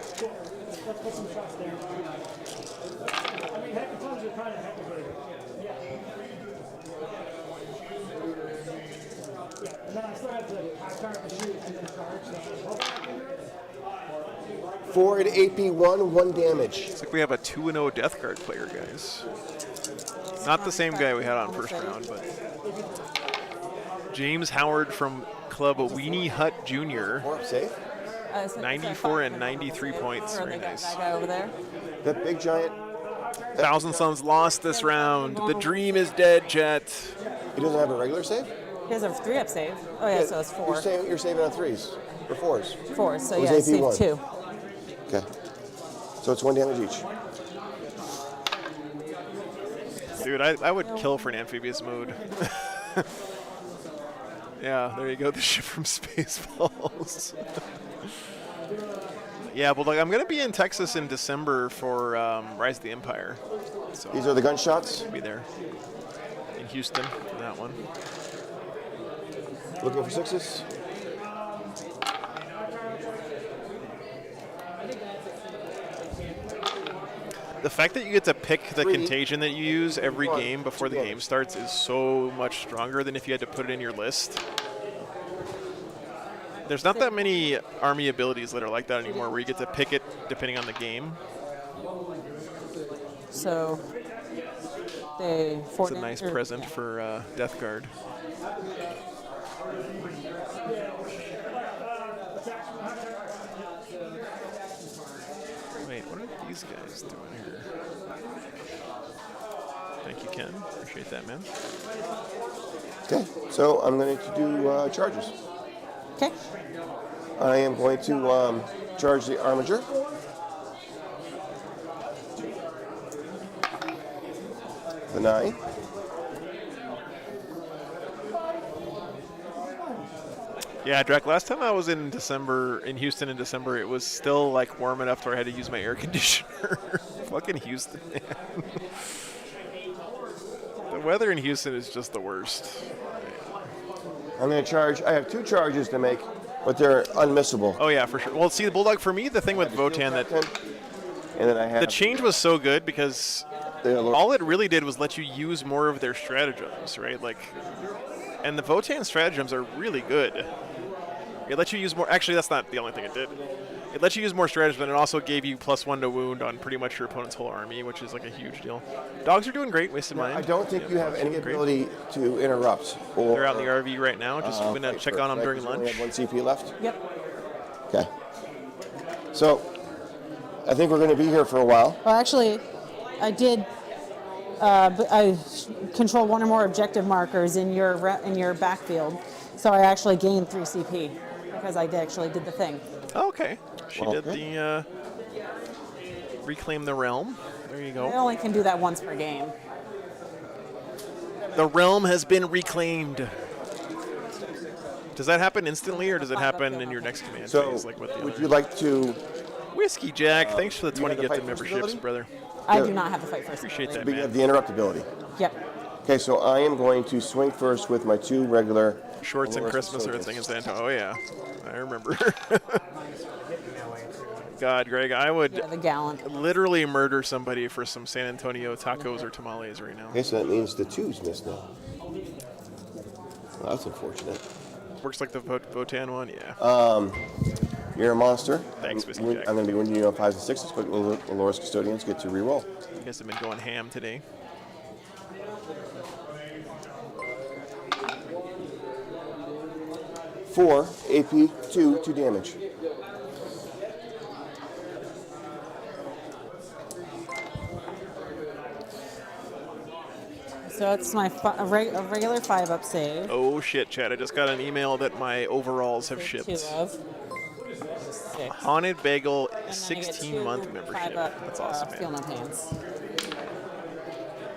Four at AP1, 1 damage. It's like we have a 2-0 Death Guard player, guys. Not the same guy we had on first round, but James Howard from Club Weenie Hut Jr. 4 up safe. 94 and 93 points. Very nice. That guy over there. That big giant. Thousand Suns lost this round. The dream is dead, Jet. He doesn't have a regular save? He has a 3-up save. Oh, yeah, so it's 4. You're saving on 3s or 4s. 4, so It was yeah, AP save one. 2. Okay. So it's 1 damage each. Dude, I would kill for an amphibious mode. Yeah, there you go. The ship from Spaceballs. Yeah, but like I'm gonna be in Texas in December for Rise of the Empire. So These are the gunshots. I'll be there in Houston for that one. Looking for 6s. The fact that you get to pick the 3. contagion that you use every 1. game before the 2 game starts is so much stronger than if you had to put it in your list. There's not that many army abilities that are like that anymore, where you get to pick it depending on the game. So they It's a nice present for Death Guard. Wait, what are these guys doing here? Thank you, Ken. Appreciate that, man. Okay. So I'm going to do charges. Okay. I am going to charge the Armiger. The 9. Yeah, Drac, last time I was in Houston in December, it was still like warm enough where I had to use my air conditioner. Fucking Houston, man. The weather in Houston is just the worst. I'm going to charge. I have 2 charges to make, but they're unmissable. Oh yeah, for sure. Well, see, the Bulldog, for me, the thing with Votann that and then I have the change was so good because all it really did was let you use more of their stratagems, right? Like, and the Votann stratagems are really good. It lets you use more. Actually, that's not the only thing it did. It lets you use more stratagems, but it also gave you +1 to wound on pretty much your opponent's whole army, which is like a huge deal. Dogs are doing great. Wasted mine. I don't think you have any ability to interrupt. Or, they're out in the RV right now. Just gonna check on them during lunch. We have 1 CP left. Yep. Okay. So I think we're going to be here for a while. Well, actually, I did. I control 1 or more objective markers in your backfield, so I actually gained 3 CP because I actually did the thing. Oh, okay. She did the reclaim the realm. There you I go. only can do that once per game. The realm has been reclaimed. Does that happen instantly, or does it happen in your next command So phase? Like with the would other? you like to? Whiskey Jack, thanks for the you 20 have the gifted fight first memberships, ability? brother. I do not have the fight first. Appreciate that, But you have man. the interrupt ability. Yep. Okay, so I am going to swing first with my 2 regular Shorts and Dolores Christmas or a Custodes. thing in San Antonio. Oh yeah, I remember. God, Greg, I would Yeah, the gallant. literally murder somebody for some San Antonio tacos or tamales right now. Okay, so that means the 2's missed now. Well, that's unfortunate. Works like the Votann one, yeah. You're a monster. Thanks, Whiskey I'm Jack. going to be winning you on 5s and 6s, but Dolores Custodians get to reroll. You guys have been going ham today. Four AP, 2 damage. So it's my a regular 5-up save. Oh shit, Chad! I just got an email that my overalls have shipped. 2 of. 6. Haunted Bagel, And then I get 16-month 2 membership. 5-up, That's awesome, Feel man. No Pains.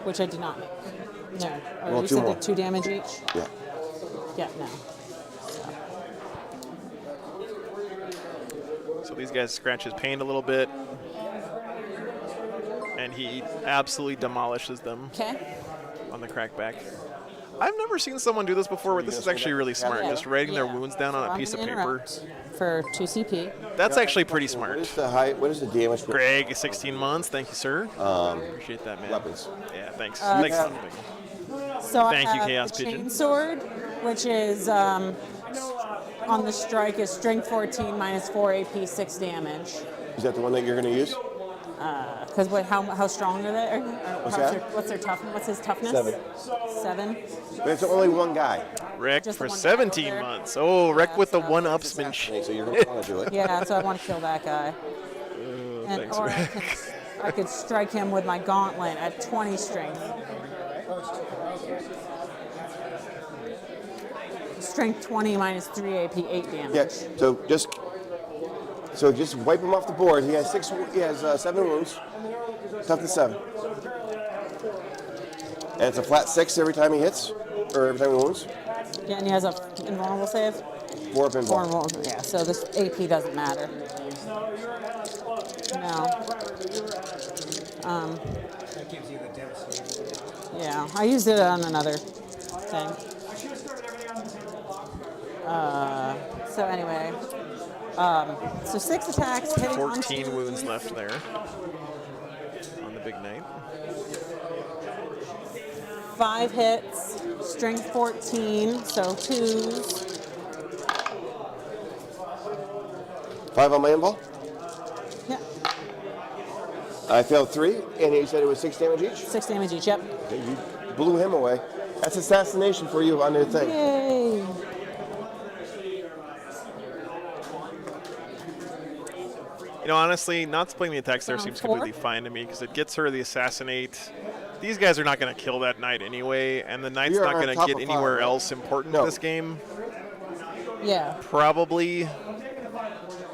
Which I did not make. No. Or Roll you two said more. the 2 damage each? Yeah. Yeah, no. So these guys scratch his paint a little bit, and he absolutely demolishes them Okay. on the crackback. I've never seen someone do this before, but this is actually really smart. Yeah. Just writing their Yeah. wounds down So on a I'm piece of gonna paper. interrupt for 2 CP. That's actually pretty What smart. is the height? What is the damage? Greg, 16 months. Thank you, sir. Appreciate that, man. Weapons. Yeah, thanks. Uh, Thanks. yeah. So Thank I you, have Chaos the Pigeon. Chainsword, which is on the strike is strength 14 minus 4 AP, 6 damage. Is that the one that you're going to use? Because how strong are they? What's their toughness? What's his toughness? 7. 7. But it's only one guy. Rick Just for the one guy 17 over there. months. Oh, Rick Yeah, with the so- one-upsmanship. So you're going to want to do it. Yeah, so I want to kill that guy. And, thanks, or Rick. I could strike him with my gauntlet at 20 strength. Strength 20 minus 3 AP, 8 damage. Yeah. So just wipe him off the board. He has 7 wounds. Toughness 7. And it's a flat 6 every time he hits, or every time he wounds. Yeah, and he has a invulnerable save. 4 pinball. Invulnerable, yeah. So this AP doesn't matter. No. That gives you the devastating. Yeah, I used it on another thing. So anyway, so 6 attacks, hitting on 14 2. wounds left there on the big night. 5 hits, strength 14, so 2s. 5 on my invul. Yeah, I failed 3, and you said it was 6 damage each? 6 damage each, yep. Okay, you blew him away. That's assassination for you on the thing. Yay! You know, honestly, not splitting the attacks there Down seems 4. completely fine to me because it gets her the assassinate. These guys are not going to kill that knight anyway, and the knight's We are not on going to top get of 5, anywhere right? else important No. this game. Yeah, Probably.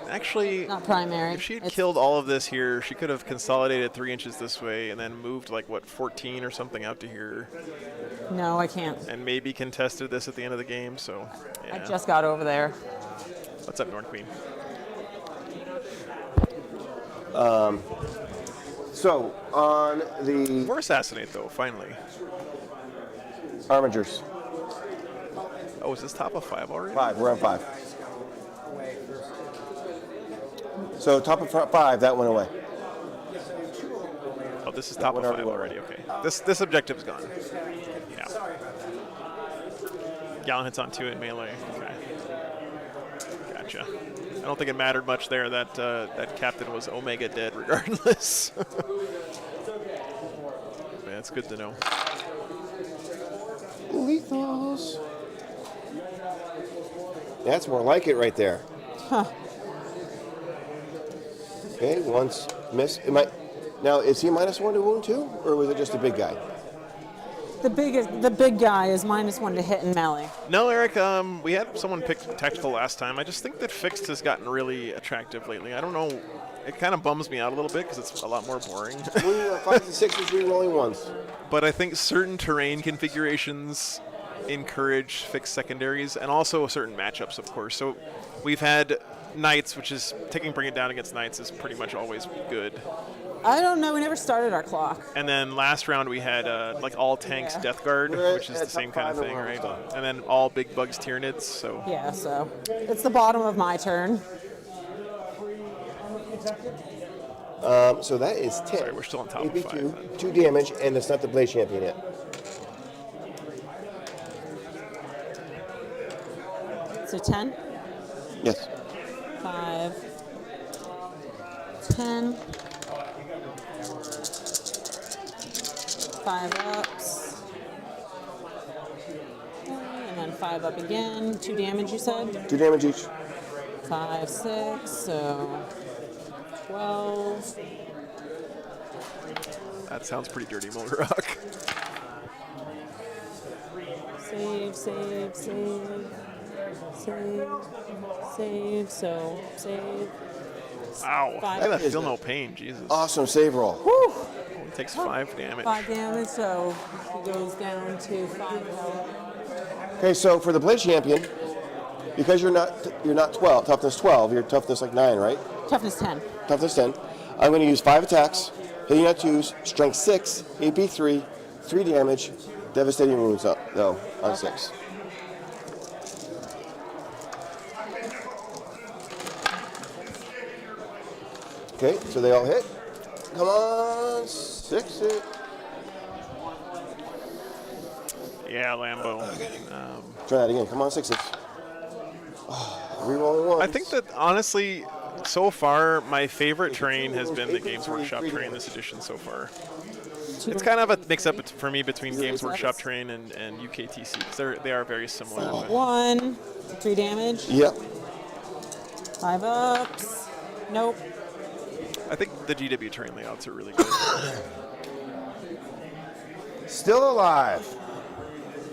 Actually, not primary. if she had It's- killed all of this here, she could have consolidated 3 inches this way and then moved, like, what, 14 or something out to here, No, I can't. and maybe contested this at the end of the game, so, yeah. I just got over there. What's up, North Queen? So, on the More assassinate, though, finally. armigers. Oh, is this top of 5 already? 5, we're on 5. So top of 5, that went away. Oh, this is top of Whatever 5 you want. already, okay. This objective's gone. Yeah. Gallon hits on 2 in melee, okay. Gotcha. I don't think it mattered much there that that captain was Omega dead regardless. Man, it's good to know. Lethals. That's more like it right there. Huh. Okay, once miss. Now, is he -1 to wound too, or was it just a big guy? The big guy is -1 to hit in melee. No, Eric, we had someone pick tactical last time. I just think that fixed has gotten really attractive lately. I don't know. It kind of bums me out a little bit because it's a lot more boring. 5s and 6s, re-rolling 1s. But I think certain terrain configurations encourage fixed secondaries, and also certain matchups, of course. So we've had knights, which is bring it down against knights is pretty much always good. I don't know. We never started our clock. And then last round we had like all tanks Yeah. Death Guard, We're which is at the same top kind of 5 thing, and right? we're on And then all big bugs Tyranids. So Yeah, so it's the bottom of my turn. So that is 10. Sorry, we're still on top of 2, 5. 2 damage, and it's not the Blade Champion yet. So 10, Yes. 5, 10, 5 ups, and then 5 up again. 2 damage, you said? 2 damage each. 5, 6, so 12. that sounds pretty dirty, Molrock. Save, save, save, save, save, so save. Ow! Five. I That is feel a- no pain. Jesus. Awesome save roll. Whew. He takes 5 damage. 5 damage, so he goes down to 5 health. Okay, so for the Blade Champion, because you're not 12, toughness 12, you're toughness like 9, right? Toughness 10. Toughness 10. I'm going to use 5 attacks, hitting on 2s, strength 6, AP 3, 3 damage, devastating wounds though on 6. Okay, so they all hit. Come on, 6 hit. Yeah, Lambo. Try that again. Come on, 6 hits. Rerolling 1. I think that honestly, so far, my favorite terrain has been the Games Workshop terrain this edition so far. It's kind of a mix-up for me between Games Workshop terrain and UKTC because they are very similar. but- 1, 3 damage. Yep. 5 ups. Nope. I think the GW terrain layouts are really good. Still alive.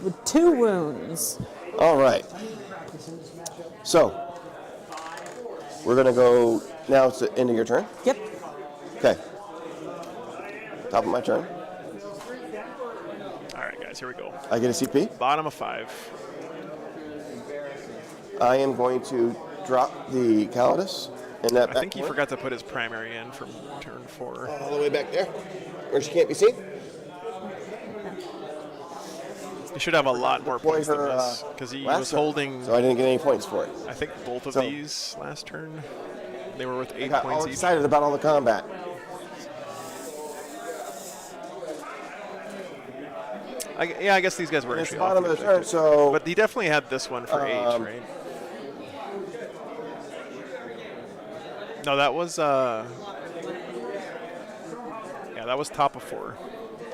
With 2 wounds. All right. So, we're going to go, now it's the end of your turn? Yep. Okay. Top of my turn. All right, guys, here we go. I get a CP. Bottom of 5. I am going to drop the Custodes in that I back think he corner. forgot to put his primary in from turn 4. All the way back there, where she can't be seen. He should have a lot more Deploy points than her, this because he last was turn. holding. So I didn't get any points for it. I think both of So- these last turn. They were worth 8 I got all points each. excited about all the combat. I guess these guys were It's the actually bottom off of the turn, objective. so But he definitely had this one for H, right? No, that was yeah, that was top of 4.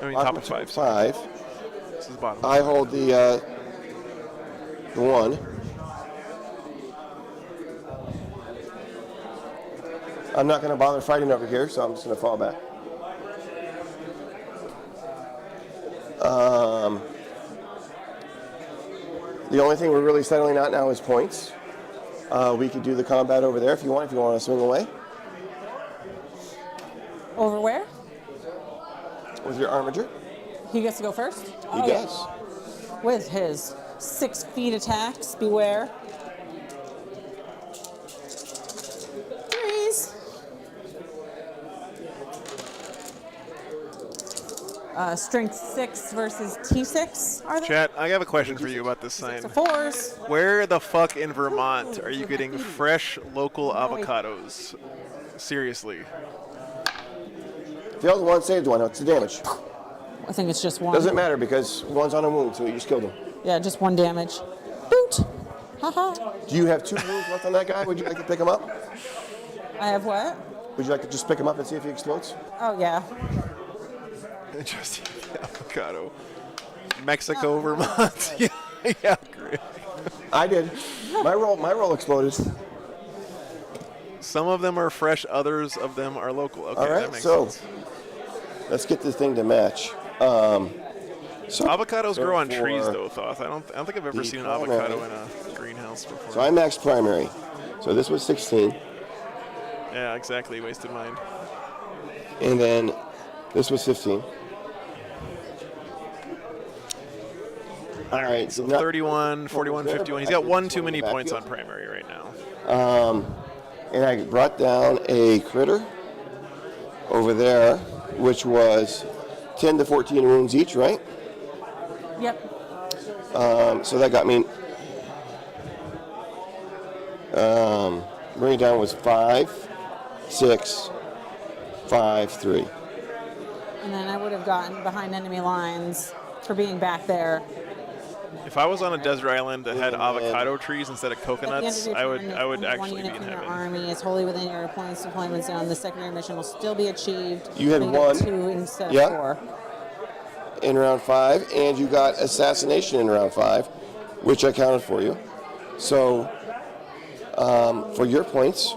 I mean, top of 5. sorry. 5. This is bottom. I hold the 1. I'm not going to bother fighting over here, so I'm just going to fall back. The only thing we're really settling out now is points. We could do the combat over there if you want to swing away Over where? with your armature. He gets to go first? He does. With his 6 feet attacks, beware. 3s. Strength 6 versus T6, are they? Chat, I have a question for you about this sign. So 4s. Where the fuck in Vermont are you getting fresh local avocados? Seriously. Failed one, saved one. What's the damage? I think it's just 1. Doesn't matter because one's on a wound, so you just killed him. Yeah, just 1 damage. Boot. Haha. Do you have 2 wounds left on that guy? Would you like to pick him up? I have what? Would you like to just pick him up and see if he explodes? Oh, yeah. Just the avocado. Mexico, Vermont. yeah, great. I did. My roll exploded. Some of them are fresh, others of them are local. Okay, All right, that makes so sense. let's get this thing to match. So Avocados grow on trees, for though, Thoth. I don't think I've ever the seen an primary- avocado in a greenhouse before. So I maxed primary. So this was 16, Yeah, exactly. Wasted mine. and then this was 15. All right, So now- 31, 41, 51. He's got 1 too many points on primary right now. and I brought down a critter over there, which was 10 to 14 wounds each, right? Yep. So that got me. Bring it down was 5, 6, 5, 3. And then I would have gotten behind enemy lines for being back there. If I was on a desert island that had avocado trees instead of At the end of coconuts, your I would turn, I would only actually one be unit in from your heaven. army is wholly within your opponent's deployment zone. The secondary mission will still be achieved. You had but get 1. 2 instead Yeah. of 4. In round 5, and you got assassination in round 5, which I counted for you. So, for your points,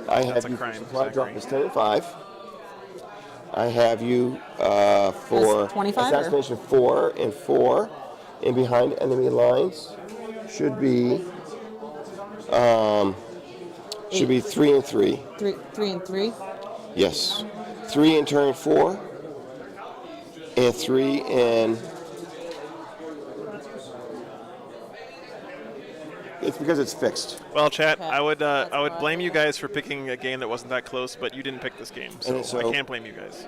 I have a you crime, supply drop Zachary. is 10 and 5. I have you for That's 25 or? assassination 4 and 4, and behind enemy lines should be 3 and 3. 3 and 3. Yes, 3 in turn 4, and 3 in. It's because it's fixed. Well, chat, Okay, I would that's blame why. you guys for picking a game that wasn't that close, but you didn't pick this game, so, So- I can't blame you guys.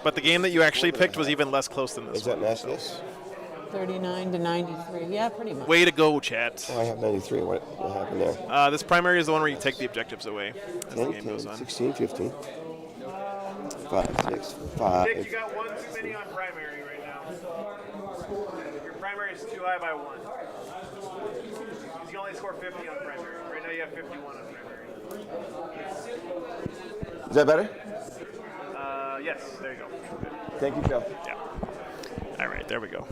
But the game that you actually picked was even less close than this Is that one. match this? 39 to 93. Yeah, pretty much. Way to go, chat. Oh, I have 93. What happened there? This primary is the one where you take the objectives away as the 10, game 10, goes on. 16, 15. 5, 6, 5. Dick, you got one too many on primary right now. Your primary is too high by 1. Because you only score 50 on primary. Right now you have 51 on primary. Is that better? Yes, there you go. Good. Thank you, Joe. Yeah. All right, there we go.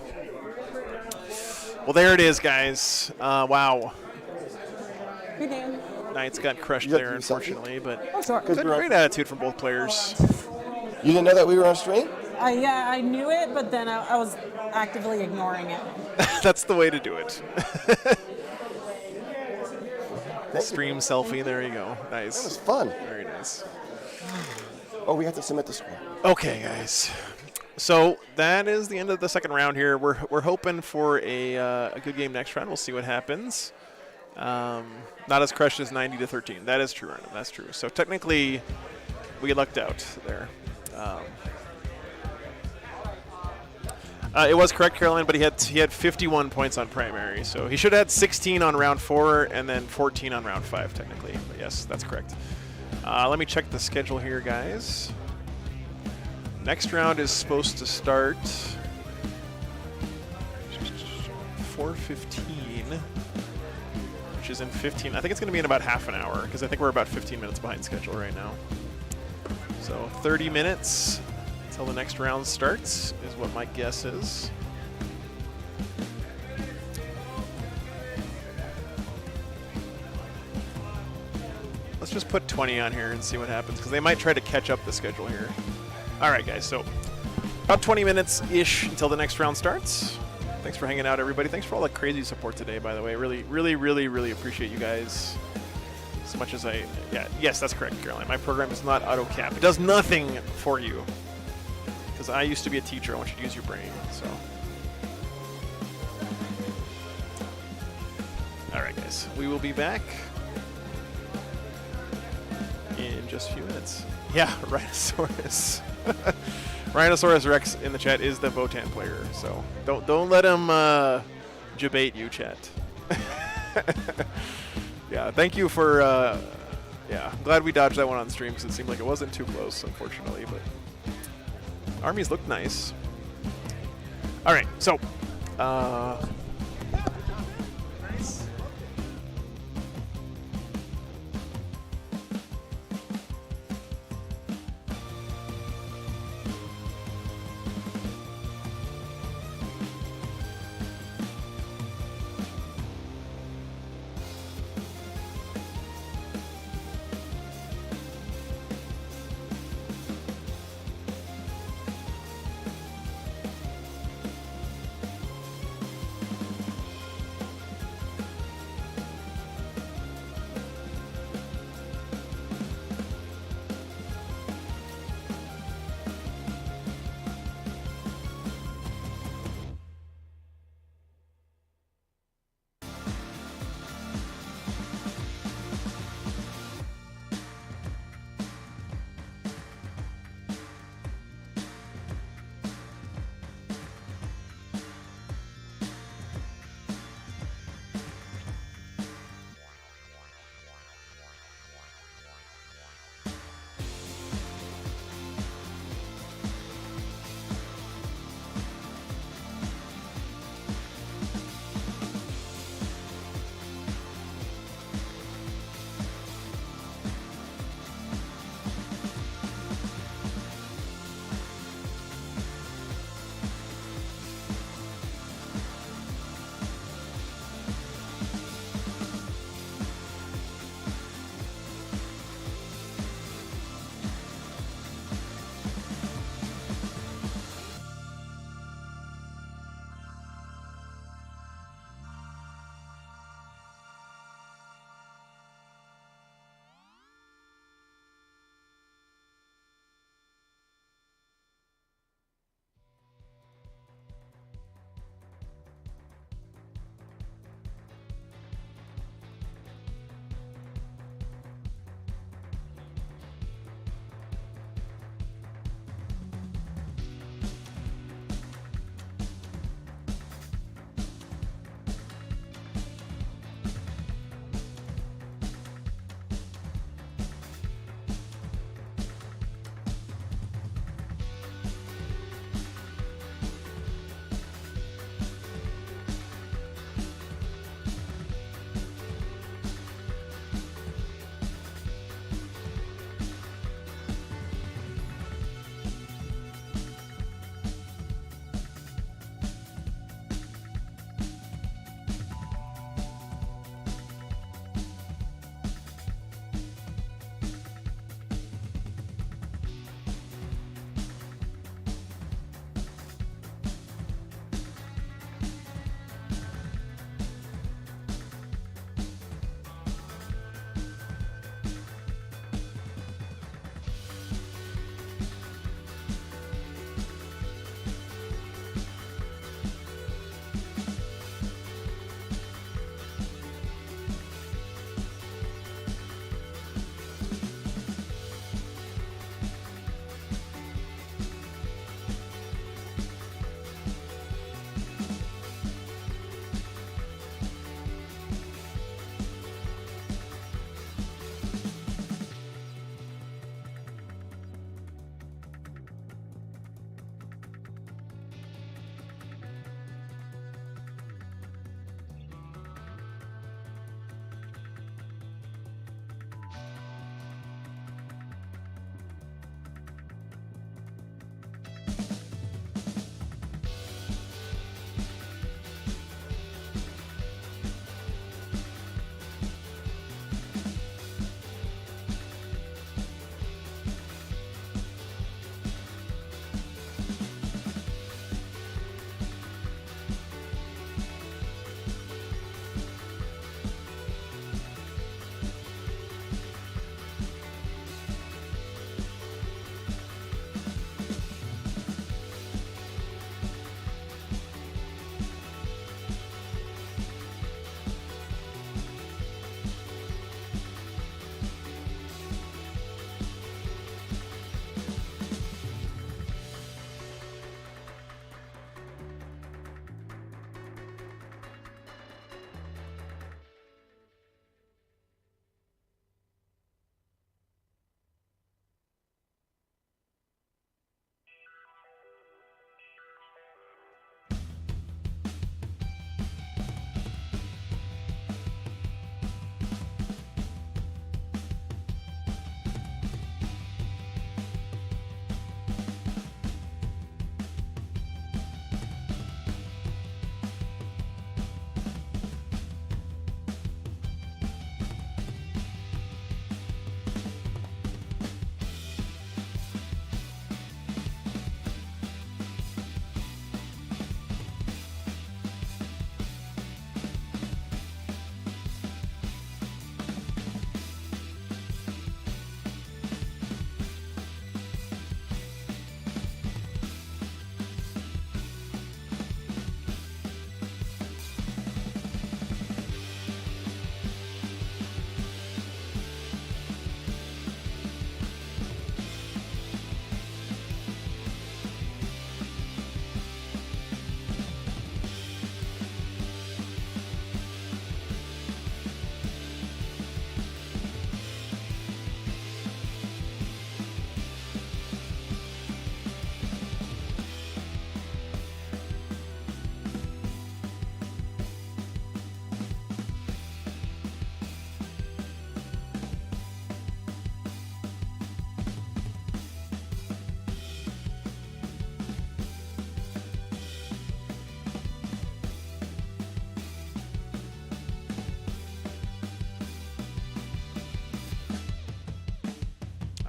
Well, there it is, guys. Wow. Hey, Dan. Knights got crushed You got there, to do something. unfortunately, but Oh, sorry. good, great attitude from both players. You didn't know that we were on stream? Yeah, I knew it, but then I was actively ignoring it. That's the way to do it. Thank you. Stream selfie, there you go. That was Nice. fun. Very nice. Oh, we have to submit the score. Okay, guys. So that is the end of the second round here. We're hoping for a good game next round. We'll see what happens. Not as crushed as 90 to 13. That is true, Arnon. That's true. So technically, we lucked out there. It was correct, Caroline, but he had 51 points on primary, so he should have had 16 on round 4 and then 14 on round 5, technically. But yes, that's correct. Let me check the schedule here, guys. Next round is supposed to start 4:15, which is in 15. I think it's going to be in about half an hour because I think we're about 15 minutes behind schedule right now. So 30 minutes until the next round starts is what my guess is. Let's just put 20 on here and see what happens because they might try to catch up the schedule here. All right, guys, so about 20 minutes-ish until the next round starts. Thanks for hanging out, everybody. Thanks for all the crazy support today, by the way. Really, really, really, really appreciate you guys as much as I... Yeah, yes, that's correct, Caroline. My program is not auto-cap. It does nothing for you because I used to be a teacher. I want you to use your brain, so... All right, guys. We will be back in just a few minutes. Yeah, Rhinosaurus. Rhinosaurus Rex in the chat is the Votann player, so don't let him debate you, chat. Yeah, thank you for. Yeah, I'm glad we dodged that one on stream because it seemed like it wasn't too close, unfortunately. But armies look nice. All right, so. Nice.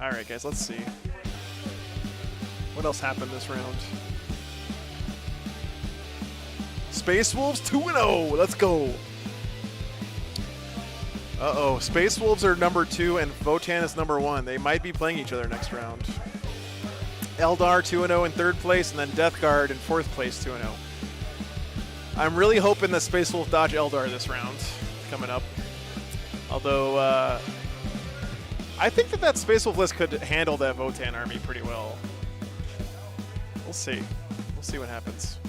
All right, guys, let's see. What else happened this round? Space Wolves 2-0. Let's go. Uh-oh. Space Wolves are number 2 and Votann is number 1. They might be playing each other next round. Eldar 2-0 in 3rd place, and then Death Guard in 4th place 2-0. I'm really hoping that Space Wolf dodge Eldar this round coming up. Although, I think that Space Wolf list could handle that Votann army pretty well. We'll see. We'll see what happens.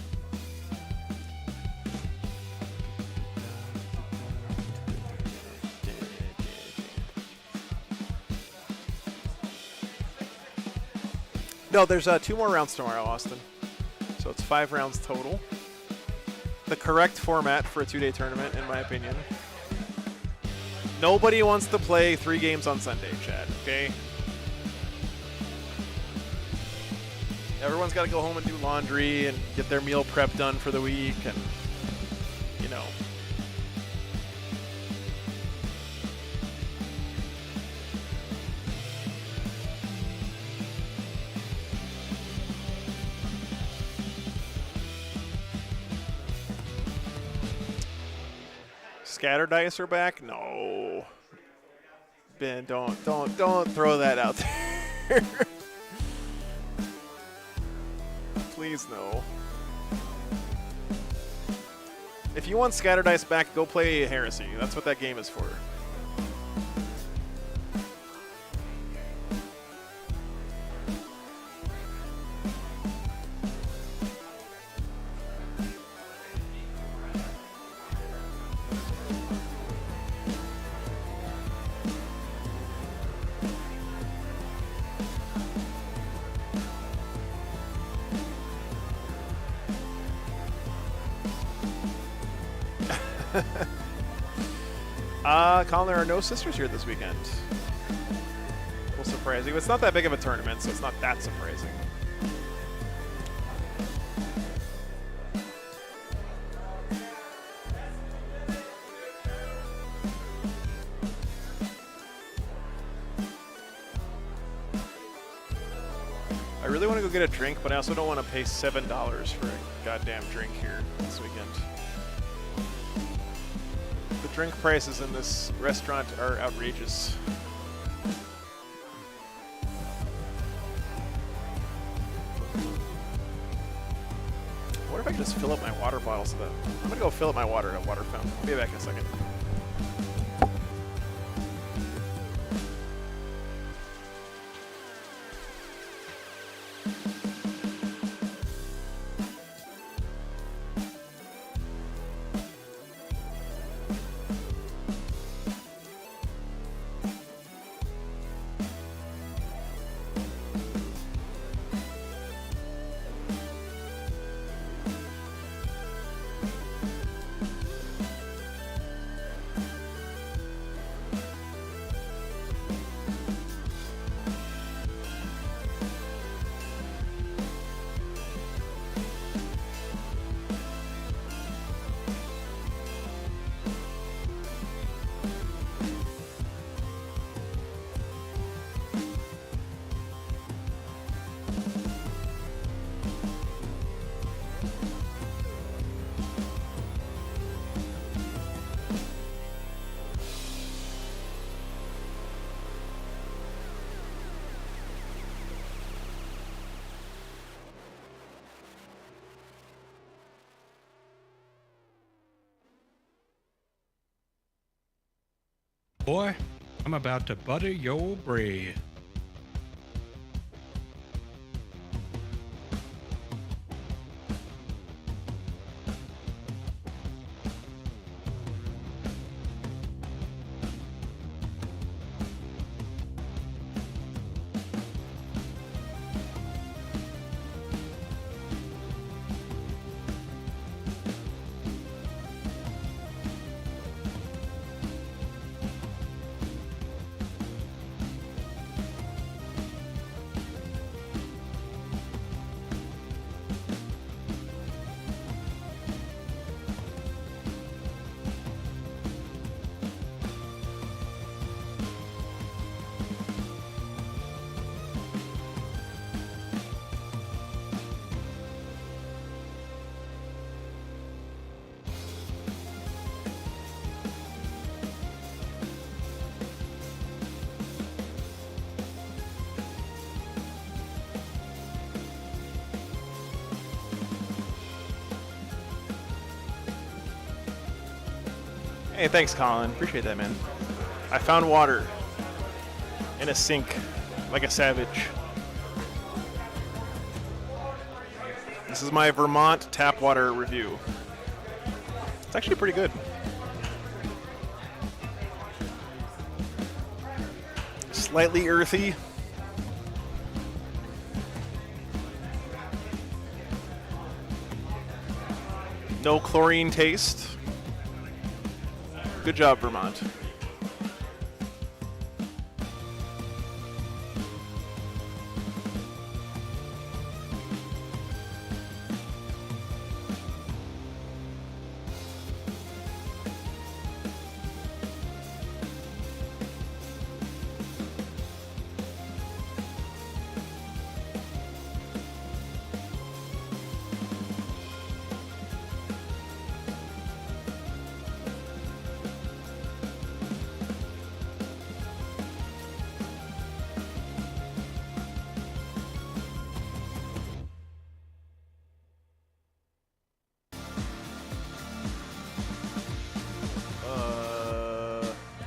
No, there's 2 more rounds tomorrow, Austin. So it's 5 rounds total. The correct format for a 2-day tournament, in my opinion. Nobody wants to play 3 games on Sunday, Chad, okay? Everyone's got to go home and do laundry and get their meal prep done for the week, and, you know. Scatter dice are back? No. Ben, don't throw that out there. Please no. If you want scatter dice back, go play Heresy. That's what that game is for. Colin, there are no sisters here this weekend. Will surprise you. It's not that big of a tournament, so it's not that surprising. I really want to go get a drink, but I also don't want to pay $7 for a goddamn drink here this weekend. The drink prices in this restaurant are outrageous. What if I just fill up my water bottle so that I'm gonna go fill up my water at a water fountain. I'll be back in a second. Boy, I'm about to butter your bread. Hey, thanks, Colin. Appreciate that, man. I found water in a sink like a savage. This is my Vermont tap water review. It's actually pretty good. Slightly earthy. No chlorine taste. Good job, Vermont.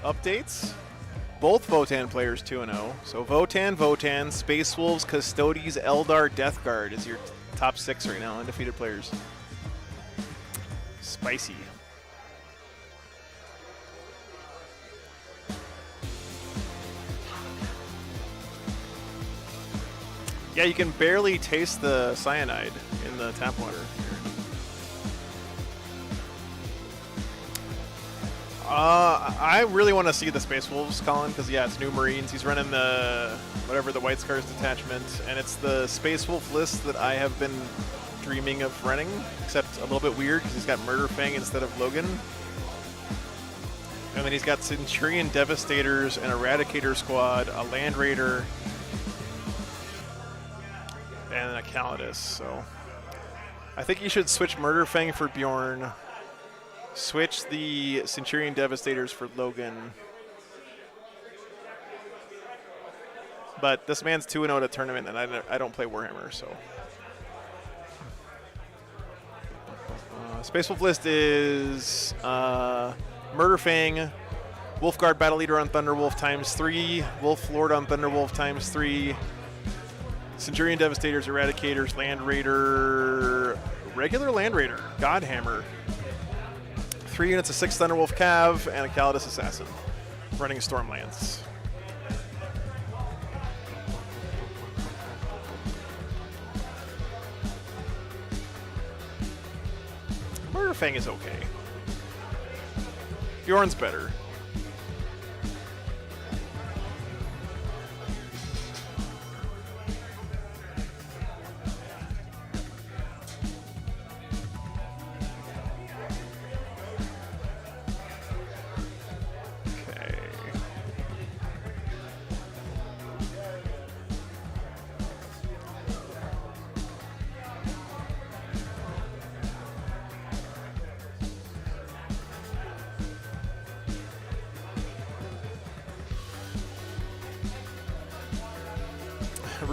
Updates. Both Votann players 2-0. So Votann, Space Wolves, Custodes, Eldar, Death Guard is your top 6 right now, undefeated players. Spicy. Yeah, you can barely taste the cyanide in the tap water. I really want to see the Space Wolves, Colin, because yeah, it's new Marines. He's running the whatever the White Scars detachment, and it's the Space Wolf list that I have been dreaming of running, except a little bit weird because he's got Murder Fang instead of Logan, and then he's got Centurion Devastators, an Eradicator squad, a Land Raider, and a Custodes. So I think you should switch Murder Fang for Bjorn. Switch the Centurion Devastators for Logan. But this man's 2-0 at a tournament, and I don't play Warhammer, so. Space Wolf list is Murder Fang, Wolfguard Battle Leader on Thunderwolf ×3, Wolf Lord on Thunderwolf ×3, Centurion Devastators, Eradicators, Land Raider, regular Land Raider, Godhammer. 3 units of 6 Thunderwolf Cav, and a Custodes Assassin, running Stormlands. Murder Fang is okay. Bjorn's better.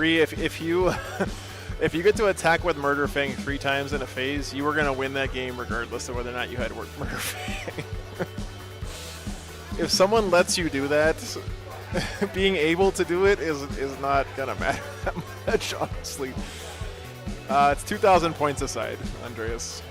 If you if you get to attack with Murder Fang 3 times in a phase, you are going to win that game regardless of whether or not you had Murder Fang. If someone lets you do that, being able to do it is not going to matter that much, honestly. It's 2,000 points aside, Andreas.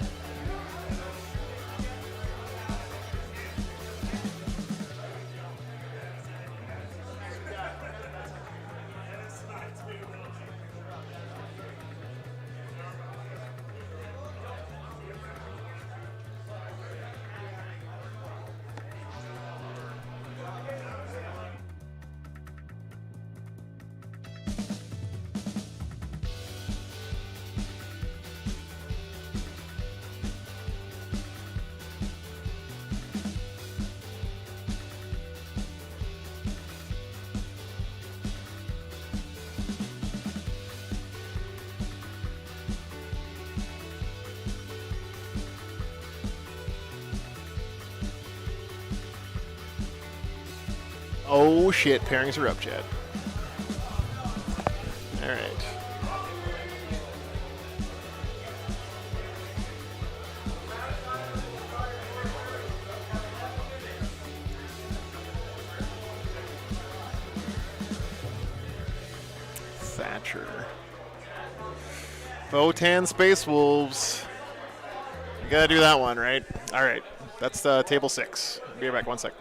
Oh shit, pairings are up, chat. Alright. Votann Space Wolves. You gotta do that one, right? All right. That's table 6. Be right back. 1 sec.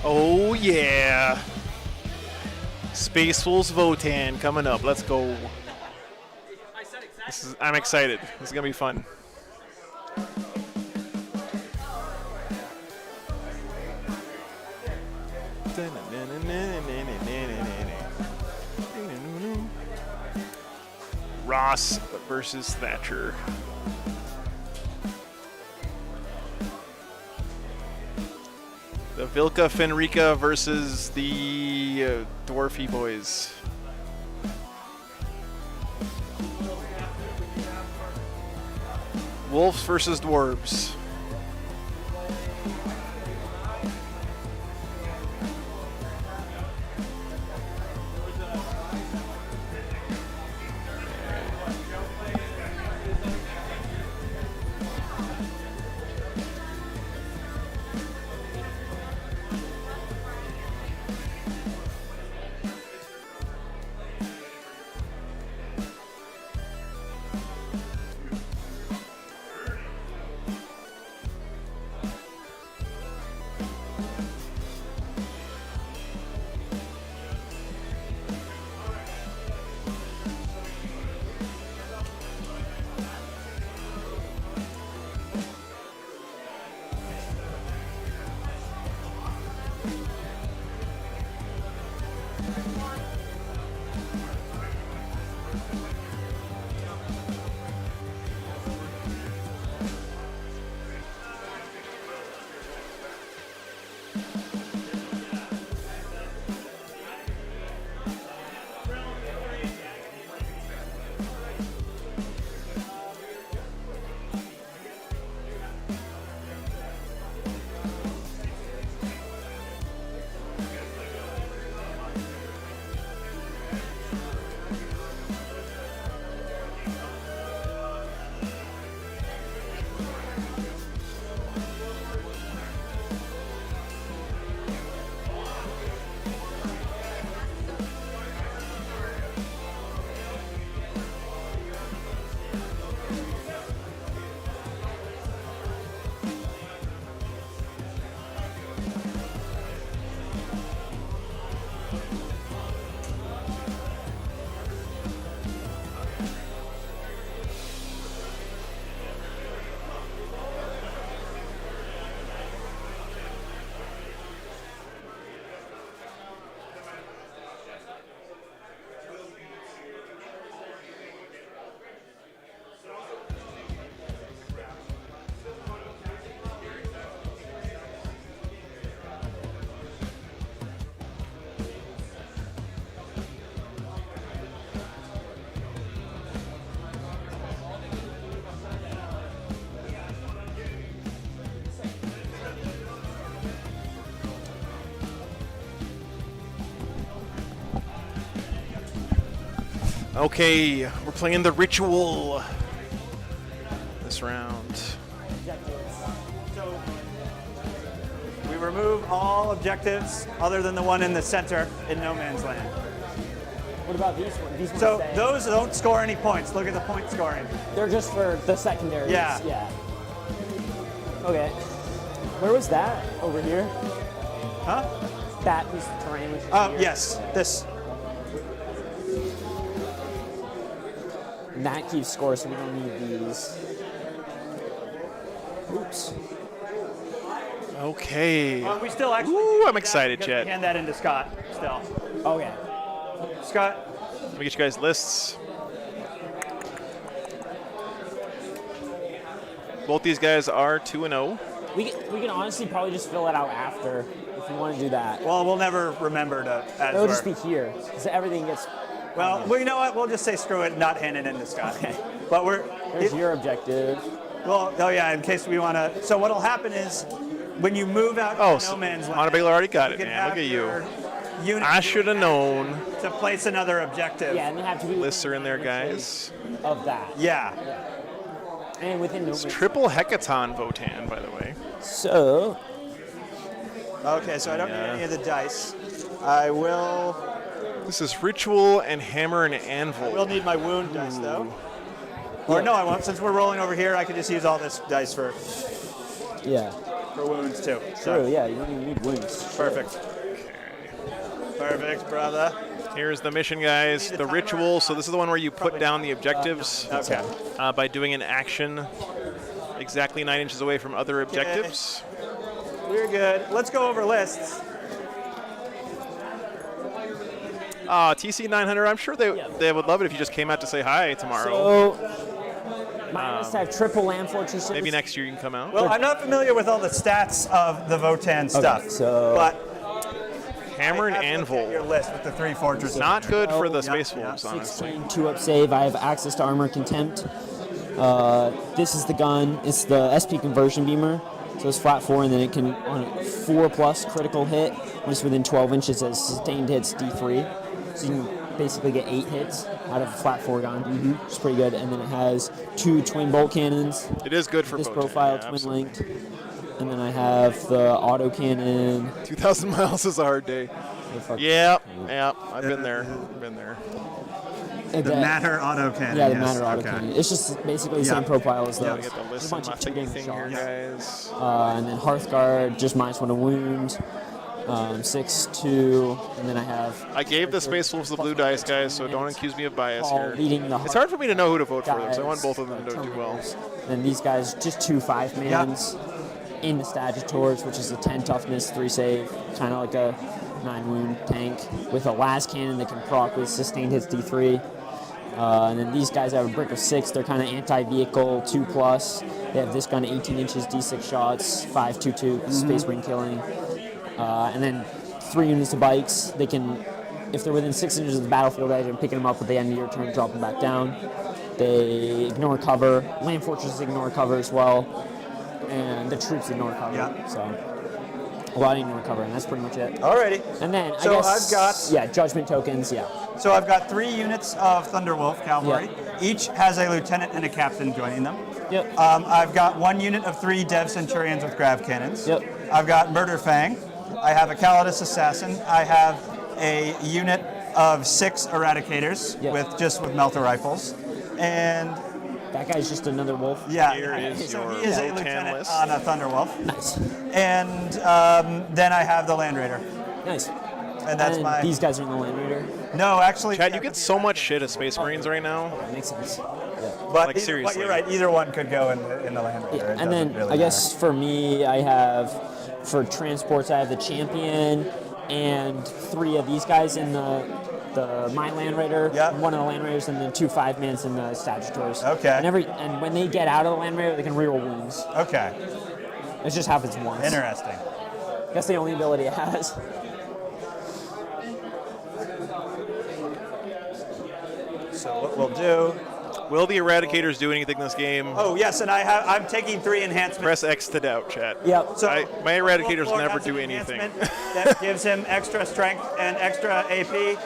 Oh, yeah. Space Wolves Votann coming up. Let's go. I'm excited. This is going to be fun. Ross versus Thatcher. The Vilka Fenrica versus the Dwarfy Boys. Wolves versus Dwarves. Okay, we're playing the ritual this round. So we remove all objectives other than the one in the center in no man's land. What about these ones? These ones So say- those don't score any points. Look at the point scoring. They're just for the secondaries. Yeah. Okay. Where was that? Over here? Huh? That piece of terrain was Oh, here. yes. This. And that keeps score, so we don't need these. Oops. Okay. Well, we still actually. Ooh, I'm excited, because Chet. we hand that into Scott still. Okay. Scott. Let me get you guys lists. Both these guys are 2-0. We can honestly probably just fill it out after if you want to do that. Well, we'll never remember to. As It'll we're- just be here because everything gets. Well, you know what? We'll just say screw it, not hand it into Scott. Okay. But we're. There's your objective. Well, oh yeah, in case we want to. So what'll happen is, when you move out to no man's land, Montebello already got it, you can man. Look have at you. your unit I should have known. to place another objective. Yeah, and they have to be Lists are in there, guys. of that. Yeah. And within no It's man's. triple Hecaton Votann, by the way. So. Okay, so I don't need any of the dice. I will. This is Ritual and Hammer and Anvil. We'll need my wound dice though. Or no, I won't. Since we're rolling over here, I could just use all this dice for Yeah. wounds too. True. Yeah. You don't even need wounds. Perfect. Perfect, brother. Here's the mission, guys. The Ritual. So this is the one where you put down the objectives Okay. by doing an action exactly 9 inches away from other objectives. We're good. Let's go over lists. TC 900. I'm sure they would love it if you just came out to say hi tomorrow. So, mine must have triple land fortresses. Maybe next year you can come out. Well, I'm not familiar with all the stats of the Votann stuff, so- but Hammer and I have looked at Anvil. your list with the 3 fortresses. Not good for the Yep, Space yep. Wolves, honestly. 16, 2-up save. I have access to armor contempt. This is the gun. It's the SP conversion beamer. So it's flat 4, and then it can on a 4+ critical hit when it's within 12 inches as sustained hits D3. So you can basically get 8 hits out of a flat 4 gun, which is pretty good. And then it has 2 twin bolt cannons. It is good for this Votann, profile, yeah, twin absolutely. linked. And then I have the auto cannon. 2,000 miles is a hard day. Yep, I've been there. The Matter auto cannon. Yeah, the yes. Matter auto Okay. cannon. It's just basically the Yeah. same profile as Yeah, those. get the There's list a in bunch my of 2 thingy game thing shots. here, guys. And then Hearthguard, just -1 wound. 6/2, and then I have. I gave the Space Wolves the blue dice, guys, so don't accuse me of bias All here. leading the It's hard for me to know who to vote for, though, so I want guys, both of them to do well. Then these guys, just 2 5-mans in the Statutours, which is a 10 toughness, 3 save, kind of like a 9 wound tank with a last cannon that can proc with sustained hits D3. And then these guys have a brick of 6. They're kind of anti-vehicle, 2+. They have this gun, 18 inches, D6 shots, 5/2/2, Space Marine killing. And then 3 units of bikes. They can, if they're within 6 inches of the battlefield edge, and picking them up at the end of your turn, drop them back down. They ignore cover. Land fortresses ignore cover as well. And the troops ignore cover. Yeah. So a lot ignore cover, and that's pretty much it. Alrighty. And then So I guess, I've got- yeah, judgment tokens, yeah. So I've got 3 units of Thunderwolf cavalry. Each has a lieutenant and a captain joining them. Yep. I've got 1 unit of 3 Dev Centurions with grav cannons. Yep. I've got Murder Fang. I have a Calidus Assassin. I have a unit of 6 Eradicators Yep. with melter rifles. And That guy's just another wolf. yeah, Here is so your he is a Votann lieutenant list. on a Thunderwolf. Nice. And then I have the Land Raider. Nice. And that's my... These guys are in the Land Raider. No, actually... Chad, you get so much shit as Space Marines right now. That makes sense. Yeah. But, Like, but seriously. you're right, either one could go in the Land Raider. Yeah, It and then doesn't really I guess for me, I have for transports, I have the Champion and 3 of these guys in the my Land Raider, Yep. 1 of the Land Raiders, and then 2 5-mans in the Statutours. Okay. And when they get out of the Land Raider, they can reroll wounds. Okay, It just happens once. interesting. That's the only ability it has. So what we'll do... Will the Eradicators do anything in this game? Oh, yes, and I'm taking 3 enhancements. Press X to doubt, Chad. Yep. So My Eradicators Wolf Lord never has an do anything. enhancement that gives him extra strength and extra AP.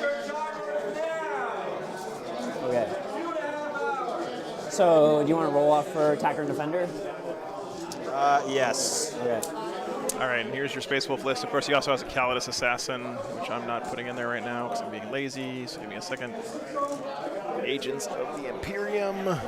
So, do you want to roll off for attacker and defender? Yes. Okay. All right, and here's your Space Wolf list. Of course, he also has a Custodes Assassin, which I'm not putting in there right now because I'm being lazy. So give me a second. Agents of the Imperium. And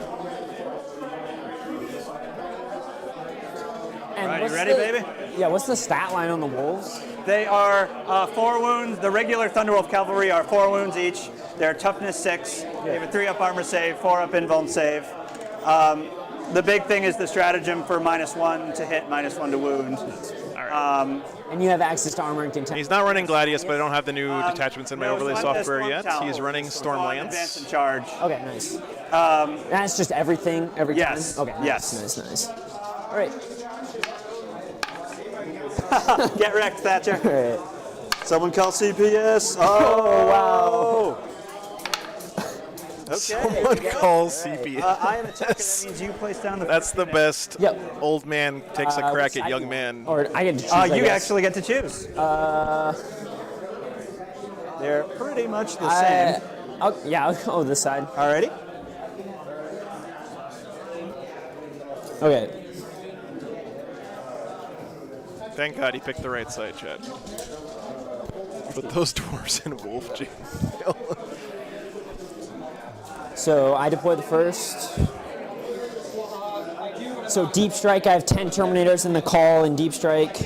Alright, you what's ready, the- baby? Yeah, what's the stat line on the wolves? They are 4 wounds. The regular Thunderwolf Cavalry are 4 wounds each. They're toughness 6. They have a 3-up armor save, 4-up invuln save. The big thing is the stratagem for -1 to hit, -1 to wound. And you have access to armor and content. He's not running Gladius, but I don't have the new detachments in my no, overlay so I'm the software Storm yet. Talon. He's running Storm Advance Lance. and charge. Okay, nice. That's just everything every Yes, time? Okay, nice, yes. nice. All right. Get wrecked, Thatcher. All right. Someone call CPS. Oh, wow. Okay. Someone calls CPS. I am attacker. That means you place down the. That's the best. Yep. Old man takes a crack at young man. Or I get to choose, I You guess. actually get to choose. They're pretty much the same. I'll go this side. Alrighty. Okay. Thank God he picked the right side, Chad. Put those dwarves in wolf jail. So I deploy the first. So deep strike, I have 10 Terminators in the call in deep strike.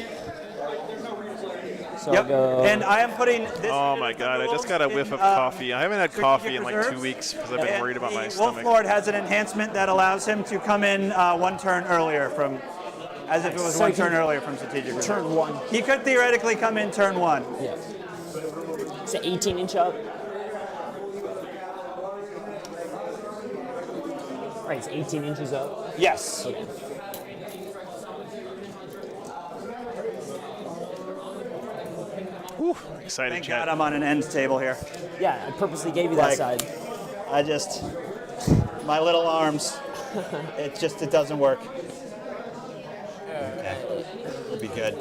So Yep. I'll go. And I am putting this. Oh my God! I just got a whiff of coffee. I haven't had coffee in like 2 weeks because I've been worried about my Wolf stomach. Lord has an enhancement that allows him to come in 1 turn earlier from, as if it was So 1 he turn can- earlier from strategic reserve. Turn 1. He could theoretically come in turn 1. Yeah. It's an 18-inch up. Right, it's 18 inches up. Yes. Okay. Whew, excited, Thank Chad. God I'm on an end table here. Yeah, I purposely gave you that Like- side. I just, my little arms, it doesn't work. It'll be good.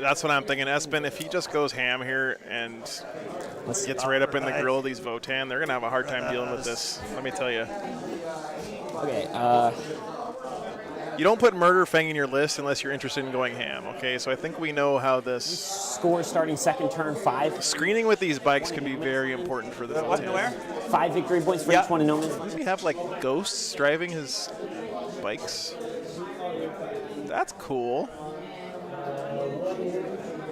That's what I'm thinking. Espen, if he just goes ham here and gets right up in the grill of these Votann, they're going to have a hard time dealing with this. Let me tell you. Okay, You don't put Murder Fang in your list unless you're interested in going ham, okay? So I think we know how this... score starting second turn 5. Screening with these bikes can be very important for the What and where? 5 victory points for Yep. each one in no man's. Does he have, like, ghosts driving his bikes? That's cool.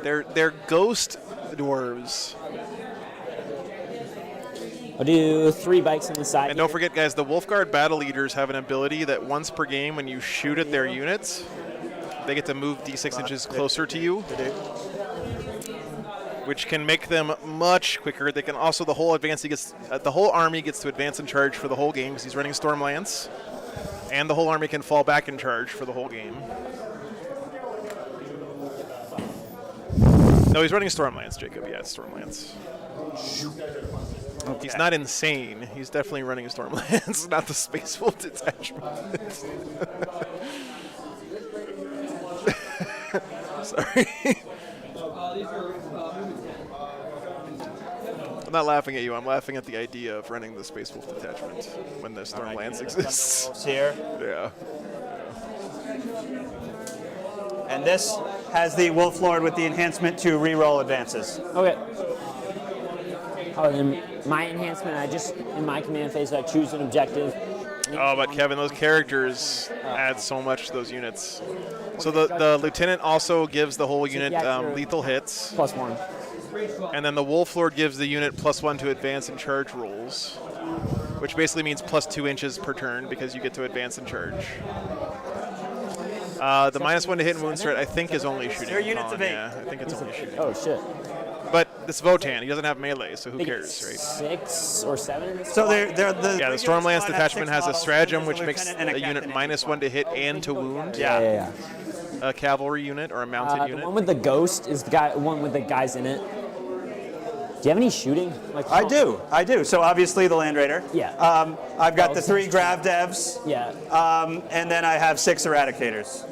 They're ghost dwarves. I'll do 3 bikes on the side. And don't forget, guys, the Wolfguard battle leaders have an ability that once per game, when you shoot at their units, they get to move d6 inches closer to you, which can make them much quicker. They can also the whole army gets to advance and charge for the whole game because he's running Storm Lance, and the whole army can fall back and charge for the whole game. No, he's running Storm Lance, Jacob. Yeah, it's Storm Lance. Okay. He's not insane. He's definitely running a Storm Lance, not the Space Wolf detachment. Sorry. I'm not laughing at you. I'm laughing at the idea of running the Space Wolf detachment when the Storm Lance exists. Here. Yeah. And this has the Wolf Lord with the enhancement to reroll advances. Okay. Oh, then my enhancement, in my command phase, I choose an objective. Oh, but Kevin, those characters add so much to those units. So the lieutenant also gives the whole unit lethal hits. +1. And then the Wolf Lord gives the unit +1 to advance and charge rolls, which basically means +2 inches per turn because you get to advance and charge. The -1 to hit and wound strat, I think, is only shooting. They're units Colin. of 8. Yeah, I think it's only shooting. Oh, shit. But it's Votann. He doesn't have melee, so who cares, right? 6 or 7? So they're the Yeah, the Storm Lance squad has detachment 6 has a models, stratagem there's which makes lieutenant and a unit captain. -1 to hit and to wound. Yeah. A cavalry unit or a mounted The unit. one with the ghost is the one with the guys in it. Do you have any shooting? Like I do. So obviously the Land Raider. Yeah. I've got the 3 Grav Devs. Yeah. And then I have 6 Eradicators.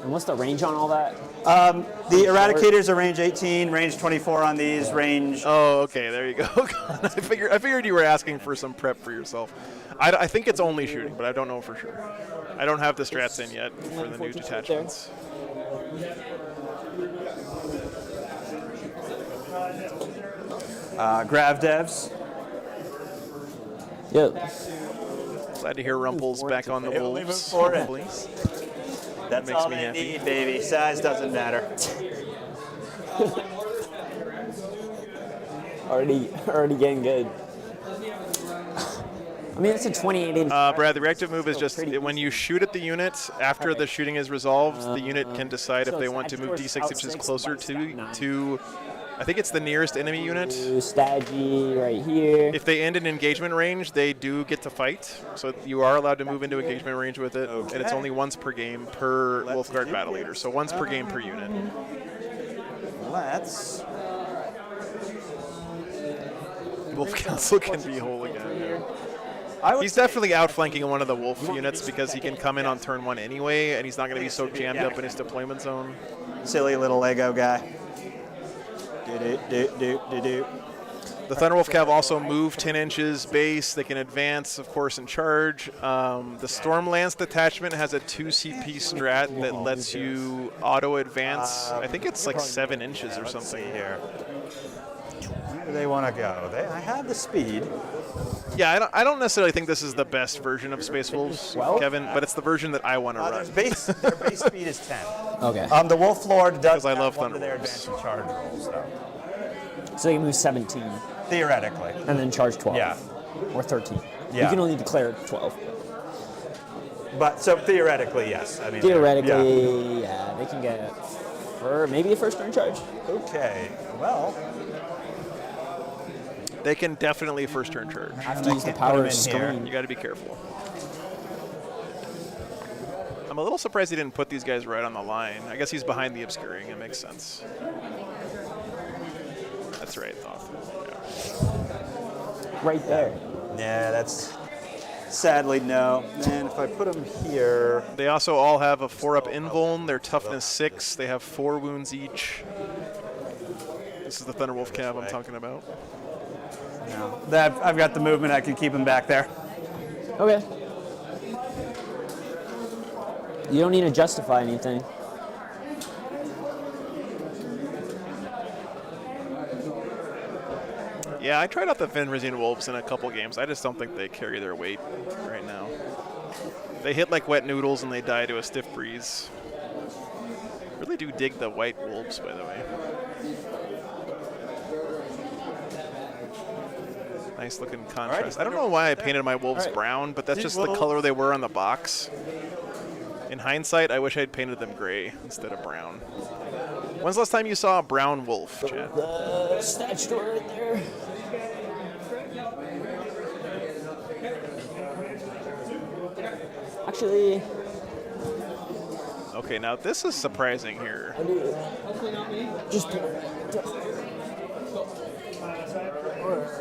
And what's the range on all that? The Eradicators are range 18, range 24 on these, range... Oh, okay, there you go. I figured you were asking for some prep for yourself. I think it's only shooting, but I don't know for sure. I don't have the strats in yet for the new detachments. Grav devs. Yep. Glad to hear Rumple's back on the wolves. That's makes all me they happy. need, baby. Size doesn't matter. already getting good. I mean, it's a 28-inch. Brad, the reactive move is just when you shoot at the unit, after the shooting is resolved, the unit can decide if they want to move D6 inches closer to I think it's the nearest enemy unit. Staggy right here. If they end in engagement range, they do get to fight. So you are allowed to move into engagement range with it, and it's only once per game per Wolfguard Battle Leader. So once per game per unit. Let's... Wolf Council can be whole again. He's definitely outflanking one of the wolf units because he can come in on turn 1 anyway, and he's not going to be so jammed up in his deployment zone. Silly little Lego guy. The Thunderwolf Cav also move 10 inches base. They can advance, of course, and charge. The Stormlance detachment has a 2 CP strat that lets you auto advance. I think it's like 7 inches or something here. Where do they want to go? I have the speed. Yeah, I don't necessarily think this is the best version of Space Wolves, Kevin, but it's the version that I want to run. Their base speed is 10. Okay. The Wolf Lord does I love have one of their advanced charge rolls, though. So you move 17. Theoretically. And then charge 12. Yeah. Or 13. Yeah. You can only declare 12. But so theoretically, yes. I mean, Theoretically, yeah, they can get maybe a first turn charge. Okay. Well. They can definitely first turn charge. Have to use the power of screen. You got to be careful. I'm a little surprised he didn't put these guys right on the line. I guess he's behind the obscuring. It makes sense. That's right, Thoth. Yeah. Right there. Yeah, that's sadly no. And if I put them here, they also all have a 4-up invuln. They're toughness 6. They have 4 wounds each. This is the Thunderwolf Cav I'm talking about. No, I've got the movement. I can keep him back there. Okay. You don't need to justify anything. Yeah, I tried out the Fenrisian Wolves in a couple games. I just don't think they carry their weight right now. They hit like wet noodles and they die to a stiff breeze. Really do dig the white wolves, by the way. Nice looking contrast. I don't know why I painted my wolves brown, but that's just the color they were on the box. In hindsight, I wish I'd painted them gray instead of brown. When's the last time you saw a brown wolf, Chad? The stat store right there. Actually. Okay, now this is surprising here. Just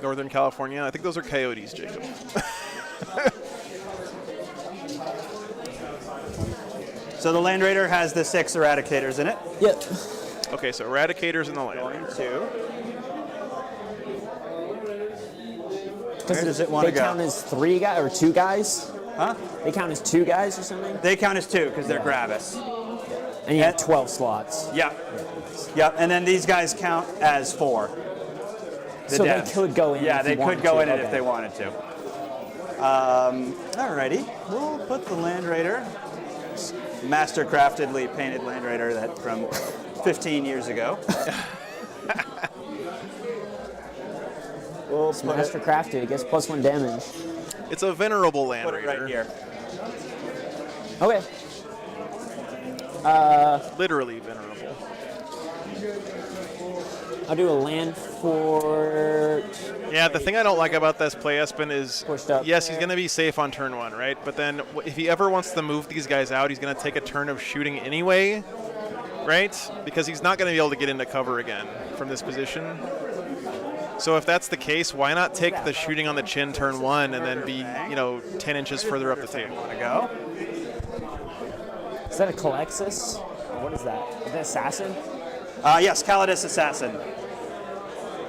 Northern California. I think those are coyotes, Jacob. So the Land Raider has the 6 Eradicators in it. Yep. Okay, so Eradicators in the Land Raider. 2. Where does it want to go? They count as 3 guys or 2 guys? Huh? They count as 2 guys or something? They count as 2 because they're Gravis. And you have 12 slots. Yeah. Yep. And then these guys count as 4. So they could go in. Yeah, if they you could wanted go to. in it Okay. if they wanted to. Alrighty. We'll put the Land Raider, mastercraftedly painted Land Raider that from 15 years ago. Well, it's mastercrafted. It gets +1 damage. It's a venerable Land Put it Raider. right here. Okay. Literally venerable. I'll do a land fort. Yeah, the thing I don't like about this play, Espen, is up. yes, he's going to be safe on turn 1, right? But then if he ever wants to move these guys out, he's going to take a turn of shooting anyway, right? Because he's not going to be able to get into cover again from this position. So if that's the case, why not take the shooting on the chin turn 1 and then be, 10 inches further up the table? Want to go? Is that a Calexis? what is that? The assassin? Yes, Custodes assassin.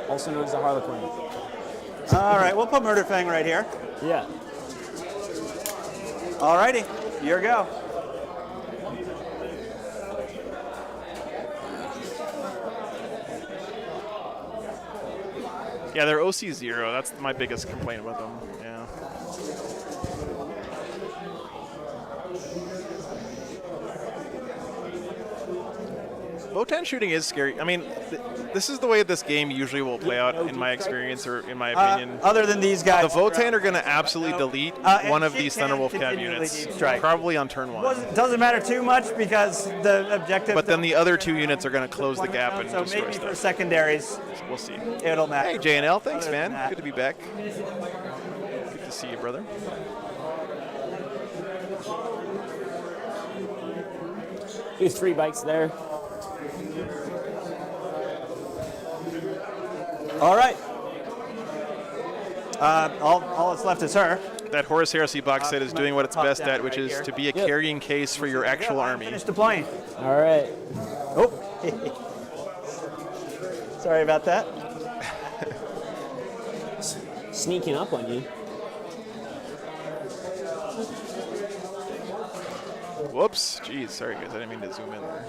Also known as the Harlequin. All right, we'll put Murderfang right here. Yeah. All righty, your go. Yeah, they're OC 0. That's my biggest complaint about them. Yeah. Votann shooting is scary. I mean, this is the way this game usually will play out in my experience, or in my opinion. Other than these guys. The Votann are going to absolutely delete one of these Thunderwolf Cav units, probably on turn 1. Doesn't matter too much because the objective. But then the other 2 units are going to close the gap and so destroy maybe stuff. for secondaries. We'll see. It'll matter. Hey, JNL, thanks, Other than man. that. Good to be back. Good to see you, brother. We have 3 bikes there. All right. All that's left is her. That Horus Heresy box set is doing what it's best at, which is to be a carrying case for your actual army. Finish deploying. All right. Oh. Sorry about that. Sneaking up on you. Whoops. Jeez, sorry guys, I didn't mean to zoom in there.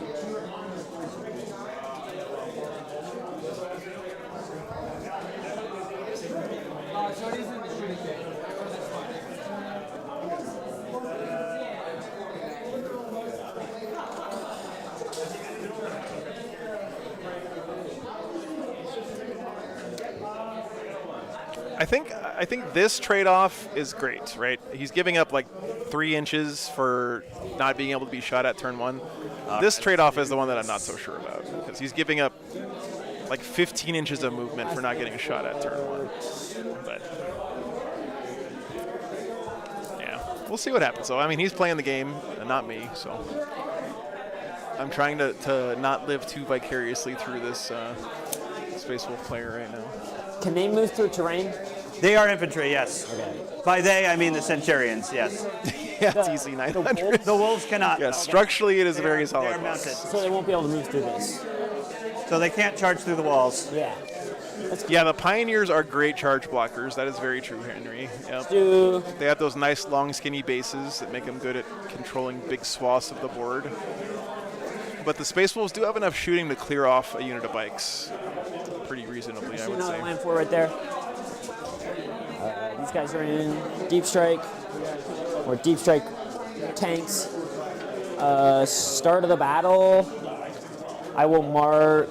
I think this trade-off is great, right? He's giving up like 3 inches for not being able to be shot at turn 1. This trade-off is the one that I'm not so sure about, because he's giving up like 15 inches of movement for not getting shot at turn 1. But yeah, we'll see what happens. So I mean, he's playing the game, and not me. So I'm trying to not live too vicariously through this Space Wolf player right now. Can they move through terrain? They are infantry, yes. Okay. By they, I mean the Centurions, yes. Yeah, it's easy 900. The wolves cannot. Yeah, structurally it is a very solid They're box. mounted. So they won't be able to move through this. So they can't charge through the walls. Yeah. Yeah, the Pioneers are great charge blockers. That is very true, Henry. Yep. Do They have those nice, long, skinny bases that make them good at controlling big swaths of the board. But the Space Wolves do have enough shooting to clear off a unit of bikes pretty reasonably, I would another say. land four right there. These guys are in deep strike or deep strike tanks. Start of the battle. I will mark.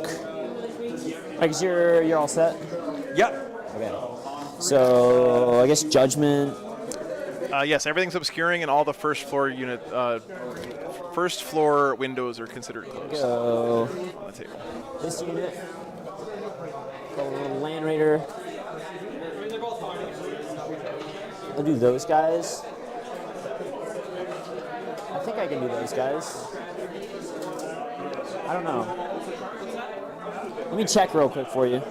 I guess you're all set. Yep. Okay. So I guess judgment. Yes, everything's obscuring, and all the first floor unit, first floor windows are considered closed Go. on the table. This unit. Go a little Land Raider. I'll do those guys. I think I can do those guys. I don't know. Let me check real quick for you.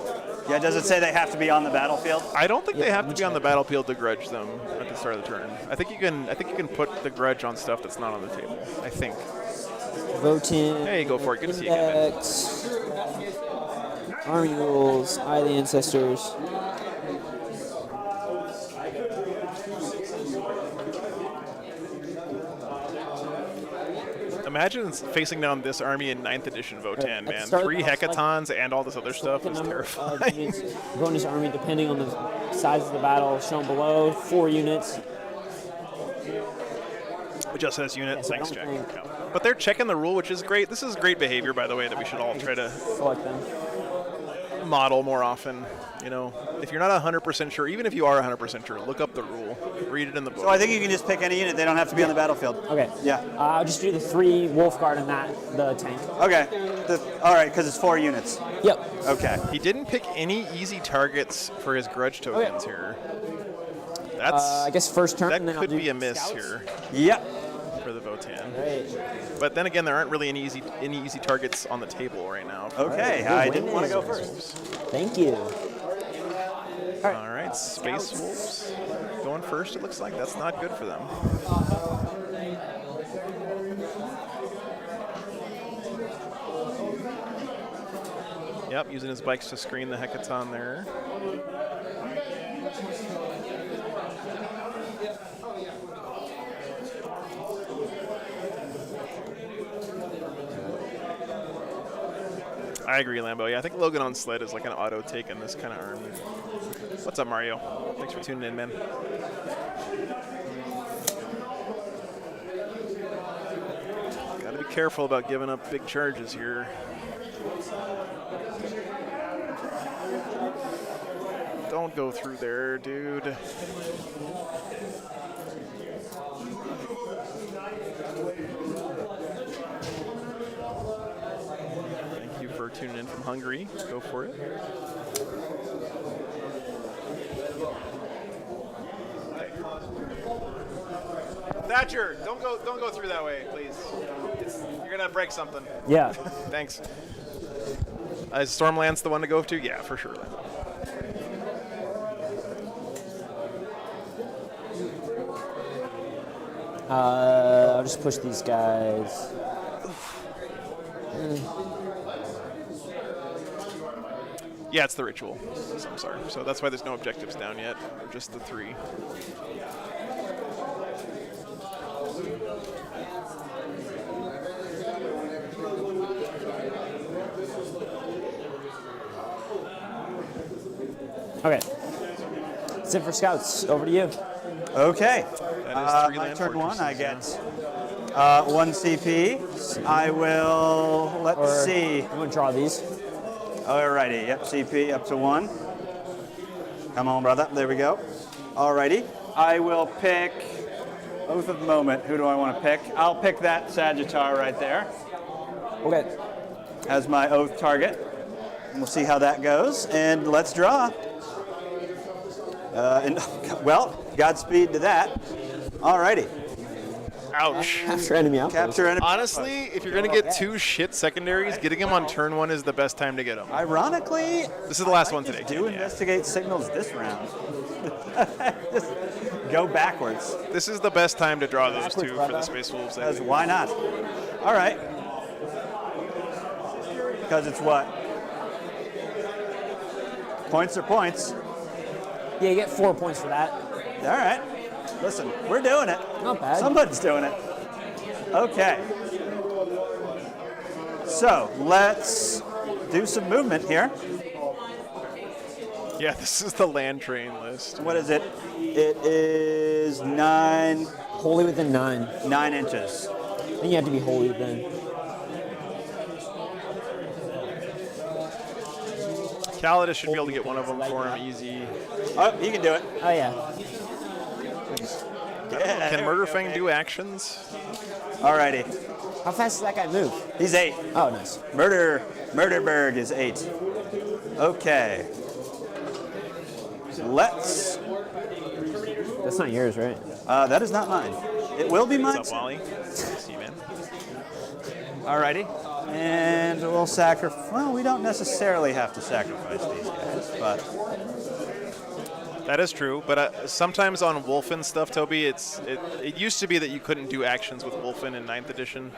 Yeah, does it say they have to be on the battlefield? I don't think they have to be on the battlefield to grudge them at the start of the turn. I think you can put the grudge on stuff that's not on the table. I think. Votann. Hey, go for it. Good to see you again. Index, Army rules. Eye of the Ancestors. Imagine facing down this army in 9th edition Votann, man. start 3 of the- hecatons and all this other stuff is terrifying. Units, bonus army depending on the size of the battle shown below. 4 units. It just says unit. Yes, I Thanks, don't Jack. think- Yeah. But they're checking the rule, which is great. This is great behavior, by the way, that we should all try to Select them. model more often. You know, if you're not 100% sure, even if you are 100% sure, look up the rule. Read it in the book. So I think you can just pick any unit. They don't have to be on the battlefield. Okay. Yeah. I'll just do the 3 Wolf Guard and the tank. Okay. All right, because it's 4 units. Yep. Okay. He didn't pick any easy targets for his grudge tokens here. That's I guess first turn. that and then I'll could do be a miss scouts. here Yep. for the Votann. Great. But then again, there aren't really any easy targets on the table right now. Okay, Good I didn't want to go win. first. Thank you. All right, Space Wolves going first. It looks like that's not good for them. Yep, using his bikes to screen the Hecaton there. I agree, Lambo. Yeah, I think Logan on sled is like an auto take in this kind of army. What's up, Mario? Thanks for tuning in, man. Gotta be careful about giving up big charges here. Don't go through there, dude. Thank you for tuning in from Hungary. Go for it. Thatcher, don't go through that way, please. You're gonna break something. Yeah. Thanks. Is Stormlance the one to go to? Yeah, for sure. I'll just push these guys. Yeah, it's the ritual. So I'm sorry. So that's why there's no objectives down yet, or just the 3. Okay. That's it for scouts. Over to you. Okay. That is 3 My land turn 1, I fortresses, get 1 CP. I will, let's see. I'm going to draw these. Alrighty, yep, CP up to 1. Come on, brother. There we go. Alrighty. I will pick Oath of the Moment. Who do I want to pick? I'll pick that Sagittar right there. Okay. As my Oath target. And we'll see how that goes. And let's draw. Well, Godspeed to that. Alrighty. Ouch. Capture enemy outpost. Capture enemy. Honestly, if you're gonna get 2 shit secondaries, getting them on turn 1 is the best time to get them. Ironically, This is the last one today. do investigate signals this round. Just go backwards. This is the best time to draw those 2 for the Space Wolves. I Because think. why not? All right. Because it's what? Points are points. Yeah, you get 4 points for that. All right. Listen, we're doing it. Not bad. Somebody's doing it. Okay. So let's do some movement here. Yeah, this is the land train list. What is it? It is 9. Wholly within 9. 9 inches. I think you have to be wholly within. Calidus should be able to get one of them for him easy. Oh, he can do it. Oh, yeah. Yeah, Can Murderfang do actions? Alrighty. How fast does that guy move? He's 8. Oh, nice. Murderberg is 8. Okay. Let's. That's not yours, right? That is not mine. It will be mine. What's up, Wally? See you, man. Alrighty. And we'll sacrifice. Well, we don't necessarily have to sacrifice these guys, but. That is true, but sometimes on Wolfen stuff, Toby, it used to be that you couldn't do actions with Wolfen in 9th edition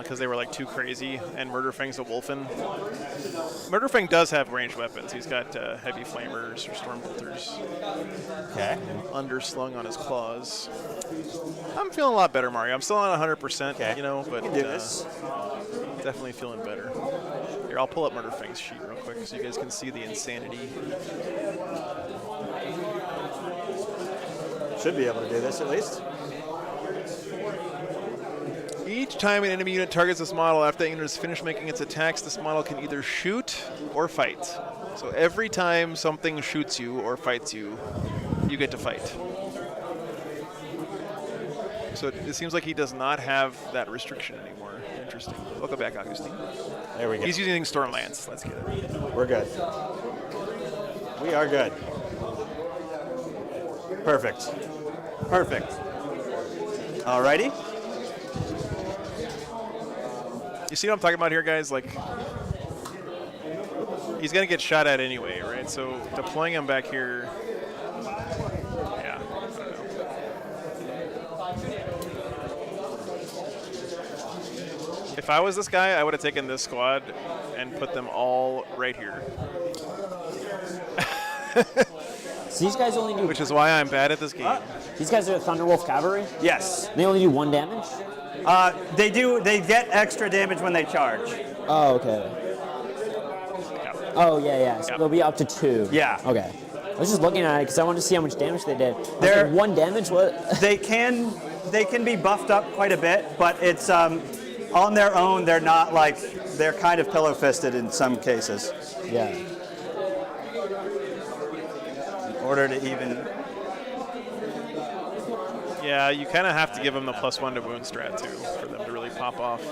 because they were like too crazy, and Murderfang's a Wolfen. Murderfang does have ranged weapons. He's got heavy flamers or storm bolters. Okay. Underslung on his claws. I'm feeling a lot better, Mario. I'm still not 100%, Okay. you know, but We can do this. definitely feeling better. Here, I'll pull up Murderfang's sheet real quick so you guys can see the insanity. Should be able to do this at least. Each time an enemy unit targets this model, after that unit is finished making its attacks, this model can either shoot or fight. So every time something shoots you or fights you, you get to fight. So it seems like he does not have that restriction anymore. Interesting. Welcome back, Augustine. There we go. He's using Stormlance. Let's get it. We're good. We are good. Perfect. Perfect. Alrighty. You see what I'm talking about here, guys? Like, he's going to get shot at anyway, right? So deploying him back here, yeah, I don't know. If I was this guy, I would have taken this squad and put them all right here. So these guys only do. Which is why I'm bad at this game. These guys are Thunderwolf Cavalry? Yes. They only do 1 damage? They do. They get extra damage when they charge. Oh, okay. Yeah. Oh, yeah. So they'll be up to 2. Yeah. Okay. I was just looking at it because I wanted to see how much damage they did. They're 1 damage? What? They can be buffed up quite a bit, but it's on their own. They're not like they're kind of pillow fisted in some cases. Yeah. In order to even. Yeah, you kind of have to give them the +1 to wound strat too for them to really pop off.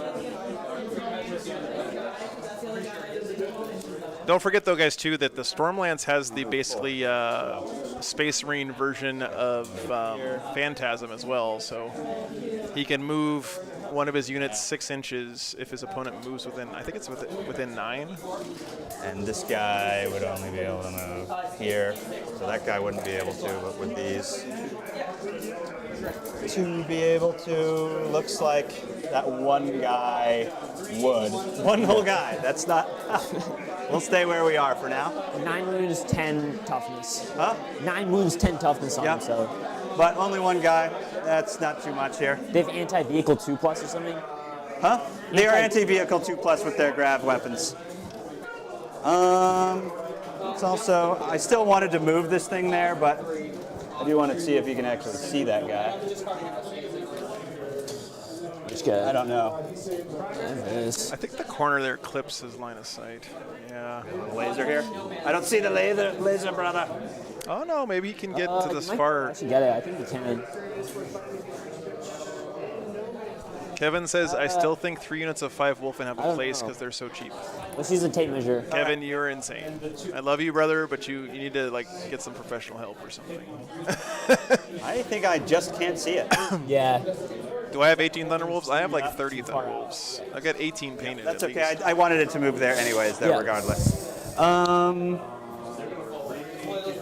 Don't forget though, guys, too, that the Stormlance has the basically Space Marine version of Phantasm as well, so he can move one of his units 6 inches if his opponent moves within, I think it's within 9. And this guy would only be able to move here, so that guy wouldn't be able to, but with these. To be able to, looks like that one guy would. One whole guy, that's not, we'll stay where we are for now. 9 wounds, 10 toughness. Huh? 9 wounds, 10 toughness on them, so. But only one guy, that's not too much here. They have anti-vehicle 2+ or something? Huh? They are anti-vehicle 2+ with their grab weapons. It's also, I still wanted to move this thing there, but I do want to see if you can actually see that guy. Which guy? I don't know. I think the corner there clips his line of sight. Yeah. Laser here? I don't see the laser, brother. Oh no, maybe he can get to this far. I should get it. I think he can. Kevin says, I still think 3 units of 5 Wolfen have a place because they're so cheap. Let's use a tape measure. Kevin, you're insane. I love you, brother, but you need to like get some professional help or something. I think I just can't see it. Yeah. Do I have 18 Thunderwolves? I have like 30 Thunderwolves. I got 18 painted. That's at okay. least. I wanted it to move there anyways, though, regardless.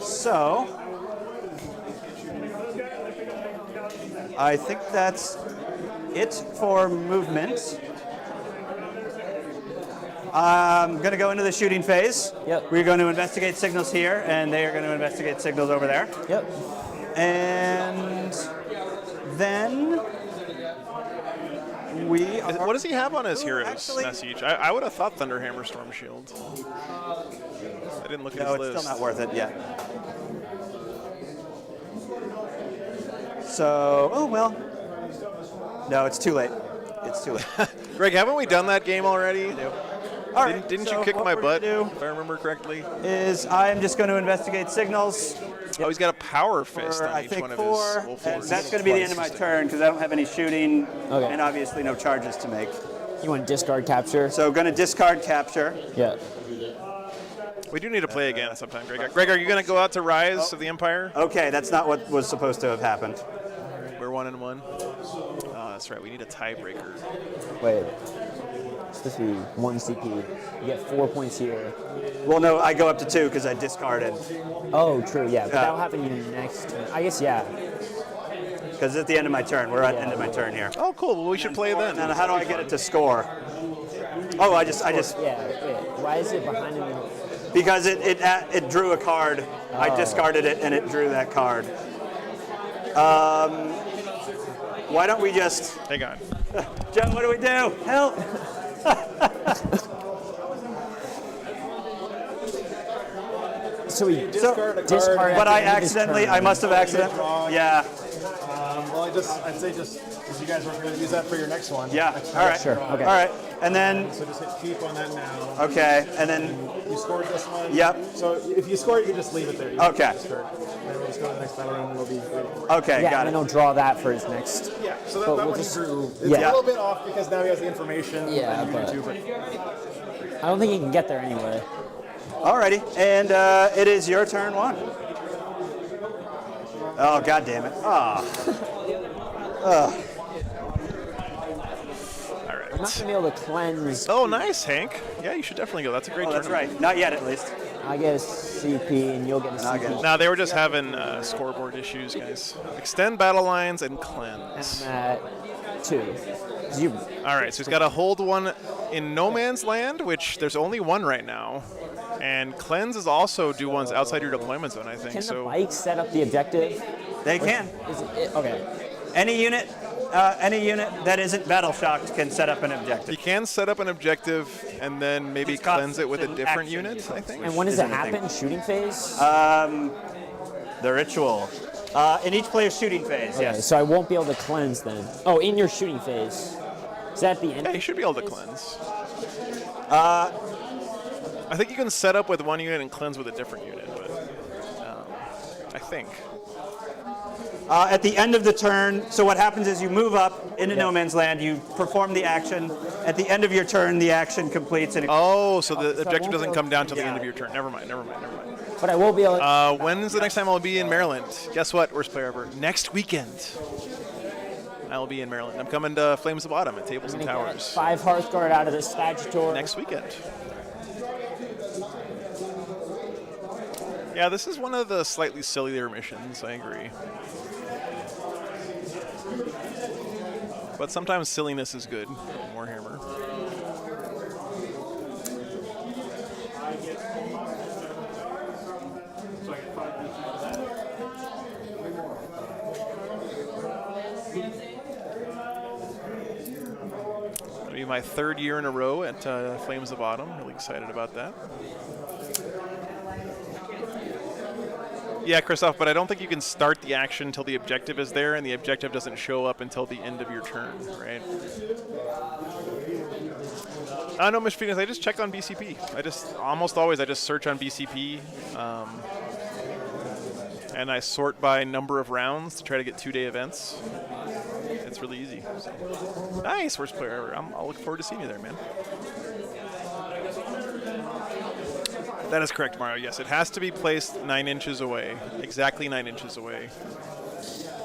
So, I think that's it for movement. I'm going to go into the shooting phase. Yep. We're going to investigate signals here, and they are going to investigate signals over there. Yep. And then we are... What does he have on his hero's message? I would have thought Thunderhammer Storm Shield. I didn't look at his No, list. it's still not worth it yet. So, oh well. No, it's too late. It's too late. Greg, haven't we done that game already? All right. Didn't so you kick what my we're butt, gonna if I remember correctly? is I'm just going to investigate signals. Oh, he's got a power fist on I each think one of 4, his wolf and lords. that's going to be the end of my turn because I don't have any shooting and obviously no charges to make. You want discard capture? So going to discard capture. Yeah. We do need to play again sometime, Greg. Greg, are you going to go out to Rise of the Empire? Okay, that's not what was supposed to have happened. We're 1-1. Oh, that's right. We need a tiebreaker. Wait. It's supposed to be 1 CP. You get 4 points here. Well, no, I go up to 2 because I discarded. Oh, true, yeah. But that'll happen in your next turn. I guess, yeah. Because it's at the end of my turn. We're at the end of my turn here. Oh, cool. Well, we should play then. Now, how do I get it to score? Oh, I just. Yeah, wait. Why is it behind him? Because it drew a card. I discarded it and it drew that card. Why don't we just... Hang on. Joe, what do we do? Help! So we discard a card. discard But after I must have accidentally... Yeah. Well, I'd say just because you guys weren't going to use that for your next one. Yeah. All right. Sure. Okay. All right. And then... So just hit keep on that now. Okay. And then... You scored this one. Yep. So if you score it, you just leave it there. You Okay. Discard. And then we'll just go to the next battle room and we'll be ready. Okay, Yeah, got and it. then he'll draw that for his next. Yeah, so But that we'll one just- he drew. It's yeah. a little bit off because now he has the information. Yeah, and you but- do too, but I don't think he can get there anyway. Alrighty. And it is your turn 1. Oh, God damn it. Ah. All right. I'm not going to be able to cleanse. Oh, nice, Hank. Yeah, you should definitely go. That's a great Oh, that's tournament. right. Not yet, at least. I get a CP and you'll get a CP. No, they were just having scoreboard issues, guys. Extend battle lines and cleanse. I'm at 2. All right, so he's got to hold one in No Man's Land, which there's only one right now, and Cleanse is also do ones outside your deployment zone, I think. Can so the bikes set up the objective? They can. Okay. Any unit that isn't battle shocked can set up an objective. you can set up an objective and then maybe It's got cleanse it with a an different action. unit, I think. And when does Isn't it a thing. happen? Shooting phase? The ritual. In each player's shooting phase, Okay, yes. so I won't be able to cleanse then. Oh, in your shooting phase. Is that at the end? Yeah, you should be able to cleanse. I think you can set up with one unit and cleanse with a different unit, but I think. At the end of the turn, so what happens is you move up into No Man's Land, you perform the action. At the end of your turn, the action completes. And Oh, so the I objective won't doesn't be come down till the Yeah. end of your turn. Never mind. But I will be able to. When's the next time I'll be in Maryland? Guess what? Worst player ever. Next weekend. I'll be in Maryland. I'm coming to Flames of Autumn at Tables and Towers 5 Hearthguard out of the Statutor. next weekend. Yeah, this is one of the slightly sillier missions, I agree. But sometimes silliness is good in Warhammer. It'll be my 3rd year in a row at Flames of Autumn. Really excited about that. Yeah, Christoph, but I don't think you can start the action until the objective is there, and the objective doesn't show up until the end of your turn, right? No, Miss Phoenix, I just check on BCP. Almost always, I just search on BCP, and I sort by number of rounds to try to get 2-day events. It's really easy. So. Nice, worst player ever. I'll look forward to seeing you there, man. That is correct, Mario. Yes, it has to be placed 9 inches away, exactly 9 inches away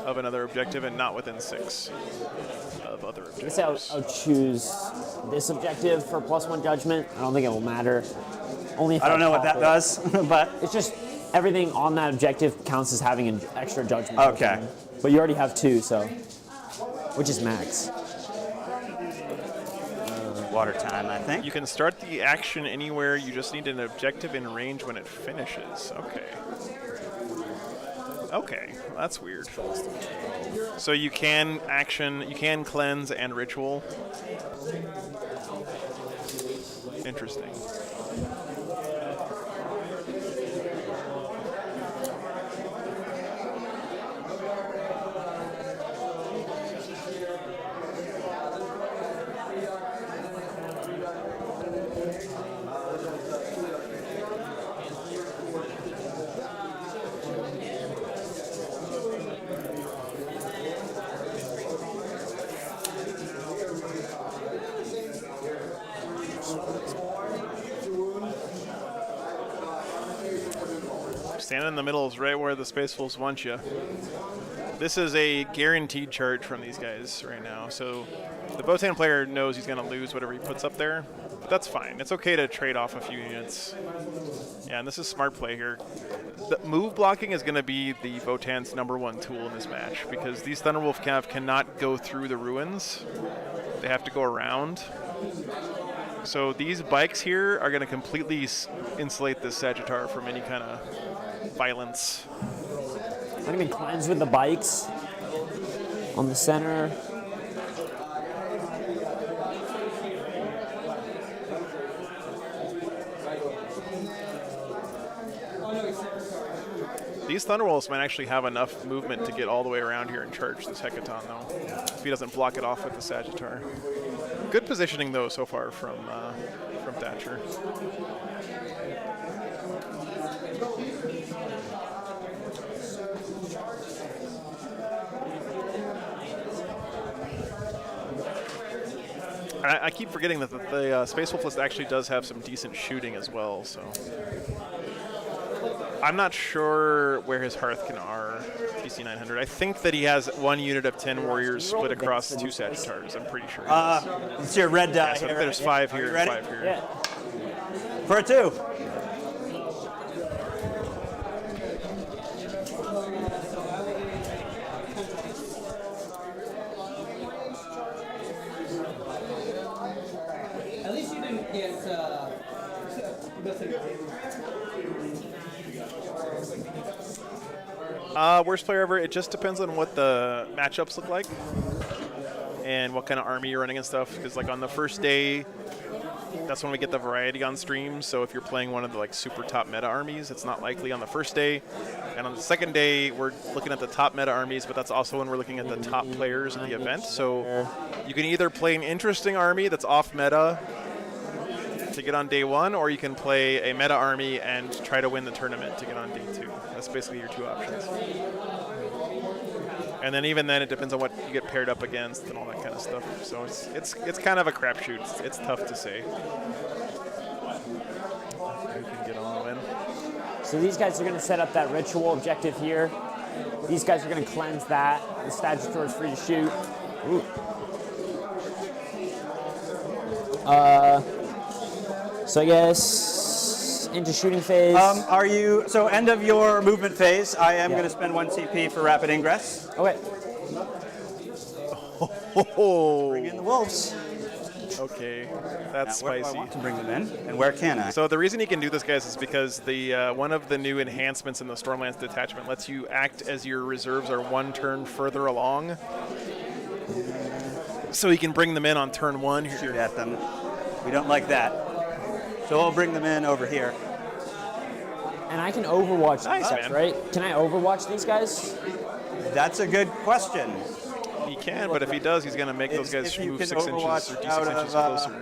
of another objective, and not within 6 of other I objectives. guess I'll choose this objective for +1 judgment. I don't think it will matter. Only if I don't know what that does, but it's just everything on that objective counts as having an extra judgment. Okay. But you already have 2, so which is max. water time, I think. You can start the action anywhere. You just need an objective in range when it finishes. Okay. Okay, well, that's weird. So you can cleanse and ritual. Interesting. Standing in the middle is right where the Space Wolves want you. This is a guaranteed charge from these guys right now. So the Votann player knows he's going to lose whatever he puts up there, but that's fine. It's okay to trade off a few units. Yeah, and this is smart play here. The move blocking is going to be the Votann's #1 tool in this match because these Thunderwolf Cav cannot go through the ruins. They have to go around. So these bikes here are going to completely insulate this Sagittar from any kind of violence. I'm going to cleanse with the bikes on the center. These Thunderwolves might actually have enough movement to get all the way around here and charge this Hecaton, though, if he doesn't block it off with the Sagittar. Good positioning, though, so far from Thatcher. I keep forgetting that the Space Wolf list actually does have some decent shooting as well, so I'm not sure where his Hearthkin are, TC900. I think that he has 1 unit of 10 warriors split across 2 Sagittars. I'm pretty sure. It's your red die. Yeah, so here, there's right? 5 here and Ready? 5 here. Yeah. For a 2. Worst player ever. It just depends on what the matchups look like and what kind of army you're running and stuff. Because like on the first day, that's when we get the variety on stream. So if you're playing one of the like super top meta armies, it's not likely on the first day. And on the second day, we're looking at the top meta armies, but that's also when we're looking at the top players in the event. So you can either play an interesting army that's off meta to get on day one, or you can play a meta army and try to win the tournament to get on day two. That's basically your two options. And then even then, it depends on what you get paired up against and all that kind of stuff. So it's kind of a crapshoot. It's tough to say. You can get on the win. So these guys are going to set up that ritual objective here. These guys are going to cleanse that. The Stagitator is free to shoot. Ooh. So I guess into shooting phase. Are you, so end of your movement phase, I am going to spend 1 CP for rapid ingress. Okay. Bring in the wolves. Okay, that's now, where spicy. do I want to bring them in, and where can I? So the reason you can do this, guys, is because the one of the new enhancements in the Stormlands detachment lets you act as your reserves are 1 turn further along. So you can bring them in on turn 1. Shoot at them. We don't like that. So we'll bring them in over here. And I can overwatch Nice, these guys, man. right? Can I overwatch these guys? That's a good question. He can, but if he does, he's going to make those guys If you move can 6 inches or overwatch D6 out inches of, closer.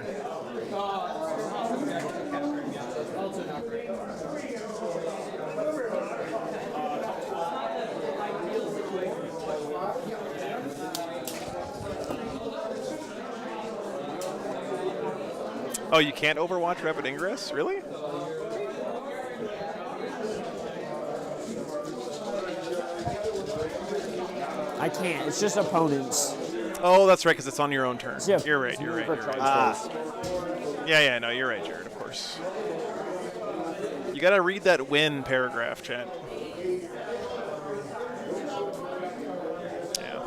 Oh, you can't overwatch rapid ingress? Really? I can't. It's just opponents. Oh, that's right, because it's on your own turn. Yeah. You're right, you're right. You're right. Yeah, no, you're right, Jared, of course. You got to read that win paragraph, chat. Yeah.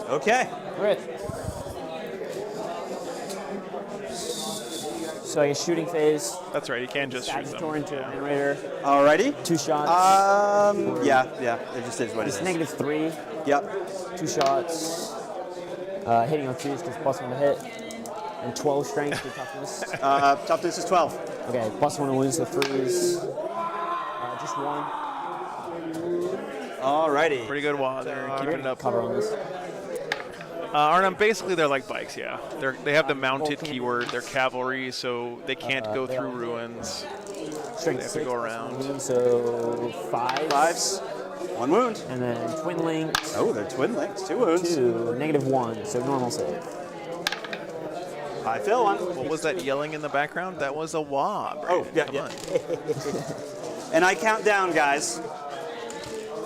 Okay. Right. So I guess shooting phase. That's right, you can just shoot Stagitator them. into a generator. Alrighty. 2 shots. Yeah, it just is what it It's is. -3. Yep. 2 shots. Hitting on 2s because +1 to hit. And 12 strength to toughness. Toughness is 12. Okay, +1 to wounds, so 3s. Just 1. Alrighty. Pretty good wad there, keeping it up. Cover on this. Arnhem, basically they're like bikes, yeah. They have the mounted keyword, they're cavalry, so they can't go through ruins. They have to go around. So 5s. 5s. 1 wound. And then twin links. Oh, they're twin links. 2 wounds. 2, -1, so normal save. I feel 1. What was that yelling in the background? That was a wob. Oh, yeah, Come yeah. on. And I count down, guys.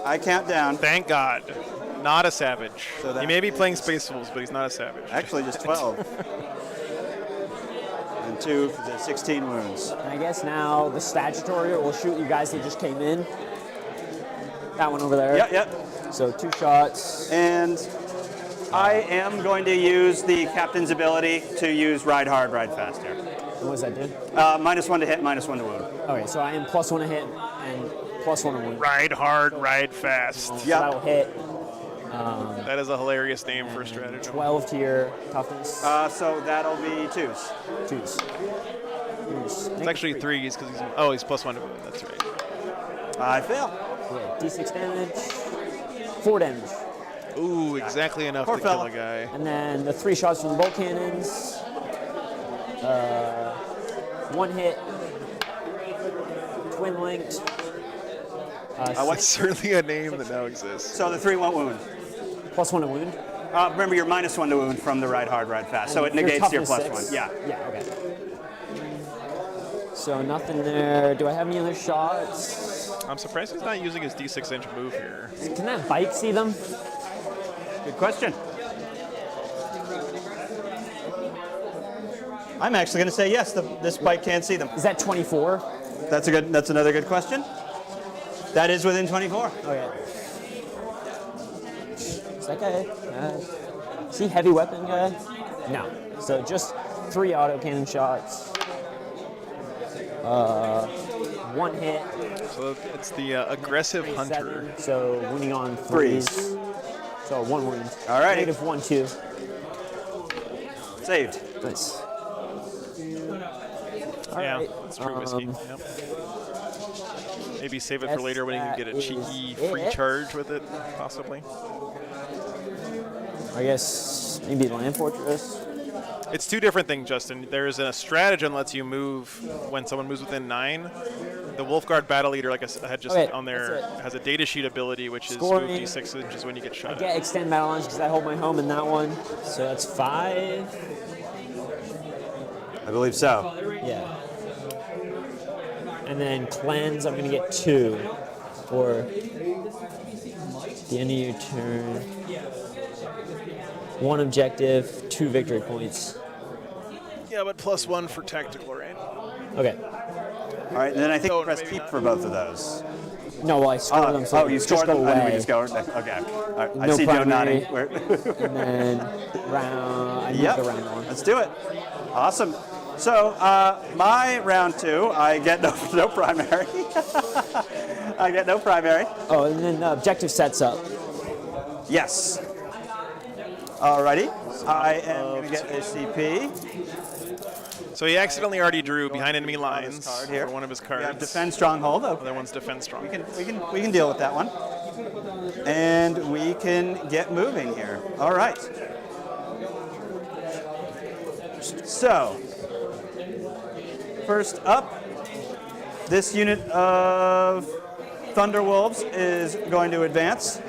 I count down. Thank God. Not a savage. So He may be playing Space Wolves, but he's not a savage. Actually, just 12. And 2 for the 16 wounds. And I guess now the Stagitator will shoot you guys that just came in. That one over there. Yep. So 2 shots. And I am going to use the captain's ability to use Ride Hard, Ride Fast here. What does that do? -1 to hit, -1 to wound. Okay, so I am +1 to hit and +1 to wound. Ride hard, ride fast. So that'll hit. That is a hilarious name for a strategy. 12 to your toughness. So that'll be 2s. 2s. It's actually 3s because he's +1 to wound. That's right. I fail. Yeah, D6 damage. 4 damage. Ooh, exactly enough Poor to kill fella. a guy. And then the 3 shots from the bolt cannons. 1 hit. Twin linked. That's certainly a name that now exists. So the 3 won't wound. +1 to wound. Remember, you're -1 to wound from the Ride Hard, Ride Fast, so it Your negates your toughness +1. 6. Yeah. Yeah, okay. So nothing there. Do I have any other shots? I'm surprised he's not using his D6 inch move here. Can that bike see them? Good question. I'm actually going to say yes. This bike can't see them. Is that 24? That's another good question. That is within 24. Okay. It's okay. Is he heavy weapon guy? No. So just 3 autocannon shots. 1 hit. So it's the aggressive hunter. 7, so wounding on 3s. So 1 wound. All right. Negative 1, 2. Saved. Nice. Yeah, right, it's true whiskey. Yep. Maybe save it for later when you can get a cheeky free charge with it, possibly. I guess maybe Land Fortress. It's 2 different things, Justin. There's a stratagem that lets you move when someone moves within 9. The Wolfguard Battle Leader, like I had just on there, has a data sheet ability, which is move D6 inches when you get shot. I get extend battle lines because I hold my home in that one. So that's 5. I believe so. Yeah. And then cleanse, I'm going to get 2 for the end of your turn. 1 objective, 2 victory points. Yeah, but +1 for tactical, right? Okay. All right, and then I think you press keep for both of those. No, well, I scored them. So you scored them, go and away. we just go. Okay. All right. I No see Joe primary. nodding. And then round. I move Yep. the round 1. Let's do it. Awesome. So my round 2, I get no primary. I get no primary. Oh, and then objective sets up. Yes. Alrighty. I am going to get a CP. So he accidentally already drew behind enemy lines card here. for one of his cards. We have defend stronghold. The other one's defend strong. We can deal with that one. And we can get moving here. All right. So, first up, this unit of Thunderwolves is going to advance.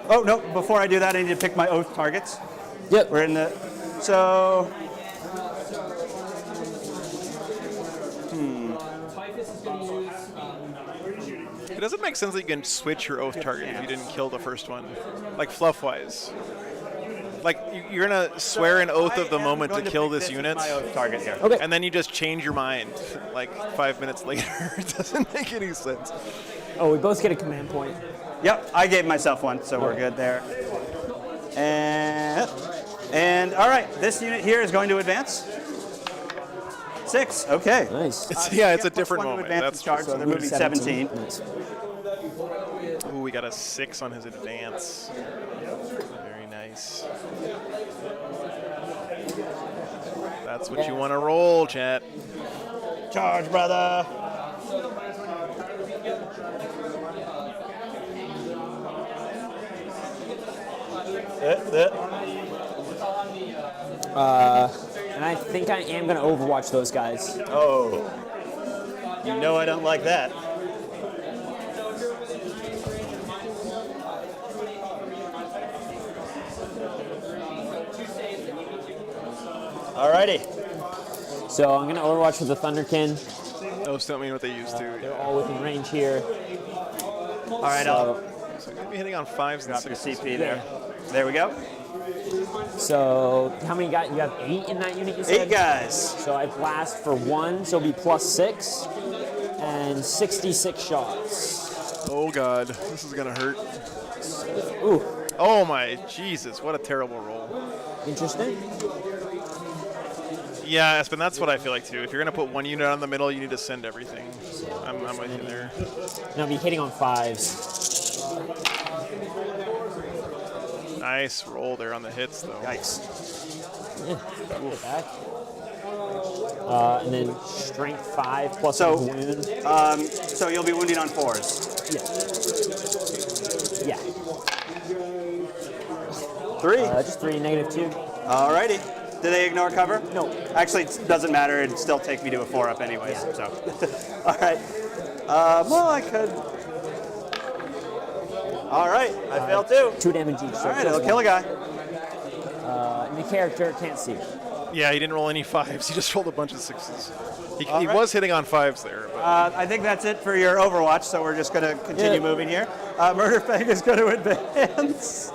Oh, no, before I do that, I need to pick my oath targets. Yep. We're in the, so, It doesn't make sense that you can switch your oath target if you didn't kill the first one, like fluff-wise. Like you're gonna swear an oath of the moment to kill this unit, my oath target here. Okay. and then you just change your mind like 5 minutes later. It doesn't make any sense. Oh, we both get a command point. Yep, I gave myself one, so we're good there. And all right, this unit here is going to advance. 6, okay. Nice. It's a different moment. That's charge, so they're moving 17. Nice. Ooh, we got a 6 on his advance. Very nice. That's what you want to roll, chat. Charge, brother. And I think I am going to overwatch those guys. Oh, you know I don't like that. Alrighty. So I'm going to overwatch with the Thunderkin. Those don't mean what they used to. They're all within range here. All right, So you're going to be hitting on 5s and drop your 6s. CP there. There we go. So how many guys? You have 8 in that unit, you said? 8 guys. So I blast for 1, so it'll be +6. And 66 shots. Oh god, this is gonna hurt. Ooh, Oh my Jesus, what a terrible roll. interesting. Yeah, Espen, that's what I feel like too. If you're gonna put one unit on the middle, you need to send everything. I'm with you there. And I'll be hitting on 5s. Nice roll there on the hits though. Yikes. Yeah, get back. And then strength 5 plus So, a wound. So you'll be wounding on 4s. Yeah. 3. Just 3, -2. Alrighty. Do they ignore cover? No. Actually, it doesn't matter. It'd still take me to a 4-up anyways. So, all right. Well, I could. All right. I failed too. 2 damage each. So All right. It'll kill a guy. And the character can't see. Yeah, he didn't roll any 5s. He just rolled a bunch of 6s. He right. was hitting on 5s there. But I think that's it for your Overwatch. So we're just going to continue moving here. Murder Fang is going to advance.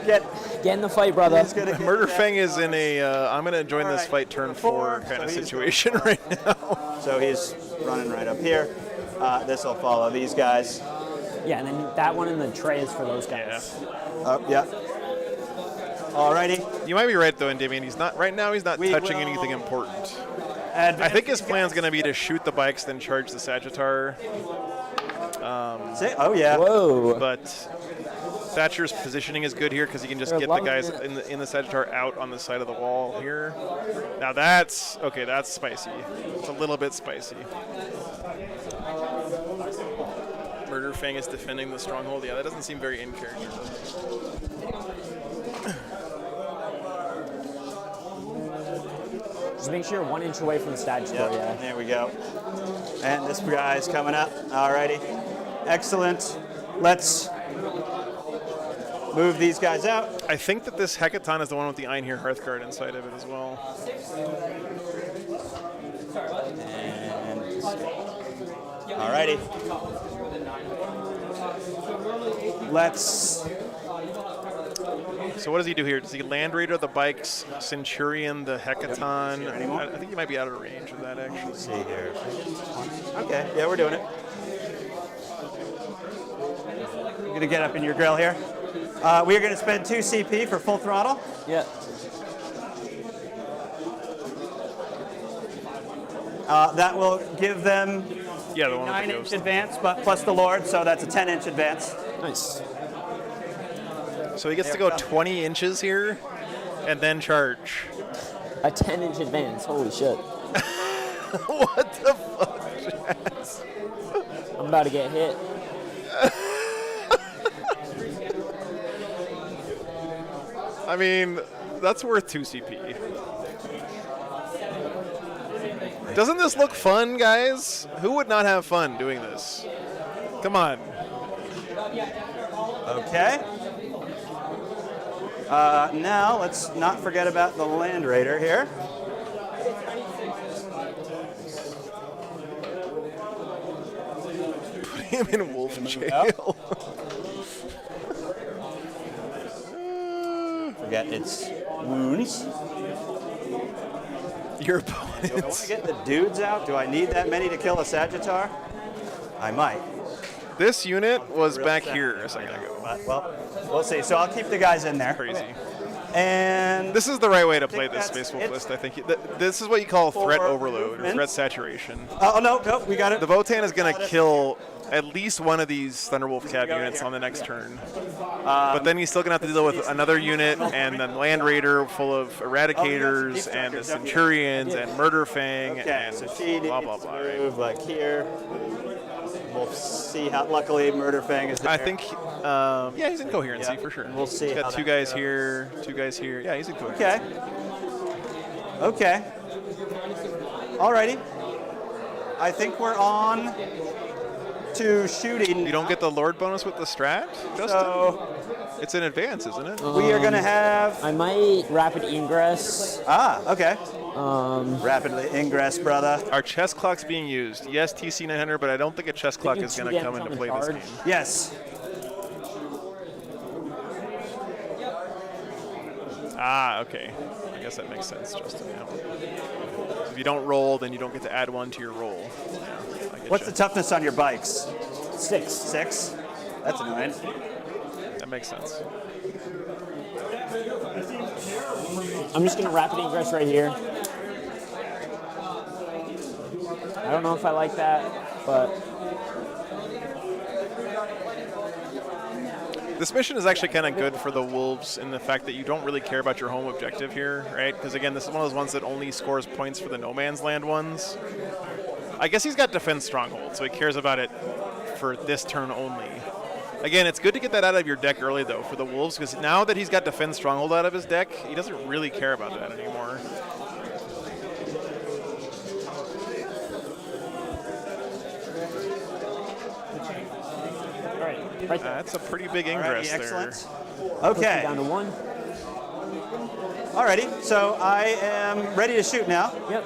Get in the fight, brother. Murder Fang is in a I'm going to join this fight turn 4 kind of situation right now. So he's running right up here. This will follow these guys. Yeah, and then that one in the tray is for those guys. Yeah. Alrighty. You might be right though, Endymion. He's not right now. He's not touching anything important. I think his plan's going to be to shoot the bikes, then charge the Sagittar. Oh yeah. Whoa. But Thatcher's positioning is good here because he can just get the guys in the Sagittar out on the side of the wall here. Now that's okay. That's spicy. It's a little bit spicy. Murder Fang is defending the stronghold. Yeah, that doesn't seem very in character. Just make sure you're 1 inch away from the Sagittar. Yeah. There we go. And this guy's coming up. Alrighty. Excellent. Let's move these guys out. I think that this Hecaton is the one with the Einhir Hearthguard inside of it as well. And alrighty. Let's. So what does he do here? Does he Land Raider the bikes, Centurion the Hecaton? I think he might be out of range of that actually. Let's see here. Okay, yeah, we're doing it. I'm going to get up in your grill here. We are going to spend 2 CP for full throttle. Yeah. That will give them the a one 9-inch advance, but plus the Lord, so that's a 10-inch advance. Nice. So he gets to go 20 inches here and then charge. A 10-inch advance. Holy shit. What the fuck, Jazz? I'm about to get hit. I mean, that's worth 2 CP. Doesn't this look fun, guys? Who would not have fun doing this? Come on. Okay. Now, let's not forget about the Land Raider here. Put him in wolf jail. Forget its wounds. Your Do I want opponents. to get the dudes out? Do I need that many to kill a Sagittar? I might. This unit was back here a second ago. But, well, we'll see. So I'll keep the guys in there. Crazy. And this is the right way to play this that's Space Wolf it list, I think. This is what you call threat for overload, or movement. threat saturation. Oh, no, we got it. The Votann is going to kill at least one of these Thunderwolf Cab units on the next turn. But then he's still going to have to deal with another unit and then Land Raider full of Eradicators and the Centurions and Murder Fang and so she blah, blah, blah. Right? move like here. We'll see how, luckily, Murder Fang is there. I think, yeah, he's in coherency for sure. We'll see. He's got how 2 that guys goes. here, 2 guys here. Yeah, he's in coherency. Okay. Alrighty. I think we're on to shooting. You don't get the Lord bonus with the strat, Justin? So it's in advance, isn't it? we are going to have. I might rapid ingress. Okay. Rapidly ingress, brother. Our chess clock's being used. Yes, TC 900, but I don't think a chess clock is going to come into play this game. Yes. Ah, okay. I guess that makes sense, Justin. Yeah. If you don't roll, then you don't get to add 1 to your roll. Yeah, What's the toughness on your bikes? 6. 6? That's annoying. That makes sense. I'm just going to rapid ingress right here. I don't know if I like that, but This mission is actually kind of good for the Wolves in the fact that you don't really care about your home objective here, right? Because again, this is one of those ones that only scores points for the No Man's Land ones. I guess he's got Defense Stronghold, so he cares about it for this turn only. Again, it's good to get that out of your deck early, though, for the Wolves, because now that he's got Defense Stronghold out of his deck, he doesn't really care about that anymore. right that's a pretty big ingress there. Excellent. Okay. Down to 1. Alrighty, so I am ready to shoot now. Yep.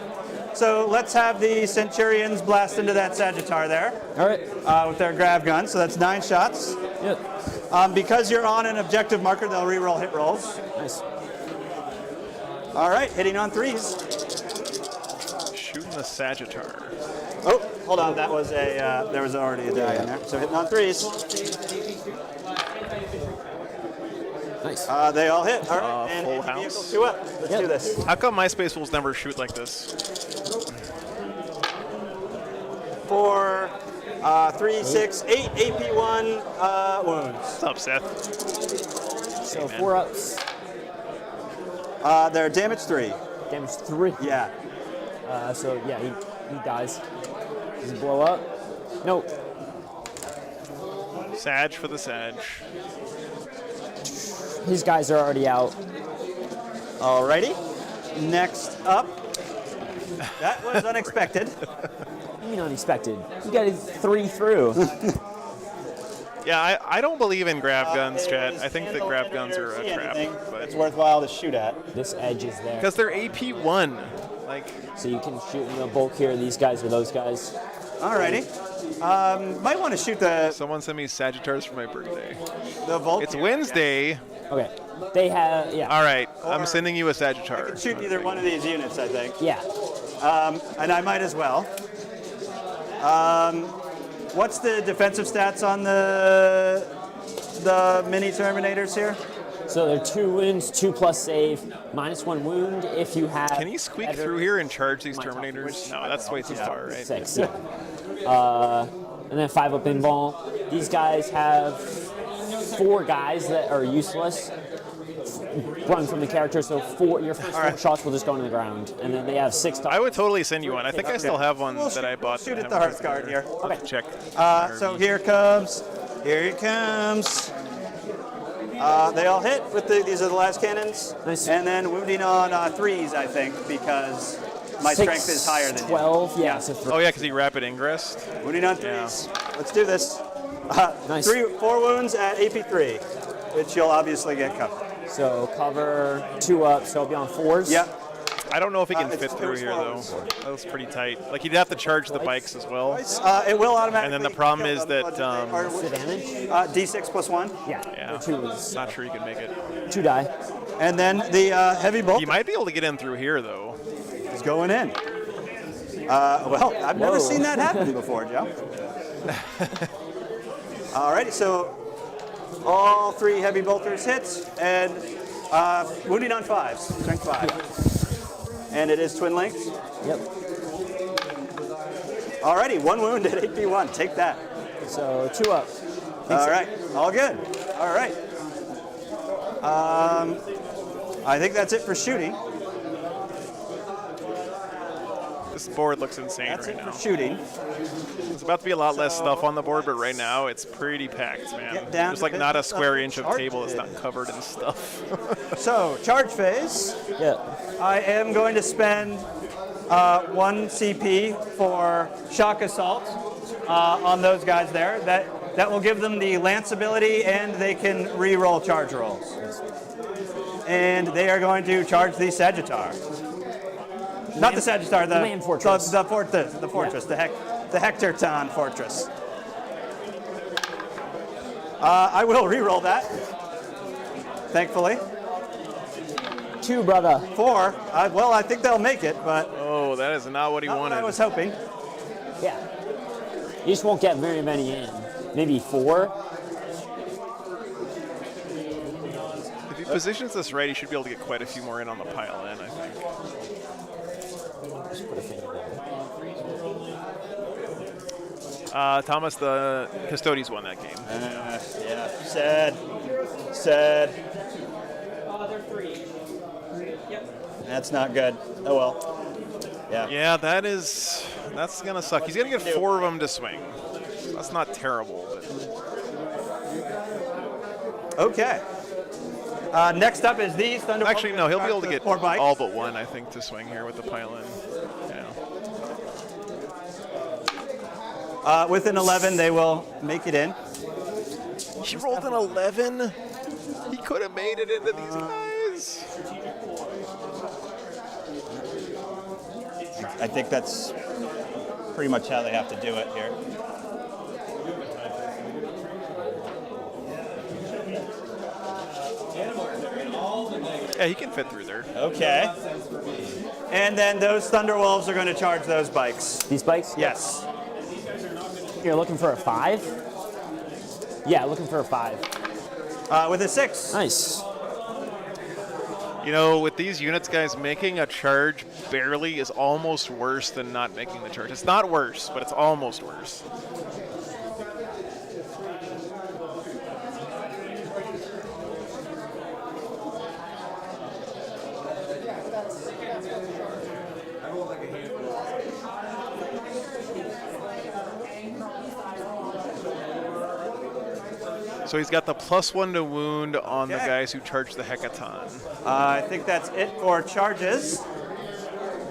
So let's have the Centurions blast into that Sagittar there. All right. With their grav gun, so that's 9 shots. Yep. Because you're on an objective marker, they'll re-roll hit rolls. Nice. All right, hitting on 3s. Shooting the Sagittar. Oh, hold on, that was a, there was already a die in there. So hitting on 3s. Nice. Nice. They all hit. All right, and full anti-vehicle house. 2 up. Let's do this. How come my Space Wolves never shoot like this? 4, 3, 6, 8 AP1 wounds. What's up, Seth? So 4 ups. They're damage 3. Damage 3. Yeah. So yeah, he dies. Does he blow up? Nope. Sag for the Sag. His guys are already out. Alrighty. Next up. That was unexpected. What do you mean unexpected? You got 3 through. Yeah, I don't believe in grab guns, Chad. I think that grab guns are a trap. It's worthwhile to shoot at. This edge is there. Because they're AP1. Like, so you can shoot in the bulk here, these guys or those guys. Alrighty. Might want to shoot the... Someone sent me Sagittarius for my birthday. The Volk. It's Wednesday. Okay. They have, yeah. All right, I'm sending you a Sagittarius. Shoot either one of these units, I think. Yeah. And I might as well. What's the defensive stats on the mini Terminators here? So they're 2 wounds, 2+ save, -1 wound if you have. Can he squeak through here and charge these Terminators? No, that's way too far, right? 6, yeah. And then 5 up invul. These guys have 4 guys that are useless. Run from the character, so your first 4 shots will just go into the ground, and then they have 6. I would totally send you one. I think I still have one that I bought. Shoot at the Hearth Guard here. Okay. Check. So here it comes. They all hit with these are the last cannons. Nice. And then wounding on 3s, I think, because my strength is higher than 12, yeah. So oh yeah, because he rapid ingressed. Wounding on 3s. Let's do this. Nice. 4 wounds at AP3, which you'll obviously get covered. So cover 2 up, so I'll be on 4s. Yep. I don't know if he can fit through here though. That was pretty tight. Like he'd have to charge the bikes as well. It will automatically. And then the problem is that What's the damage? D6 +1. Yeah. 2 is not sure he can make it. 2 die. And then the heavy bolt. He might be able to get in through here though. He's going in. Well, I've never seen that happen before, Joe. Alrighty, so all 3 heavy bolters hits and wounding on 5s, strength 5. And it is twin linked. Yep. Alrighty, 1 wound at AP1. Take that. So 2 up. All right, all good. All right. I think that's it for shooting. This board looks insane That's right it now. for shooting. There's about to be a lot less stuff on the board, but right now it's pretty packed, man. Get down There's to like not a business square of inch of charge table that's not phase. covered in stuff. So, charge phase. Yeah. I am going to spend 1 CP for shock assault on those guys there. That will give them the lance ability, and they can re-roll charge rolls. And they are going to charge the Sagittar. Not the Sagittar, the main fortress. The fortress, the Hectorton fortress. I will re-roll that. Thankfully. 2, brother. 4. Well, I think they'll make it, but Oh, that is not what he not what wanted. I was hoping. Yeah. You just won't get very many in. Maybe 4. If he positions this right, he should be able to get quite a few more in on the pile in, I think. Just put a finger there. Thomas, the Custodes won that game. Yeah, sad. That's not good. Oh well. Yeah. Yeah, that's gonna suck. He's gonna get 4 of them to swing. That's not terrible. But Okay. Next up is these Thunder. actually, no, he'll be able to get 4 bikes. all but 1, I think, to swing here with the pile in. Yeah. With an 11, they will make it in. He rolled an 11. He could have made it into these guys. I think that's pretty much how they have to do it here. Yeah, he can fit through there. Okay. And then those Thunderwolves are going to charge those bikes. These bikes? Yes. You're looking for a 5? Yeah, looking for a 5. With a 6. Nice. You know, with these units, guys, making a charge barely is almost worse than not making the charge. It's not worse, but it's almost worse. So he's got the +1 to wound on the guys who charge the Hecaton. I think that's it for charges.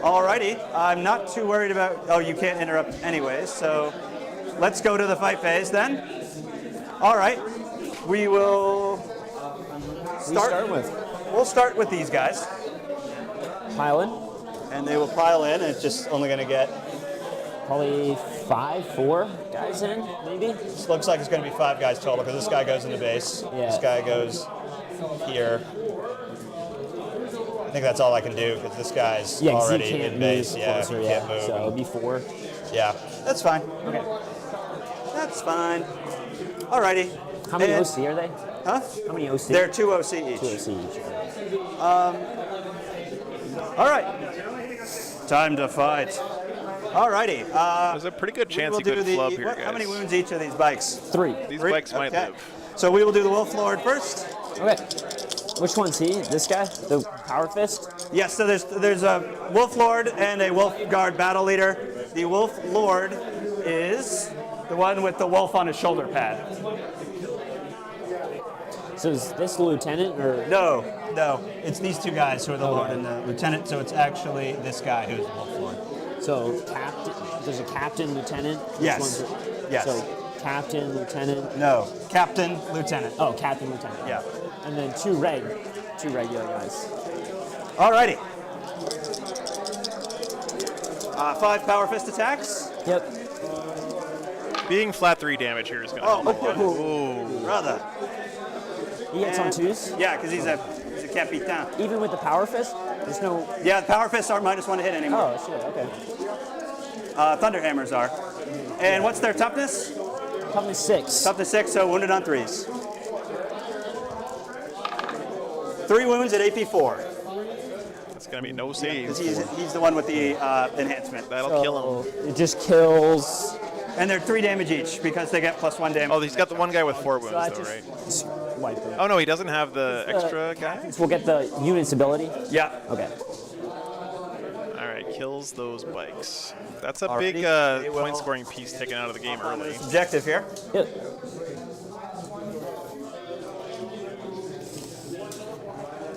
Alrighty, I'm not too worried about. Oh, you can't interrupt anyways. So let's go to the fight phase then. All right, we will start with. We'll start with these guys. Pile in. And they will pile in, and it's just only going to get probably 4 guys in, maybe. This looks like it's going to be 5 guys total because this guy goes into base. Yeah. This guy goes here. I think that's all I can do because this guy's already in base. Yeah, closer, he can't move. So it'll be 4. Yeah, that's fine. Okay. That's fine. Alrighty. How many OC are they? Huh? How many OC? They're 2 OC each. 2 OC each. All right. Time to fight. Alrighty. There's a pretty good chance he could flub here, guys. How many wounds each of these bikes? 3. These bikes might live. So we will do the Wolf Lord first. Okay. Which one's he? This guy? The Power Fist? Yes, so there's a Wolf Lord and a Wolf Guard battle leader. The Wolf Lord is the one with the wolf on his shoulder pad. So is this the lieutenant or? No. It's these 2 guys who are the Lord and the lieutenant. So it's actually this guy who's the Wolf Lord. So there's a captain, lieutenant? Yes. Yes. So captain, lieutenant? No, captain, lieutenant. Oh, captain, lieutenant. Yeah. And then 2 regular guys. Alrighty. 5 Power Fist attacks. Yep. Being flat 3 damage here is going to help a lot. Oh, brother. He gets on 2s? Yeah, because he's a Capitan. Even with the Power Fist? There's no... Yeah, the Power Fists aren't -1 to hit anymore. Oh, shit, okay. Thunderhammers are. And what's their toughness? Toughness 6. Toughness 6, so wounded on 3s. 3 wounds at AP 4. That's going to be no saves. He's the one with the enhancement. That'll kill him. It just kills... And they're 3 damage each because they get +1 damage. Oh, he's got the one guy with 4 wounds, though, right? Wipe it. Oh, no, he doesn't have the extra guy? We'll get the unit's ability? Yeah. Okay. All right, kills those bikes. That's a big point-scoring piece taken out of the game early. Objective here. Yep.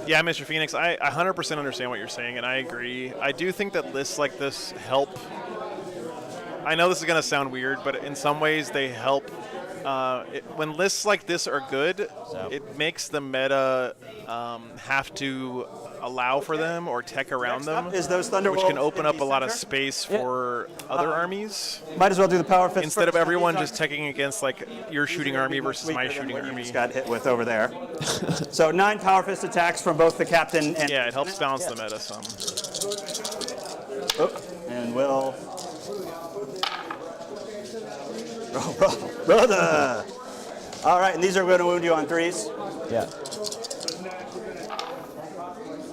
Yeah, Mr. Phoenix, I 100% understand what you're saying, and I agree. I do think that lists like this help. I know this is going to sound weird, but in some ways they help. When lists like this are good, it makes the meta have to allow for them or tech around them, is those which can open up a lot of space for other armies. Might as well do the Power Fist instead of everyone just teching against like your shooting army versus my shooting army. Just got hit with over there. So 9 Power Fist attacks from both the captain and yeah, it helps balance the meta some. Oh, and we'll. Oh, brother! All right, and these are going to wound you on 3s. Yeah.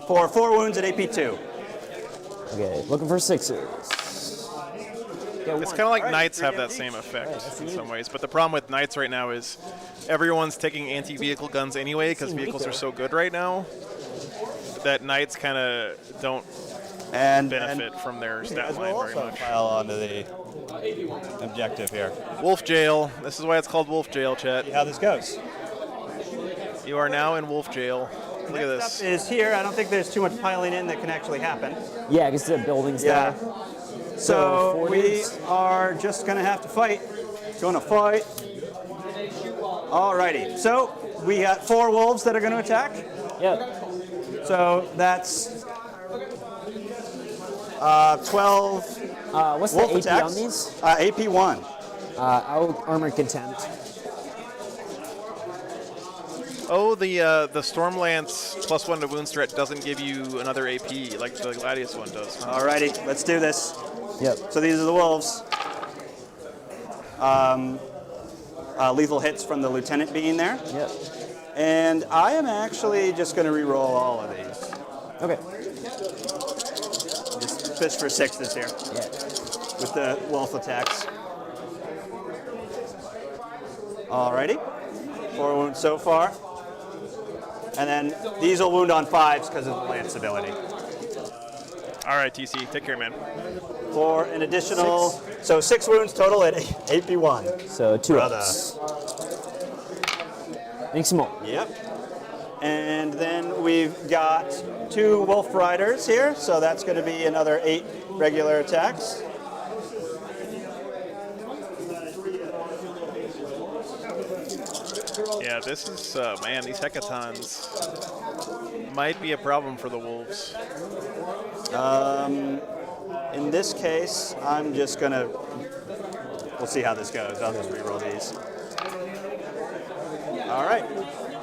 For 4 wounds at AP 2. Okay, looking for 6s. It's kind of like Knights have that same effect in some ways, but the problem with Knights right now is everyone's taking anti-vehicle guns anyway because vehicles are so good right now that Knights kind of don't benefit from their stat line very much. Pile onto the objective here. Wolf Jail. This is why it's called Wolf Jail, chat. See how this goes. You are now in Wolf Jail. Look at this. Is here. I don't think there's too much piling in that can actually happen. Yeah, because the building's there. So we are just going to have to fight. Going to fight. Alrighty. So we got 4 wolves that are going to attack. Yep. So that's 12 what's wolf the AP attacks. on these? AP 1. Armored Contempt. Oh, the Stormlance +1 to wounds threat doesn't give you another AP like the Gladius one does. Huh? Alrighty, let's do this. Yep. So these are the wolves. Lethal hits from the lieutenant being there. Yep. And I am actually just going to re-roll all of these. Okay. Just fish for 6 this year. Yeah. With the wolf attacks. Alrighty. 4 wounds so far. And then these will wound on 5s because of the lance ability. All right, TC, take care, man. For an additional, so 6 wounds total at 8p1. So 2 ups. Make some more. Yep. And then we've got 2 wolf riders here, so that's going to be another 8 regular attacks. Yeah, this is, man, these hecatons might be a problem for the wolves. In this case, I'm just going to, we'll see how this goes. I'll just reroll these. All right.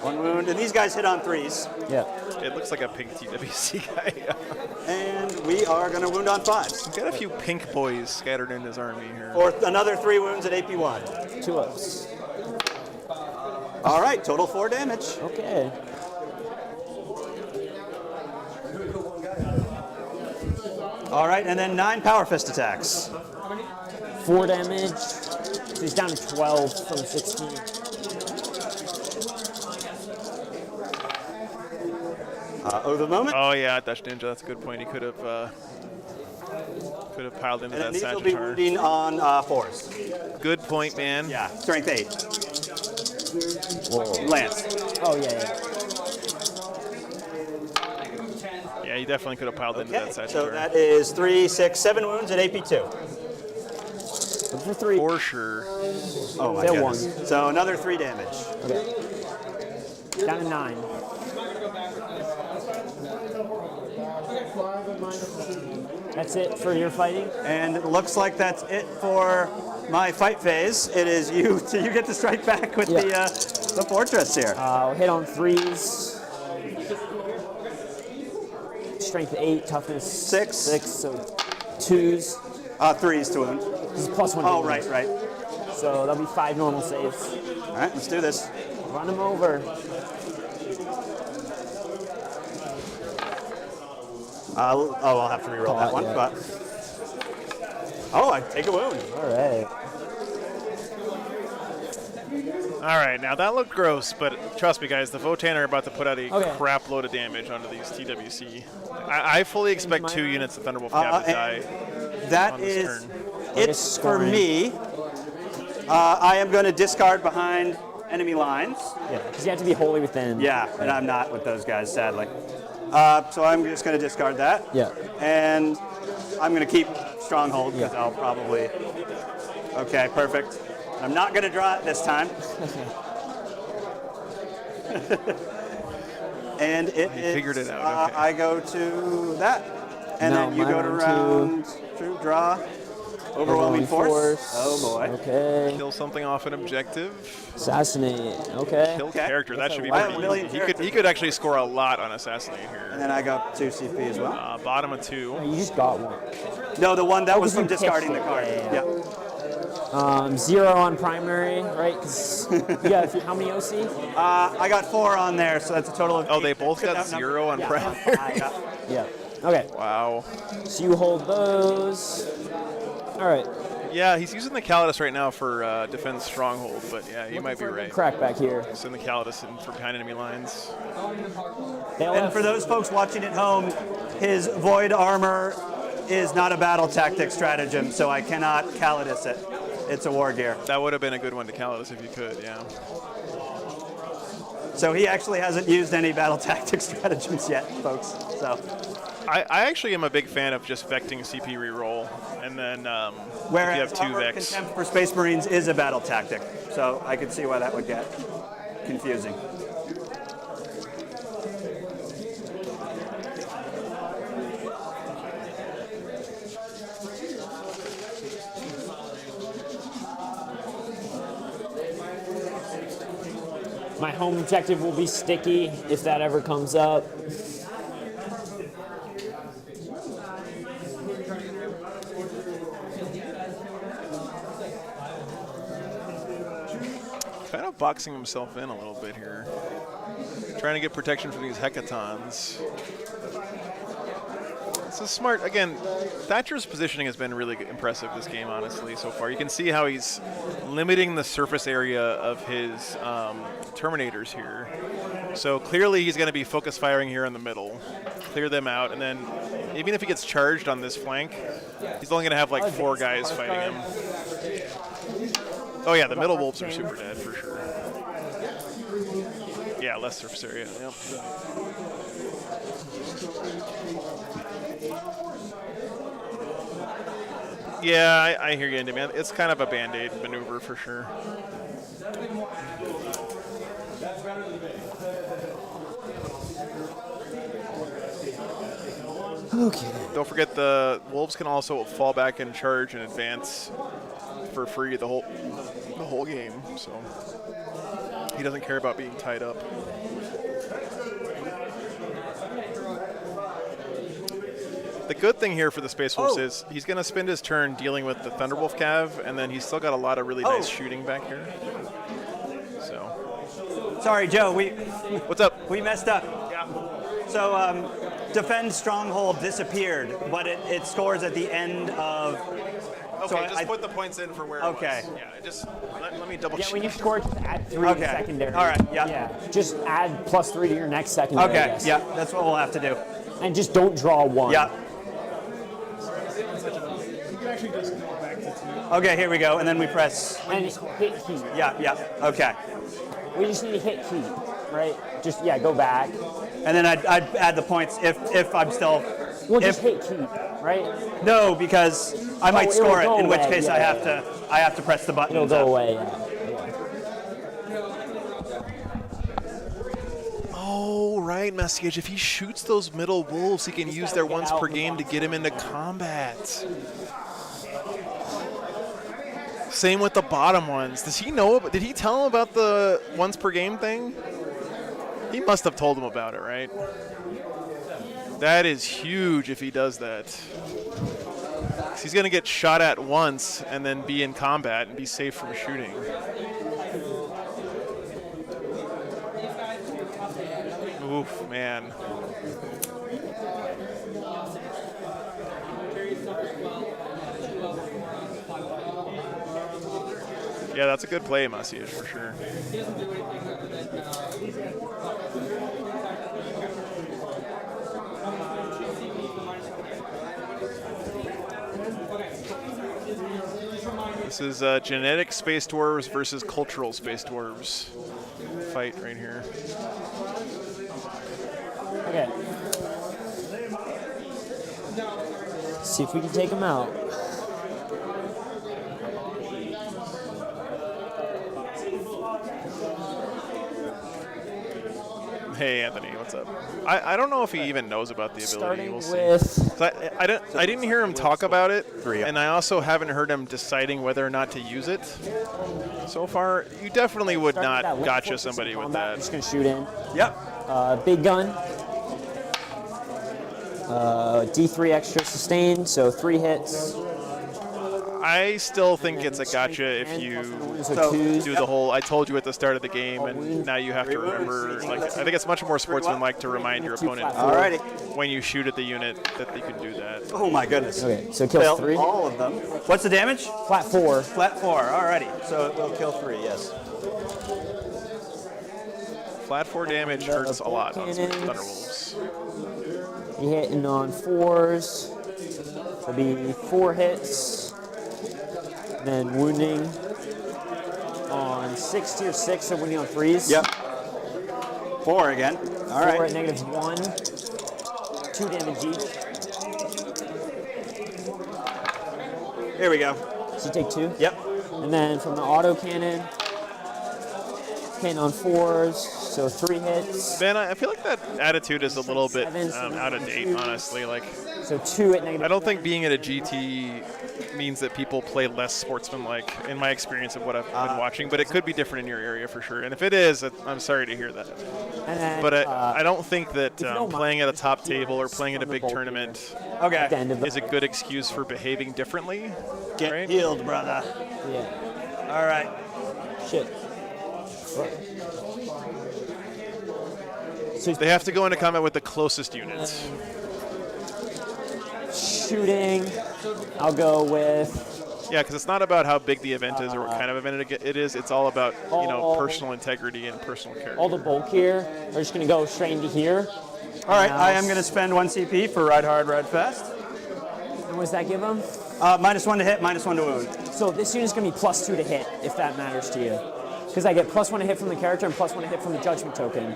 1 wound, and these guys hit on 3s. Yeah. It looks like a pink TWC guy. And we are going to wound on 5s. He's got a few pink boys scattered in his army here. Or another 3 wounds at AP1. 2 ups. All right, total 4 damage. Okay. All right, and then 9 power fist attacks. 4 damage. So he's down to 12 from 16. The moment. Oh yeah, Dutch Ninja. That's a good point. He could have piled into And that these will be Sagittar. wounding on 4s. Good point, man. Yeah, strength 8. Whoa. Lance. Oh, yeah. Yeah, he definitely could have piled into that Sagittar. So that is 3, 6, 7 wounds at AP2. Look for 3. For sure. Oh my Still goodness. 1. So another 3 damage. Okay. Down to 9. That's it for your fighting? And it looks like that's it for my fight phase. It is you, so you get to strike back with the fortress here. Hit on 3s. Strength 8, toughness 6, so 2s. 3s to wound. This is plus 1. Oh, right. So that'll be 5 normal saves. All right, let's do this. Run him over. I'll have to reroll that one. Yeah. But I take a wound. All right. All right, now that looked gross, but trust me, guys, the Votann are about to put out a crap load of damage onto these TWC. I fully expect 2 units of Thunderwolf Cav to die. That on this is, turn. it's for me. I am going to discard behind enemy lines. Yeah, because you have to be wholly within. Yeah, and I'm not with those guys, sadly. So I'm just going to discard that. Yeah. And I'm going to keep Stronghold because I'll probably. Okay, perfect. I'm not going to draw it this time. And it is. Figured it out. Okay. I go to that, and No, then you my go to round round 2. Draw. Overwhelming force. Oh boy. Okay. Kill something off an objective. Assassinate. Okay. Kill character. That should be I have pretty a million easy. He could actually score a lot on assassinate here. And then I got 2 CP as well. Bottom of 2. Oh, you just got 1. No, the one that was from you pitched discarding the it. card. Yeah. 0 on primary, right? Because you got how many OC? I got 4 on there, so that's a total of. Oh, they both got 0 on primary. Yeah. Okay. Wow. So you hold those. All right. Yeah, he's using the Calidus right now for defense stronghold, but yeah, you might be right. Crack back here. Send the Calidus in for behind enemy lines. And for those folks watching at home, his void armor is not a battle tactic stratagem, so I cannot Calidus it. It's a war gear. That would have been a good one to Calidus if you could, yeah. So he actually hasn't used any battle tactic stratagems yet, folks. So I actually am a big fan of just vecting CP reroll, and then whereas if you have 2 Armor vex. Contempt for Space Marines is a battle tactic, so I could see why that would get confusing. My home objective will be sticky if that ever comes up. Kind of boxing himself in a little bit here. Trying to get protection from these hecatons. This is smart. Again, Thatcher's positioning has been really impressive this game, honestly, so far. You can see how he's limiting the surface area of his Terminators here. So clearly he's going to be focus firing here in the middle. Clear them out, and then even if he gets charged on this flank, he's only going to have like 4 guys fighting him. Oh yeah, the middle wolves are super dead for sure. Yeah, less surface area. Yep. Yeah, I hear you, Andy, man. It's kind of a band-aid maneuver for sure. Okay. Don't forget the wolves can also fall back and charge and advance for free the whole game. So he doesn't care about being tied up. The good thing here for the Space Wolves is he's going to spend his turn dealing with the Thunderwolf Cav, and then he's still got a lot of really nice shooting back here. So, sorry, Joe. What's up? We messed up. Yeah. So, defend stronghold disappeared, but it scores at the end of. Okay, so just put the points in for where it was. Yeah, just let me double check. Yeah, when you score, just add 3 to secondary. All right, Yeah, just add +3 to your next secondary. Okay, yeah, that's what we'll have to do. And just don't draw 1. Yeah. You can actually just go back to 2. Okay, here we go, and then we press. And hit heat. Yeah, okay. We just need to hit heat, right? Just, go back. And then I'd add the points if I'm still. Well, just hit heat, right? No, because I might score it, in which case yeah, I have to press the button. It'll go away. Oh, right, Messiage. If he shoots those middle wolves, he can use their once per game to get him into combat. Same with the bottom ones. Does he know? Did he tell him about the once per game thing? He must have told him about it, right? That is huge if he does that. He's going to get shot at once and then be in combat and be safe from shooting. Oof, man. Yeah, that's a good play, Messiage, for sure. This is genetic space dwarves versus cultural space dwarves fight right here. Okay. See if we can take him out. Hey, Anthony, what's up? I don't know if he even knows about the ability. We'll see. I didn't hear him talk about it, and I also haven't heard him deciding whether or not to use it. So far, you definitely would not gotcha somebody with that. Just gonna shoot in. Yep. Big gun. D3 extra sustain, so 3 hits. I still think it's a gotcha if you do the whole I told you at the start of the game and now you have to remember. Like, I think it's much more sportsmanlike to remind your opponent when you shoot at the unit that they can do that. Oh my goodness. Okay, so kill 3. All of them. What's the damage? Flat 4. Flat 4, alrighty. So it will kill 3, yes. Flat 4 damage hurts a lot on Thunderwolves. You hitting on 4s. So it'll be 4 hits. Then wounding on 6 tier 6, so wounding on 3s. Yep. 4 again. All right. 4 at -1. 2 damage each. Here we go. So you take 2? Yep. And then from the auto cannon, hitting on 4s, so 3 hits. Ben, I feel like that attitude is a little bit out of date, honestly. Like, so 2 at -1. I don't think being at a GT means that people play less sportsmanlike, in my experience of what I've been watching, but it could be different in your area for sure. And if it is, I'm sorry to hear that. And then, but I don't think that playing at a top table or playing at a big tournament is a good excuse for behaving differently. Get healed, brother. Yeah. All right. Shit. So they have to go into combat with the closest units. Shooting, I'll go with. Yeah, because it's not about how big the event is or what kind of event it is. It's all about personal integrity and personal character. All the bulk here are just going to go straight into here. All right, I am going to spend 1 CP for Ride Hard, Ride Fast. And what does that give him? -1 to hit, -1 to wound. So this unit's going to be +2 to hit, if that matters to you. Because I get +1 to hit from the character and +1 to hit from the judgment token.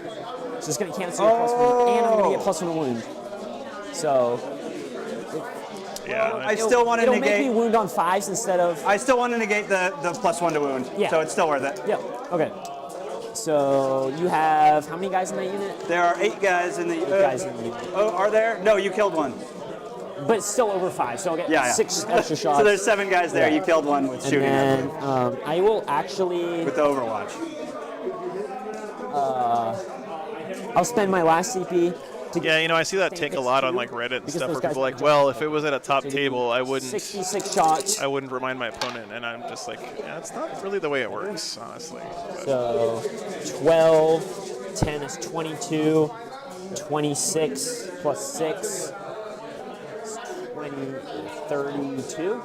So it's going to cancel your +1, and I'm going to get +1 to wound. So. Yeah, I still want to negate. It'll make me wound on 5s instead of. I still want to negate the +1 to wound. Yeah. So it's still worth it. Yeah. Okay. So you have how many guys in that unit? There are 8 guys in the. 8 guys in the unit. Oh, are there? No, you killed 1. But it's still over 5, so I'll get 6 extra shots. So there's 7 guys there. You killed 1 with shooting. And then I will actually. With the Overwatch. I'll spend my last CP. Yeah, I see that take a lot on like Reddit and stuff where people are like, well, if it was at a top table, I wouldn't. 66 shots. I wouldn't remind my opponent, and I'm just like, yeah, it's not really the way it works, honestly. But. So 12, 10 is 22, 26 plus 6, 20, 32.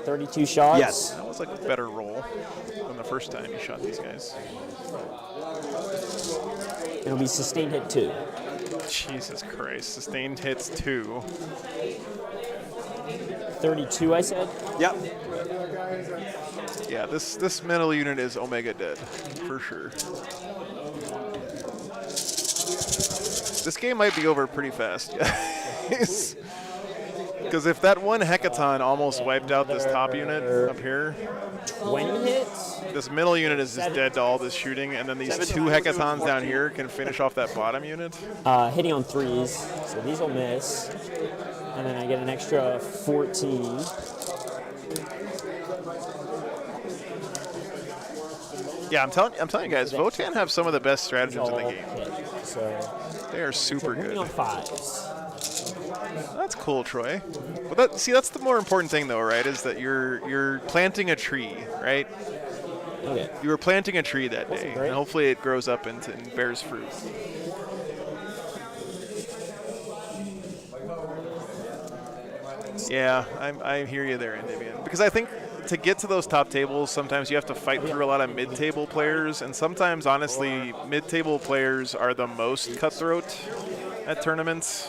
32 shots. Yes. That was like a better roll than the first time you shot these guys. It'll be sustained hit 2. Jesus Christ. Sustained hits 2. 32, I said? Yep. Yeah, this middle unit is Omega dead, for sure. This game might be over pretty fast, guys. Because if that one Hecaton almost wiped out this top unit up here, 20 hits? This middle unit is just dead to all this shooting, and then these 2 Hecatons down here can finish off that bottom unit. Hitting on 3s, so these will miss. And then I get an extra 14. Yeah, I'm telling you guys, Votann have some of the best stratagems in the game. So they are super good. On 5s. That's cool, Troy. But that's the more important thing, though, right? Is that you're planting a tree, right? Okay. You were planting a tree that day, and hopefully it grows up and bears fruit. Yeah, I hear you there, Endymion. Because I think to get to those top tables, sometimes you have to fight through a lot of mid-table players, and sometimes, honestly, mid-table players are the most cutthroat at tournaments.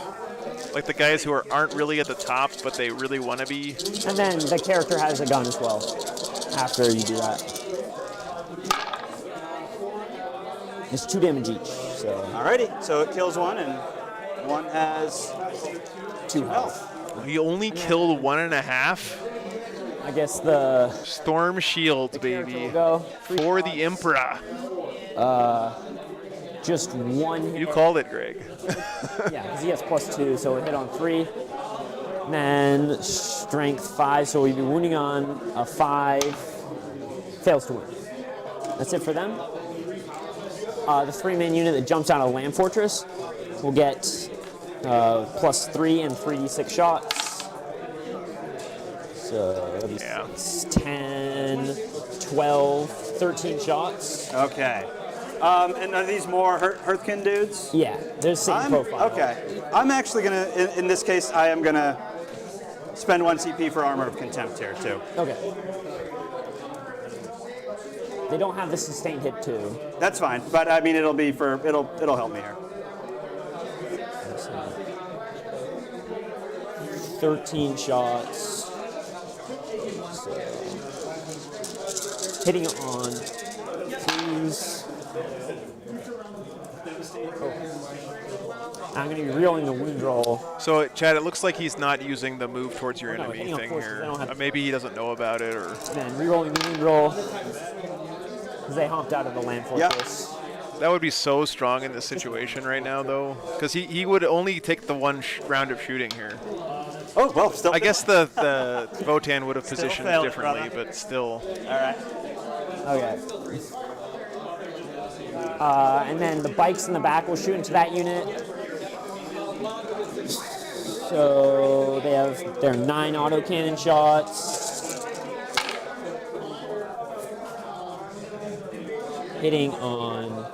Like the guys who aren't really at the top, but they really want to be. And then the character has a gun as well after you do that. It's 2 damage each. So. Alrighty, so it kills 1, and 1 has 2 health. He only killed 1.5? I guess the Storm Shield, baby. For the Emperor. Just 1 hit. You called it, Greg. Yeah, because he has +2, so it hit on 3. And then strength 5, so we'd be wounding on a 5. Fails to win. That's it for them. The 3-man unit that jumps out of Land Fortress will get +3 and 3d6 shots. So that'll be 10, 12, 13 shots. Okay. And are these more Hearthkin dudes? Yeah, they're the same profile. Okay. I'm actually going to, in this case, I am going to spend 1 CP for Armor of Contempt here, too. Okay. They don't have the sustained hit, too. That's fine, but I mean, it'll help me here. 13 shots. So, hitting on 3s. I'm going to be reeling the wound roll. So, Chad, it looks like he's not using the move towards your enemy thing here. Maybe he doesn't know about it, or. Then rerolling the wound roll because they hopped out of the Land Fortress. That would be so strong in this situation right now, though, because he would only take the 1 round of shooting here. Oh, well, still. I guess the Votann would have positioned failed, differently, brother. but still. All right. Okay. And then the bikes in the back will shoot into that unit. So they have their 9 autocannon shots. Hitting on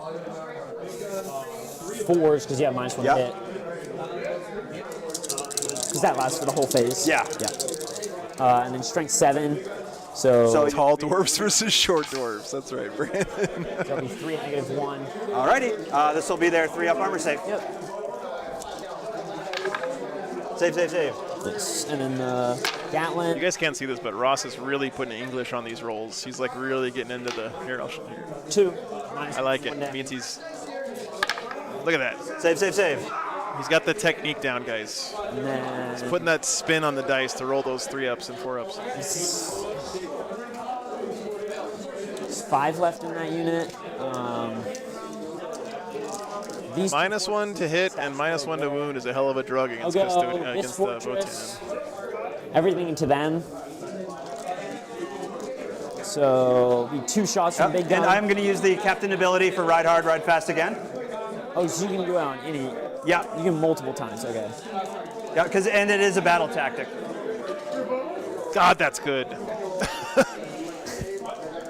4s because you have -1 Yep. hit. Because that lasts for the whole phase. Yeah. Yeah. And then strength 7. So tall dwarves versus short dwarves. That's right, Brandon. There'll be 3 at -1. Alrighty. This will be their 3-up armor save. Yep. Save. Yes. And then the Gatlin. You guys can't see this, but Ross is really putting English on these rolls. He's like really getting into the. Here, I'll show you. 2. I like it. It means he's. Look at that. Save. He's got the technique down, guys. And then He's putting that spin on the dice to roll those 3-ups and 4-ups. There's 5 left in that unit. These -1 to hit and -1 to wound is a hell of a drug against I'll go against this the fortress, Votann. everything into them. So be 2 shots from big gun. And I'm going to use the captain ability for ride hard, ride fast again. Oh, so you can do it on any. Yeah. You can multiple times. Okay. Yeah, and it is a battle tactic. God, that's good.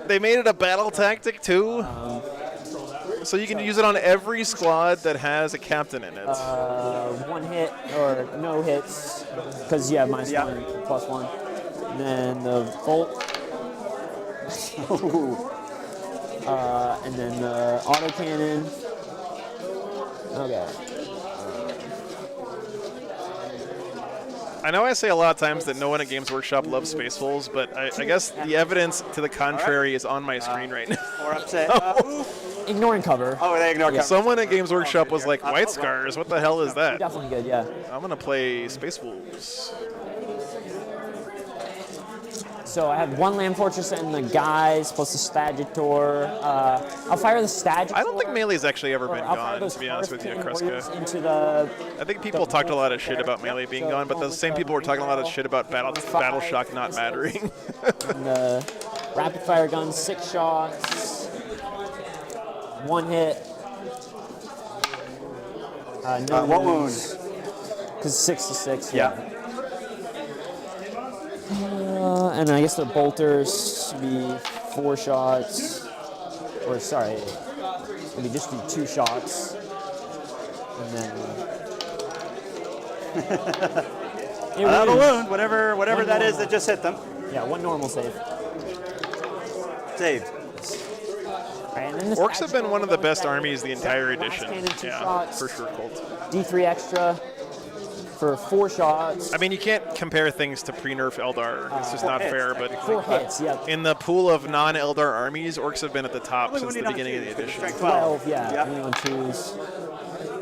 They made it a battle tactic too, so you can use it on every squad that has a captain in it. 1 hit or no hits because you have -1 +1. And then the bolt. And then the autocannon. Okay. I know I say a lot of times that no one at Games Workshop loves Spacefuls, but I guess the evidence to the contrary is on my screen right now. 4-up save. Ignoring cover. Oh, they ignore cover. Someone at Games Workshop was like, White Scars, what the hell is that? Definitely good, yeah. I'm going to play Space Wolves. So I have 1 Land Fortress and the guys plus the Stagitator. I'll fire the Stagitator. I don't think Melee's actually ever been gone, to be honest with you, Kreska. Into the. I think people talked a lot of shit about Melee being gone, but those same people were talking a lot of shit about Battle Shock not mattering. And the rapid fire gun, 6 shots. 1 hit. No what wound? Because 6 to 6. Yeah. And I guess the bolters should be 4 shots. Or sorry, maybe just do 2 shots. And then. A wound, whatever that is that just hit them. Yeah, 1 normal save. Saved. Right, and then the Orcs have been one of the best armies the entire edition. cannon, 2 Yeah, shots. for sure, Colt. D3 extra for 4 shots. I mean, you can't compare things to pre-nerf Eldar. It's just not fair, but 4 hits, yeah. in the pool of non-Eldar armies, Orcs have been at the top since the beginning of the edition. 12, yeah. Only on 2s.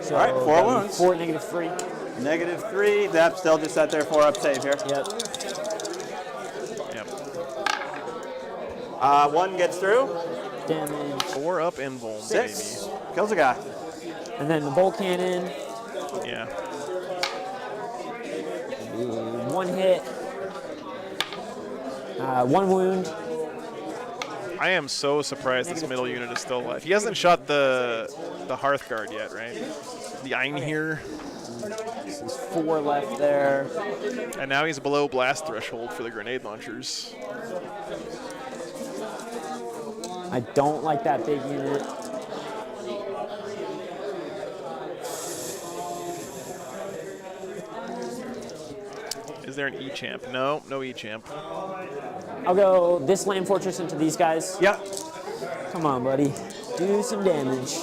So All right, 4 wounds. 4 -3. -3. That's still just at their 4-up save here. Yep. Yep. 1 gets through. Damage. 4 up and vuln, 6. Kills a guy. And then the bolt cannon. baby. Yeah. 1 hit. 1 wound. I am so surprised this middle unit is still alive. He hasn't shot the Hearth Guard yet, right? The Einhir. There's 4 left there. And now he's below blast threshold for the grenade launchers. I don't like that big unit. Is there an E-champ? No, no E-champ. I'll go this Land Fortress into these guys. Yep. Come on, buddy. Do some damage.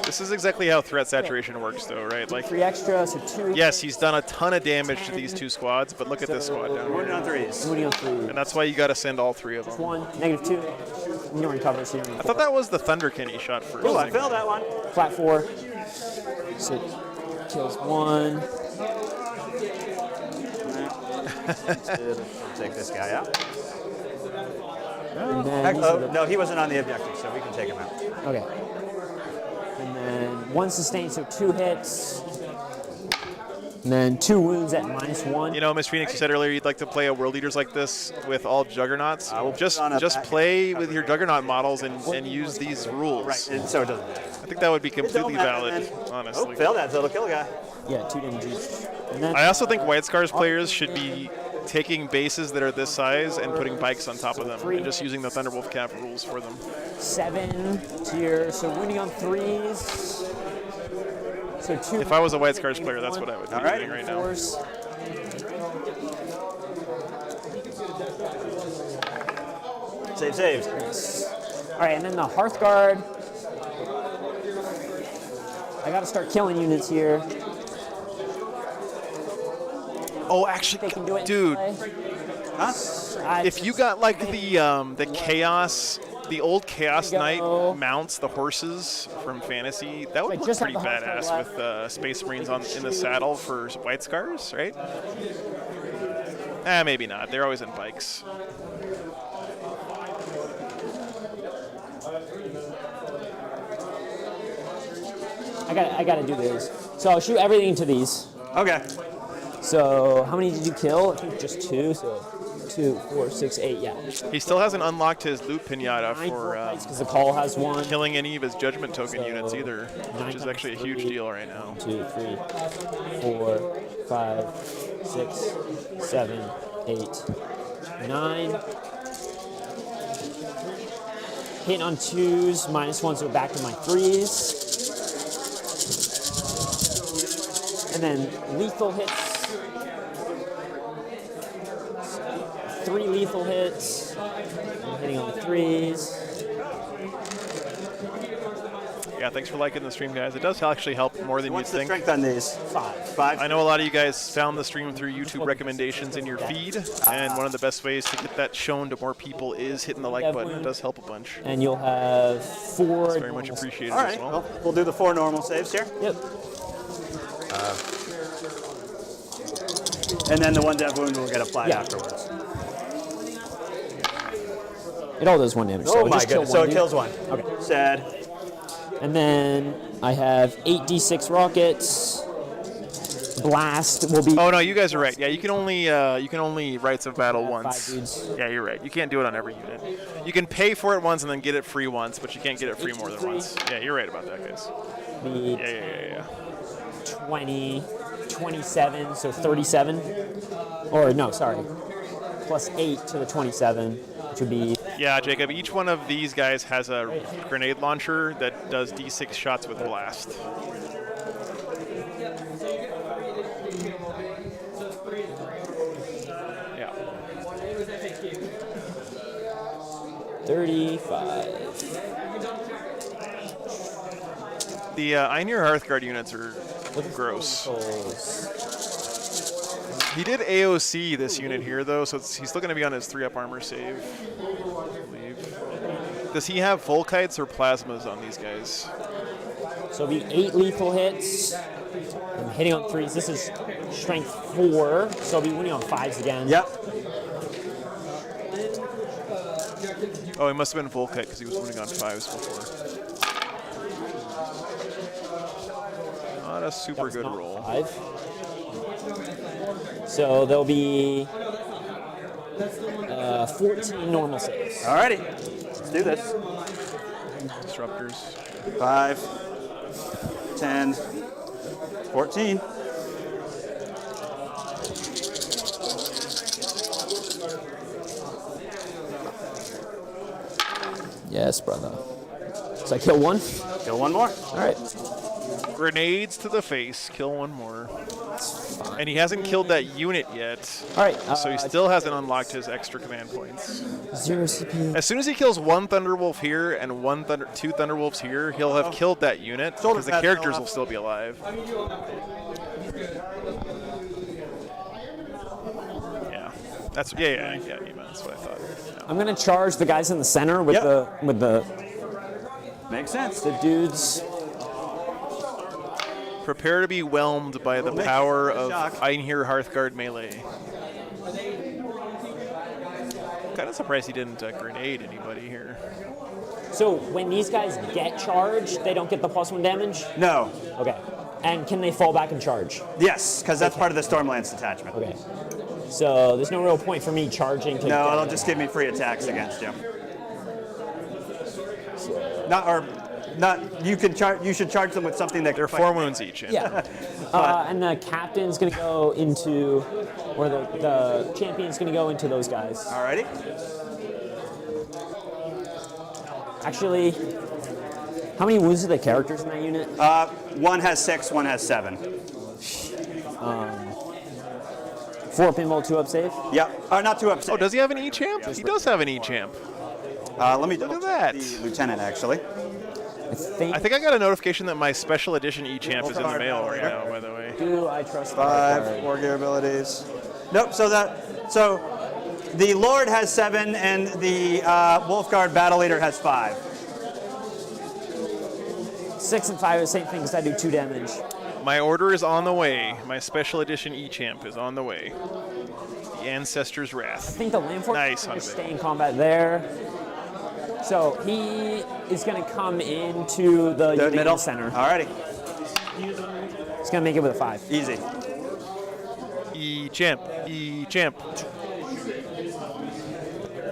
This is exactly how threat saturation works, though, right? Like 3 extra, so 2. Yes, he's done a ton of damage to these 2 squads, but look at this squad down Wounded here. on 3s. Wounding on 3. And that's why you got to send all 3 of them. 1, -2. You're in cover, so you're in I thought that was the Thunderkin he shot first. Oh, I failed that one. Flat 4. So it kills 1. Take this guy out. And then these are the- No, he wasn't on the objective, so we can take him out. Okay. And then 1 sustained, so 2 hits. And then 2 wounds at -1. You know, Miss Phoenix, you said earlier you'd like to play a World Eaters like this with all Juggernauts. We'll just put on a play with your Juggernaut models and use these rules. Right, and so it doesn't matter. I think that would be completely matter, valid, man. honestly. Oh, failed that, so it'll kill a guy. Yeah, 2 damage each. And then I also think White Scars players should be taking bases that are this size and putting bikes on top of them and just using the Thunderwolf Cap rules for them. 7 here, so wounding on 3s. So 2. If I was a White Scars player, that's what I would be doing right now. Save. All right, and then the Hearthguard. I got to start killing units here. Oh, actually, dude. Huh? If you got like the Chaos, the old Chaos Knight mounts, the horses from Fantasy, that would look pretty badass with Space Marines in the saddle for White Scars, right? Maybe not. They're always in bikes. I gotta do this. So I'll shoot everything to these. Okay. So how many did you kill? I think just 2. So 2, 4, 6, 8. Yeah. He still hasn't unlocked his loot pinata for because the call has 1. Killing any of his judgment token units either, which is actually a huge deal right now. 2, 3, 4, 5, 6, 7, 8, 9. Hitting on 2s, -1, so back to my 3s. And then lethal hits. 3 lethal hits. I'm hitting on 3s. Yeah, thanks for liking the stream, guys. It does actually help more than you'd What's the think. strength on these? 5. I know a lot of you guys found the stream through YouTube recommendations in your feed, and one of the best ways to get that shown to more people is hitting the like button. It does help a bunch. And you'll have 4. It's very much appreciated All right, as well. we'll do the 4 normal saves here. Yep. And then the 1 dev wound will get applied afterwards. It all does 1 damage. Oh my goodness, so it kills 1. Okay. Sad. And then I have 8d6 rockets. Blast will be. Oh no, you guys are right. Yeah, you can only Rites of Battle once. 5 dudes. Yeah, you're right. You can't do it on every unit. You can pay for it once and then get it free once, but you can't get it free more than once. Yeah, you're right about that, guys. Yeah. 20, 27, so 37. Or no, sorry. Plus 8 to the 27, which would be. Yeah, Jacob, each one of these guys has a grenade launcher that does D6 shots with blast. Yeah. 35. The Einir Hearthguard units are gross. He did AOC this unit here, though, so he's still going to be on his 3-up armor save, I believe. Does he have Volkites or Plasmas on these guys? So it'll be 8 lethal hits. I'm hitting on 3s. This is strength 4, so I'll be winning on 5s again. Yep. Oh, he must have been Volkite because he was winning on 5s before. Not a super good roll. 5. So there'll be 14 normal saves. Alrighty, let's do this. Disruptors. 5, 10, 14. Yes, brother. So I kill 1? Kill 1 more. All right. Grenades to the face. Kill 1 more. And he hasn't killed that unit yet. All right. So he still hasn't unlocked his extra command points. 0 CP. As soon as he kills 1 Thunderwolf here and 2 Thunderwolves here, he'll have killed that unit because the characters will still be alive. Yeah. That's yeah, that's what I thought. Yeah. I'm gonna charge the guys in the center with the Makes sense. The dudes. Prepare to be whelmed by the power of Einir Hearthguard melee. Kind of surprised he didn't grenade anybody here. So when these guys get charged, they don't get the +1 damage? No. Okay. And can they fall back and charge? Yes, because that's part of the Stormlance detachment. Okay. So there's no real point for me charging to. No, it'll just give me free attacks against you. You should charge them with something that. They're 4 wounds each. Yeah. And the captain's gonna go into, or the champion's gonna go into those guys. Alrighty. Actually, How many wounds are the characters in that unit? One has 6, one has 7. 4 pinball, 2 up save? Yep. Not 2 up save. Oh, does he have an E-champ? He does have an E-champ. Let me Look double at check that. the lieutenant, actually. I think I got a notification that my special edition E-champ is in the mail right now, by the way. Do I trust 5 war gear abilities. Nope. So the Lord has 7, and the Wolfguard Battle Leader has 5. 6 and 5 are the same thing because I do 2 damage. My order is on the way. My special edition E-champ is on the way. The Ancestor's I Wrath. think the Landforce Nice, is going to Hunter. stay in combat there. So he is going to come into the middle center. Alrighty. He's going to make it with a 5. Easy. E-champ. E-champ.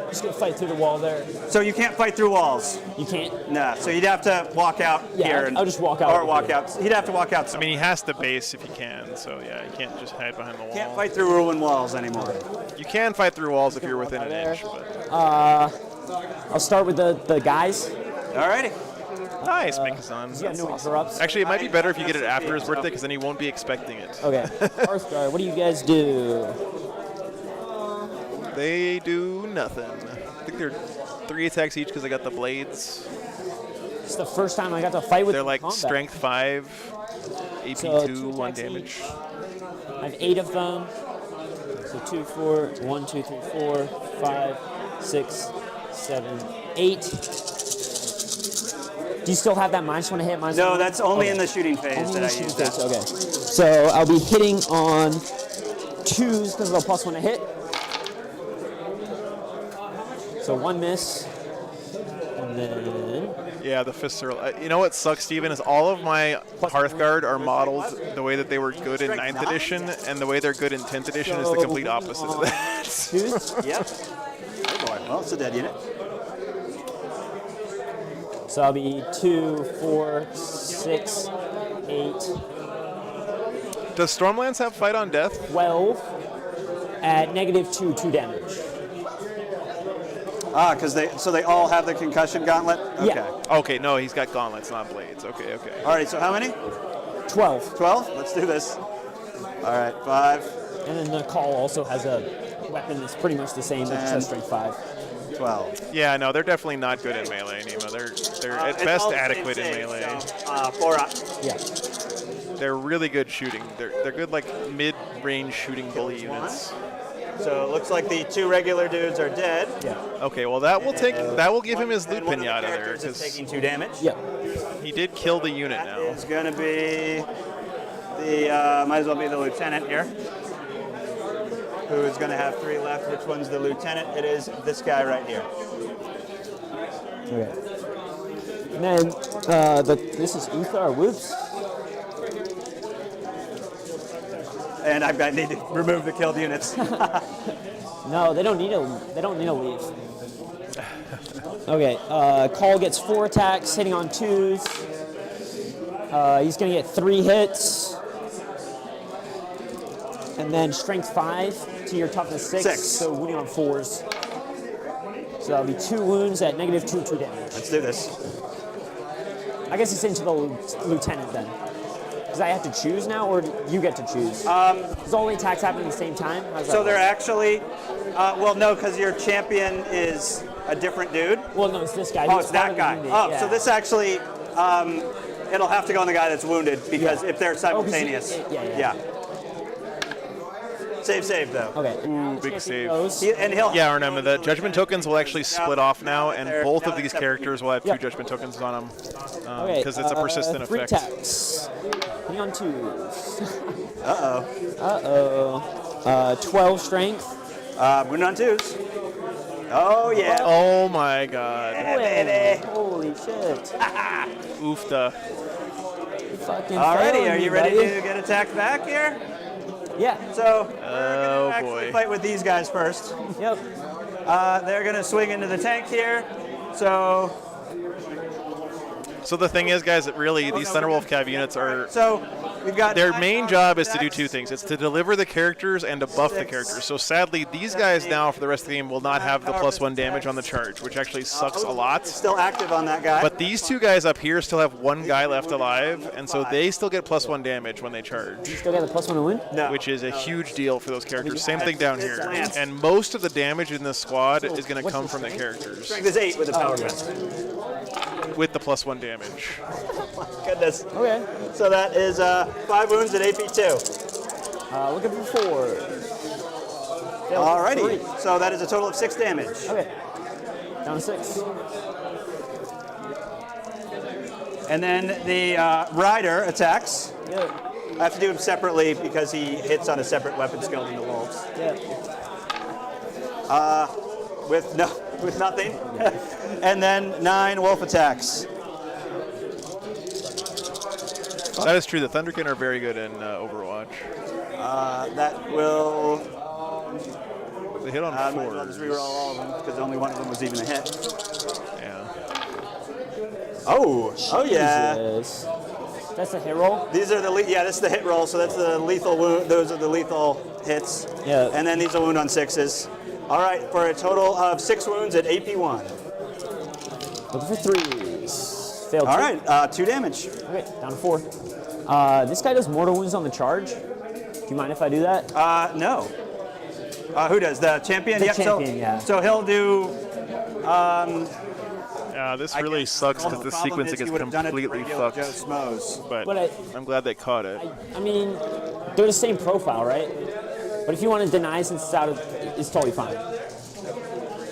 Just going to fight through the wall there. So you can't fight through walls. You can't? Nah. So you'd have to walk out here. I'll just walk out. Or walk out. He'd have to walk out. I mean, he has to base if he can, so yeah, you can't just hide behind the wall. Can't fight through ruined walls anymore. You can fight through walls if you're within an inch, but... I'll start with the guys. Alrighty. Nice, Mikazan. He's got no interrupts. Actually, it might be better if you get it after his birthday, because then he won't be expecting it. Okay. Hearthguard, what do you guys do? They do nothing. I think they're 3 attacks each because they got the blades. It's the first time I got to fight with They're like combat. strength 5, AP So 2, 1 attacks damage. each. I have 8 of them. So 2, 4, 1, 2, 3, 4, 5, 6, 7, 8. Do you still have that -1 to hit? -1? No, that's only Okay. in the shooting phase Only in that the I shooting use phase, that. okay. So I'll be hitting on 2s because of the +1 to hit. So 1 miss. And then... Yeah, the fists are... you know what sucks, Steven, is all of my Hearthguard are modeled the way that they were good in 9th edition, and the way they're good in 10th edition is the complete opposite of that. 2s? Yep. Oh boy. Well, it's a dead unit. So I'll be 2, 4, 6, 8, Does Stormlands have fight on death? 12 at -2, 2 damage. Because they all have the concussion gauntlet? Okay. Yeah. Okay, no, he's got gauntlets, not blades. Okay, okay. Alright, so how many? 12. 12? Let's do this. Alright, 5. And then the call also has a weapon that's pretty much the same, but just has strength 5. 12. Yeah, no, they're definitely not good in melee, Nemo. They're at It's best all the same adequate in save, melee. So, 4 up. Yeah. They're really good shooting. They're good like mid-range shooting bully units. So it looks like the 2 regular dudes are dead. Yeah. Okay, well that will give him his loot And one of the pinata there characters is because taking 2 damage. Yeah. he did kill the unit That now. is going to be the, might as well be the lieutenant here, who is going to have 3 left. Which one's the lieutenant? It is this guy right here. Okay. And then this is Uthar. Whoops. And I need to remove the killed units. No, they don't need to leave. Okay. Call gets 4 attacks, hitting on 2s. He's gonna get 3 hits. And then strength 5 to your toughness 6. So wounding on 4s. So that'll be 2 wounds at -2, 2 damage. Let's do this. I guess it's into the lieutenant then. Does I have to choose now, or do you get to choose? Does all the attacks happen at the same time? How does that So they're work? actually, well, no, because your champion is a different dude. Well, no, it's this guy. Oh, He's it's that part of the guy. unit, Oh, yeah. so this actually, it'll have to go on the guy that's wounded because if they're simultaneous. yeah. Save though. Okay. Ooh, big save. And he'll. Yeah, remember the judgment tokens will actually split off now, and both of these except- characters will have 2 judgment tokens on them because it's a persistent 3 effect. attacks. Hitting on 2s. Uh-oh. 12 strength. Wounded on 2s. Oh, yeah. Oh my god. Yeah, baby. Holy shit. Oofta. Fucking Alrighty, failing are me, you ready buddy. to get attacked back here? Yeah. So, we're Oh going to actually boy. fight with these guys first. Yep. They're going to swing into the tank here. So So the thing is, guys, that really these Thunderwolf Cav units are So We've got their main job is to do two things. It's to deliver the characters and to buff the characters. So sadly, these guys now for the rest of the game will not have the +1 damage on the charge, which actually sucks a lot. Still active on that guy. But these two guys up here still have one guy left alive, and so they still get +1 damage when they charge. You still get the +1 to win? No. Which is a huge deal for those characters. Same thing down here. And most of the damage in this squad is going to come from the characters. Strength is 8 with the power fist. With the +1 damage. Goodness. Okay. So that is 5 wounds at AP2. Looking for 4. Alrighty. So that is a total of 6 damage. Okay. Down to 6. And then the rider attacks. Yeah. I have to do him separately because he hits on a separate weapon skill than the wolves. Yeah. With nothing. And then 9 wolf attacks. That is true. The Thunderkin are very good in Overwatch. That will. They hit on I'll just 4. reroll all of them because only one of them was even a hit. Yeah. Oh yeah. Jesus. That's a hit roll? These are the this is the hit roll. So that's the lethal wound. Those are the lethal hits. Yeah. And then these are wound on 6s. All right, for a total of 6 wounds at AP1. Looking for 3s. Failed. All right, 2 damage. Okay, down to 4. This guy does mortal wounds on the charge. Do you mind if I do that? No. Who does? The champion? The Yep, champion, yeah. So he'll do. This really sucks because this sequence gets completely fucked. But I'm glad they caught it. I mean, they're the same profile, right? But if you want to deny since it's out of, it's totally fine.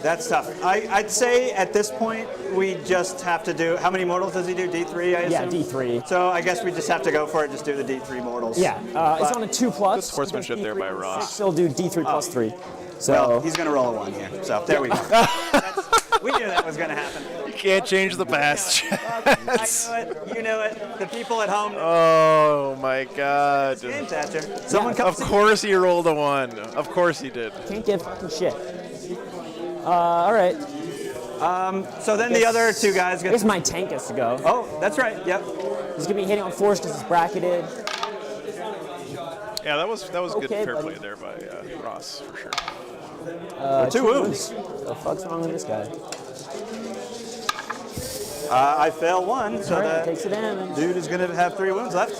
That's tough. I'd say at this point we just have to do. How many mortals does he do? D3, I assume? Yeah, D3. So I guess we just have to go for it. Just do the D3 mortals. Yeah, it's on a 2+. Good sportsmanship there by Ross. Still do D3 plus 3. So well, he's going to roll a 1 here. So there we go. We knew that was going to happen. You can't change the past. I knew it. You knew it. The people at home. Oh my God. Game Thatcher. Someone comes. Of course he rolled a 1. Of course he did. Can't give fucking shit. All right. So then the other 2 guys get. Here's my tank has to go. Oh, that's right. Yep. He's gonna be hitting on 4s because it's bracketed. Yeah, that was good fair buddy. play there by Ross for sure. 2 wounds. What the fuck's wrong with this guy? I fail 1, so that takes the damage. dude is going to have 3 wounds left.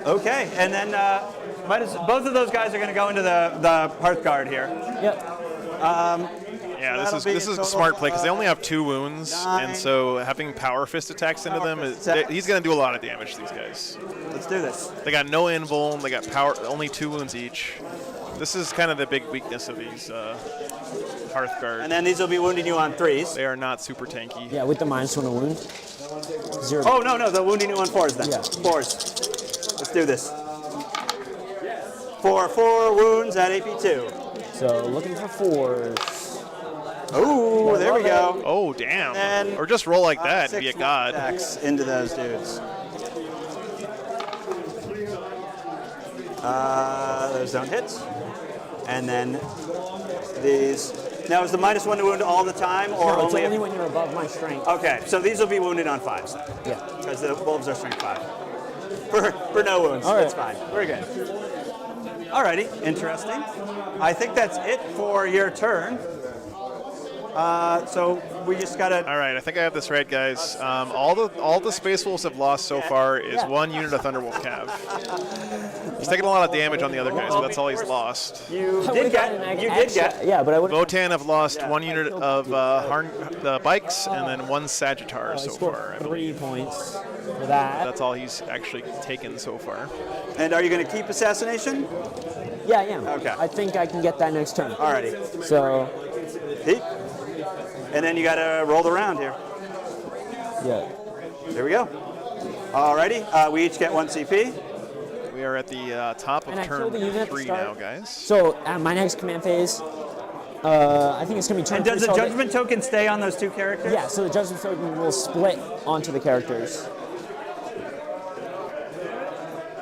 Okay, and then both of those guys are going to go into the Hearthguard here. Yep. Yeah, this is a smart play because they only have 2 wounds, and so having power fist attacks into them he's going to do a lot of damage to these guys. Let's do this. They got no invuln. They got only 2 wounds each. This is kind of the big weakness of these Hearthguard. And then these will be wounding you on 3s. They are not super tanky. Yeah, with the -1 to wound. 0. Oh no, they're wounding you on 4s then. Yeah. 4s. Let's do this. For 4 wounds at AP2. So looking for 4s. Oh, there we go. Oh, damn. And or just roll like that and 6 be a god. attacks into those dudes. Those don't hit. And then these. Now, is the -1 to wound all the time, or No, it's only? only when you're above my strength. Okay, so these will be wounded on 5s then. Yeah. Because the wolves are strength 5. For no wounds. All right. That's fine. Very good. Alrighty, interesting. I think that's it for your turn. So we just gotta. All right, I think I have this right, guys. All the Space Wolves have lost so far is 1 unit of Thunderwolf Cav. He's taking a lot of damage on the other guys, but that's all he's lost. You did get. Yeah, but I would. Votann have lost 1 unit of bikes and then 1 Sagittar so far. I believe. 3 points for that. That's all he's actually taken so far. And are you going to keep assassination? Yeah, I am. Okay. I think I can get that next turn. Alrighty. So. Heat. And then you got to roll the round here. Yeah. There we go. Alrighty. We each get 1 CP. We are at the top of And I turn killed the unit at the 3 start. now, guys. So at my next command phase, I think it's going to be turn And does 3, the so judgment token stay on those 2 characters? Yeah, so the judgment token will split onto the characters.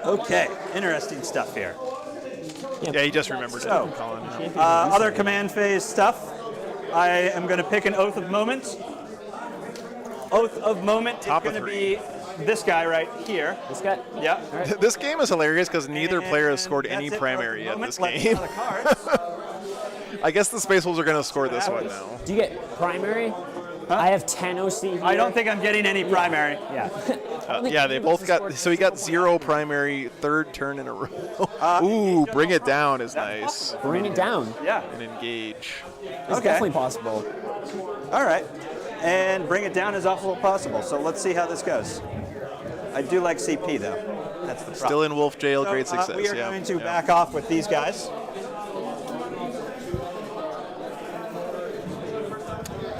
Okay. Interesting stuff here. Yeah, he just remembered So, it, Colin. other command phase stuff. I am going to pick an Oath of Moment. Oath of Moment is going to be this guy right here. This guy? Yeah. This game is hilarious because neither And player has scored that's any it for primary the yet moment. this Let's game. draw the cards. I guess the Space Wolves are going to score this one now. Do you get primary? I have 10 OC here. I don't think I'm getting any primary. Yeah. Yeah, they both got. So he got 0 primary, 3rd turn in a row. Ooh, bring it down is nice. Bring it down. Yeah. And engage. It's definitely possible. All right. And bring it down as awful as possible. So let's see how this goes. I do like CP though. That's the problem. Still in Wolf Jail, So, great success. we are yeah. going to back off with these guys.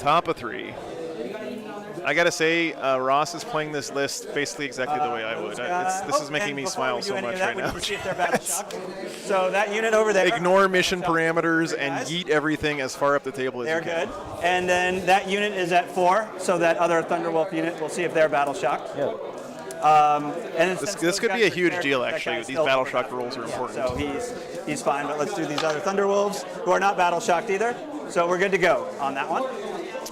Top of 3. I gotta say, Ross is playing this list basically exactly the way I would. This is making me smile so much right now. See if they're battle shocked. So that unit over there. Ignore mission parameters and yeet everything as far up the table as They're you can. good. And then that unit is at 4, so that other Thunderwolf unit, we'll see if they're battle shocked. Yeah. And This could be a huge deal actually. These battle shock rolls are important. So he's fine, but let's do these other Thunderwolves who are not battle shocked either. So we're good to go on that one.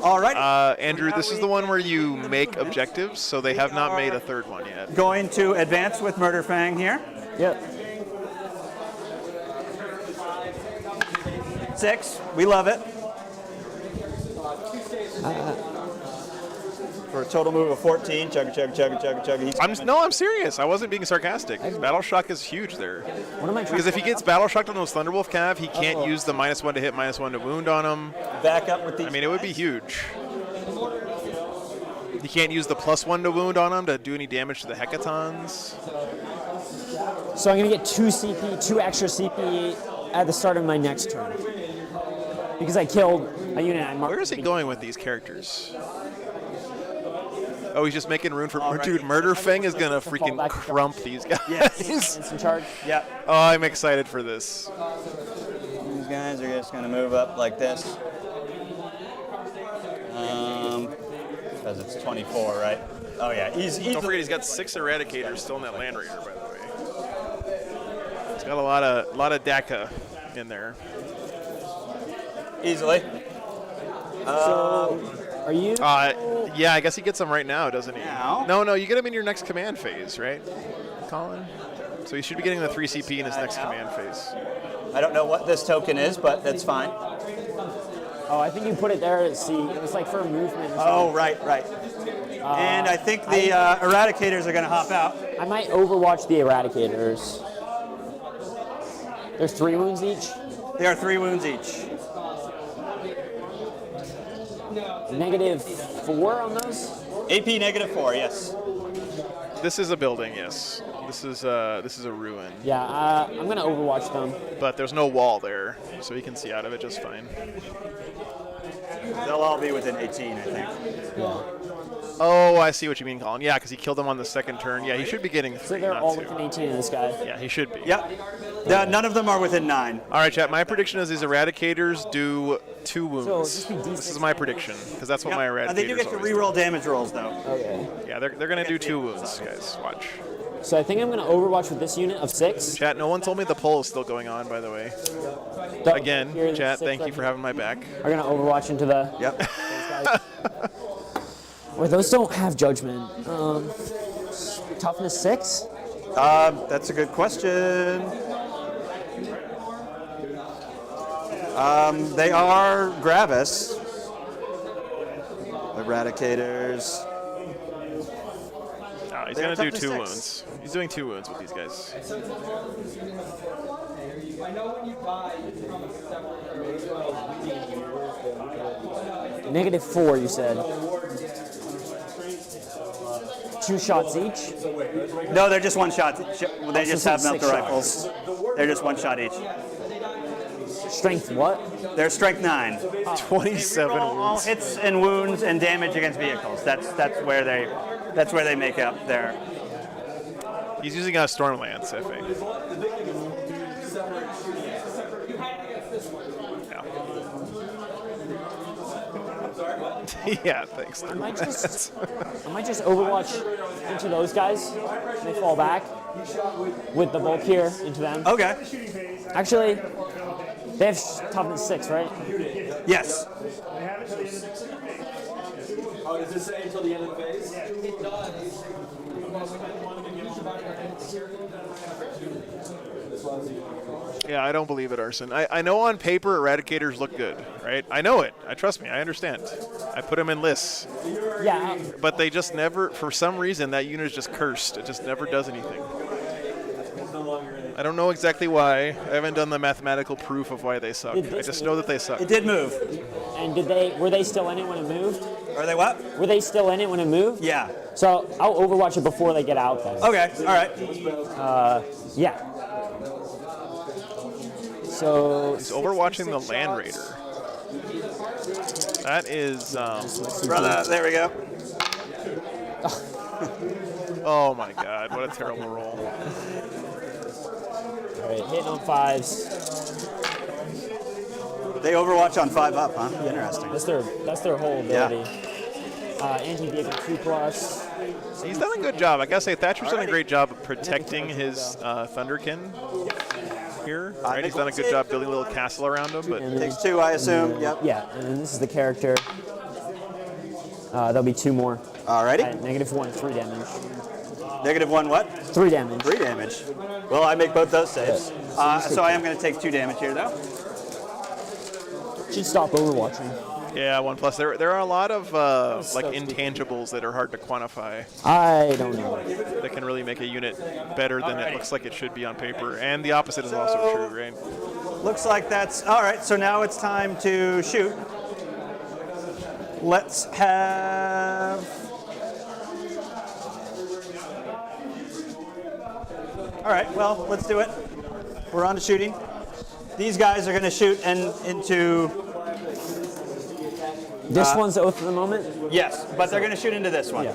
All right. Andrew, this is the one where you make objectives, so they have not made a 3rd one yet. Going to advance with Murder Fang here. Yep. 6. We love it. For a total move of 14. Chugga. I'm serious. I wasn't being sarcastic. Battle shock is huge there. What am I trying Because if he gets battle shocked on those Thunderwolf Cav, he can't use the -1 to hit, -1 to wound on him. Back up with these. I mean, it would be huge. He can't use the +1 to wound on him to do any damage to the Hecatons. So I'm going to get 2 CP, 2 extra CP at the start of my next turn. Because I killed a unit I marked. Where is he going with these characters? Oh, he's just making room for dude. Murder Fang is gonna freaking crump these guys. Yes, he's in charge. Yeah. Oh, I'm excited for this. These guys are just gonna move up like this. Because it's 24, right? Oh yeah, Don't forget, he's got 6 Eradicators still in that Land Raider, by the way. He's got a lot of DACA in there. Easily. Are you? Yeah, I guess he gets them right now, doesn't he? Now? No, you get him in your next command phase, right, Colin? So he should be getting the 3 CP in his next command phase. I don't know what this token is, but that's fine. Oh, I think you put it there to see. It was like for movement. Oh, right. And I think the Eradicators are going to hop out. I might overwatch the Eradicators. There's 3 wounds each? They are 3 wounds each. -4 on those? AP -4, yes. This is a building, yes. This is a ruin. Yeah, I'm gonna overwatch them. But there's no wall there, so he can see out of it just fine. They'll all be within 18, I think. Yeah. Oh, I see what you mean, Colin. Yeah, because he killed them on the 2nd turn. Yeah, he should be getting 3. So they're not all 2. within 18 of this guy. Yeah, he should be. Yep. None of them are within 9. All right, chat. My prediction is these Eradicators do 2 wounds. So just be this is my prediction, because that's what my Eradicators I think you get to always reroll damage rolls, though. Okay. do. Yeah, they're going to do 2 wounds, guys. Watch. So I think I'm gonna overwatch with this unit of 6. Chat, no one told me the poll is still going on, by the way. Again, chat, thank you for having my back. Are gonna overwatch into the. Yep. Wait, those don't have judgment. Toughness 6? That's a good question. They are Gravis. Eradicators. He's going to do 2 wounds. He's doing 2 wounds with these guys. I know when you buy, you become a separate -4, you said. 2 shots each? No, they're just 1 shot. They just have melter 6 rifles. They're just 1 shot each. Strength what? They're strength 9. 27 All wounds. hits and wounds and damage against vehicles. That's where they make up their. He's using a Stormlance, FA. Yeah, thanks. I might just overwatch into those guys. And they fall back with the bulk here into them. Okay. Actually, they have toughness 6, right? Yes. Oh, does it say until the end of the phase? Yeah, I don't believe it, Arson. I know on paper Eradicators look good, right? I know it. Trust me, I understand. I put them in lists. Yeah. But they just never, for some reason, that unit is just cursed. It just never does anything. I don't know exactly why. I haven't done the mathematical proof of why they suck. I just know that they suck. It did move. And were they still in it when it moved? Are they what? Were they still in it when it moved? Yeah. So I'll overwatch it before they get out then. Okay, all right. Yeah. So he's overwatching the Land Raider. That is brother, there we go. Oh my god, what a terrible roll. Alright, hitting on 5s. They overwatch on 5 up, huh? Interesting. That's their whole ability. Anti-vehicle 2+. He's done a good job. I gotta say, Thatcher's done a great job of protecting his Thunderkin here. Right? He's done a good job building a little castle around him. But takes 2, I assume. Yep. Yeah, and then this is the character. There'll be 2 more. Alrighty. -1, 3 damage. -1 what? 3 damage. 3 damage. Well, I make both those saves. So I am going to take 2 damage here, though. Should stop overwatching. yeah, 1+. There are a lot of like intangibles that are hard to quantify. I don't know. That can really make a unit better than it looks like it should be on paper. And the opposite is also true, right? Looks like that's all right. So now it's time to shoot. Let's have. All right. Well, let's do it. We're on to shooting. These guys are going to shoot into. This one's oath at the moment? Yes, but they're going to shoot into this one. Yeah.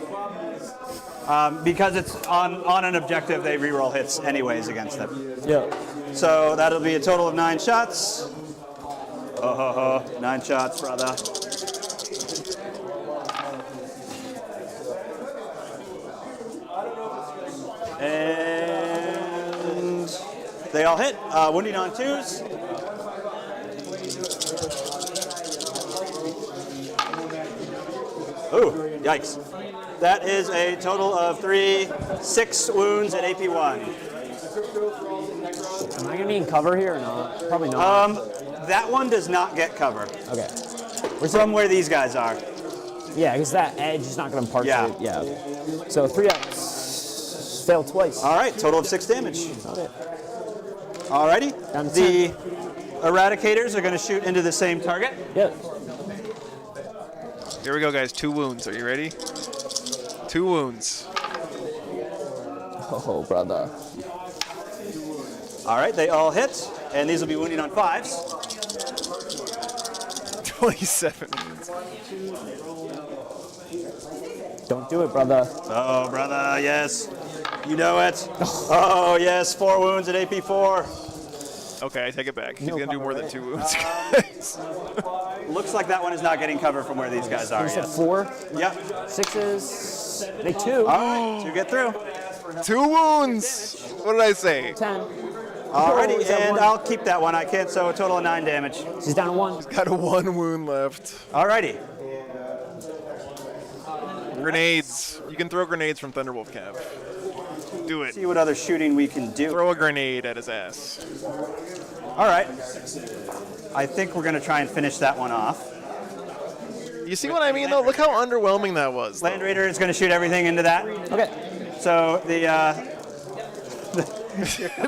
Because it's on an objective, they reroll hits anyways against them. Yeah. So that'll be a total of 9 shots. 9 shots, brother. And they all hit. Wounding on 2s. Ooh, yikes. That is a total of 6 wounds at AP1. Am I going to be in cover here or not? Probably not. That one does not get cover. Okay. From where these guys are. Yeah, because that edge is not going to parse it. Yeah. So 3 ups. Failed twice. All right, total of 6 damage. Okay. Alrighty. Down to the 10. Eradicators are going to shoot into the same target. Yep. Here we go, guys. 2 wounds. Are you ready? 2 wounds. Oh, brother. All right, they all hit, and these will be wounding on 5s. 27 wounds. Don't do it, brother. Oh, brother, yes. You know it. Oh, yes, 4 wounds at AP4. Okay, I take it back. He's going to do more than 2 wounds. Looks like that one is not getting cover from where these guys are. You said Yes. 4? Yep. 6s. Make 2. All right, 2 get through. 2 wounds. What did I say? 10. Alrighty, is that and 1? I'll keep that one. I can't, so a total of 9 damage. She's down to 1. He's got a 1 wound left. Alrighty. Grenades. You can throw grenades from Thunderwolf Cav. Do it. See what other shooting we can do. Throw a grenade at his ass. All right. I think we're going to try and finish that one off. You see what I mean, though? Look how underwhelming that was. Land Raider is going to shoot everything into that. Okay. So the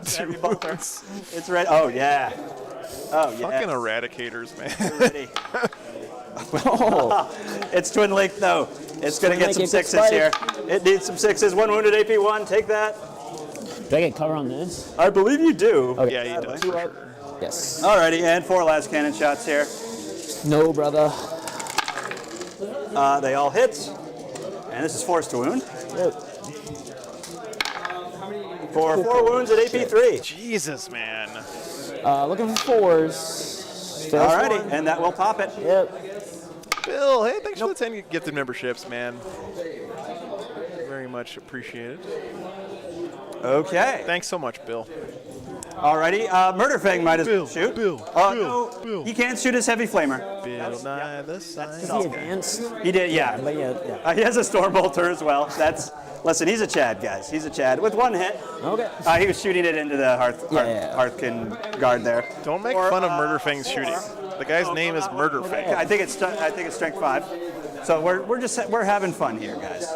Two wounds. it's ready. Oh yeah. Oh yeah. Fucking Eradicators, man. Ready. Oh. It's Twin Lake though. It's going to get some Twin Lake 6s here. It needs some 6s. 1 wounded AP1. Take that. Do I get cover on this? I believe you do. Okay. Yeah, he does. For sure. Yes. Alrighty, and 4 last cannon shots here. No, brother. They all hit, and this is forced to wound. Yep. For 4 wounds at AP3. Jesus, man. Looking for 4s. Alrighty, and that will pop it. Yep. Bill, hey, thanks for the 10 gifted memberships, man. Very much appreciated. Okay. Thanks so much, Bill. Alrighty, Murderfang might as well shoot. Bill, No, he can't shoot his heavy flamer. Bill, the Is he advanced? He did, yeah. But yeah. He has a Storm Bolter as well. That's Listen, he's a Chad, guys. He's a Chad with one hit. Okay. He was shooting it into the Hearthkin guard there. Don't make fun of Murderfang's shooting. The guy's name is Murderfang. I think it's strength 5. So we're having fun here, guys.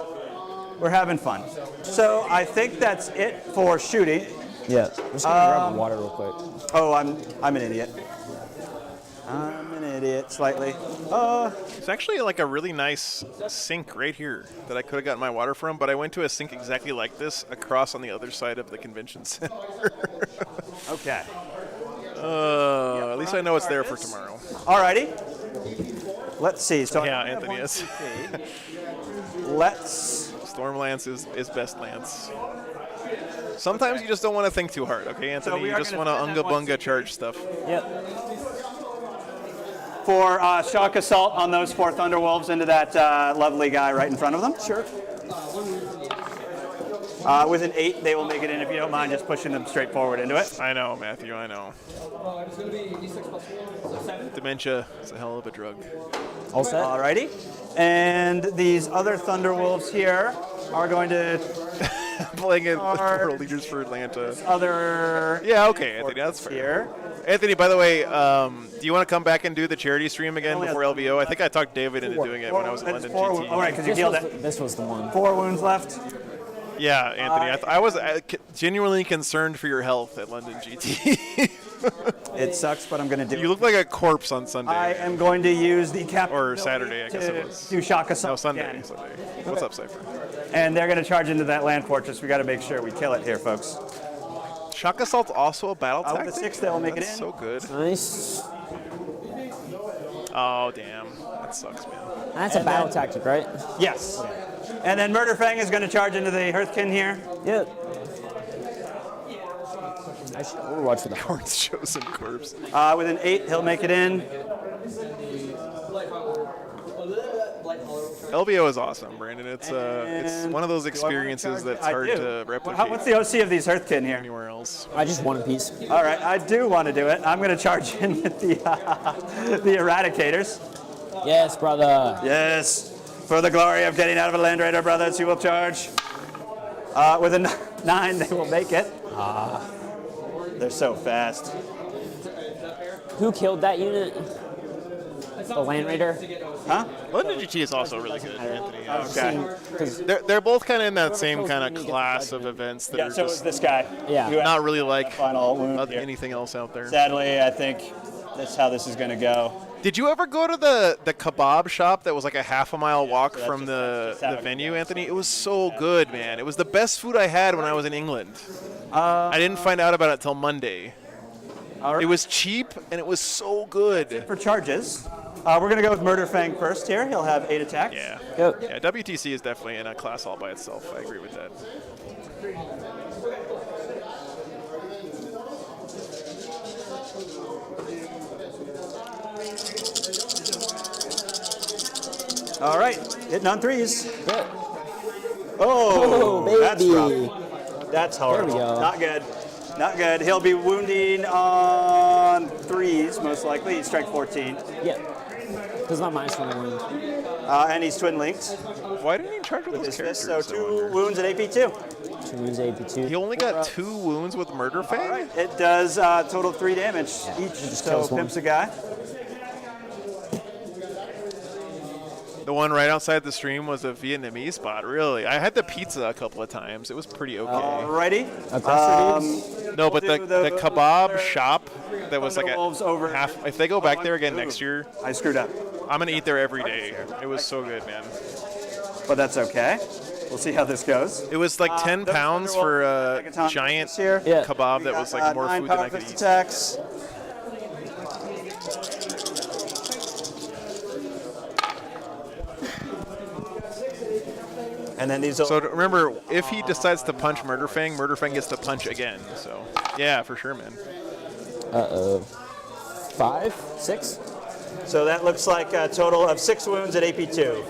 We're having fun. So I think that's it for shooting. Yeah. I'm just gonna grab water real quick. Oh, I'm an idiot. I'm an idiot, slightly. It's actually like a really nice sink right here that I could have gotten my water from, but I went to a sink exactly like this across on the other side of the convention center. Okay. At least I know it's there for tomorrow. Alrighty. Let's see. So yeah, Anthony is. Stormlance is best lance. Sometimes you just don't want to think too hard, okay, Anthony? So you just want to unga bunga charge stuff. Yep. For shock assault on those 4 Thunderwolves into that lovely guy right in front of them. Sure. With an 8, they will make it in if you don't mind just pushing them straight forward into it. I know, Matthew, I know. Dementia is a hell of a drug. All set. Alrighty. And these other Thunderwolves here are going to... Playing it for Leaders for Atlanta. Yeah, okay, Anthony, that's fair. Here. Anthony, by the way, do you want to come back and do the charity stream again before LVO? I think I talked David into doing it when I was at London GT. All right, because you healed it. This was the one. 4 wounds left. Yeah, Anthony, I was genuinely concerned for your health at London GT. It sucks, but I'm going to do it. You look like a corpse on Sunday. I am going to use the captain. Or Saturday, I guess it was. Do shock assault. No, Sunday. Again. Sunday. What's up, Cypher? And they're going to charge into that land fortress. We got to make sure we kill it here, folks. Shock assault's also a battle tactic? With the 6, they'll make That's it in. So good. Nice. Oh, damn. That sucks, man. That's a battle tactic, right? Yes. And then Murderfang is going to charge into the Hearthkin here. Yep. I should overwatch for the Corn's chosen corpse. With an 8, he'll make it in. LVO is awesome, Brandon. It's one of those experiences that's hard to replicate. What's the OC of these Hearthkin here? Anywhere else. I just want a piece. All right, I do want to do it. I'm going to charge in with the Eradicators. Yes, brother. Yes. For the glory of getting out of a Land Raider, brothers, you will charge. With a 9, they will make it. They're so fast. Who killed that unit? The Land Raider? Huh? London GT is also really good, Anthony. Okay. They're both kind of in that same kind of class of events that are so just is this guy. Yeah. not really like Final wound here. anything else out there. Sadly, I think that's how this is going to go. Did you ever go to the kebab shop that was like a half-a-mile walk from the venue, Anthony? It was so good, man. It was the best food I had when I was in England. I didn't find out about it till Monday. It was cheap, and it was so good. For charges, we're going to go with Murderfang first here. He'll have 8 attacks. Yeah. Go. Yeah, WTC is definitely in a class all by itself. I agree with that. All right, hitting on 3s. Good. Oh, baby. that's rough. That's horrible. There we go. Not good. Not good. He'll be wounding on 3s, most likely. He's strike 14. Yeah. Because not minus 1 wound. And he's twin linked. Why didn't he charge with those characters? So 2 wounds at AP2. 2 wounds at AP2. He only got 2 wounds with Murderfang? Right. It does total 3 damage each. So pimps a guy. The one right outside the stream was a Vietnamese spot, really. I had the pizza a couple of times. It was pretty okay. Alrighty. No, but the kebab shop that was like over half. If they go back there again next year, I screwed up. I'm gonna eat there every day. It was so good, man. But that's okay. We'll see how this goes. It was like 10 pounds for a giant kebab that was like more food than I could eat. Attacks. And then these. So remember, if he decides to punch Murderfang, Murderfang gets to punch again. So yeah, for sure, man. 5, 6. So that looks like a total of 6 wounds at AP2.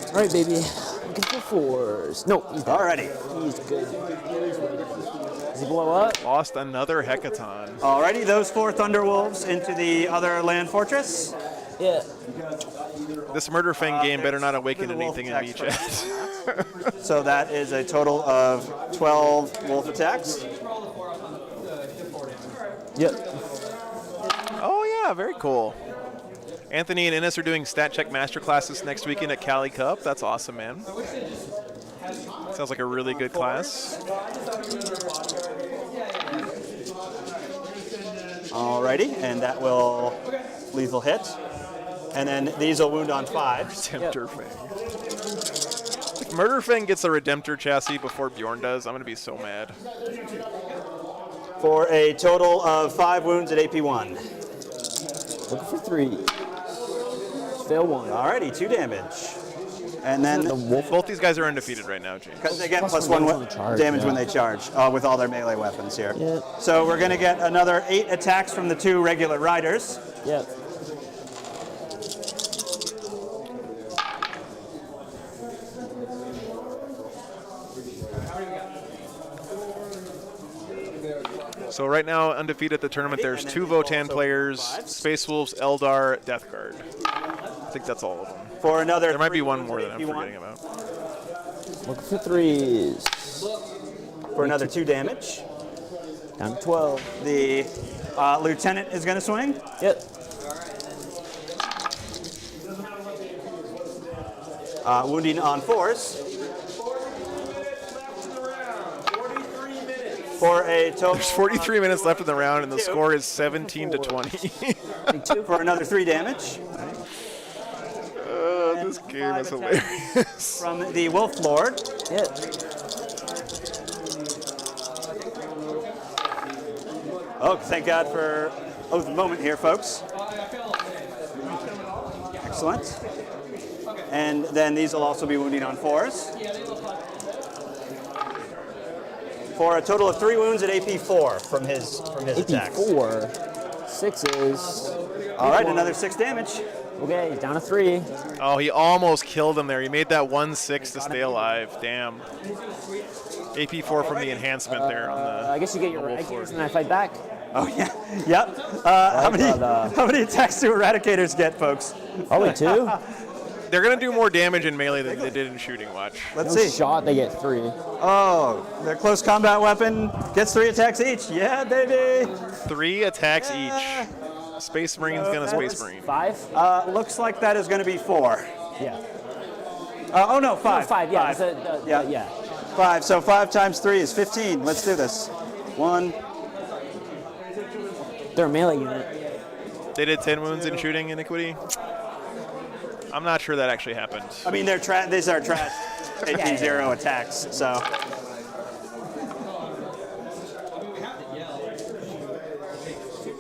All right, baby. Looking for 4s. No, he's dead. Alrighty. He's good. Does he blow up? Lost another Hecaton. Alrighty, those 4 Thunderwolves into the other land fortress. Yeah. This Murderfang game better not awaken anything in me, chat. So that is a total of 12 wolf attacks. Yep. Oh yeah, very cool. Anthony and Innes are doing stat check masterclasses next weekend at Cali Cup. That's awesome, man. Sounds like a really good class. Alrighty, and that will lethal hit. And then these will wound on 5. Redemptor Fang. If Murder Fang gets a Redemptor chassis before Bjorn does, I'm going to be so mad. For a total of 5 wounds at AP1. Looking for 3. Fail 1. Alrighty, 2 damage. And then both these guys are undefeated right now, James. Because they get +1 damage when they charge with all their melee weapons here. Yep. So we're going to get another 8 attacks from the 2 regular riders. Yep. So right now, undefeated at the tournament, there's 2 Votann players, Space Wolves, Eldar, Death Guard. I think that's all of them. For another, there might be one more that I'm forgetting about. Looking for 3s. For another 2 damage. Down to 12. The lieutenant is going to swing. Yep. Wounding on 4s. For a total. There's 43 minutes left in the round, and the score is 17 to 20. For another 3 damage. This game is hilarious. From the Wolf Lord. Yep. Oh, thank God for the moment here, folks. Excellent. And then these will also be wounding on 4s. For a total of 3 wounds at AP4 from his attacks. AP4. 6s. All right, another 6 damage. Okay, down to 3. Oh, he almost killed him there. He made that 1/6 to stay alive. Damn. AP4 from the enhancement there on the. I guess you get your Eradicators and then I fight back. Oh yeah, yep. How many attacks do Eradicators get, folks? Only 2. They're gonna do more damage in melee than they did in shooting. Watch. Let's no see. Shot, they get 3. Oh, their close combat weapon gets 3 attacks each. Yeah, baby. 3 attacks each. Space Marine's gonna Space Marine. 5? Looks like that is going to be 4. Yeah. Oh no, 5. No, 5. Yeah. 5. Yeah. 5. So 5 times 3 is 15. Let's do this. 1. They're a melee unit. They did 10 wounds in shooting Iniquity. I'm not sure that actually happened. I mean, these are trash AP0 attacks. So.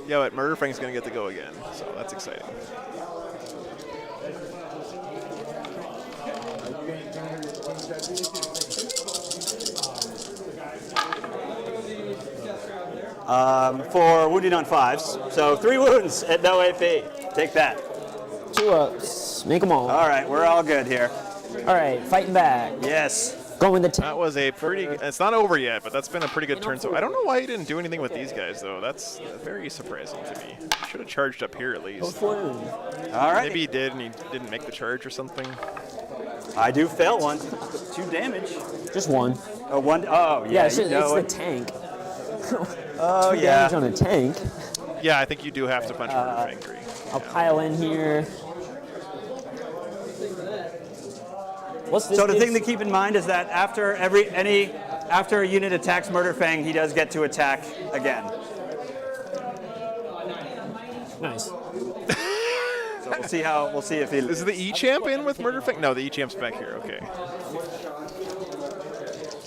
Yeah, but Murder Fang's gonna get to go again, so that's exciting. For wounding on 5s. So 3 wounds at no AP. Take that. 2 ups. Make them all. All right, we're all good here. All right, fighting back. Yes. Going the tank. That was a pretty. It's not over yet, but that's been a pretty good turn. So I don't know why he didn't do anything with these guys, though. That's very surprising to me. Should have charged up here at least. All right. Maybe he did, and he didn't make the charge or something. I do fail 1. 2 damage. Just 1. Oh, 1. Oh, yeah. It's the tank. Oh, 2 yeah. damage on a tank. Yeah, I think you do have to punch Murder Fang 3. I'll pile in here. What's this? So the thing to keep in mind is that after after a unit attacks Murder Fang, he does get to attack again. Nice. So we'll see if he. Is the E-Champ in with Murder Fang? No, the E-Champ's back here. Okay.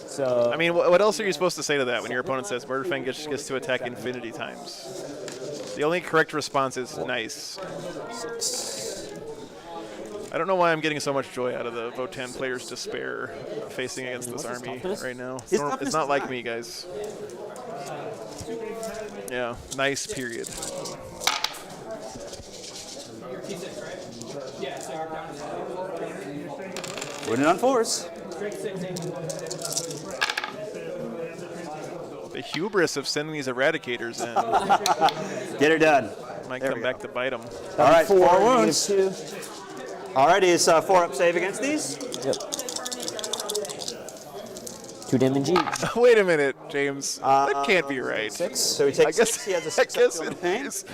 So. I mean, what else are you supposed to say to that when your opponent says Murder Fang gets to attack infinity times? The only correct response is nice. 6. I don't know why I'm getting so much joy out of the Votann players' despair facing against this army right now. It's not like me, guys. Yeah, nice period. Winning on 4s. The hubris of sending these Eradicators in. Get her done. Might come back to bite them. All right, 4 wounds. 2. Alrighty, is 4 up save against these? Yep. 2 damage each. Wait a minute, James. That can't be right. 6. So he takes 6. He has a 6 up to it pain. is.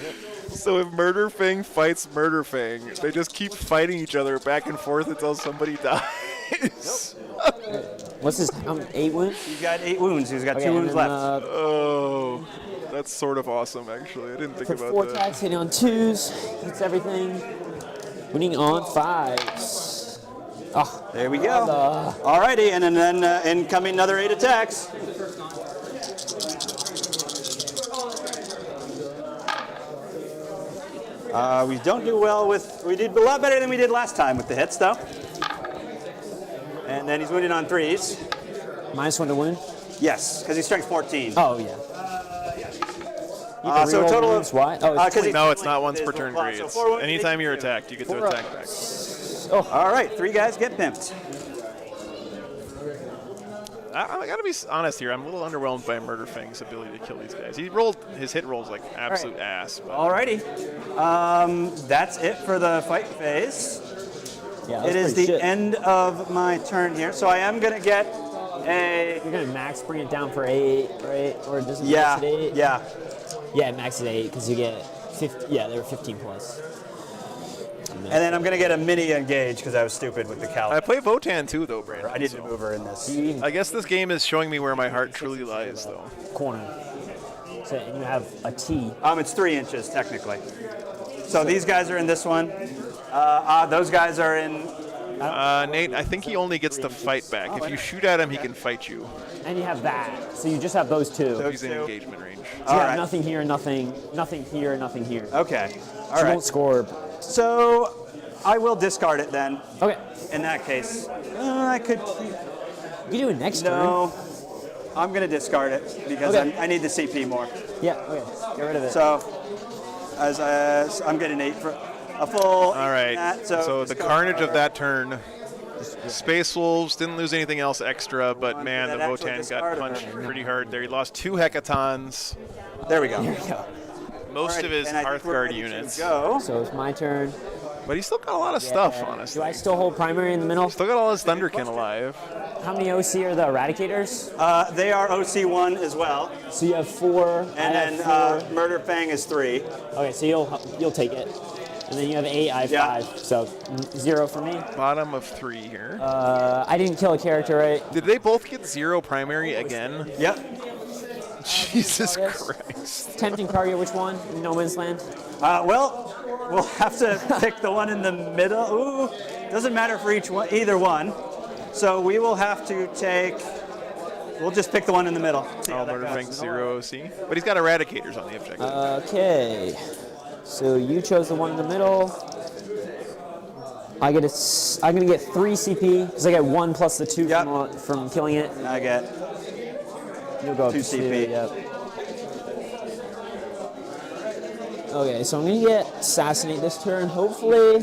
So if Murder Fang fights Murder Fang, they just keep fighting each other back and forth until somebody dies. What's his 8 wounds? He's got 8 wounds. He's got Okay, 2 and wounds then, left. Oh, that's sort of awesome, actually. I didn't think For about 4 that. attacks, hitting on 2s, hits everything. Winning on 5s. Oh, There we go. Alrighty, and then incoming another 8 attacks. We don't do well with. We did a lot better than we did last time with the hits, though. And then he's wounded on 3s. -1 to wound? Yes, because he's strength 14. Oh, yeah. So a total of. Why? Oh, No, it's not once per turn So grades. 4 wounds, Anytime 8 you're wounds. attacked, you get to 4 attack back. Oh, all right. 3 guys get pimped. I gotta be honest here. I'm a little underwhelmed by Murder Fang's ability to kill these guys. His hit rolls like absolute ass. But Alrighty. That's it for the fight phase. Yeah, It is the end of my turn here, so I am gonna get a. You're gonna max bring it down for 8, right? Or does it Yeah. max at 8? Yeah. Yeah, max at 8 because you get 50. Yeah, they were 15 plus. And then I'm gonna get a mini engage because I was stupid with the I caliber. play Votann too, though, Brandon. I need to move her in this. I guess this game is showing me where my heart truly lies, though. Corner. So and you have a T. It's 3 inches technically. So these guys are in this one. Those guys are in. Nate, I think he only gets the fight back. If you shoot at him, he can fight you. And you have that. So you just have those 2. So he's in engagement range. So you have nothing here, nothing here, nothing here. Okay. So All you right. won't score. So I will discard it then. Okay. In that case, I could. You do it next turn. No, I'm gonna discard it because Okay. I need the CP more. Yeah. Okay. Get rid of it. So as I'm getting 8 for a full. All right. That, So the carnage of that turn. Space Wolves didn't lose anything else extra, but man, the that actually Votann got discarded punched her. pretty hard there. He lost 2 hecatons. There we go. Most of his and I think we're Hearthguard ready to units. go. So it's my turn. But he's still got a lot of stuff, honestly. Do I still hold primary in the middle? Still got all his Thunderkin alive. How many OC are the Eradicators? They are OC1 as well. So you have 4. And I then have 4. Murder Fang is 3. Okay, so you'll take it. And then you have 8, I have Yeah. 5. So 0 for me. Bottom of 3 here. I didn't kill a character, right? Did they both get 0 primary again? Yep. Jesus Christ. Tempting target, which one? No Man's Land? Well, we'll have to pick the one in the middle. Ooh, doesn't matter for either one. So we will have to take. We'll just pick the one in the middle. Oh, Murder Fang 0 OC. But he's got Eradicators on the objective. Okay. So you chose the one in the middle. I'm gonna get 3 CP because I get 1 plus the 2 from killing it. I get. You'll go up 2 to CP. 2, yep. Okay, so I'm gonna get assassinate this turn, hopefully.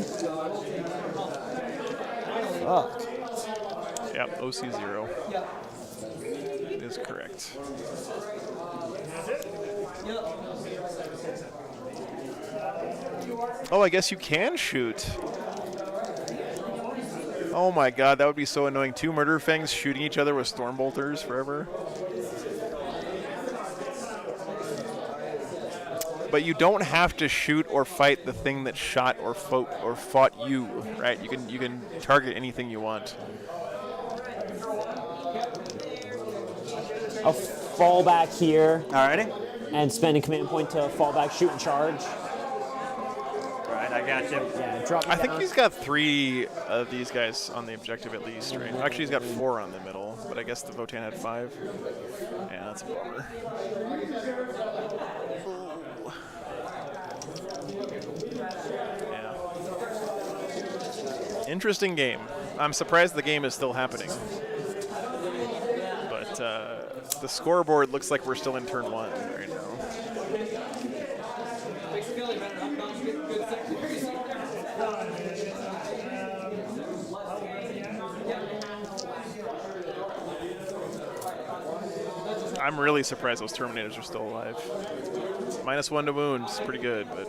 Fuck. Yep, OC 0. Is correct. Oh, I guess you can shoot. Oh my god, that would be so annoying. 2 Murder Fangs shooting each other with Stormbolters forever. But you don't have to shoot or fight the thing that shot or fought you, right? You can target anything you want. I'll fall back here. Alrighty. And spend a command point to fall back, shoot, and charge. Right, I got you. Yeah, drop me I think down. he's got 3 of these guys on the objective at least, right? Actually, he's got 4 on the middle, but I guess the Votann had 5. Yeah, that's a bummer. Yeah. Interesting game. I'm surprised the game is still happening. But the scoreboard looks like we're still in turn 1 right now. I'm really surprised those Terminators are still alive. -1 to wounds, pretty good, but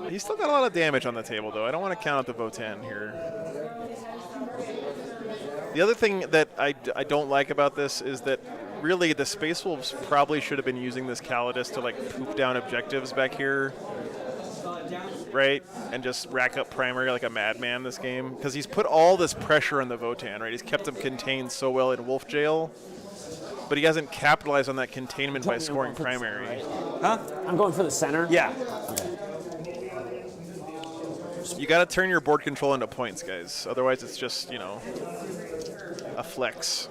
He's still got a lot of damage on the table, though. I don't want to count out the Votann here. The other thing that I don't like about this is that really the Space Wolves probably should have been using this Custodes to like poop down objectives back here, right? And just rack up primary like a madman this game. Because he's put all this pressure on the Votann, right? He's kept him contained so well in Wolf Jail. But he hasn't capitalized on that containment by scoring primary. Huh? I'm going for the center. Yeah. You got to turn your board control into points, guys. Otherwise, it's just, you know, a flex.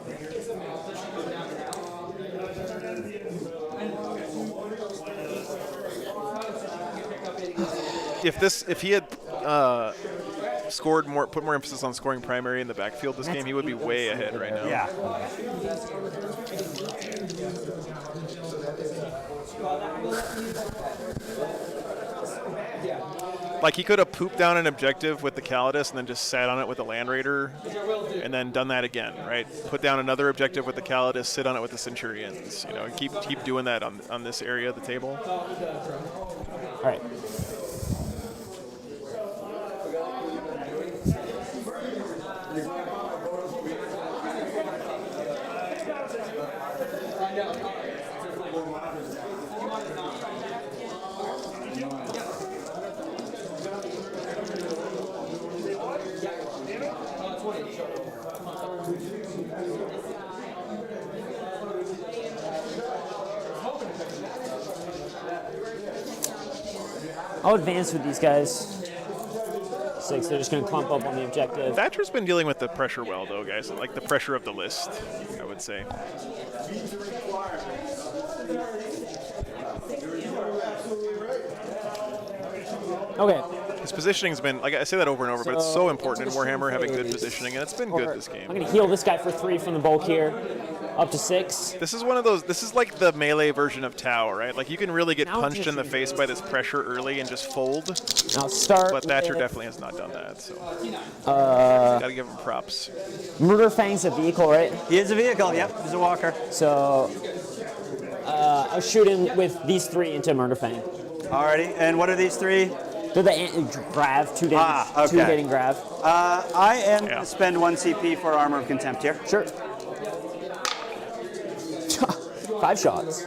If he had scored more, put more emphasis on scoring primary in the backfield this game, he would be way ahead right now. Yeah. Like, he could have pooped down an objective with the Custodes and then just sat on it with the Land Raider and then done that again, right? Put down another objective with the Custodes, sit on it with the Centurions. You know, and keep doing that on this area of the table. All right. I'll advance with these guys. 6, they're just going to clump up on the objective. Thatcher's been dealing with the pressure well, though, guys. Like the pressure of the list, I would say. Okay. His positioning's been, like I say that over and over, but it's so important in Warhammer having good positioning, and it's been good this game. I'm going to heal this guy for 3 from the bulk here, up to 6. This is one of those, this is like the melee version of Tau, right? Like, you can really get punched in the face by this pressure early and just fold. I'll start. But Thatcher definitely has not done that, so. Gotta give him props. Murder Fang's a vehicle, right? He is a vehicle, yep. He's a walker. So, I'll shoot him with these 3 into Murder Fang. Alrighty, and what are these 3? They're the grav, 2 damage, okay. 2 hitting grav. I am going to spend 1 CP for Armor of Contempt here. Sure. 5 shots.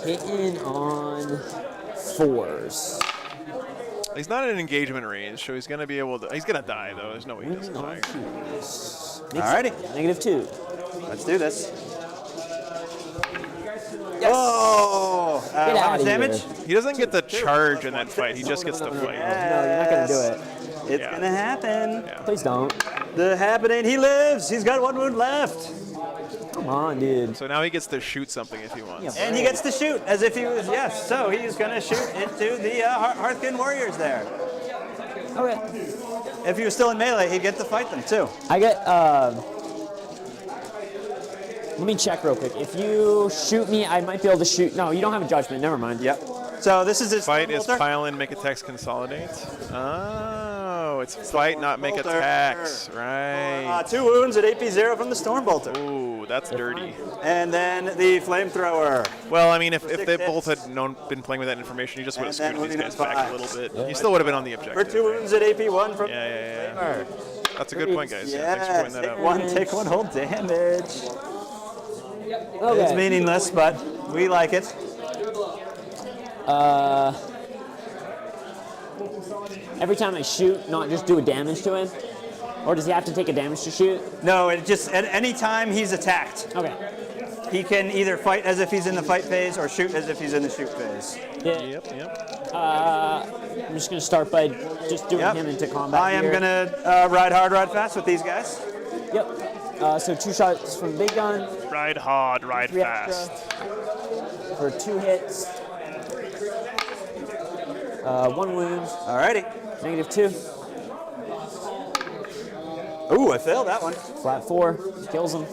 Hitting on 4s. He's not in engagement range, so he's going to be able to, he's going to die, though. There's no way he doesn't die. Alrighty. -2. Let's do this. Yes. Oh! How much damage? He doesn't get the charge in that fight. He just gets the fight. No, you're not going to do it. It's going to happen. Yeah. Please don't. The happening. He lives. He's got 1 wound left. Come on, dude. So now he gets to shoot something if he wants. And he gets to shoot as if he was, yes. So he's going to shoot into the Hearthkin Warriors there. Okay. If he was still in melee, he'd get to fight them too. I get, let me check real quick. If you shoot me, I might be able to shoot. No, you don't have a judgment. Never mind. Yep. So this is his fight is bolter. pile in, make attacks, consolidate. Oh, it's fight, not make attacks. Right. 2 wounds at AP0 from the Stormbolter. Ooh, that's dirty. And then the Flamethrower. Well, I mean, if they both had been playing with that information, you just would have screwed these guys back a little bit. You still would have been on the objective. For 2 wounds at AP1 from Yeah. That's a good point, guys. Thanks for Yes, pointing that out. take one whole damage. Okay. It's meaningless, but we like it. Every time I shoot, not just do a damage to him? Or does he have to take a damage to shoot? No, it just, at any time he's attacked. Okay. He can either fight as if he's in the fight phase or shoot as if he's in the shoot phase. Yeah. Yep. I'm just going to start by just doing him into combat. I am going to ride hard, ride fast with these guys. Yep. So 2 shots from the big gun. Ride hard, ride 3 fast. extra for 2 hits. 1 wound. Alrighty. -2. Ooh, I failed that one. Flat 4. Kills him.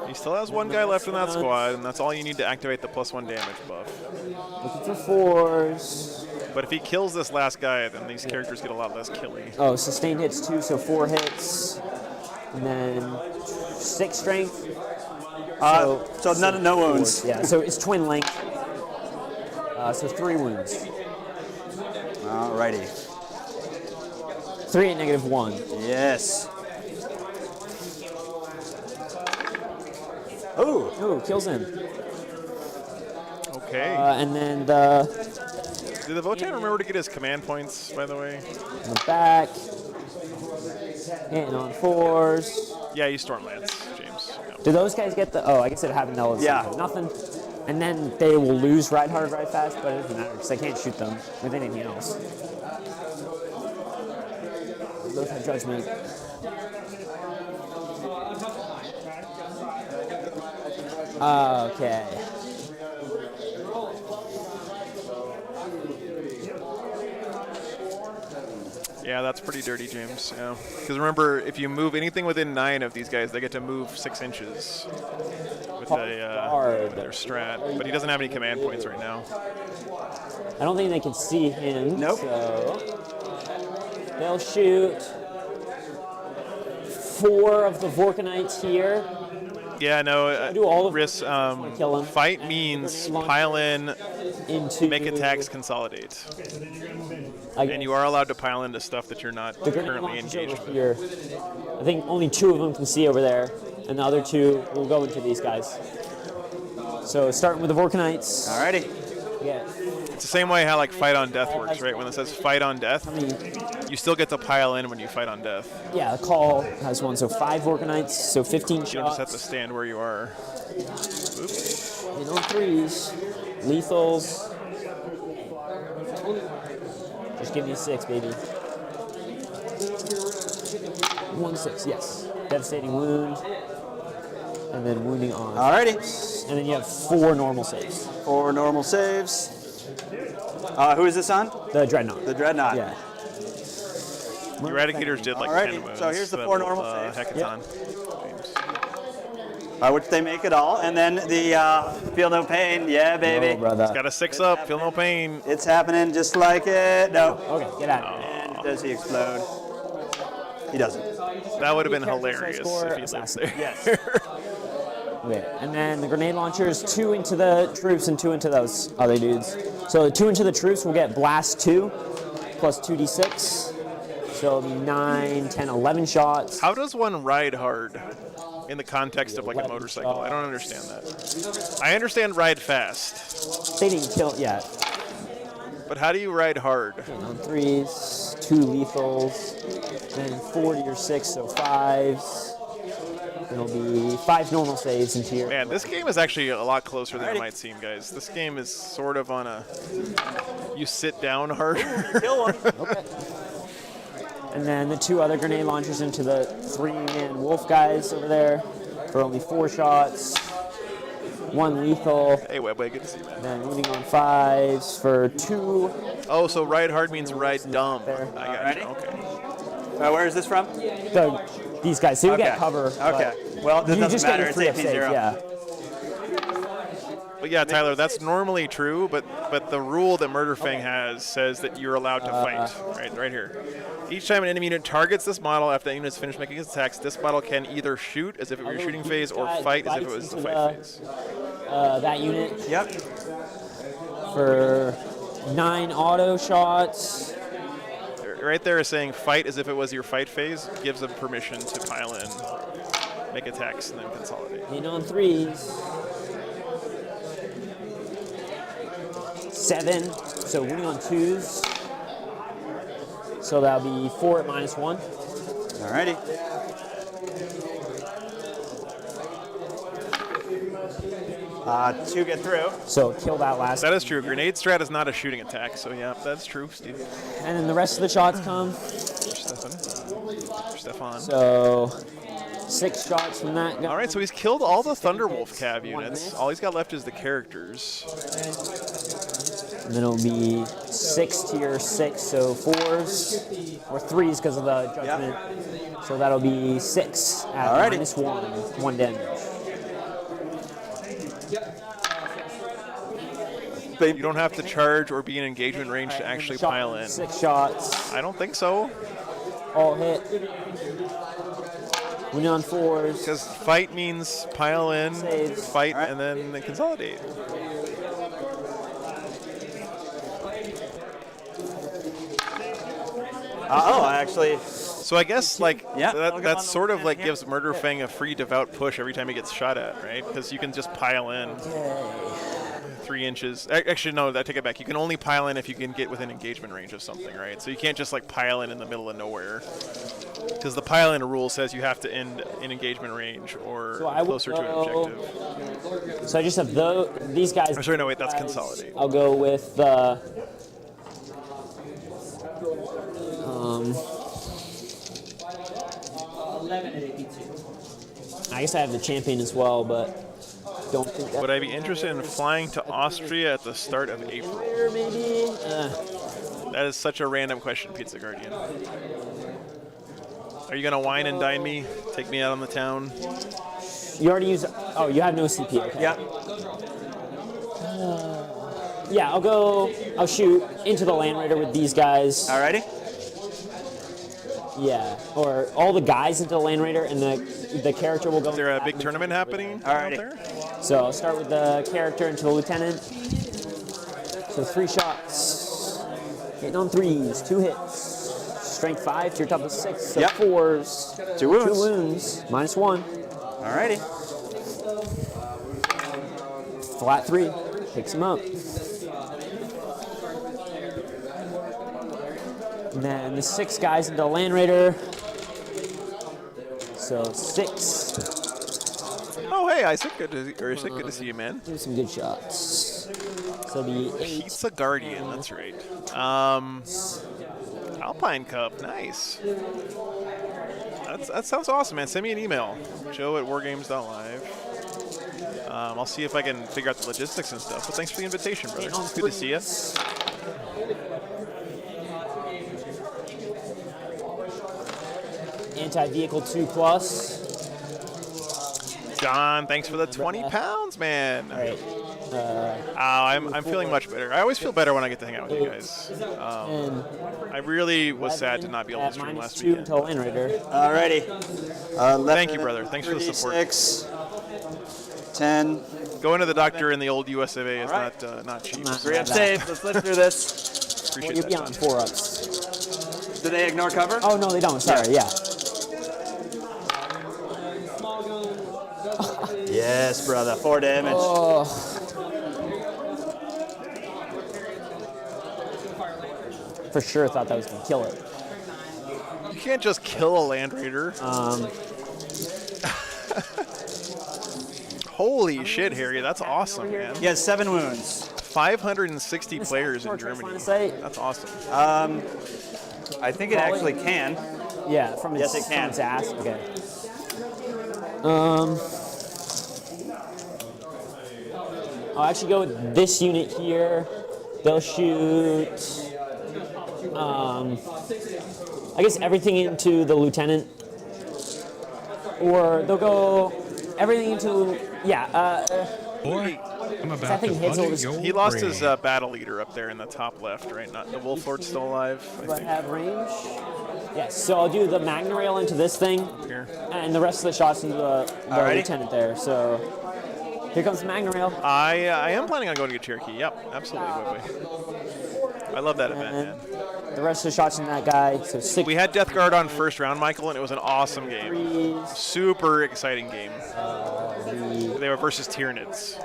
He still has 1 guy left in that squad, and that's all you need to activate the +1 damage buff. Looking for 4s. But if he kills this last guy, then these characters get a lot less killy. Oh, sustained hits 2, so 4 hits. and then 6 strength. So no wounds. Yeah, so it's twin length. So 3 wounds. Alrighty. 3 at -1. Yes. Ooh, kills him. Okay. And then Did the Votann remember to get his command points, by the way? in the back, hitting on 4s. Yeah, you Stormlance, James. Do those guys get the? Oh, I guess it happened all the same time. Nothing. And then they will lose ride hard, ride fast, but it doesn't matter because I can't shoot them with anything else. Both have judgment. Okay. Yeah, that's pretty dirty, James. Yeah. Because remember, if you move anything within 9 of these guys, they get to move 6 inches with their strat. But he doesn't have any command points right now. I don't think they can see him. Nope. So they'll shoot 4 of the Vorkanites here. Yeah, no. Do all of kill him. Fight means pile in, into make attacks, consolidate. And you are allowed to pile into stuff that you're not currently engaged with. Here. I think only 2 of them can see over there, and the other 2 will go into these guys. So starting with the Vorkanites. Alrighty. Yeah. It's the same way how like fight on death works, right? When it says fight on death, you still get to pile in when you fight on death. Yeah, the call has 1, so 5 Vorkanites, so 15 shots. You don't just have to stand where you are. Oops. And on 3s, lethals. Just give me 6, baby. 1, 6, yes. Devastating wound. And then wounding on. Alrighty. And then you have 4 normal saves. 4 normal saves. Who is this on? The Dreadnought. The Dreadnought. Yeah. Eradicators did like Alrighty, 10 wounds. so here's the 4 normal saves. Hecaton. Which they make it all. And then the Feel No Pain. Yeah, baby. Oh, brother. It's got a 6 up. Feel no pain. It's happening just like it. No. Okay, get out of here. And does he explode? He doesn't. That would have been hilarious if he lived there. Yes. Okay, and then the grenade launchers, 2 into the troops and 2 into those other dudes. So the 2 into the troops will get blast 2 plus 2d6. So it'll be 9, 10, 11 shots. How does one ride hard in the context of like a motorcycle? I don't understand that. I understand ride fast. They didn't kill yet. But how do you ride hard? On 3s, 2 lethals, then 4 to your 6, so 5s. It'll be 5 normal saves into your. Man, this game is actually a lot closer than it might seem, guys. This game is sort of on a you sit down harder. Kill one. Okay. And then the 2 other grenade launchers into the 3-man wolf guys over there for only 4 shots. 1 lethal. Hey, Webway, good to see you, man. Then wounding on 5s for 2. Oh, so ride hard means ride dumb. There. I got you. Okay. Where is this from? These guys, so you get cover. Okay. Well, this you doesn't just matter. Get It's your AP 3 0. Yeah. But yeah, Tyler, that's normally true, but the rule that Murderfang has says that you're allowed to fight. Right here. Each time an enemy unit targets this model after the unit is finished making its attacks, this model can either shoot as if it were your shooting phase or fight as if it was the fight phase. That unit. Yep. For 9 auto shots. Right there is saying fight as if it was your fight phase, gives them permission to pile in, make attacks, and then consolidate. In on 3s. 7, so winning on 2s. So that'll be 4 at -1. Alrighty. Two get through. So kill that last. That is true. Grenade strat is not a shooting attack, so yeah, that's true, Steve. And then the rest of the shots come. Stefan. So 6 shots from that guy. All right, so he's killed all the Thunderwolf Cav units. All he's got left is the characters. And then it'll be 6 to your 6, so 4s or 3s because of the judgment. Yep. So that'll be 6 at -1 damage. You don't have to charge or be in engagement range to actually pile in. 6 shots. I don't think so. All hit. Wounded on 4s. Because fight means pile in, Saves. fight, and then consolidate. Oh, actually. So I guess like I'll go that on sort the of like here. gives Murder Fang a free devout push every time he gets shot at, right? Because you can just pile in 3 inches. Actually, no, I take it back. You can only pile in if you can get within engagement range of something, right? So you can't just like pile in the middle of nowhere. Because the pile in rule says you have to end in engagement range or closer to an objective. So I just have these guys. Oh, sorry, no, wait, that's consolidate. I'll go with I guess I have the champion as well, but don't think that. Would I be interested in flying to Austria at the start of April? Maybe. That is such a random question, Pizza Guardian. Are you gonna wine and dine me? Take me out on the town? You already used. Oh, you have no CP. Okay. Yeah. Yeah, I'll shoot into the Land Raider with these guys. Alrighty. Yeah, or all the guys into the Land Raider, and the character will go. Is there a big tournament happening out there? So I'll start with the character into the lieutenant. So 3 shots. Hitting on 3s, 2 hits. Strength 5 to your toughness 6. So 4s. 2 wounds. 2 wounds. -1. Alrighty. Flat 3. Picks him up. And then the 6 guys into the Land Raider. So 6. Oh, hey, Isaac. Good to see you, man. Do some good shots. So the 8. Pizza Guardian, that's right. Alpine Cup, nice. That sounds awesome, man. Send me an email, joe@wargames.live. I'll see if I can figure out the logistics and stuff. But thanks for the invitation, brother. Good to see you. Anti-vehicle 2+. John, thanks for the 20 pounds, man. All right. I'm feeling much better. I always feel better when I get to hang out with you guys. I really was sad to not be able to stream last -2 weekend. until Land Raider. Alrighty. Thank you, brother. Thanks for the support. 10. Going to the doctor in the old US of A is not cheap. 3 up save. Let's live through this. Appreciate You'll that, be on John. 4-ups. Do they ignore cover? Oh, no, they don't. Sorry, yeah. Yes, brother. 4 damage. Oh. For sure thought that was going to kill it. You can't just kill a Land Raider. Holy shit, Harry. That's awesome, man. He has 7 wounds. 560 players in Germany. That's awesome. I think it actually can. Yeah, from Yes, it can. its ass. Okay. I'll actually go with this unit here. They'll shoot, I guess everything into the lieutenant, or they'll go everything into Boy, I'm that about thing to hits butter over. your He lost his brain. battle leader up there in the top left, right? Not the Wolf Lord's still alive. Do I have range? Yes. So I'll do the Magna Rail into this thing, Here. and the rest of the shots into the Alrighty. lieutenant there. So here comes the Magna Rail. I am planning on going to get Cherokee. Yep, absolutely. Wait. I love that event, man. The rest of the shots in that guy. So 6. We had Death Guard on first round, Michael, and it was an awesome game. threes. Super exciting game. They were versus Tyranids.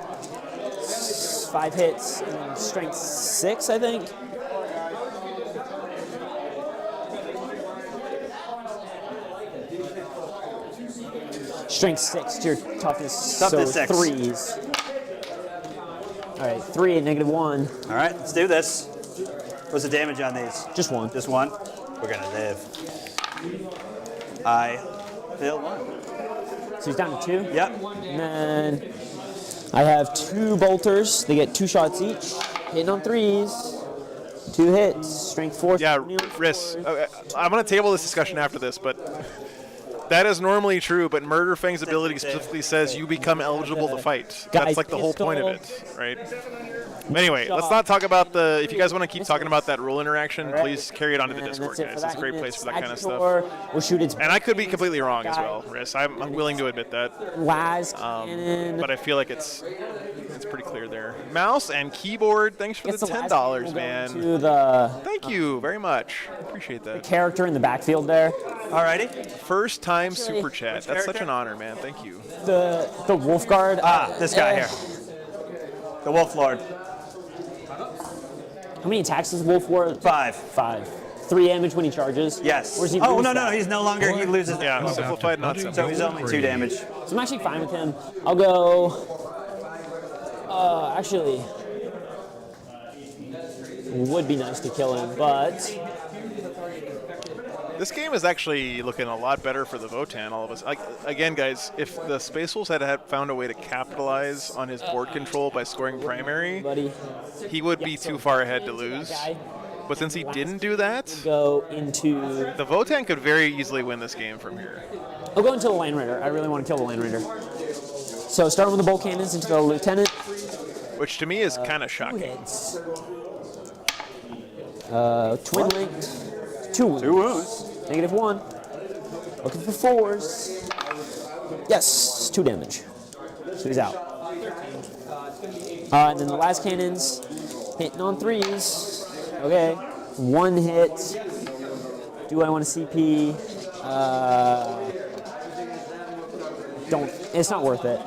5 hits, and strength 6, I think. Strength 6 to your toughness. Toughness so 6. 3s. All right, 3 and -1. All right, let's do this. What's the damage on these? Just 1. Just 1? We're going to live. I failed 1. So he's down to 2. Yep. And then I have 2 bolters. They get 2 shots each. Hitting on 3s. 2 hits. Strength 4. Yeah, Riss. I'm going to table this discussion after this, but That is normally true, but Murderfang's ability specifically says you become eligible to fight. Guys, That's like the whole point of it, right? But anyway, let's not talk about the. If you guys want to keep talking about that rule interaction, please carry it onto the Discord, guys. It's a great place for that kind of stuff. We'll shoot its. And I could be completely wrong as well, Riss. I'm willing to admit that. Las cannon. But I feel like it's pretty clear there. Mouse and keyboard. Thanks for the $10, man. Thank you very much. Appreciate that. Character in the backfield there. Alrighty. First time super chat. That's such an honor, man. Thank you. The Wolf Guard. This guy here. The Wolf Lord. How many attacks does Wolf Lord? 5. 3 damage when he charges. Yes. Or is he no, he's no longer. He loses. Yeah, simplified, not simple. So he's only 2 damage. So I'm actually fine with him. I'll go. Actually, would be nice to kill him, but this game is actually looking a lot better for the Votann. All of us. Like, again, guys, if the Space Wolves had found a way to capitalize on his board control by scoring primary, he would be too far ahead to lose. But since he didn't do that, go into the Votann could very easily win this game from here. I'll go into the Land Raider. I really want to kill the Land Raider. So starting with the bolt cannons into the Lieutenant. Which to me is kind of shocking. Twin linked. 2 wounds. 2 wounds. -1. Looking for 4s. Yes, 2 damage. So he's out. And then the last cannons hitting on 3s. Okay. 1 hit. Do I want to CP? Don't. It's not worth it.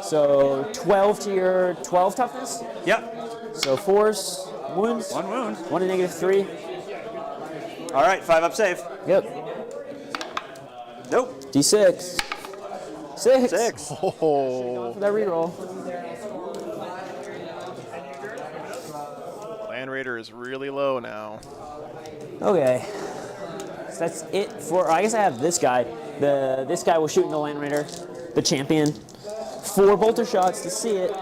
So 12 to your 12 toughness? Yep. So 4s, wounds? 1 wound. 1 to -3. All right, 5 up save. Yep. Nope. D6. 6. 6. Oh. For that reroll. Land Raider is really low now. Okay. So that's it for. I guess I have this guy. This guy will shoot in the Land Raider, the champion. 4 bolter shots to see it.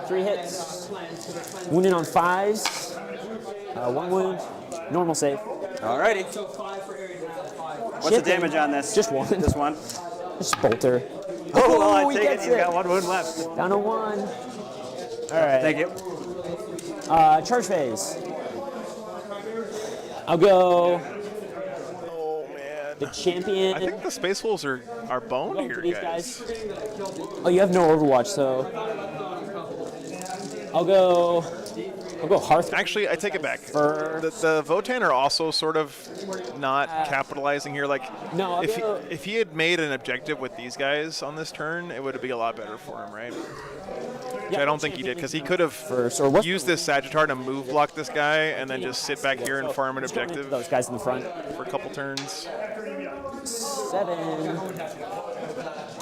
3 hits. Wounded on 5s. 1 wound. Normal save. Alrighty. What's the damage on this? Just 1. Just 1. Just bolter. Oh, well, I he take it. gets He's got 1 wound left. Down to 1. All right. Thank you. Charge phase. I'll go. Oh man. The champion. I think the Space Wolves are boned here, these guys. Oh, you have no Overwatch, so I'll go Hearth. Actually, I take it back. The Votann are also sort of not capitalizing here. Like, no, if he had made an objective with these guys on this turn, it would be a lot better for him, right? Which I don't think he did, because he could have used this Sagittar to move block this guy and then just sit back here and farm an objective. Those guys in the front for a couple turns. 7.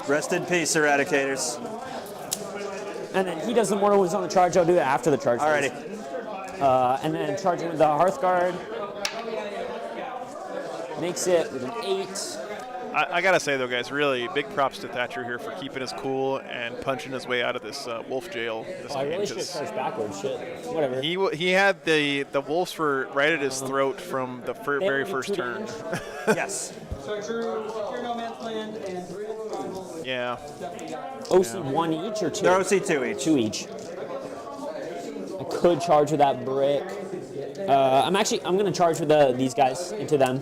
Rest in peace, Eradicators. And then he does the mortal wounds on the charge. I'll do it after the charge. Alrighty. And then charging with the Hearthguard. Makes it with an 8. I gotta say though, guys, really big props to Thatcher here for keeping his cool and punching his way out of this wolf jail. This I game, really should have charged backwards. Shit. Whatever. He had the wolves were right at his throat from the very first turn. Yes. So secure no man's land and 3 rivals. Yeah. OC 1 each or 2? They're OC 2 each. 2 each. I could charge with that brick. I'm gonna charge with these guys into them.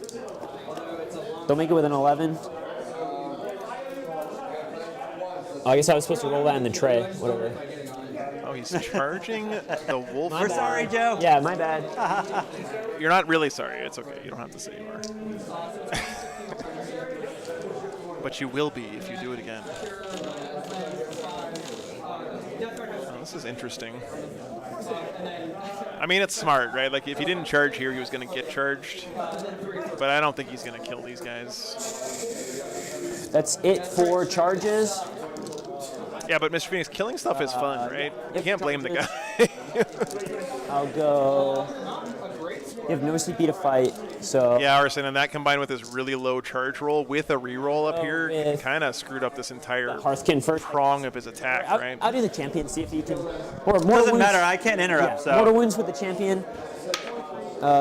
Don't make it with an 11. Oh, I guess I was supposed to roll that in the tray. Whatever. Oh, he's charging the wolf. We're sorry, Joe. Yeah, my bad. You're not really sorry. It's okay. You don't have to say you are. But you will be if you do it again. Oh, this is interesting. I mean, it's smart, right? Like, if he didn't charge here, he was going to get charged. But I don't think he's going to kill these guys. That's it for charges. Yeah, but Mr. Phoenix, killing stuff is fun, right? You can't blame the guy. I'll go. You have no CP to fight, so. Yeah, Arson, and that combined with his really low charge roll with a reroll up here kind of screwed up this entire prong of his attack, right? I'll do the champion, see if he can. Or more Doesn't wounds. matter, I can't interrupt. Yeah, So mortal wounds with the champion.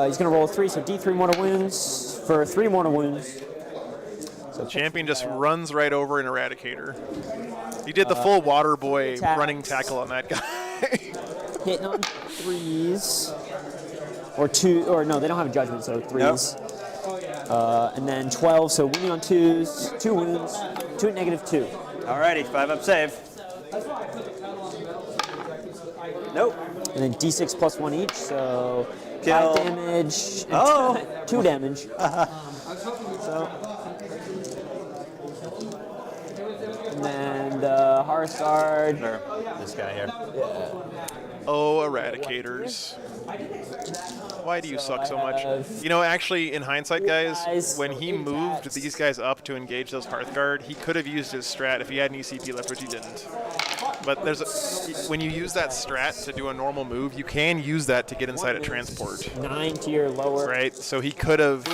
He's going to roll 3, so D3 mortal wounds for 3 mortal wounds. So champion just runs right over an Eradicator. He did the full water boy running tackle on that guy. Hitting on 3s. Or 2, or no, they don't have a judgment, so 3s. Nope. And then 12, so wounding on 2s, 2 wounds, 2 at -2. Alrighty, 5 up save. Nope. And then D6 plus 1 each, so Kill. 5 damage. And 2 damage. So. And then the Harsard. This guy here. Yeah. Oh, Eradicators. Why do you suck so much? You know, actually, in hindsight, guys, when he moved these guys up to engage those Hearthguard, he could have used his strat if he had an ECP left, which he didn't. But when you use that strat to do a normal move, you can use that to get inside a transport. 9 tier lower. Right, so he could have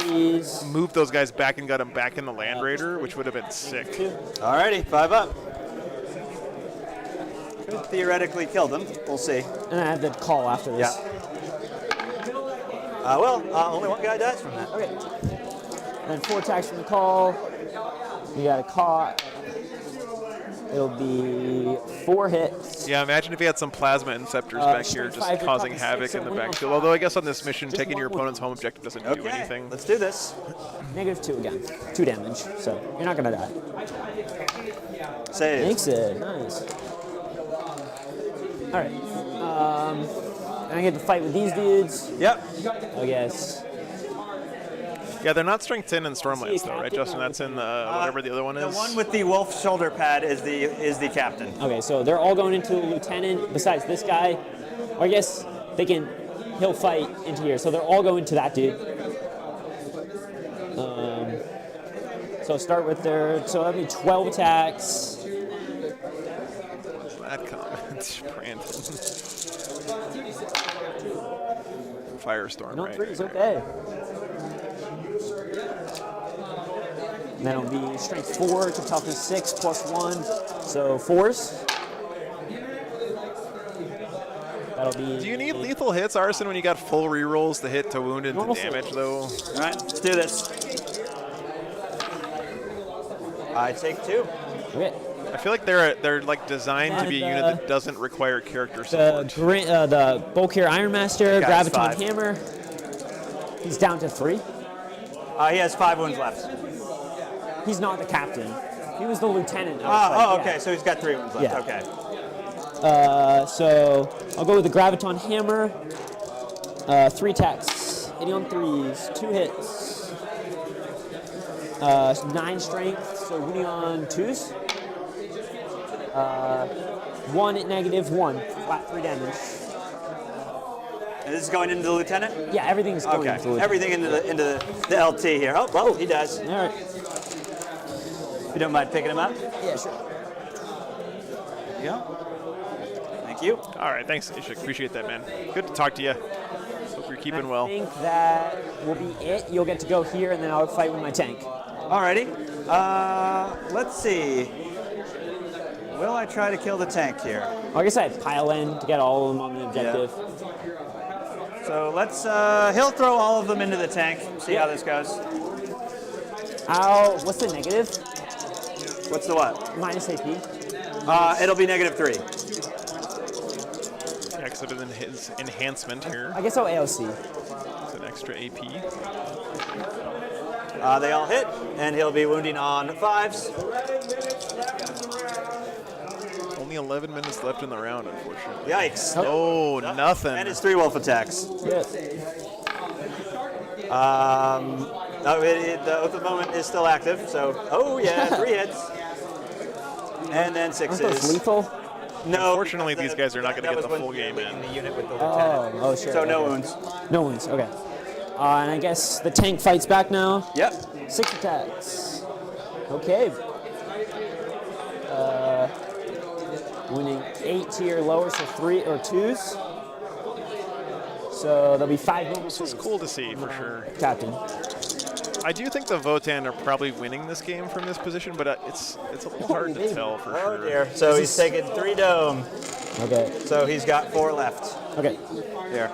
moved those guys back and got them back in the Land Raider, which would have been sick. Alrighty, 5 up. Could theoretically kill them. We'll see. And I have the call after this. Yeah. Only one guy dies from that. Okay. And then 4 attacks from the call. You got a caught. It'll be 4 hits. Yeah, imagine if he had some Plasma Inceptors back here just causing havoc in the backfield. Although I guess on this mission, taking your opponent's home objective doesn't do anything. Let's do this. -2 again. 2 damage, so you're not going to die. Save. Makes it. Nice. All right. I get to fight with these dudes. Yep. I guess. Yeah, they're not Strength 10 and Stormlance though, right, Justin? That's in whatever the other one is. The one with the wolf shoulder pad is the captain. Okay, so they're all going into a lieutenant besides this guy. Or I guess he'll fight into here. So they're all going to that dude. So start with so that'll be 12 attacks. What's that comment, Brandon? Firestorm, right? 3 is okay. And then it'll be strength 4 to toughness 6 plus 1, so 4s. That'll be. Do you need lethal hits, Arson, when you got full rerolls to hit, to wound, and to damage, though? All right, let's do this. I take 2. Okay. I feel like they're like designed to be a unit that doesn't require character support. The Bulkier Iron Master, Guy's Graviton 5. Hammer. He's down to 3. He has 5 wounds left. He's not the captain. He was the lieutenant. Okay, so he's got 3 wounds left. Yeah. Okay. So I'll go with the Graviton Hammer. 3 attacks. Hitting on 3s. 2 hits. 9 strength, so wounding on 2s. 1 at -1. Flat 3 damage. And this is going into the lieutenant? Yeah, everything's going into the lieutenant. Everything into the LT here. Oh, well, he does. All right. If you don't mind picking him up. Yeah, sure. There you go. Thank you. All right, thanks, Ishik. Appreciate that, man. Good to talk to you. Hope you're keeping well. I think that will be it. You'll get to go here, and then I'll fight with my tank. Alrighty. Let's see. Will I try to kill the tank here? I guess I'd pile in to get all of them on the objective. Yeah. So let's, he'll throw all of them into the tank. See how this goes. What's the negative? What's the what? Minus AP. It'll be -3. Exit in his enhancement here. I guess I'll AOC. It's an extra AP. They all hit, and he'll be wounding on 5s. Only 11 minutes left in the round, unfortunately. Yikes. Oh, nothing. And his 3 wolf attacks. Yeah. The oath of the moment is still active, so, 3 hits. And then 6s. Aren't those lethal? No. Unfortunately, these guys are not going to get the full game in. The unit with the lieutenant. Oh, sure. So no okay. wounds. No wounds, okay. And I guess the tank fights back now. Yep. 6 attacks. Okay. Winning 8 tier lower, so 3 or 2s. So there'll be 5 normal. This is cool to see for sure. Captain. I do think the Votann are probably winning this game from this position, but it's a little hard to tell for sure. Dear. So he's taken 3 dome. Okay. So he's got 4 left. Okay. Here.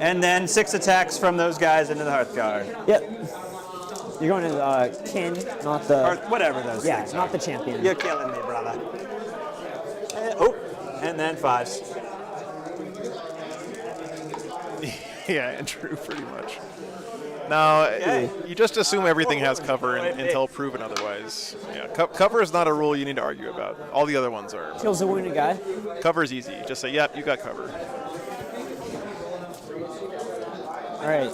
And then 6 attacks from those guys into the Hearthguard. Yep. You're going to the kin, not the... Or whatever those Yeah, things not are. the champion. You're killing me, brother. And then 5s. Yeah, and true, pretty much. No, you just assume everything has cover until proven otherwise. Yeah, cover is not a rule you need to argue about. All the other ones are. Kills a wounded guy. Cover is easy. Just say, yep, you got cover. All right.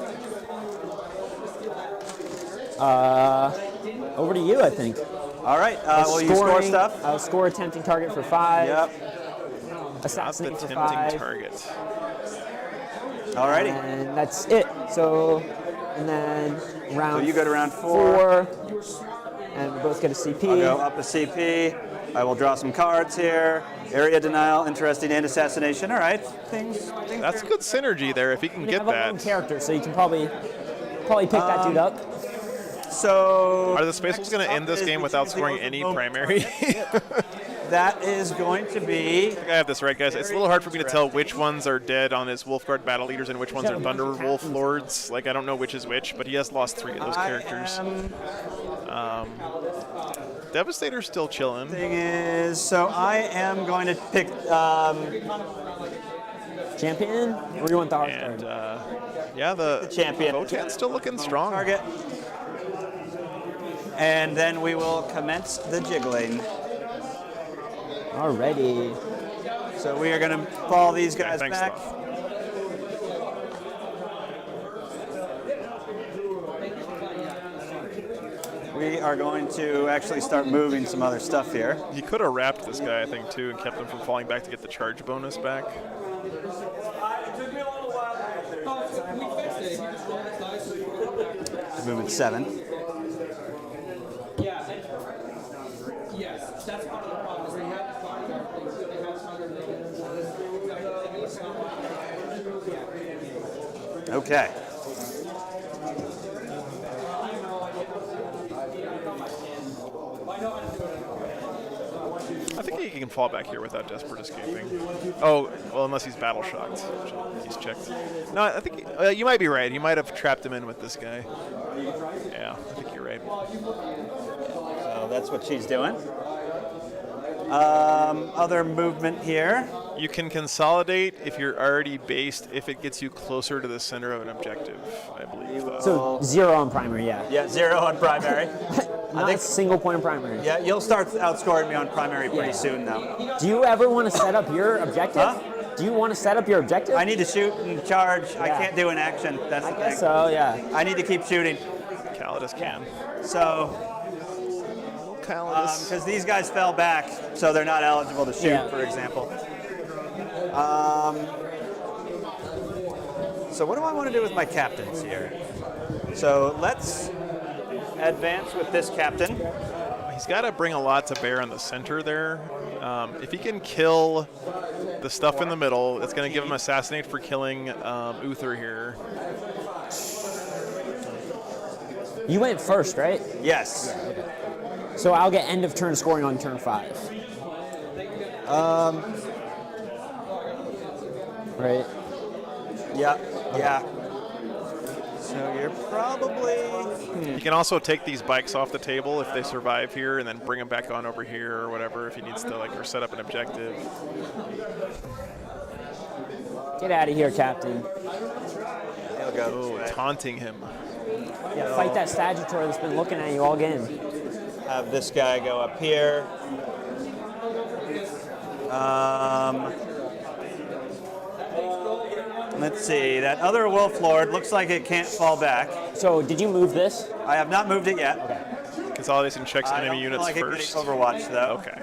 Over to you, I think. All right. Will you score stuff? I'll score a tempting target for 5. Yep. Assassinate for tempting 5. target. Alrighty. And that's it. So, and then round. So you go to round 4. And we both get a CP. I'll go up a CP. I will draw some cards here. Area denial, interesting, and assassination. All right. Things That's good synergy there if you can You get have a that. lone character, so you can probably pick that dude up. So are the Space Wolves going to end this game without scoring any primary? That is going to be... I think I have this right, guys. It's a little hard for me to tell which ones are dead on his Wolfguard battle leaders and which ones are Thunder Wolf Lords. Like, I don't know which is which, but he has lost 3 of those characters. Devastator's still chilling. Thing is, so I am going to pick... champion? Or you want the And, yeah, the champion. Votann's still looking strong. Target. And then we will commence the jiggling. Alrighty. So we are going to fall these guys thanks, back. We are going to actually start moving some other stuff here. He could have wrapped this guy, I think, too, and kept him from falling back to get the charge bonus back. Moving 7. Yes, that's part of the problem. Is they have Okay. I think he can fall back here without desperate escaping. Oh, well, unless he's battle shocked. He's checked. No, I think you might be right. He might have trapped him in with this guy. Yeah, I think you're right. So that's what she's doing. Other movement here. You can consolidate if you're already based, if it gets you closer to the center of an objective, I believe. So 0 on primary, yeah. Yeah, 0 on primary. Not a single point on primary. Yeah, you'll start outscoring me on primary pretty soon, though. Do you ever want to set up your objective? Huh? Do you want to set up your objective? I need to shoot and charge. Yeah. I can't do an action. That's the I guess thing. so, yeah. I need to keep shooting. Calidus can. So, because these guys fell back, so they're not eligible to shoot, for example. So what do I want to do with my captains here? So let's advance with this captain. He's got to bring a lot to bear on the center there. If he can kill the stuff in the middle, it's going to give him assassinate for killing Uther here. You went first, right? Yes. So I'll get end of turn scoring on turn 5. Right. Yeah. So you're probably... You can also take these bikes off the table if they survive here, and then bring them back on over here or whatever if he needs to, like, or set up an objective. Get out of here, Captain. He'll go. Oh, taunting him. Yeah, fight that Sagittor that's been looking at you all game. Have this guy go up here. Let's see. That other Wolf Lord looks like it can't fall back. So did you move this? I have not moved it yet. Okay. Consolidation checks enemy units like first. Overwatch though. Okay.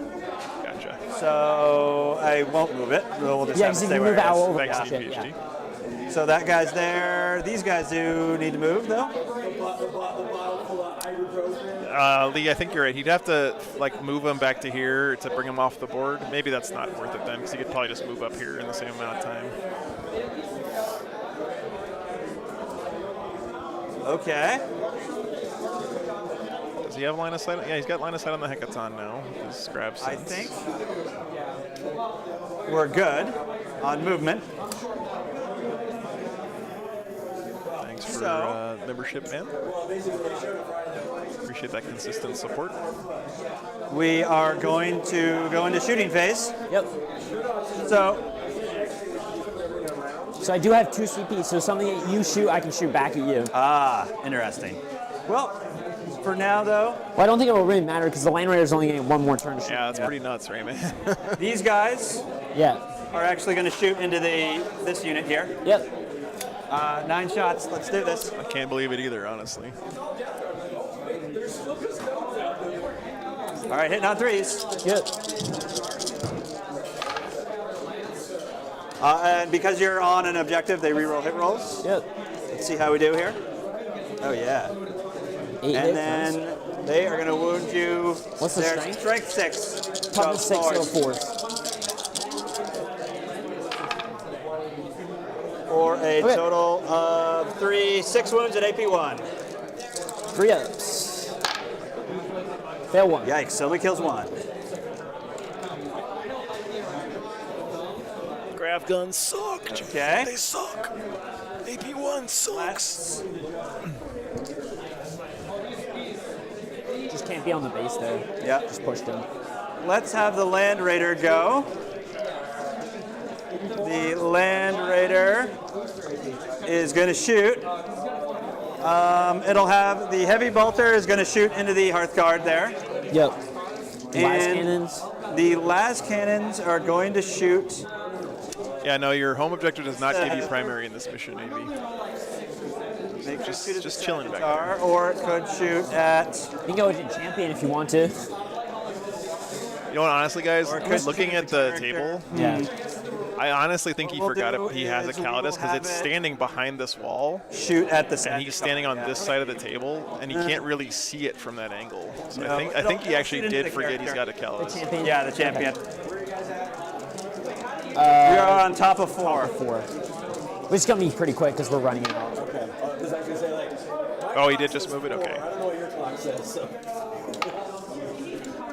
Gotcha. So I won't move it. We'll just have to stay where it is. Thanks, PhD. So that guy's there. These guys do need to move though. Lee, I think you're right. He'd have to like move him back to here to bring him off the board. Maybe that's not worth it then, because he could probably just move up here in the same amount of time. Okay. Does he have line of sight? Yeah, he's got line of sight on the Hecaton now. His grab I sense. think we're good on movement. Thanks for So- membership, man. Appreciate that consistent support. We are going to go into shooting phase. Yep. So So I do have 2 CP, so something that you shoot, I can shoot back at you. interesting. Well, for now though, Well, I don't think it will really matter because the Land Raider's only getting 1 more turn to shoot. Yeah, that's pretty nuts, right, man? these guys Yeah. are actually going to shoot into this unit here. Yep. 9 shots. Let's do this. I can't believe it either, honestly. All right, hitting on 3s. Yep. And because you're on an objective, they reroll hit rolls. Yep. Let's see how we do here. Oh yeah. 8 And hits, then nice. they are going to wound you. What's the Their strength? Strength 6. Toughness 6, so forward. 4s. For a Okay. total of 6 wounds at AP1. 3 ups. Fail 1. Yikes, only kills 1. Grav guns suck. Okay. They suck. AP1 sucks. Just can't be on the base there. Yep. Just pushed him. Let's have the Land Raider go. The Land Raider is going to shoot. It'll have the Heavy Bolter is going to shoot into the Hearthguard there. Yep. Las And cannons. the Las Cannons are going to shoot. Yeah, no, your home objective does not give you primary in this mission, maybe. They could shoot at Just the chilling back Centaur, or it could shoot at. You can go with the champion if you want to. You know what, honestly, guys, Or it could looking shoot at the table, Yeah. I honestly think he What we'll forgot do he has a is we will Calidus because have it's it standing behind this wall, Shoot at the and center. he's standing on this side of the table, and he can't really see it from that angle. So No, I think he it'll actually shoot into did the forget he's got a character. Calidus. Champion. Yeah, the champion. We are on top of 4. 4. Which is going to be pretty quick because we're running out. Okay. Because I was gonna say like, Oh, he did just move it? Okay. I don't know what your clock says. So.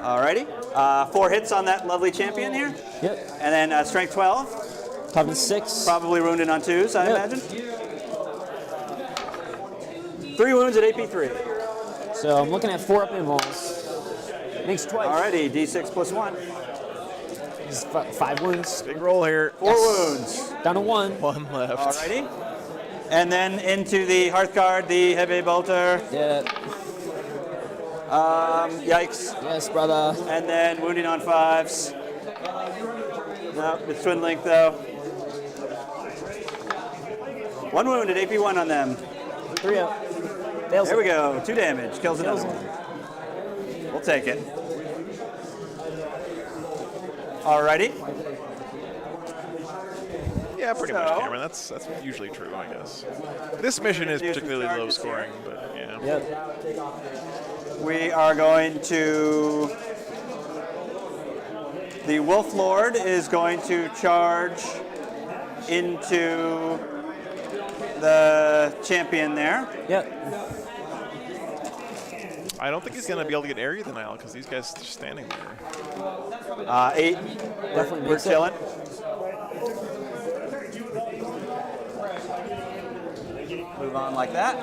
Alrighty. 4 hits on that lovely champion here. Yep. And then strength 12. Toughness 6. Probably wounded on 2s, I Yep. imagine. 3 wounds at AP3. So I'm looking at 4 up invulns. Makes twice. Alrighty, D6 plus 1. Just 5 wounds. Big roll here. 4 wounds. Down to 1. One left. Alrighty. And then into the Hearthguard, the Heavy Bolter. Yeah. Yikes. Yes, brother. And then wounding on 5s. Nope, it's Twin Link though. 1 wound at AP1 on them. 3 up. Fails. There we go. 2 damage. Kills another one. We'll take it. Alrighty. Yeah, pretty much, So- Cameron. That's usually true, I guess. This mission is particularly low scoring, but yeah. Yep. We are going to. The Wolf Lord is going to charge into the champion there. Yep. I don't think he's going to be able to get area denial because these guys are just standing there. 8. Definitely We're makes it. chilling. Move on like that.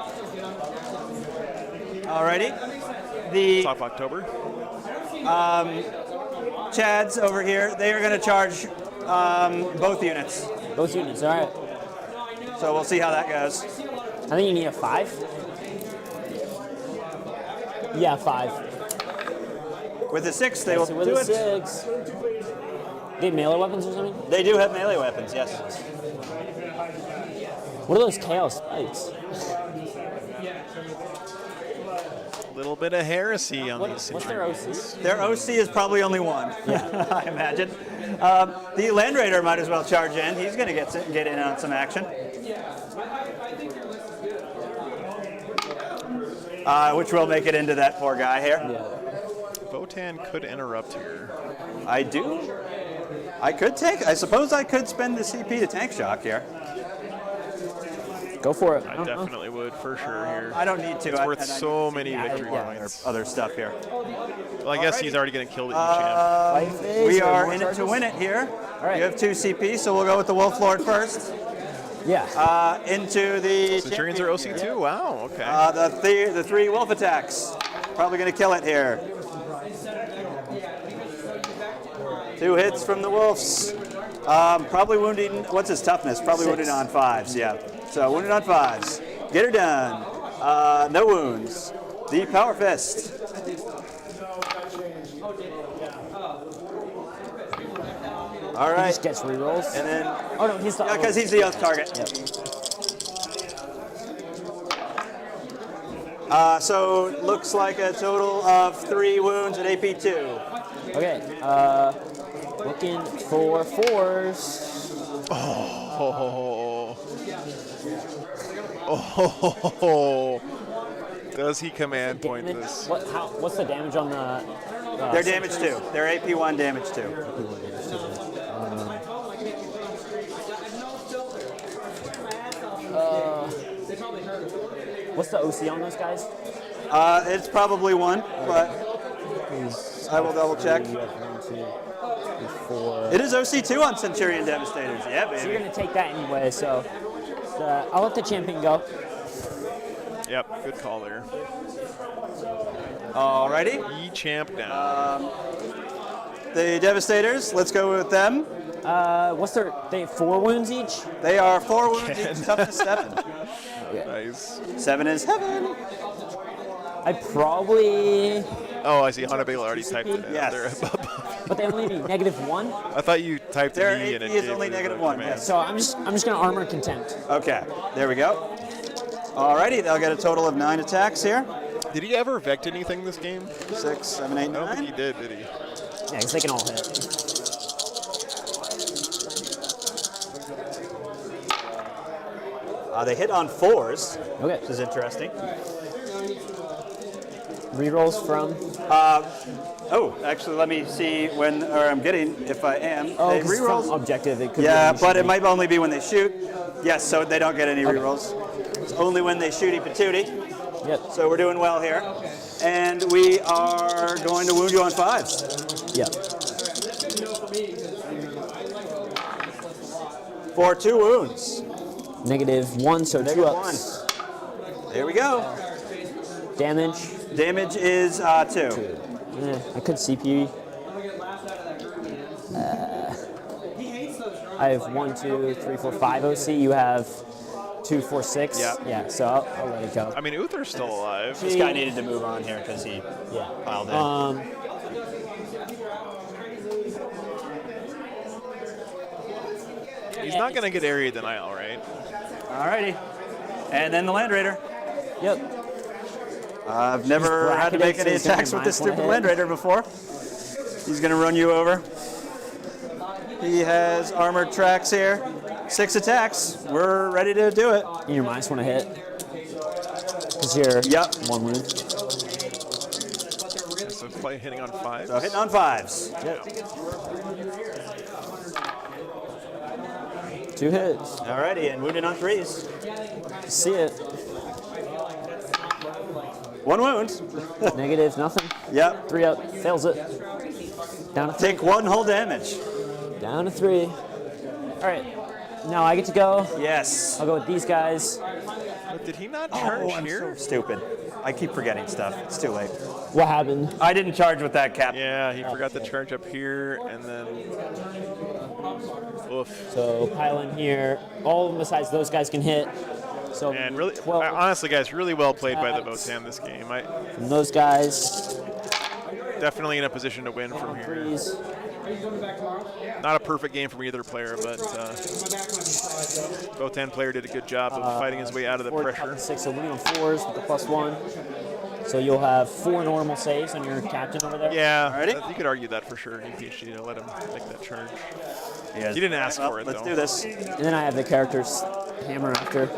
Alrighty. The Top October. Chads over here, they are going to charge both units. Both units. All right. So we'll see how that goes. I think you need a 5. Yeah, 5. With the 6, they will So with do a it. 6. They have melee weapons or something? They do have melee weapons, yes. What are those chaos spikes? A little bit of heresy on these What's their situations. OC? Their OC is probably only 1, I imagine. The Land Raider might as well charge in. He's going to get in on some action. Which will make it into that poor guy here. Yeah. Votann could interrupt here. I do. I suppose I could spend the CP to tank shock here. Go for it. I definitely would, for sure, here. I don't need to. It's worth and I so need many to see victory points. Other stuff here. Well, I guess he's already getting killed at champ. We are in it to win it here. right. You have 2 CP, so we'll go with the Wolf Lord first. Yeah. Into the Centurions are OC too? Wow, okay. the three wolf attacks. Probably going to kill it here. 2 hits from the wolves. Probably wounding. What's his toughness? Probably 6. wounded on 5s. Yeah. So wounded on 5s. Get her done. No wounds. The power fist. All He right. just gets rerolls. And then. Oh no, he's the. Yeah, because he's the oath target. Yep. So looks like a total of 3 wounds at AP2. Okay. Looking for 4s. Oh. Does he command point this? What's the damage on the? They're damage 2. They're AP1 damage 2. What's the OC on those guys? It's probably 1, but I will double check. It is OC2 on Centurion Devastators. Yeah, baby. So you're gonna take that anyway. So I'll let the champion go. Yep, good call there. Alrighty. E-champ down. The Devastators, let's go with them. What's their? They have 4 wounds each. They are 4 wounds each, toughness 7. Nice. 7 is heaven. I probably. Oh, I see. Hanabela already typed it in. Yes. There. But they only need -1. I thought you typed Their E AP and it is gave only you the -1. command. Yes. So I'm just gonna armor contempt. Okay, there we go. Alrighty, they'll get a total of 9 attacks here. Did he ever vect anything this game? 6, 7, 8, I don't think 9. he did he? Yeah, because they can all hit. They hit on 4s. Okay. This is interesting. Rerolls from. Actually, let me see when, or I'm getting, if I am. Oh, They 'cause rerolls. from objective it could. Yeah, be but it might only be when they shoot. Yes, so they don't get any rerolls. It's only when they shooty patooty. Yep. So we're doing well here. And we are going to wound you on 5s. Yep. For 2 wounds. -1, so 2 Negative ups. 1. There we go. Damage. Damage is 2. I could CP. I have 1, 2, 3, 4, 5 OC. You have 2, 4, 6. Yeah. Yeah. So I'll let it go. I mean, Uther's still alive. This guy needed to move on here because he piled in. He's not going to get area denial, right? Alrighty. And then the Land Raider. Yep. I've never had to make any attacks with this stupid Land Raider before. He's going to run you over. He has armored tracks here. 6 attacks. We're ready to do it. And your -1 to hit. Because you're 1 wound. So play hitting on 5. So hitting on 5s. Yep. 2 hits. Alrighty, and wounded on 3s. See it. 1 wound. Nothing. Yep. 3 up. Fails it. Down to 3. Take 1 whole damage. Down to 3. All right. Now I get to go. Yes. I'll go with these guys. But did he not charge I'm here? so stupid. I keep forgetting stuff. It's too late. What happened? I didn't charge with that cap. Yeah, he forgot to charge up here, and then. Oof. So pile in here. All of them besides those guys can hit. So And really, 12 honestly, guys, really well played by the Votann this game. from those guys. Definitely in a position to win from here. Threes. Not a perfect game from either player, but Votann player did a good job of fighting his way out of the 4, pressure. 6, so winning on 4s with the +1. So you'll have 4 normal saves on your captain over there. Yeah, Alrighty. you could argue that for sure. EPHG to let him make that charge. Yes. He didn't ask for it, Let's though. do this. And then I have the character's hammer after.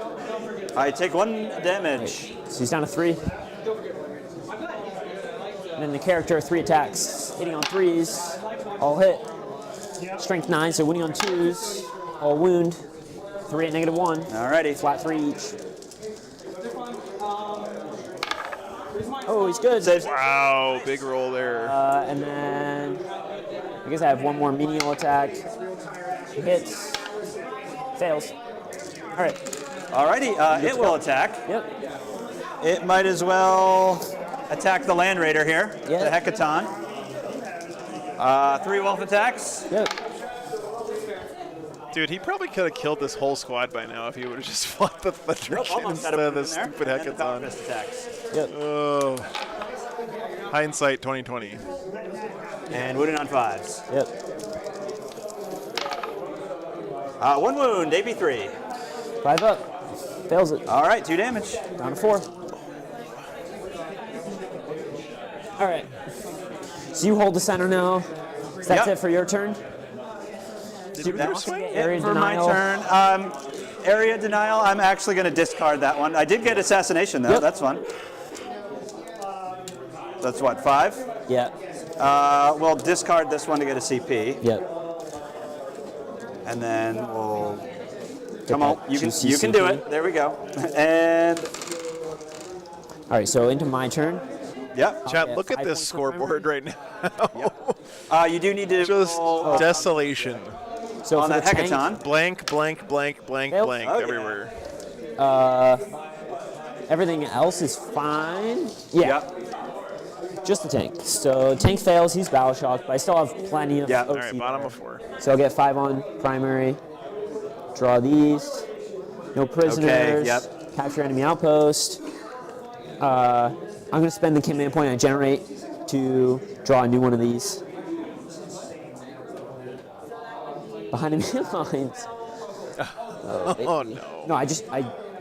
I take 1 damage. So he's down to 3. And then the character, 3 attacks. Hitting on 3s, all hit. Strength 9, so winning on 2s, all wound. 3 at -1. Alrighty. Flat 3 each. Oh, he's good. Wow, big roll there. And then I guess I have 1 more menial attack. He hits. Fails. All right. Alrighty, it will attack. Yep. It might as well attack the Land Raider here, the Hecaton. 3 wolf attacks. Yep. Dude, he probably could have killed this whole squad by now if he would have just fought the Thunder Kid instead of this stupid Hecaton. Attacks. Yep. Oh. Hindsight 2020. And wounded on 5s. Yep. 1 wound, AP3. 5 up. Fails it. All right, 2 damage. Down to 4. All right. So you hold the center now. So that's it for your turn? Area for denial. my turn. Area denial, I'm actually going to discard that one. I did get assassination, though. Yep. That's fun. That's what, 5? Yeah. We'll discard this one to get a CP. Yep. And then we'll... Get Come on, that you can juicy do CP. it. There we go. And... All right, so into my turn. Yep. Chat, look at this scoreboard right now. You do need to... Just desolation. So on for that the tank, Hecaton. Blank, blank, blank, blank, Fail. blank Okay. everywhere. Everything else is fine. Yeah. Yep. Just the tank. So tank fails, he's battle shocked, but I still have plenty of OC All right, bottom there. of 4. So I'll get 5 on primary. Draw these. No prisoners. Okay, yep. Capture enemy outpost. I'm going to spend the command point I generate to draw a new one of these. Behind enemy lines. Oh, no. No, I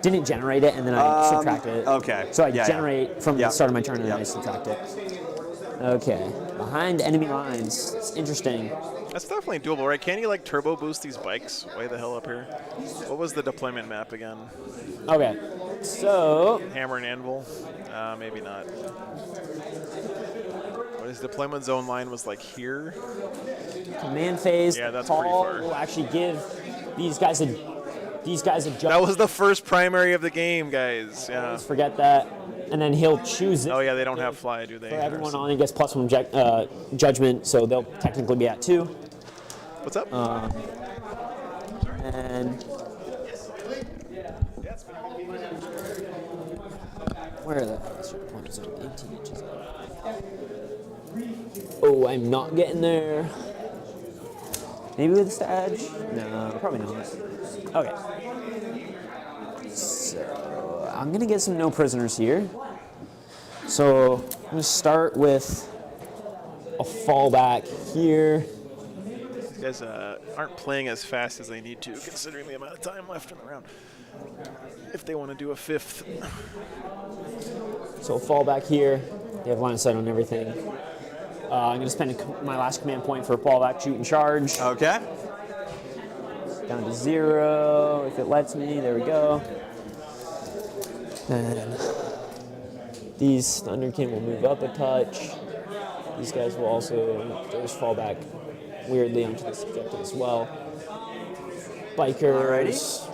didn't generate it and then I subtracted it. Okay. So I generate from the start of my turn and then I Yep. subtract it. Okay. Behind enemy lines. It's interesting. That's definitely doable, right? Can you like turbo boost these bikes way the hell up here? What was the deployment map again? Okay. So Hammer and anvil? Maybe not. What his deployment zone line was like here? command phase. Yeah, that's Paul pretty far. will actually give these guys a jump. That was the first primary of the game, guys. Yeah. Let's forget that. And then he'll choose it. Oh yeah, they don't have fly, do they? For everyone on, he gets +1 judgment, so they'll technically be at 2. What's up? And where are the points? 18 inches. Oh, I'm not getting there. Maybe with the stage? No, probably not. Okay. So I'm gonna get some no prisoners here. So I'm gonna start with a fallback here. These guys aren't playing as fast as they need to, considering the amount of time left in the round. If they want to do a 5th. So fallback here. They have line of sight on everything. I'm gonna spend my last command point for fallback, shoot, and charge. Okay. Down to 0, if it lets me. There we go. And these Thunderkin will move up a touch. These guys will also just fall back weirdly onto this objective as well. Bikers.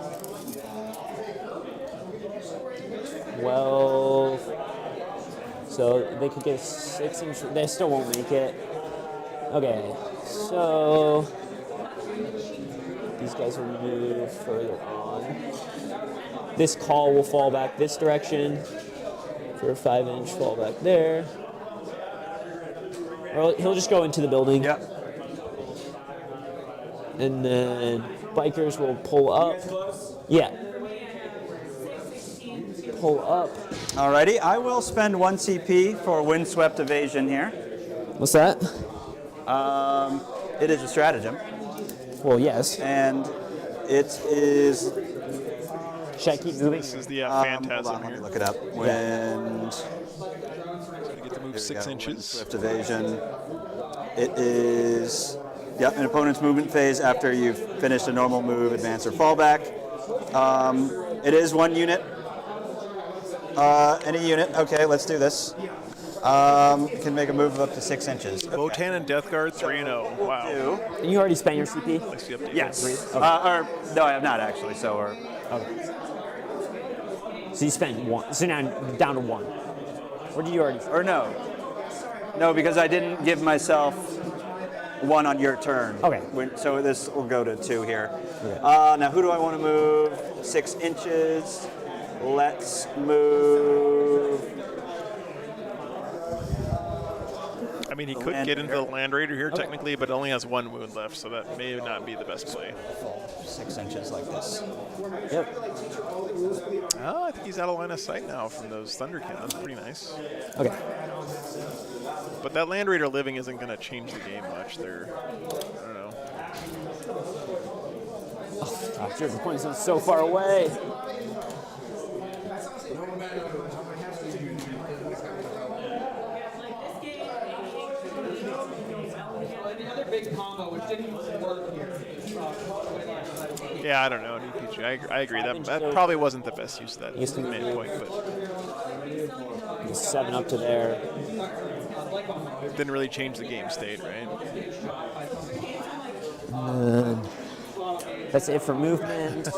12. So they could get a 6-inch. They still won't make it. Okay, so these guys will move further on. This call will fall back this direction for a 5-inch fall back there. Or he'll just go into the building. Yep. And then bikers will pull up. Yeah. Pull up. Alrighty, I will spend 1 CP for windswept evasion here. What's that? It is a stratagem. Well, yes. And it is... Should I keep moving? This is the hold phantasm on, let me here. look it up. Wind... So you get to move 6 inches. Windswept evasion. It is... Yep, an opponent's movement phase after you've finished a normal move, advance, or fallback. It is 1 unit. Any unit. Okay, let's do this. Can make a move of up to 6 inches. Votann and Death Guard 3-0. Wow. You already spent your CP? Let's see update. Yes. Okay. Or no, I have not actually. So we're Okay. So you spent 1. So now down to 1. Or did you already? or no, because I didn't give myself. 1 on your turn. Okay. So this will go to 2 here. Now who do I want to move? 6 inches. Let's move. I mean, he could get into the Land Raider here technically, but only has 1 wound left, so that may not be the best play. 6 inches like this. Yep. Oh, I think he's out of line of sight now from those Thunder Cannons. Pretty nice. Okay. But that Land Raider living isn't going to change the game much there. I don't know. Oh, gosh, your point is so far away. Yeah, I don't know. DPG. I agree. That probably wasn't the best use of that main point, but 7 up to there. Didn't really change the game state, right? That's it for movement.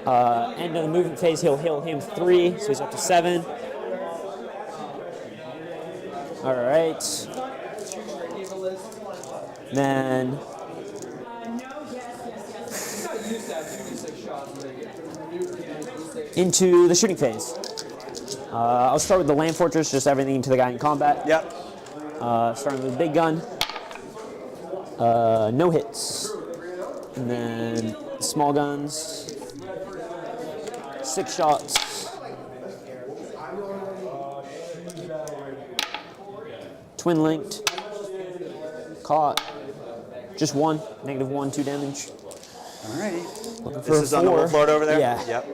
End of the movement phase, he'll heal him 3, so he's up to 7. All right. Then into the shooting phase. I'll start with the land fortress, just everything to the guy in combat. Yep. Starting with the big gun. No hits. And then small guns. 6 shots. Twin linked. Caught. Just 1. -1, 2 damage. Alrighty. This is on the wolf lord over there? Yeah. Yep.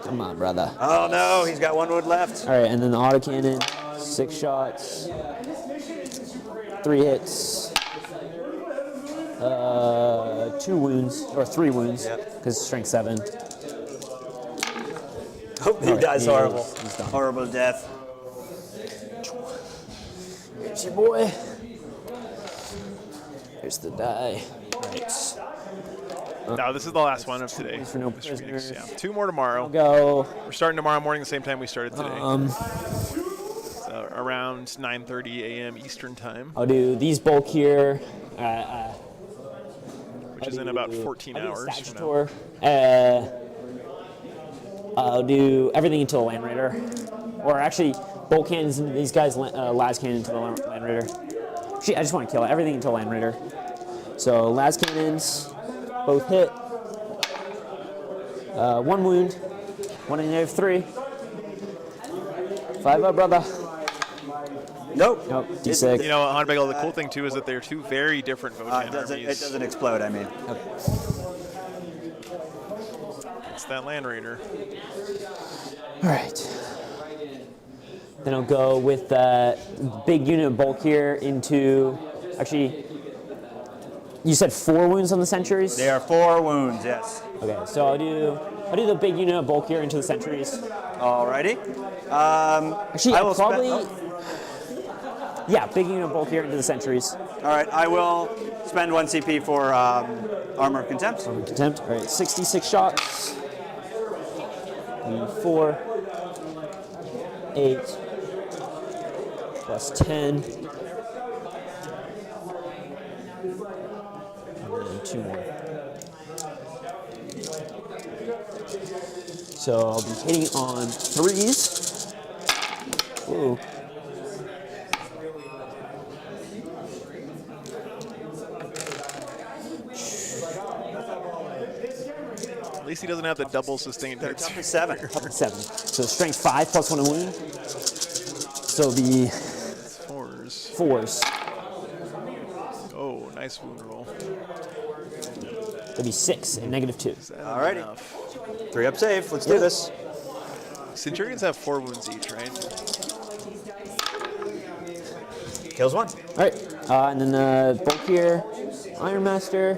Come on, brother. Oh no, he's got 1 wood left. All right, and then the autocannon, 6 shots, 3 hits, 2 wounds, or 3 wounds, because strength 7. Hope he dies horrible. He's done. Horrible death. Here's your boy. Here's the die. Right. No, this is the last one of today. For no This Phoenix, prisoners. yeah. 2 more tomorrow. Go. We're starting tomorrow morning the same time we started today. So around 9:30 a.m. Eastern time, I'll do these bulk here. which is in about 14 hours from now. Statutor. I'll do everything until Land Raider. Or actually, bolt cannons into these guys, las cannon into the Land Raider. Actually, I just want to kill it. Everything until Land Raider. So las cannons, both hit. 1 wound. 1 in -3. 5 up, brother. Nope. Nope. D6. You know, Hanbagel, the cool thing too is that they're 2 very different Votann It armies. doesn't explode, I mean. Okay. It's that Land Raider. All right. Then I'll go with that big unit of bulk here into, actually, you said 4 wounds on the sentries? They are 4 wounds, yes. Okay, so I'll do the big unit of bulk here into the sentries. Alrighty. Actually, I will probably, yeah, big unit of bulk here into the sentries. All right, I will spend 1 CP for Armor of Contempt. Armor of Contempt. All right, 66 shots. 4, 8, plus 10. And then 2 more. So I'll be hitting on 3s. Ooh. At least he doesn't have the double sustained hits. Tough is 7. Up to 7. So strength 5 plus 1 a wound. So it'll be 4s. Oh, nice wound roll. It'll be 6 and -2. Alrighty. 3 up save. Let's do this. Centurions have 4 wounds each, right? Kills 1. All right, and then the bulk here, Iron Master,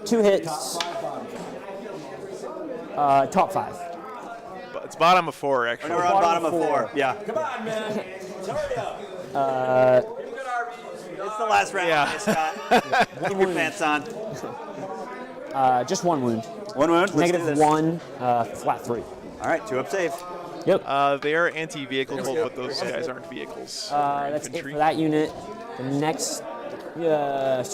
2 hits, top 5. But it's bottom of 4, actually. No, we're on bottom of 4. Yeah. Come on, man. Hurry up. It's the last round, Yeah. Scott. Keep your pants on. Just 1 wound. 1 wound. Let's do this. -1, flat 3. All right, 2 up save. Yep. They are anti-vehicle, but those guys aren't vehicles. That's it for that unit. The next Yeah.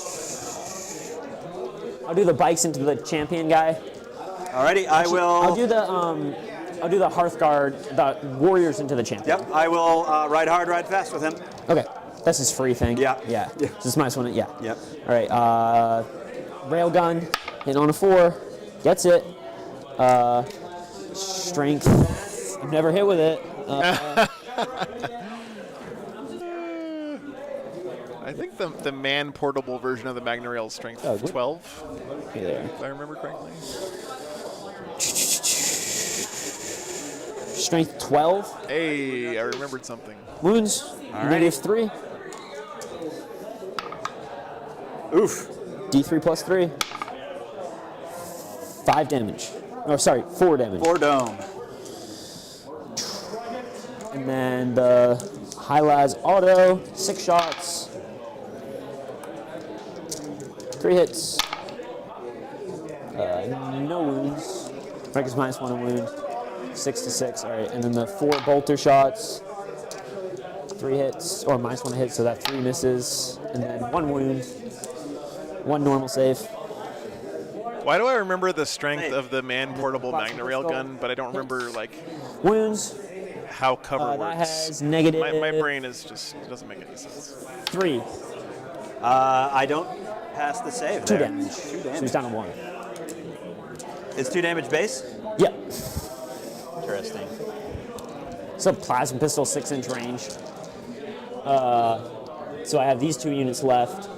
I'll do the bikes into the champion guy. Alrighty, I will. I'll do the Hearthguard, the warriors into the champion. Yep, I will ride hard, ride fast with him. Okay, that's his free thing. Yeah. Yeah. Just minus one. Yeah. Yep. All right. Railgun, hitting on a 4, gets it. Strength. I've never hit with it. I think the man portable version of the Magna Rail is strength 12. There. If I remember correctly. Strength 12. Hey, I remembered something. Wounds. -3. Oof. D3 plus 3. 5 damage. Oh, sorry, 4 damage. 4 dome. And then the High Las auto, 6 shots. 3 hits. No wounds. Breakers -1 a wound. 6 to 6. All right, and then the 4 bolter shots. 3 hits, or -1 a hit, so that 3 misses. And then 1 wound. 1 normal save. Why do I remember the strength of the man portable Magna Rail gun, but I don't remember like wounds? How cover works. That has negative. My brain is just doesn't make any sense. 3. I don't pass the save. 2 there. damage. 2 So damage. he's down to 1. It's 2 damage base? Yep. Interesting. So plasma pistol, 6-inch range. So I have these 2 units left.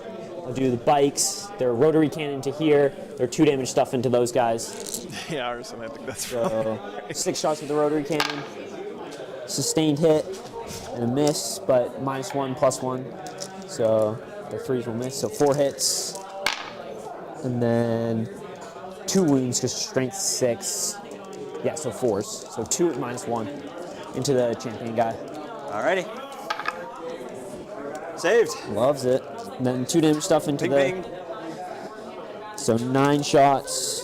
I'll do the bikes. They're rotary cannon to here. They're 2 damage stuff into those guys. Yeah, or something. I think that's so 6 shots with the rotary cannon. Sustained hit and a miss, but -1, +1. So the 3s will miss. So 4 hits. And then 2 wounds because strength 6. Yeah, so 4s. So 2 at -1 into the champion guy. Alrighty. Saved. Loves it. And then 2 damage stuff into Bing, the. bing. So 9 shots.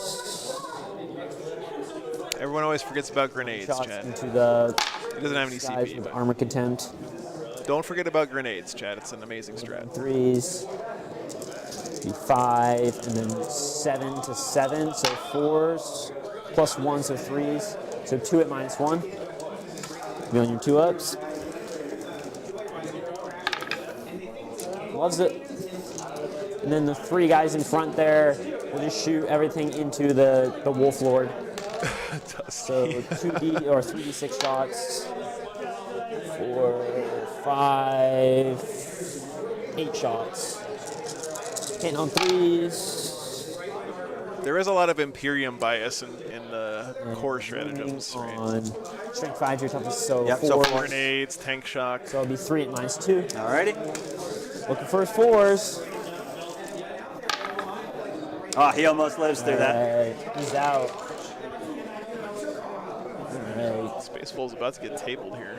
Everyone always forgets about grenades, Shots Chad. into the. He doesn't have any guys CP. with But armor contempt. don't forget about grenades, Chad. It's an amazing strat. 3s. Be 5, and then 7 to 7, so 4s. +1, so 3s. So 2 at -1. Be on your 2-ups. Loves it. And then the 3 guys in front there will just shoot everything into the Wolf Lord. So 2D or 3d6 shots. 4, 5, 8 shots. Hitting on 3s. There is a lot of Imperium bias in the core stratagems. Right? On strength 5, your toughest. So Yep, 4 so grenades, tank shock. So it'll be 3 at -2. Alrighty. Looking for his 4s. Oh, he almost lives through that. Alright, he's out. Alright. Spaceful's about to get tabled here.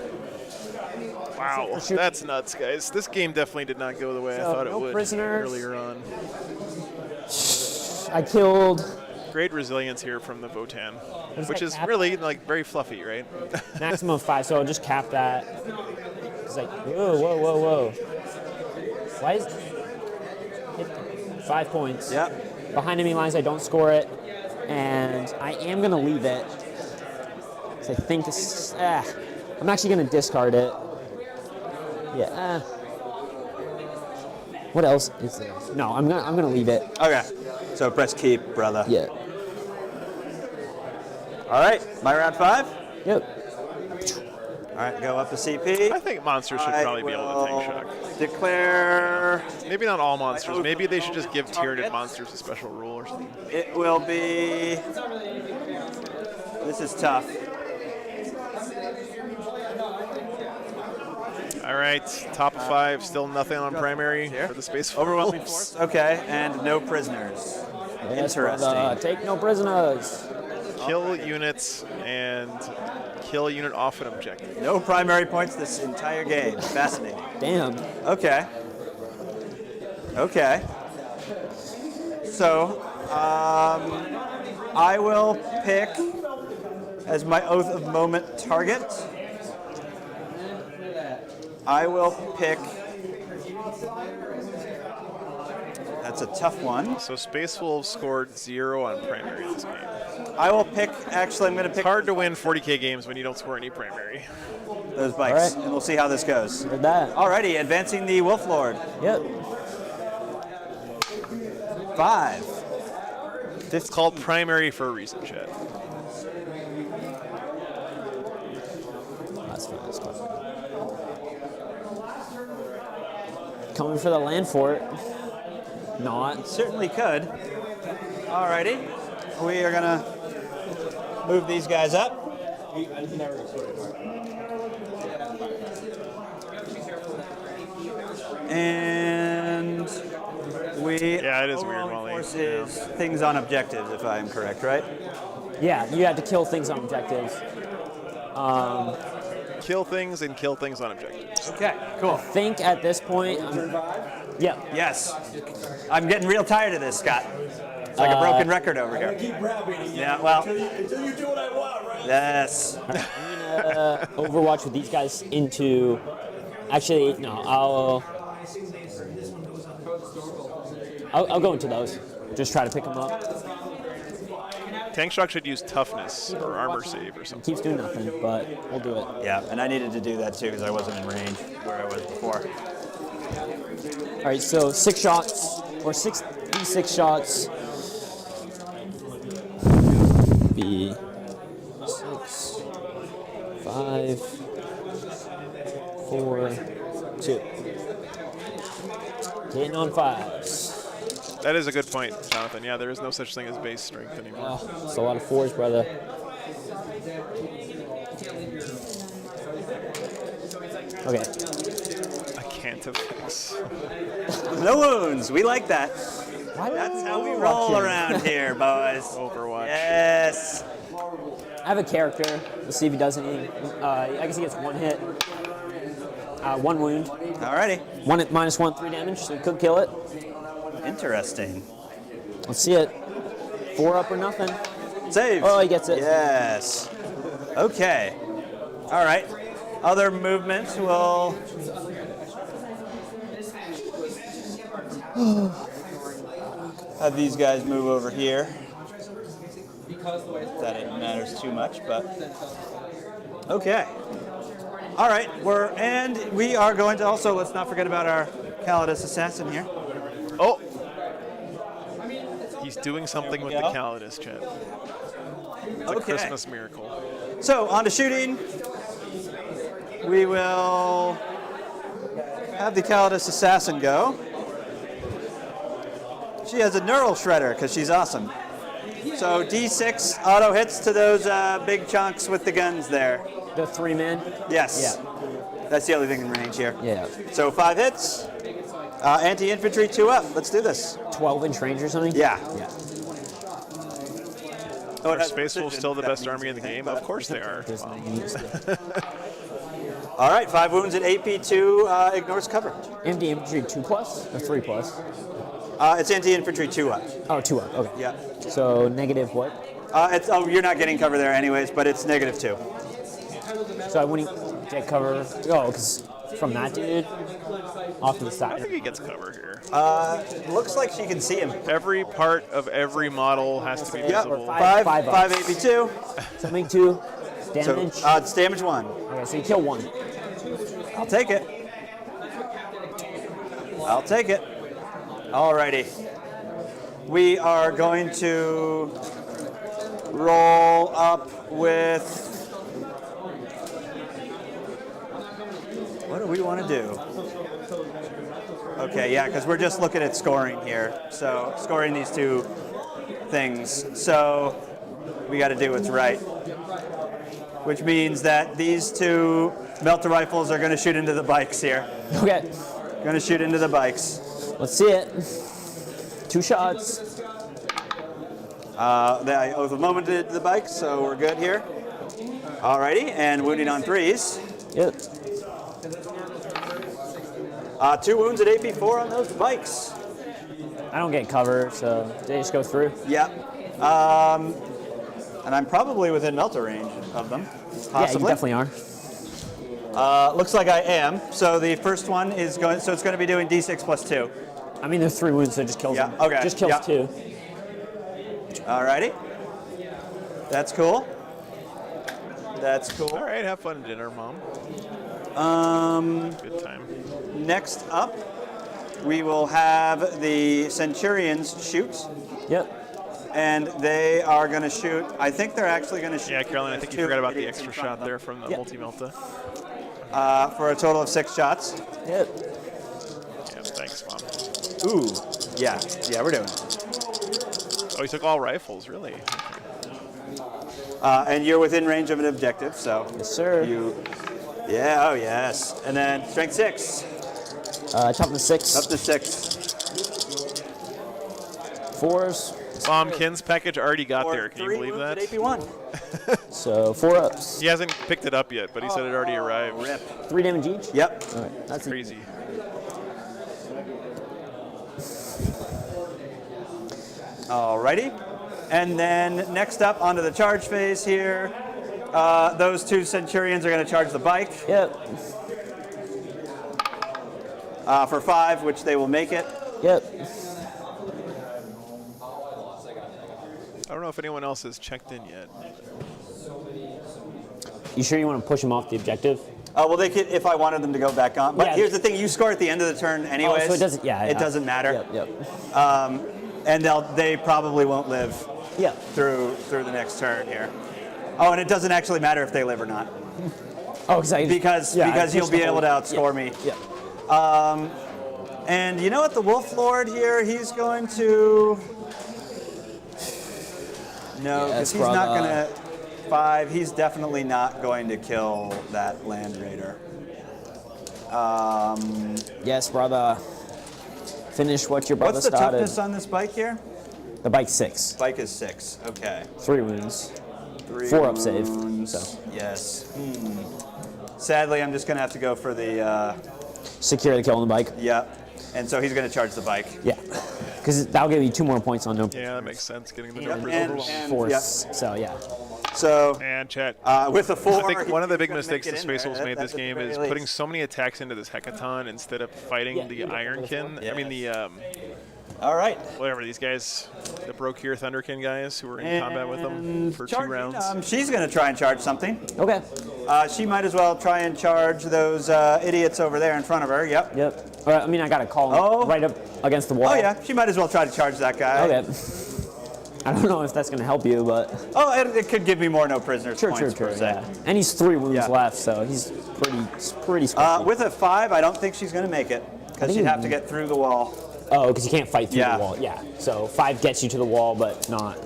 Wow, that's nuts, guys. This game definitely did not go the way I thought it would prisoners. earlier on. I killed. Great resilience here from the Votann, Does which that is cap? really like very fluffy, right? Maximum of 5, so I'll just cap that. It's like, whoa, whoa, whoa, whoa. Why is 5 points? Yep. Behind enemy lines, I don't score it, and I am gonna leave it. So I think this. I'm actually gonna discard it. Yeah. What else is there? No, I'm gonna leave it. Okay. So press keep, brother. Yeah. Alright, my round 5? Yep. Alright, go up to CP. I think monsters should probably be able to tank shock. Declare. Maybe not all monsters. Maybe they should just give Tyranid monsters a special rule or something. It will be. This is tough. All right, top of 5, still nothing on primary for the space. Overwhelming Wolves. force. Okay, and no prisoners. Yes, Interesting. brother. Take no prisoners. Kill units and kill a unit off an objective. No primary points this entire game. Fascinating. Damn. Okay. Okay. So, I will pick as my Oath of Moment target. I will pick That's a tough one. So Space Wolves scored 0 on primary this game. I will pick, actually I'm going to pick. It's hard to win 40K games when you don't score any primary. Those bikes, All right. and we'll see how this goes. Heard that. Alrighty, advancing the Wolf Lord. Yep. 5. It's called primary for a reason, Chad. That's fine. Coming for the land fort. Not. Certainly could. Alrighty, we are gonna move these guys up. And we. Yeah, it is overall weird, Wally. Force is things on objectives, if I am correct, right? Yeah, you have to kill things on objectives. Kill things and kill things on objectives. Okay, cool. I think at this point, yeah. Yes. I'm getting real tired of this, Scott. It's like a broken record over here. Keep browbeating. Yeah, well. Until you do what I want, right? Yes. I'm gonna Overwatch with these guys into. Actually, no. I'll go into those. Just try to pick them up. Tank Shock should use toughness or armor save or something. Keeps doing nothing, but we'll do it. Yeah, and I needed to do that too because I wasn't in range where I was before. All right, so 6 shots or 6 shots. Be 6, 5, 4, 2. Getting on 5s. That is a good point, Jonathan. Yeah, there is no such thing as base strength anymore. Oh, it's a lot of 4s, brother. Okay. I can't affix. No wounds. We like that. Why That's how we roll around here, boys. Overwatch. Yes. I have a character. Let's see if he does anything. I guess he gets 1 hit. 1 wound. Alrighty. 1 at -1, 3 damage, so he could kill it. Interesting. Let's see it. 4 up or nothing. Save. Oh, he gets it. Yes. Okay. All right. Other movements will. Have these guys move over here. That it matters too much, but okay. All right, we are going to also, let's not forget about our Calidus assassin here. Oh, he's doing something with the Calidus, Chad. It's a Christmas miracle. So on to shooting. We will have the Calidus assassin go. She has a neural shredder because she's awesome. So D6 auto hits to those big chunks with the guns there. The 3-man? Yes. Yeah. That's the only thing in range here. Yeah. So 5 hits. Anti-infantry 2 up. Let's do this. 12-inch range or something? Yeah. Are Space Wolves still the best army in the game? Of course they are. All right, 5 wounds at AP2 ignores cover. Anti-infantry 2+ or 3+? It's anti-infantry 2 up. Oh, 2 up. Okay. Yeah. So negative what? You're not getting cover there anyways, but it's -2. So I wouldn't get cover. Oh, because from that dude off to the side. I think he gets cover here. Looks like she can see him. Every part of every model has to be visible. 5 AP2. So make 2 damage. So, it's damage 1. Okay, so you kill 1. I'll take it. I'll take it. Alrighty. We are going to roll up with. What do we want to do? Okay, yeah, because we're just looking at scoring here. So scoring these 2 things. So we got to do what's right. Which means that these 2 melter rifles are going to shoot into the bikes here. Okay. Going to shoot into the bikes. Let's see it. 2 shots. The oath of moment to the bikes, so we're good here. Alrighty, and wounding on 3s. Yep. 2 wounds at AP4 on those bikes. I don't get cover, so they just go through. Yep. And I'm probably within melter range of them. Possibly. Yeah, you definitely are. Looks like I am. So the first one is going. So it's going to be doing D6 +2. I mean, there's 3 wounds, so it just kills him. Okay. Just kills 2. Alrighty. That's cool. That's cool. All right, have fun at dinner, Mom. Good time. Next up, we will have the Centurions shoot. Yep. And they are going to shoot. I think they're actually going to shoot. Yeah, Caroline, I think you forgot about the extra shot there from the Yep. multi-melta. For a total of 6 shots. Yep. Yeah, thanks, Mom. Ooh. Yeah, we're doing it. Oh, he took all rifles, really? And you're within range of an objective, so. Yes, sir. Yeah, oh yes. And then strength 6. Toughness 6. Up to 6. 4s. Mom, Ken's package already got there. Can you believe that? AP1. So 4 ups. He hasn't picked it up yet, but he said it already arrived. Rip. 3 damage each? Yep. All right. That's Crazy. Alrighty. And then next up onto the charge phase here. Those 2 Centurions are going to charge the bike. Yep. For 5, which they will make it. Yep. I don't know if anyone else has checked in yet. You sure you want to push him off the objective? Well, they could if I wanted them to go back on. But Yeah. here's the thing: you score at the end of the turn anyways. Oh, so it doesn't. Yeah. It doesn't matter. Yep. And they probably won't live. Yep. Through the next turn here. Oh, and it doesn't actually matter if they live or not. Oh, because you'll be able to outscore me. Yeah. And you know what? The Wolf Lord here, he's going to. No, because he's not going to. 5. He's definitely not going to kill that Land Raider. Yes, brother. Finish what your brother What's the started. toughness on this bike here? The bike's 6. Bike is 6. Okay. 3 wounds. 3 4 up save. wounds. So. Yes. Sadly, I'm just going to have to go for the. Secure the kill on the bike. Yep. And so he's going to charge the bike. Yeah. Because that'll give you 2 more points on no. Yeah, that makes sense. Getting the numbers and overwhelmed. Force. So yeah. So. And chat. With a 4. I think one of the big mistakes the in Space there. Wolves made That's this at the game very is least. putting so many attacks into this Hecaton instead of fighting the Ironkin. I mean the All right. whatever these guys, the Brokir Thunderkin guys who were in combat with them for 2 rounds. She's going to try and charge something. Okay. She might as well try and charge those idiots over there in front of her. Yep. Yep. I mean, I got to call him right up against the wall. Oh yeah, she might as well try to charge that guy. Okay. I don't know if that's going to help you, but. Oh, it could give me more no prisoners points per se. Yeah. And he's 3 wounds left, so he's pretty squishy. With a 5, I don't think she's going to make it because she'd have to get through the wall. Oh, because you can't fight through the wall. Yeah. So 5 gets you to the wall, but not.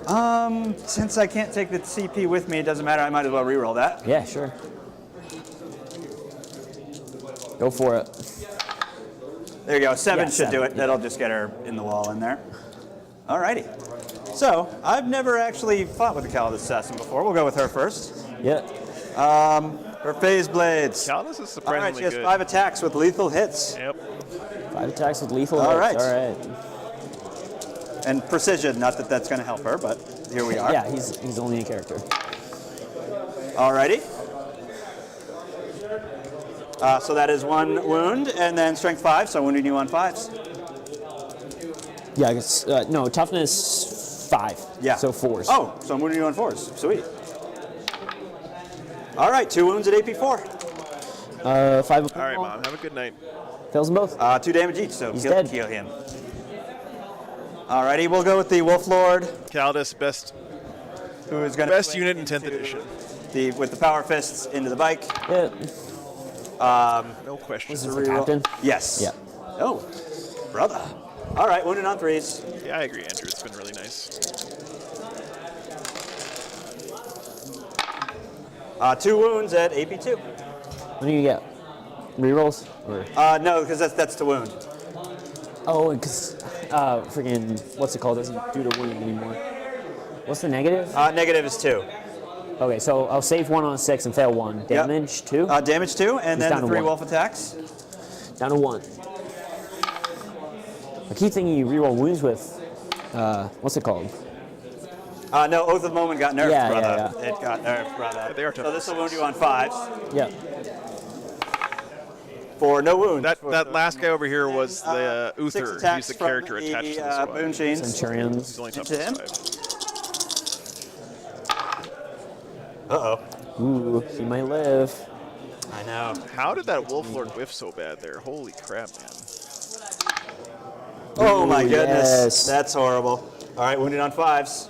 Since I can't take the CP with me, it doesn't matter. I might as well reroll that. Yeah, sure. Go for it. There you go. 7 Yeah, should do 7, it. That'll just get her in the wall in there. Alrighty. So I've never actually fought with a Custodes assassin before. We'll go with her first. Yeah. Her phase blades. Custodes is surprisingly All right, she has good. 5 attacks with lethal hits. Yep. 5 attacks with lethal All hits. right. All right. And precision. Not that that's going to help her, but here we are. Yeah, he's only a character. Alrighty. So that is 1 wound, and then strength 5. So wounding you on 5s. Yeah, I guess no toughness 5. Yeah. So 4s. Oh, so I'm wounding you on 4s. Sweet. All right, 2 wounds at AP4. 5. All right, Mom. Have a good night. Fails them both. 2 damage each, so He's kill dead. him. Alrighty, we'll go with the Wolf Lord, Custodes, best who is going to best unit in 10th edition. with the power fists into the bike. Yeah. No question. This is the captain. Yes. Yeah. Oh, brother. All right, wounded on 3s. Yeah, I agree, Andrew. It's been really nice. 2 wounds at AP2. What do you get? Rerolls? Or? No, because that's to wound. Oh, because freaking what's it called? Doesn't do to wound anymore. What's the negative? Negative is 2. Okay, so I'll save 1 on 6 and fail 1. Damage 2. Damage 2, and He's then down the to 3 1. wolf attacks. Down to 1. I keep thinking you reroll wounds with what's it called? No, Oath of Moment got nerfed, Yeah, brother. yeah. It got nerfed, brother. They are tough. So this will wound you on 5s. Yeah. for no wound. That last guy over here was the 6 Uther. He's attacks the from character attached to the squad. Boon Chains. Centurions. He's only Into him. toughness 5. Uh-oh. Ooh, he might live. I know. How did that Wolf Lord whiff so bad there? Holy crap, man. Oh my Ooh, goodness. yes. That's horrible. All right, wounded on 5s.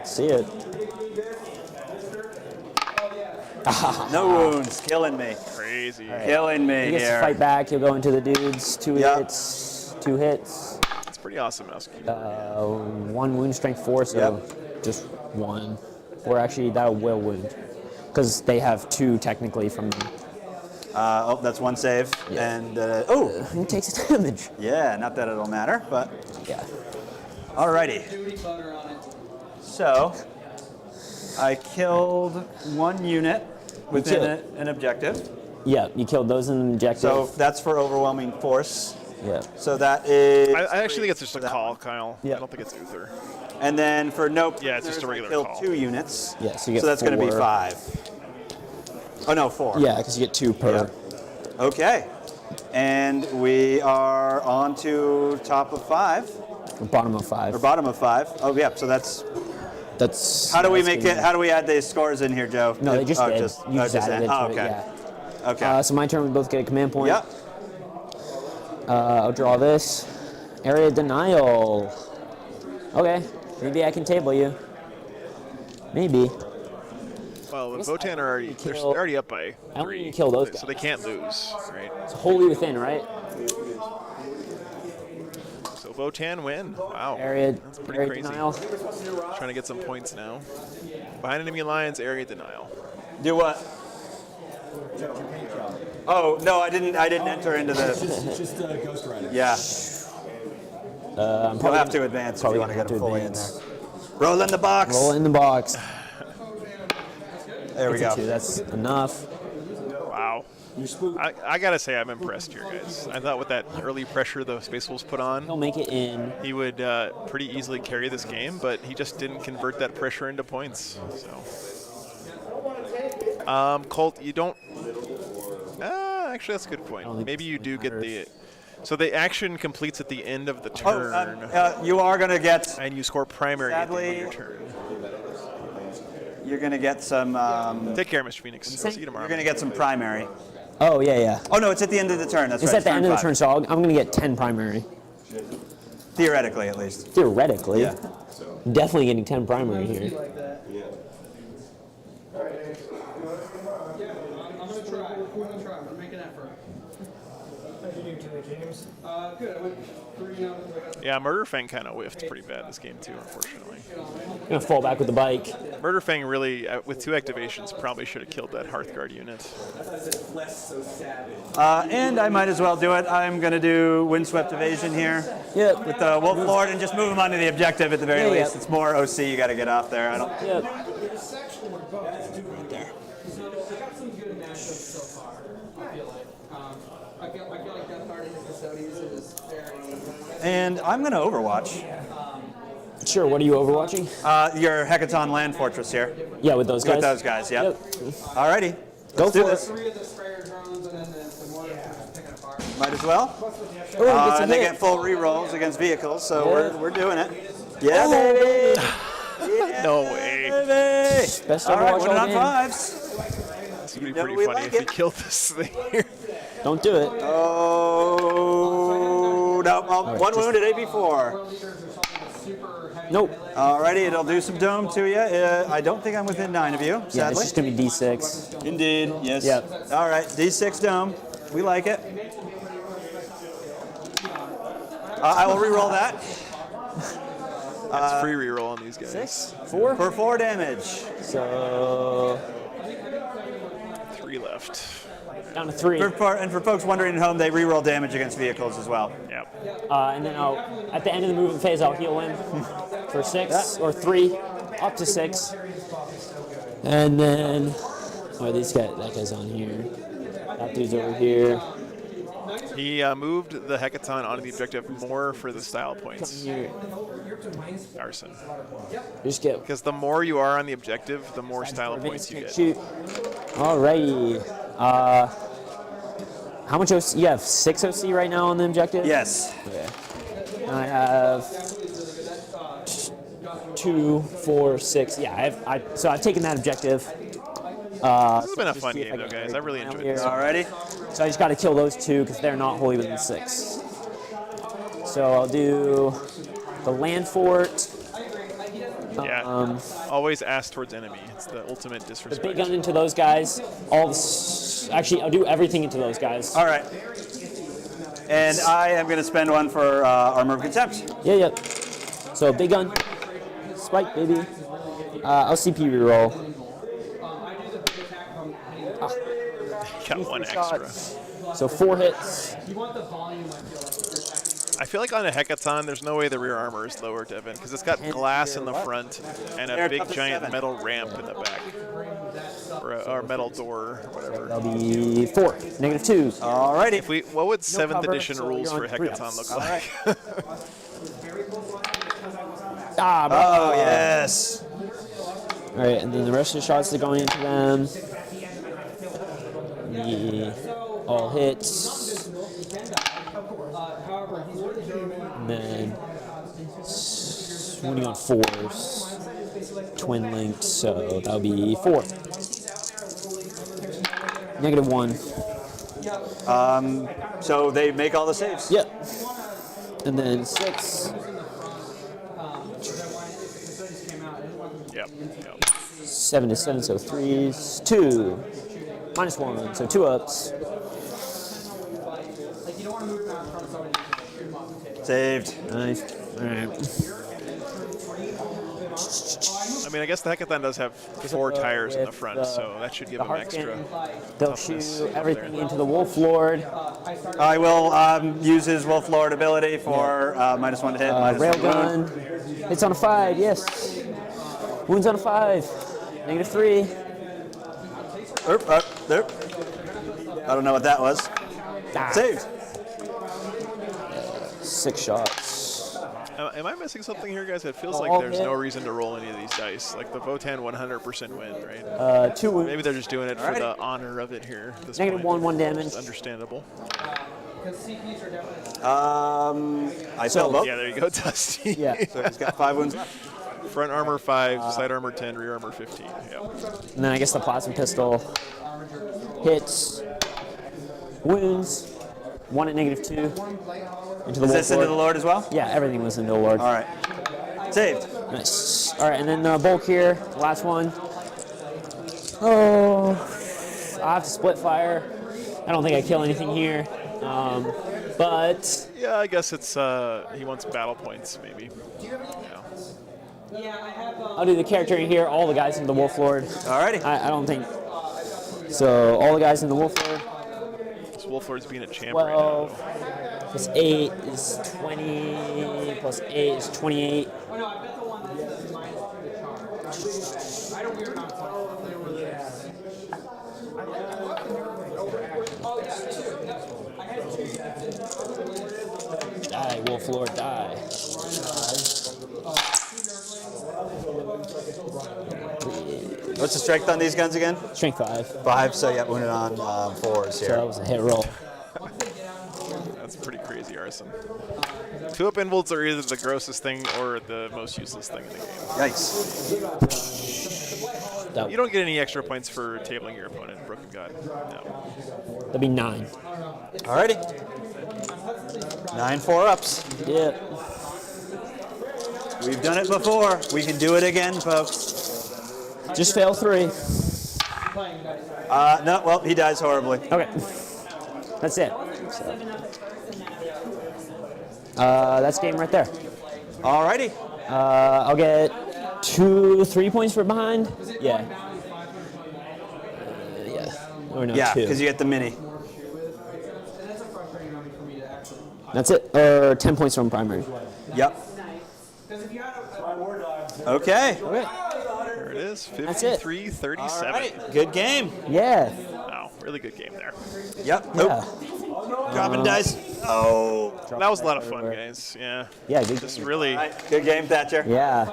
See it. No wounds. Killing me. Crazy. Killing me He gets here. to fight back. He'll go into the dudes. 2 Yep. hits. 2 hits. It's pretty awesome, Muskie. 1 wound, strength 4, so just 1. Or actually, that will wound. Because they have 2 technically from them. Oh, that's 1 save. Yeah. And, He takes damage. yeah, not that it'll matter, but. Yeah. Alrighty. So, I killed 1 unit within an objective. Yeah, you killed those in the objective. So that's for overwhelming force. Yeah. So that is. I actually think it's just a call, Kyle. Yeah. I don't think it's Uther. And then for nope. Yeah, it's just a regular I killed call. 2 units. Yeah, so you get that's going to be 4. 5. Oh no, 4. Yeah, because you get 2 per. Yeah. Okay. And we are on to top of 5. Or bottom of 5. Or bottom of 5. Oh yeah. So that's. How do we make it? How do we add these scores in here, Joe? No, they just did. Just Added it to oh, it, okay. yeah. Okay. So my turn, we both get a command point. Yep. I'll draw this. Area denial. Okay, maybe I can table you. Maybe. Well, the Votann are they're already up by 3. I only kill those guys. So they can't lose, right? It's wholly within, right? So Votann win. Wow. That's pretty area crazy. denial. Trying to get some points now. Behind enemy lines, area denial. Do what? Oh no, I didn't enter into the. It's just Ghost Rider. Yeah. You'll have to advance if you want to get fully in there. Roll in the box. Roll in the box. There we go. 2, that's enough. Wow. I gotta say, I'm impressed here, guys. I thought with that early pressure the Space Wolves put on, he'll make it in. He would pretty easily carry this game, but he just didn't convert that pressure into points. So, Colt, you don't. Actually, that's a good point. Maybe you do get the. So the action completes at the end of the turn. You are going to get. And you score primary at the end of your turn. You're going to get some. Take care, Mr. Phoenix. I'll see you tomorrow. You're going to get some primary. Oh, yeah. Oh, no, it's at the end of the turn. That's it's right. It's at the end of the turn, so I'm going to get 10 primary. Theoretically, at least. Theoretically? Yeah. Definitely getting 10 primary here. I'm going to try. I'm going to make an effort. How did you do today, James? Good. I went 3 out. Yeah, Murderfang kind of whiffed pretty bad this game, too, unfortunately. I'm going to fall back with the bike. Murderfang really, with 2 activations, probably should have killed that Hearthguard unit. And I might as well do it. I'm going to do Windswept Evasion here. Yep. With the Wolf Lord and just move him onto the objective at the very least. It's more OC you got to get off there. I don't. Yep. Right there. Got some good matchups so far, I feel like. I feel like Death Guard and Custodes is very... And I'm going to Overwatch. Sure, what are you overwatching? Your Hecaton Land Fortress here. Yeah, with those guys? With those guys, yep. Alrighty. Go Let's do for this. 3 of the sprayer drones and then the mortar picking apart. Might as well. Oh, And they get full rerolls against vehicles, so we're doing it. Yeah, baby! No way. Baby! Best All right, Overwatch winning all on game. 5s. This would be Yeah, pretty we funny like if we it. killed this thing here. Don't do it. Oh, no. One wounded AB4. Nope. Alrighty, it'll do some dome to you. I don't think I'm within 9 of you, sadly. Yeah, it's just going to be D6. Indeed, yes. Yep. All right, D6 dome. We like it. I will re-roll that. That's free reroll on these guys. 6? 4? For 4 damage. So 3 left. down to 3. And for folks wondering at home, they re-roll damage against vehicles as well. Yep. And then at the end of the movement phase, I'll heal him for 6 or 3, up to 6. And then, that guy's on here. That dude's over here. He moved the Hecaton onto the objective more for the style points. Arson. Just get. Because the more you are on the objective, the more style points you get. Shoot. Alrighty. How much OC? You have 6 OC right now on the objective? Yes. Okay. I have 2, 4, 6. Yeah, so I've taken that objective. This has been a fun game, though, guys. I really enjoyed this. Alrighty. So I just got to kill those 2 because they're not wholly within 6. So I'll do the land fort. Yeah. Always ass towards enemy. It's the ultimate The disrespect. big gun into those guys. Actually, I'll do everything into those guys. All right. And I am going to spend one for Armor of Contempt. Yeah. So big gun, spike, baby. I'll CP reroll. Got 1 extra. So 4 hits. I feel like on a Hecaton, there's no way the rear armor is lower, Devin, because it's got glass in the front and a big giant metal ramp in the back. Or metal door, or whatever. That'll be 4. -2. Alrighty. What would 7th cover, edition so rules you're for on 3 Hecaton ups. look All like? Oh, yes. All right, and then the rest of the shots are going into them. All hits. And then swinging on 4s. Twin linked, so that'll be 4. -1. So they make all the saves. Yep. And then 6. Yep. 7 to 7, so 3s. 2. -1, so 2 ups. Saved. Nice. All right. I mean, I guess the Hecaton does have 4 tires in the front, so that should give them extra. They'll shoot everything into the Wolf Lord. I will use his Wolf Lord ability for -1 to hit. Railgun. Hits on a 5, yes. Wounds on a 5. -3. There. I don't know what that was. Saved. 6 shots. Am I missing something here, guys? It feels like there's no reason to roll any of these dice. Like the Votann 100% win, right? 2 wounds. Maybe they're just doing it for the honor of it here. At this -1, point. 1 damage. It's understandable. I fell both. Yeah, there you go, Dusty. Yeah. So he's got 5 wounds left. Front armor 5, side armor 10, rear armor 15. Yep. And then I guess the plasma pistol hits. Wounds. 1 at -2. Into the Is Wolf this into the Lord as well? Yeah, everything was into the Lord. All right. Saved. Nice. All right, and then bulk here, last one. Oh, I have to split fire. I don't think I kill anything here, but Yeah, I guess it's he wants battle points, maybe. I'll do the character in here. All the guys in the Wolf Lord. Alrighty. I don't think so. All the guys in the Wolf Lord. This Wolf Lord's being a champ 12 right now. plus 8 is 20. Plus 8 is 28. Die, Wolf Lord, die. What's the strength on these guns again? Strength 5. 5, so yeah, wounded on 4s here. So that was a hit roll. That's pretty crazy arson. 2-up involts are either the grossest thing or the most useless thing in the game. Yikes. You don't get any extra points for tabling your opponent, Broken God. No. That'd be 9. Alrighty. 9 4-ups. Yeah. We've done it before. We can do it again, folks. Just fail 3. No, well, he dies horribly. Okay. That's it. So. That's game right there. Alrighty. I'll get 3 points for behind. Yeah. Yeah. Or no, Yeah, 2. because you get the mini. That's it. Or 10 points from primary. Yep. Okay. Here it is, That's it. 53-37. Good game. Yeah. Wow, really good game there. Yep. Yeah. Nope. Dropping dice. Oh. That was a lot of fun, guys. Yeah. Yeah, good Just game. really, Good game, Thatcher. Yeah,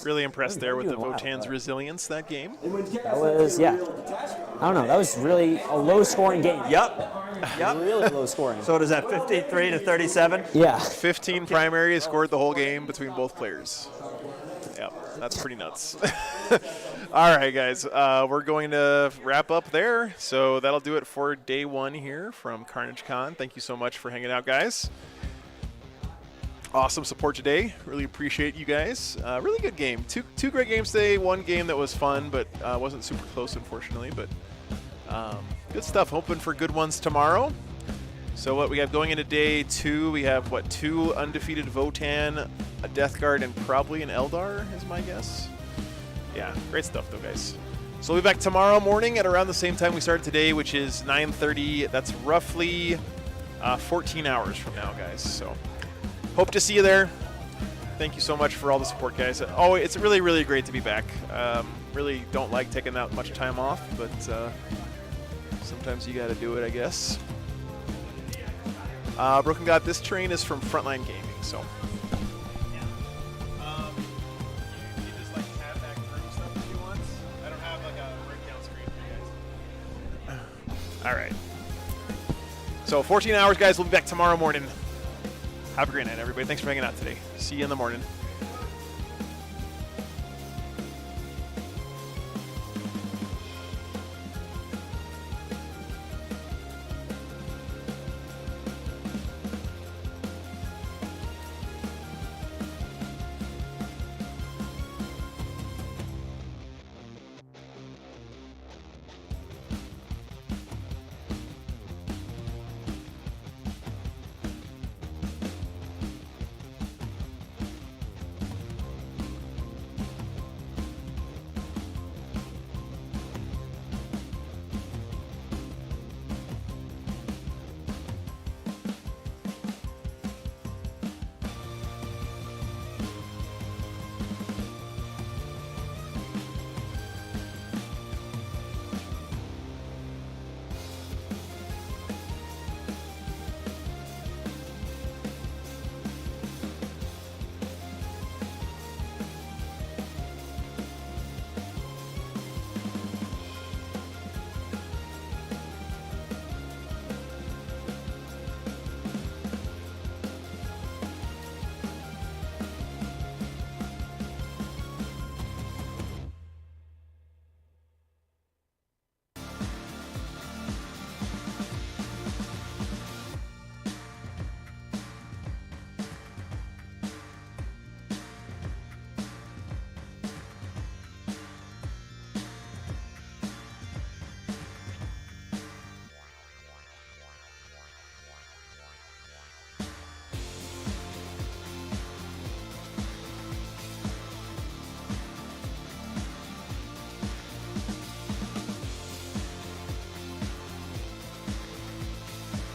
really impressed there with the Votann's resilience that game. that was, yeah. I don't know, that was really a low-scoring game. Yep. Really low scoring. So does that 53 to 37? Yeah. 15 primary scored the whole game between both players. Yep, that's pretty nuts. All right, guys, we're going to wrap up there. So that'll do it for day 1 here from Carnage Con. Thank you so much for hanging out, guys. Awesome support today. Really appreciate you guys. Really good game. Two great games today. One game that was fun, but wasn't super close, unfortunately. But good stuff. Hoping for good ones tomorrow. So what we have going into day 2, we have, 2 undefeated Votann, a Death Guard, and probably an Eldar, is my guess. Yeah, great stuff, though, guys. So we'll be back tomorrow morning at around the same time we started today, which is 9:30. That's roughly 14 hours from now, guys. So hope to see you there. Thank you so much for all the support, guys. Oh, it's really, really great to be back. Really don't like taking that much time off, but sometimes you got to do it, I guess. Broken God, this train is from Frontline Gaming, so. You just like have that group stuff if you want. I don't have like a breakdown screen for you guys. All right. So 14 hours, guys. We'll be back tomorrow morning. Have a great night, everybody. Thanks for hanging out today. See you in the morning.